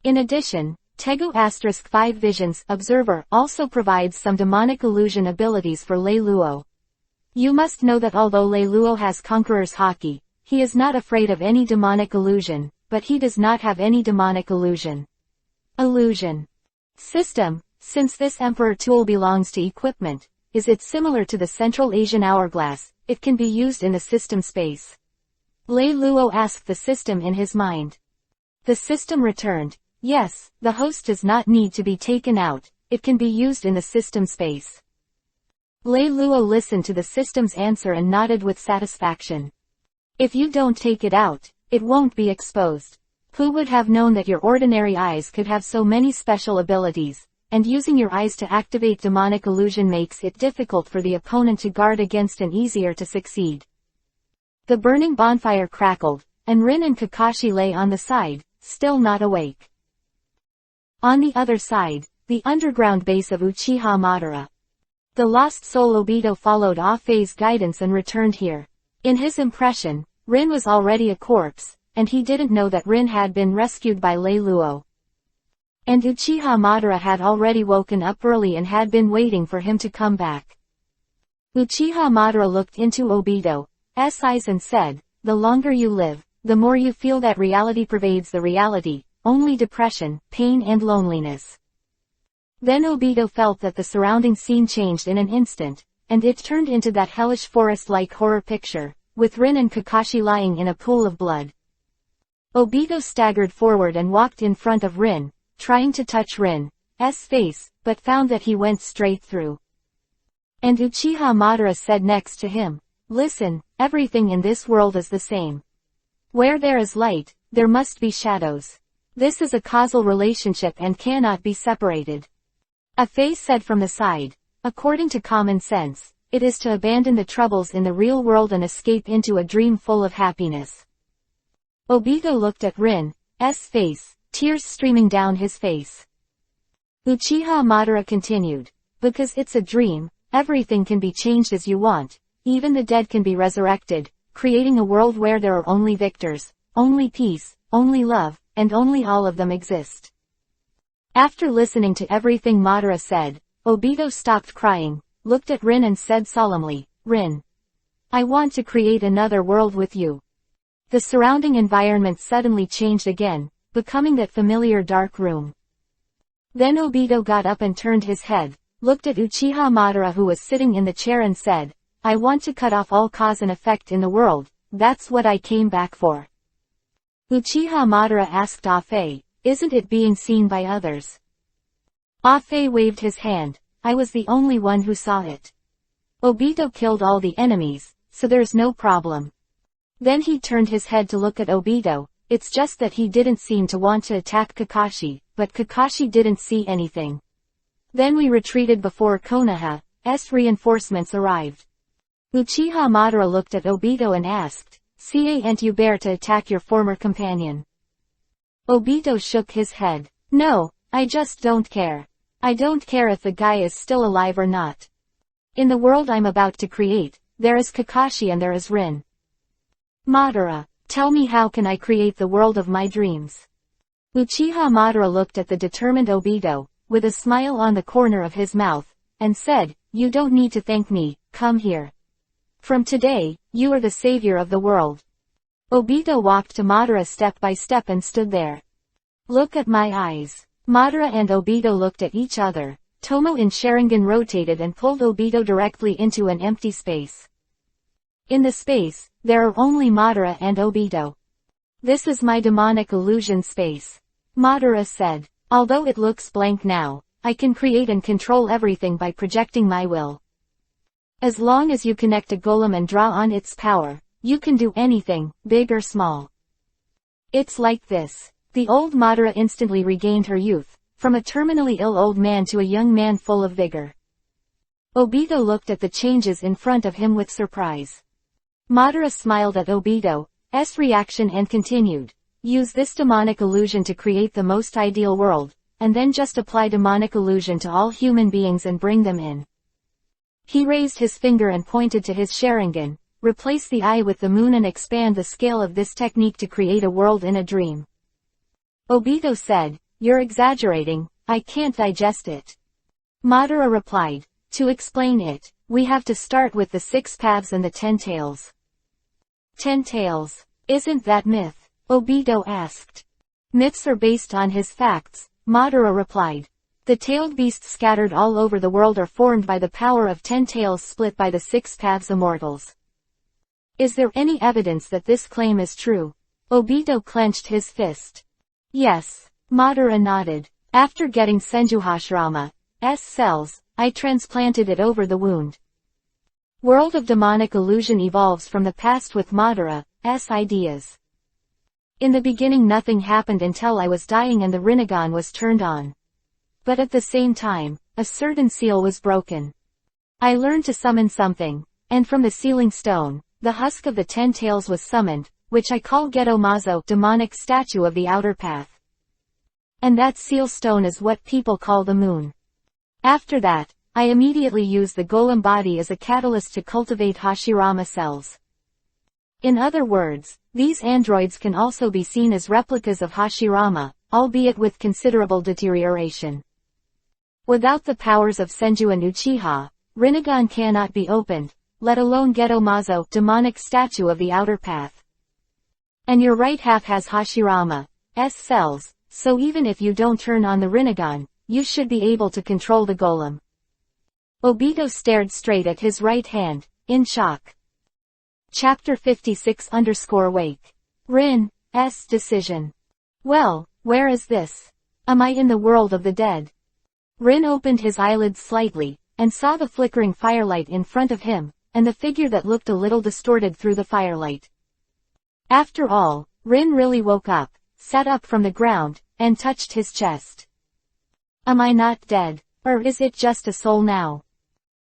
In addition, Taigu *5 Vision's Observer also provides some demonic illusion abilities for Lei Luo. You must know that although Lei Luo has Conqueror's Haki, he is not afraid of any demonic illusion, but he does not have any demonic illusion. Illusion system. Since this Emperor tool belongs to equipment, is it similar to the Central Asian hourglass? It can be used in the system space. Lei Luo asked the system in his mind. The system returned, yes, the host does not need to be taken out, it can be used in the system space. Lei Luo listened to the system's answer and nodded with satisfaction. If you don't take it out, it won't be exposed. Who would have known that your ordinary eyes could have so many special abilities, and using your eyes to activate demonic illusion makes it difficult for the opponent to guard against and easier to succeed. The burning bonfire crackled, and Rin and Kakashi lay on the side, still not awake. On the other side, the underground base of Uchiha Madara. The lost soul Obito followed Ah-Fei's guidance and returned here. In his impression, Rin was already a corpse, and he didn't know that Rin had been rescued by Lei Luo. And Uchiha Madara had already woken up early and had been waiting for him to come back. Uchiha Madara looked into Obito's eyes and said, "The longer you live, the more you feel that reality pervades the reality, only depression, pain and loneliness." Then Obito felt that the surrounding scene changed in an instant, and it turned into that hellish forest-like horror picture, with Rin and Kakashi lying in a pool of blood. Obito staggered forward and walked in front of Rin, trying to touch Rin's face, but found that he went straight through. And Uchiha Madara said next to him, "Listen, everything in this world is the same. Where there is light, there must be shadows. This is a causal relationship and cannot be separated." A face said from the side, "According to common sense, it is to abandon the troubles in the real world and escape into a dream full of happiness." Obito looked at Rin's face, tears streaming down his face. Uchiha Madara continued, "Because it's a dream, everything can be changed as you want, even the dead can be resurrected, creating a world where there are only victors, only peace, only love, and only all of them exist." After listening to everything Madara said, Obito stopped crying, looked at Rin and said solemnly, "Rin, I want to create another world with you." The surrounding environment suddenly changed again, becoming that familiar dark room. Then Obito got up and turned his head, looked at Uchiha Madara who was sitting in the chair and said, "I want to cut off all cause and effect in the world, that's what I came back for." Uchiha Madara asked Afe, "Isn't it being seen by others?" Afe waved his hand, "I was the only one who saw it. Obito killed all the enemies, so there's no problem." Then he turned his head to look at Obito, it's just that he didn't seem to want to attack Kakashi, but Kakashi didn't see anything. Then we retreated before Konoha's reinforcements arrived. Uchiha Madara looked at Obito and asked, "Can't you bear to attack your former companion?" Obito shook his head. "No, I just don't care. I don't care if the guy is still alive or not. In the world I'm about to create, there is Kakashi and there is Rin. Madara, tell me how can I create the world of my dreams?" Uchiha Madara looked at the determined Obito, with a smile on the corner of his mouth, and said, "You don't need to thank me, come here. From today, you are the savior of the world." Obito walked to Madara step by step and stood there. "Look at my eyes." Madara and Obito looked at each other. Tomo in Sharingan rotated and pulled Obito directly into an empty space. In the space, there are only Madara and Obito. "This is my demonic illusion space," Madara said. "Although it looks blank now, I can create and control everything by projecting my will. As long as you connect a golem and draw on its power, you can do anything, big or small. It's like this." The old Madara instantly regained her youth, from a terminally ill old man to a young man full of vigor. Obito looked at the changes in front of him with surprise. Madara smiled at Obito's reaction and continued, "Use this demonic illusion to create the most ideal world, and then just apply demonic illusion to all human beings and bring them in." He raised his finger and pointed to his Sharingan, "Replace the eye with the moon and expand the scale of this technique to create a world in a dream." Obito said, "You're exaggerating, I can't digest it." Madara replied, "To explain it, we have to start with the 6 paths and the 10 tails. 10 tails. Isn't that myth?" Obito asked. "Myths are based on his facts," Madara replied. "The tailed beasts scattered all over the world are formed by the power of 10 tails split by the 6 paths immortals." "Is there any evidence that this claim is true?" Obito clenched his fist. "Yes," Madara nodded. "After getting Senjuhashirama's cells, I transplanted it over the wound." World of Demonic Illusion evolves from the past with Madara's ideas. "In the beginning nothing happened until I was dying and the Rinnegan was turned on. But at the same time, a certain seal was broken. I learned to summon something, and from the sealing stone, the husk of the 10 tails was summoned, which I call Geto Mazo, demonic statue of the outer path. And that seal stone is what people call the moon. After that, I immediately use the golem body as a catalyst to cultivate Hashirama cells. In other words, these androids can also be seen as replicas of Hashirama, albeit with considerable deterioration. Without the powers of Senju and Uchiha, Rinnegan cannot be opened, let alone Geto Mazo, demonic statue of the outer path. And your right half has Hashirama's cells, so even if you don't turn on the Rinnegan, you should be able to control the golem. Obito stared straight at his right hand, in shock. Chapter 56_Wake. Rin's decision. Well, where is this? Am I in the world of the dead? Rin opened his eyelids slightly, and saw the flickering firelight in front of him, and the figure that looked a little distorted through the firelight. After all, Rin really woke up, sat up from the ground, and touched his chest. Am I not dead? Or is it just a soul now?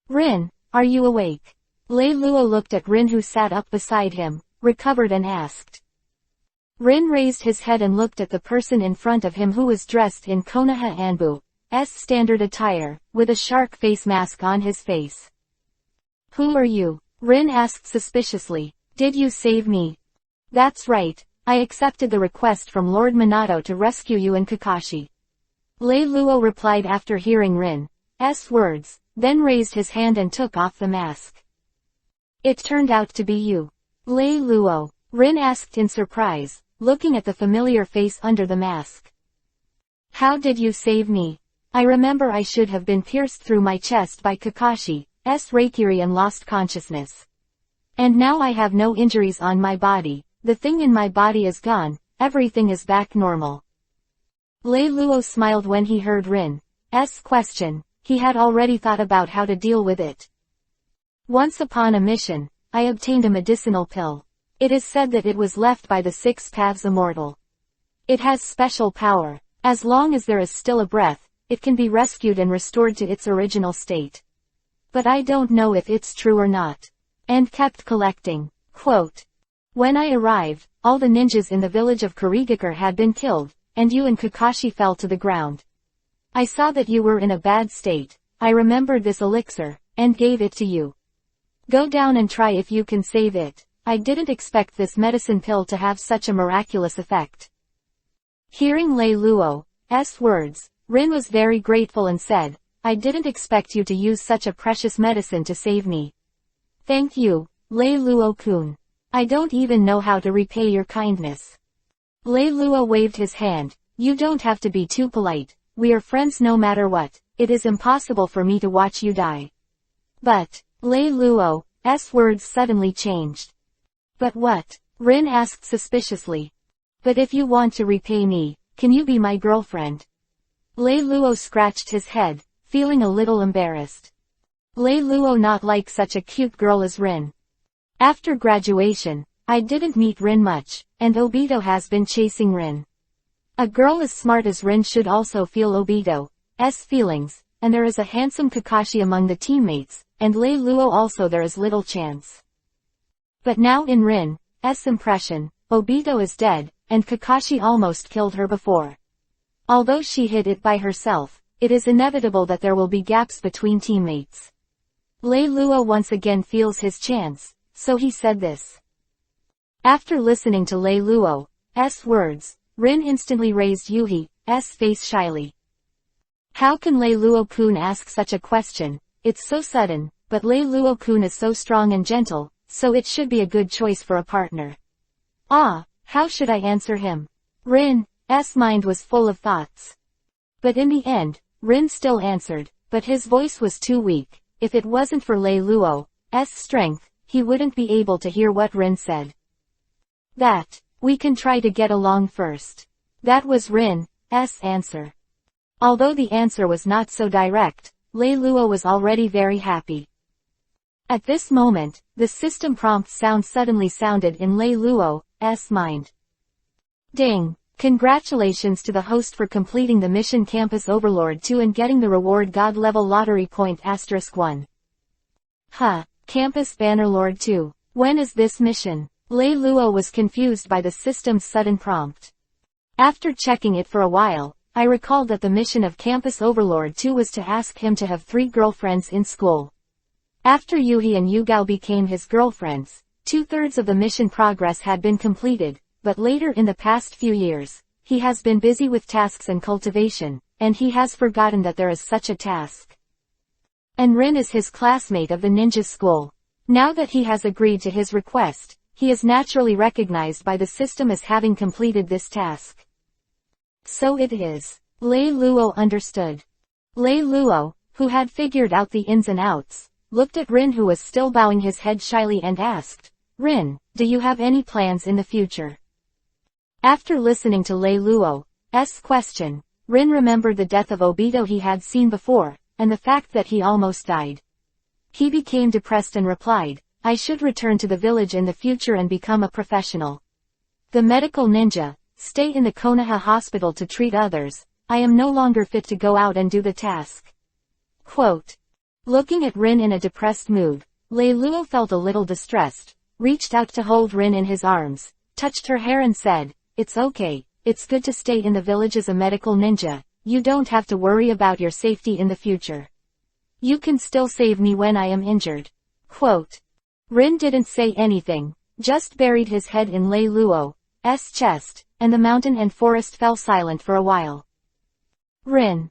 Rin, are you awake? Lei Luo looked at Rin who sat up beside him, recovered and asked. Rin raised his head and looked at the person in front of him who was dressed in Konoha Anbu's standard attire, with a shark face mask on his face. Who are you? Rin asked suspiciously. Did you save me? That's right, I accepted the request from Lord Minato to rescue you and Kakashi. Lei Luo replied after hearing Rin's words, then raised his hand and took off the mask. It turned out to be you. Lei Luo, Rin asked in surprise, looking at the familiar face under the mask. How did you save me? I remember I should have been pierced through my chest by Kakashi's Reikiri and lost consciousness. And now I have no injuries on my body, the thing in my body is gone, everything is back normal. Lei Luo smiled when he heard Rin's question, he had already thought about how to deal with it. Once upon a mission, I obtained a medicinal pill. It is said that it was left by the Six Paths Immortal. It has special power. As long as there is still a breath, it can be rescued and restored to its original state. But I don't know if it's true or not. And kept collecting. Quote. When I arrived, all the ninjas in the village of Iwagakar had been killed, and you and Kakashi fell to the ground. I saw that you were in a bad state. I remembered this elixir, and gave it to you. Go down and try if you can save it. I didn't expect this medicine pill to have such a miraculous effect. Hearing Lei Luo's words, Rin was very grateful and said, I didn't expect you to use such a precious medicine to save me. Thank you, Lei Luo-kun. I don't even know how to repay your kindness. Lei Luo waved his hand. You don't have to be too polite, we are friends no matter what, it is impossible for me to watch you die. But, Lei Luo's words suddenly changed. But what? Rin asked suspiciously. But if you want to repay me, can you be my girlfriend? Lei Luo scratched his head, feeling a little embarrassed. Lei Luo not like such a cute girl as Rin. After graduation, I didn't meet Rin much, and Obito has been chasing Rin. A girl as smart as Rin should also feel Obito's feelings, and there is a handsome Kakashi among the teammates, and Lei Luo also there is little chance. But now in Rin's impression, Obito is dead, and Kakashi almost killed her before. Although she hid it by herself, it is inevitable that there will be gaps between teammates. Lei Luo once again feels his chance, so he said this. After listening to Lei Luo's words, Rin instantly raised Yuhi's face shyly. How can Lei Luo-kun ask such a question? It's so sudden, but Lei Luo-kun is so strong and gentle, so it should be a good choice for a partner. Ah, how should I answer him? Rin's mind was full of thoughts. But in the end, Rin still answered, but his voice was too weak. If it wasn't for Lei Luo's strength, he wouldn't be able to hear what Rin said. That, we can try to get along first. That was Rin's answer. Although the answer was not so direct, Lei Luo was already very happy. At this moment, the system prompt sound suddenly sounded in Lei Luo's mind. Ding! Congratulations to the host for completing the mission Campus Overlord 2 and getting the reward God level lottery point *1. Campus Bannerlord 2. When is this mission? Lei Luo was confused by the system's sudden prompt. After checking it for a while, I recalled that the mission of Campus Overlord 2 was to ask him to have 3 girlfriends in school. After Yuhi and Yugao became his girlfriends, 2/3 of the mission progress had been completed, but later in the past few years, he has been busy with tasks and cultivation, and he has forgotten that there is such a task. And Rin is his classmate of the ninja school. Now that he has agreed to his request, he is naturally recognized by the system as having completed this task. So it is. Lei Luo understood. Lei Luo, who had figured out the ins and outs, looked at Rin, who was still bowing his head shyly, and asked, "Rin, do you have any plans in the future?" After listening to Lei Luo's question, Rin remembered the death of Obito he had seen before, and the fact that he almost died. He became depressed and replied, "I should return to the village in the future and become a professional. The medical ninja, stay in the Konoha hospital to treat others. I am no longer fit to go out and do the task." Quote. Looking at Rin in a depressed mood, Lei Luo felt a little distressed, reached out to hold Rin in his arms, touched her hair and said, "It's okay, it's good to stay in the village as a medical ninja. You don't have to worry about your safety in the future. You can still save me when I am injured." Quote. Rin didn't say anything, just buried his head in Lei Luo's chest, and the mountain and forest fell silent for a while. Rin.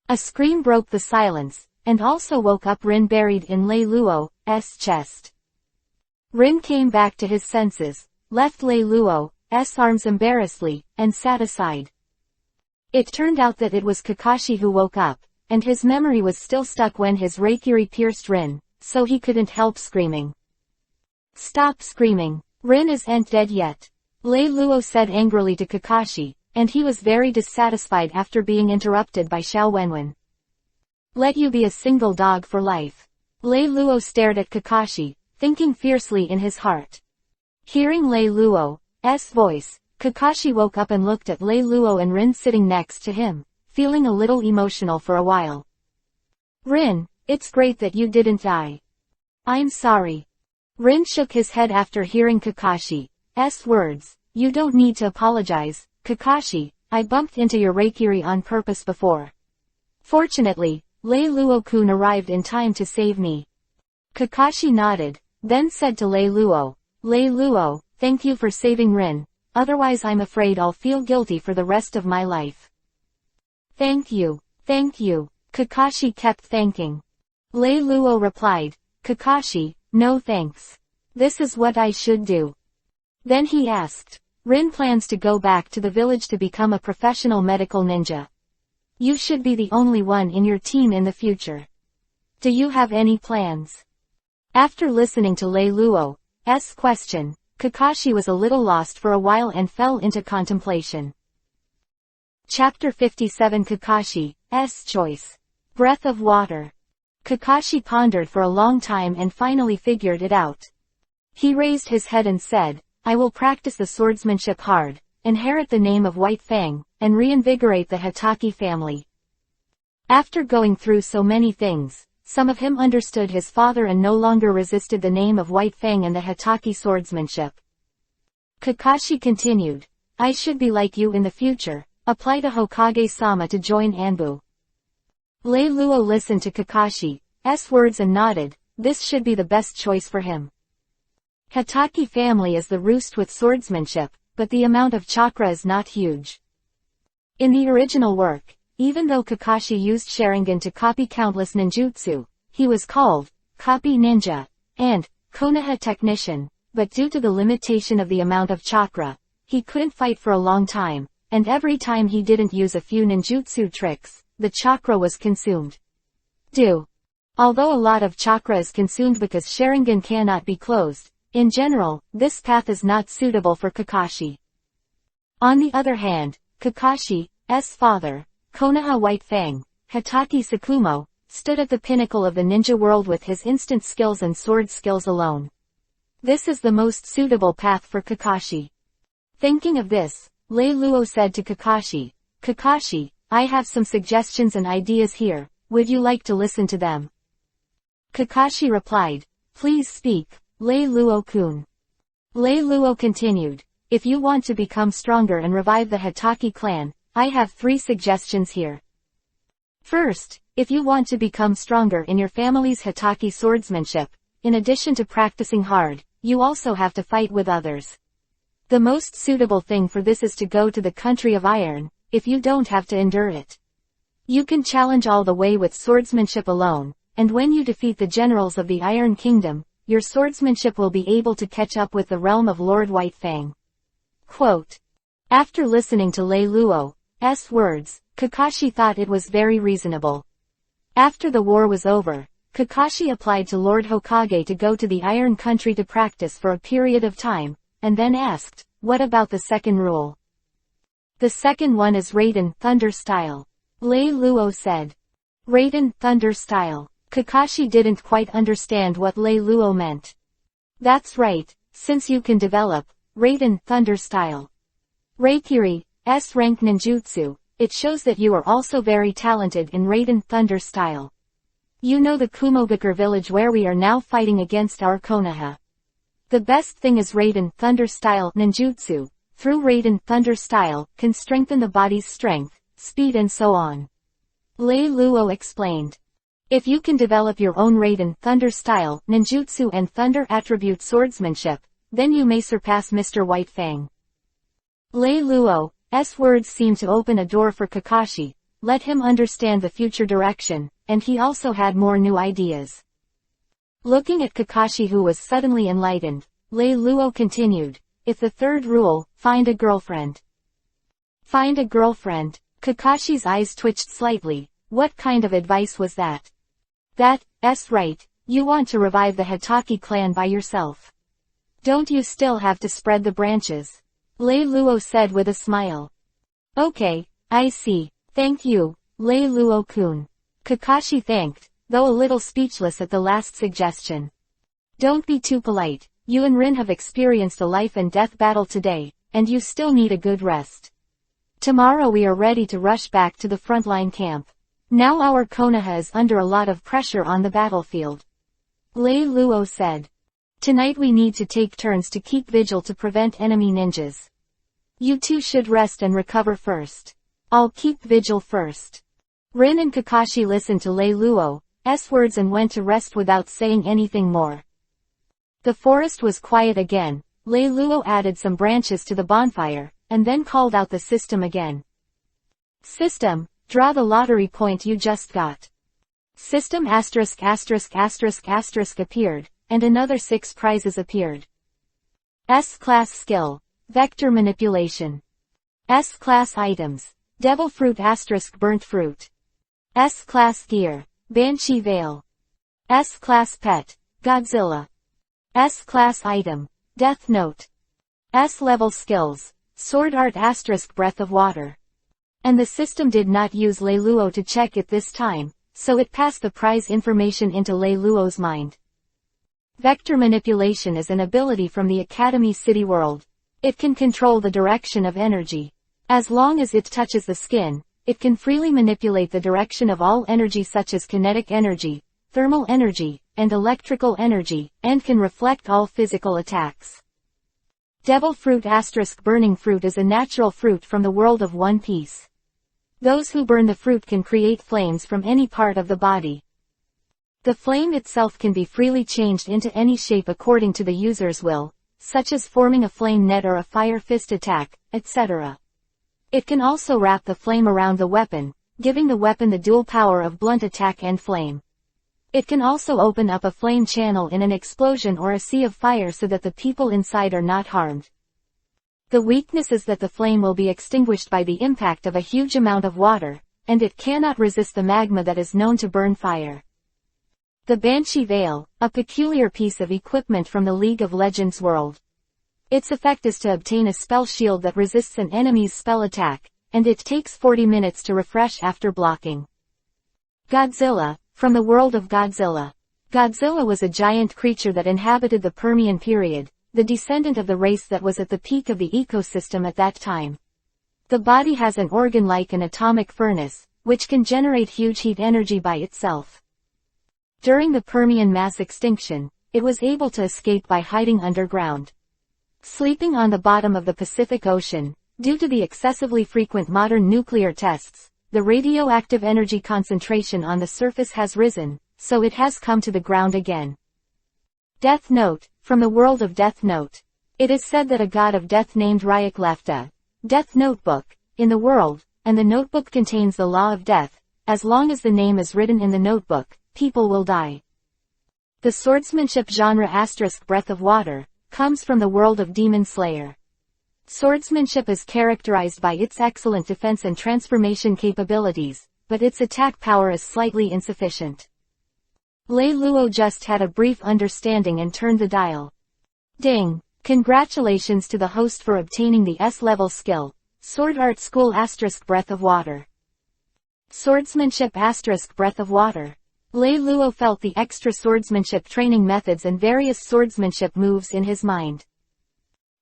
A scream broke the silence, and also woke up Rin buried in Lei Luo's chest. Rin came back to his senses, left Lei Luo's arms embarrassedly, and sat aside. It turned out that it was Kakashi who woke up, and his memory was still stuck when his Reikiri pierced Rin, so he couldn't help screaming. "Stop screaming. Rin isn't dead yet," Lei Luo said angrily to Kakashi, and he was very dissatisfied after being interrupted by Xiao Wenwen. "Let you be a single dog for life." Lei Luo stared at Kakashi, thinking fiercely in his heart. Hearing Lei Luo's voice, Kakashi woke up and looked at Lei Luo and Rin sitting next to him, feeling a little emotional for a while. "Rin, it's great that you didn't die." "I'm sorry." Rin shook his head after hearing Kakashi's words. "You don't need to apologize, Kakashi. I bumped into your Reikiri on purpose before. Fortunately, Lei Luo-kun arrived in time to save me." Kakashi nodded, then said to Lei Luo, "Thank you for saving Rin. Otherwise I'm afraid I'll feel guilty for the rest of my life." Thank you, Kakashi kept thanking. Lei Luo replied, "Kakashi, no thanks. This is what I should do." Then he asked, "Rin plans to go back to the village to become a professional medical ninja. You should be the only one in your team in the future. Do you have any plans?" After listening to Lei Luo's question, Kakashi was a little lost for a while and fell into contemplation. Chapter 57 Kakashi's Choice. Breath of Water. Kakashi pondered for a long time and finally figured it out. He raised his head and said, "I will practice the swordsmanship hard, inherit the name of White Fang, and reinvigorate the Hitaki family." After going through so many things, some of him understood his father and no longer resisted the name of White Fang and the Hitaki swordsmanship. Kakashi continued, "I should be like you in the future, apply to Hokage-sama to join Anbu." Lei Luo listened to Kakashi's words and nodded. This should be the best choice for him. Hitaki family is the roost with swordsmanship, but the amount of chakra is not huge. In the original work, even though Kakashi used Sharingan to copy countless ninjutsu, he was called Copy Ninja and Konoha Technician, but due to the limitation of the amount of chakra, he couldn't fight for a long time, and every time he didn't use a few ninjutsu tricks, the chakra was consumed. Although a lot of chakra is consumed because Sharingan cannot be closed, in general, this path is not suitable for Kakashi. On the other hand, Kakashi's father, Konoha White Fang, Hitaki Sakumo, stood at the pinnacle of the ninja world with his instant skills and sword skills alone. This is the most suitable path for Kakashi. Thinking of this, Lei Luo said to Kakashi, "Kakashi, I have some suggestions and ideas here, would you like to listen to them?" Kakashi replied, "Please speak, Lei Luo-kun." Lei Luo continued, "If you want to become stronger and revive the Hitaki clan, I have 3 suggestions here. First, if you want to become stronger in your family's Hitaki swordsmanship, in addition to practicing hard, you also have to fight with others. The most suitable thing for this is to go to the country of iron, if you don't have to endure it. You can challenge all the way with swordsmanship alone, and when you defeat the generals of the Iron Kingdom, your swordsmanship will be able to catch up with the realm of Lord Whitefang. Quote. After listening to Lei Luo's words, Kakashi thought it was very reasonable. After the war was over, Kakashi applied to Lord Hokage to go to the Iron Country to practice for a period of time, and then asked, what about the second rule? The second one is Raiden Thunder Style. Lei Luo said. Raiden Thunder Style. Kakashi didn't quite understand what Lei Luo meant. That's right, since you can develop Raiden Thunder Style Reikiri, S-rank ninjutsu, it shows that you are also very talented in Raiden Thunder Style. You know the Kumogakure village where we are now fighting against our Konoha. The best thing is Raiden Thunder Style ninjutsu, through Raiden Thunder Style, can strengthen the body's strength, speed and so on. Lei Luo explained. If you can develop your own Raiden Thunder Style ninjutsu and Thunder attribute swordsmanship, then you may surpass Mr. Whitefang. Lei Luo's words seemed to open a door for Kakashi, let him understand the future direction, and he also had more new ideas. Looking at Kakashi who was suddenly enlightened, Lei Luo continued, if the third rule, find a girlfriend. Find a girlfriend. Kakashi's eyes twitched slightly, what kind of advice was that? That's right, you want to revive the Hitaki clan by yourself. Don't you still have to spread the branches? Lei Luo said with a smile. Okay, I see, thank you, Lei Luo-kun. Kakashi thanked, though a little speechless at the last suggestion. Don't be too polite, you and Rin have experienced a life and death battle today, and you still need a good rest. Tomorrow we are ready to rush back to the frontline camp. Now our Konoha is under a lot of pressure on the battlefield. Lei Luo said. Tonight we need to take turns to keep vigil to prevent enemy ninjas. You two should rest and recover first. I'll keep vigil first. Rin and Kakashi listened to Lei Luo's words and went to rest without saying anything more. The forest was quiet again. Lei Luo added some branches to the bonfire, and then called out the system again. System, draw the lottery point you just got. System ***** appeared, and another 6 prizes appeared. S-class skill, vector manipulation. S-class items, devil fruit * burnt fruit. S-class gear, banshee veil. S-class pet, Godzilla. S-class item, death note. S-level skills, sword art * breath of water. And the system did not use Lei Luo to check it this time, so it passed the prize information into Lei Luo's mind. Vector manipulation is an ability from the Academy City world. It can control the direction of energy. As long as it touches the skin, it can freely manipulate the direction of all energy such as kinetic energy, thermal energy, and electrical energy, and can reflect all physical attacks. Devil fruit * burning fruit is a natural fruit from the world of One Piece. Those who burn the fruit can create flames from any part of the body. The flame itself can be freely changed into any shape according to the user's will, such as forming a flame net or a fire fist attack, etc. It can also wrap the flame around the weapon, giving the weapon the dual power of blunt attack and flame. It can also open up a flame channel in an explosion or a sea of fire so that the people inside are not harmed. The weakness is that the flame will be extinguished by the impact of a huge amount of water, and it cannot resist the magma that is known to burn fire. The Banshee Veil, a peculiar piece of equipment from the League of Legends world. Its effect is to obtain a spell shield that resists an enemy's spell attack, and it takes 40 minutes to refresh after blocking. Godzilla, from the world of Godzilla. Godzilla was a giant creature that inhabited the Permian period, the descendant of the race that was at the peak of the ecosystem at that time. The body has an organ like an atomic furnace, which can generate huge heat energy by itself. During the Permian mass extinction, it was able to escape by hiding underground. Sleeping on the bottom of the Pacific Ocean, due to the excessively frequent modern nuclear tests, the radioactive energy concentration on the surface has risen, so it has come to the ground again. Death Note, from the world of Death Note. It is said that a god of death named Ryuk left a Death Notebook in the world, and the notebook contains the law of death. As long as the name is written in the notebook, people will die. The swordsmanship genre * Breath of Water comes from the world of Demon Slayer. Swordsmanship is characterized by its excellent defense and transformation capabilities, but its attack power is slightly insufficient. Lei Luo just had a brief understanding and turned the dial. Ding! Congratulations to the host for obtaining the S-level skill, Sword Art School * Breath of Water. Swordsmanship * Breath of Water. Lei Luo felt the extra swordsmanship training methods and various swordsmanship moves in his mind.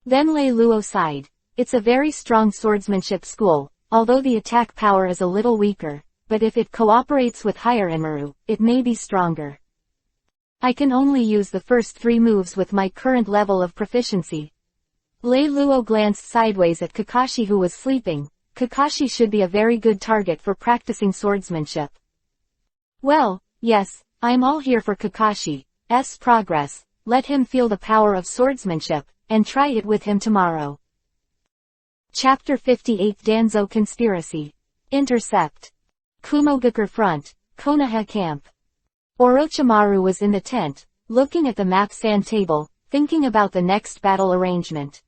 Then Lei Luo sighed. It's a very strong swordsmanship school, although the attack power is a little weaker, but if it cooperates with higher Enmaru, it may be stronger. I can only use the first 3 moves with my current level of proficiency. Lei Luo glanced sideways at Kakashi who was sleeping. Kakashi should be a very good target for practicing swordsmanship. Well, yes, I'm all here for Kakashi's progress. Let him feel the power of swordsmanship, and try it with him tomorrow. Chapter 58 Danzo Conspiracy. Intercept. Kumogakure Front, Konoha Camp. Orochimaru was in the tent, looking at the map sand table, thinking about the next battle arrangement.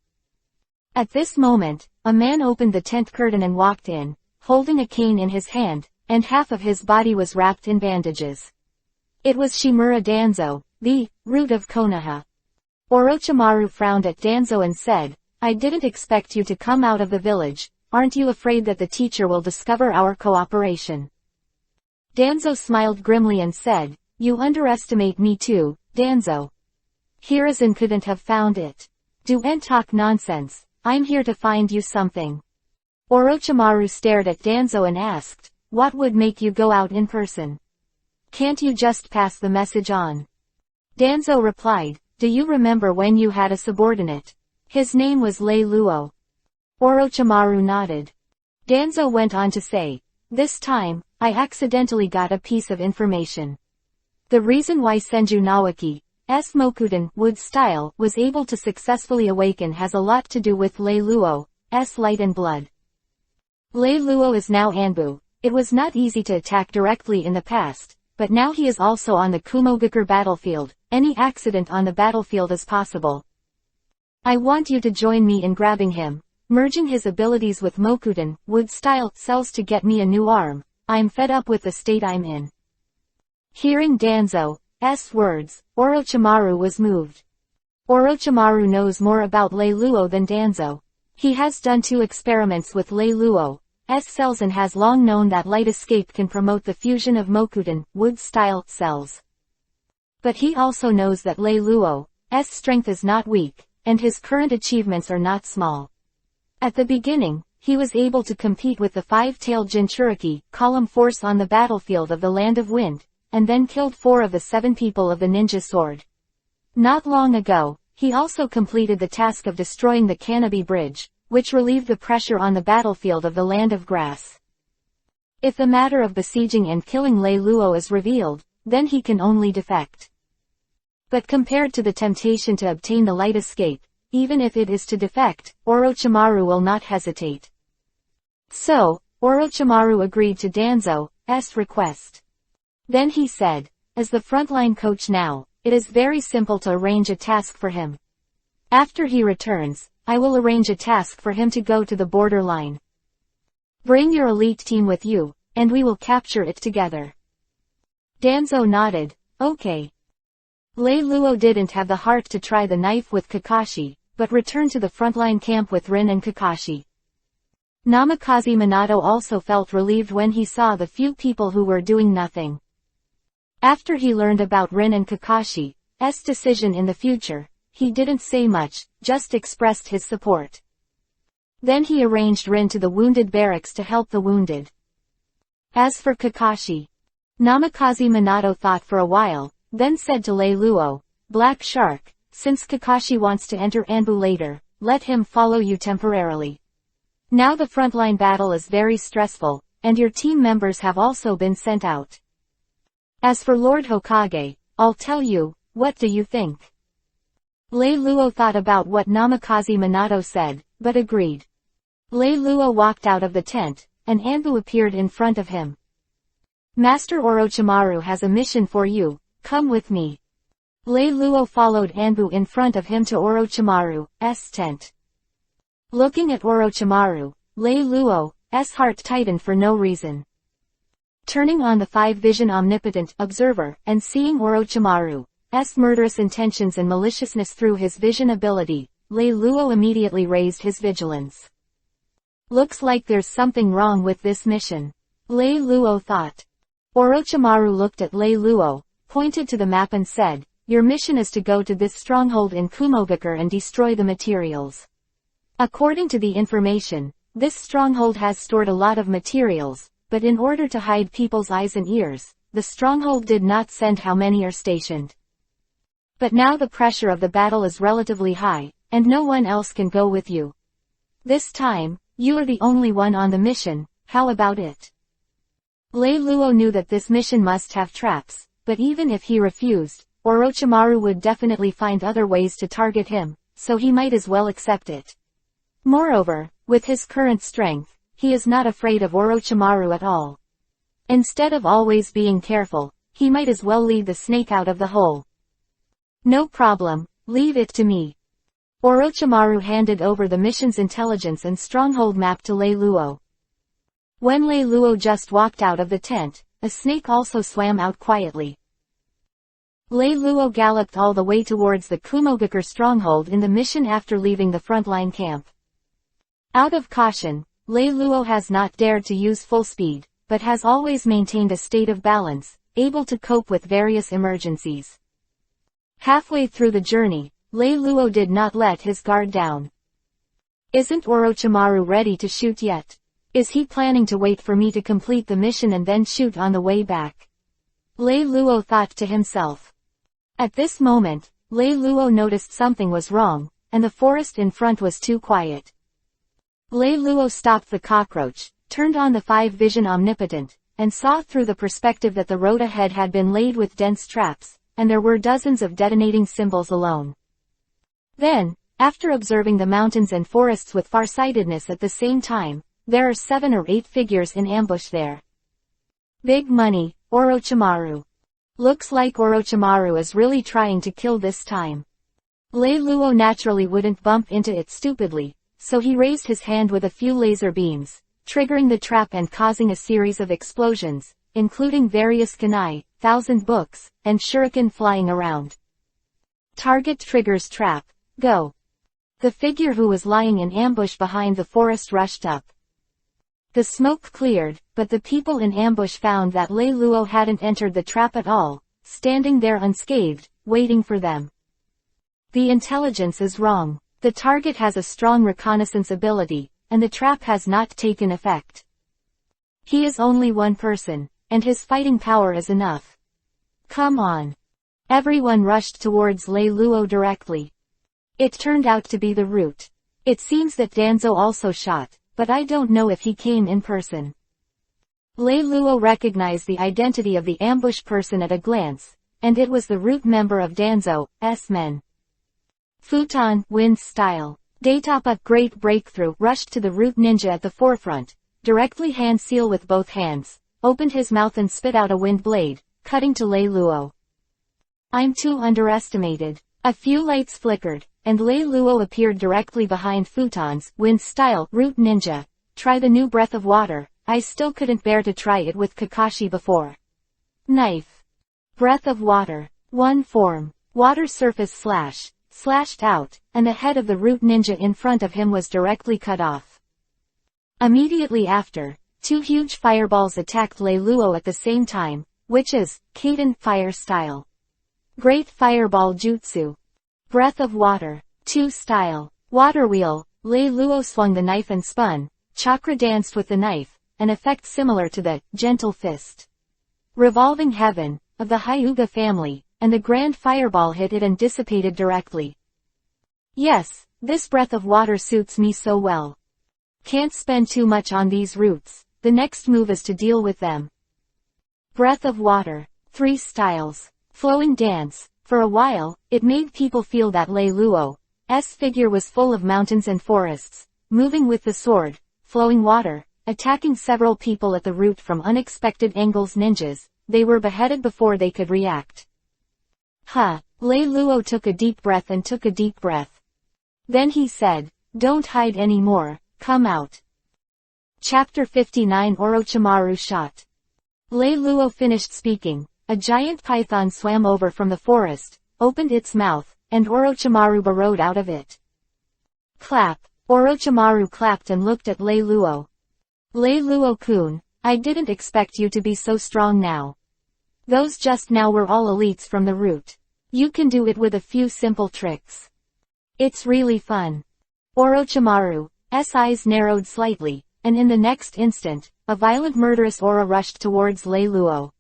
At this moment, a man opened the tent curtain and walked in, holding a cane in his hand, and half of his body was wrapped in bandages. It was Shimura Danzo, the root of Konoha. Orochimaru frowned at Danzo and said, I didn't expect you to come out of the village. Aren't you afraid that the teacher will discover our cooperation? Danzo smiled grimly and said, You underestimate me too, Danzo. Hiruzen couldn't have found it. Don't talk nonsense, I'm here to find you something. Orochimaru stared at Danzo and asked, What would make you go out in person? Can't you just pass the message on? Danzo replied, Do you remember when you had a subordinate? His name was Lei Luo. Orochimaru nodded. Danzo went on to say, This time, I accidentally got a piece of information. The reason why Senju Naoki's Mokuden wood style was able to successfully awaken has a lot to do with Lei Luo's light and blood. Lei Luo is now Anbu. It was not easy to attack directly in the past, but now he is also on the Kumogakure battlefield. Any accident on the battlefield is possible. I want you to join me in grabbing him, merging his abilities with Mokuden wood style cells to get me a new arm. I'm fed up with the state I'm in. Hearing Danzo's words, Orochimaru was moved. Orochimaru knows more about Lei Luo than Danzo. He has done 2 experiments with Lei Luo's cells and has long known that light escape can promote the fusion of Mokuden wood style cells. But he also knows that Lei Luo's strength is not weak, and his current achievements are not small. At the beginning, he was able to compete with the 5-tailed Jinchuriki column force on the battlefield of the Land of Wind, and then killed 4 of the 7 people of the ninja sword. Not long ago, he also completed the task of destroying the Canopy Bridge, which relieved the pressure on the battlefield of the Land of Grass. If the matter of besieging and killing Lei Luo is revealed, then he can only defect. But compared to the temptation to obtain the light escape, even if it is to defect, Orochimaru will not hesitate. So, Orochimaru agreed to Danzo's request. Then he said, As the frontline coach now, it is very simple to arrange a task for him. After he returns, I will arrange a task for him to go to the borderline. Bring your elite team with you, and we will capture it together. Danzo nodded, Okay. Lei Luo didn't have the heart to try the knife with Kakashi, but returned to the frontline camp with Rin and Kakashi. Namikaze Minato also felt relieved when he saw the few people who were doing nothing. After he learned about Rin and Kakashi's decision in the future, he didn't say much, just expressed his support. Then he arranged Rin to the wounded barracks to help the wounded. As for Kakashi, Namikaze Minato thought for a while, then said to Lei Luo, Black Shark, since Kakashi wants to enter Anbu later, let him follow you temporarily. Now the frontline battle is very stressful, and your team members have also been sent out. As for Lord Hokage, I'll tell you, what do you think? Lei Luo thought about what Namikaze Minato said, but agreed. Lei Luo walked out of the tent, and Anbu appeared in front of him. Master Orochimaru has a mission for you, come with me. Lei Luo followed Anbu in front of him to Orochimaru's tent. Looking at Orochimaru, Lei Luo's heart tightened for no reason. Turning on the 5-vision omnipotent observer, and seeing Orochimaru's murderous intentions and maliciousness through his vision ability, Lei Luo immediately raised his vigilance. Looks like there's something wrong with this mission. Lei Luo thought. Orochimaru looked at Lei Luo, pointed to the map and said, your mission is to go to this stronghold in Kumogakure and destroy the materials. According to the information, this stronghold has stored a lot of materials, but in order to hide people's eyes and ears, the stronghold did not send how many are stationed. But now the pressure of the battle is relatively high, and no one else can go with you. This time, you are the only one on the mission, how about it? Lei Luo knew that this mission must have traps, but even if he refused, Orochimaru would definitely find other ways to target him, so he might as well accept it. Moreover, with his current strength, he is not afraid of Orochimaru at all. Instead of always being careful, he might as well lead the snake out of the hole. No problem, leave it to me. Orochimaru handed over the mission's intelligence and stronghold map to Lei Luo. When Lei Luo just walked out of the tent, a snake also swam out quietly. Lei Luo galloped all the way towards the Kumogakure stronghold in the mission after leaving the frontline camp. Out of caution, Lei Luo has not dared to use full speed, but has always maintained a state of balance, able to cope with various emergencies. Halfway through the journey, Lei Luo did not let his guard down. Isn't Orochimaru ready to shoot yet? Is he planning to wait for me to complete the mission and then shoot on the way back? Lei Luo thought to himself. At this moment, Lei Luo noticed something was wrong, and the forest in front was too quiet. Lei Luo stopped the cockroach, turned on the 5-vision omnipotent, and saw through the perspective that the road ahead had been laid with dense traps, and there were dozens of detonating symbols alone. Then, after observing the mountains and forests with farsightedness at the same time, there are 7 or 8 figures in ambush there. Big money, Orochimaru. Looks like Orochimaru is really trying to kill this time. Lei Luo naturally wouldn't bump into it stupidly, so he raised his hand with a few laser beams, triggering the trap and causing a series of explosions, including various kunai, 1,000 books, and shuriken flying around. Target triggers trap, go. The figure who was lying in ambush behind the forest rushed up. The smoke cleared, but the people in ambush found that Lei Luo hadn't entered the trap at all, standing there unscathed, waiting for them. The intelligence is wrong. The target has a strong reconnaissance ability, and the trap has not taken effect. He is only one person, and his fighting power is enough. Come on. Everyone rushed towards Lei Luo directly. It turned out to be the route. It seems that Danzo also shot, but I don't know if he came in person. Lei Luo recognized the identity of the ambush person at a glance, and it was the root member of Danzo's men. Futon, wind style. Daitapa, great breakthrough, rushed to the root ninja at the forefront, directly hand seal with both hands, opened his mouth and spit out a wind blade, cutting to Lei Luo. I'm too underestimated. A few lights flickered, and Lei Luo appeared directly behind Futon's wind style root ninja. Try the new breath of water. I still couldn't bear to try it with Kakashi before. Knife. Breath of water. One form. Water surface slashed out, and the head of the root ninja in front of him was directly cut off. Immediately after, 2 huge fireballs attacked Lei Luo at the same time, which is Kaden fire style. Great fireball jutsu. Breath of water. 2 style. Water wheel. Lei Luo swung the knife and spun. Chakra danced with the knife, an effect similar to the gentle fist. Revolving heaven, of the Hyuga family, and the grand fireball hit it and dissipated directly. Yes, this breath of water suits me so well. Can't spend too much on these roots, the next move is to deal with them. Breath of water. 3 styles. Flowing dance. For a while, it made people feel that Lei Luo's figure was full of mountains and forests, moving with the sword, flowing water, attacking several people at the root from unexpected angles. Ninjas, they were beheaded before they could react. Lei Luo took a deep breath and took a deep breath. Then he said, "Don't hide anymore, come out." Chapter 59 Orochimaru Shot. Lei Luo finished speaking. A giant python swam over from the forest, opened its mouth, and Orochimaru burrowed out of it. Clap. Orochimaru clapped and looked at Lei Luo. "Lei Luo-kun, I didn't expect you to be so strong now. Those just now were all elites from the root. You can do it with a few simple tricks. It's really fun." Orochimaru's eyes narrowed slightly, and in the next instant, a violent murderous aura rushed towards Lei Luo.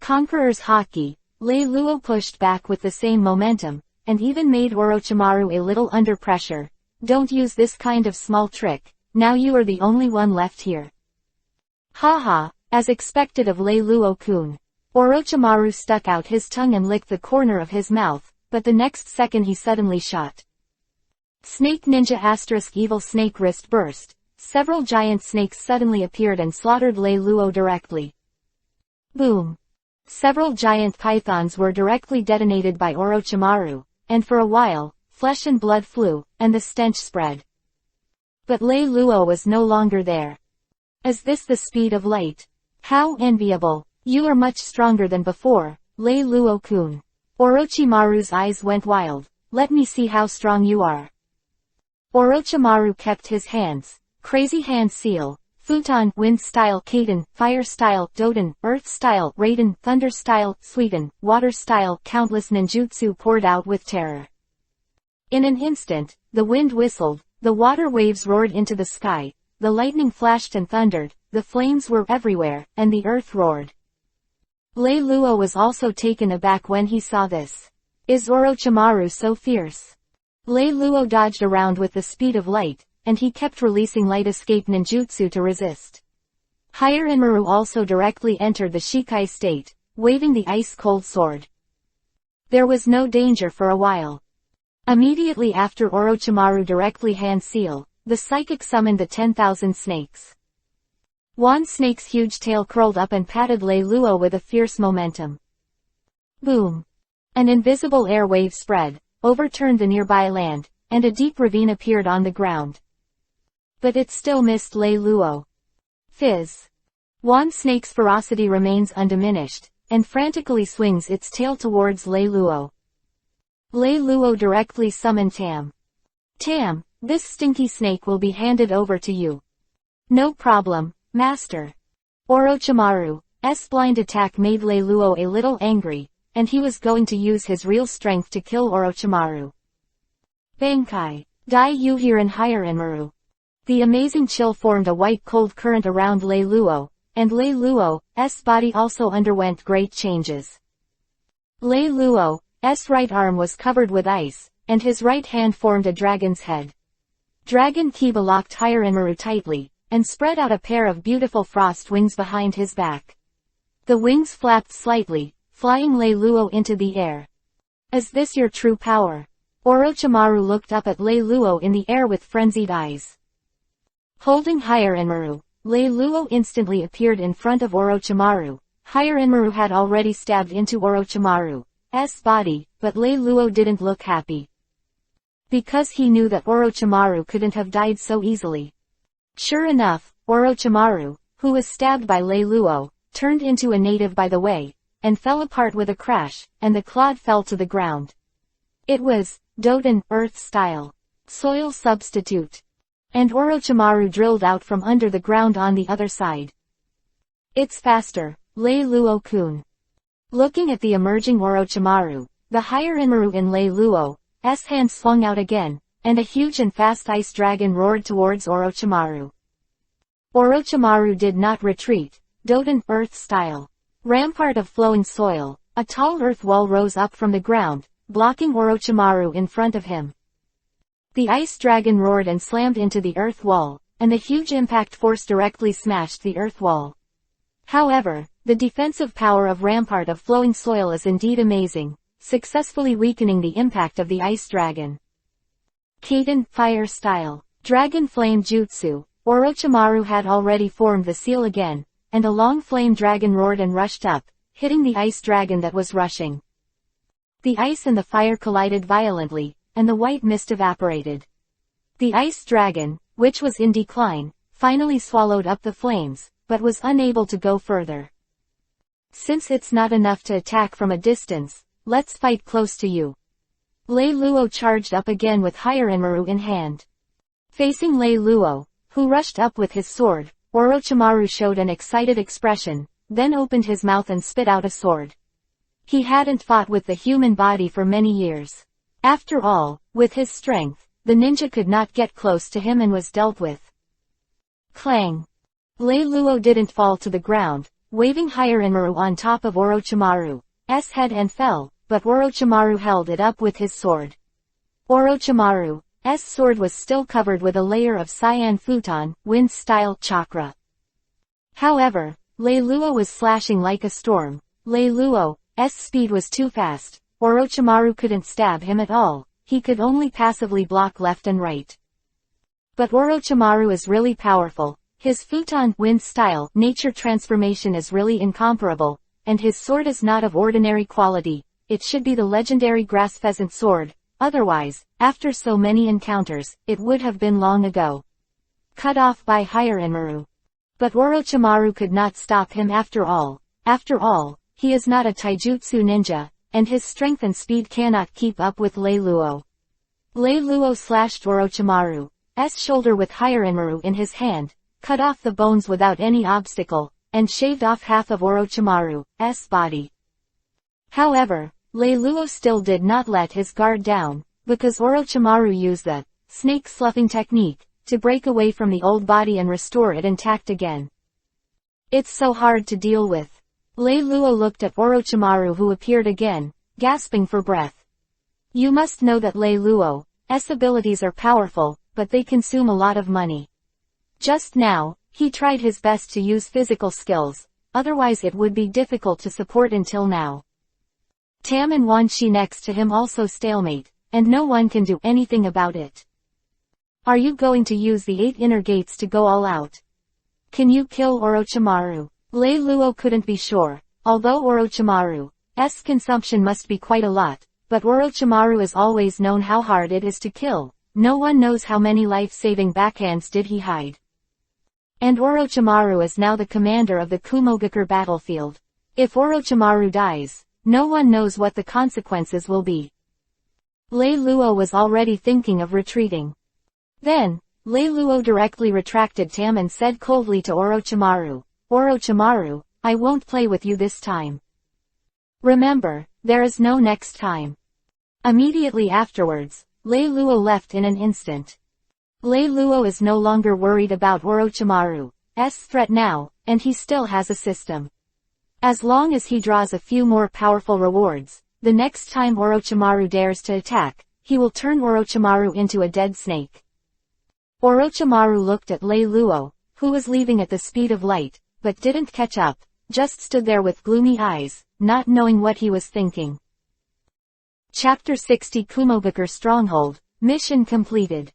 Conqueror's Haki, Lei Luo pushed back with the same momentum, and even made Orochimaru a little under pressure. "Don't use this kind of small trick, now you are the only one left here." Haha, as expected of Lei Luo-kun. Orochimaru stuck out his tongue and licked the corner of his mouth, but the next second he suddenly shot. Snake Ninja * Evil Snake wrist burst. Several giant snakes suddenly appeared and slaughtered Lei Luo directly. Boom. Several giant pythons were directly detonated by Orochimaru, and for a while, flesh and blood flew, and the stench spread. But Lei Luo was no longer there. "Is this the speed of light? How enviable! You are much stronger than before, Lei Luo-kun." Orochimaru's eyes went wild. "Let me see how strong you are." Orochimaru kept his hands. Crazy Hand Seal, Futon, Wind Style, Kaden, Fire Style, Doden, Earth Style, Raiden, Thunder Style, Suiten, Water Style. Countless ninjutsu poured out with terror. In an instant, the wind whistled, the water waves roared into the sky, the lightning flashed and thundered, the flames were everywhere, and the earth roared. Lei Luo was also taken aback when he saw this. Is Orochimaru so fierce? Lei Luo dodged around with the speed of light, and he kept releasing light escape ninjutsu to resist. Higher Inmaru also directly entered the Shikai state, waving the ice-cold sword. There was no danger for a while. Immediately after Orochimaru directly hand seal, the psychic summoned the 10,000 snakes. One snake's huge tail curled up and patted Lei Luo with a fierce momentum. Boom! An invisible air wave spread, overturned the nearby land, and a deep ravine appeared on the ground. But it still missed Lei Luo. Fizz! One snake's ferocity remains undiminished, and frantically swings its tail towards Lei Luo. Lei Luo directly summoned Tam. Tam, this stinky snake will be handed over to you. No problem, master. Orochimaru's blind attack made Lei Luo a little angry, and he was going to use his real strength to kill Orochimaru. Bankai, Dai Yuhirin Higher Inmaru. The amazing chill formed a white cold current around Lei Luo, and Lei Luo's body also underwent great changes. Lei Luo's right arm was covered with ice, and his right hand formed a dragon's head. Dragon Kiba locked Higher Inmaru tightly, and spread out a pair of beautiful frost wings behind his back. The wings flapped slightly, flying Lei Luo into the air. Is this your true power? Orochimaru looked up at Lei Luo in the air with frenzied eyes. Holding Higher Inmaru, Lei Luo instantly appeared in front of Orochimaru. Higher Inmaru had already stabbed into Orochimaru's body, but Lei Luo didn't look happy. Because he knew that Orochimaru couldn't have died so easily. Sure enough, Orochimaru, who was stabbed by Lei Luo, turned into a native by the way, and fell apart with a crash, and the clod fell to the ground. It was Doden, Earth Style, Soil Substitute. And Orochimaru drilled out from under the ground on the other side. It's faster, Lei Luo-kun. Looking at the emerging Orochimaru, the Higher Inmaru in Lei Luo's hand swung out again, and a huge and fast ice dragon roared towards Orochimaru. Orochimaru did not retreat. Doden, Earth Style. Rampart of flowing soil, a tall earth wall rose up from the ground, blocking Orochimaru in front of him. The ice dragon roared and slammed into the earth wall, and the huge impact force directly smashed the earth wall. However, the defensive power of Rampart of flowing soil is indeed amazing. successfully weakening the impact of the ice dragon. Kaiden, fire style. Dragon flame jutsu. Orochimaru had already formed the seal again, and a long flame dragon roared and rushed up, hitting the ice dragon that was rushing. The ice and the fire collided violently, and the white mist evaporated. The ice dragon, which was in decline, finally swallowed up the flames, but was unable to go further. Since it's not enough to attack from a distance, let's fight close to you. Lei Luo charged up again with Hiranmaru in hand. Facing Lei Luo, who rushed up with his sword, Orochimaru showed an excited expression, then opened his mouth and spit out a sword. He hadn't fought with the human body for many years. After all, with his strength, the ninja could not get close to him and was dealt with. Clang! Lei Luo didn't fall to the ground, waving Hiranmaru on top of Orochimaru's head and fell, but Orochimaru held it up with his sword. Orochimaru's sword was still covered with a layer of cyan futon, wind-style chakra. However, Lei Luo was slashing like a storm. Lei Luo's speed was too fast. Orochimaru couldn't stab him at all, he could only passively block left and right. But Orochimaru is really powerful. His futon wind-style nature transformation is really incomparable, and his sword is not of ordinary quality. It should be the legendary grass pheasant sword, otherwise, after so many encounters, it would have been long ago cut off by Hiranmaru. But Orochimaru could not stop him after all. After all, he is not a taijutsu ninja, and his strength and speed cannot keep up with Lei Luo. Lei Luo slashed Orochimaru's shoulder with Hiranmaru in his hand, cut off the bones without any obstacle, and shaved off half of Orochimaru's body. However, Lei Luo still did not let his guard down, because Orochimaru used the snake sloughing technique to break away from the old body and restore it intact again. It's so hard to deal with. Lei Luo looked at Orochimaru, who appeared again, gasping for breath. You must know that Lei Luo's abilities are powerful, but they consume a lot of money. Just now, he tried his best to use physical skills, otherwise it would be difficult to support until now. Tam and Wan Shi next to him also stalemate, and no one can do anything about it. Are you going to use the 8 inner gates to go all out? Can you kill Orochimaru? Lei Luo couldn't be sure, although Orochimaru's consumption must be quite a lot, but Orochimaru is always known how hard it is to kill. No one knows how many life-saving backhands did he hide. And Orochimaru is now the commander of the Kumogakure battlefield. If Orochimaru dies, no one knows what the consequences will be. Lei Luo was already thinking of retreating. Then, Lei Luo directly retracted Tam and said coldly to Orochimaru, Orochimaru, I won't play with you this time. Remember, there is no next time. Immediately afterwards, Lei Luo left in an instant. Lei Luo is no longer worried about Orochimaru's threat now, and he still has a system. As long as he draws a few more powerful rewards, the next time Orochimaru dares to attack, he will turn Orochimaru into a dead snake. Orochimaru looked at Lei Luo, who was leaving at the speed of light, but didn't catch up, just stood there with gloomy eyes, not knowing what he was thinking. Chapter 60 Kumogakure Stronghold, Mission completed.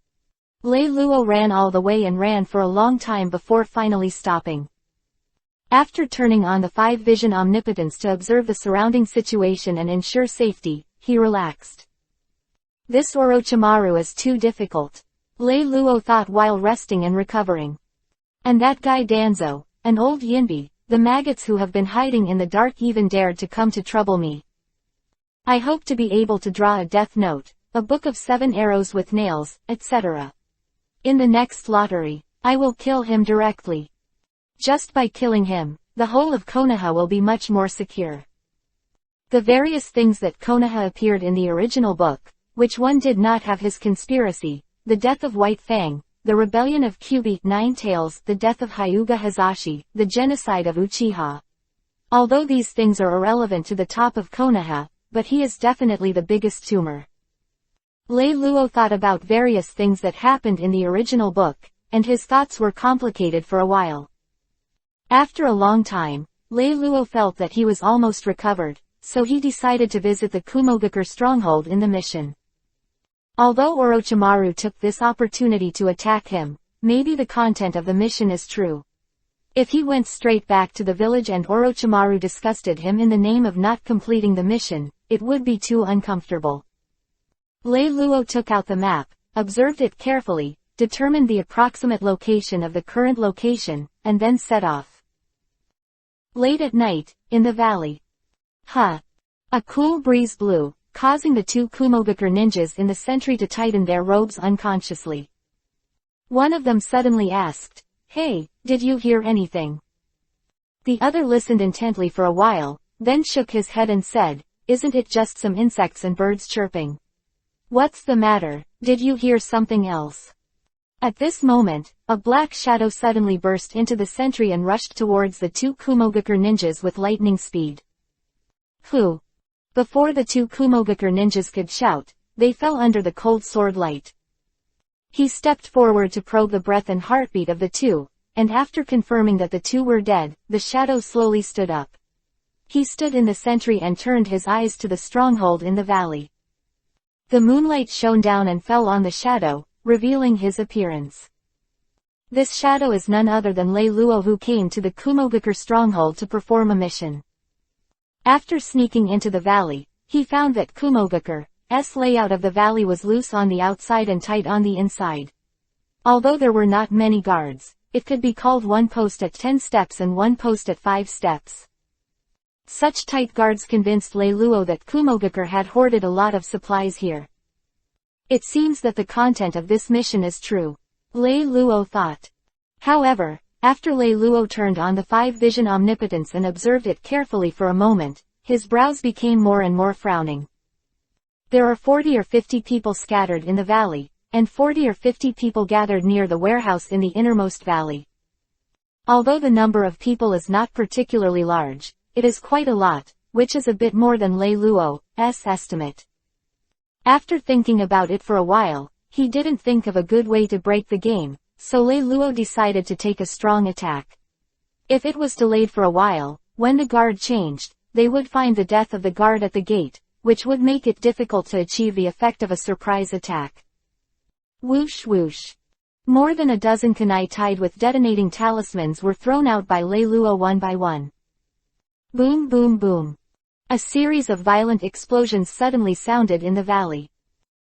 Lei Luo ran all the way and ran for a long time before finally stopping. After turning on the 5-vision omnipotence to observe the surrounding situation and ensure safety, he relaxed. This Orochimaru is too difficult. Lei Luo thought while resting and recovering. And that guy Danzo, an old Yinbi, the maggots who have been hiding in the dark even dared to come to trouble me. I hope to be able to draw a death note, a book of 7 arrows with nails, etc. In the next lottery, I will kill him directly. Just by killing him, the whole of Konoha will be much more secure. The various things that Konoha appeared in the original book, which one did not have his conspiracy, the death of White Fang, the rebellion of Kyubi, 9 Tails, the death of Hyuga Hazashi, the genocide of Uchiha. Although these things are irrelevant to the top of Konoha, but he is definitely the biggest tumor. Lei Luo thought about various things that happened in the original book, and his thoughts were complicated for a while. After a long time, Lei Luo felt that he was almost recovered, so he decided to visit the Kumogakure stronghold in the mission. Although Orochimaru took this opportunity to attack him, maybe the content of the mission is true. If he went straight back to the village and Orochimaru disgusted him in the name of not completing the mission, it would be too uncomfortable. Lei Luo took out the map, observed it carefully, determined the approximate location of the current location, and then set off. Late at night, in the valley. A cool breeze blew, causing the two Kumogakure ninjas in the sentry to tighten their robes unconsciously. One of them suddenly asked, "Hey, did you hear anything?" The other listened intently for a while, then shook his head and said, "Isn't it just some insects and birds chirping? What's the matter, did you hear something else?" At this moment, a black shadow suddenly burst into the sentry and rushed towards the two Kumogakure ninjas with lightning speed. Whew! Before the two Kumogakure ninjas could shout, they fell under the cold sword light. He stepped forward to probe the breath and heartbeat of the two, and after confirming that the two were dead, the shadow slowly stood up. He stood in the sentry and turned his eyes to the stronghold in the valley. The moonlight shone down and fell on the shadow, revealing his appearance. This shadow is none other than Lei Luo, who came to the Kumogakure stronghold to perform a mission. After sneaking into the valley, he found that Kumogakure's layout of the valley was loose on the outside and tight on the inside. Although there were not many guards, it could be called one post at 10 steps and one post at 5 steps. Such tight guards convinced Lei Luo that Kumogakure had hoarded a lot of supplies here. It seems that the content of this mission is true, Lei Luo thought. However, after Lei Luo turned on the 5-vision omnipotence and observed it carefully for a moment, his brows became more and more frowning. There are 40 or 50 people scattered in the valley, and 40 or 50 people gathered near the warehouse in the innermost valley. Although the number of people is not particularly large, it is quite a lot, which is a bit more than Lei Luo's estimate. After thinking about it for a while, he didn't think of a good way to break the game, so Lei Luo decided to take a strong attack. If it was delayed for a while, when the guard changed, they would find the death of the guard at the gate, which would make it difficult to achieve the effect of a surprise attack. Whoosh whoosh. More than a dozen kunai tied with detonating talismans were thrown out by Lei Luo one by one. Boom boom boom. A series of violent explosions suddenly sounded in the valley.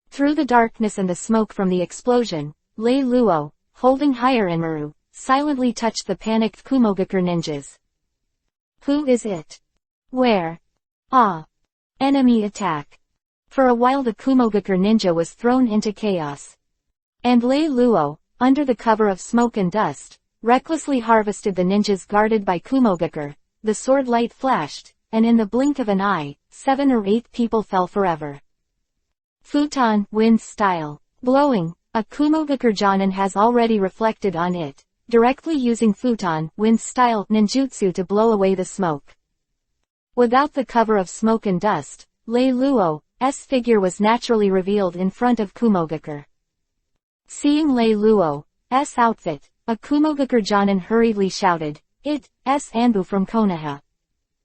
Through the darkness and the smoke from the explosion, Lei Luo, holding Hirenmaru, silently touched the panicked Kumogakure ninjas. Who is it? Where? Ah! Enemy attack. For a while the Kumogakure ninja was thrown into chaos. And Lei Luo, under the cover of smoke and dust, recklessly harvested the ninjas guarded by Kumogakure. The sword light flashed, and in the blink of an eye, 7 or 8 people fell forever. Futon, wind style. Blowing, a Kumogakure Jonan has already reflected on it, directly using futon, wind style, ninjutsu to blow away the smoke. Without the cover of smoke and dust, Lei Luo's figure was naturally revealed in front of Kumogakure. Seeing Lei Luo's outfit, a Kumogakure Jonan hurriedly shouted, "It's Anbu from Konoha.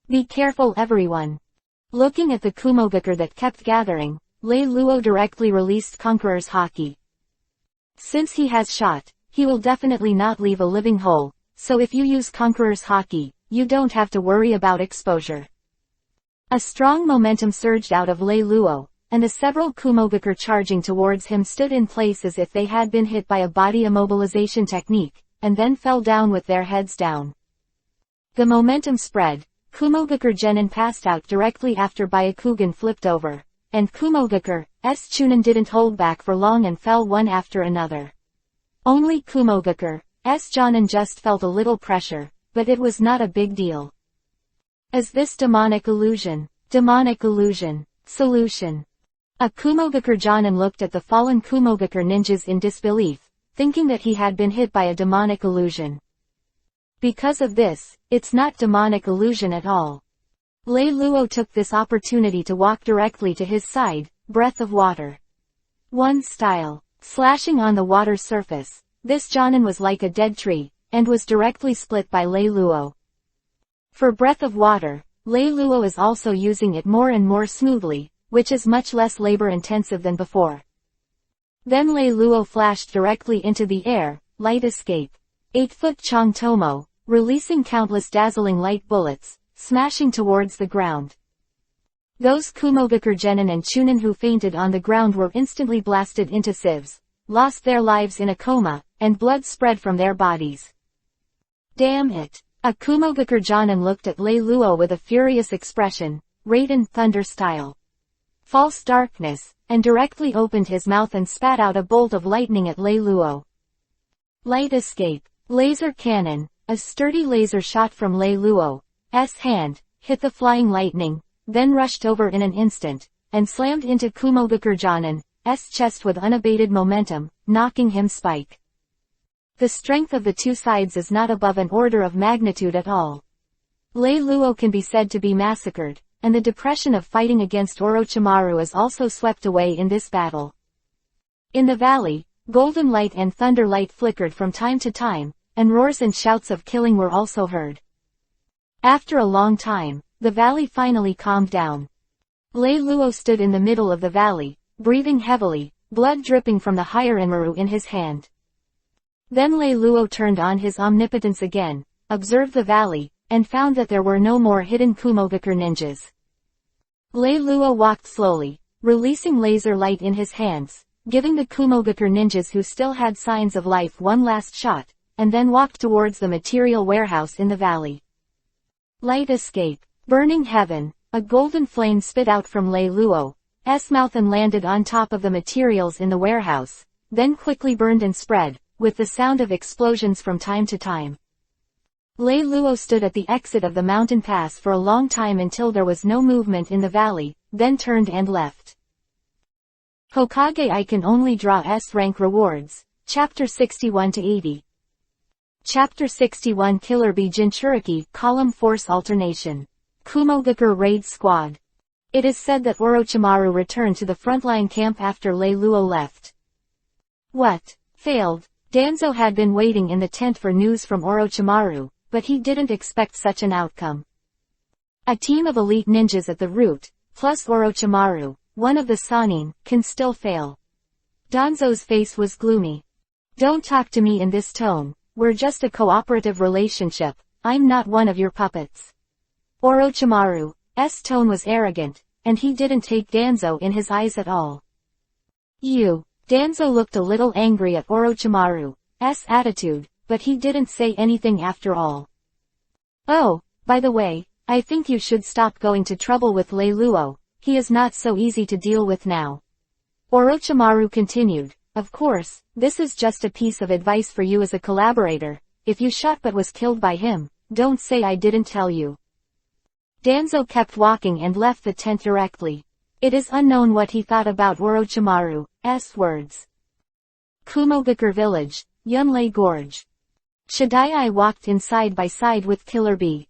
Be careful everyone." Looking at the Kumogakure that kept gathering, Lei Luo directly released Conqueror's Haki. Since he has shot, he will definitely not leave a living hole, so if you use Conqueror's Haki, you don't have to worry about exposure. A strong momentum surged out of Lei Luo, and the several Kumogakure charging towards him stood in place as if they had been hit by a body immobilization technique, and then fell down with their heads down. The momentum spread, Kumogakure Jonan passed out directly after Byakugan flipped over, and Kumogakure's Chunin didn't hold back for long and fell one after another. Only Kumogakure's Jonan just felt a little pressure, but it was not a big deal. Is this demonic illusion? Demonic illusion. Solution. A Kumogakure Jonan looked at the fallen Kumogakure ninjas in disbelief, thinking that he had been hit by a demonic illusion. Because of this, it's not demonic illusion at all. Lei Luo took this opportunity to walk directly to his side, breath of water. One style. Slashing on the water surface, this Jonan was like a dead tree, and was directly split by Lei Luo. For breath of water, Lei Luo is also using it more and more smoothly, which is much less labor-intensive than before. Then Lei Luo flashed directly into the air, light escape. 8-foot Chang Tomo, releasing countless dazzling light bullets, smashing towards the ground. Those Kumogakure Jonan and Chunin who fainted on the ground were instantly blasted into sieves, lost their lives in a coma, and blood spread from their bodies. Damn it! A Kumogakure Jonan looked at Lei Luo with a furious expression, Raiden Thunder style. False darkness, and directly opened his mouth and spat out a bolt of lightning at Lei Luo. Light escape. Laser cannon. A sturdy laser shot from Lei Luo's hand, hit the flying lightning, then rushed over in an instant, and slammed into Kumogakure Jonan's chest with unabated momentum, knocking him spike. The strength of the two sides is not above an order of magnitude at all. Lei Luo can be said to be massacred, and the depression of fighting against Orochimaru is also swept away in this battle. In the valley, golden light and thunder light flickered from time to time, and roars and shouts of killing were also heard. After a long time, the valley finally calmed down. Lei Luo stood in the middle of the valley, breathing heavily, blood dripping from the Hiranmaru in his hand. Then Lei Luo turned on his omnipotence again, observed the valley, and found that there were no more hidden Kumogakure ninjas. Lei Luo walked slowly, releasing laser light in his hands, giving the Kumogakure ninjas who still had signs of life one last shot, and then walked towards the material warehouse in the valley. Light escape. Burning heaven. A golden flame spit out from Lei Luo's mouth and landed on top of the materials in the warehouse, then quickly burned and spread, with the sound of explosions from time to time. Lei Luo stood at the exit of the mountain pass for a long time until there was no movement in the valley, then turned and left. Hokage I can only draw S-rank rewards. Chapter 61-80. Chapter 61 Killer Bee Jinchuriki, Column Force Alternation. Kumogakure Raid Squad. It is said that Orochimaru returned to the frontline camp after Lei Luo left. What? Failed. Danzo had been waiting in the tent for news from Orochimaru, but he didn't expect such an outcome. A team of elite ninjas at the root, plus Orochimaru, one of the Sannin, can still fail. Danzo's face was gloomy. Don't talk to me in this tone. We're just a cooperative relationship, I'm not one of your puppets. Orochimaru's tone was arrogant, and he didn't take Danzo in his eyes at all. You. Danzo looked a little angry at Orochimaru's attitude, but he didn't say anything after all. Oh, by the way, I think you should stop going to trouble with Lei Luo, he is not so easy to deal with now. Orochimaru continued. Of course, this is just a piece of advice for you as a collaborator. If you shot but was killed by him, don't say I didn't tell you. Danzo kept walking and left the tent directly. It is unknown what he thought about Orochimaru's words. Kumogakure Village, Yunlei Gorge. Shadai walked in side by side with Killer Bee.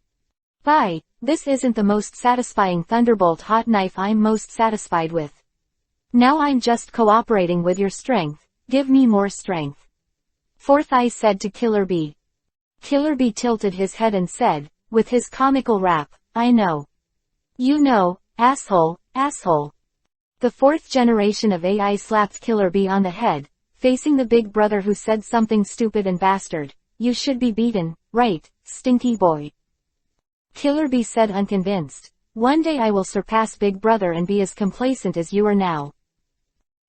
Bye, this isn't the most satisfying thunderbolt hot knife I'm most satisfied with. Now I'm just cooperating with your strength, give me more strength. Fourth Eye said to Killer Bee. Killer Bee tilted his head and said, with his comical rap, I know. You know, asshole, asshole. The fourth generation of AI slapped Killer Bee on the head, facing the big brother who said something stupid and bastard. You should be beaten, right, stinky boy. Killer Bee said unconvinced. One day I will surpass Big Brother and be as complacent as you are now.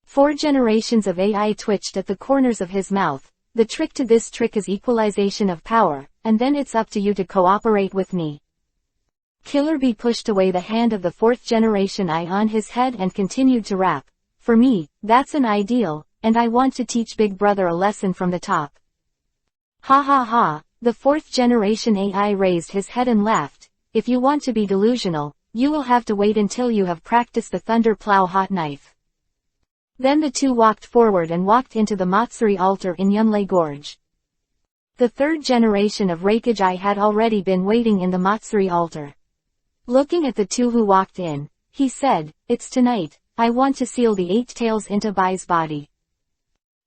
4 generations of AI twitched at the corners of his mouth. The trick to this trick is equalization of power, and then it's up to you to cooperate with me. Killer Bee pushed away the hand of the 4th generation eye on his head and continued to rap. For me, that's an ideal, and I want to teach Big Brother a lesson from the top. Ha ha ha, the 4th generation AI raised his head and laughed. If you want to be delusional, you will have to wait until you have practiced the Thunder Plow hot knife. Then the two walked forward and walked into the Matsuri altar in Yunlei Gorge. The 3rd generation of Rakage I had already been waiting in the Matsuri altar. Looking at the two who walked in, he said, it's tonight, I want to seal the 8 tails into Bai's body.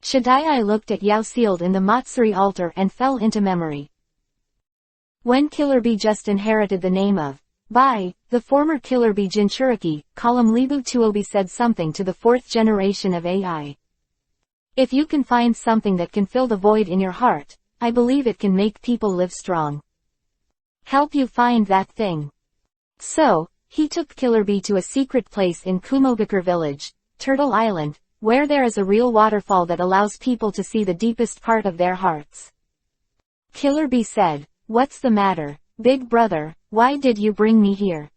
Shadai looked at Yao sealed in the Matsuri altar and fell into memory. When Killer Bee just inherited the name of By the former Killer Bee Jinchuriki, column Libu Tuobi said something to the fourth generation of AI. If you can find something that can fill the void in your heart, I believe it can make people live strong. Help you find that thing. So, he took Killer Bee to a secret place in Kumogakure village, Turtle Island, where there is a real waterfall that allows people to see the deepest part of their hearts. Killer Bee said, "What's the matter, big brother, why did you bring me here?"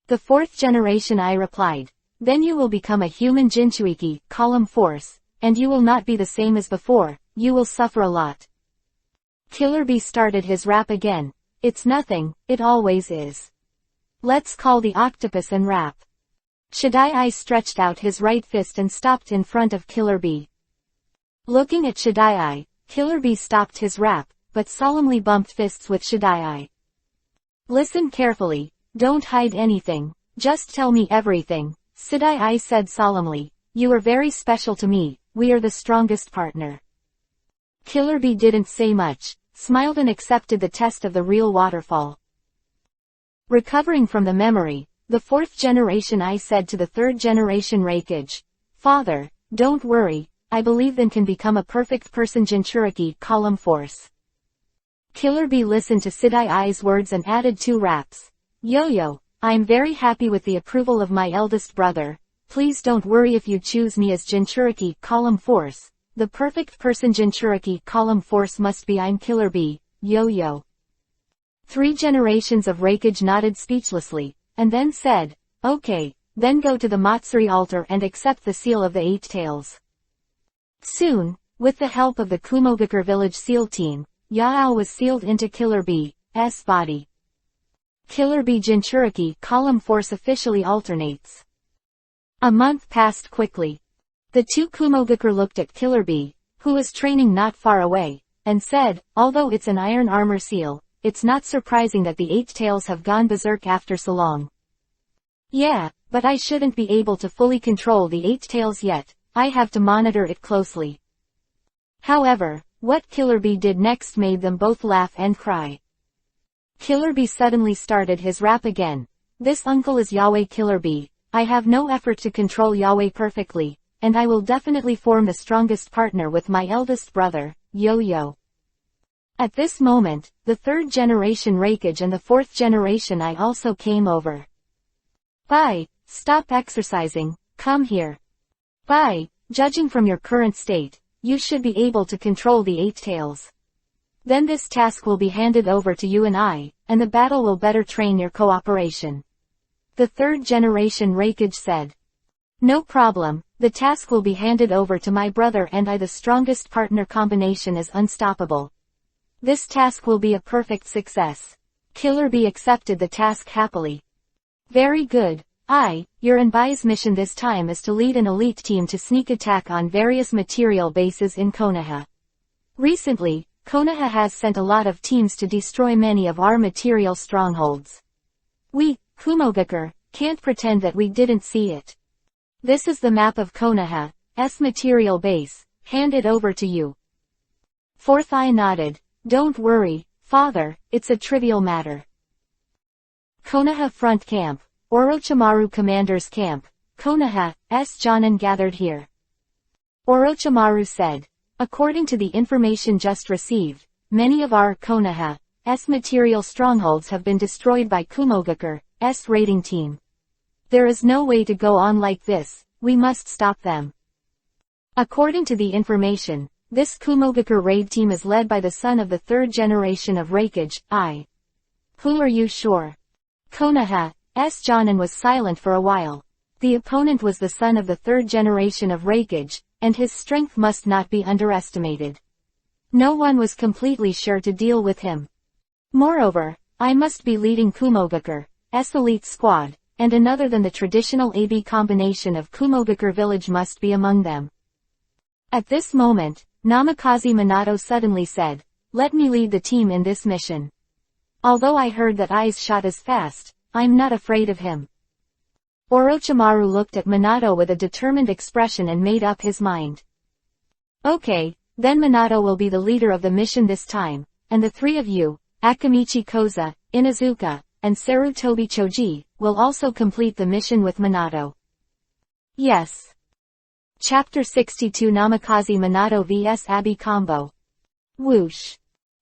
The fourth generation I replied, "Then you will become a human Jinchuiki, column force, and you will not be the same as before, you will suffer a lot." Killer Bee started his rap again. "It's nothing, it always is. Let's call the octopus and rap." Shadai stretched out his right fist and stopped in front of Killer Bee. Looking at Shadai, Killer Bee stopped his rap, but solemnly bumped fists with Shadai. "Listen carefully, don't hide anything, just tell me everything," Shadai said solemnly. "You are very special to me, we are the strongest partner." Killer Bee didn't say much, smiled and accepted the test of the real waterfall. Recovering from the memory, the fourth generation I said to the third generation Rakage, "Father, don't worry, I believe then can become a perfect person Jinchuriki, column force." Killer Bee listened to Shadai's words and added 2 raps. "Yo-yo, I'm very happy with the approval of my eldest brother. Please don't worry if you choose me as Jinchuriki, column force. The perfect person Jinchuriki, column force must be I'm Killer Bee, yo-yo." 3 generations of Rakage nodded speechlessly, and then said, "Okay, then go to the Matsuri altar and accept the seal of the 8 tails." Soon, with the help of the Kumogakure village seal team, Yao was sealed into Killer Bee's body. Killer Bee Jinchuriki, column force officially alternates. A month passed quickly. The 2 Kumogakure looked at Killer Bee, who was training not far away, and said, "Although it's an iron armor seal, it's not surprising that the 8 tails have gone berserk after so long." "Yeah, but I shouldn't be able to fully control the 8 tails yet, I have to monitor it closely." However, what Killer Bee did next made them both laugh and cry. Killer Bee suddenly started his rap again. "This uncle is Yahweh Killer Bee, I have no effort to control Yahweh perfectly, and I will definitely form the strongest partner with my eldest brother, Yo-Yo." At this moment, the third generation Rakage and the fourth generation I also came over. "Bye, stop exercising, come here. Bye, judging from your current state, you should be able to control the 8 tails. Then this task will be handed over to you and the battle will better train your cooperation." The third generation Rakage said. "No problem, the task will be handed over to my brother and the strongest partner combination is unstoppable. This task will be a perfect success." Killer Bee accepted the task happily. "Very good. Your and Bai's mission this time is to lead an elite team to sneak attack on various material bases in Konoha. Recently, Konoha has sent a lot of teams to destroy many of our material strongholds. We, Kumogakure, can't pretend that we didn't see it. This is the map of Konoha's material base, hand it over to you." Fourth Eye nodded. "Don't worry, father, it's a trivial matter." Konoha Front Camp, Orochimaru Commander's Camp, Konoha's Jonan gathered here. Orochimaru said, "According to the information just received, many of our Konoha's material strongholds have been destroyed by Kumogakure's raiding team. There is no way to go on like this, we must stop them. According to the information, this Kumogakure raid team is led by the son of the third generation of Rakage, I. Who are you sure?" Konoha's Jonan was silent for a while. The opponent was the son of the third generation of Rakage, and his strength must not be underestimated. No one was completely sure to deal with him. Moreover, I must be leading Kumogakure's elite squad, and another than the traditional AB combination of Kumogakure village must be among them. At this moment, Namikaze Minato suddenly said, "Let me lead the team in this mission. Although I heard that Ai's shot is fast, I'm not afraid of him." Orochimaru looked at Minato with a determined expression and made up his mind. "Okay, then Minato will be the leader of the mission this time, and the 3 of you, Akamichi Koza, Inazuka, and Sarutobi Choji, will also complete the mission with Minato. Yes. Chapter 62 Namikaze Minato vs Abi Combo. Whoosh.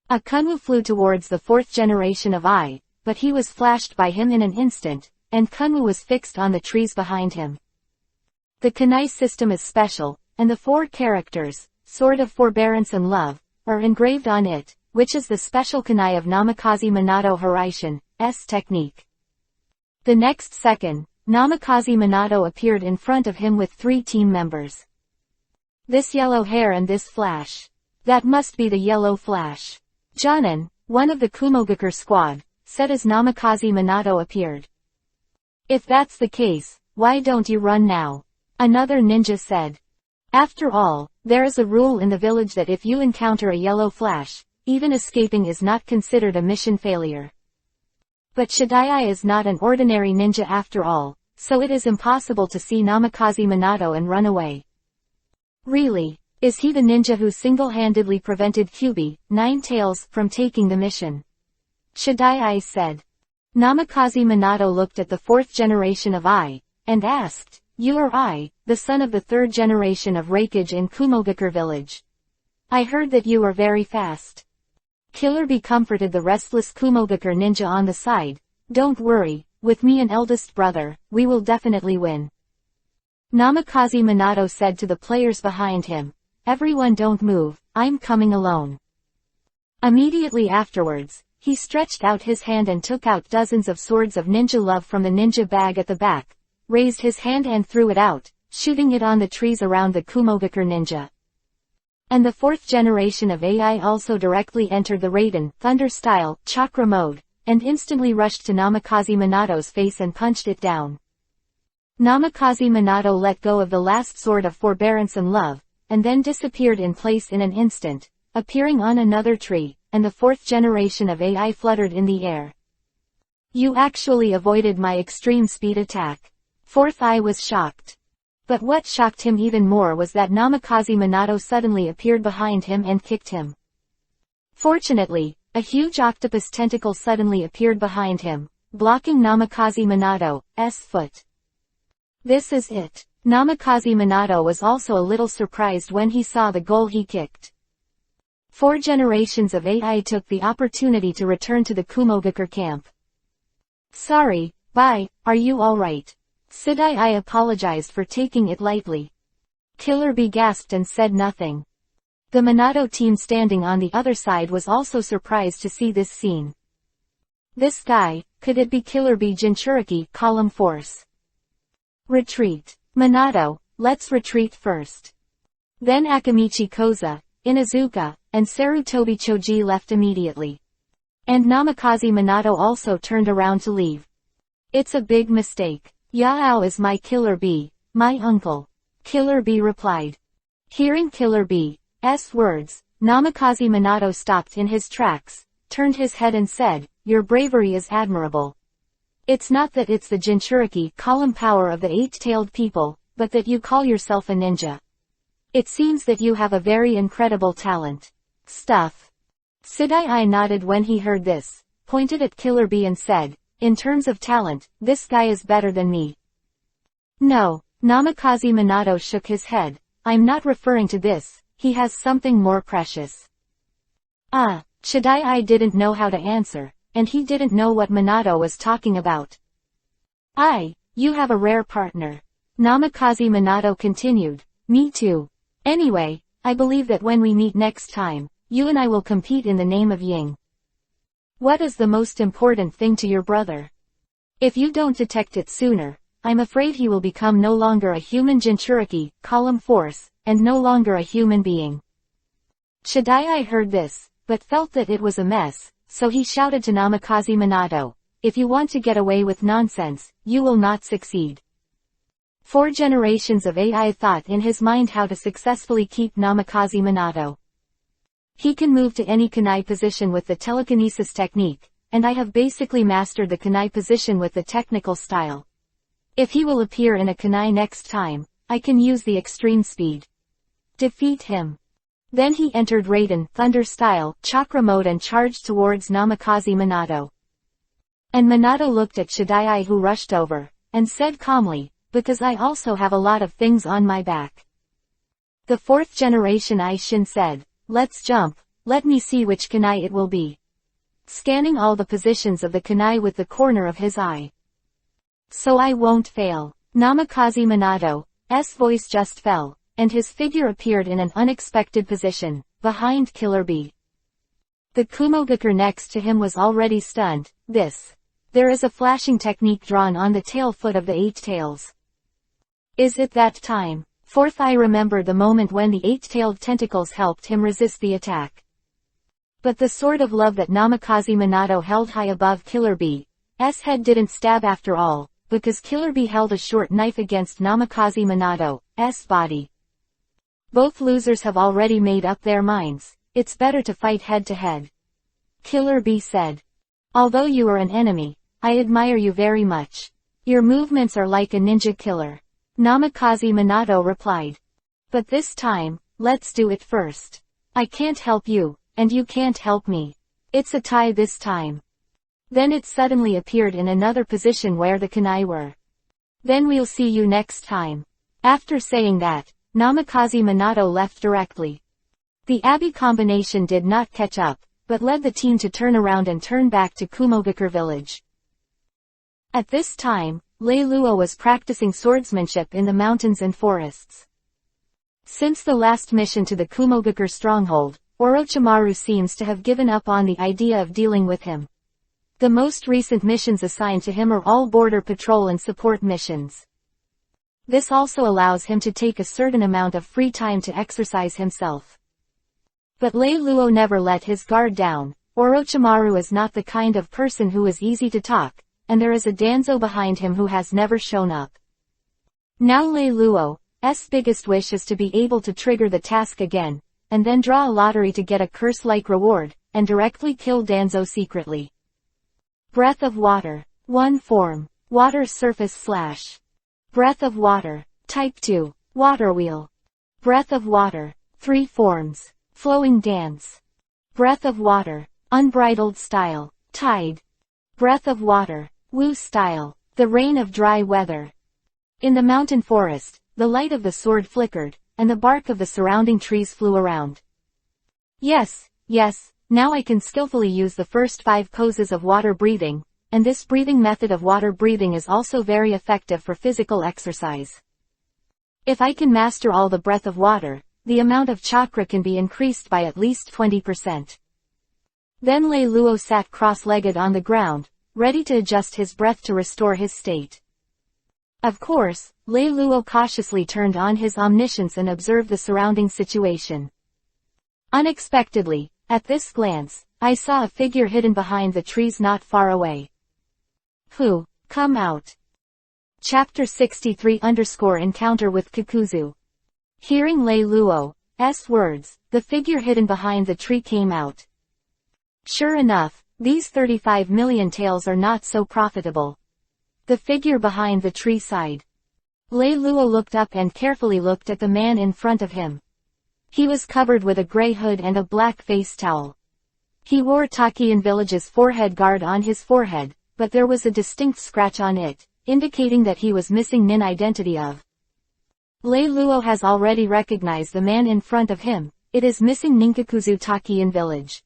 A Kunwu flew towards the fourth generation of Ai, but he was flashed by him in an instant, and Kunwu was fixed on the trees behind him. The kunai system is special, and the 4 characters, Sword of Forbearance and Love, are engraved on it, which is the special kunai of Namikaze Minato Hiraishin's technique. The next second, Namikaze Minato appeared in front of him with 3 team members. This yellow hair and this flash. That must be the yellow flash. Jonan, one of the Kumogakure squad, said as Namikaze Minato appeared. If that's the case, why don't you run now? Another ninja said. After all, there is a rule in the village that if you encounter a yellow flash, even escaping is not considered a mission failure. But Shidai is not an ordinary ninja after all, so it is impossible to see Namikaze Minato and run away. Really, is he the ninja who single-handedly prevented Kyuubi, Nine Tails, from taking the mission? Shidai said. Namikaze Minato looked at the 4th generation of Ai, and asked, You are Ai, the son of the 3rd generation of Rakage in Kumogakure village. I heard that you are very fast. Killer Bee comforted the restless Kumogakure ninja on the side. Don't worry, with me and eldest brother, we will definitely win. Namikaze Minato said to the players behind him, Everyone don't move, I'm coming alone. Immediately afterwards, he stretched out his hand and took out dozens of swords of ninja love from the ninja bag at the back, raised his hand and threw it out, shooting it on the trees around the Kumogakure ninja. And the 4th generation of AI also directly entered the Raiden, Thunder style, chakra mode, and instantly rushed to Namikaze Minato's face and punched it down. Namikaze Minato let go of the last sword of forbearance and love, and then disappeared in place in an instant, appearing on another tree, and the 4th generation of AI fluttered in the air. You actually avoided my extreme speed attack. 4th Ai was shocked. But what shocked him even more was that Namikaze Minato suddenly appeared behind him and kicked him. Fortunately, a huge octopus tentacle suddenly appeared behind him, blocking Namikaze Minato's foot. This is it. Namikaze Minato was also a little surprised when he saw the goal he kicked. 4 generations of AI took the opportunity to return to the Kumogakure camp. Sorry, bye, are you alright? Shidai apologized for taking it lightly. Killer Bee gasped and said nothing. The Minato team standing on the other side was also surprised to see this scene. This guy, could it be Killer Bee Jinchuriki, column force? Retreat. Minato, let's retreat first. Then Akamichi Koza, Inuzuka, and Sarutobi Choji left immediately. And Namikaze Minato also turned around to leave. It's a big mistake. Yao is my Killer Bee, my uncle. Killer Bee replied. Hearing Killer Bee's words, Namikaze Minato stopped in his tracks, turned his head and said, Your bravery is admirable. It's not that it's the Jinchuriki column power of the 8-tailed people, but that you call yourself a ninja. It seems that you have a very incredible talent. Stuff. Shidai nodded when he heard this, pointed at Killer Bee and said, In terms of talent, this guy is better than me. No, Namikaze Minato shook his head. I'm not referring to this, he has something more precious. Shidai didn't know how to answer, and he didn't know what Minato was talking about. You have a rare partner. Namikaze Minato continued. Me too. Anyway, I believe that when we meet next time, you and I will compete in the name of Ying. What is the most important thing to your brother? If you don't detect it sooner, I'm afraid he will become no longer a human Jinchuriki, column force, and no longer a human being. Shidai heard this, but felt that it was a mess, so he shouted to Namikaze Minato, If you want to get away with nonsense, you will not succeed. 4 generations of AI thought in his mind how to successfully keep Namikaze Minato. He can move to any kunai position with the telekinesis technique, and I have basically mastered the kunai position with the technical style. If he will appear in a kunai next time, I can use the extreme speed. Defeat him. Then he entered Raiden, Thunder style, chakra mode and charged towards Namikaze Minato. And Minato looked at Shidai, who rushed over, and said calmly, because I also have a lot of things on my back. The fourth generation Aishin said, let's jump, let me see which kunai it will be. Scanning all the positions of the kunai with the corner of his eye. So I won't fail. Namikaze Minato's voice just fell, and his figure appeared in an unexpected position, behind Killer Bee. The Kumogakure next to him was already stunned. There is a flashing technique drawn on the tail foot of the 8 tails. Is it that time? Fourth eye remembered the moment when the 8-tailed tentacles helped him resist the attack. But the sword of love that Namikaze Minato held high above Killer Bee's head didn't stab after all, because Killer Bee held a short knife against Namikaze Minato's body. Both losers have already made up their minds. It's better to fight head to head. Killer Bee said. Although you are an enemy, I admire you very much. Your movements are like a ninja killer. Namikaze Minato replied. But this time, let's do it first. I can't help you, and you can't help me. It's a tie this time. Then it suddenly appeared in another position where the kunai were. Then we'll see you next time. After saying that, Namikaze Minato left directly. The Abi combination did not catch up, but led the team to turn around and turn back to Kumogakure village. At this time, Lei Luo was practicing swordsmanship in the mountains and forests. Since the last mission to the Kumogakure stronghold, Orochimaru seems to have given up on the idea of dealing with him. The most recent missions assigned to him are all border patrol and support missions. This also allows him to take a certain amount of free time to exercise himself. But Lei Luo never let his guard down. Orochimaru is not the kind of person who is easy to talk, and there is a Danzo behind him who has never shown up. Now Lei Luo's biggest wish is to be able to trigger the task again, and then draw a lottery to get a curse-like reward, and directly kill Danzo secretly. Breath of Water. 1 form. Water surface slash. Breath of Water. Type 2. Water wheel. Breath of Water. 3 forms. Flowing dance. Breath of Water. Unbridled style. Tide. Breath of Water. Wu style. The rain of dry weather. In the mountain forest, the light of the sword flickered, and the bark of the surrounding trees flew around. Yes, now I can skillfully use the first 5 poses of water breathing, and this breathing method of water breathing is also very effective for physical exercise. If I can master all the breath of water, the amount of chakra can be increased by at least 20%. Then Lei Luo sat cross-legged on the ground, ready to adjust his breath to restore his state. Of course, Lei Luo cautiously turned on his omniscience and observed the surrounding situation. Unexpectedly, at this glance, I saw a figure hidden behind the trees not far away. Who? Come out. Chapter 63 Encounter with Kakuzu. Hearing Lei Luo's words, the figure hidden behind the tree came out. Sure enough, these 35 million taels are not so profitable. The figure behind the tree sighed. Lei Luo looked up and carefully looked at the man in front of him. He was covered with a gray hood and a black face towel. He wore Takian Village's forehead guard on his forehead, but there was a distinct scratch on it, indicating that he was missing nin identity of. Lei Luo has already recognized the man in front of him. It is missing Ninkakuzu Takian Village.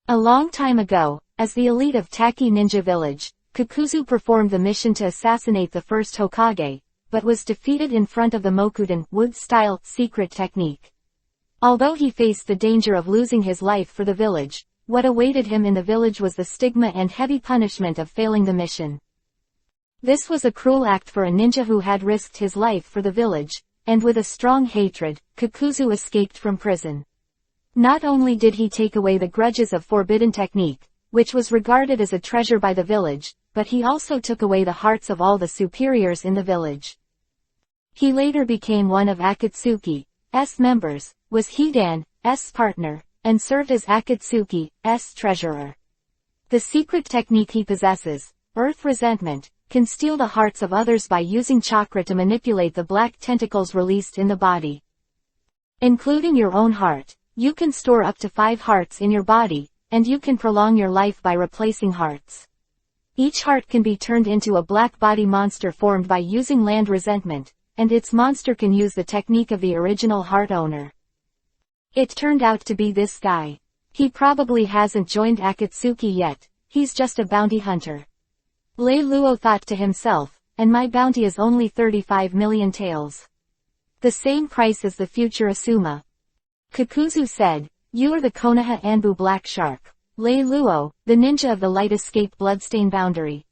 A long time ago, as the elite of Taki Ninja Village, Kakuzu performed the mission to assassinate the first Hokage, but was defeated in front of the Mokuden wood-style secret technique. Although he faced the danger of losing his life for the village, what awaited him in the village was the stigma and heavy punishment of failing the mission. This was a cruel act for a ninja who had risked his life for the village, and with a strong hatred, Kakuzu escaped from prison. Not only did he take away the grudges of forbidden technique, which was regarded as a treasure by the village, but he also took away the hearts of all the superiors in the village. He later became one of Akatsuki's members, was Hidan's partner, and served as Akatsuki's treasurer. The secret technique he possesses, Earth Resentment, can steal the hearts of others by using chakra to manipulate the black tentacles released in the body. Including your own heart, you can store up to 5 hearts in your body, and you can prolong your life by replacing hearts. Each heart can be turned into a black body monster formed by using land resentment, and its monster can use the technique of the original heart owner. It turned out to be this guy. He probably hasn't joined Akatsuki yet, he's just a bounty hunter. Lei Luo thought to himself, and my bounty is only 35 million taels. The same price as the future Asuma. Kakuzu said, you are the Konoha Anbu Black Shark, Lei Luo, the ninja of the light escape bloodstain boundary.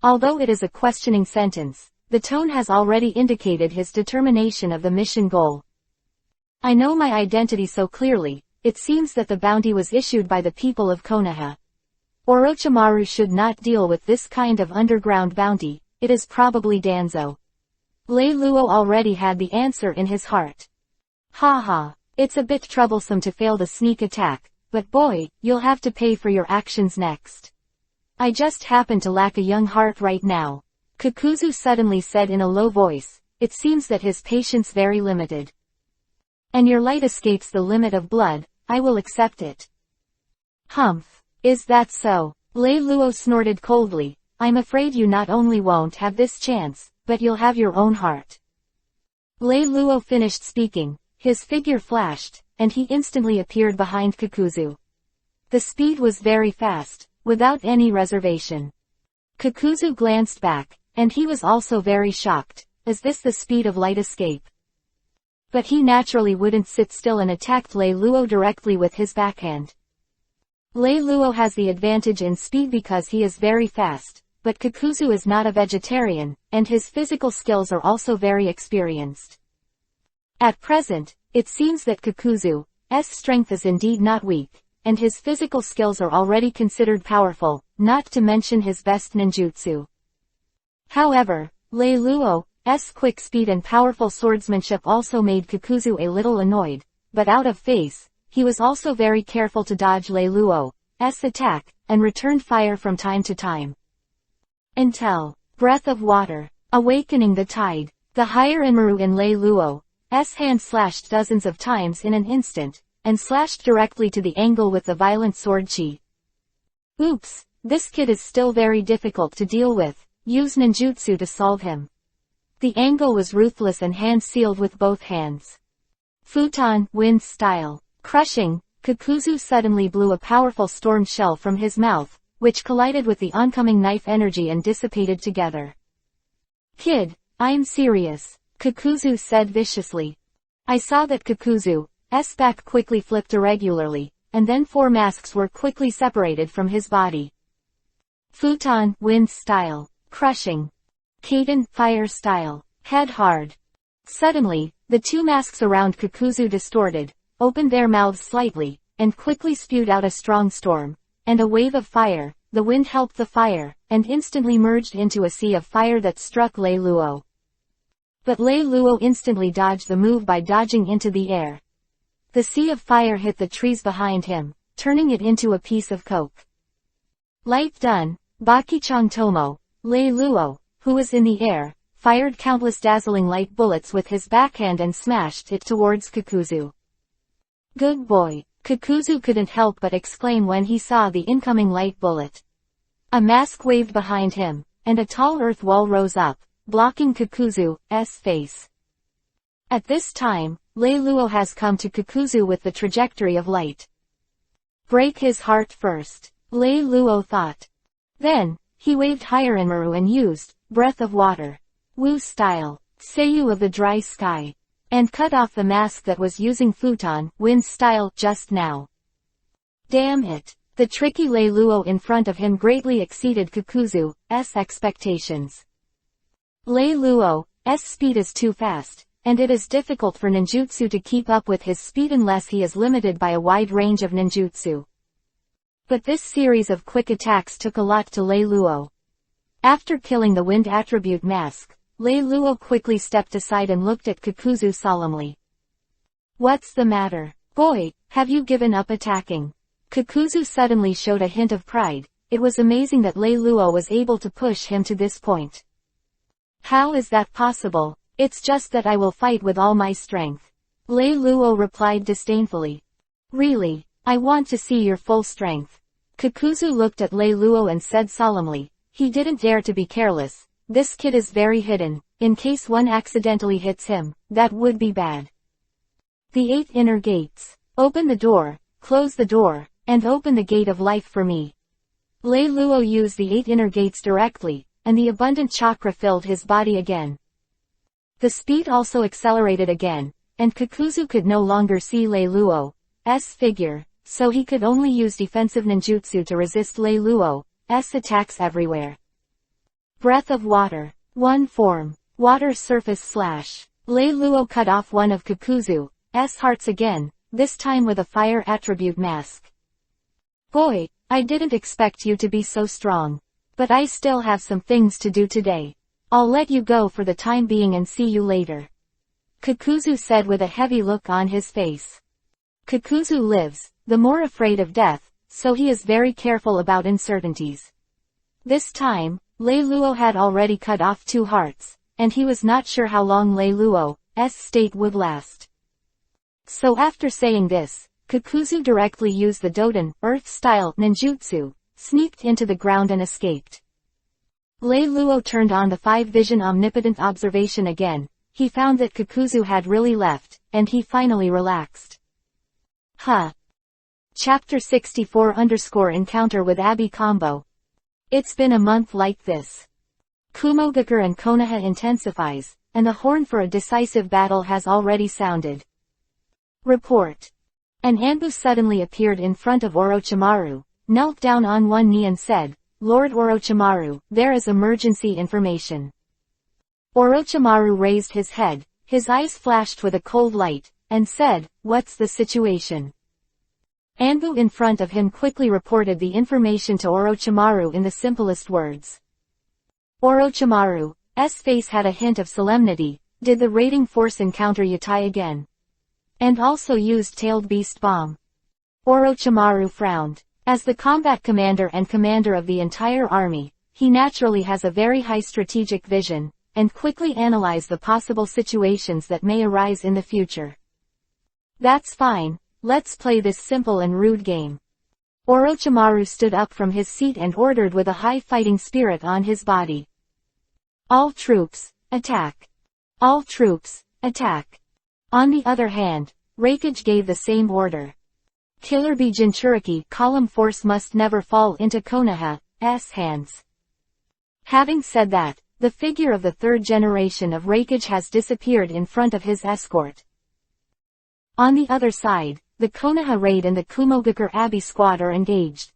Although it is a questioning sentence, the tone has already indicated his determination of the mission goal. I know my identity so clearly, it seems that the bounty was issued by the people of Konoha. Orochimaru should not deal with this kind of underground bounty, it is probably Danzo. Lei Luo already had the answer in his heart. Haha, it's a bit troublesome to fail the sneak attack, but boy, you'll have to pay for your actions next. I just happen to lack a young heart right now. Kakuzu suddenly said in a low voice, it seems that his patience very limited. And your light escapes the limit of blood, I will accept it. Humph. Is that so? Lei Luo snorted coldly, I'm afraid you not only won't have this chance, but you'll have your own heart. Lei Luo finished speaking, his figure flashed, and he instantly appeared behind Kakuzu. The speed was very fast, without any reservation. Kakuzu glanced back, and he was also very shocked. Is this the speed of light escape? But he naturally wouldn't sit still and attacked Lei Luo directly with his backhand. Lei Luo has the advantage in speed because he is very fast, but Kakuzu is not a vegetarian, and his physical skills are also very experienced. At present, it seems that Kakuzu's strength is indeed not weak, and his physical skills are already considered powerful, not to mention his best ninjutsu. However, Lei Luo's quick speed and powerful swordsmanship also made Kakuzu a little annoyed, but out of face, he was also very careful to dodge Lei Luo's attack, and returned fire from time to time. Until, breath of water, awakening the tide, the higher Inmaru in Lei Luo's hand slashed dozens of times in an instant, and slashed directly to the angle with the violent sword chi. Oops, this kid is still very difficult to deal with, use ninjutsu to solve him. The angle was ruthless and hand-sealed with both hands. Futon, wind style. Crushing, Kakuzu suddenly blew a powerful storm shell from his mouth, which collided with the oncoming knife energy and dissipated together. Kid, I'm serious, Kakuzu said viciously. I saw that Kakuzu's back quickly flipped irregularly, and then 4 masks were quickly separated from his body. Futon, wind style. Crushing. Kaden, fire style. Head hard. Suddenly, the 2 masks around Kakuzu distorted, opened their mouths slightly, and quickly spewed out a strong storm, and a wave of fire. The wind helped the fire, and instantly merged into a sea of fire that struck Lei Luo. But Lei Luo instantly dodged the move by dodging into the air. The sea of fire hit the trees behind him, turning it into a piece of coke. Light done, Bakichang Tomo, Lei Luo, who was in the air, fired countless dazzling light bullets with his backhand and smashed it towards Kakuzu. Good boy, Kakuzu couldn't help but exclaim when he saw the incoming light bullet. A mask waved behind him, and a tall earth wall rose up, blocking Kakuzu's face. At this time, Lei Luo has come to Kakuzu with the trajectory of light. Break his heart first, Lei Luo thought. Then, he waved higher Inmaru and used, breath of water. Wu style, Seiyu of the dry sky. And cut off the mask that was using Futon, wind style, just now. Damn it. The tricky Lei Luo in front of him greatly exceeded Kakuzu's expectations. Lei Luo's speed is too fast, and it is difficult for ninjutsu to keep up with his speed unless he is limited by a wide range of ninjutsu. But this series of quick attacks took a lot to Lei Luo. After killing the wind attribute mask, Lei Luo quickly stepped aside and looked at Kakuzu solemnly. What's the matter, boy, have you given up attacking? Kakuzu suddenly showed a hint of pride. It was amazing that Lei Luo was able to push him to this point. How is that possible? It's just that I will fight with all my strength. Lei Luo replied disdainfully. Really, I want to see your full strength. Kakuzu looked at Lei Luo and said solemnly, he didn't dare to be careless. This kid is very hidden. In case one accidentally hits him, that would be bad. The 8 inner gates. Open the door, close the door, and open the gate of life for me. Lei Luo used the 8 inner gates directly, and the abundant chakra filled his body again. The speed also accelerated again, and Kakuzu could no longer see Lei Luo's figure, so he could only use defensive ninjutsu to resist Lei Luo's attacks everywhere. Breath of water. 1 form. Water surface slash. Lei Luo cut off one of Kakuzu's hearts again, this time with a fire attribute mask. Boy, I didn't expect you to be so strong. But I still have some things to do today. I'll let you go for the time being and see you later. Kakuzu said with a heavy look on his face. Kakuzu lives, the more afraid of death, so he is very careful about uncertainties. This time, Lei Luo had already cut off 2 hearts, and he was not sure how long Lei Luo's state would last. So after saying this, Kakuzu directly used the Doden, Earth-style, ninjutsu, sneaked into the ground and escaped. Lei Luo turned on the 5-vision omnipotent observation again. He found that Kakuzu had really left, and he finally relaxed. Chapter 64_Encounter with Abi Combo. It's been a month like this. Kumogakure and Konoha intensifies, and the horn for a decisive battle has already sounded. Report. An Anbu suddenly appeared in front of Orochimaru, knelt down on one knee and said, Lord Orochimaru, there is emergency information. Orochimaru raised his head, his eyes flashed with a cold light, and said, what's the situation? Anbu in front of him quickly reported the information to Orochimaru in the simplest words. Orochimaru's face had a hint of solemnity. Did the raiding force encounter Yatai again? And also used tailed beast bomb? Orochimaru frowned. As the combat commander and commander of the entire army, he naturally has a very high strategic vision, and quickly analyze the possible situations that may arise in the future. That's fine, let's play this simple and rude game. Orochimaru stood up from his seat and ordered with a high fighting spirit on his body. All troops, attack. All troops, attack. On the other hand, Rakage gave the same order. Killer Bee Jinchuriki column force must never fall into Konoha's hands. Having said that, the figure of the 3rd generation of Rakage has disappeared in front of his escort. On the other side, the Konoha raid and the Kumogakure Abi squad are engaged.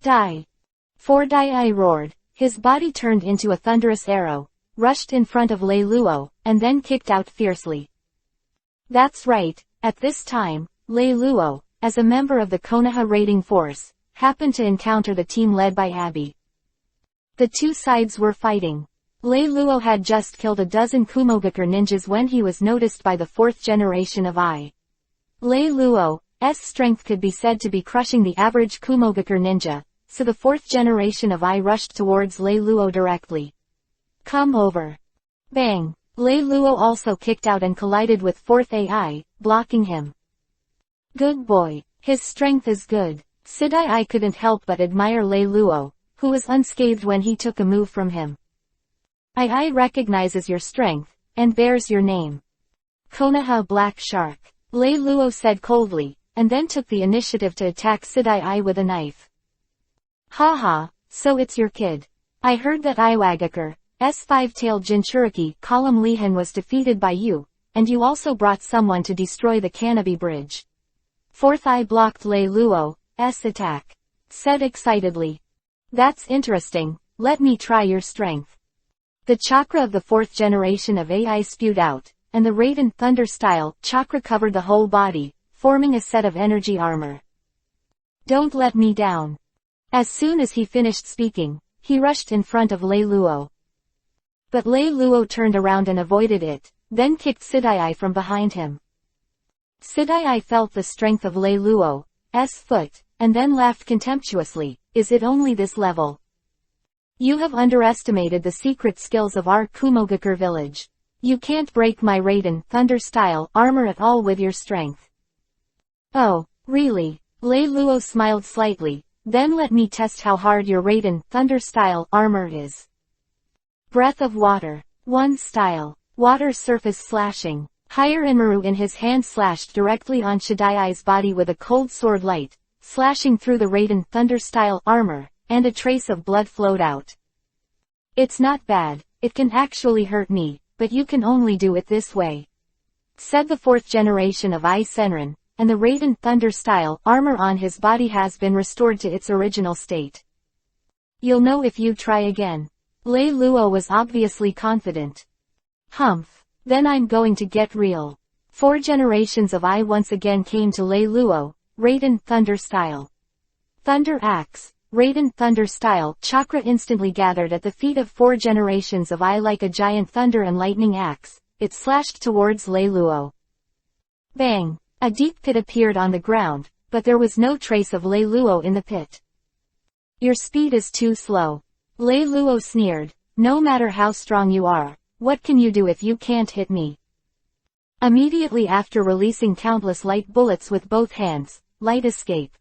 Die. 4 Dai roared, his body turned into a thunderous arrow, rushed in front of Lei Luo, and then kicked out fiercely. That's right, at this time, Lei Luo, as a member of the Konoha raiding force, happened to encounter the team led by Abi. The 2 sides were fighting. Lei Luo had just killed a dozen Kumogakure ninjas when he was noticed by the 4th generation of I. Lei Luo's strength could be said to be crushing the average Kumogakure ninja, so the 4th generation of I rushed towards Lei Luo directly. Come over. Bang! Lei Luo also kicked out and collided with 4th AI, blocking him. Good boy. His strength is good. Sidai couldn't help but admire Lei Luo, who was unscathed when he took a move from him. I recognizes your strength, and bears your name. Konoha Black Shark. Lei Luo said coldly, and then took the initiative to attack Sidai with a knife. Haha, so it's your kid. I heard that Iwagakar, 5-tailed Jinchuriki column Lehen was defeated by you, and you also brought someone to destroy the Canopy Bridge. 4th Eye blocked Lei Luo's attack. Said excitedly. That's interesting, let me try your strength. The chakra of the 4th generation of AI spewed out, and the Raiden Thunder-style chakra covered the whole body, forming a set of energy armor. Don't let me down. As soon as he finished speaking, he rushed in front of Lei Luo. But Lei Luo turned around and avoided it, then kicked Sidai from behind him. Sidai felt the strength of Lei Luo's foot, and then laughed contemptuously. Is it only this level? You have underestimated the secret skills of our Kumogakure village. You can't break my Raiden Thunder-style armor at all with your strength. Oh, really? Lei Luo smiled slightly, Then let me test how hard your Raiden Thunder style armor is. Breath of Water. 1 style. Water surface slashing. Higher Inmaru in his hand slashed directly on Shadai's body with a cold sword light, slashing through the Raiden Thunder style armor, and a trace of blood flowed out. It's not bad, it can actually hurt me, but you can only do it this way, said the 4th generation of Ai Senran, and the Raiden Thunder style armor on his body has been restored to its original state. You'll know if you try again. Lei Luo was obviously confident. Humph. Then I'm going to get real. 4 generations of Ai once again came to Lei Luo, Raiden Thunder style. Thunder Axe. Raiden Thunder style chakra instantly gathered at the feet of 4 generations of Ai like a giant thunder and lightning axe. It slashed towards Lei Luo. Bang! A deep pit appeared on the ground, but there was no trace of Lei Luo in the pit. Your speed is too slow. Lei Luo sneered. No matter how strong you are, what can you do if you can't hit me? Immediately after releasing countless light bullets with both hands, Light Escape.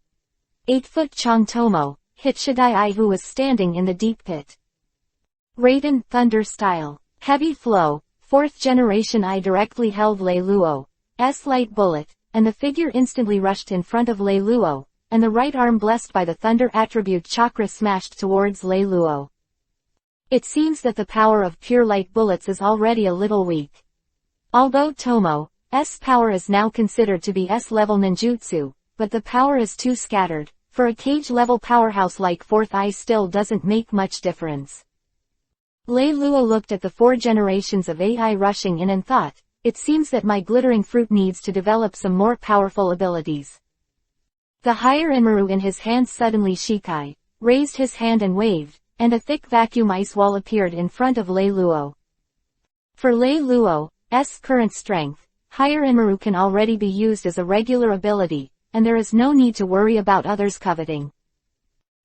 8-foot Chang Tomo hit Shadai who was standing in the deep pit. Raiden Thunder style. Heavy Flow. 4th generation Ai directly held Lei Luo's light bullet, and the figure instantly rushed in front of Lei Luo, and the right arm blessed by the thunder attribute chakra smashed towards Lei Luo. It seems that the power of pure light bullets is already a little weak. Although Tomo's power is now considered to be S-level ninjutsu, but the power is too scattered. For a cage-level powerhouse like 4th Ai still doesn't make much difference. Lei Luo looked at the 4 generations of AI rushing in and thought, it seems that my glittering fruit needs to develop some more powerful abilities. The higher Inmaru in his hand suddenly Shikai, raised his hand and waved, and a thick vacuum ice wall appeared in front of Lei Luo. For Lei Luo's current strength, higher Inmaru can already be used as a regular ability, and there is no need to worry about others coveting.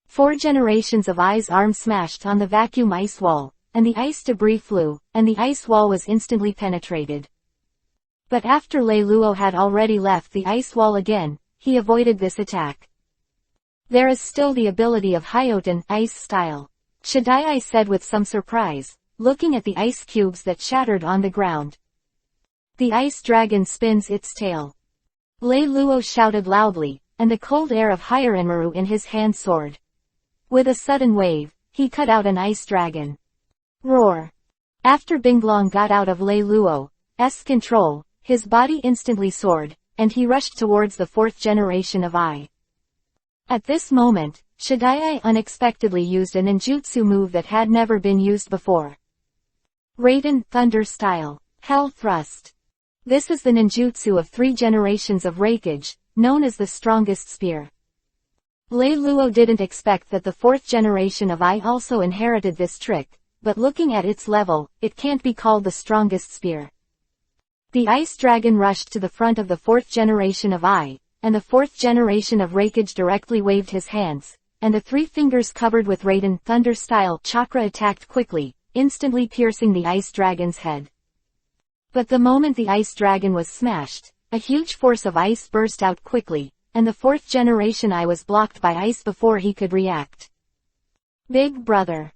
4 generations of Ai's arms smashed on the vacuum ice wall, and the ice debris flew, and the ice wall was instantly penetrated. But after Lei Luo had already left the ice wall again, he avoided this attack. There is still the ability of Hyoten ice style, Shadai said with some surprise, looking at the ice cubes that shattered on the ground. The ice dragon spins its tail. Lei Luo shouted loudly, and the cold air of higher Inmaru in his hand soared. With a sudden wave, he cut out an ice dragon. Roar! After Binglong got out of Lei Luo's control, his body instantly soared, and he rushed towards the 4th generation of Ai. At this moment, Shadai unexpectedly used a ninjutsu move that had never been used before. Raiden Thunder style, Hell Thrust. This is the ninjutsu of 3 generations of Rakage, known as the strongest spear. Lei Luo didn't expect that the 4th generation of Ai also inherited this trick, but looking at its level, it can't be called the strongest spear. The ice dragon rushed to the front of the 4th generation of Ai, and the 4th generation of Rakage directly waved his hands, and the 3 fingers covered with Raiden Thunder style chakra attacked quickly, instantly piercing the ice dragon's head. But the moment the ice dragon was smashed, a huge force of ice burst out quickly, and the 4th generation Ai was blocked by ice before he could react. Big brother.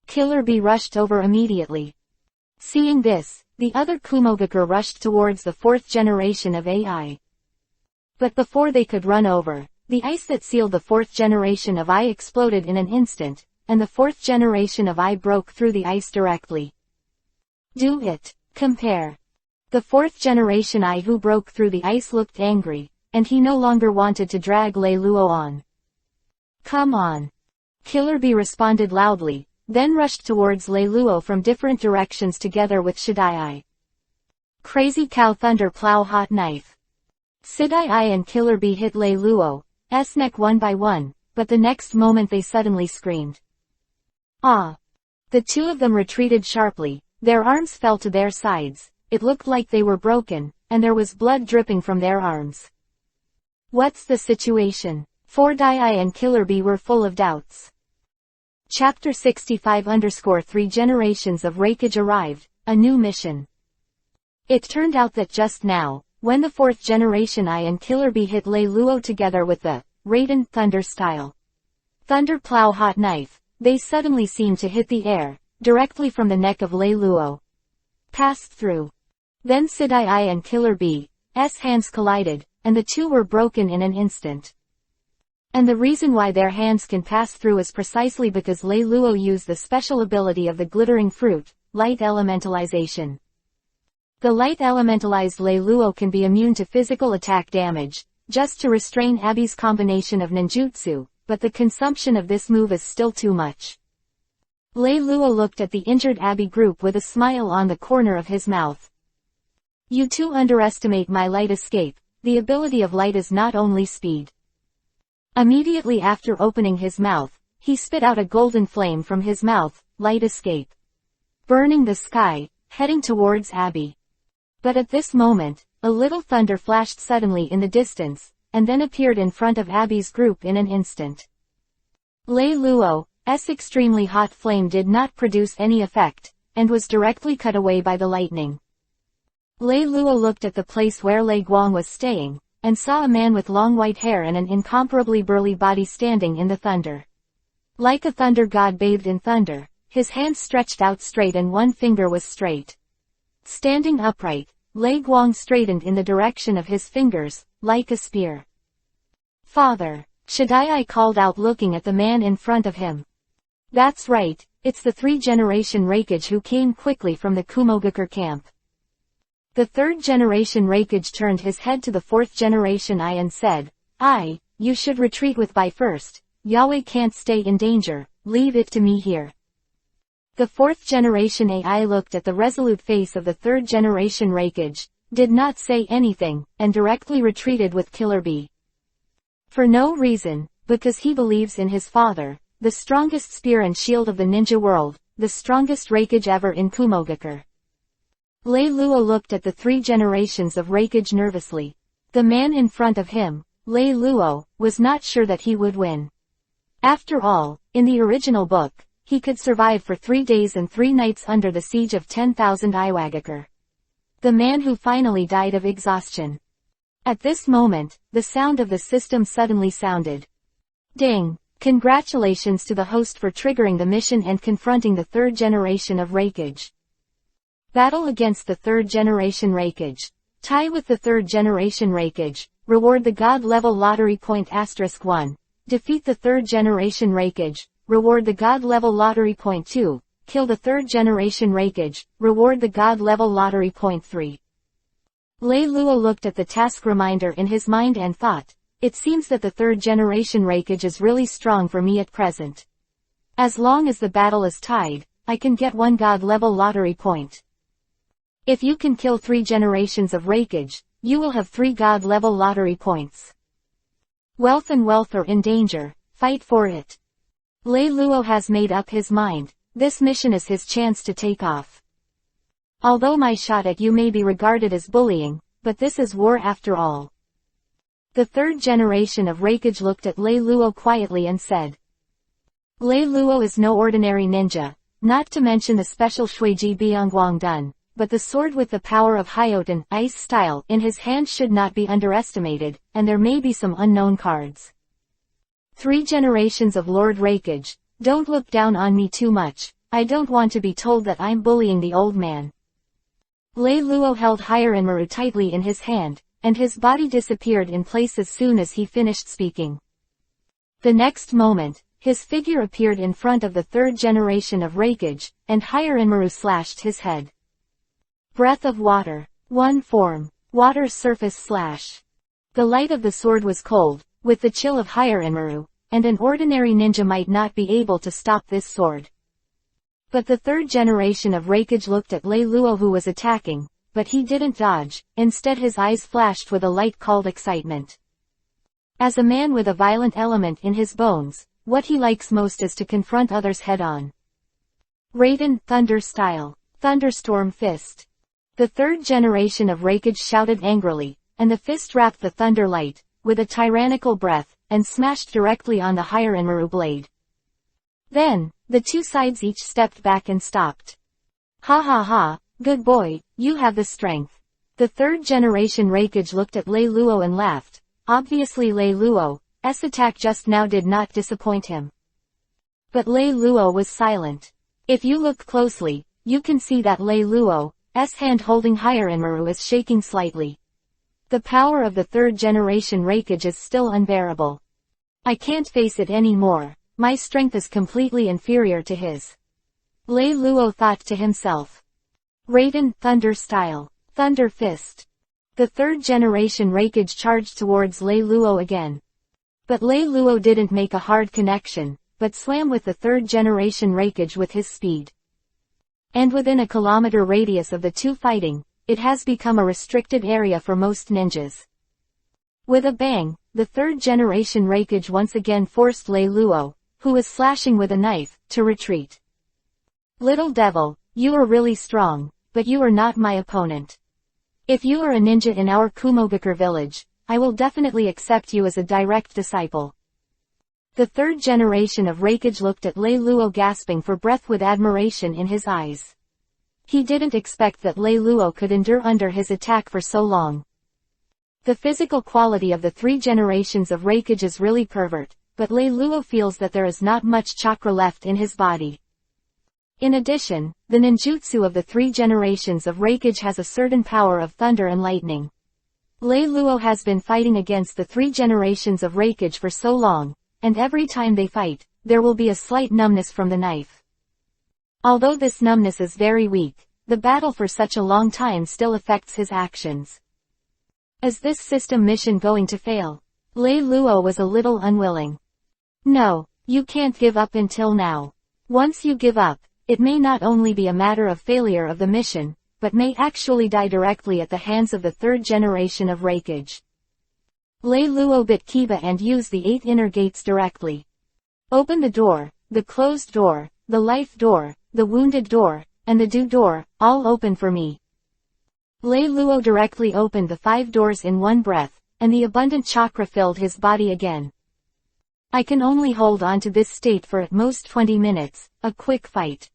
Killer Bee rushed over immediately. Seeing this, the other Kumogakure rushed towards the 4th generation of AI. But before they could run over, the ice that sealed the 4th generation of Ai exploded in an instant, and the 4th generation of Ai broke through the ice directly. Do it. Compare. The 4th generation Ai who broke through the ice looked angry, and he no longer wanted to drag Lei Luo on. Come on. Killer Bee responded loudly, then rushed towards Lei Luo from different directions together with Shadai. Crazy Cow Thunder Plow Hot Knife. Shadai and Killer Bee hit Lei Luo's neck one by one, but the next moment they suddenly screamed. Ah! The 2 of them retreated sharply, their arms fell to their sides, it looked like they were broken, and there was blood dripping from their arms. What's the situation? Shadai and Killer Bee were full of doubts. Chapter 65_3 Generations of Rakage arrived, a new mission. It turned out that just now, when the 4th generation Ai and Killer Bee hit Lei Luo together with the Raiden Thunder style Thunder plow hot knife. They suddenly seemed to hit the air, directly from the neck of Lei Luo. Passed through. Then Sidai I and Killer B's hands collided, and the two were broken in an instant. And the reason why their hands can pass through is precisely because Lei Luo used the special ability of the glittering fruit, light elementalization. The light elementalized Lei Luo can be immune to physical attack damage, just to restrain Abby's combination of ninjutsu, but the consumption of this move is still too much. Lei Luo looked at the injured Abby group with a smile on the corner of his mouth. You two underestimate my light escape. The ability of light is not only speed. Immediately after opening his mouth, he spit out a golden flame from his mouth, light escape. Burning the sky, heading towards Abby. But at this moment, a little thunder flashed suddenly in the distance, and then appeared in front of Abby's group in an instant. Lei Luo's extremely hot flame did not produce any effect, and was directly cut away by the lightning. Lei Luo looked at the place where Lei Guang was staying, and saw a man with long white hair and an incomparably burly body standing in the thunder. Like a thunder god bathed in thunder, his hands stretched out straight and one finger was straight. Standing upright, Lei Guang straightened in the direction of his fingers, like a spear. Father, Shidai called out looking at the man in front of him. That's right, it's the three-generation Rakage who came quickly from the Kumogakure camp. The third-generation Rakage turned his head to the fourth-generation I and said, you should retreat with Bai first. Yahweh can't stay in danger, leave it to me here. The fourth-generation AI looked at the resolute face of the third-generation Rakage, did not say anything, and directly retreated with Killer B. For no reason, because he believes in his father, the strongest spear and shield of the ninja world, the strongest Rakage ever in Kumogakure. Lei Luo looked at the three generations of Rakage nervously. The man in front of him, Lei Luo, was not sure that he would win. After all, in the original book, he could survive for 3 days and 3 nights under the siege of 10,000 Iwagakar. The man who finally died of exhaustion. At this moment, the sound of the system suddenly sounded. Ding! Congratulations to the host for triggering the mission and confronting the third generation of Rakage. Battle against the third generation Rakage. Tie with the third generation Rakage. Reward the god level lottery point *1. Defeat the third generation Rakage. Reward the god level lottery point 2. Kill the third generation Rakage. Reward the god level lottery point 3. Lei Luo looked at the task reminder in his mind and thought, it seems that the third generation Rakage is really strong for me at present. As long as the battle is tied, I can get 1 god level lottery point. If you can kill 3 generations of Rakage, you will have 3 god level lottery points. Wealth and wealth are in danger, fight for it. Lei Luo has made up his mind, this mission is his chance to take off. Although my shot at you may be regarded as bullying, but this is war after all. The third generation of Rakage looked at Lei Luo quietly and said. Lei Luo is no ordinary ninja, not to mention the special Shuiji Biangguang Dun, but the sword with the power of Hyoten, ice style, in his hand should not be underestimated, and there may be some unknown cards. 3 generations of Lord Rakage, don't look down on me too much, I don't want to be told that I'm bullying the old man. Lei Luo held Hiranmaru tightly in his hand, and his body disappeared in place as soon as he finished speaking. The next moment, his figure appeared in front of the third generation of Rakage, and Hiranmaru slashed his head. Breath of water. 1 form. Water surface slash. The light of the sword was cold, with the chill of Hiranmaru, and an ordinary ninja might not be able to stop this sword. But the third generation of Rakage looked at Lei Luo who was attacking, but he didn't dodge, instead his eyes flashed with a light called excitement. As a man with a violent element in his bones, what he likes most is to confront others head-on. Raiden, Thunder Style. Thunderstorm Fist. The third generation of Rakage shouted angrily, and the fist wrapped the thunder light, with a tyrannical breath, and smashed directly on the Hiranmaru blade. Then, the two sides each stepped back and stopped. Ha ha ha, good boy, you have the strength. The third generation Rakage looked at Lei Luo and laughed. Obviously Lei Luo's attack just now did not disappoint him. But Lei Luo was silent. If you look closely, you can see that Lei Luo's hand holding Hiranmaru is shaking slightly. The power of the third generation Rakage is still unbearable. I can't face it anymore. My strength is completely inferior to his. Lei Luo thought to himself. Raiden, Thunder Style. Thunder Fist. The third generation Rakage charged towards Lei Luo again. But Lei Luo didn't make a hard connection, but swam with the third generation Rakage with his speed. And within a kilometer radius of the two fighting, it has become a restricted area for most ninjas. With a bang, the third generation Rakage once again forced Lei Luo, who was slashing with a knife, to retreat. Little devil, you are really strong, but you are not my opponent. If you are a ninja in our Kumogakure village, I will definitely accept you as a direct disciple. The third generation of Rakage looked at Lei Luo gasping for breath with admiration in his eyes. He didn't expect that Lei Luo could endure under his attack for so long. The physical quality of the three generations of Rakage is really pervert, but Lei Luo feels that there is not much chakra left in his body. In addition, the ninjutsu of the three generations of Rakage has a certain power of thunder and lightning. Lei Luo has been fighting against the three generations of Rakage for so long, and every time they fight, there will be a slight numbness from the knife. Although this numbness is very weak, the battle for such a long time still affects his actions. Is this system mission going to fail? Lei Luo was a little unwilling. No, you can't give up until now. Once you give up, it may not only be a matter of failure of the mission, but may actually die directly at the hands of the third generation of Rakage. Lei Luo bit Kiba and use the 8 inner gates directly. Open the door, the closed door, the life door, the wounded door, and the do door, all open for me. Lei Luo directly opened the 5 doors in one breath, and the abundant chakra filled his body again. I can only hold on to this state for at most 20 minutes, a quick fight.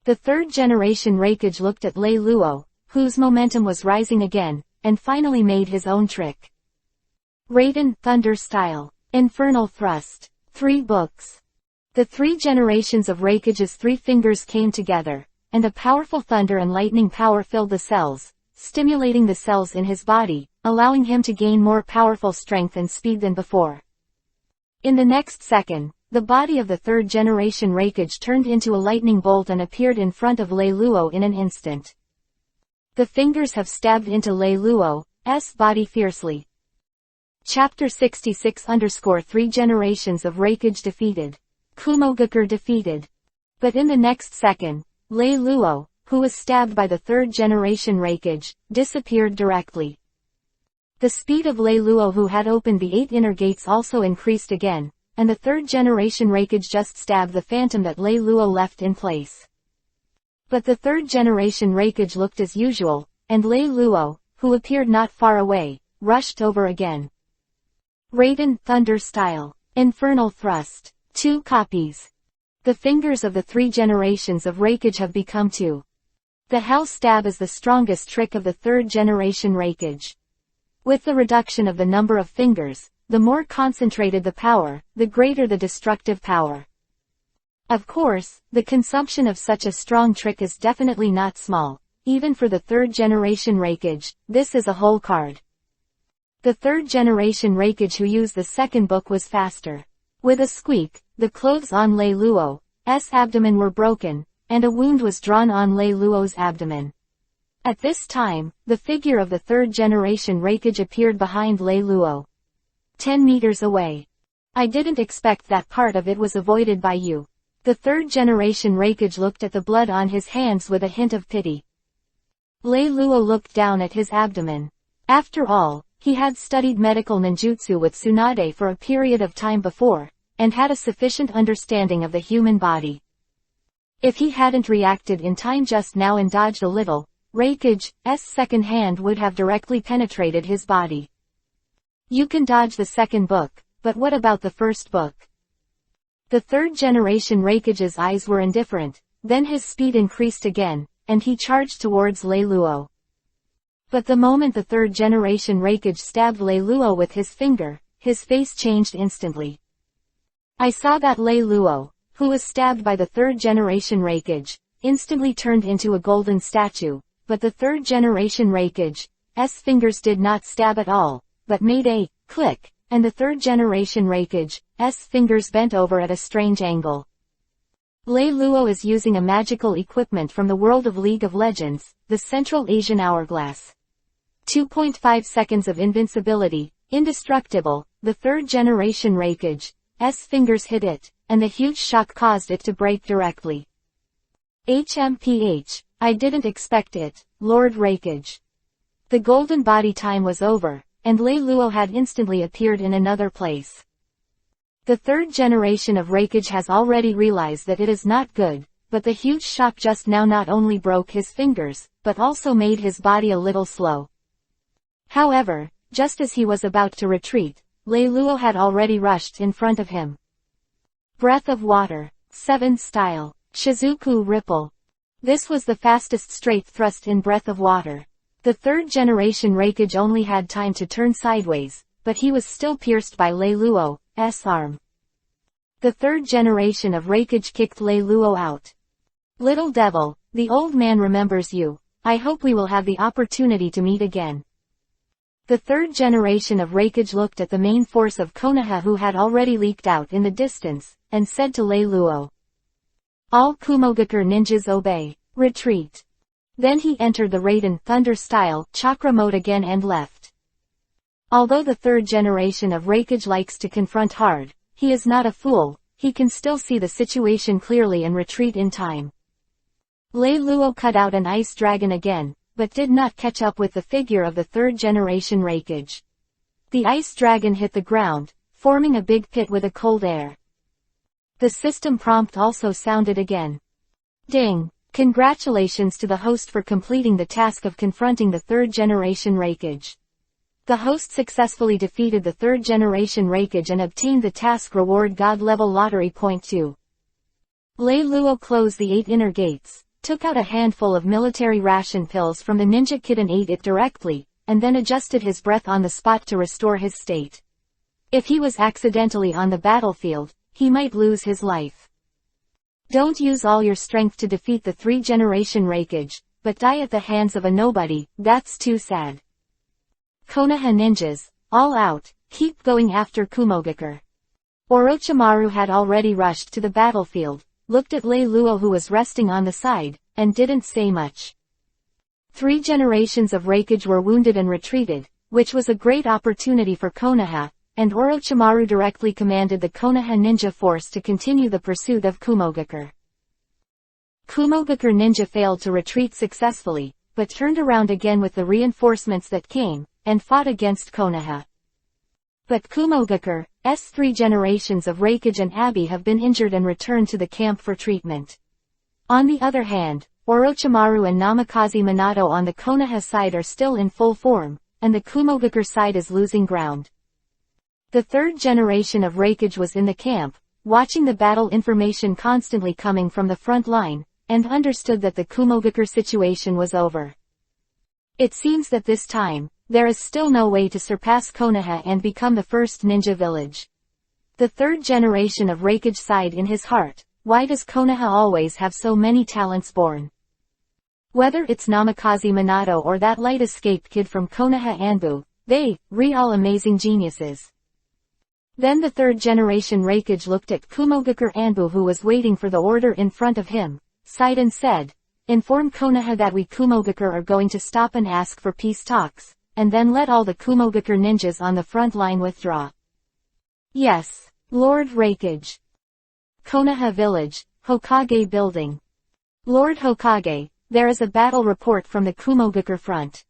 The third generation Rakage looked at Lei Luo, whose momentum was rising again, and finally made his own trick. Raiden, Thunder Style. Infernal Thrust. 3 books. The 3 generations of Rakage's 3 fingers came together, and a powerful thunder and lightning power filled the cells, stimulating the cells in his body, allowing him to gain more powerful strength and speed than before. In the next second, the body of the third generation Rakage turned into a lightning bolt and appeared in front of Lei Luo in an instant. The fingers have stabbed into Lei Luo's body fiercely. Chapter 66_3 Generations of Rakage defeated. Kumogakure defeated. But in the next second, Lei Luo, who was stabbed by the third generation Rakage, disappeared directly. The speed of Lei Luo, who had opened the 8 inner gates, also increased again, and the third generation Rakage just stabbed the phantom that Lei Luo left in place. But the third generation Rakage looked as usual, and Lei Luo, who appeared not far away, rushed over again. Raiden, Thunder Style. Infernal Thrust. 2 copies. The fingers of the 3 generations of Rakage have become 2. The Hell Stab is the strongest trick of the third generation Rakage. With the reduction of the number of fingers, the more concentrated the power, the greater the destructive power. Of course, the consumption of such a strong trick is definitely not small, even for the third generation Rakage. This is a whole card. The third generation Rakage who used the second book was faster. With a squeak, the clothes on Lei Luo's abdomen were broken, and a wound was drawn on Lei Luo's abdomen. At this time, the figure of the third generation Rakage appeared behind Lei Luo. 10 meters away. I didn't expect that part of it was avoided by you. The third generation Rakage looked at the blood on his hands with a hint of pity. Lei Luo looked down at his abdomen. After all, he had studied medical ninjutsu with Tsunade for a period of time before, and had a sufficient understanding of the human body. If he hadn't reacted in time just now and dodged a little, Rakage's second hand would have directly penetrated his body. You can dodge the second book, but what about the first book? The third generation Rakage's eyes were indifferent, then his speed increased again, and he charged towards Lei Luo. But the moment the third generation Rakage stabbed Lei Luo with his finger, his face changed instantly. I saw that Lei Luo, who was stabbed by the third-generation Rakage, instantly turned into a golden statue, but the third-generation Rakage's fingers did not stab at all, but made a click, and the third-generation Rakage's fingers bent over at a strange angle. Lei Luo is using a magical equipment from the world of League of Legends, the Central Asian Hourglass. 2.5 seconds of invincibility, indestructible, the third-generation Rakage's fingers hit it, and the huge shock caused it to break directly. HMPH, I didn't expect it, Lord Rakage. The golden body time was over, and Lei Luo had instantly appeared in another place. The third generation of Rakage has already realized that it is not good, but the huge shock just now not only broke his fingers, but also made his body a little slow. However, just as he was about to retreat, Lei Luo had already rushed in front of him. Breath of Water, 7 style, Shizuku Ripple. This was the fastest straight thrust in Breath of Water. The third generation Rakage only had time to turn sideways, but he was still pierced by Lei Luo's arm. The third generation of Rakage kicked Lei Luo out. Little devil, the old man remembers you. I hope we will have the opportunity to meet again. The third generation of Rakage looked at the main force of Konoha who had already leaked out in the distance, and said to Lei Luo. All Kumogakure ninjas obey. Retreat. Then he entered the Raiden Thunder style chakra mode again and left. Although the third generation of Rakage likes to confront hard, he is not a fool, he can still see the situation clearly and retreat in time. Lei Luo cut out an ice dragon again, but did not catch up with the figure of the third generation Rakage. The ice dragon hit the ground, forming a big pit with a cold air. The system prompt also sounded again. Ding! Congratulations to the host for completing the task of confronting the third generation Rakage. The host successfully defeated the third generation Rakage and obtained the task reward God level lottery point 2. Lei Luo closed the 8 inner gates, took out a handful of military ration pills from the ninja kit and ate it directly, and then adjusted his breath on the spot to restore his state. If he was accidentally on the battlefield, he might lose his life. Don't use all your strength to defeat the 3-generation Rakage, but die at the hands of a nobody, that's too sad. Konoha ninjas, all out, keep going after Kumogakure. Orochimaru had already rushed to the battlefield, looked at Lei Luo who was resting on the side, and didn't say much. 3 generations of Rakage were wounded and retreated, which was a great opportunity for Konoha, and Orochimaru directly commanded the Konoha ninja force to continue the pursuit of Kumogakure. Kumogakure ninja failed to retreat successfully, but turned around again with the reinforcements that came, and fought against Konoha. But Kumogakure's 3 generations of Rakage and Abi have been injured and returned to the camp for treatment. On the other hand, Orochimaru and Namikaze Minato on the Konoha side are still in full form, and the Kumogakure side is losing ground. The third generation of Rakage was in the camp, watching the battle information constantly coming from the front line, and understood that the Kumogakure situation was over. It seems that this time, there is still no way to surpass Konoha and become the first ninja village. The third generation of Rakage sighed in his heart, why does Konoha always have so many talents born? Whether it's Namikaze Minato or that light escape kid from Konoha Anbu, they, all amazing geniuses. Then the third generation Rakage looked at Kumogakure Anbu who was waiting for the order in front of him, sighed and said, inform Konoha that we Kumogakure are going to stop and ask for peace talks, and then let all the Kumogakure ninjas on the front line withdraw. Yes, Lord Rakage. Konoha Village, Hokage Building. Lord Hokage, there is a battle report from the Kumogakure front.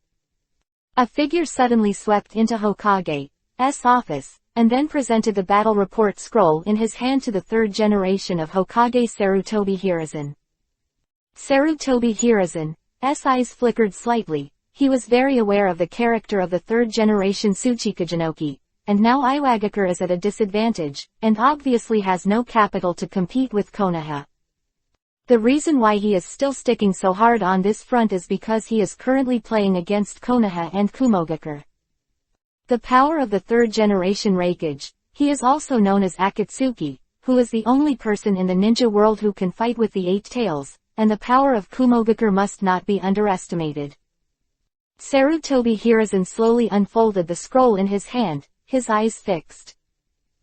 A figure suddenly swept into Hokage's office, and then presented the battle report scroll in his hand to the third generation of Hokage Sarutobi Hiruzen. Sarutobi Hiruzen's eyes flickered slightly, he was very aware of the character of the third generation Tsuchikajinoki, and now Iwagakar is at a disadvantage, and obviously has no capital to compete with Konoha. The reason why he is still sticking so hard on this front is because he is currently playing against Konoha and Kumogakure. The power of the third generation Rakage, he is also known as Akatsuki, who is the only person in the ninja world who can fight with the 8 tails, and the power of Kumogakure must not be underestimated. Sarutobi Hiruzen slowly unfolded the scroll in his hand, his eyes fixed.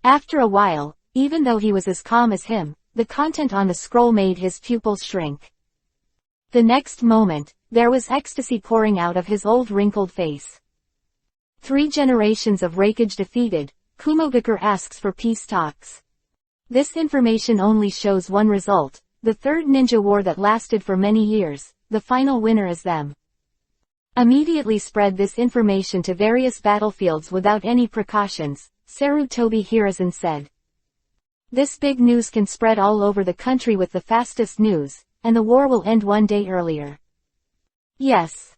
After a while, even though he was as calm as him, the content on the scroll made his pupils shrink. The next moment, there was ecstasy pouring out of his old wrinkled face. 3 generations of Rakage defeated, Kumogakure asks for peace talks. This information only shows one result, the third ninja war that lasted for many years, the final winner is them. Immediately spread this information to various battlefields without any precautions, Sarutobi Hiruzen said. This big news can spread all over the country with the fastest news, and the war will end one day earlier. Yes.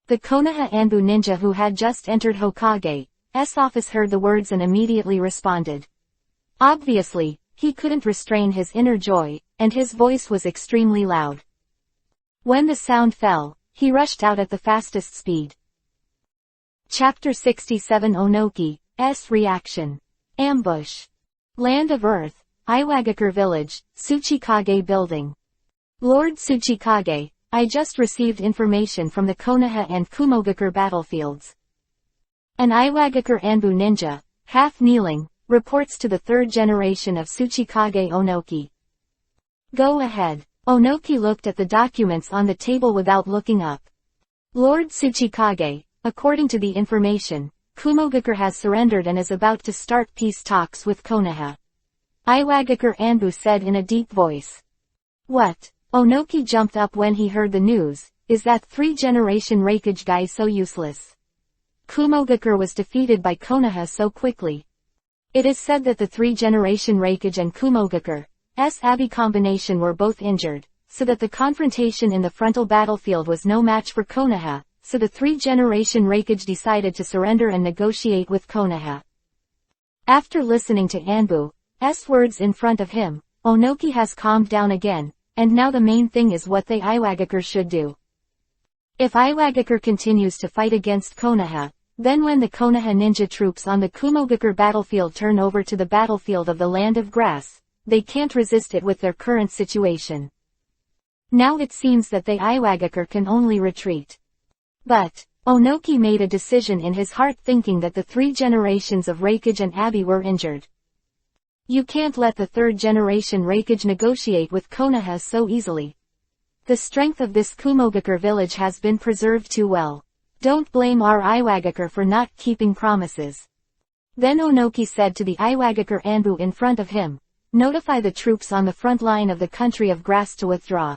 The Konoha Anbu ninja who had just entered Hokage's office heard the words and immediately responded. Obviously, he couldn't restrain his inner joy, and his voice was extremely loud. When the sound fell, he rushed out at the fastest speed. Chapter 67 Onoki's Reaction. Ambush. Land of Earth, Iwagakar Village, Tsuchikage Building. Lord Tsuchikage, I just received information from the Konoha and Kumogakure battlefields. An Iwagakure Anbu ninja, half kneeling, reports to the third generation of Tsuchikage Onoki. Go ahead. Onoki looked at the documents on the table without looking up. Lord Tsuchikage, according to the information, Kumogakure has surrendered and is about to start peace talks with Konoha. Iwagakure Anbu said in a deep voice. What? Onoki jumped up when he heard the news. Is that 3-generation Rakage guy so useless? Kumogakure was defeated by Konoha so quickly. It is said that the 3-generation Rakage and Kumogakure's Abi combination were both injured, so that the confrontation in the frontal battlefield was no match for Konoha, so the 3-generation Rakage decided to surrender and negotiate with Konoha. After listening to Anbu's words in front of him, Onoki has calmed down again, and now the main thing is what they Iwagakure should do. If Iwagakure continues to fight against Konoha, then when the Konoha ninja troops on the Kumogakure battlefield turn over to the battlefield of the Land of Grass, they can't resist it with their current situation. Now it seems that they Iwagakure can only retreat. But, Onoki made a decision in his heart thinking that the 3 generations of Rakage and Abi were injured. You can't let the 3rd generation Rakage negotiate with Konoha so easily. The strength of this Kumogakure village has been preserved too well. Don't blame our Iwagakure for not keeping promises. Then Onoki said to the Iwagakure Anbu in front of him, notify the troops on the front line of the country of Grass to withdraw.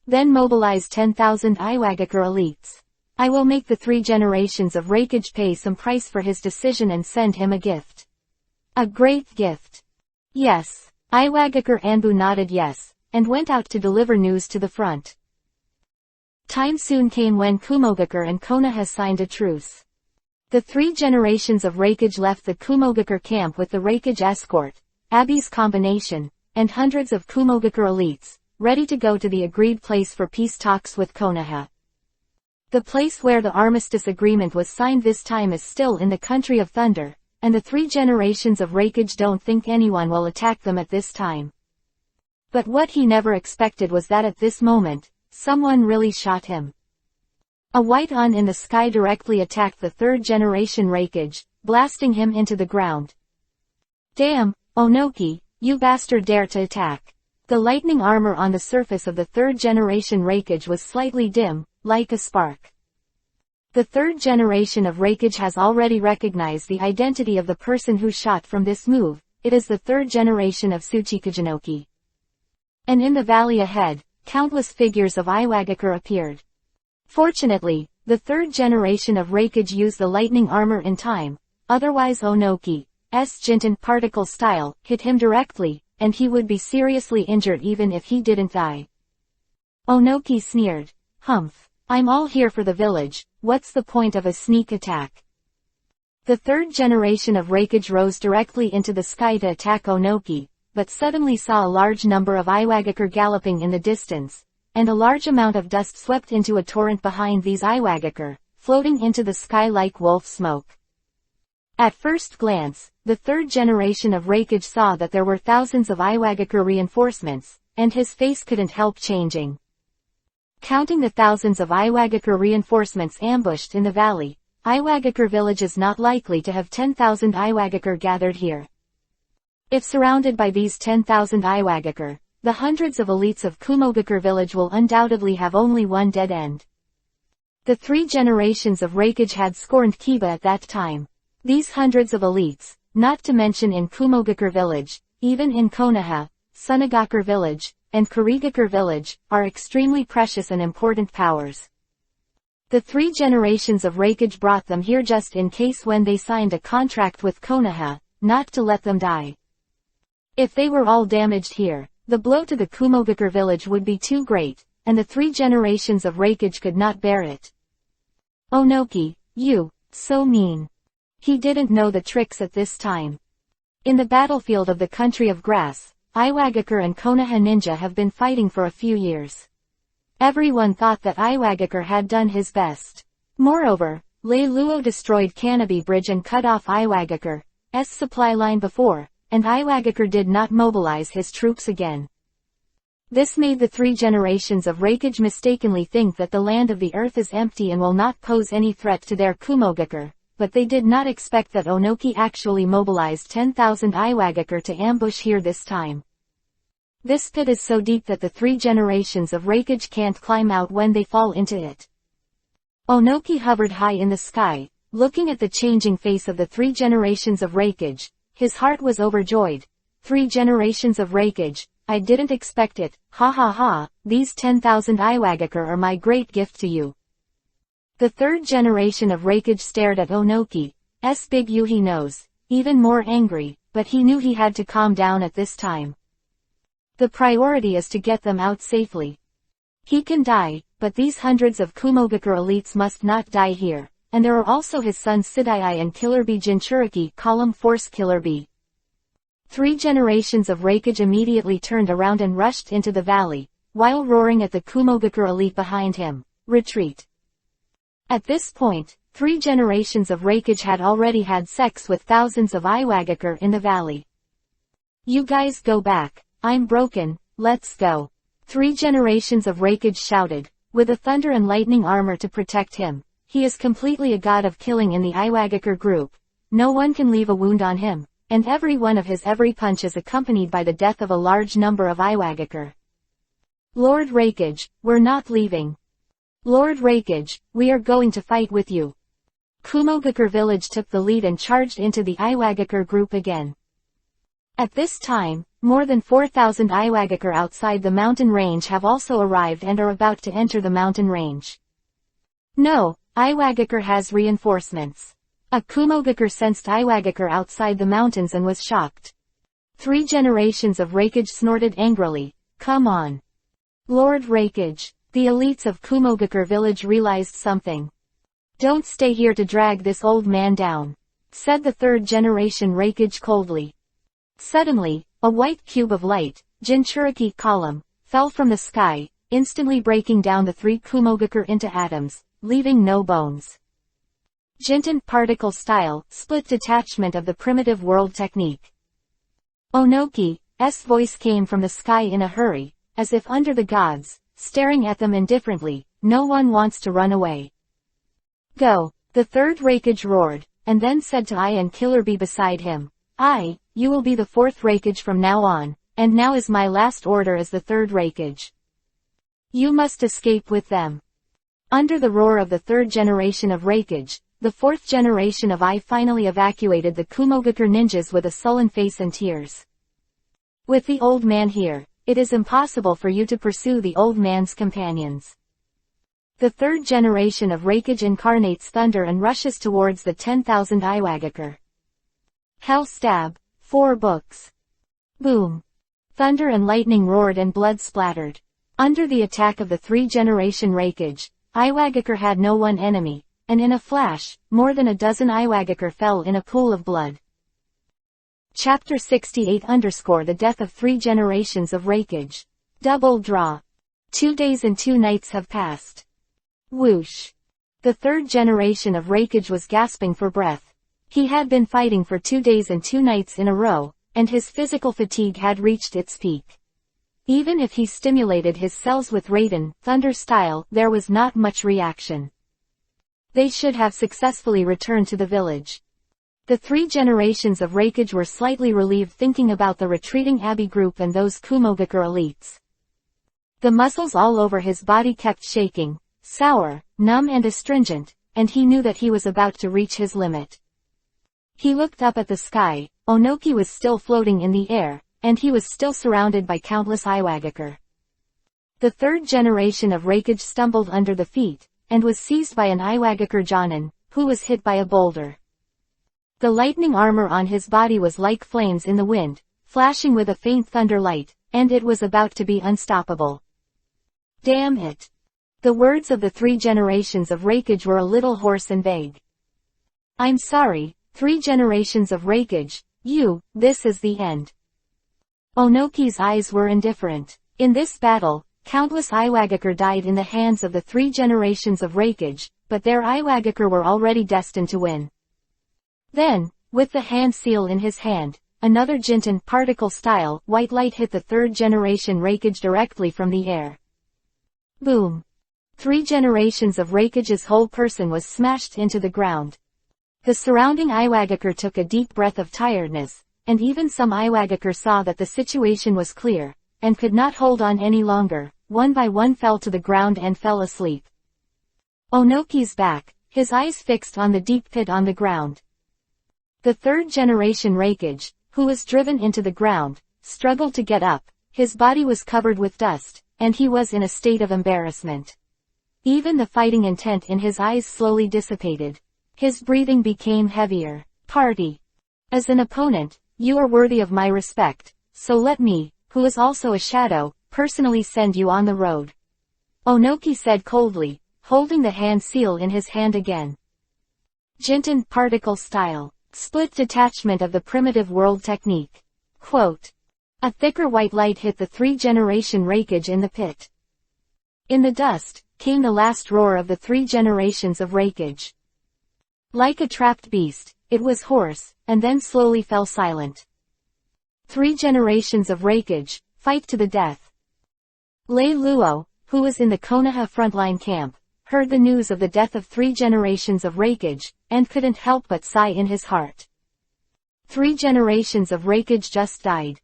Then mobilize 10,000 Iwagakure elites. I will make the 3 generations of Rakage pay some price for his decision and send him a gift. A great gift. Yes. Iwagakure Anbu nodded yes, and went out to deliver news to the front. Time soon came when Kumogakure and Konoha signed a truce. The 3 generations of Rakage left the Kumogakure camp with the Rakage escort, Abi's combination, and hundreds of Kumogakure elites, ready to go to the agreed place for peace talks with Konoha. The place where the armistice agreement was signed this time is still in the country of Thunder, and the 3 generations of Rakage don't think anyone will attack them at this time. But what he never expected was that at this moment, someone really shot him. A white on in the sky directly attacked the 3rd generation Rakage, blasting him into the ground. Damn, Onoki, you bastard dare to attack. The lightning armor on the surface of the 3rd generation Rakage was slightly dim, like a spark. The 3rd generation of Rakage has already recognized the identity of the person who shot from this move. It is the 3rd generation of Tsuchikajinoki. And in the valley ahead, countless figures of Iwagakure appeared. Fortunately, the 3rd generation of Rakage used the lightning armor in time, otherwise Onoki's Jinten particle style hit him directly, and he would be seriously injured even if he didn't die. Onoki sneered. Humph. I'm all here for the village, what's the point of a sneak attack? The 3rd generation of Rakage rose directly into the sky to attack Onoki, but suddenly saw a large number of Iwagakure galloping in the distance, and a large amount of dust swept into a torrent behind these Iwagakure, floating into the sky like wolf smoke. At first glance, the third generation of Rakage saw that there were thousands of Iwagakar reinforcements, and his face couldn't help changing. Counting the thousands of Iwagakar reinforcements ambushed in the valley, Iwagakar village is not likely to have 10,000 Iwagakar gathered here. If surrounded by these 10,000 Iwagakar, the hundreds of elites of Kumogakar village will undoubtedly have only one dead end. The three generations of Rakage had scorned Kiba at that time. These hundreds of elites, not to mention in Kumogakar village, even in Konoha, Sunagakar village, and Kurigakar village, are extremely precious and important powers. The three generations of Rakage brought them here just in case when they signed a contract with Konoha, not to let them die. If they were all damaged here, the blow to the Kumogakar village would be too great, and the three generations of Rakage could not bear it. Onoki, you, so mean. He didn't know the tricks at this time. In the battlefield of the country of grass, Iwagakar and Konoha ninja have been fighting for a few years. Everyone thought that Iwagakar had done his best. Moreover, Leiluo destroyed Canopy Bridge and cut off Iwagakar's supply line before, and Iwagakar did not mobilize his troops again. This made the three generations of Rakage mistakenly think that the land of the earth is empty and will not pose any threat to their Kumogakar, but they did not expect that Onoki actually mobilized 10,000 Iwagakar to ambush here this time. This pit is so deep that the three generations of Rakage can't climb out when they fall into it. Onoki hovered high in the sky, looking at the changing face of the three generations of Rakage. His heart was overjoyed. 3 generations of Rakage, I didn't expect it, ha ha ha, these 10,000 Iwagakar are my great gift to you. The third generation of Rakage stared at Onoki's big Yuhi nose, even more angry, but he knew he had to calm down at this time. The priority is to get them out safely. He can die, but these hundreds of Kumogakar elites must not die here. And there are also his sons Sidai and Killer Bee Jinchuriki Column Force Killer Bee. 3 generations of Rakage immediately turned around and rushed into the valley, while roaring at the Kumogakar elite behind him, retreat. At this point, 3 generations of Rakage had already had sex with thousands of Iwagakar in the valley. You guys go back, I'm broken, let's go. 3 generations of Rakage shouted, with a thunder and lightning armor to protect him. He is completely a god of killing in the Iwagakar group. No one can leave a wound on him, and every one of his every punch is accompanied by the death of a large number of Iwagakar. Lord Rakage, we're not leaving. Lord Rakage, we are going to fight with you. Kumogakar village took the lead and charged into the Iwagakar group again. At this time, more than 4,000 Iwagakar outside the mountain range have also arrived and are about to enter the mountain range. No, Iwagakar has reinforcements. A Kumogakar sensed Iwagakar outside the mountains and was shocked. 3 generations of Rakage snorted angrily, come on. Lord Rakage, the elites of Kumogakar village realized something. Don't stay here to drag this old man down, said the 3rd generation Rakage coldly. Suddenly, a white cube of light, Jinchuriki column, fell from the sky, instantly breaking down the 3 Kumogakar into atoms, leaving no bones. Jintan particle style, split detachment of the primitive world technique. Onoki's voice came from the sky in a hurry, as if under the gods, staring at them indifferently, no one wants to run away. Go, the 3rd Rakage roared, and then said to I and Killer Bee beside him, you will be the 4th Rakage from now on, and now is my last order as the 3rd Rakage. You must escape with them. Under the roar of the 3rd generation of Rakage, the 4th generation of I finally evacuated the Kumogakar ninjas with a sullen face and tears. With the old man here, it is impossible for you to pursue the old man's companions. The 3rd generation of Rakage incarnates thunder and rushes towards the 10,000 Iwagakar. Hell stab, 4 books. Boom. Thunder and lightning roared and blood splattered. Under the attack of the 3 generation Rakage, Iwagakar had no one enemy, and in a flash, more than a dozen Iwagakar fell in a pool of blood. Chapter 68 _ The death of 3 generations of Rakage. Double draw. 2 days and 2 nights have passed. Whoosh. The 3rd generation of Rakage was gasping for breath. He had been fighting for 2 days and 2 nights in a row, and his physical fatigue had reached its peak. Even if he stimulated his cells with Raiden, Thunder style, there was not much reaction. They should have successfully returned to the village. The 3 generations of Rakage were slightly relieved thinking about the retreating Abbey group and those Kumogakure elites. The muscles all over his body kept shaking, sour, numb and astringent, and he knew that he was about to reach his limit. He looked up at the sky. Onoki was still floating in the air, and he was still surrounded by countless Iwagakure. The 3rd generation of Rakage stumbled under the feet, and was seized by an Iwagakure Jonan, who was hit by a boulder. The lightning armor on his body was like flames in the wind, flashing with a faint thunder light, and it was about to be unstoppable. Damn it! The words of the 3 generations of Rakage were a little hoarse and vague. I'm sorry, 3 generations of Rakage, this is the end. Onoki's eyes were indifferent. In this battle, countless Iwagakure died in the hands of the 3 generations of Rakage, but their Iwagakure were already destined to win. Then, with the hand seal in his hand, another Jinten particle-style white light hit the 3rd generation Rakage directly from the air. Boom! 3 generations of Rakage's whole person was smashed into the ground. The surrounding Iwagakure took a deep breath of tiredness, and even some Iwagakure saw that the situation was clear, and could not hold on any longer. One by one fell to the ground and fell asleep. Onoki's back, his eyes fixed on the deep pit on the ground. The 3rd generation Rakage, who was driven into the ground, struggled to get up. His body was covered with dust, and he was in a state of embarrassment. Even the fighting intent in his eyes slowly dissipated. His breathing became heavier. Party. As an opponent, you are worthy of my respect, so let me, who is also a shadow, personally send you on the road. Onoki said coldly, holding the hand seal in his hand again. Jinten particle style. Split detachment of the primitive world technique. Quote. A thicker white light hit the 3 generation Rakage in the pit. In the dust, came the last roar of the 3 generations of Rakage. Like a trapped beast, it was hoarse, and then slowly fell silent. 3 generations of Rakage, fight to the death. Lei Luo, who was in the Konoha frontline camp, heard the news of the death of 3 generations of Rakage, and couldn't help but sigh in his heart. 3 generations of Rakage just died.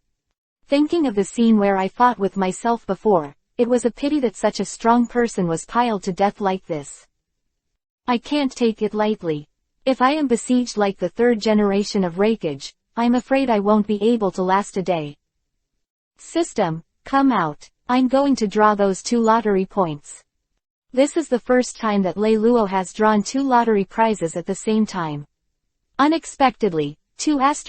Thinking of the scene where I fought with myself before, it was a pity that such a strong person was piled to death like this. I can't take it lightly. If I am besieged like the 3rd generation of Rakage, I'm afraid I won't be able to last a day. System, come out. I'm going to draw those 2 lottery points. This is the first time that Lei Luo has drawn 2 lottery prizes at the same time. Unexpectedly, 2 s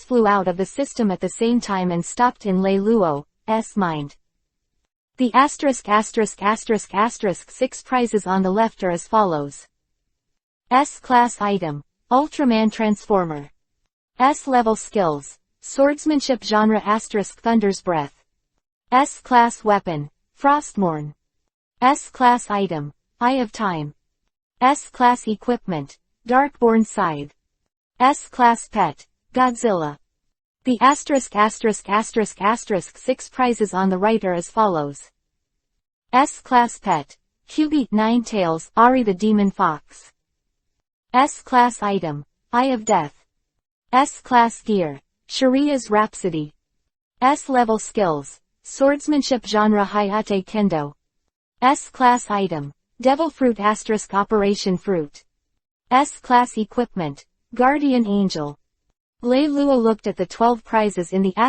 flew out of the system at the same time and stopped in Lei Luo's mind. The *****6 prizes on the left are as follows. S-class item, Ultraman Transformer. S-level skills, Swordsmanship genre * Thunder's Breath. S-class weapon, Frostmourne. S-class item, Eye of Time. S-class equipment, Darkborn Scythe. S-class pet, Godzilla. The *****6 prizes on the right are as follows. S-class pet, Kyubi Ninetales, Ari the Demon Fox. S-class item, Eye of Death. S-class gear, Sharia's Rhapsody. S-level skills, Swordsmanship genre Hayate Kendo. S-class item, Devil Fruit * Operation Fruit. S-class equipment, Guardian Angel. Lei Luo looked at the 12 prizes in the *****,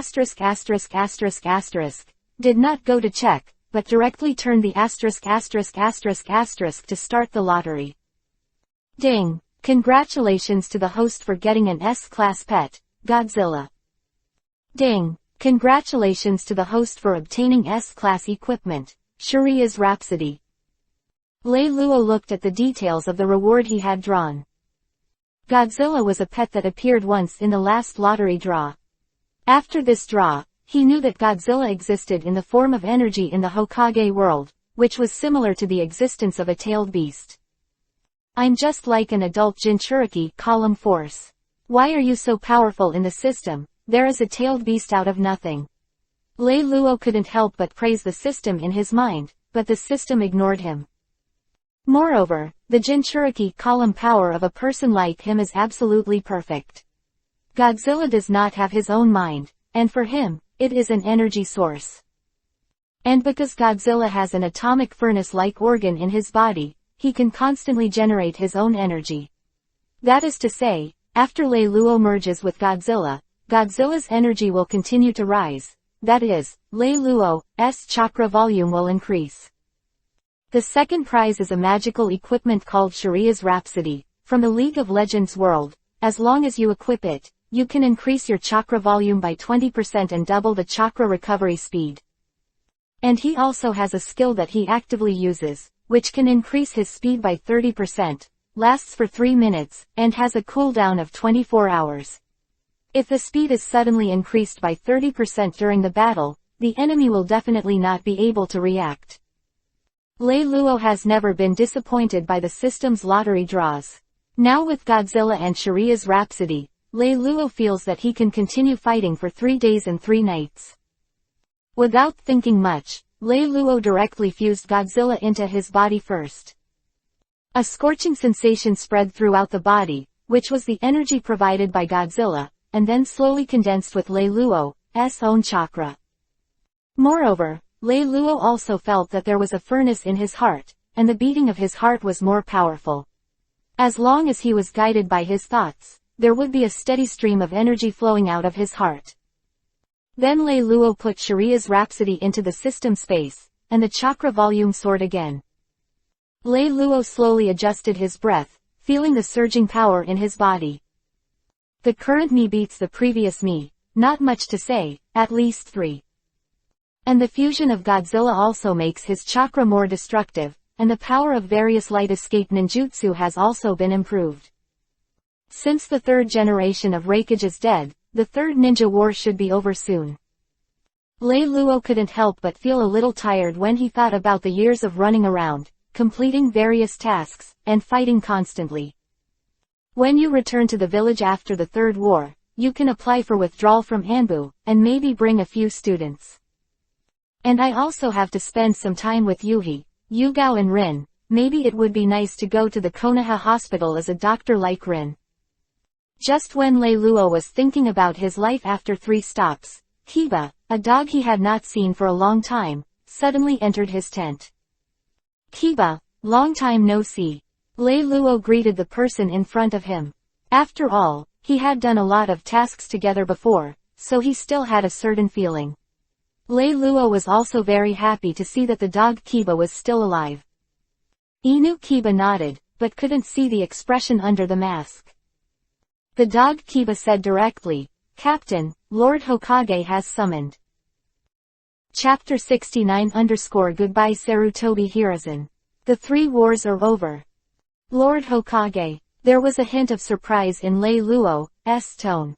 did not go to check, but directly turned the ***** to start the lottery. Ding! Congratulations to the host for getting an S-class pet, Godzilla. Ding! Congratulations to the host for obtaining S-class equipment, Sharia's Rhapsody. Lei Luo looked at the details of the reward he had drawn. Godzilla was a pet that appeared once in the last lottery draw. After this draw, he knew that Godzilla existed in the form of energy in the Hokage world, which was similar to the existence of a tailed beast. I'm just like an adult Jinchuriki column force. Why are you so powerful in the system? There is a tailed beast out of nothing. Lei Luo couldn't help but praise the system in his mind, but the system ignored him. Moreover, the Jinchuriki column power of a person like him is absolutely perfect. Godzilla does not have his own mind, and for him, it is an energy source. And because Godzilla has an atomic furnace-like organ in his body, he can constantly generate his own energy. That is to say, after Lei Luo merges with Godzilla, Godzilla's energy will continue to rise. That is, Lei Luo's chakra volume will increase. The second prize is a magical equipment called Sharia's Rhapsody, from the League of Legends world. As long as you equip it, you can increase your chakra volume by 20% and double the chakra recovery speed. And he also has a skill that he actively uses, which can increase his speed by 30%, lasts for 3 minutes, and has a cooldown of 24 hours. If the speed is suddenly increased by 30% during the battle, the enemy will definitely not be able to react. Lei Luo has never been disappointed by the system's lottery draws. Now with Godzilla and Sharia's Rhapsody, Lei Luo feels that he can continue fighting for 3 days and 3 nights. Without thinking much, Lei Luo directly fused Godzilla into his body first. A scorching sensation spread throughout the body, which was the energy provided by Godzilla, and then slowly condensed with Lei Luo's own chakra. Moreover, Lei Luo also felt that there was a furnace in his heart, and the beating of his heart was more powerful. As long as he was guided by his thoughts, there would be a steady stream of energy flowing out of his heart. Then Lei Luo put Sharia's Rhapsody into the system space, and the chakra volume soared again. Lei Luo slowly adjusted his breath, feeling the surging power in his body. The current me beats the previous me, not much to say, at least 3. And the fusion of Godzilla also makes his chakra more destructive, and the power of various light escape ninjutsu has also been improved. Since the 3rd generation of Rakage is dead, the 3rd ninja war should be over soon. Lei Luo couldn't help but feel a little tired when he thought about the years of running around, completing various tasks, and fighting constantly. When you return to the village after the 3rd war, you can apply for withdrawal from Anbu, and maybe bring a few students. And I also have to spend some time with Yuhi, Yugao and Rin. Maybe it would be nice to go to the Konoha hospital as a doctor like Rin. Just when Lei Luo was thinking about his life after 3 stops, Kiba, a dog he had not seen for a long time, suddenly entered his tent. Kiba, long time no see. Lei Luo greeted the person in front of him. After all, he had done a lot of tasks together before, so he still had a certain feeling. Lei Luo was also very happy to see that the dog Kiba was still alive. Inu Kiba nodded, but couldn't see the expression under the mask. The dog Kiba said directly, "Captain, Lord Hokage has summoned." Chapter 69_Goodbye Sarutobi Hiruzen. The 3 wars are over. Lord Hokage. There was a hint of surprise in Lei Luo's tone.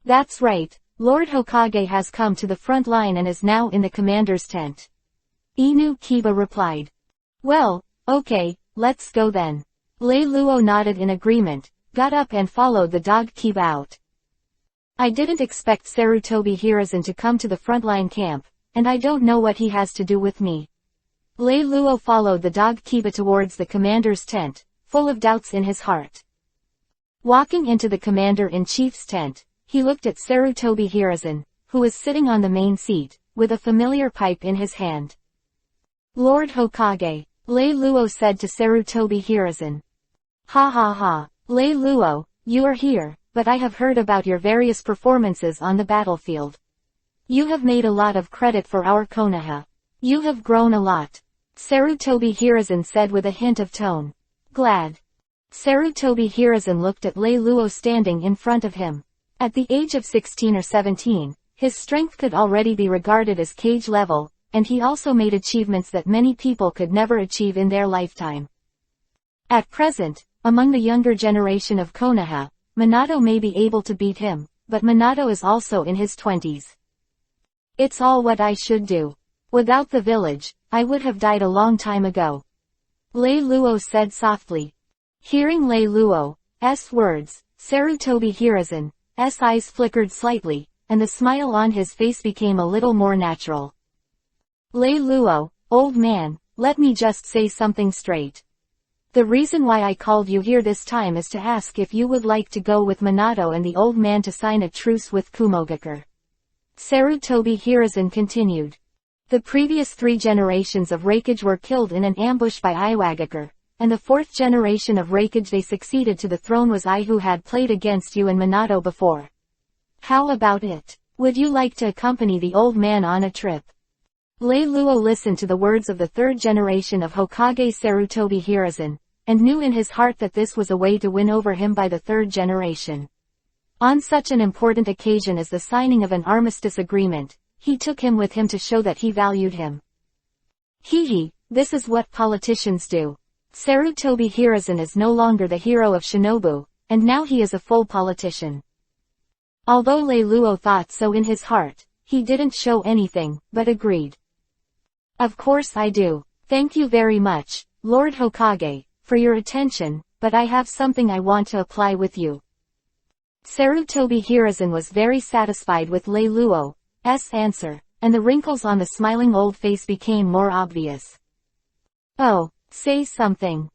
That's right, Lord Hokage has come to the front line and is now in the commander's tent. Inu Kiba replied. Well, okay, let's go then. Lei Luo nodded in agreement, got up and followed the dog Kiba out. I didn't expect Sarutobi Hiruzen to come to the frontline camp, and I don't know what he has to do with me. Lei Luo followed the dog Kiba towards the commander's tent, full of doubts in his heart. Walking into the commander-in-chief's tent, he looked at Sarutobi Hiruzen, who was sitting on the main seat, with a familiar pipe in his hand. Lord Hokage, Lei Luo said to Sarutobi Hiruzen. Ha ha ha, Lei Luo, you are here, but I have heard about your various performances on the battlefield. You have made a lot of credit for our Konoha. You have grown a lot. Sarutobi Hiruzen said with a hint of tone. Glad. Sarutobi Hiruzen looked at Lei Luo standing in front of him. At the age of 16 or 17, his strength could already be regarded as cage level, and he also made achievements that many people could never achieve in their lifetime. At present, among the younger generation of Konoha, Minato may be able to beat him, but Minato is also in his 20s. It's all what I should do. Without the village, I would have died a long time ago. Lei Luo said softly. Hearing Lei Luo's words, Sarutobi Hiruzen's eyes flickered slightly, and the smile on his face became a little more natural. Lei Luo, old man, let me just say something straight. The reason why I called you here this time is to ask if you would like to go with Minato and the old man to sign a truce with Kumogakure. Sarutobi Hiruzen continued. The previous 3 generations of Rakage were killed in an ambush by Iwagakar, and the 4th generation of Rakage they succeeded to the throne was I who had played against you and Minato before. How about it? Would you like to accompany the old man on a trip? Lei Luo listened to the words of the 3rd generation of Hokage Sarutobi Hiruzen, and knew in his heart that this was a way to win over him by the 3rd generation. On such an important occasion as the signing of an armistice agreement, he took him with him to show that he valued him. This is what politicians do. Sarutobi Hiruzen is no longer the hero of Shinobu, and now he is a full politician. Although Lei Luo thought so in his heart, he didn't show anything, but agreed. Of course I do. Thank you very much, Lord Hokage, for your attention, but I have something I want to apply with you. Sarutobi Hiruzen was very satisfied with Lei Luo's answer, and the wrinkles on the smiling old face became more obvious. Oh, say something.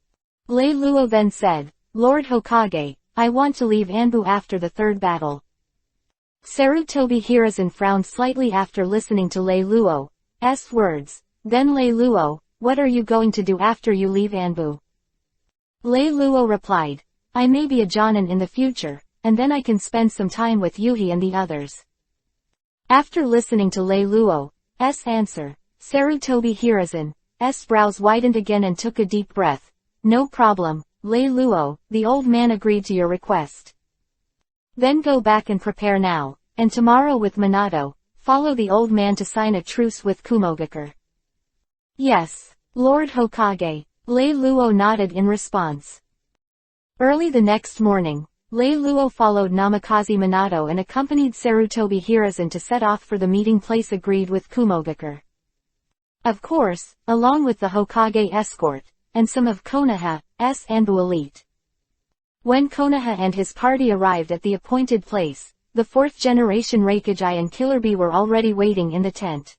Lei Luo then said, Lord Hokage, I want to leave Anbu after the 3rd battle. Sarutobi Hiruzen frowned slightly after listening to Lei Luo's words. Then Lei Luo, what are you going to do after you leave Anbu? Lei Luo replied, I may be a Jonan in the future, and then I can spend some time with Yuhi and the others. After listening to Lei Luo's answer, Sarutobi Hiruzen's brows widened again and took a deep breath. No problem, Lei Luo, the old man agreed to your request. Then go back and prepare now, and tomorrow with Minato, follow the old man to sign a truce with Kumogakure. Yes, Lord Hokage, Lei Luo nodded in response. Early the next morning, Lei Luo followed Namikaze Minato and accompanied Sarutobi Hiruzen to set off for the meeting place agreed with Kumogakure. Of course, along with the Hokage escort, and some of Konoha's Anbu elite. When Konoha and his party arrived at the appointed place, the 4th generation Rakage I and Killer Bee were already waiting in the tent.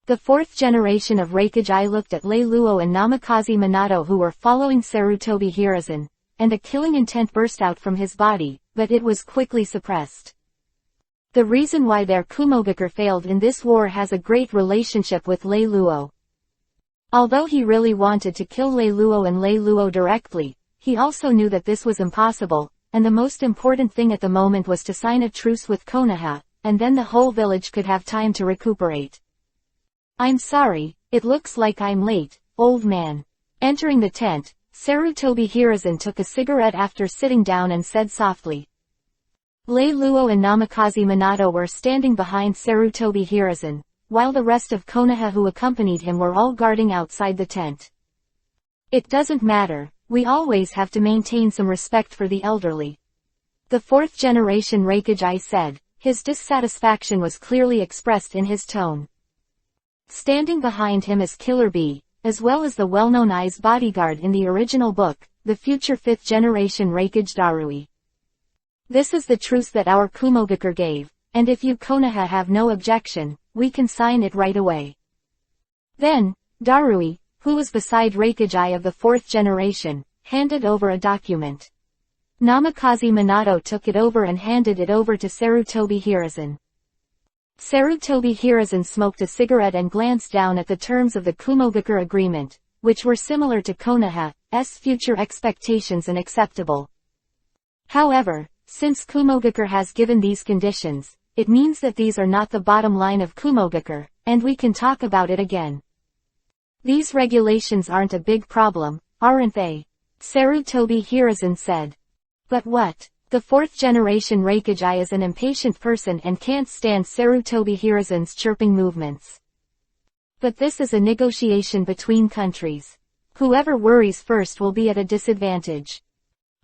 The 4th generation of Rakage I looked at Lei Luo and Namikaze Minato who were following Sarutobi Hiruzen, and a killing intent burst out from his body, but it was quickly suppressed. The reason why their Kumogakure failed in this war has a great relationship with Lei Luo. Although he really wanted to kill Lei Luo and Lei Luo directly, he also knew that this was impossible, and the most important thing at the moment was to sign a truce with Konoha, and then the whole village could have time to recuperate. I'm sorry, it looks like I'm late, old man. Entering the tent, Sarutobi Hiruzen took a cigarette after sitting down and said softly. Lei Luo and Namikaze Minato were standing behind Sarutobi Hiruzen, while the rest of Konoha who accompanied him were all guarding outside the tent. It doesn't matter, we always have to maintain some respect for the elderly. The 4th generation Rakage I said, his dissatisfaction was clearly expressed in his tone. Standing behind him is Killer Bee, as well as the well-known Ai's bodyguard in the original book, the future 5th generation Rakage Darui. This is the truce that our Kumogakure gave, and if you Konoha have no objection, we can sign it right away. Then, Darui, who was beside Rakage I of the 4th generation, handed over a document. Namikaze Minato took it over and handed it over to Sarutobi Hiruzen. Sarutobi Hiruzen smoked a cigarette and glanced down at the terms of the Kumogakure agreement, which were similar to Konoha's future expectations and acceptable. However, since Kumogakure has given these conditions, it means that these are not the bottom line of Kumogakure, and we can talk about it again. These regulations aren't a big problem, aren't they? Sarutobi Hiruzen said. But what? The 4th generation Rakage I is an impatient person and can't stand Sarutobi Hiruzen's chirping movements. But this is a negotiation between countries. Whoever worries first will be at a disadvantage.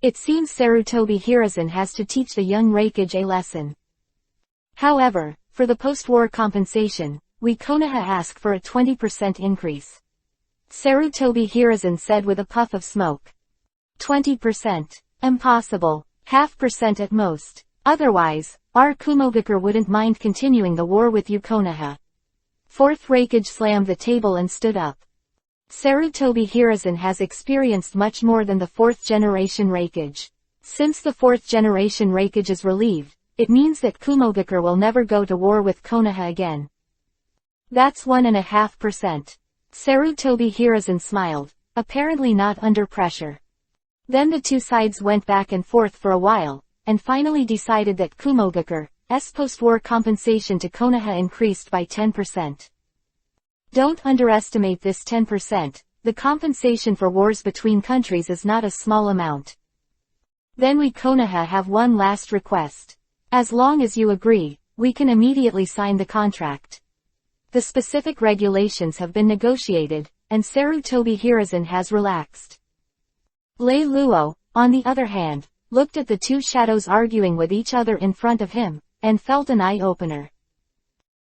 It seems Sarutobi Hiruzen has to teach the young Rakage a lesson. However, for the post-war compensation, we Konoha ask for a 20% increase. Sarutobi Hiruzen said with a puff of smoke. 20%. Impossible. 0.5% at most. Otherwise, our Kumogakure wouldn't mind continuing the war with you Konoha. Fourth Rakage slammed the table and stood up. Sarutobi Hiruzen has experienced much more than the 4th generation Rakage. Since the 4th generation Rakage is relieved, it means that Kumogakure will never go to war with Konoha again. That's 1.5%. Sarutobi Hiruzen smiled, apparently not under pressure. Then the two sides went back and forth for a while, and finally decided that Kumogakure's post-war compensation to Konoha increased by 10%. Don't underestimate this 10%, the compensation for wars between countries is not a small amount. Then we Konoha have one last request. As long as you agree, we can immediately sign the contract. The specific regulations have been negotiated, and Sarutobi Hiruzen has relaxed. Lei Luo, on the other hand, looked at the two shadows arguing with each other in front of him, and felt an eye-opener.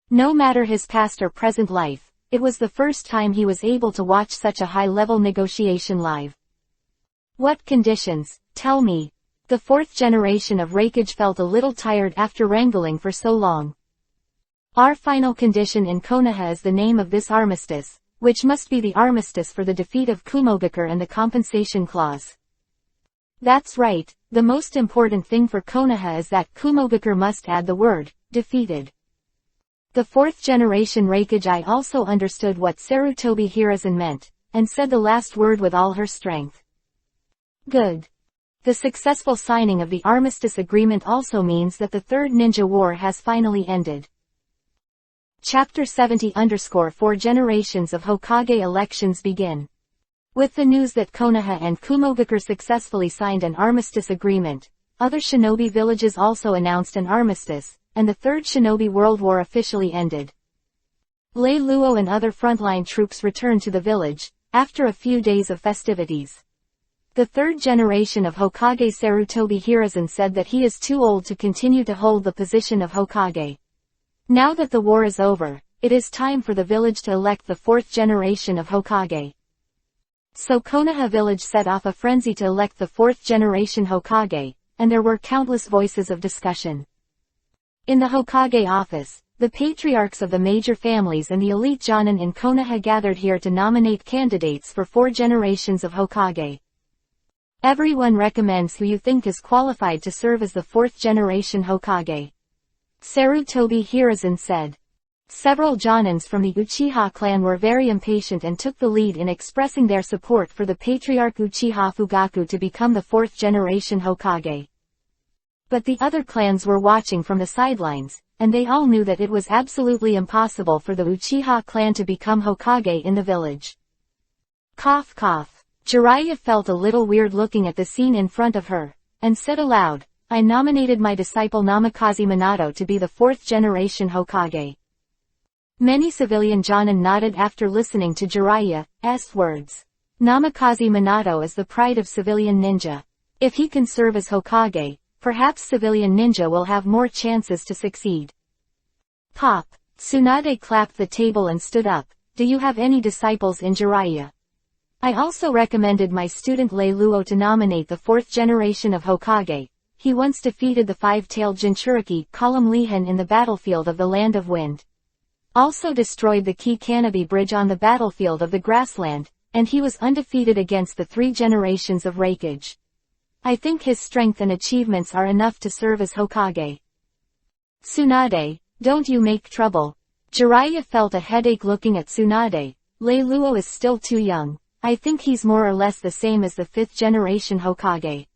No matter his past or present life, it was the first time he was able to watch such a high-level negotiation live. What conditions? Tell me. The 4th generation of Rakage felt a little tired after wrangling for so long. Our final condition in Konoha is the name of this armistice, which must be the armistice for the defeat of Kumogakure and the compensation clause. That's right, the most important thing for Konoha is that Kumogakure must add the word, defeated. The 4th generation Rakage I also understood what Sarutobi Hiruzen meant, and said the last word with all her strength. Good. The successful signing of the armistice agreement also means that the Third Ninja War has finally ended. Chapter 70_4 Generations of Hokage elections begin. With the news that Konoha and Kumogakure successfully signed an armistice agreement, other shinobi villages also announced an armistice, and the Third Shinobi World War officially ended. Lei Luo and other frontline troops returned to the village, after a few days of festivities. The third generation of Hokage Sarutobi Hiruzen said that he is too old to continue to hold the position of Hokage. Now that the war is over, it is time for the village to elect the 4th generation of Hokage. So Konoha village set off a frenzy to elect the 4th generation Hokage, and there were countless voices of discussion. In the Hokage office, the patriarchs of the major families and the elite Jonan in Konoha gathered here to nominate candidates for 4 generations of Hokage. Everyone recommends who you think is qualified to serve as the 4th generation Hokage. Sarutobi Hiruzen said. Several Jonans from the Uchiha clan were very impatient and took the lead in expressing their support for the patriarch Uchiha Fugaku to become the 4th generation Hokage. But the other clans were watching from the sidelines, and they all knew that it was absolutely impossible for the Uchiha clan to become Hokage in the village. Cough cough. Jiraiya felt a little weird looking at the scene in front of her, and said aloud, I nominated my disciple Namikaze Minato to be the 4th generation Hokage. Many civilian Jonan nodded after listening to Jiraiya's words. Namikaze Minato is the pride of civilian ninja. If he can serve as Hokage, perhaps civilian ninja will have more chances to succeed. Pop. Tsunade clapped the table and stood up. Do you have any disciples in Jiraiya? I also recommended my student Lei Luo to nominate the 4th generation of Hokage. He once defeated the 5-tailed Jinchuriki Column Lehen in the battlefield of the Land of Wind. Also destroyed the key Canopy Bridge on the battlefield of the Grassland, and he was undefeated against the 3 generations of Rakage. I think his strength and achievements are enough to serve as Hokage. Tsunade, don't you make trouble. Jiraiya felt a headache looking at Tsunade. Lei Luo is still too young. I think he's more or less the same as the 5th generation Hokage.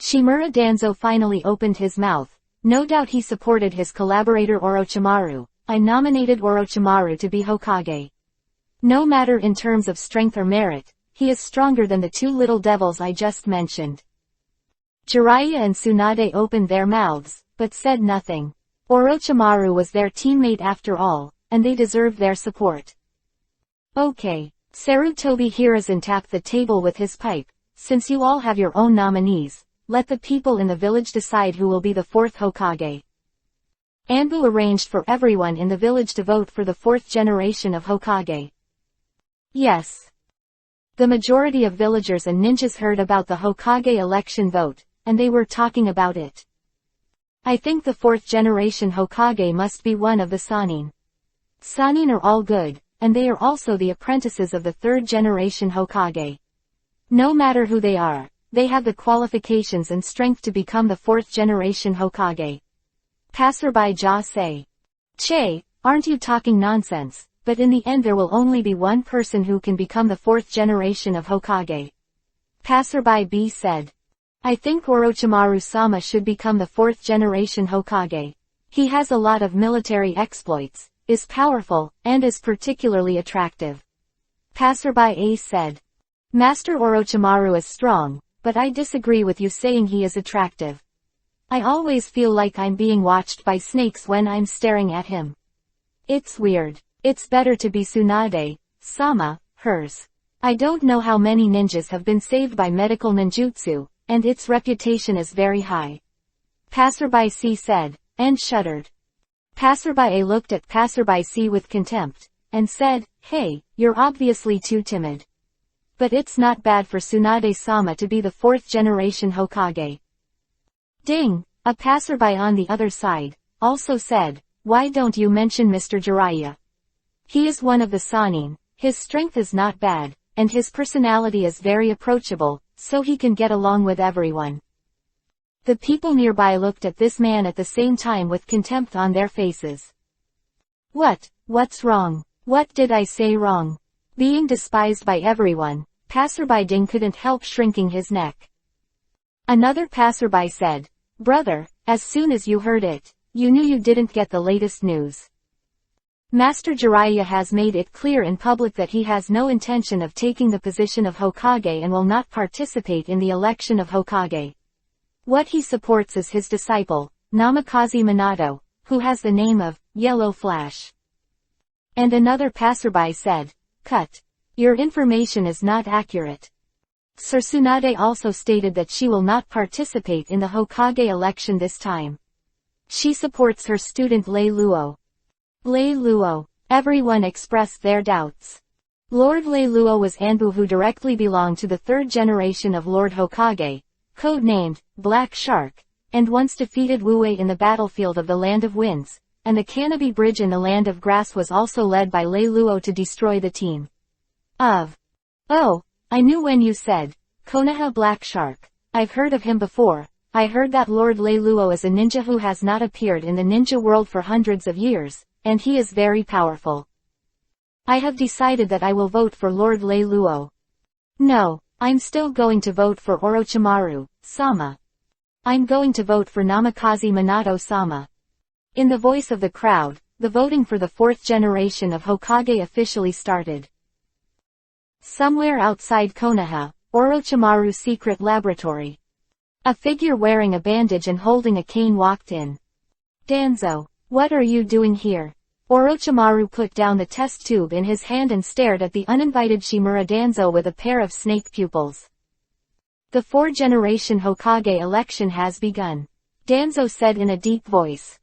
Shimura Danzo finally opened his mouth. No doubt he supported his collaborator Orochimaru. I nominated Orochimaru to be Hokage. No matter in terms of strength or merit, he is stronger than the 2 little devils I just mentioned. Jiraiya and Tsunade opened their mouths, but said nothing. Orochimaru was their teammate after all, and they deserved their support. Okay. Sarutobi Hiruzen tapped the table with his pipe. Since you all have your own nominees, let the people in the village decide who will be the 4th Hokage. Anbu arranged for everyone in the village to vote for the 4th generation of Hokage. Yes. The majority of villagers and ninjas heard about the Hokage election vote, and they were talking about it. I think the 4th generation Hokage must be one of the Sannin. Sannin are all good, and they are also the apprentices of the 3rd generation Hokage. No matter who they are, they have the qualifications and strength to become the 4th generation Hokage. Passerby Ja say. Che, aren't you talking nonsense? But in the end there will only be one person who can become the 4th generation of Hokage. Passerby B said. I think Orochimaru-sama should become the 4th generation Hokage. He has a lot of military exploits, is powerful, and is particularly attractive. Passerby A said. Master Orochimaru is strong, but I disagree with you saying he is attractive. I always feel like I'm being watched by snakes when I'm staring at him. It's weird. It's better to be Tsunade-sama, hers. I don't know how many ninjas have been saved by medical ninjutsu, and its reputation is very high. Passerby C said, and shuddered. Passerby A looked at Passerby C with contempt, and said, hey, you're obviously too timid. But it's not bad for Tsunade-sama to be the 4th generation Hokage. Ding! A passerby on the other side, also said, why don't you mention Mr. Jiraiya? He is one of the Sannin, his strength is not bad, and his personality is very approachable, so he can get along with everyone. The people nearby looked at this man at the same time with contempt on their faces. What's wrong? What did I say wrong? Being despised by everyone, Passerby Ding couldn't help shrinking his neck. Another passerby said, brother, as soon as you heard it, you knew you didn't get the latest news. Master Jiraiya has made it clear in public that he has no intention of taking the position of Hokage and will not participate in the election of Hokage. What he supports is his disciple, Namikaze Minato, who has the name of Yellow Flash. And another passerby said, cut. Your information is not accurate. Sir Tsunade also stated that she will not participate in the Hokage election this time. She supports her student Lei Luo. Lei Luo. Everyone expressed their doubts. Lord Lei Luo was Anbu, who directly belonged to the 3rd generation of Lord Hokage, codenamed Black Shark, and once defeated Wu Wei in the battlefield of the Land of Winds, and the Canopy Bridge in the Land of Grass was also led by Lei Luo to destroy the team of. Oh, I knew when you said, Konoha Black Shark. I've heard of him before. I heard that Lord Lei Luo is a ninja who has not appeared in the ninja world for hundreds of years, and he is very powerful. I have decided that I will vote for Lord Lei Luo. No, I'm still going to vote for Orochimaru-sama. I'm going to vote for Namikaze Minato-sama. In the voice of the crowd, the voting for the 4th generation of Hokage officially started. Somewhere outside Konoha, Orochimaru's secret laboratory. A figure wearing a bandage and holding a cane walked in. Danzo, what are you doing here? Orochimaru put down the test tube in his hand and stared at the uninvited Shimura Danzo with a pair of snake pupils. The 4th generation Hokage election has begun. Danzo said in a deep voice.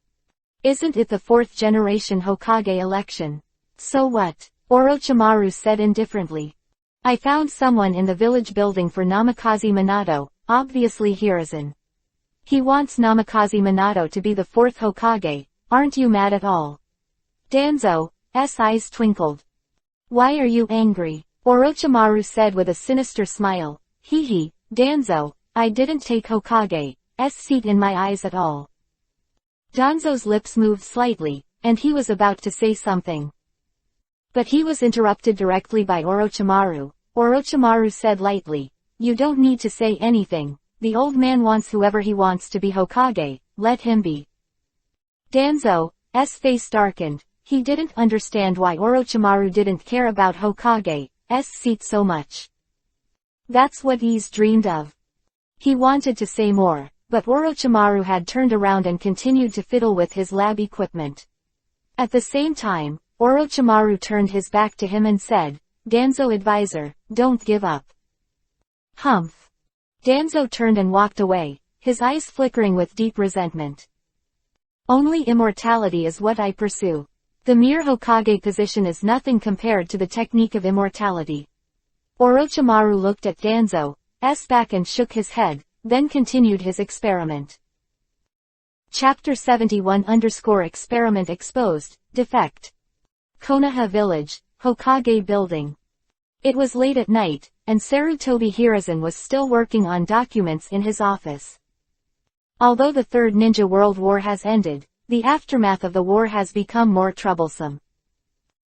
Isn't it the 4th generation Hokage election? So what? Orochimaru said indifferently. I found someone in the village building for Namikaze Minato, obviously Hiruzen. He wants Namikaze Minato to be the 4th Hokage. Aren't you mad at all? Danzo's eyes twinkled. Why are you angry? Orochimaru said with a sinister smile. Hee, Danzo, I didn't take Hokage's seat in my eyes at all. Danzo's lips moved slightly, and he was about to say something. But he was interrupted directly by Orochimaru. Orochimaru said lightly, you don't need to say anything. The old man wants whoever he wants to be Hokage, let him be. Danzo's face darkened. He didn't understand why Orochimaru didn't care about Hokage's seat so much. That's what he's dreamed of. He wanted to say more, but Orochimaru had turned around and continued to fiddle with his lab equipment. At the same time, Orochimaru turned his back to him and said, Danzo advisor, don't give up. Humph. Danzo turned and walked away, his eyes flickering with deep resentment. Only immortality is what I pursue. The mere Hokage position is nothing compared to the technique of immortality. Orochimaru looked at Danzo's back and shook his head, then continued his experiment. Chapter 71 Experiment exposed, defect. Konoha Village, Hokage Building. It was late at night, and Sarutobi Hiruzen was still working on documents in his office. Although the Third Ninja World War has ended, the aftermath of the war has become more troublesome.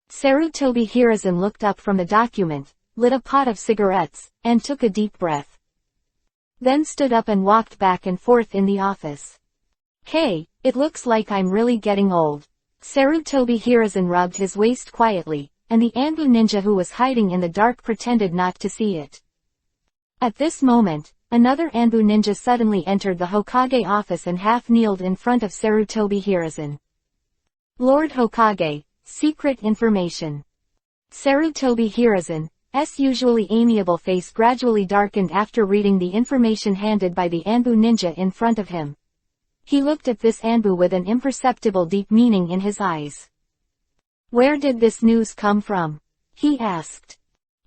Sarutobi Hiruzen looked up from the document, lit a pot of cigarettes, and took a deep breath. Then stood up and walked back and forth in the office. Hey, it looks like I'm really getting old. Sarutobi Hiruzen rubbed his waist quietly, and the Anbu ninja who was hiding in the dark pretended not to see it. At this moment, another Anbu ninja suddenly entered the Hokage office and half-kneeled in front of Sarutobi Hiruzen. Lord Hokage, secret information. Sarutobi Hiruzen's usually amiable face gradually darkened after reading the information handed by the Anbu ninja in front of him. He looked at this Anbu with an imperceptible deep meaning in his eyes. Where did this news come from? He asked.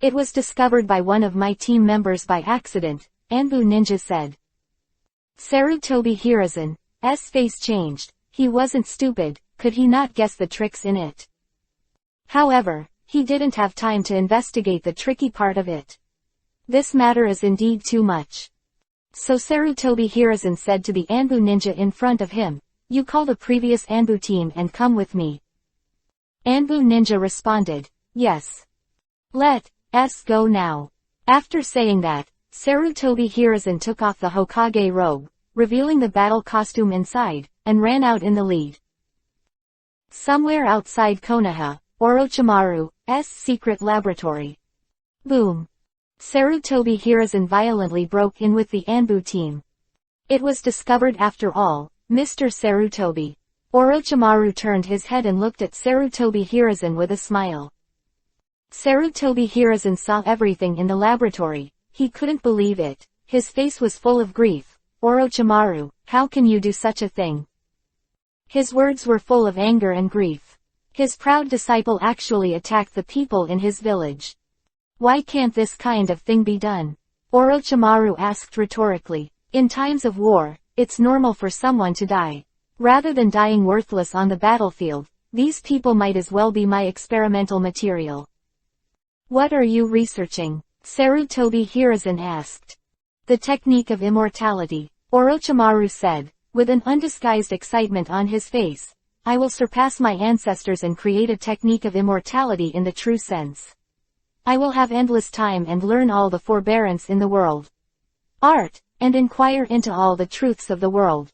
It was discovered by one of my team members by accident, Anbu ninja said. Sarutobi Hiruzen's face changed. He wasn't stupid, could he not guess the tricks in it? However, he didn't have time to investigate the tricky part of it. This matter is indeed too much. So Sarutobi Hiruzen said to the Anbu ninja in front of him, you call the previous Anbu team and come with me. Anbu ninja responded, yes. Let's go now. After saying that, Sarutobi Hiruzen took off the Hokage robe, revealing the battle costume inside, and ran out in the lead. Somewhere outside Konoha, Orochimaru's secret laboratory. Boom. Sarutobi Hiruzen violently broke in with the Anbu team. It was discovered after all, Mr. Sarutobi. Orochimaru turned his head and looked at Sarutobi Hiruzen with a smile. Sarutobi Hiruzen saw everything in the laboratory. He couldn't believe it. His face was full of grief. Orochimaru, how can you do such a thing? His words were full of anger and grief. His proud disciple actually attacked the people in his village. Why can't this kind of thing be done? Orochimaru asked rhetorically. In times of war, it's normal for someone to die. Rather than dying worthless on the battlefield, these people might as well be my experimental material. What are you researching? Sarutobi Hiruzen asked. The technique of immortality, Orochimaru said, with an undisguised excitement on his face. I will surpass my ancestors and create a technique of immortality in the true sense. I will have endless time and learn all the forbearance in the world. Art, and inquire into all the truths of the world.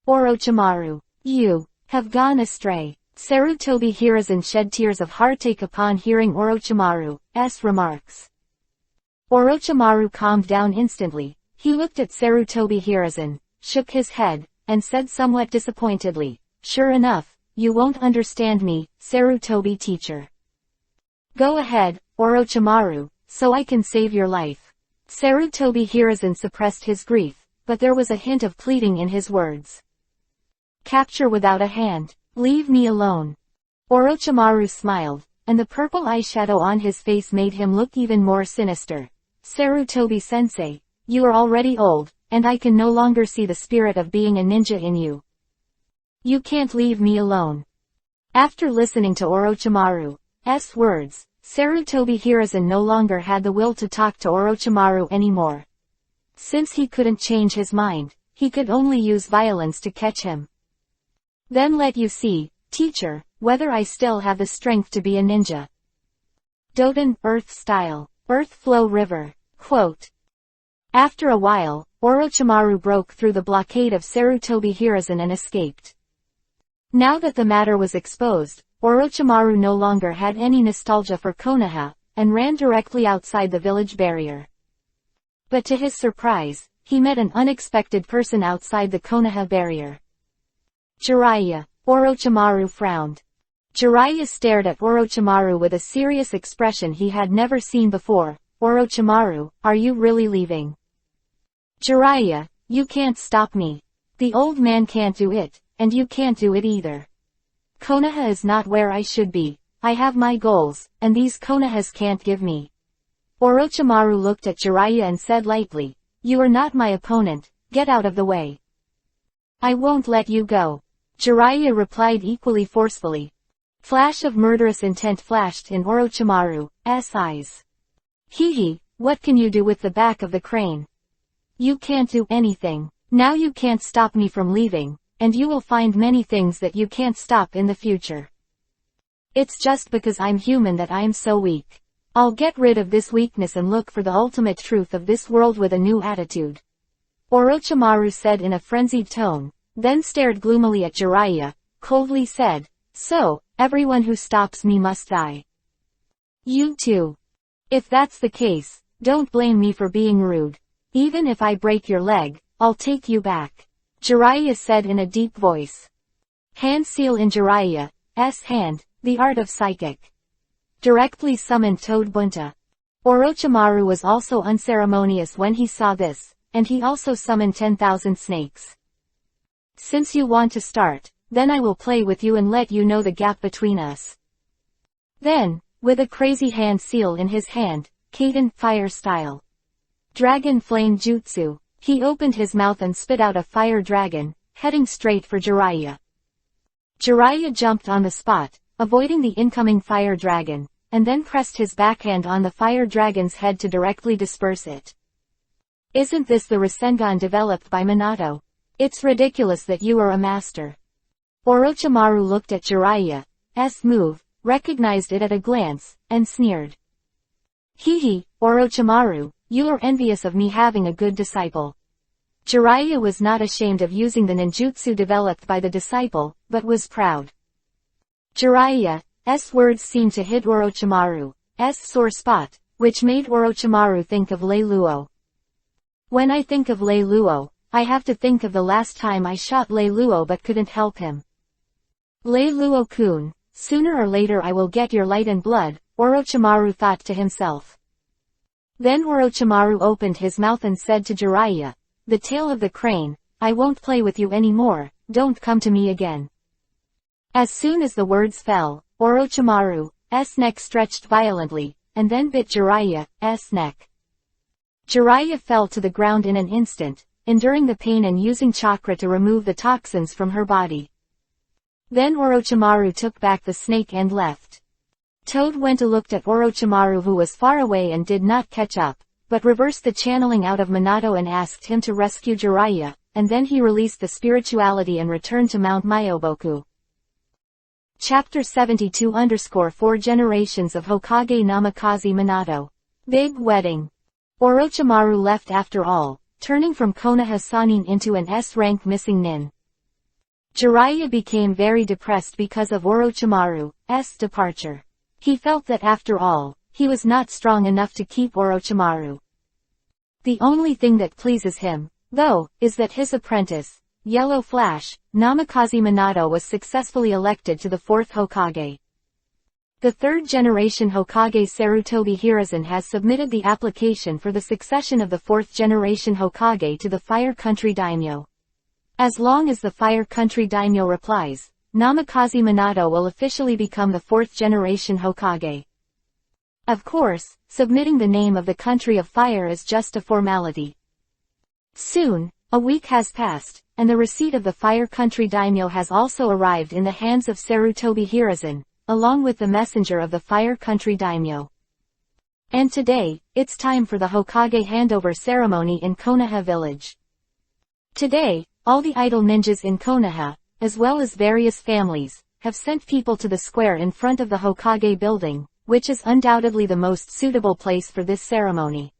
Orochimaru, you have gone astray. Sarutobi Hiruzen shed tears of heartache upon hearing Orochimaru's remarks. Orochimaru calmed down instantly. He looked at Sarutobi Hiruzen, shook his head, and said somewhat disappointedly, sure enough, you won't understand me, Sarutobi teacher. Go ahead, Orochimaru, so I can save your life. Sarutobi Hiruzen suppressed his grief, but there was a hint of pleading in his words. Capture without a hand. Leave me alone. Orochimaru smiled, and the purple eyeshadow on his face made him look even more sinister. Sarutobi-sensei, you are already old, and I can no longer see the spirit of being a ninja in you. You can't leave me alone. After listening to Orochimaru's words, Sarutobi Hiruzen no longer had the will to talk to Orochimaru anymore. Since he couldn't change his mind, he could only use violence to catch him. Then let you see, teacher, whether I still have the strength to be a ninja. Doden, Earth Style, Earth Flow River, quote. After a while, Orochimaru broke through the blockade of Sarutobi Hiruzen and escaped. Now that the matter was exposed, Orochimaru no longer had any nostalgia for Konoha, and ran directly outside the village barrier. But to his surprise, he met an unexpected person outside the Konoha barrier. Jiraiya. Orochimaru frowned. Jiraiya stared at Orochimaru with a serious expression he had never seen before. Orochimaru, are you really leaving? Jiraiya, you can't stop me. The old man can't do it, and you can't do it either. Konoha is not where I should be. I have my goals, and these Konohas can't give me. Orochimaru looked at Jiraiya and said lightly, "You are not my opponent, get out of the way." "I won't let you go," Jiraiya replied equally forcefully. Flash of murderous intent flashed in Orochimaru's eyes. "Hee, what can you do with the back of the crane? You can't do anything. Now you can't stop me from leaving, and you will find many things that you can't stop in the future. It's just because I'm human that I'm so weak. I'll get rid of this weakness and look for the ultimate truth of this world with a new attitude," Orochimaru said in a frenzied tone, then stared gloomily at Jiraiya, coldly said, "So, everyone who stops me must die. You too. If that's the case, don't blame me for being rude. Even if I break your leg, I'll take you back," Jiraiya said in a deep voice. Hand seal in Jiraiya's hand, the art of psychic. Directly summoned Toad Bunta. Orochimaru was also unceremonious when he saw this, and he also summoned 10,000 snakes. "Since you want to start, then I will play with you and let you know the gap between us." Then, with a crazy hand seal in his hand, Kaden fire style. Dragon flame jutsu, he opened his mouth and spit out a fire dragon, heading straight for Jiraiya. Jiraiya jumped on the spot, avoiding the incoming fire dragon, and then pressed his backhand on the fire dragon's head to directly disperse it. "Isn't this the Rasengan developed by Minato? It's ridiculous that you are a master." Orochimaru looked at Jiraiya's move, recognized it at a glance, and sneered. "Hee, Orochimaru, you are envious of me having a good disciple." Jiraiya was not ashamed of using the ninjutsu developed by the disciple, but was proud. Jiraiya's words seemed to hit Orochimaru's sore spot, which made Orochimaru think of Lei Luo. "When I think of Lei Luo, I have to think of the last time I shot Lei Luo but couldn't help him. Lei Luo-kun, sooner or later I will get your light and blood," Orochimaru thought to himself. Then Orochimaru opened his mouth and said to Jiraiya, "The tail of the crane, I won't play with you anymore, don't come to me again." As soon as the words fell, Orochimaru's neck stretched violently, and then bit Jiraiya's neck. Jiraiya fell to the ground in an instant, enduring the pain and using chakra to remove the toxins from her body. Then Orochimaru took back the snake and left. Toad went and looked at Orochimaru, who was far away and did not catch up, but reversed the channeling out of Minato and asked him to rescue Jiraiya, and then he released the spirituality and returned to Mount Myoboku. Chapter 72_4 Generations of Hokage Namikaze Minato. Big Wedding. Orochimaru left after all, turning from Konoha Sannin into an S-rank missing nin. Jiraiya became very depressed because of Orochimaru's departure. He felt that after all, he was not strong enough to keep Orochimaru. The only thing that pleases him, though, is that his apprentice, Yellow Flash, Namikaze Minato, was successfully elected to the 4th Hokage. The 3rd generation Hokage Sarutobi Hiruzen has submitted the application for the succession of the 4th generation Hokage to the Fire Country Daimyo. As long as the Fire Country Daimyo replies, Namikaze Minato will officially become the 4th generation Hokage. Of course, submitting the name of the Country of Fire is just a formality. Soon, a week has passed, and the receipt of the Fire Country Daimyo has also arrived in the hands of Sarutobi Hiruzen, along with the messenger of the Fire Country Daimyo. And today, it's time for the Hokage handover ceremony in Konoha village. Today, all the idol ninjas in Konoha, as well as various families, have sent people to the square in front of the Hokage building, which is undoubtedly the most suitable place for this ceremony.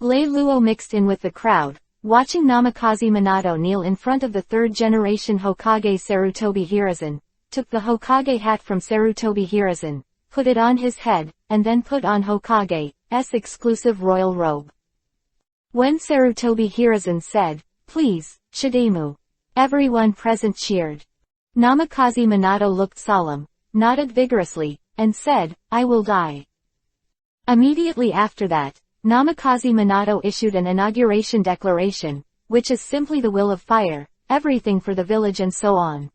Lei Luo mixed in with the crowd, watching Namikaze Minato kneel in front of the 3rd generation Hokage Sarutobi Hiruzen, took the Hokage hat from Sarutobi Hiruzen, put it on his head, and then put on Hokage's exclusive royal robe. When Sarutobi Hiruzen said, "Please, Shidemu," everyone present cheered. Namikaze Minato looked solemn, nodded vigorously, and said, "I will die." Immediately after that, Namikaze Minato issued an inauguration declaration, which is simply the will of fire, everything for the village and so on.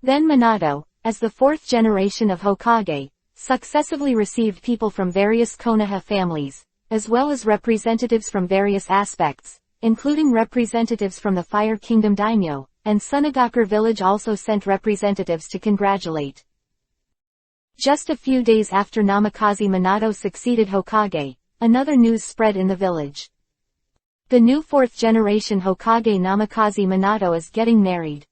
Then Minato, as the 4th generation of Hokage, successively received people from various Konoha families, as well as representatives from various aspects, including representatives from the Fire Kingdom daimyo, and Sunagakure village also sent representatives to congratulate. Just a few days after Namikaze Minato succeeded Hokage, another news spread in the village. The new 4th generation Hokage Namikaze Minato is getting married.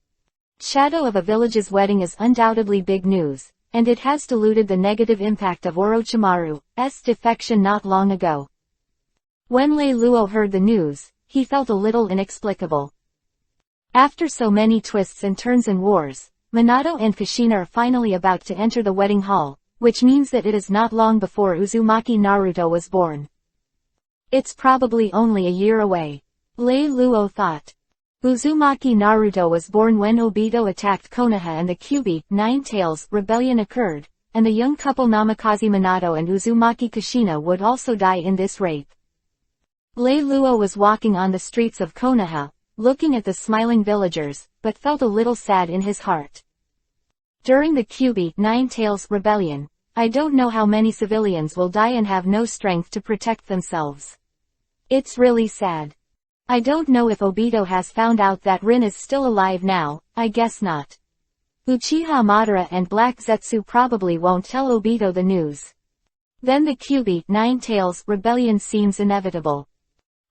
Shadow of a village's wedding is undoubtedly big news, and it has diluted the negative impact of Orochimaru's defection not long ago. When Lei Luo heard the news, he felt a little inexplicable. After so many twists and turns and wars, Minato and Kushina are finally about to enter the wedding hall, which means that it is not long before Uzumaki Naruto was born. It's probably only a year away. Lei Luo thought. Uzumaki Naruto was born when Obito attacked Konoha and the Kyuubi, Nine Tails, rebellion occurred, and the young couple Namikaze Minato and Uzumaki Kushina would also die in this rape. Lei Luo was walking on the streets of Konoha, looking at the smiling villagers, but felt a little sad in his heart. During the Kyuubi, Nine Tails, rebellion, I don't know how many civilians will die and have no strength to protect themselves. It's really sad. I don't know if Obito has found out that Rin is still alive now, I guess not. Uchiha Madara and Black Zetsu probably won't tell Obito the news. Then the Kyuubi, Nine Tails, rebellion seems inevitable.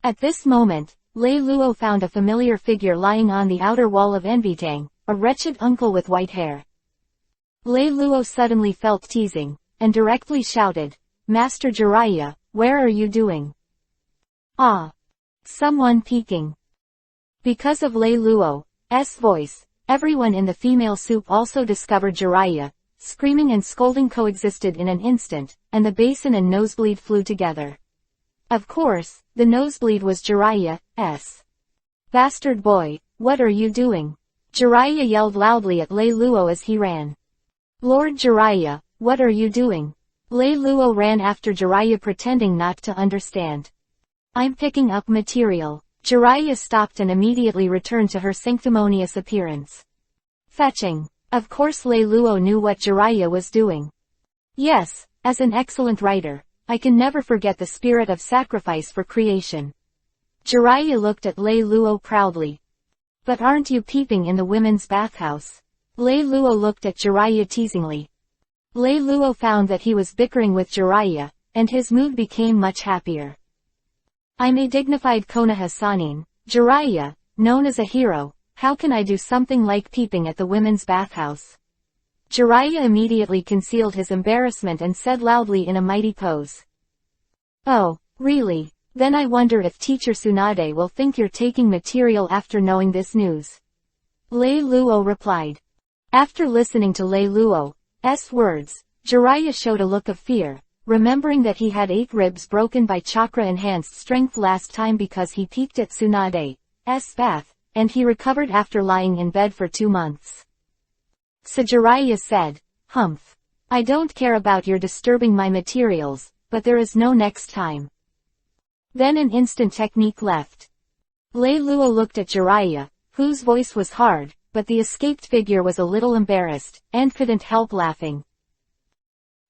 At this moment, Lei Luo found a familiar figure lying on the outer wall of Enbitang, a wretched uncle with white hair. Lei Luo suddenly felt teasing, and directly shouted, Master Jiraiya, where are you doing? Ah! Someone peeking. Because of Lei Luo's voice, everyone in the female soup also discovered Jiraiya. Screaming and scolding coexisted in an instant, and the basin and nosebleed flew together. Of course, the nosebleed was Jiraiya's. Bastard boy, what are you doing? Jiraiya yelled loudly at Lei Luo as he ran. Lord Jiraiya, what are you doing? Lei Luo ran after Jiraiya pretending not to understand. I'm picking up material. Jiraiya stopped and immediately returned to her sanctimonious appearance. Fetching. Of course Lei Luo knew what Jiraiya was doing. Yes, as an excellent writer, I can never forget the spirit of sacrifice for creation. Jiraiya looked at Lei Luo proudly. But aren't you peeping in the women's bathhouse? Lei Luo looked at Jiraiya teasingly. Lei Luo found that he was bickering with Jiraiya, and his mood became much happier. I'm a dignified Konoha Sannin, Jiraiya, known as a hero, how can I do something like peeping at the women's bathhouse? Jiraiya immediately concealed his embarrassment and said loudly in a mighty pose. Oh, really? Then I wonder if Teacher Tsunade will think you're taking material after knowing this news. Lei Luo replied. After listening to Lei Luo's words, Jiraiya showed a look of fear, remembering that he had 8 ribs broken by chakra-enhanced strength last time because he peeked at Tsunade's bath, and he recovered after lying in bed for 2 months. So Jiraiya said, Humph. I don't care about your disturbing my materials, but there is no next time. Then an instant technique left. Lei Luo looked at Jiraiya, whose voice was hard, but the escaped figure was a little embarrassed, and couldn't help laughing.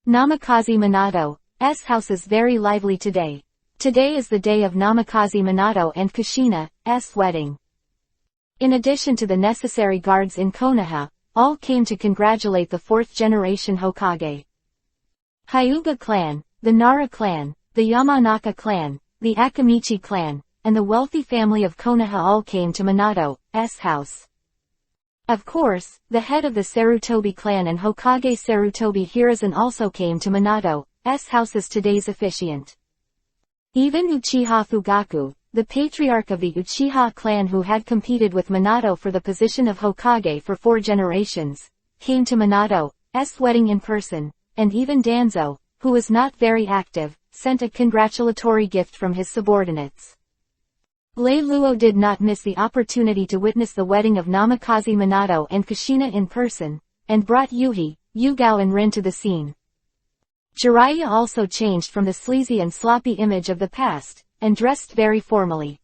Namikaze Minato's house is very lively today. Today is the day of Namikaze Minato and Kushina's wedding. In addition to the necessary guards in Konoha, all came to congratulate the 4th generation Hokage. Hyuga clan, the Nara clan, the Yamanaka clan, the Akamichi clan, and the wealthy family of Konoha all came to Minato's house. Of course, the head of the Sarutobi clan and Hokage Sarutobi Hiruzen also came to Minato's house as today's officiant. Even Uchiha Fugaku, the patriarch of the Uchiha clan who had competed with Minato for the position of Hokage for 4 generations, came to Minato's wedding in person, and even Danzo, who was not very active, sent a congratulatory gift from his subordinates. Lei Luo did not miss the opportunity to witness the wedding of Namikaze Minato and Kushina in person, and brought Yuhi, Yugao and Rin to the scene. Jiraiya also changed from the sleazy and sloppy image of the past, and dressed very formally.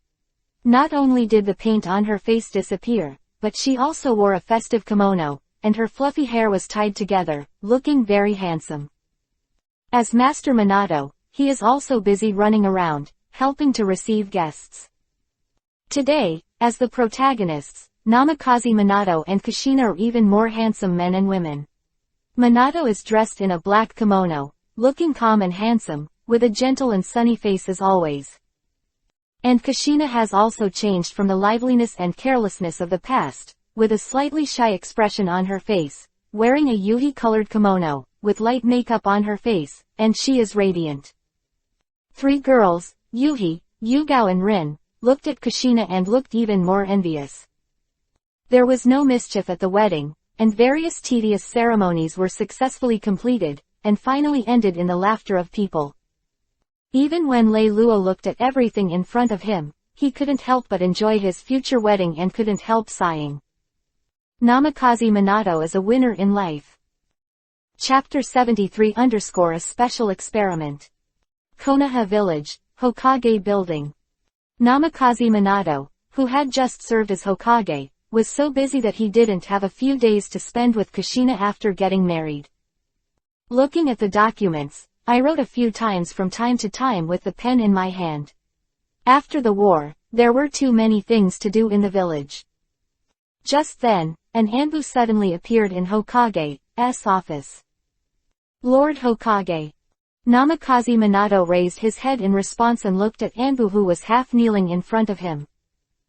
Not only did the paint on her face disappear, but she also wore a festive kimono, and her fluffy hair was tied together, looking very handsome. As Master Minato, he is also busy running around, helping to receive guests. Today, as the protagonists, Namikaze Minato and Kushina are even more handsome men and women. Minato is dressed in a black kimono, looking calm and handsome, with a gentle and sunny face as always. And Kushina has also changed from the liveliness and carelessness of the past, with a slightly shy expression on her face, wearing a yuhi-colored kimono, with light makeup on her face, and she is radiant. Three girls, Yuhi, Yugao and Rin, looked at Kushina and looked even more envious. There was no mischief at the wedding, and various tedious ceremonies were successfully completed, and finally ended in the laughter of people. Even when Lei Luo looked at everything in front of him, he couldn't help but enjoy his future wedding and couldn't help sighing. Namikaze Minato is a winner in life. Chapter 73 _ A special experiment. Konoha Village, Hokage Building. Namikaze Minato, who had just served as Hokage, was so busy that he didn't have a few days to spend with Kushina after getting married. Looking at the documents, I wrote a few times from time to time with the pen in my hand. After the war, there were too many things to do in the village. Just then, an Anbu suddenly appeared in Hokage's office. Lord Hokage. Namikaze Minato raised his head in response and looked at Anbu, who was half kneeling in front of him.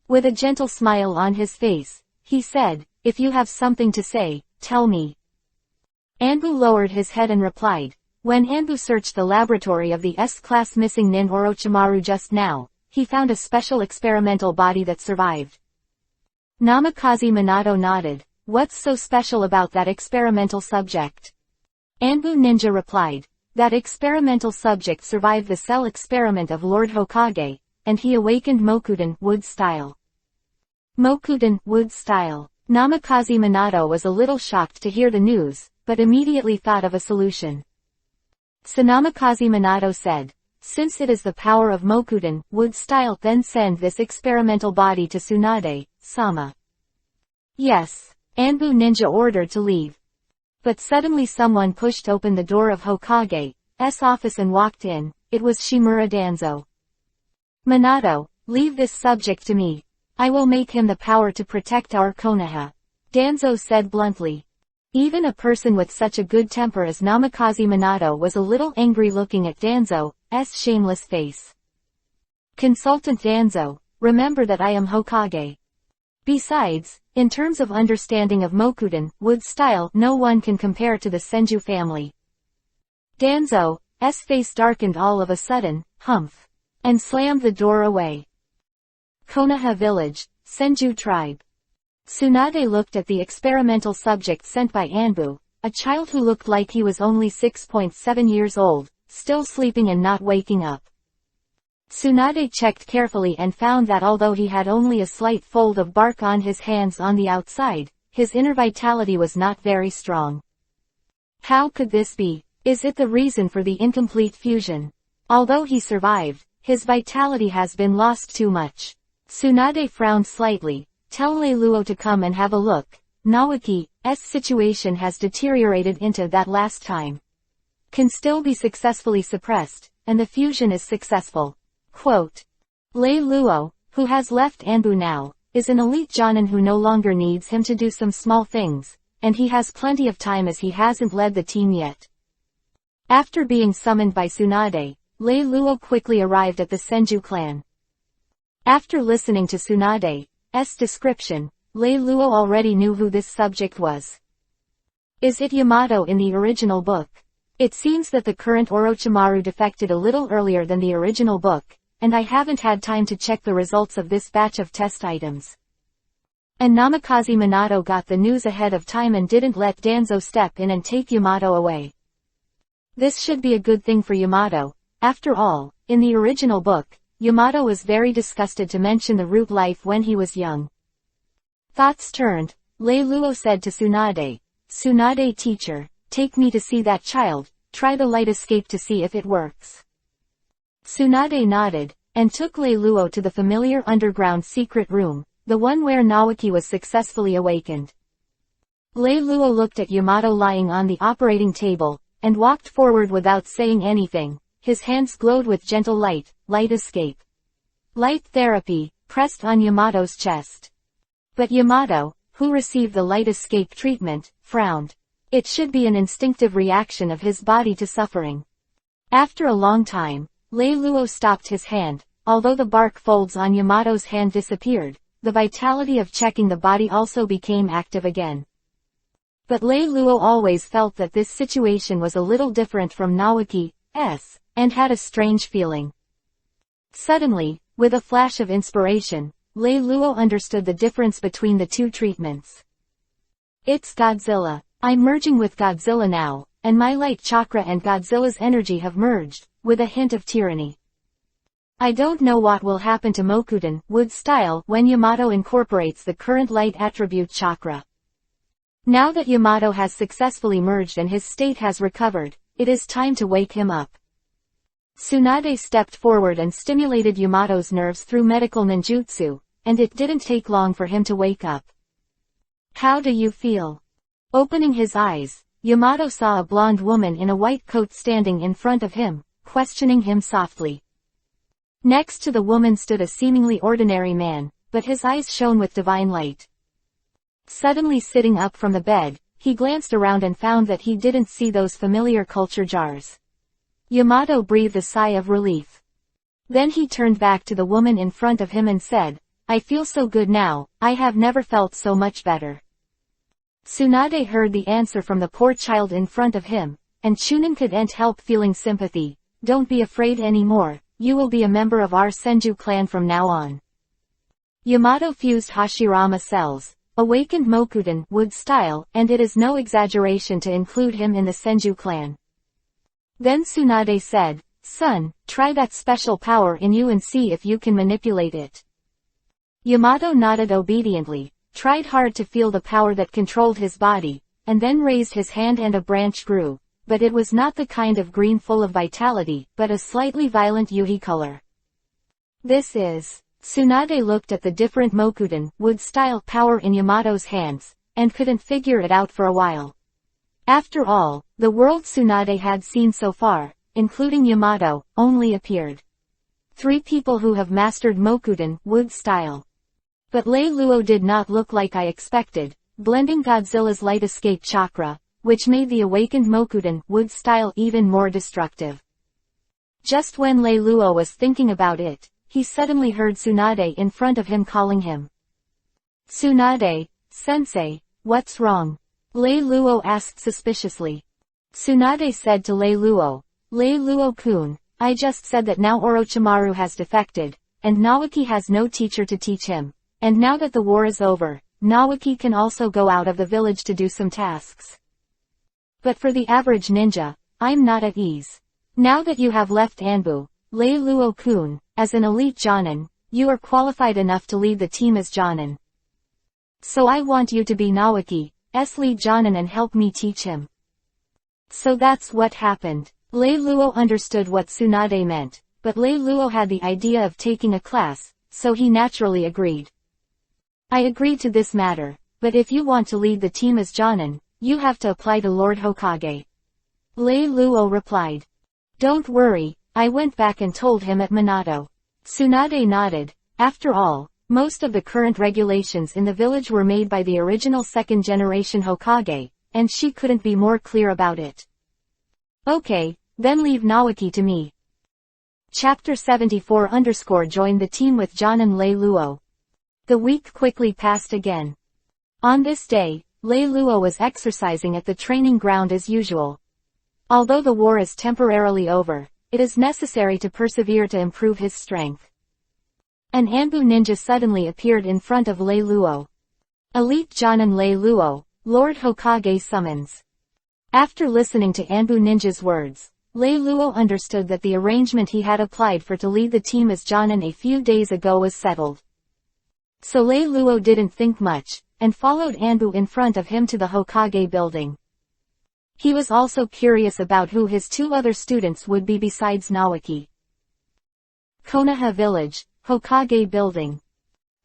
With a gentle smile on his face, he said, "If you have something to say, tell me." Anbu lowered his head and replied, "When Anbu searched the laboratory of the S-class missing Nin Orochimaru just now, he found a special experimental body that survived." Namikaze Minato nodded. "What's so special about that experimental subject?" Anbu Ninja replied, "That experimental subject survived the cell experiment of Lord Hokage, and he awakened Mokuden wood style." Mokuden wood style. Namikaze Minato was a little shocked to hear the news, but immediately thought of a solution. So Namikaze Minato said, "Since it is the power of Mokuden wood style, then send this experimental body to Tsunade-sama." "Yes." Anbu Ninja ordered to leave. But suddenly someone pushed open the door of Hokage's office and walked in. It was Shimura Danzo. "Minato, leave this subject to me. I will make him the power to protect our Konoha," Danzo said bluntly. Even a person with such a good temper as Namikaze Minato was a little angry looking at Danzo's shameless face. "Consultant Danzo, remember that I am Hokage. Besides, in terms of understanding of Mokuden wood style, no one can compare to the Senju family." Danzo's face darkened all of a sudden, humph, and slammed the door away. Konoha Village, Senju Tribe. Tsunade looked at the experimental subject sent by Anbu, a child who looked like he was only 6.7 years old, still sleeping and not waking up. Tsunade checked carefully and found that although he had only a slight fold of bark on his hands on the outside, his inner vitality was not very strong. How could this be? Is it the reason for the incomplete fusion? Although he survived, his vitality has been lost too much. Tsunade frowned slightly. "Tell Lei Luo to come and have a look. Naoki's situation has deteriorated into that last time. Can still be successfully suppressed, and the fusion is successful." Quote. Lei Luo, who has left Anbu now, is an elite Jonan who no longer needs him to do some small things, and he has plenty of time as he hasn't led the team yet. After being summoned by Tsunade, Lei Luo quickly arrived at the Senju clan. After listening to Tsunade's description, Lei Luo already knew who this subject was. Is it Yamato in the original book? It seems that the current Orochimaru defected a little earlier than the original book, and I haven't had time to check the results of this batch of test items. And Namikaze Minato got the news ahead of time and didn't let Danzo step in and take Yamato away. This should be a good thing for Yamato. After all, in the original book, Yamato was very disgusted to mention the root life when he was young. Thoughts turned, Lei Luo said to Tsunade, "Tsunade teacher, take me to see that child, try the light escape to see if it works." Tsunade nodded, and took Lei Luo to the familiar underground secret room, the one where Naoki was successfully awakened. Lei Luo looked at Yamato lying on the operating table, and walked forward without saying anything. His hands glowed with gentle light. Light escape. Light therapy, pressed on Yamato's chest. But Yamato, who received the light escape treatment, frowned. It should be an instinctive reaction of his body to suffering. After a long time, Lei Luo stopped his hand. Although the bark folds on Yamato's hand disappeared, the vitality of checking the body also became active again. But Lei Luo always felt that this situation was a little different from Naoki's, and had a strange feeling. Suddenly, with a flash of inspiration, Lei Luo understood the difference between the two treatments. It's Godzilla. I'm merging with Godzilla now, and my light chakra and Godzilla's energy have merged, with a hint of tyranny. I don't know what will happen to Mokuden wood style when Yamato incorporates the current light attribute chakra. Now that Yamato has successfully merged and his state has recovered, it is time to wake him up. Tsunade stepped forward and stimulated Yamato's nerves through medical ninjutsu, and it didn't take long for him to wake up. How do you feel? Opening his eyes, Yamato saw a blonde woman in a white coat standing in front of him, questioning him softly. Next to the woman stood a seemingly ordinary man, but his eyes shone with divine light. Suddenly sitting up from the bed, he glanced around and found that he didn't see those familiar culture jars. Yamato breathed a sigh of relief. Then he turned back to the woman in front of him and said, I feel so good now, I have never felt so much better. Tsunade heard the answer from the poor child in front of him, and Chunin couldn't help feeling sympathy. Don't be afraid anymore. You will be a member of our Senju clan from now on. Yamato fused Hashirama cells, awakened Mokuden wood style, and it is no exaggeration to include him in the Senju clan. Then Tsunade said, Son, try that special power in you and see if you can manipulate it. Yamato nodded obediently, tried hard to feel the power that controlled his body, and then raised his hand and a branch grew. But it was not the kind of green full of vitality, but a slightly violent yuhi color. This is... Tsunade looked at the different Mokuden wood-style power in Yamato's hands, and couldn't figure it out for a while. After all, the world Tsunade had seen so far, including Yamato, only appeared 3 people who have mastered Mokuden wood-style. But Lei Luo did not look like I expected, blending Godzilla's light escape chakra, which made the awakened Mokuden wood style even more destructive. Just when Lei Luo was thinking about it, he suddenly heard Tsunade in front of him calling him. Tsunade, sensei, what's wrong? Lei Luo asked suspiciously. Tsunade said to Lei Luo-kun, I just said that now Orochimaru has defected, and Naoki has no teacher to teach him, and now that the war is over, Naoki can also go out of the village to do some tasks. But for the average ninja, I'm not at ease. Now that you have left Anbu, Lei Luo-kun, as an elite Jonan, you are qualified enough to lead the team as Jonan. So I want you to be Naoki's lead Jonan and help me teach him. So that's what happened. Lei Luo understood what Tsunade meant, but Lei Luo had the idea of taking a class, so he naturally agreed. I agreed to this matter, but if you want to lead the team as Jonan, you have to apply to Lord Hokage. Lei Luo replied. Don't worry, I went back and told him at Minato. Tsunade nodded. After all, most of the current regulations in the village were made by the original second-generation Hokage, and she couldn't be more clear about it. Okay, then leave Naoki to me. Chapter 74 joined the team with Jonan Lei Luo. The week quickly passed again. On this day, Lei Luo was exercising at the training ground as usual. Although the war is temporarily over, it is necessary to persevere to improve his strength. An Anbu ninja suddenly appeared in front of Lei Luo. Elite Jonan Lei Luo, Lord Hokage summons. After listening to Anbu ninja's words, Lei Luo understood that the arrangement he had applied for to lead the team as Jonan a few days ago was settled. So Lei Luo didn't think much, and followed Anbu in front of him to the Hokage building. He was also curious about who his 2 other students would be besides Naoki. Konoha Village, Hokage Building.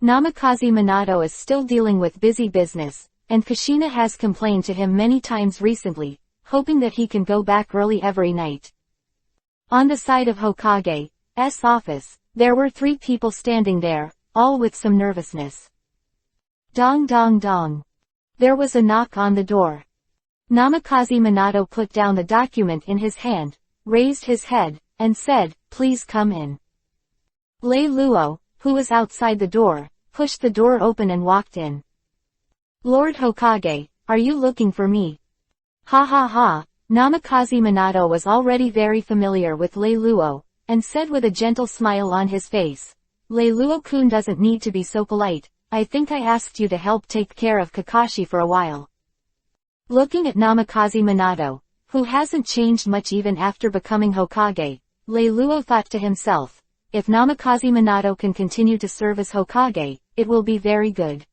Namikaze Minato is still dealing with busy business, and Kushina has complained to him many times recently, hoping that he can go back early every night. On the side of Hokage's office, there were 3 people standing there, all with some nervousness. Dong dong dong. There was a knock on the door. Namikaze Minato put down the document in his hand, raised his head, and said, "Please come in." Lei Luo, who was outside the door, pushed the door open and walked in. "Lord Hokage, are you looking for me?" Ha ha ha. Namikaze Minato was already very familiar with Lei Luo, and said with a gentle smile on his face, "Lei Luo-kun doesn't need to be so polite. I think I asked you to help take care of Kakashi for a while." Looking at Namikaze Minato, who hasn't changed much even after becoming Hokage, Lei Luo thought to himself, if Namikaze Minato can continue to serve as Hokage, it will be very good.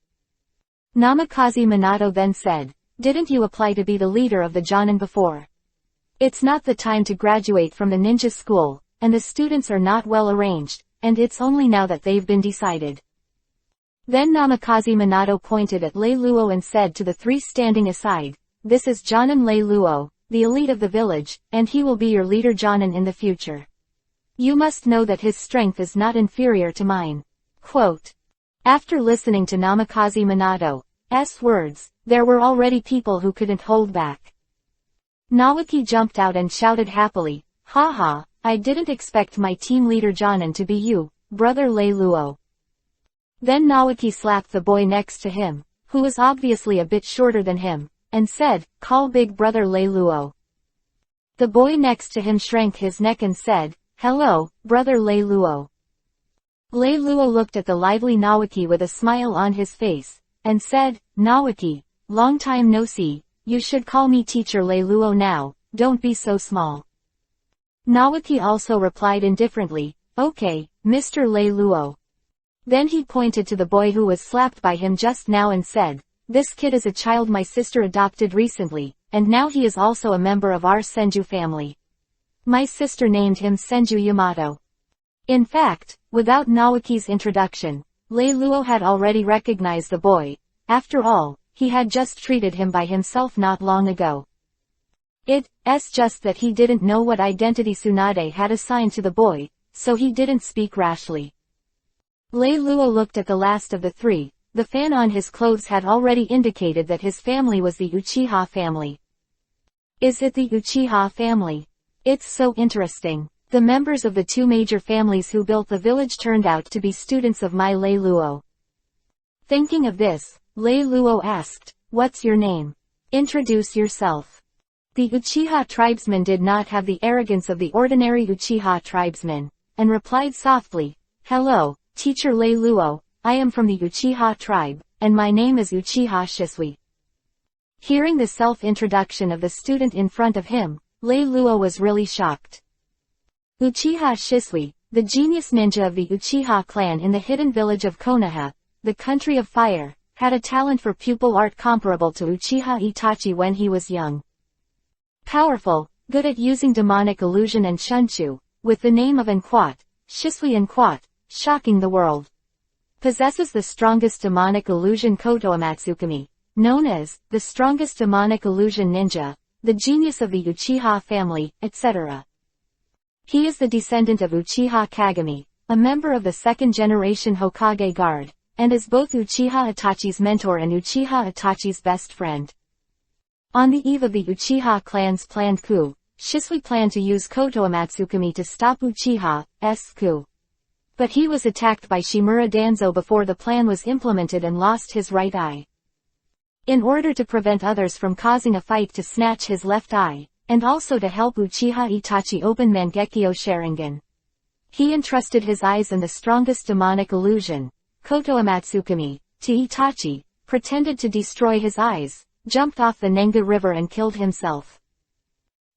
Namikaze Minato then said, "Didn't you apply to be the leader of the Jonan before? It's not the time to graduate from the ninja school, and the students are not well arranged, and it's only now that they've been decided." Then Namikaze Minato pointed at Lei Luo and said to the 3 standing aside, "This is Jonan Lei Luo, the elite of the village, and he will be your leader Jonan in the future. You must know that his strength is not inferior to mine." Quote. After listening to Namikaze Minato's words, there were already people who couldn't hold back. Naoki jumped out and shouted happily, "Haha, I didn't expect my team leader Jonan to be you, brother Lei Luo." Then Naoki slapped the boy next to him, who was obviously a bit shorter than him, and said, "Call big brother Lei Luo." The boy next to him shrank his neck and said, "Hello, brother Lei Luo." Lei Luo looked at the lively Naoki with a smile on his face, and said, "Naoki, long time no see, you should call me teacher Lei Luo now, don't be so small." Naoki also replied indifferently, "Okay, Mr. Lei Luo." Then he pointed to the boy who was slapped by him just now and said, "This kid is a child my sister adopted recently, and now he is also a member of our Senju family. My sister named him Senju Yamato." In fact, without Naoki's introduction, Lei Luo had already recognized the boy. After all, he had just treated him by himself not long ago. It's just that he didn't know what identity Tsunade had assigned to the boy, so he didn't speak rashly. Lei Luo looked at the last of the 3. The fan on his clothes had already indicated that his family was the Uchiha family. Is it the Uchiha family? It's so interesting. The members of the 2 major families who built the village turned out to be students of my Lei Luo. Thinking of this, Lei Luo asked, "What's your name? Introduce yourself." The Uchiha tribesman did not have the arrogance of the ordinary Uchiha tribesman, and replied softly, "Hello, Teacher Lei Luo, I am from the Uchiha tribe, and my name is Uchiha Shisui." Hearing the self-introduction of the student in front of him, Lei Luo was really shocked. Uchiha Shisui, the genius ninja of the Uchiha clan in the hidden village of Konoha, the country of fire, had a talent for pupil art comparable to Uchiha Itachi when he was young. Powerful, good at using demonic illusion and shunchu, with the name of Anquat, Shisui Anquat, shocking the world. Possesses the strongest demonic illusion Koto Amatsukami, known as the strongest demonic illusion ninja, the genius of the Uchiha family, etc. He is the descendant of Uchiha Kagami, a member of the 2nd generation Hokage Guard, and is both Uchiha Itachi's mentor and Uchiha Itachi's best friend. On the eve of the Uchiha clan's planned coup, Shisui planned to use Koto Amatsukami to stop Uchiha's coup. But he was attacked by Shimura Danzo before the plan was implemented and lost his right eye. In order to prevent others from causing a fight to snatch his left eye, and also to help Uchiha Itachi open Mangekyo Sharingan, he entrusted his eyes and the strongest demonic illusion, Koto Amatsukami, to Itachi, pretended to destroy his eyes, jumped off the Nenga River and killed himself.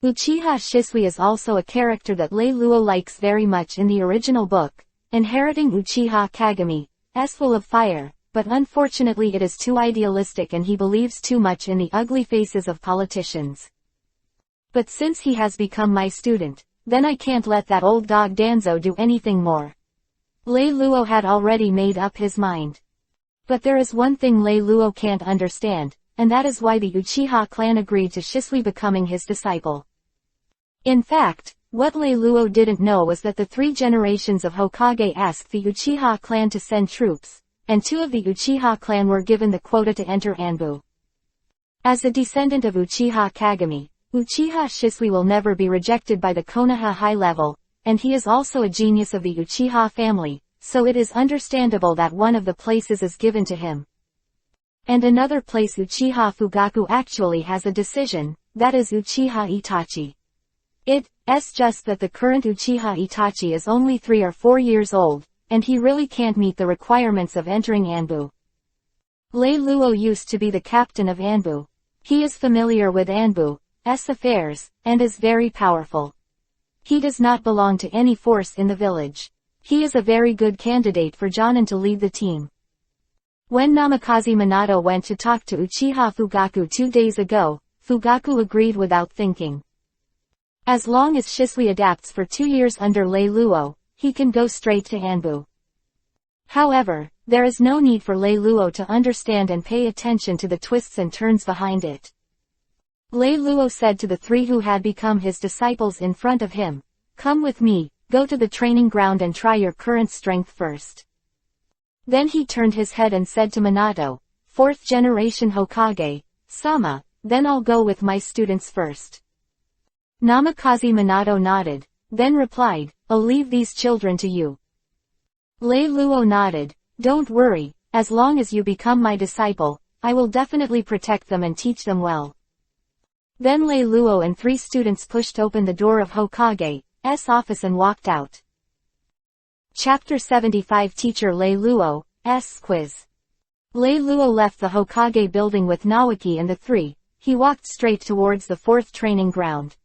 Uchiha Shisui is also a character that Lei Luo likes very much in the original book, inheriting Uchiha Kagami's full of fire, but unfortunately it is too idealistic and he believes too much in the ugly faces of politicians. But since he has become my student, then I can't let that old dog Danzo do anything more. Lei Luo had already made up his mind. But there is one thing Lei Luo can't understand, and that is why the Uchiha clan agreed to Shisui becoming his disciple. In fact, what Lei Luo didn't know was that the 3 generations of Hokage asked the Uchiha clan to send troops, and 2 of the Uchiha clan were given the quota to enter Anbu. As a descendant of Uchiha Kagami, Uchiha Shisui will never be rejected by the Konoha high level, and he is also a genius of the Uchiha family, so it is understandable that one of the places is given to him. And another place Uchiha Fugaku actually has a decision, that is Uchiha Itachi. It's just that the current Uchiha Itachi is only 3 or 4 years old, and he really can't meet the requirements of entering Anbu. Lei Luo used to be the captain of Anbu. He is familiar with Anbu's affairs, and is very powerful. He does not belong to any force in the village. He is a very good candidate for Jonan to lead the team. When Namikaze Minato went to talk to Uchiha Fugaku 2 days ago, Fugaku agreed without thinking. As long as Shisui adapts for 2 years under Lei Luo, he can go straight to Anbu. However, there is no need for Lei Luo to understand and pay attention to the twists and turns behind it. Lei Luo said to the 3 who had become his disciples in front of him, "Come with me, go to the training ground and try your current strength first." Then he turned his head and said to Minato, "4th generation Hokage, Sama, then I'll go with my students first." Namikaze Minato nodded, then replied, "I'll leave these children to you." Lei Luo nodded, "Don't worry, as long as you become my disciple, I will definitely protect them and teach them well." Then Lei Luo and 3 students pushed open the door of Hokage's office and walked out. Chapter 75 Teacher Lei Luo's Quiz. Lei Luo left the Hokage building with Naoki and the 3, he walked straight towards the 4th training ground.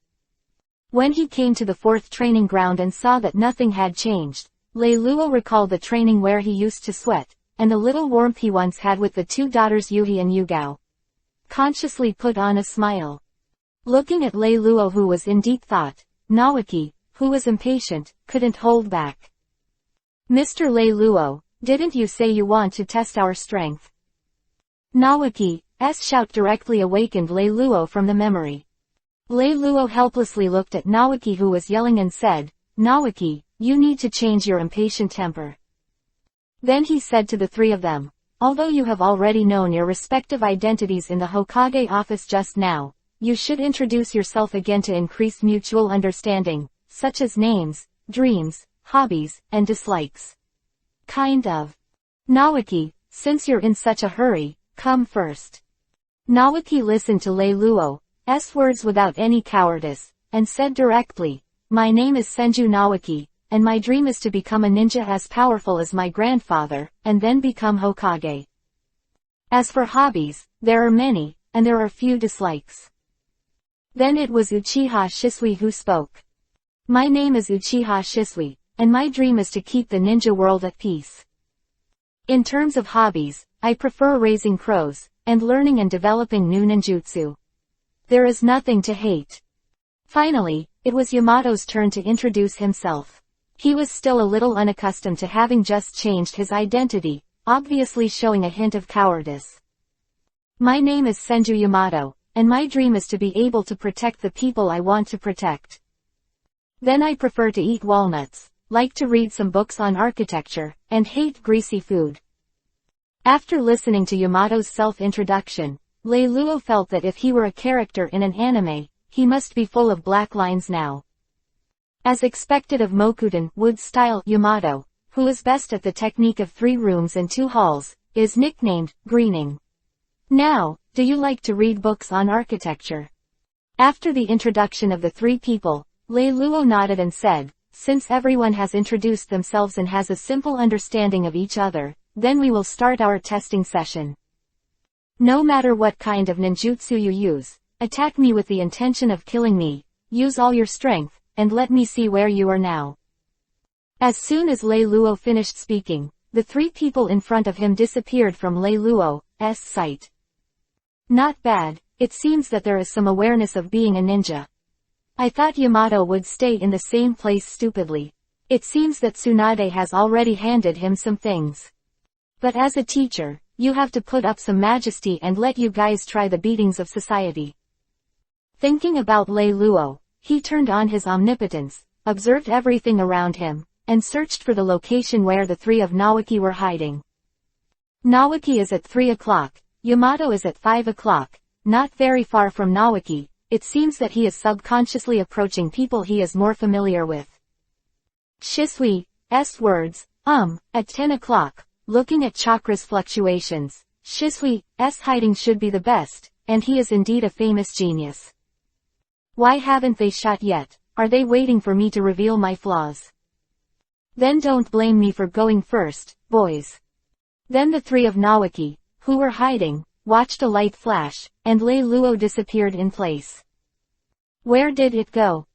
When he came to the 4th training ground and saw that nothing had changed, Lei Luo recalled the training where he used to sweat, and the little warmth he once had with the 2 daughters Yuhi and Yugao. Consciously put on a smile. Looking at Lei Luo who was in deep thought, Naoki, who was impatient, couldn't hold back. "Mr. Lei Luo, didn't you say you want to test our strength?" Naoki's shout directly awakened Lei Luo from the memory. Lei Luo helplessly looked at Naoki who was yelling and said, "Naoki, you need to change your impatient temper." Then he said to the 3 of them, "Although you have already known your respective identities in the Hokage office just now, you should introduce yourself again to increase mutual understanding, such as names, dreams, hobbies, and dislikes." "Kind of. Naoki, since you're in such a hurry, come first." Naoki listened to Lei Luo's words without any cowardice, and said directly, "My name is Senju Naoki, and my dream is to become a ninja as powerful as my grandfather, and then become Hokage. As for hobbies, there are many, and there are few dislikes." Then it was Uchiha Shisui who spoke. "My name is Uchiha Shisui, and my dream is to keep the ninja world at peace. In terms of hobbies, I prefer raising crows, and learning and developing new ninjutsu. There is nothing to hate." Finally, it was Yamato's turn to introduce himself. He was still a little unaccustomed to having just changed his identity, obviously showing a hint of cowardice. "My name is Senju Yamato, and my dream is to be able to protect the people I want to protect. Then I prefer to eat walnuts, like to read some books on architecture, and hate greasy food." After listening to Yamato's self-introduction, Lei Luo felt that if he were a character in an anime, he must be full of black lines now. As expected of Mokudan Wood-style Yamato, who is best at the technique of 3 rooms and 2 halls, is nicknamed Greening. "Now, do you like to read books on architecture?" After the introduction of the 3 people, Lei Luo nodded and said, "Since everyone has introduced themselves and has a simple understanding of each other, then we will start our testing session. No matter what kind of ninjutsu you use, attack me with the intention of killing me, use all your strength, and let me see where you are now." As soon as Lei Luo finished speaking, the 3 people in front of him disappeared from Lei Luo's sight. "Not bad, it seems that there is some awareness of being a ninja. I thought Yamato would stay in the same place stupidly. It seems that Tsunade has already handed him some things. But as a teacher, you have to put up some majesty and let you guys try the beatings of society. Thinking about Lei Luo, he turned on his omnipotence, observed everything around him, and searched for the location where the three of Naoki were hiding. Naoki is at 3 o'clock, Yamato is at 5 o'clock, not very far from Naoki. It seems that he is subconsciously approaching people he is more familiar with. Shisui's words, at 10 o'clock, looking at Chakra's fluctuations, Shisui's hiding should be the best, and he is indeed a famous genius. Why haven't they shot yet? Are they waiting for me to reveal my flaws? Then don't blame me for going first, boys. Then the three of Naoki, who were hiding, watched a light flash, and Lei Luo disappeared in place. Where did it go?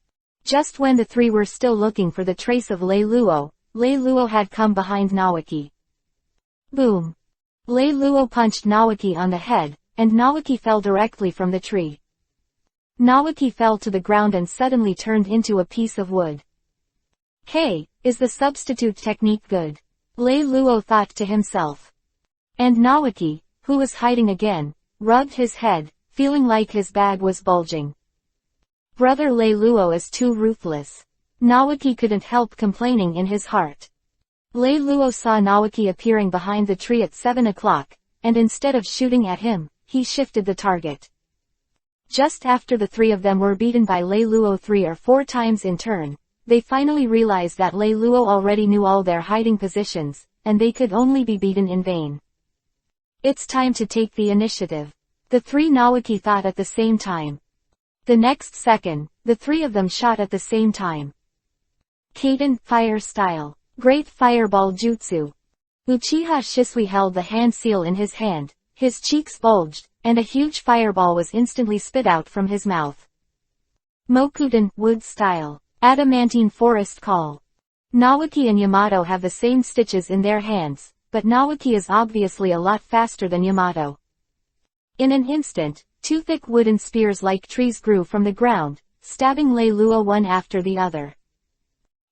Just when the three were still looking for the trace of Lei Luo had come behind Naoki. Boom! Lei Luo punched Naoki on the head, and Naoki fell directly from the tree. Naoki fell to the ground and suddenly turned into a piece of wood. Hey, is the substitute technique good? Lei Luo thought to himself. And Naoki, who was hiding again, rubbed his head, feeling like his bag was bulging. Brother Lei Luo is too ruthless. Naoki couldn't help complaining in his heart. Lei Luo saw Naoki appearing behind the tree at 7 o'clock, and instead of shooting at him, he shifted the target. Just after the three of them were beaten by Lei Luo 3 or 4 times in turn, they finally realized that Lei Luo already knew all their hiding positions, and they could only be beaten in vain. It's time to take the initiative. The three Naoki thought at the same time. The next second, the three of them shot at the same time. Kaden, fire style. Great fireball jutsu. Uchiha Shisui held the hand seal in his hand, his cheeks bulged, and a huge fireball was instantly spit out from his mouth. Mokuden, wood style. Adamantine forest call. Naoki and Yamato have the same stitches in their hands, but Naoki is obviously a lot faster than Yamato. In an instant, 2 thick wooden spears like trees grew from the ground, stabbing Lei Luo one after the other.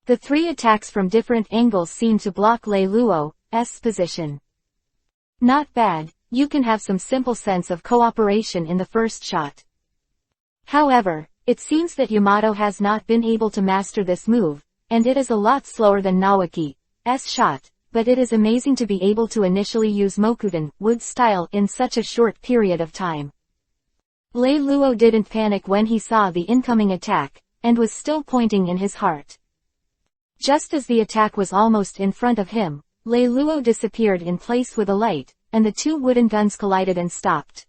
The 3 attacks from different angles seemed to block Lei Luo's position. Not bad, you can have some simple sense of cooperation in the first shot. However, it seems that Yamato has not been able to master this move, and it is a lot slower than Naoki's shot, but it is amazing to be able to initially use Mokuden, wood style in such a short period of time. Lei Luo didn't panic when he saw the incoming attack, and was still pointing in his heart. Just as the attack was almost in front of him, Lei Luo disappeared in place with a light, and the 2 wooden guns collided and stopped.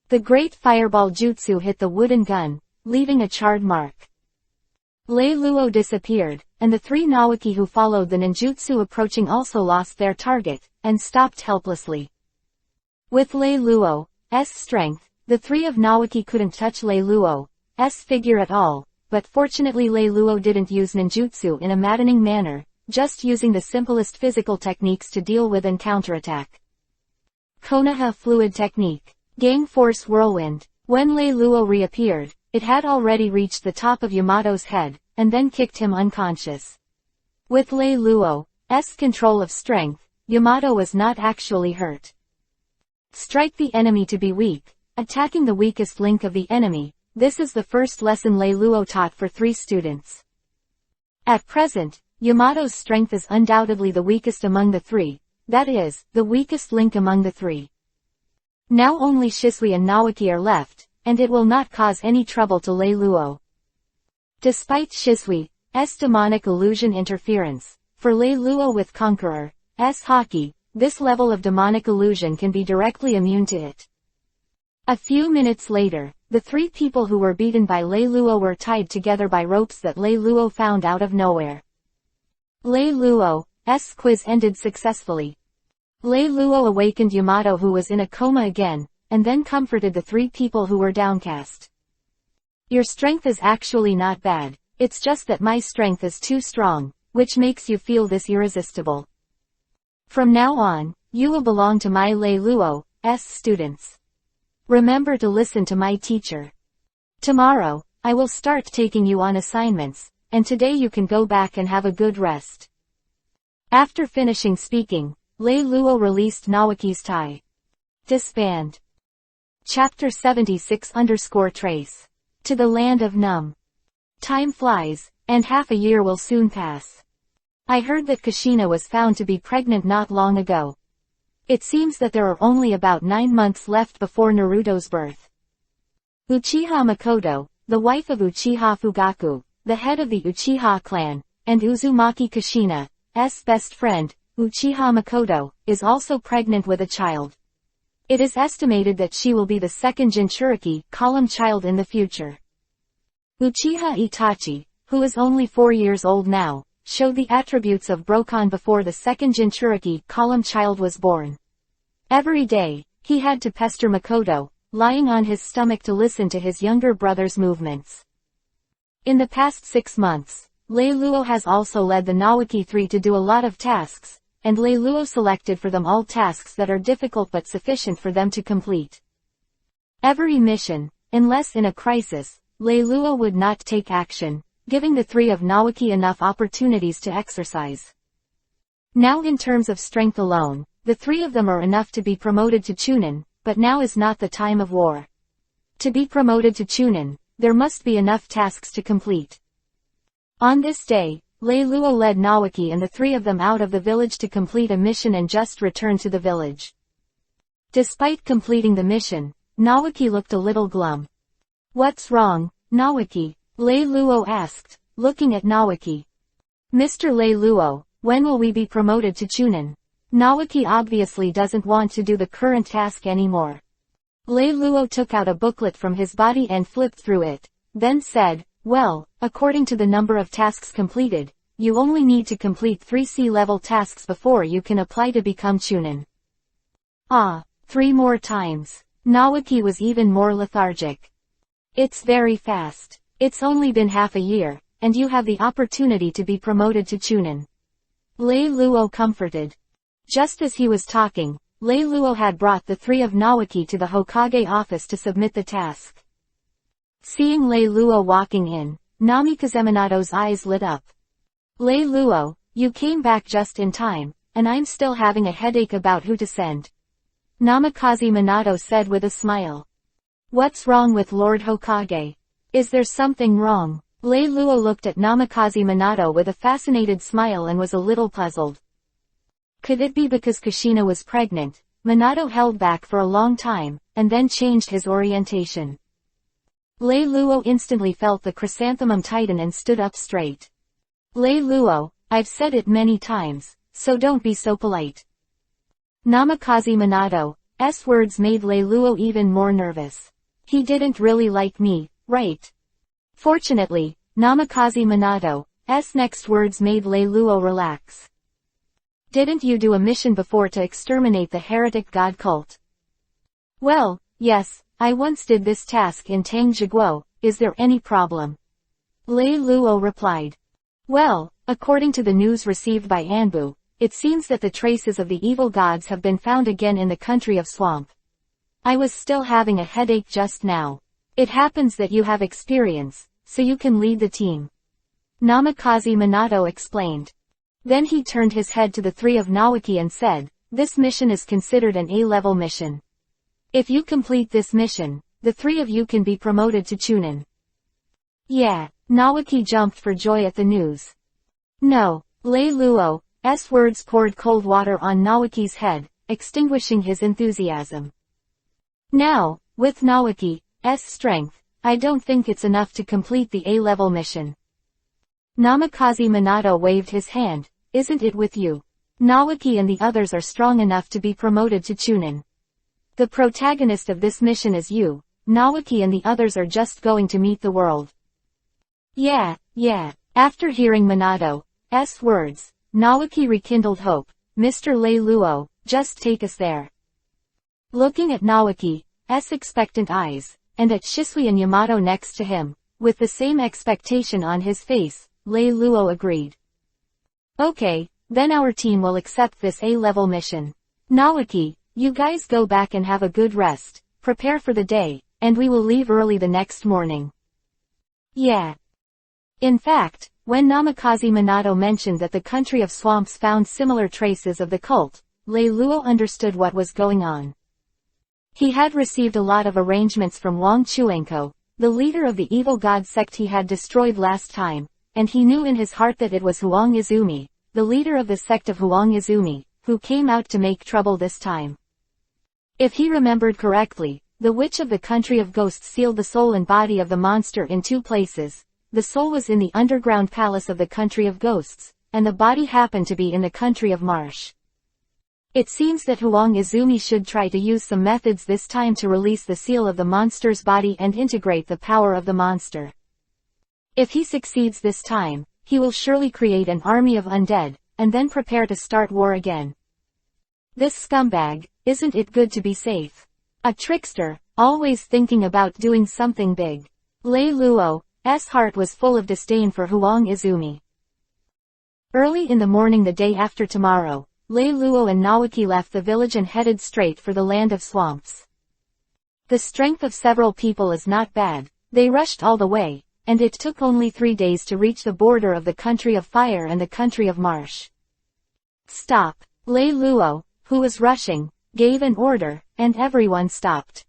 The great fireball jutsu hit the wooden gun, leaving a charred mark. Lei Luo disappeared, and the 3 Naoki who followed the ninjutsu approaching also lost their target, and stopped helplessly. With Lei Luo's strength, the 3 of Naoki couldn't touch Lei Luo's figure at all, but fortunately Lei Luo didn't use ninjutsu in a maddening manner, just using the simplest physical techniques to deal with and counterattack. Konoha fluid technique. Gang force whirlwind. When Lei Luo reappeared, it had already reached the top of Yamato's head, and then kicked him unconscious. With Lei Luo's control of strength, Yamato was not actually hurt. Strike the enemy to be weak, attacking the weakest link of the enemy. This is the first lesson Lei Luo taught for 3 students. At present, Yamato's strength is undoubtedly the weakest among the 3, that is, the weakest link among the 3. Now only Shisui and Naoki are left, and it will not cause any trouble to Lei Luo. Despite Shisui's demonic illusion interference, for Lei Luo with Conqueror's Haki, this level of demonic illusion can be directly immune to it. A few minutes later, the 3 people who were beaten by Lei Luo were tied together by ropes that Lei Luo found out of nowhere. Lei Luo's quiz ended successfully. Lei Luo awakened Yamato who was in a coma again, and then comforted the 3 people who were downcast. Your strength is actually not bad, it's just that my strength is too strong, which makes you feel this irresistible. From now on, you will belong to my Lei Luo's students. Remember to listen to my teacher. Tomorrow, I will start taking you on assignments, and today you can go back and have a good rest. After finishing speaking, Lei Luo released Naoki's tie. Disband. Chapter 76 _trace. To the land of Num. Time flies, and half a year will soon pass. I heard that Kushina was found to be pregnant not long ago. It seems that there are only about 9 months left before Naruto's birth. Uchiha Makoto, the wife of Uchiha Fugaku, the head of the Uchiha clan, and Uzumaki Kushina's best friend, Uchiha Makoto, is also pregnant with a child. It is estimated that she will be the second Jinchuriki column child in the future. Uchiha Itachi, who is only 4 years old now, showed the attributes of Brokan before the second Jinchuriki column child was born. Every day, he had to pester Makoto, lying on his stomach to listen to his younger brother's movements. In the past 6 months, Leiluo has also led the Naoki 3 to do a lot of tasks, and Leiluo selected for them all tasks that are difficult but sufficient for them to complete. Every mission, unless in a crisis, Leiluo would not take action, giving the 3 of Naoki enough opportunities to exercise. Now in terms of strength alone, the 3 of them are enough to be promoted to Chunin, but now is not the time of war. To be promoted to Chunin, there must be enough tasks to complete. On this day, Leiluo led Naoki and the 3 of them out of the village to complete a mission and just returned to the village. Despite completing the mission, Naoki looked a little glum. "What's wrong, Naoki?" Leiluo asked, looking at Naoki. "Mr. Leiluo, when will we be promoted to Chunin?" Naoki obviously doesn't want to do the current task anymore. Leiluo took out a booklet from his body and flipped through it, then said, "Well, according to the number of tasks completed, you only need to complete 3 C-level tasks before you can apply to become Chunin." "Ah, 3 more times." Naoki was even more lethargic. "It's very fast. It's only been half a year, and you have the opportunity to be promoted to Chunin." Leiluo comforted. Just as he was talking, Leiluo had brought the 3 of Naoki to the Hokage office to submit the task. Seeing Leiluo walking in, Namikaze Minato's eyes lit up. "Leiluo, you came back just in time, and I'm still having a headache about who to send." Namikaze Minato said with a smile. "What's wrong with Lord Hokage? Is there something wrong?" Leiluo looked at Namikaze Minato with a fascinated smile and was a little puzzled. Could it be because Kushina was pregnant? Minato held back for a long time, and then changed his orientation. Leiluo instantly felt the chrysanthemum tighten and stood up straight. "Leiluo, I've said it many times, so don't be so polite." Namikaze Minato's words made Leiluo even more nervous. "He didn't really like me, right?" Fortunately, Namikaze Minato's next words made Leiluo relax. "Didn't you do a mission before to exterminate the heretic god cult?" "Well, yes, I once did this task in Tangzhiguo. Is there any problem?" Leiluo replied. "Well, according to the news received by Anbu, it seems that the traces of the evil gods have been found again in the country of Swamp. I was still having a headache just now. It happens that you have experience, so you can lead the team." Namikaze Minato explained. Then he turned his head to the 3 of Naoki and said, "This mission is considered an A-level mission. If you complete this mission, the 3 of you can be promoted to Chunin." "Yeah." Naoki jumped for joy at the news. "No." Leiluo's words poured cold water on Naoki's head, extinguishing his enthusiasm. "Now, with Naoki's strength, I don't think it's enough to complete the A-level mission." Namikaze Minato waved his hand. "Isn't it with you? Naoki and the others are strong enough to be promoted to Chunin. The protagonist of this mission is you. Naoki and the others are just going to meet the world." Yeah. After hearing Minato's words, Naoki rekindled hope. "Mr. Leiluo, just take us there." Looking at Naoki's expectant eyes, and at Shisui and Yamato next to him, with the same expectation on his face, Leiluo agreed. "Okay, then our team will accept this A-level mission. Naoki, you guys go back and have a good rest, prepare for the day, and we will leave early the next morning." Yeah. In fact, when Namikaze Minato mentioned that the country of swamps found similar traces of the cult, Leiluo understood what was going on. He had received a lot of arrangements from Wang Chuanko, the leader of the evil god sect he had destroyed last time, and he knew in his heart that it was Huang Izumi, the leader of the sect of Huang Izumi, who came out to make trouble this time. If he remembered correctly, the witch of the country of ghosts sealed the soul and body of the monster in two places. The soul was in the underground palace of the country of ghosts, and the body happened to be in the country of marsh. It seems that Huang Izumi should try to use some methods this time to release the seal of the monster's body and integrate the power of the monster. If he succeeds this time, he will surely create an army of undead, and then prepare to start war again. This scumbag, isn't it good to be safe? A trickster, always thinking about doing something big. Lei Luo's heart was full of disdain for Huang Izumi. Early in the morning the day after tomorrow, Lei Luo and Naoki left the village and headed straight for the land of swamps. The strength of several people is not bad, they rushed all the way, and it took only 3 days to reach the border of the country of fire and the country of marsh. Stop! Lei Luo, who was rushing, gave an order, and everyone stopped.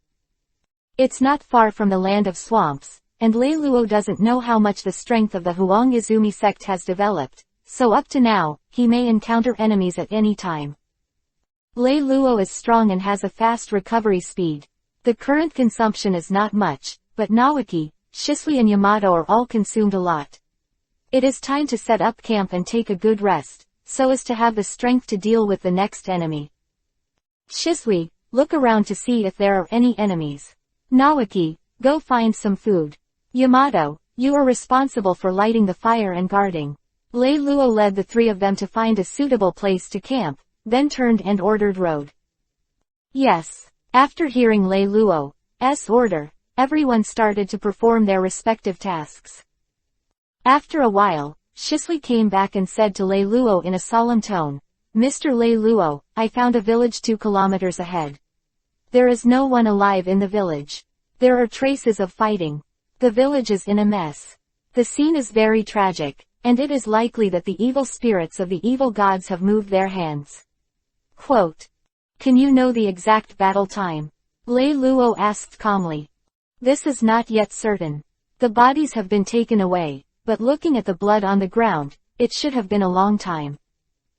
It's not far from the land of swamps, and Lei Luo doesn't know how much the strength of the Huang Izumi sect has developed. So up to now, he may encounter enemies at any time. Lei Luo is strong and has a fast recovery speed. The current consumption is not much, but Naoki, Shisui and Yamato are all consumed a lot. It is time to set up camp and take a good rest, so as to have the strength to deal with the next enemy. Shisui, look around to see if there are any enemies. Naoki, go find some food. Yamato, you are responsible for lighting the fire and guarding. Lei Luo led the three of them to find a suitable place to camp, then turned and ordered road. Yes. After hearing Lei Luo's order, everyone started to perform their respective tasks. After a while, Shisui came back and said to Lei Luo in a solemn tone, Mr. Lei Luo, I found a village 2 kilometers ahead. There is no one alive in the village. There are traces of fighting. The village is in a mess. The scene is very tragic, and it is likely that the evil spirits of the evil gods have moved their hands. Quote. Can you know the exact battle time? Lei Luo asked calmly. This is not yet certain. The bodies have been taken away, but looking at the blood on the ground, it should have been a long time.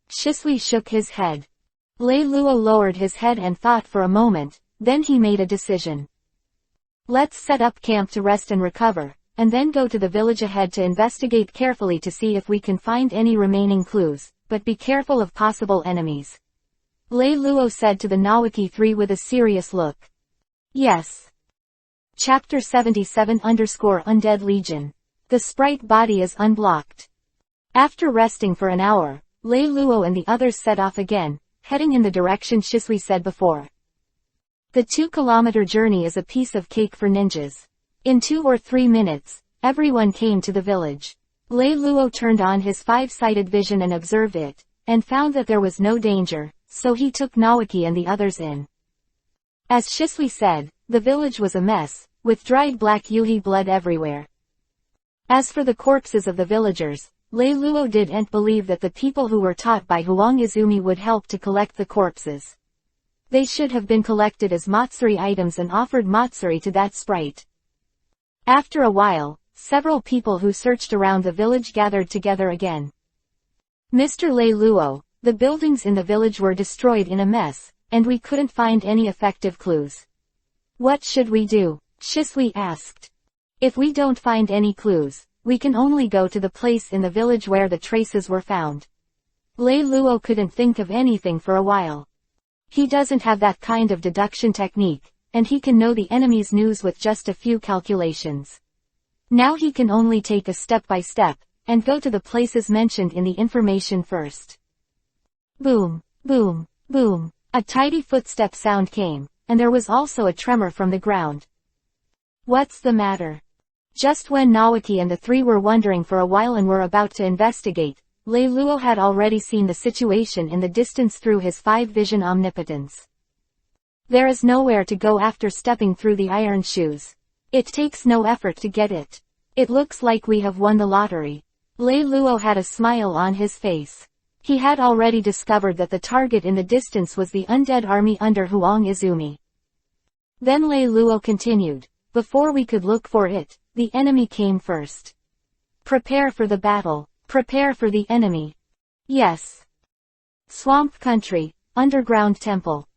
Shisui shook his head. Lei Luo lowered his head and thought for a moment, then he made a decision. Let's set up camp to rest and recover, and then go to the village ahead to investigate carefully to see if we can find any remaining clues, but be careful of possible enemies. Lei Luo said to the Naoki 3 with a serious look. Yes. Chapter 77 Undead Legion. The sprite body is unblocked. After resting for an hour, Lei Luo and the others set off again, heading in the direction Shisui said before. The 2-kilometer journey is a piece of cake for ninjas. In 2 or 3 minutes, everyone came to the village. Lei Luo turned on his 5-sided vision and observed it, and found that there was no danger, so he took Naoki and the others in. As Shisui said, the village was a mess, with dried black yuhi blood everywhere. As for the corpses of the villagers, Lei Luo didn't believe that the people who were taught by Huang Izumi would help to collect the corpses. They should have been collected as matsuri items and offered matsuri to that sprite. After a while, several people who searched around the village gathered together again. Mr. Lei Luo, the buildings in the village were destroyed in a mess, and we couldn't find any effective clues. What should we do? Shisui asked. If we don't find any clues, we can only go to the place in the village where the traces were found. Lei Luo couldn't think of anything for a while. He doesn't have that kind of deduction technique, and he can know the enemy's news with just a few calculations. Now he can only take a step by step, and go to the places mentioned in the information first. Boom, boom, boom. A tidy footstep sound came, and there was also a tremor from the ground. What's the matter? Just when Naoki and the 3 were wondering for a while and were about to investigate, Lei Luo had already seen the situation in the distance through his 5-vision omnipotence. There is nowhere to go after stepping through the iron shoes. It takes no effort to get it. It looks like we have won the lottery. Lei Luo had a smile on his face. He had already discovered that the target in the distance was the undead army under Huang Izumi. Then Lei Luo continued. Before we could look for it, the enemy came first. Prepare for the battle. Prepare for the enemy. Yes. Swamp Country, Underground Temple.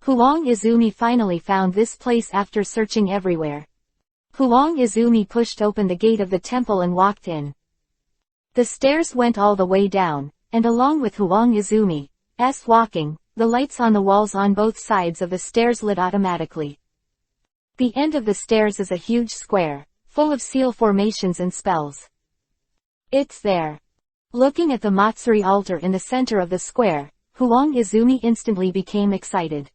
Huang Izumi finally found this place after searching everywhere. Huang Izumi pushed open the gate of the temple and walked in. The stairs went all the way down, and along with Huang Izumi's walking, the lights on the walls on both sides of the stairs lit automatically. The end of the stairs is a huge square, full of seal formations and spells. It's there. Looking at the Matsuri altar in the center of the square, Huang Izumi instantly became excited.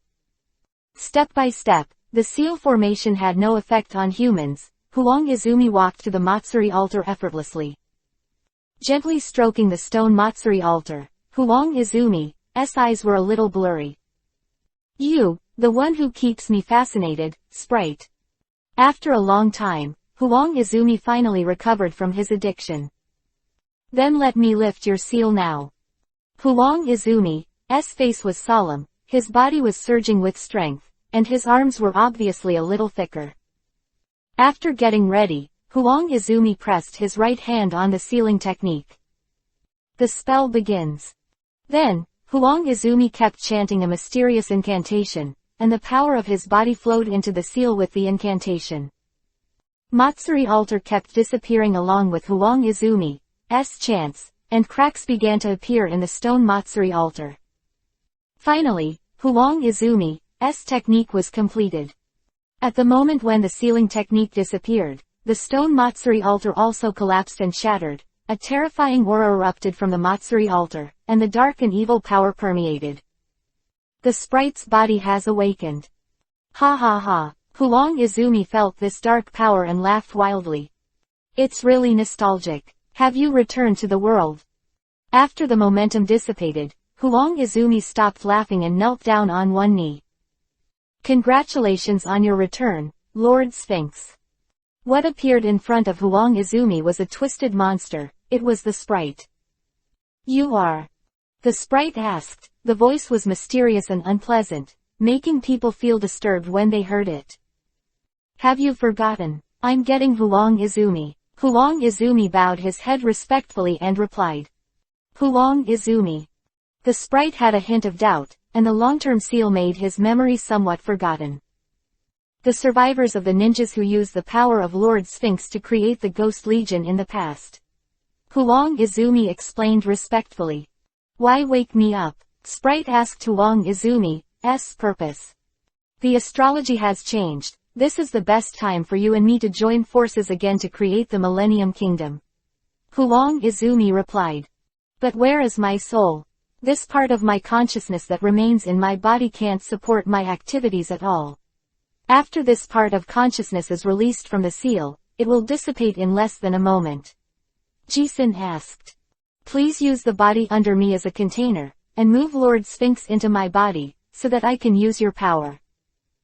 Step by step, the seal formation had no effect on humans. Huang Izumi walked to the Matsuri altar effortlessly. Gently stroking the stone Matsuri altar, Huang Izumi's eyes were a little blurry. You, the one who keeps me fascinated, sprite. After a long time, Huang Izumi finally recovered from his addiction. Then let me lift your seal now. Huang Izumi's face was solemn, his body was surging with strength, and his arms were obviously a little thicker. After getting ready, Huang Izumi pressed his right hand on the sealing technique. The spell begins. Then, Huang Izumi kept chanting a mysterious incantation, and the power of his body flowed into the seal with the incantation. Matsuri altar kept disappearing along with Huang Izumi's chants, and cracks began to appear in the stone Matsuri altar. Finally, Huang Izumi's technique was completed. At the moment when the sealing technique disappeared, the stone Matsuri altar also collapsed and shattered. A terrifying aura erupted from the Matsuri altar, and the dark and evil power permeated. The sprite's body has awakened. Ha ha ha. Huang Izumi felt this dark power and laughed wildly. It's really nostalgic. Have you returned to the world? After the momentum dissipated, Huang Izumi stopped laughing and knelt down on one knee. Congratulations on your return, Lord Sphinx. What appeared in front of Huang Izumi was a twisted monster. It was the sprite. You are? The sprite asked. The voice was mysterious and unpleasant, making people feel disturbed when they heard it. Have you forgotten? I'm getting Huang Izumi. Huang Izumi bowed his head respectfully and replied. Huang Izumi. The sprite had a hint of doubt, and the long-term seal made his memory somewhat forgotten. The survivors of the ninjas who used the power of Lord Sphinx to create the Ghost Legion in the past. Huang Izumi explained respectfully. Why wake me up? Sprite asked Huang Izumi's purpose. The astrology has changed. This is the best time for you and me to join forces again to create the Millennium Kingdom. Huang Izumi replied. But where is my soul? This part of my consciousness that remains in my body can't support my activities at all. After this part of consciousness is released from the seal, it will dissipate in less than a moment. Jisun asked. Please use the body under me as a container, and move Lord Sphinx into my body, so that I can use your power.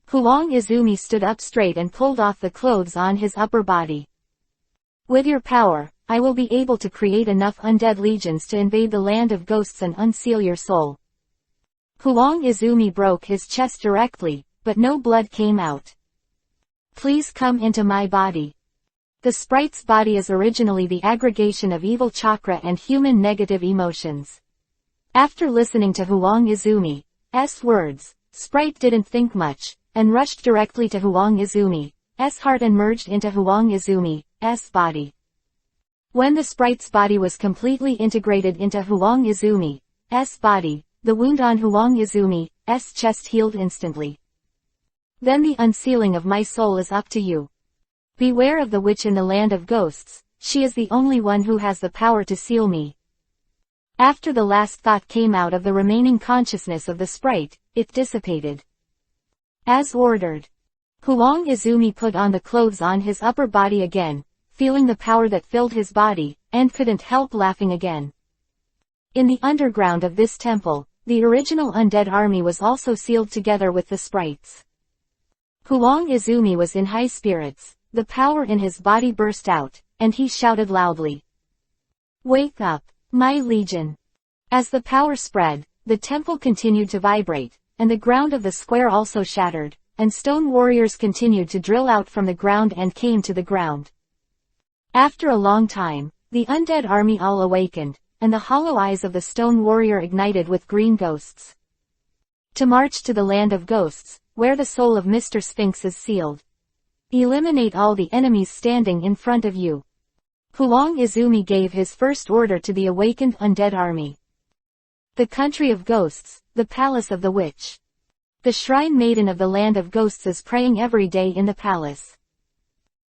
Huang Izumi stood up straight and pulled off the clothes on his upper body. With your power, I will be able to create enough undead legions to invade the land of ghosts and unseal your soul. Huang Izumi broke his chest directly, but no blood came out. Please come into my body. The sprite's body is originally the aggregation of evil chakra and human negative emotions. After listening to Huang Izumi's words, Sprite didn't think much, and rushed directly to Huang Izumi's heart and merged into Huang Izumi's body. When the sprite's body was completely integrated into Huang Izumi's body, the wound on Huang Izumi's chest healed instantly. Then the unsealing of my soul is up to you. Beware of the witch in the land of ghosts, she is the only one who has the power to seal me. After the last thought came out of the remaining consciousness of the sprite, it dissipated. As ordered. Huang Izumi put on the clothes on his upper body again, feeling the power that filled his body, and couldn't help laughing again. In the underground of this temple, the original undead army was also sealed together with the sprites. Huang Izumi was in high spirits, the power in his body burst out, and he shouted loudly. Wake up, my legion! As the power spread, the temple continued to vibrate, and the ground of the square also shattered, and stone warriors continued to drill out from the ground and came to the ground. After a long time, the undead army all awakened, and the hollow eyes of the stone warrior ignited with green ghosts. To march to the land of ghosts, where the soul of Mr. Sphinx is sealed. Eliminate all the enemies standing in front of you. Huang Izumi gave his first order to the awakened undead army. The country of ghosts, the palace of the witch. The shrine maiden of the land of ghosts is praying every day in the palace.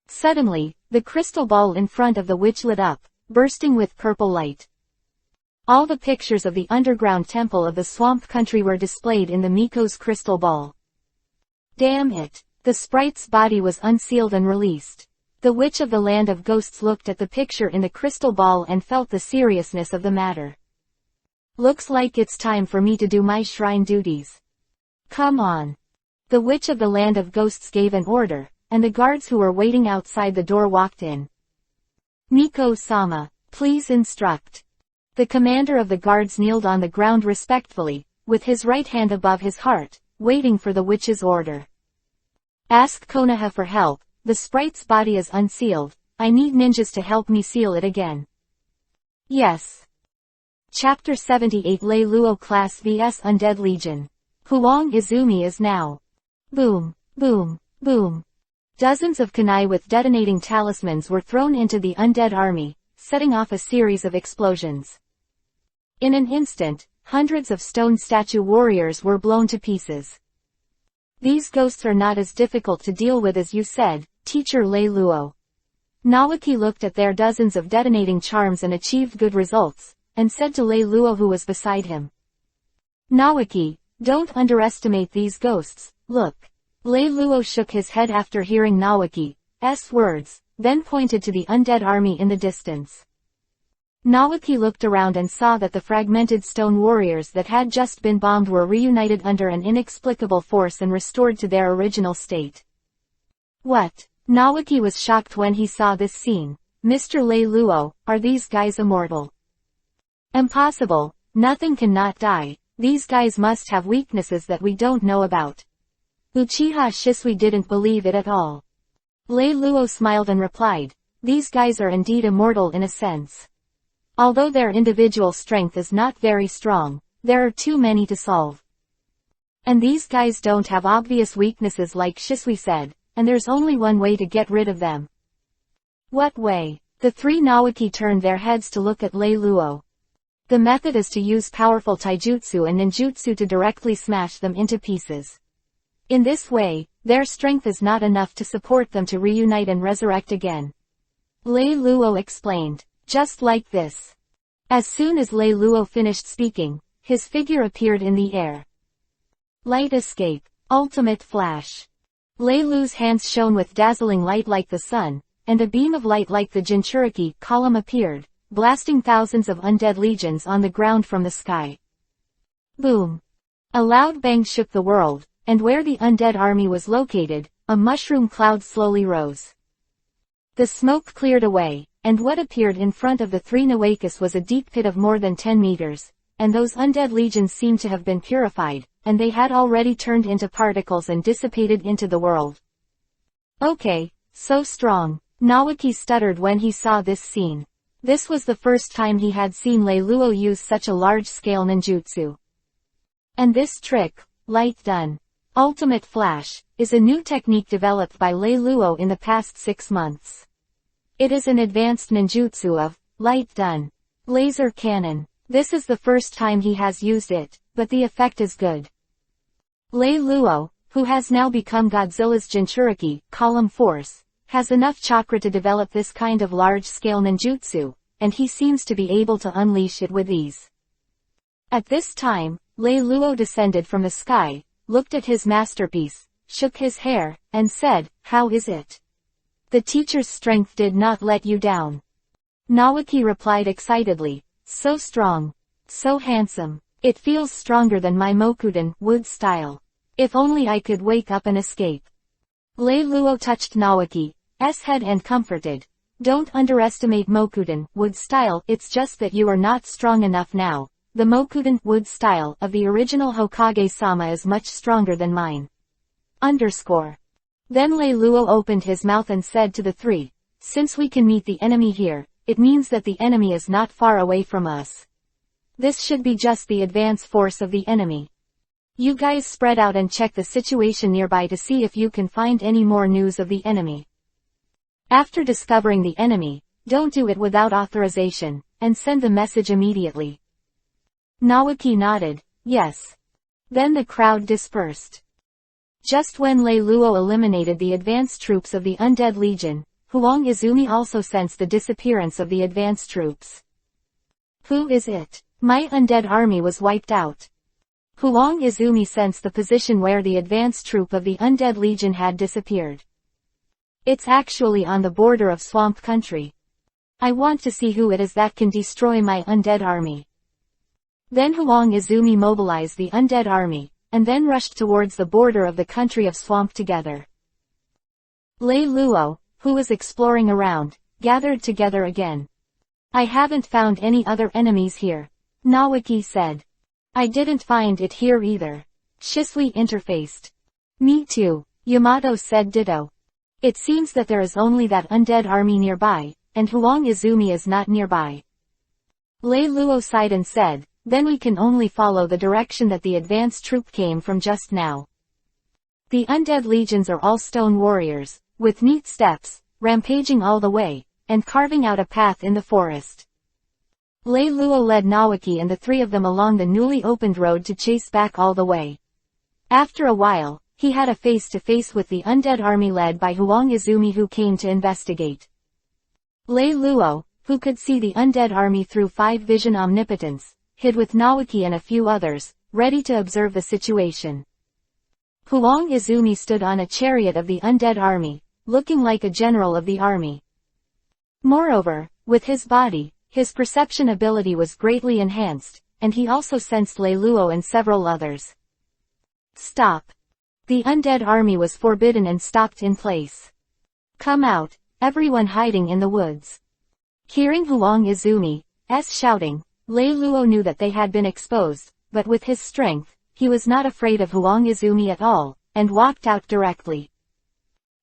Suddenly, the crystal ball in front of the witch lit up, bursting with purple light. All the pictures of the underground temple of the swamp country were displayed in the Miko's crystal ball. Damn it! The sprite's body was unsealed and released. The witch of the land of ghosts looked at the picture in the crystal ball and felt the seriousness of the matter. Looks like it's time for me to do my shrine duties. Come on. The witch of the land of ghosts gave an order, and the guards who were waiting outside the door walked in. Miko-sama, please instruct. The commander of the guards kneeled on the ground respectfully, with his right hand above his heart, waiting for the witch's order. Ask Konoha for help, the sprite's body is unsealed, I need ninjas to help me seal it again. Yes. Chapter 78 Lei Luo Class vs Undead Legion. Huang Izumi is now. Boom, boom, boom. Dozens of kunai with detonating talismans were thrown into the undead army, setting off a series of explosions. In an instant, hundreds of stone statue warriors were blown to pieces. These ghosts are not as difficult to deal with as you said, Teacher Lei Luo. Nawaki looked at their dozens of detonating charms and achieved good results, and said to Lei Luo who was beside him. Nawaki, don't underestimate these ghosts, look. Lei Luo shook his head after hearing Nawaki's words, then pointed to the undead army in the distance. Nawaki looked around and saw that the fragmented stone warriors that had just been bombed were reunited under an inexplicable force and restored to their original state. What? Nawaki was shocked when he saw this scene. Mr. Lei Luo, are these guys immortal? Impossible, nothing can not die, these guys must have weaknesses that we don't know about. Uchiha Shisui didn't believe it at all. Lei Luo smiled and replied, these guys are indeed immortal in a sense. Although their individual strength is not very strong, there are too many to solve. And these guys don't have obvious weaknesses like Shisui said, and there's only one way to get rid of them. What way? The three Nawaki turned their heads to look at Lei Luo. The method is to use powerful taijutsu and ninjutsu to directly smash them into pieces. In this way, their strength is not enough to support them to reunite and resurrect again. Lei Luo explained. Just like this. As soon as Lei Luo finished speaking, his figure appeared in the air. Light escape. Ultimate flash. Lei Luo's hands shone with dazzling light like the sun, and a beam of light like the Jinchuriki column appeared, blasting thousands of undead legions on the ground from the sky. Boom. A loud bang shook the world, and where the undead army was located, a mushroom cloud slowly rose. The smoke cleared away, and what appeared in front of the three Nawakas was a deep pit of more than 10 meters, and those undead legions seemed to have been purified, and they had already turned into particles and dissipated into the world. Okay, so strong, Nawaki stuttered when he saw this scene. This was the first time he had seen Lei Luo use such a large-scale ninjutsu. And this trick, Light Done, Ultimate Flash, is a new technique developed by Lei Luo in the past 6 months. It is an advanced ninjutsu of Light Done Laser Cannon. This is the first time he has used it, but the effect is good. Lei Luo, who has now become Godzilla's Jinchuriki column force, has enough chakra to develop this kind of large-scale ninjutsu, and he seems to be able to unleash it with ease. At this time, Lei Luo descended from the sky, looked at his masterpiece, shook his hair, and said, "How is it? The teacher's strength did not let you down." Nawaki replied excitedly, "So strong. So handsome. It feels stronger than my Mokuden wood style. If only I could wake up and escape." Lei Luo touched Nawaki's head and comforted. "Don't underestimate Mokuden wood style, it's just that you are not strong enough now. The Mokuden wood style of the original Hokage-sama is much stronger than mine." underscore. Then Lei Luo opened his mouth and said to the three, since we can meet the enemy here, it means that the enemy is not far away from us. This should be just the advance force of the enemy. You guys spread out and check the situation nearby to see if you can find any more news of the enemy. After discovering the enemy, don't do it without authorization, and send the message immediately. Naoki nodded, yes. Then the crowd dispersed. Just when Lei Luo eliminated the advance troops of the Undead Legion, Huang Izumi also sensed the disappearance of the advance troops. Who is it? My undead army was wiped out. Huang Izumi sensed the position where the advance troop of the Undead Legion had disappeared. It's actually on the border of Swamp Country. I want to see who it is that can destroy my undead army. Then Huang Izumi mobilized the undead army, and then rushed towards the border of the country of Swamp together. Lei Luo, who was exploring around, gathered together again. I haven't found any other enemies here, Naoki said. I didn't find it here either. Shisui interfaced. Me too, Yamato said ditto. It seems that there is only that undead army nearby, and Huang Izumi is not nearby. Lei Luo sighed and said, then we can only follow the direction that the advance troop came from just now. The undead legions are all stone warriors, with neat steps, rampaging all the way, and carving out a path in the forest. Lei Luo led Naoki and the three of them along the newly opened road to chase back all the way. After a while, he had a face-to-face with the undead army led by Huang Izumi who came to investigate. Lei Luo, who could see the undead army through 5 vision omnipotence, hid with Naoki and a few others, ready to observe the situation. Huang Izumi stood on a chariot of the undead army, looking like a general of the army. Moreover, with his body, his perception ability was greatly enhanced, and he also sensed Lei Luo and several others. Stop. The undead army was forbidden and stopped in place. Come out, everyone hiding in the woods. Hearing Huang Izumi's shouting, Lei Luo knew that they had been exposed, but with his strength, he was not afraid of Huang Izumi at all, and walked out directly.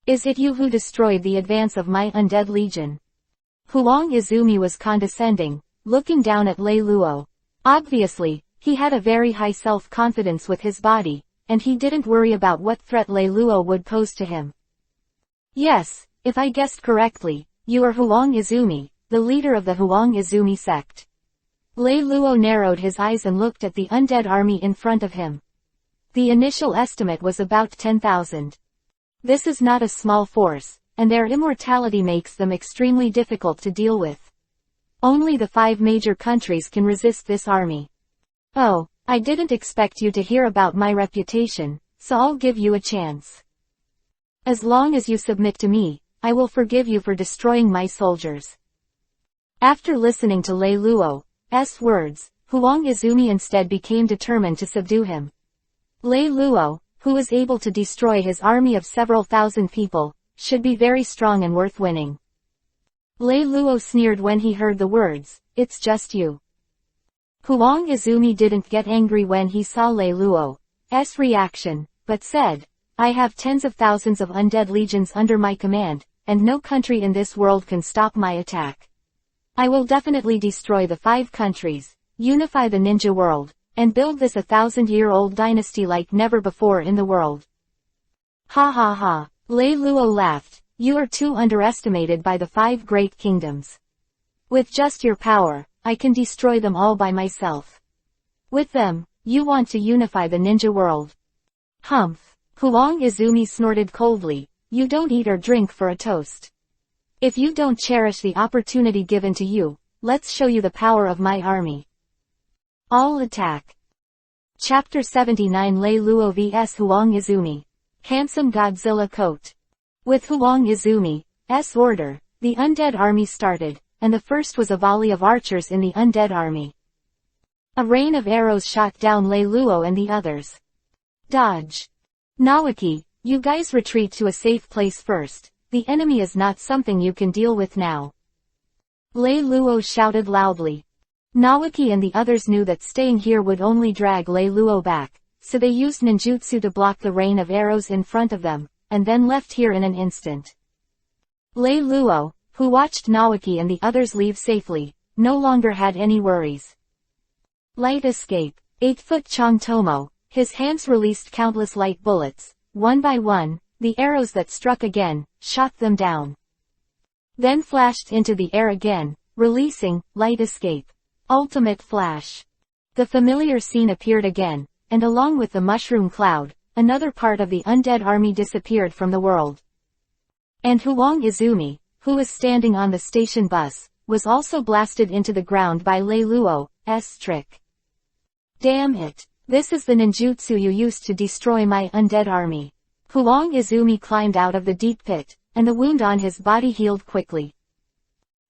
Is it you who destroyed the advance of my undead legion? Huang Izumi was condescending, looking down at Lei Luo. Obviously, he had a very high self-confidence with his body, and he didn't worry about what threat Lei Luo would pose to him. Yes, if I guessed correctly, you are Huang Izumi, the leader of the Huang Izumi sect. Lei Luo narrowed his eyes and looked at the undead army in front of him. The initial estimate was about 10,000. This is not a small force, and their immortality makes them extremely difficult to deal with. Only the 5 major countries can resist this army. Oh, I didn't expect you to hear about my reputation, so I'll give you a chance. As long as you submit to me, I will forgive you for destroying my soldiers. After listening to Lei Luo's words, Huang Izumi instead became determined to subdue him. Lei Luo, who was able to destroy his army of several thousand people, should be very strong and worth winning. Lei Luo sneered when he heard the words, it's just you. Huang Izumi didn't get angry when he saw Lei Luo's reaction, but said, I have tens of thousands of undead legions under my command, and no country in this world can stop my attack. I will definitely destroy the 5 countries, unify the ninja world, and build this 1,000-year-old dynasty like never before in the world. Ha ha ha, Lei Luo laughed, you are too underestimated by the 5 great kingdoms. With just your power, I can destroy them all by myself. With them, you want to unify the ninja world. Humph, Huang Izumi snorted coldly, you don't eat or drink for a toast. If you don't cherish the opportunity given to you, let's show you the power of my army. All attack. Chapter 79 Lei Luo vs Huang Izumi. Handsome Godzilla coat. With Huang Izumi's order, the undead army started, and the first was a volley of archers in the undead army. A rain of arrows shot down Lei Luo and the others. Dodge. Naoki, you guys retreat to a safe place first, the enemy is not something you can deal with now. Lei Luo shouted loudly. Naoki and the others knew that staying here would only drag Lei Luo back, so they used ninjutsu to block the rain of arrows in front of them, and then left here in an instant. Lei Luo, who watched Naoki and the others leave safely, no longer had any worries. Light escape. 8-foot Chang Tomo, his hands released countless light bullets. One by one, the arrows that struck again, shot them down. Then flashed into the air again, releasing light escape. Ultimate flash. The familiar scene appeared again, and along with the mushroom cloud, another part of the undead army disappeared from the world. And Huang Izumi, who was standing on the station bus, was also blasted into the ground by Lei Luo's trick. Damn it. This is the ninjutsu you used to destroy my undead army. Huang Izumi climbed out of the deep pit, and the wound on his body healed quickly.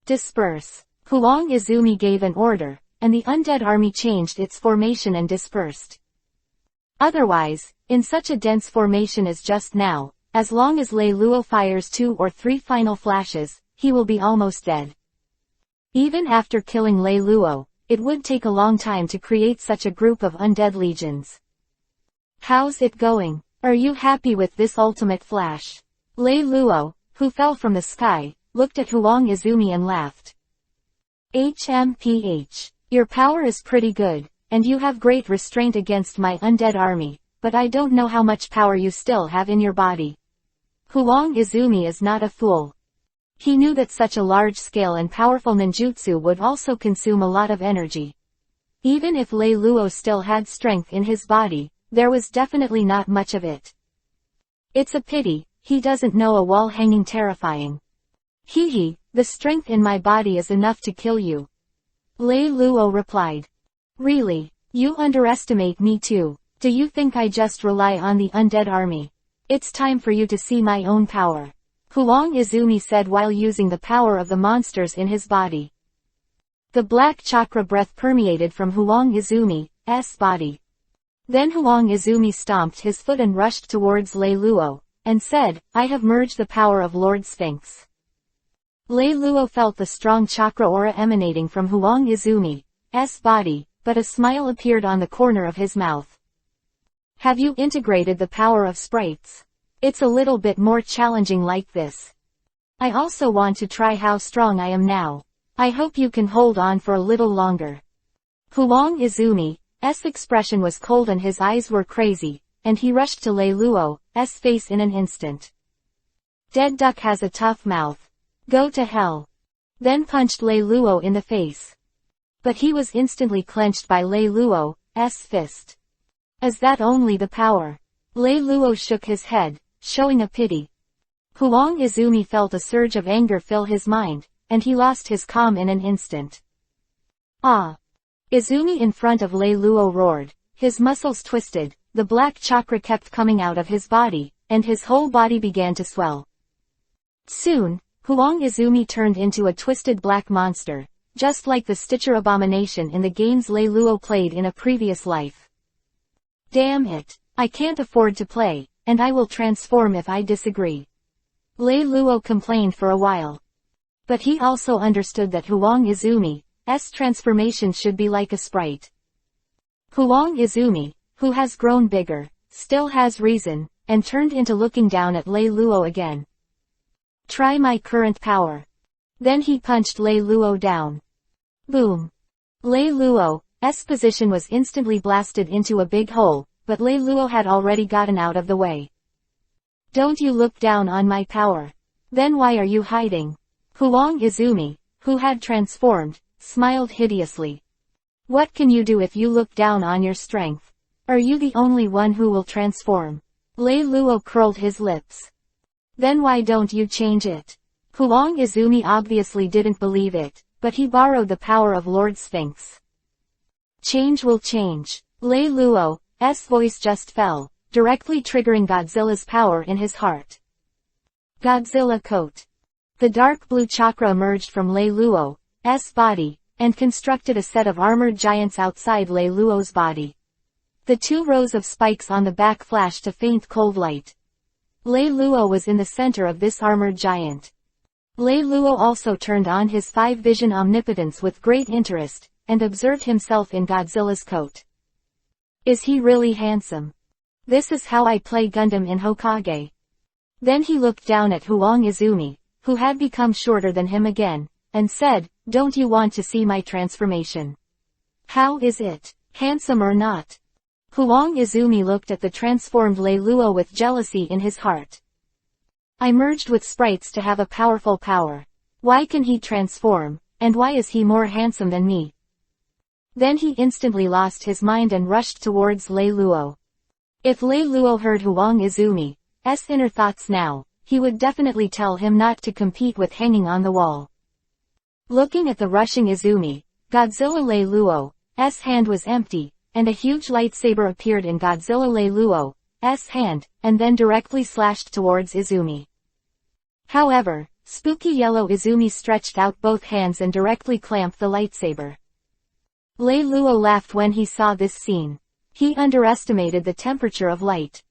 Disperse. Huang Izumi gave an order, and the undead army changed its formation and dispersed. Otherwise, in such a dense formation as just now, as long as Lei Luo fires 2 or 3 final flashes, he will be almost dead. Even after killing Lei Luo, it would take a long time to create such a group of undead legions. How's it going? Are you happy with this ultimate flash? Lei Luo, who fell from the sky, looked at Huang Izumi and laughed. HMPH. Your power is pretty good, and you have great restraint against my undead army, but I don't know how much power you still have in your body. Huang Izumi is not a fool. He knew that such a large-scale and powerful ninjutsu would also consume a lot of energy. Even if Lei Luo still had strength in his body, there was definitely not much of it. It's a pity, he doesn't know a wall hanging terrifying. Hee, the strength in my body is enough to kill you. Lei Luo replied. Really? You underestimate me too. Do you think I just rely on the undead army? It's time for you to see my own power. Huang Izumi said while using the power of the monsters in his body. The black chakra breath permeated from Huang Izumi's body. Then Huang Izumi stomped his foot and rushed towards Lei Luo, and said, I have merged the power of Lord Sphinx. Lei Luo felt the strong chakra aura emanating from Huang Izumi's body, but a smile appeared on the corner of his mouth. Have you integrated the power of sprites? It's a little bit more challenging like this. I also want to try how strong I am now. I hope you can hold on for a little longer. Huang Izumi's expression was cold and his eyes were crazy, and he rushed to Lei Luo's face in an instant. Dead duck has a tough mouth. Go to hell. Then punched Lei Luo in the face. But he was instantly clenched by Lei Luo's fist. Is that only the power? Lei Luo shook his head, showing a pity. Huang Izumi felt a surge of anger fill his mind, and he lost his calm in an instant. Ah! Izumi in front of Lei Luo roared, his muscles twisted, the black chakra kept coming out of his body, and his whole body began to swell. Soon, Huang Izumi turned into a twisted black monster, just like the Stitcher abomination in the games Lei Luo played in a previous life. Damn it! I can't afford to play, and I will transform if I disagree. Lei Luo complained for a while. But he also understood that Huang Izumi's transformation should be like a sprite. Huang Izumi, who has grown bigger, still has reason, and turned into looking down at Lei Luo again. Try my current power. Then he punched Lei Luo down. Boom. Lei Luo's position was instantly blasted into a big hole, but Lei Luo had already gotten out of the way. Don't you look down on my power. Then why are you hiding? Huang Izumi, who had transformed, smiled hideously. What can you do if you look down on your strength? Are you the only one who will transform? Lei Luo curled his lips. Then why don't you change it? Huang Izumi obviously didn't believe it, but he borrowed the power of Lord Sphinx. Change will change. Lei Luo's voice just fell, directly triggering Godzilla's power in his heart. Godzilla coat. The dark blue chakra emerged from Lei Luo's body, and constructed a set of armored giants outside Lei Luo's body. The 2 rows of spikes on the back flashed a faint cold light. Lei Luo was in the center of this armored giant. Lei Luo also turned on his 5-vision omnipotence with great interest, and observed himself in Godzilla's coat. Is he really handsome? This is how I play Gundam in Hokage. Then he looked down at Huang Izumi, who had become shorter than him again, and said, "Don't you want to see my transformation? How is it, handsome or not?" Huang Izumi looked at the transformed Lei Luo with jealousy in his heart. I merged with sprites to have a powerful power. Why can he transform, and why is he more handsome than me? Then he instantly lost his mind and rushed towards Lei Luo. If Lei Luo heard Huang Izumi's inner thoughts now, he would definitely tell him not to compete with hanging on the wall. Looking at the rushing Izumi, Godzilla Lei Luo's hand was empty, and a huge lightsaber appeared in Godzilla Lei Luo's hand, and then directly slashed towards Izumi. However, spooky yellow Izumi stretched out both hands and directly clamped the lightsaber. Lei Luo laughed when he saw this scene. He underestimated the temperature of light.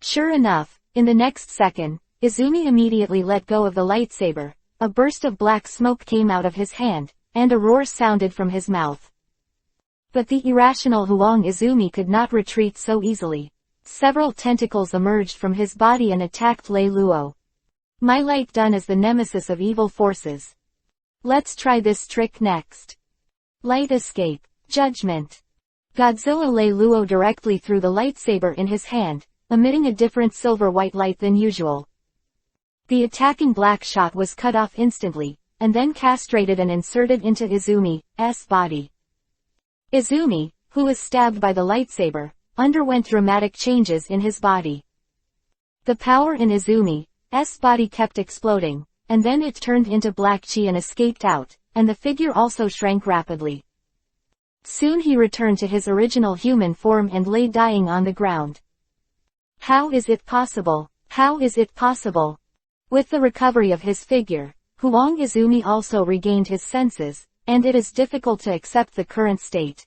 Sure enough, in the next second, Izumi immediately let go of the lightsaber, a burst of black smoke came out of his hand, and a roar sounded from his mouth. But the irrational Huang Izumi could not retreat so easily. Several tentacles emerged from his body and attacked Lei Luo. My light done is the nemesis of evil forces. Let's try this trick next. Light escape. Judgment. Godzilla Lei Luo directly threw the lightsaber in his hand, emitting a different silver-white light than usual. The attacking black shot was cut off instantly, and then castrated and inserted into Izumi's body. Izumi, who was stabbed by the lightsaber, underwent dramatic changes in his body. The power in Izumi's body kept exploding, and then it turned into black chi and escaped out, and the figure also shrank rapidly. Soon he returned to his original human form and lay dying on the ground. How is it possible? How is it possible? With the recovery of his figure, Huang Izumi also regained his senses, and it is difficult to accept the current state.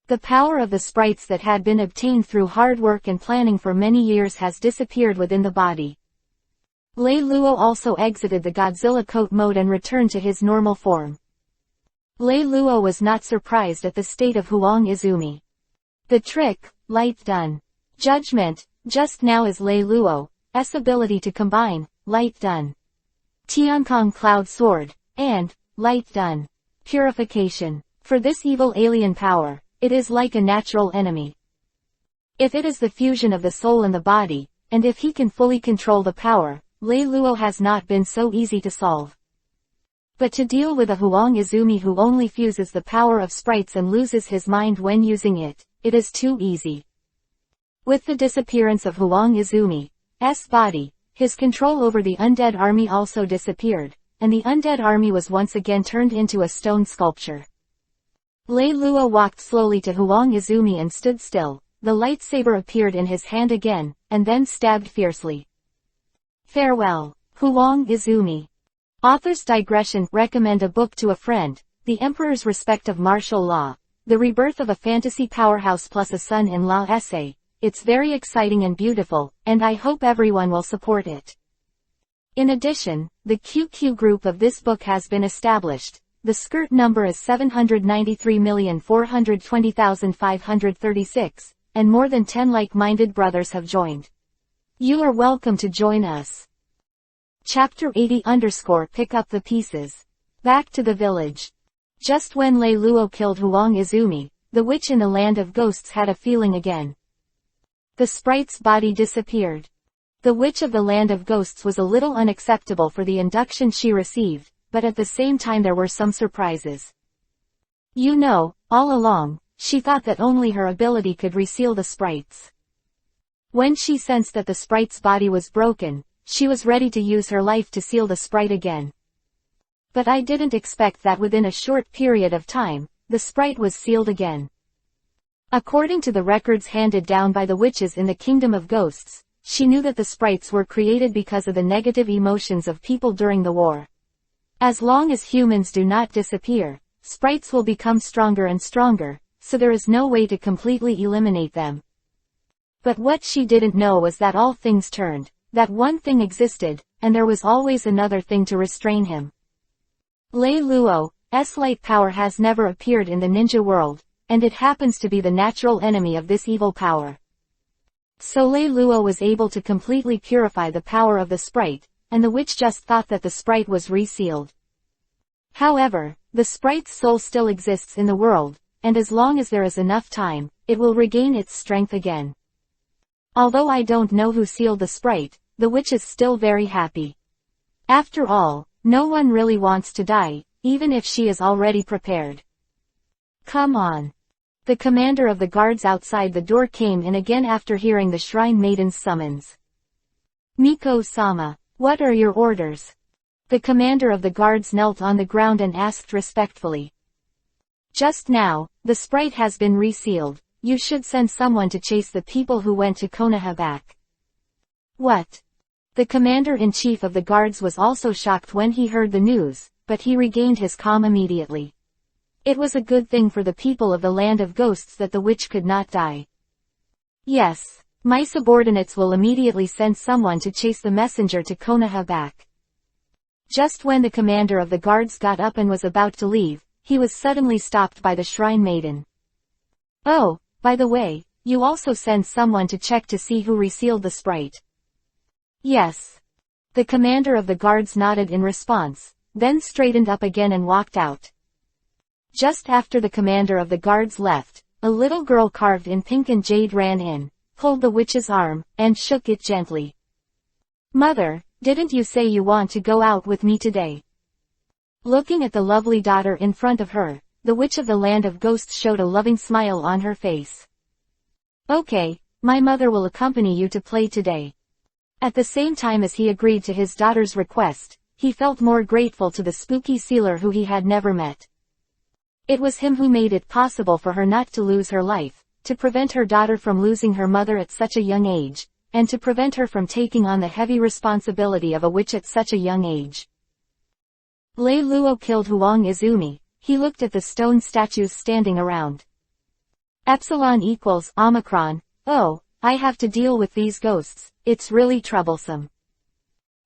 The power of the sprites that had been obtained through hard work and planning for many years has disappeared within the body. Lei Luo also exited the Godzilla coat mode and returned to his normal form. Lei Luo was not surprised at the state of Huang Izumi. The trick, light done. Judgment, just now is Lei Luo's ability to combine, light done. Tiankong Cloud Sword, and, light done. Purification. For this evil alien power, it is like a natural enemy. If it is the fusion of the soul and the body, and if he can fully control the power, Lei Luo has not been so easy to solve. But to deal with a Huang Izumi who only fuses the power of sprites and loses his mind when using it, it is too easy. With the disappearance of Huang Izumi's body, his control over the undead army also disappeared, and the undead army was once again turned into a stone sculpture. Lei Luo walked slowly to Huang Izumi and stood still. The lightsaber appeared in his hand again, and then stabbed fiercely. Farewell, Huang Izumi. Author's digression. Recommend a book to a friend. The Emperor's Respect of Martial Law. The Rebirth of a Fantasy Powerhouse plus a Son-in-Law essay. It's very exciting and beautiful, and I hope everyone will support it. In addition, the QQ group of this book has been established. The skirt number is 793,420,536, and more than 10 like-minded brothers have joined. You are welcome to join us. Chapter 80 _ Pick up the pieces. Back to the village. Just when Lei Luo killed Huang Izumi, the witch in the land of ghosts had a feeling again. The sprite's body disappeared. The witch of the land of ghosts was a little unacceptable for the induction she received, but at the same time there were some surprises. You know, all along, she thought that only her ability could reseal the sprites. When she sensed that the sprite's body was broken, she was ready to use her life to seal the sprite again. But I didn't expect that within a short period of time, the sprite was sealed again. According to the records handed down by the witches in the Kingdom of Ghosts, she knew that the sprites were created because of the negative emotions of people during the war. As long as humans do not disappear, sprites will become stronger and stronger, so there is no way to completely eliminate them. But what she didn't know was that all things turned, that one thing existed, and there was always another thing to restrain him. Lei Luo's light power has never appeared in the ninja world, and it happens to be the natural enemy of this evil power. So Lei Luo was able to completely purify the power of the sprite, and the witch just thought that the sprite was resealed. However, the sprite's soul still exists in the world, and as long as there is enough time, it will regain its strength again. Although I don't know who sealed the sprite, the witch is still very happy. After all, no one really wants to die, even if she is already prepared. Come on. The commander of the guards outside the door came in again after hearing the shrine maiden's summons. Miko-sama, what are your orders? The commander of the guards knelt on the ground and asked respectfully. Just now, the sprite has been resealed. You should send someone to chase the people who went to Konoha back. What? The commander-in-chief of the guards was also shocked when he heard the news, but he regained his calm immediately. It was a good thing for the people of the land of ghosts that the witch could not die. Yes, my subordinates will immediately send someone to chase the messenger to Konoha back. Just when the commander of the guards got up and was about to leave, he was suddenly stopped by the shrine maiden. Oh, by the way, you also send someone to check to see who resealed the sprite. Yes. The commander of the guards nodded in response, then straightened up again and walked out. Just after the commander of the guards left, a little girl carved in pink and jade ran in, pulled the witch's arm, and shook it gently. Mother, didn't you say you want to go out with me today? Looking at the lovely daughter in front of her, the witch of the land of ghosts showed a loving smile on her face. Okay, my mother will accompany you to play today. At the same time as he agreed to his daughter's request, he felt more grateful to the spooky sealer who he had never met. It was him who made it possible for her not to lose her life, to prevent her daughter from losing her mother at such a young age, and to prevent her from taking on the heavy responsibility of a witch at such a young age. Lei Luo killed Huang Izumi. He looked at the stone statues standing around. Epsilon equals Omicron. Oh, I have to deal with these ghosts, it's really troublesome.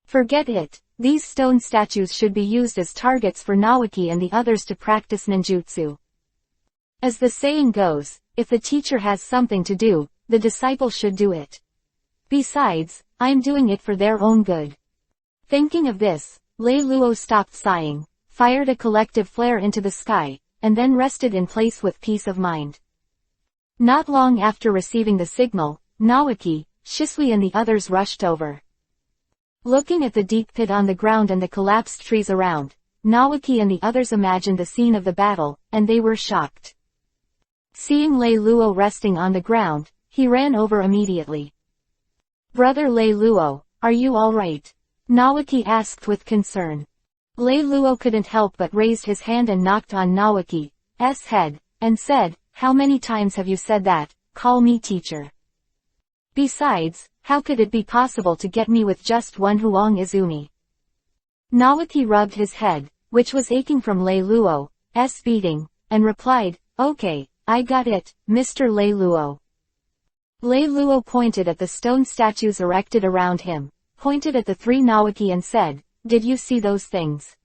Forget it, these stone statues should be used as targets for Naoki and the others to practice ninjutsu. As the saying goes, if the teacher has something to do, the disciple should do it. Besides, I'm doing it for their own good. Thinking of this, Lei Luo stopped sighing, fired a collective flare into the sky, and then rested in place with peace of mind. Not long after receiving the signal, Naoki, Shisui and the others rushed over. Looking at the deep pit on the ground and the collapsed trees around, Naoki and the others imagined the scene of the battle, and they were shocked. Seeing Lei Luo resting on the ground, he ran over immediately. Brother Lei Luo, are you alright? Naoki asked with concern. Lei Luo couldn't help but raised his hand and knocked on Naoki's head, and said, how many times have you said that, call me teacher. Besides, how could it be possible to get me with just one Huang Izumi? Naoki rubbed his head, which was aching from Lei Luo's beating, and replied, okay, I got it, Mr. Lei Luo. Lei Luo pointed at the stone statues erected around him, pointed at the three Naoki and said, did you see those things?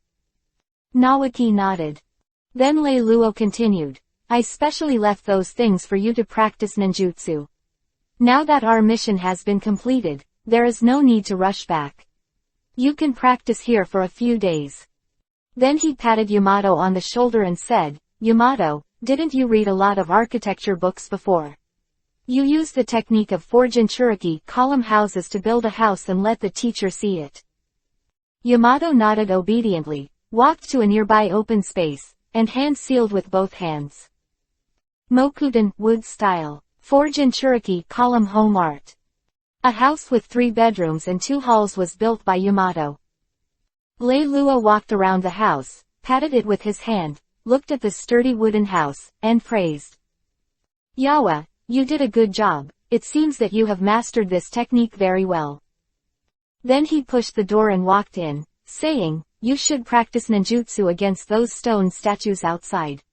Naoki nodded. Then Lei Luo continued, I specially left those things for you to practice ninjutsu. Now that our mission has been completed, there is no need to rush back. You can practice here for a few days. Then he patted Yamato on the shoulder and said, Yamato, didn't you read a lot of architecture books before? You use the technique of four Jinchuriki column houses to build a house and let the teacher see it. Yamato nodded obediently, walked to a nearby open space, and hand sealed with both hands. Mokuden, wood style. 4 Jinchuriki column home art. A house with 3 bedrooms and 2 halls was built by Yamato. Lei Luo walked around the house, patted it with his hand, looked at the sturdy wooden house, and praised. Yawa, you did a good job, it seems that you have mastered this technique very well. Then he pushed the door and walked in, saying, you should practice ninjutsu against those stone statues outside.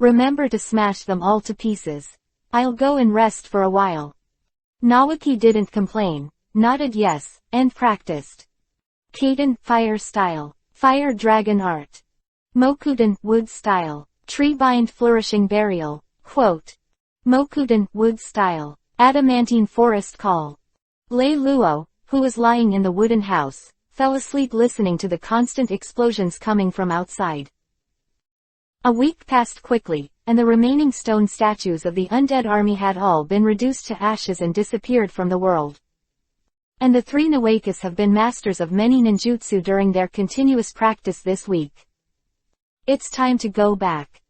Remember to smash them all to pieces. I'll go and rest for a while. Naoki didn't complain, nodded yes, and practiced. Kaden, fire style. Fire dragon art. Mokuden, wood style. Tree bind flourishing burial. Quote. Mokudan, wood style. Adamantine forest call. Lei Luo, who was lying in the wooden house, fell asleep listening to the constant explosions coming from outside. A week passed quickly, and the remaining stone statues of the undead army had all been reduced to ashes and disappeared from the world. And the three Nawakas have been masters of many ninjutsu during their continuous practice this week. It's time to go back.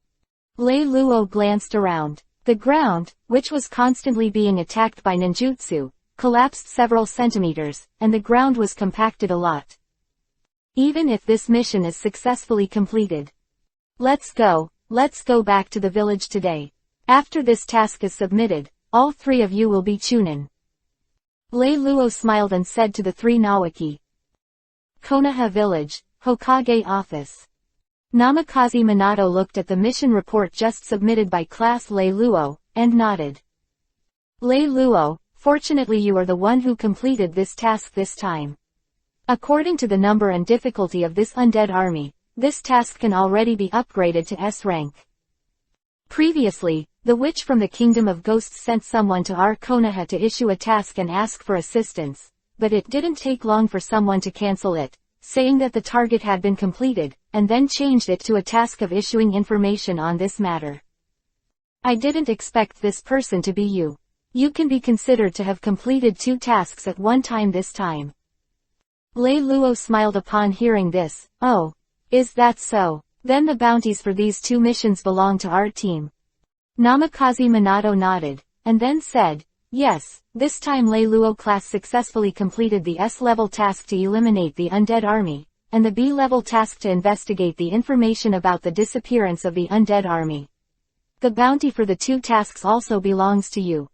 Lei Luo glanced around. The ground, which was constantly being attacked by ninjutsu, collapsed several centimeters, and the ground was compacted a lot. Even if this mission is successfully completed. Let's go back to the village today. After this task is submitted, all three of you will be Chunin. Lei Luo smiled and said to the three Nawaki. Konoha Village, Hokage Office. Namikaze Minato looked at the mission report just submitted by Class Lei Luo, and nodded. Lei Luo, fortunately you are the one who completed this task this time. According to the number and difficulty of this undead army, this task can already be upgraded to S rank. Previously, the witch from the Kingdom of Ghosts sent someone to our Konoha to issue a task and ask for assistance, but it didn't take long for someone to cancel it, saying that the target had been completed, and then changed it to a task of issuing information on this matter. I didn't expect this person to be you. You can be considered to have completed 2 tasks at one time this time. Lei Luo smiled upon hearing this. Oh, is that so? Then the bounties for these 2 missions belong to our team. Namikaze Minato nodded, and then said, yes, this time Lei Luo class successfully completed the S-level task to eliminate the undead army, and the B-level task to investigate the information about the disappearance of the undead army. The bounty for the 2 tasks also belongs to you.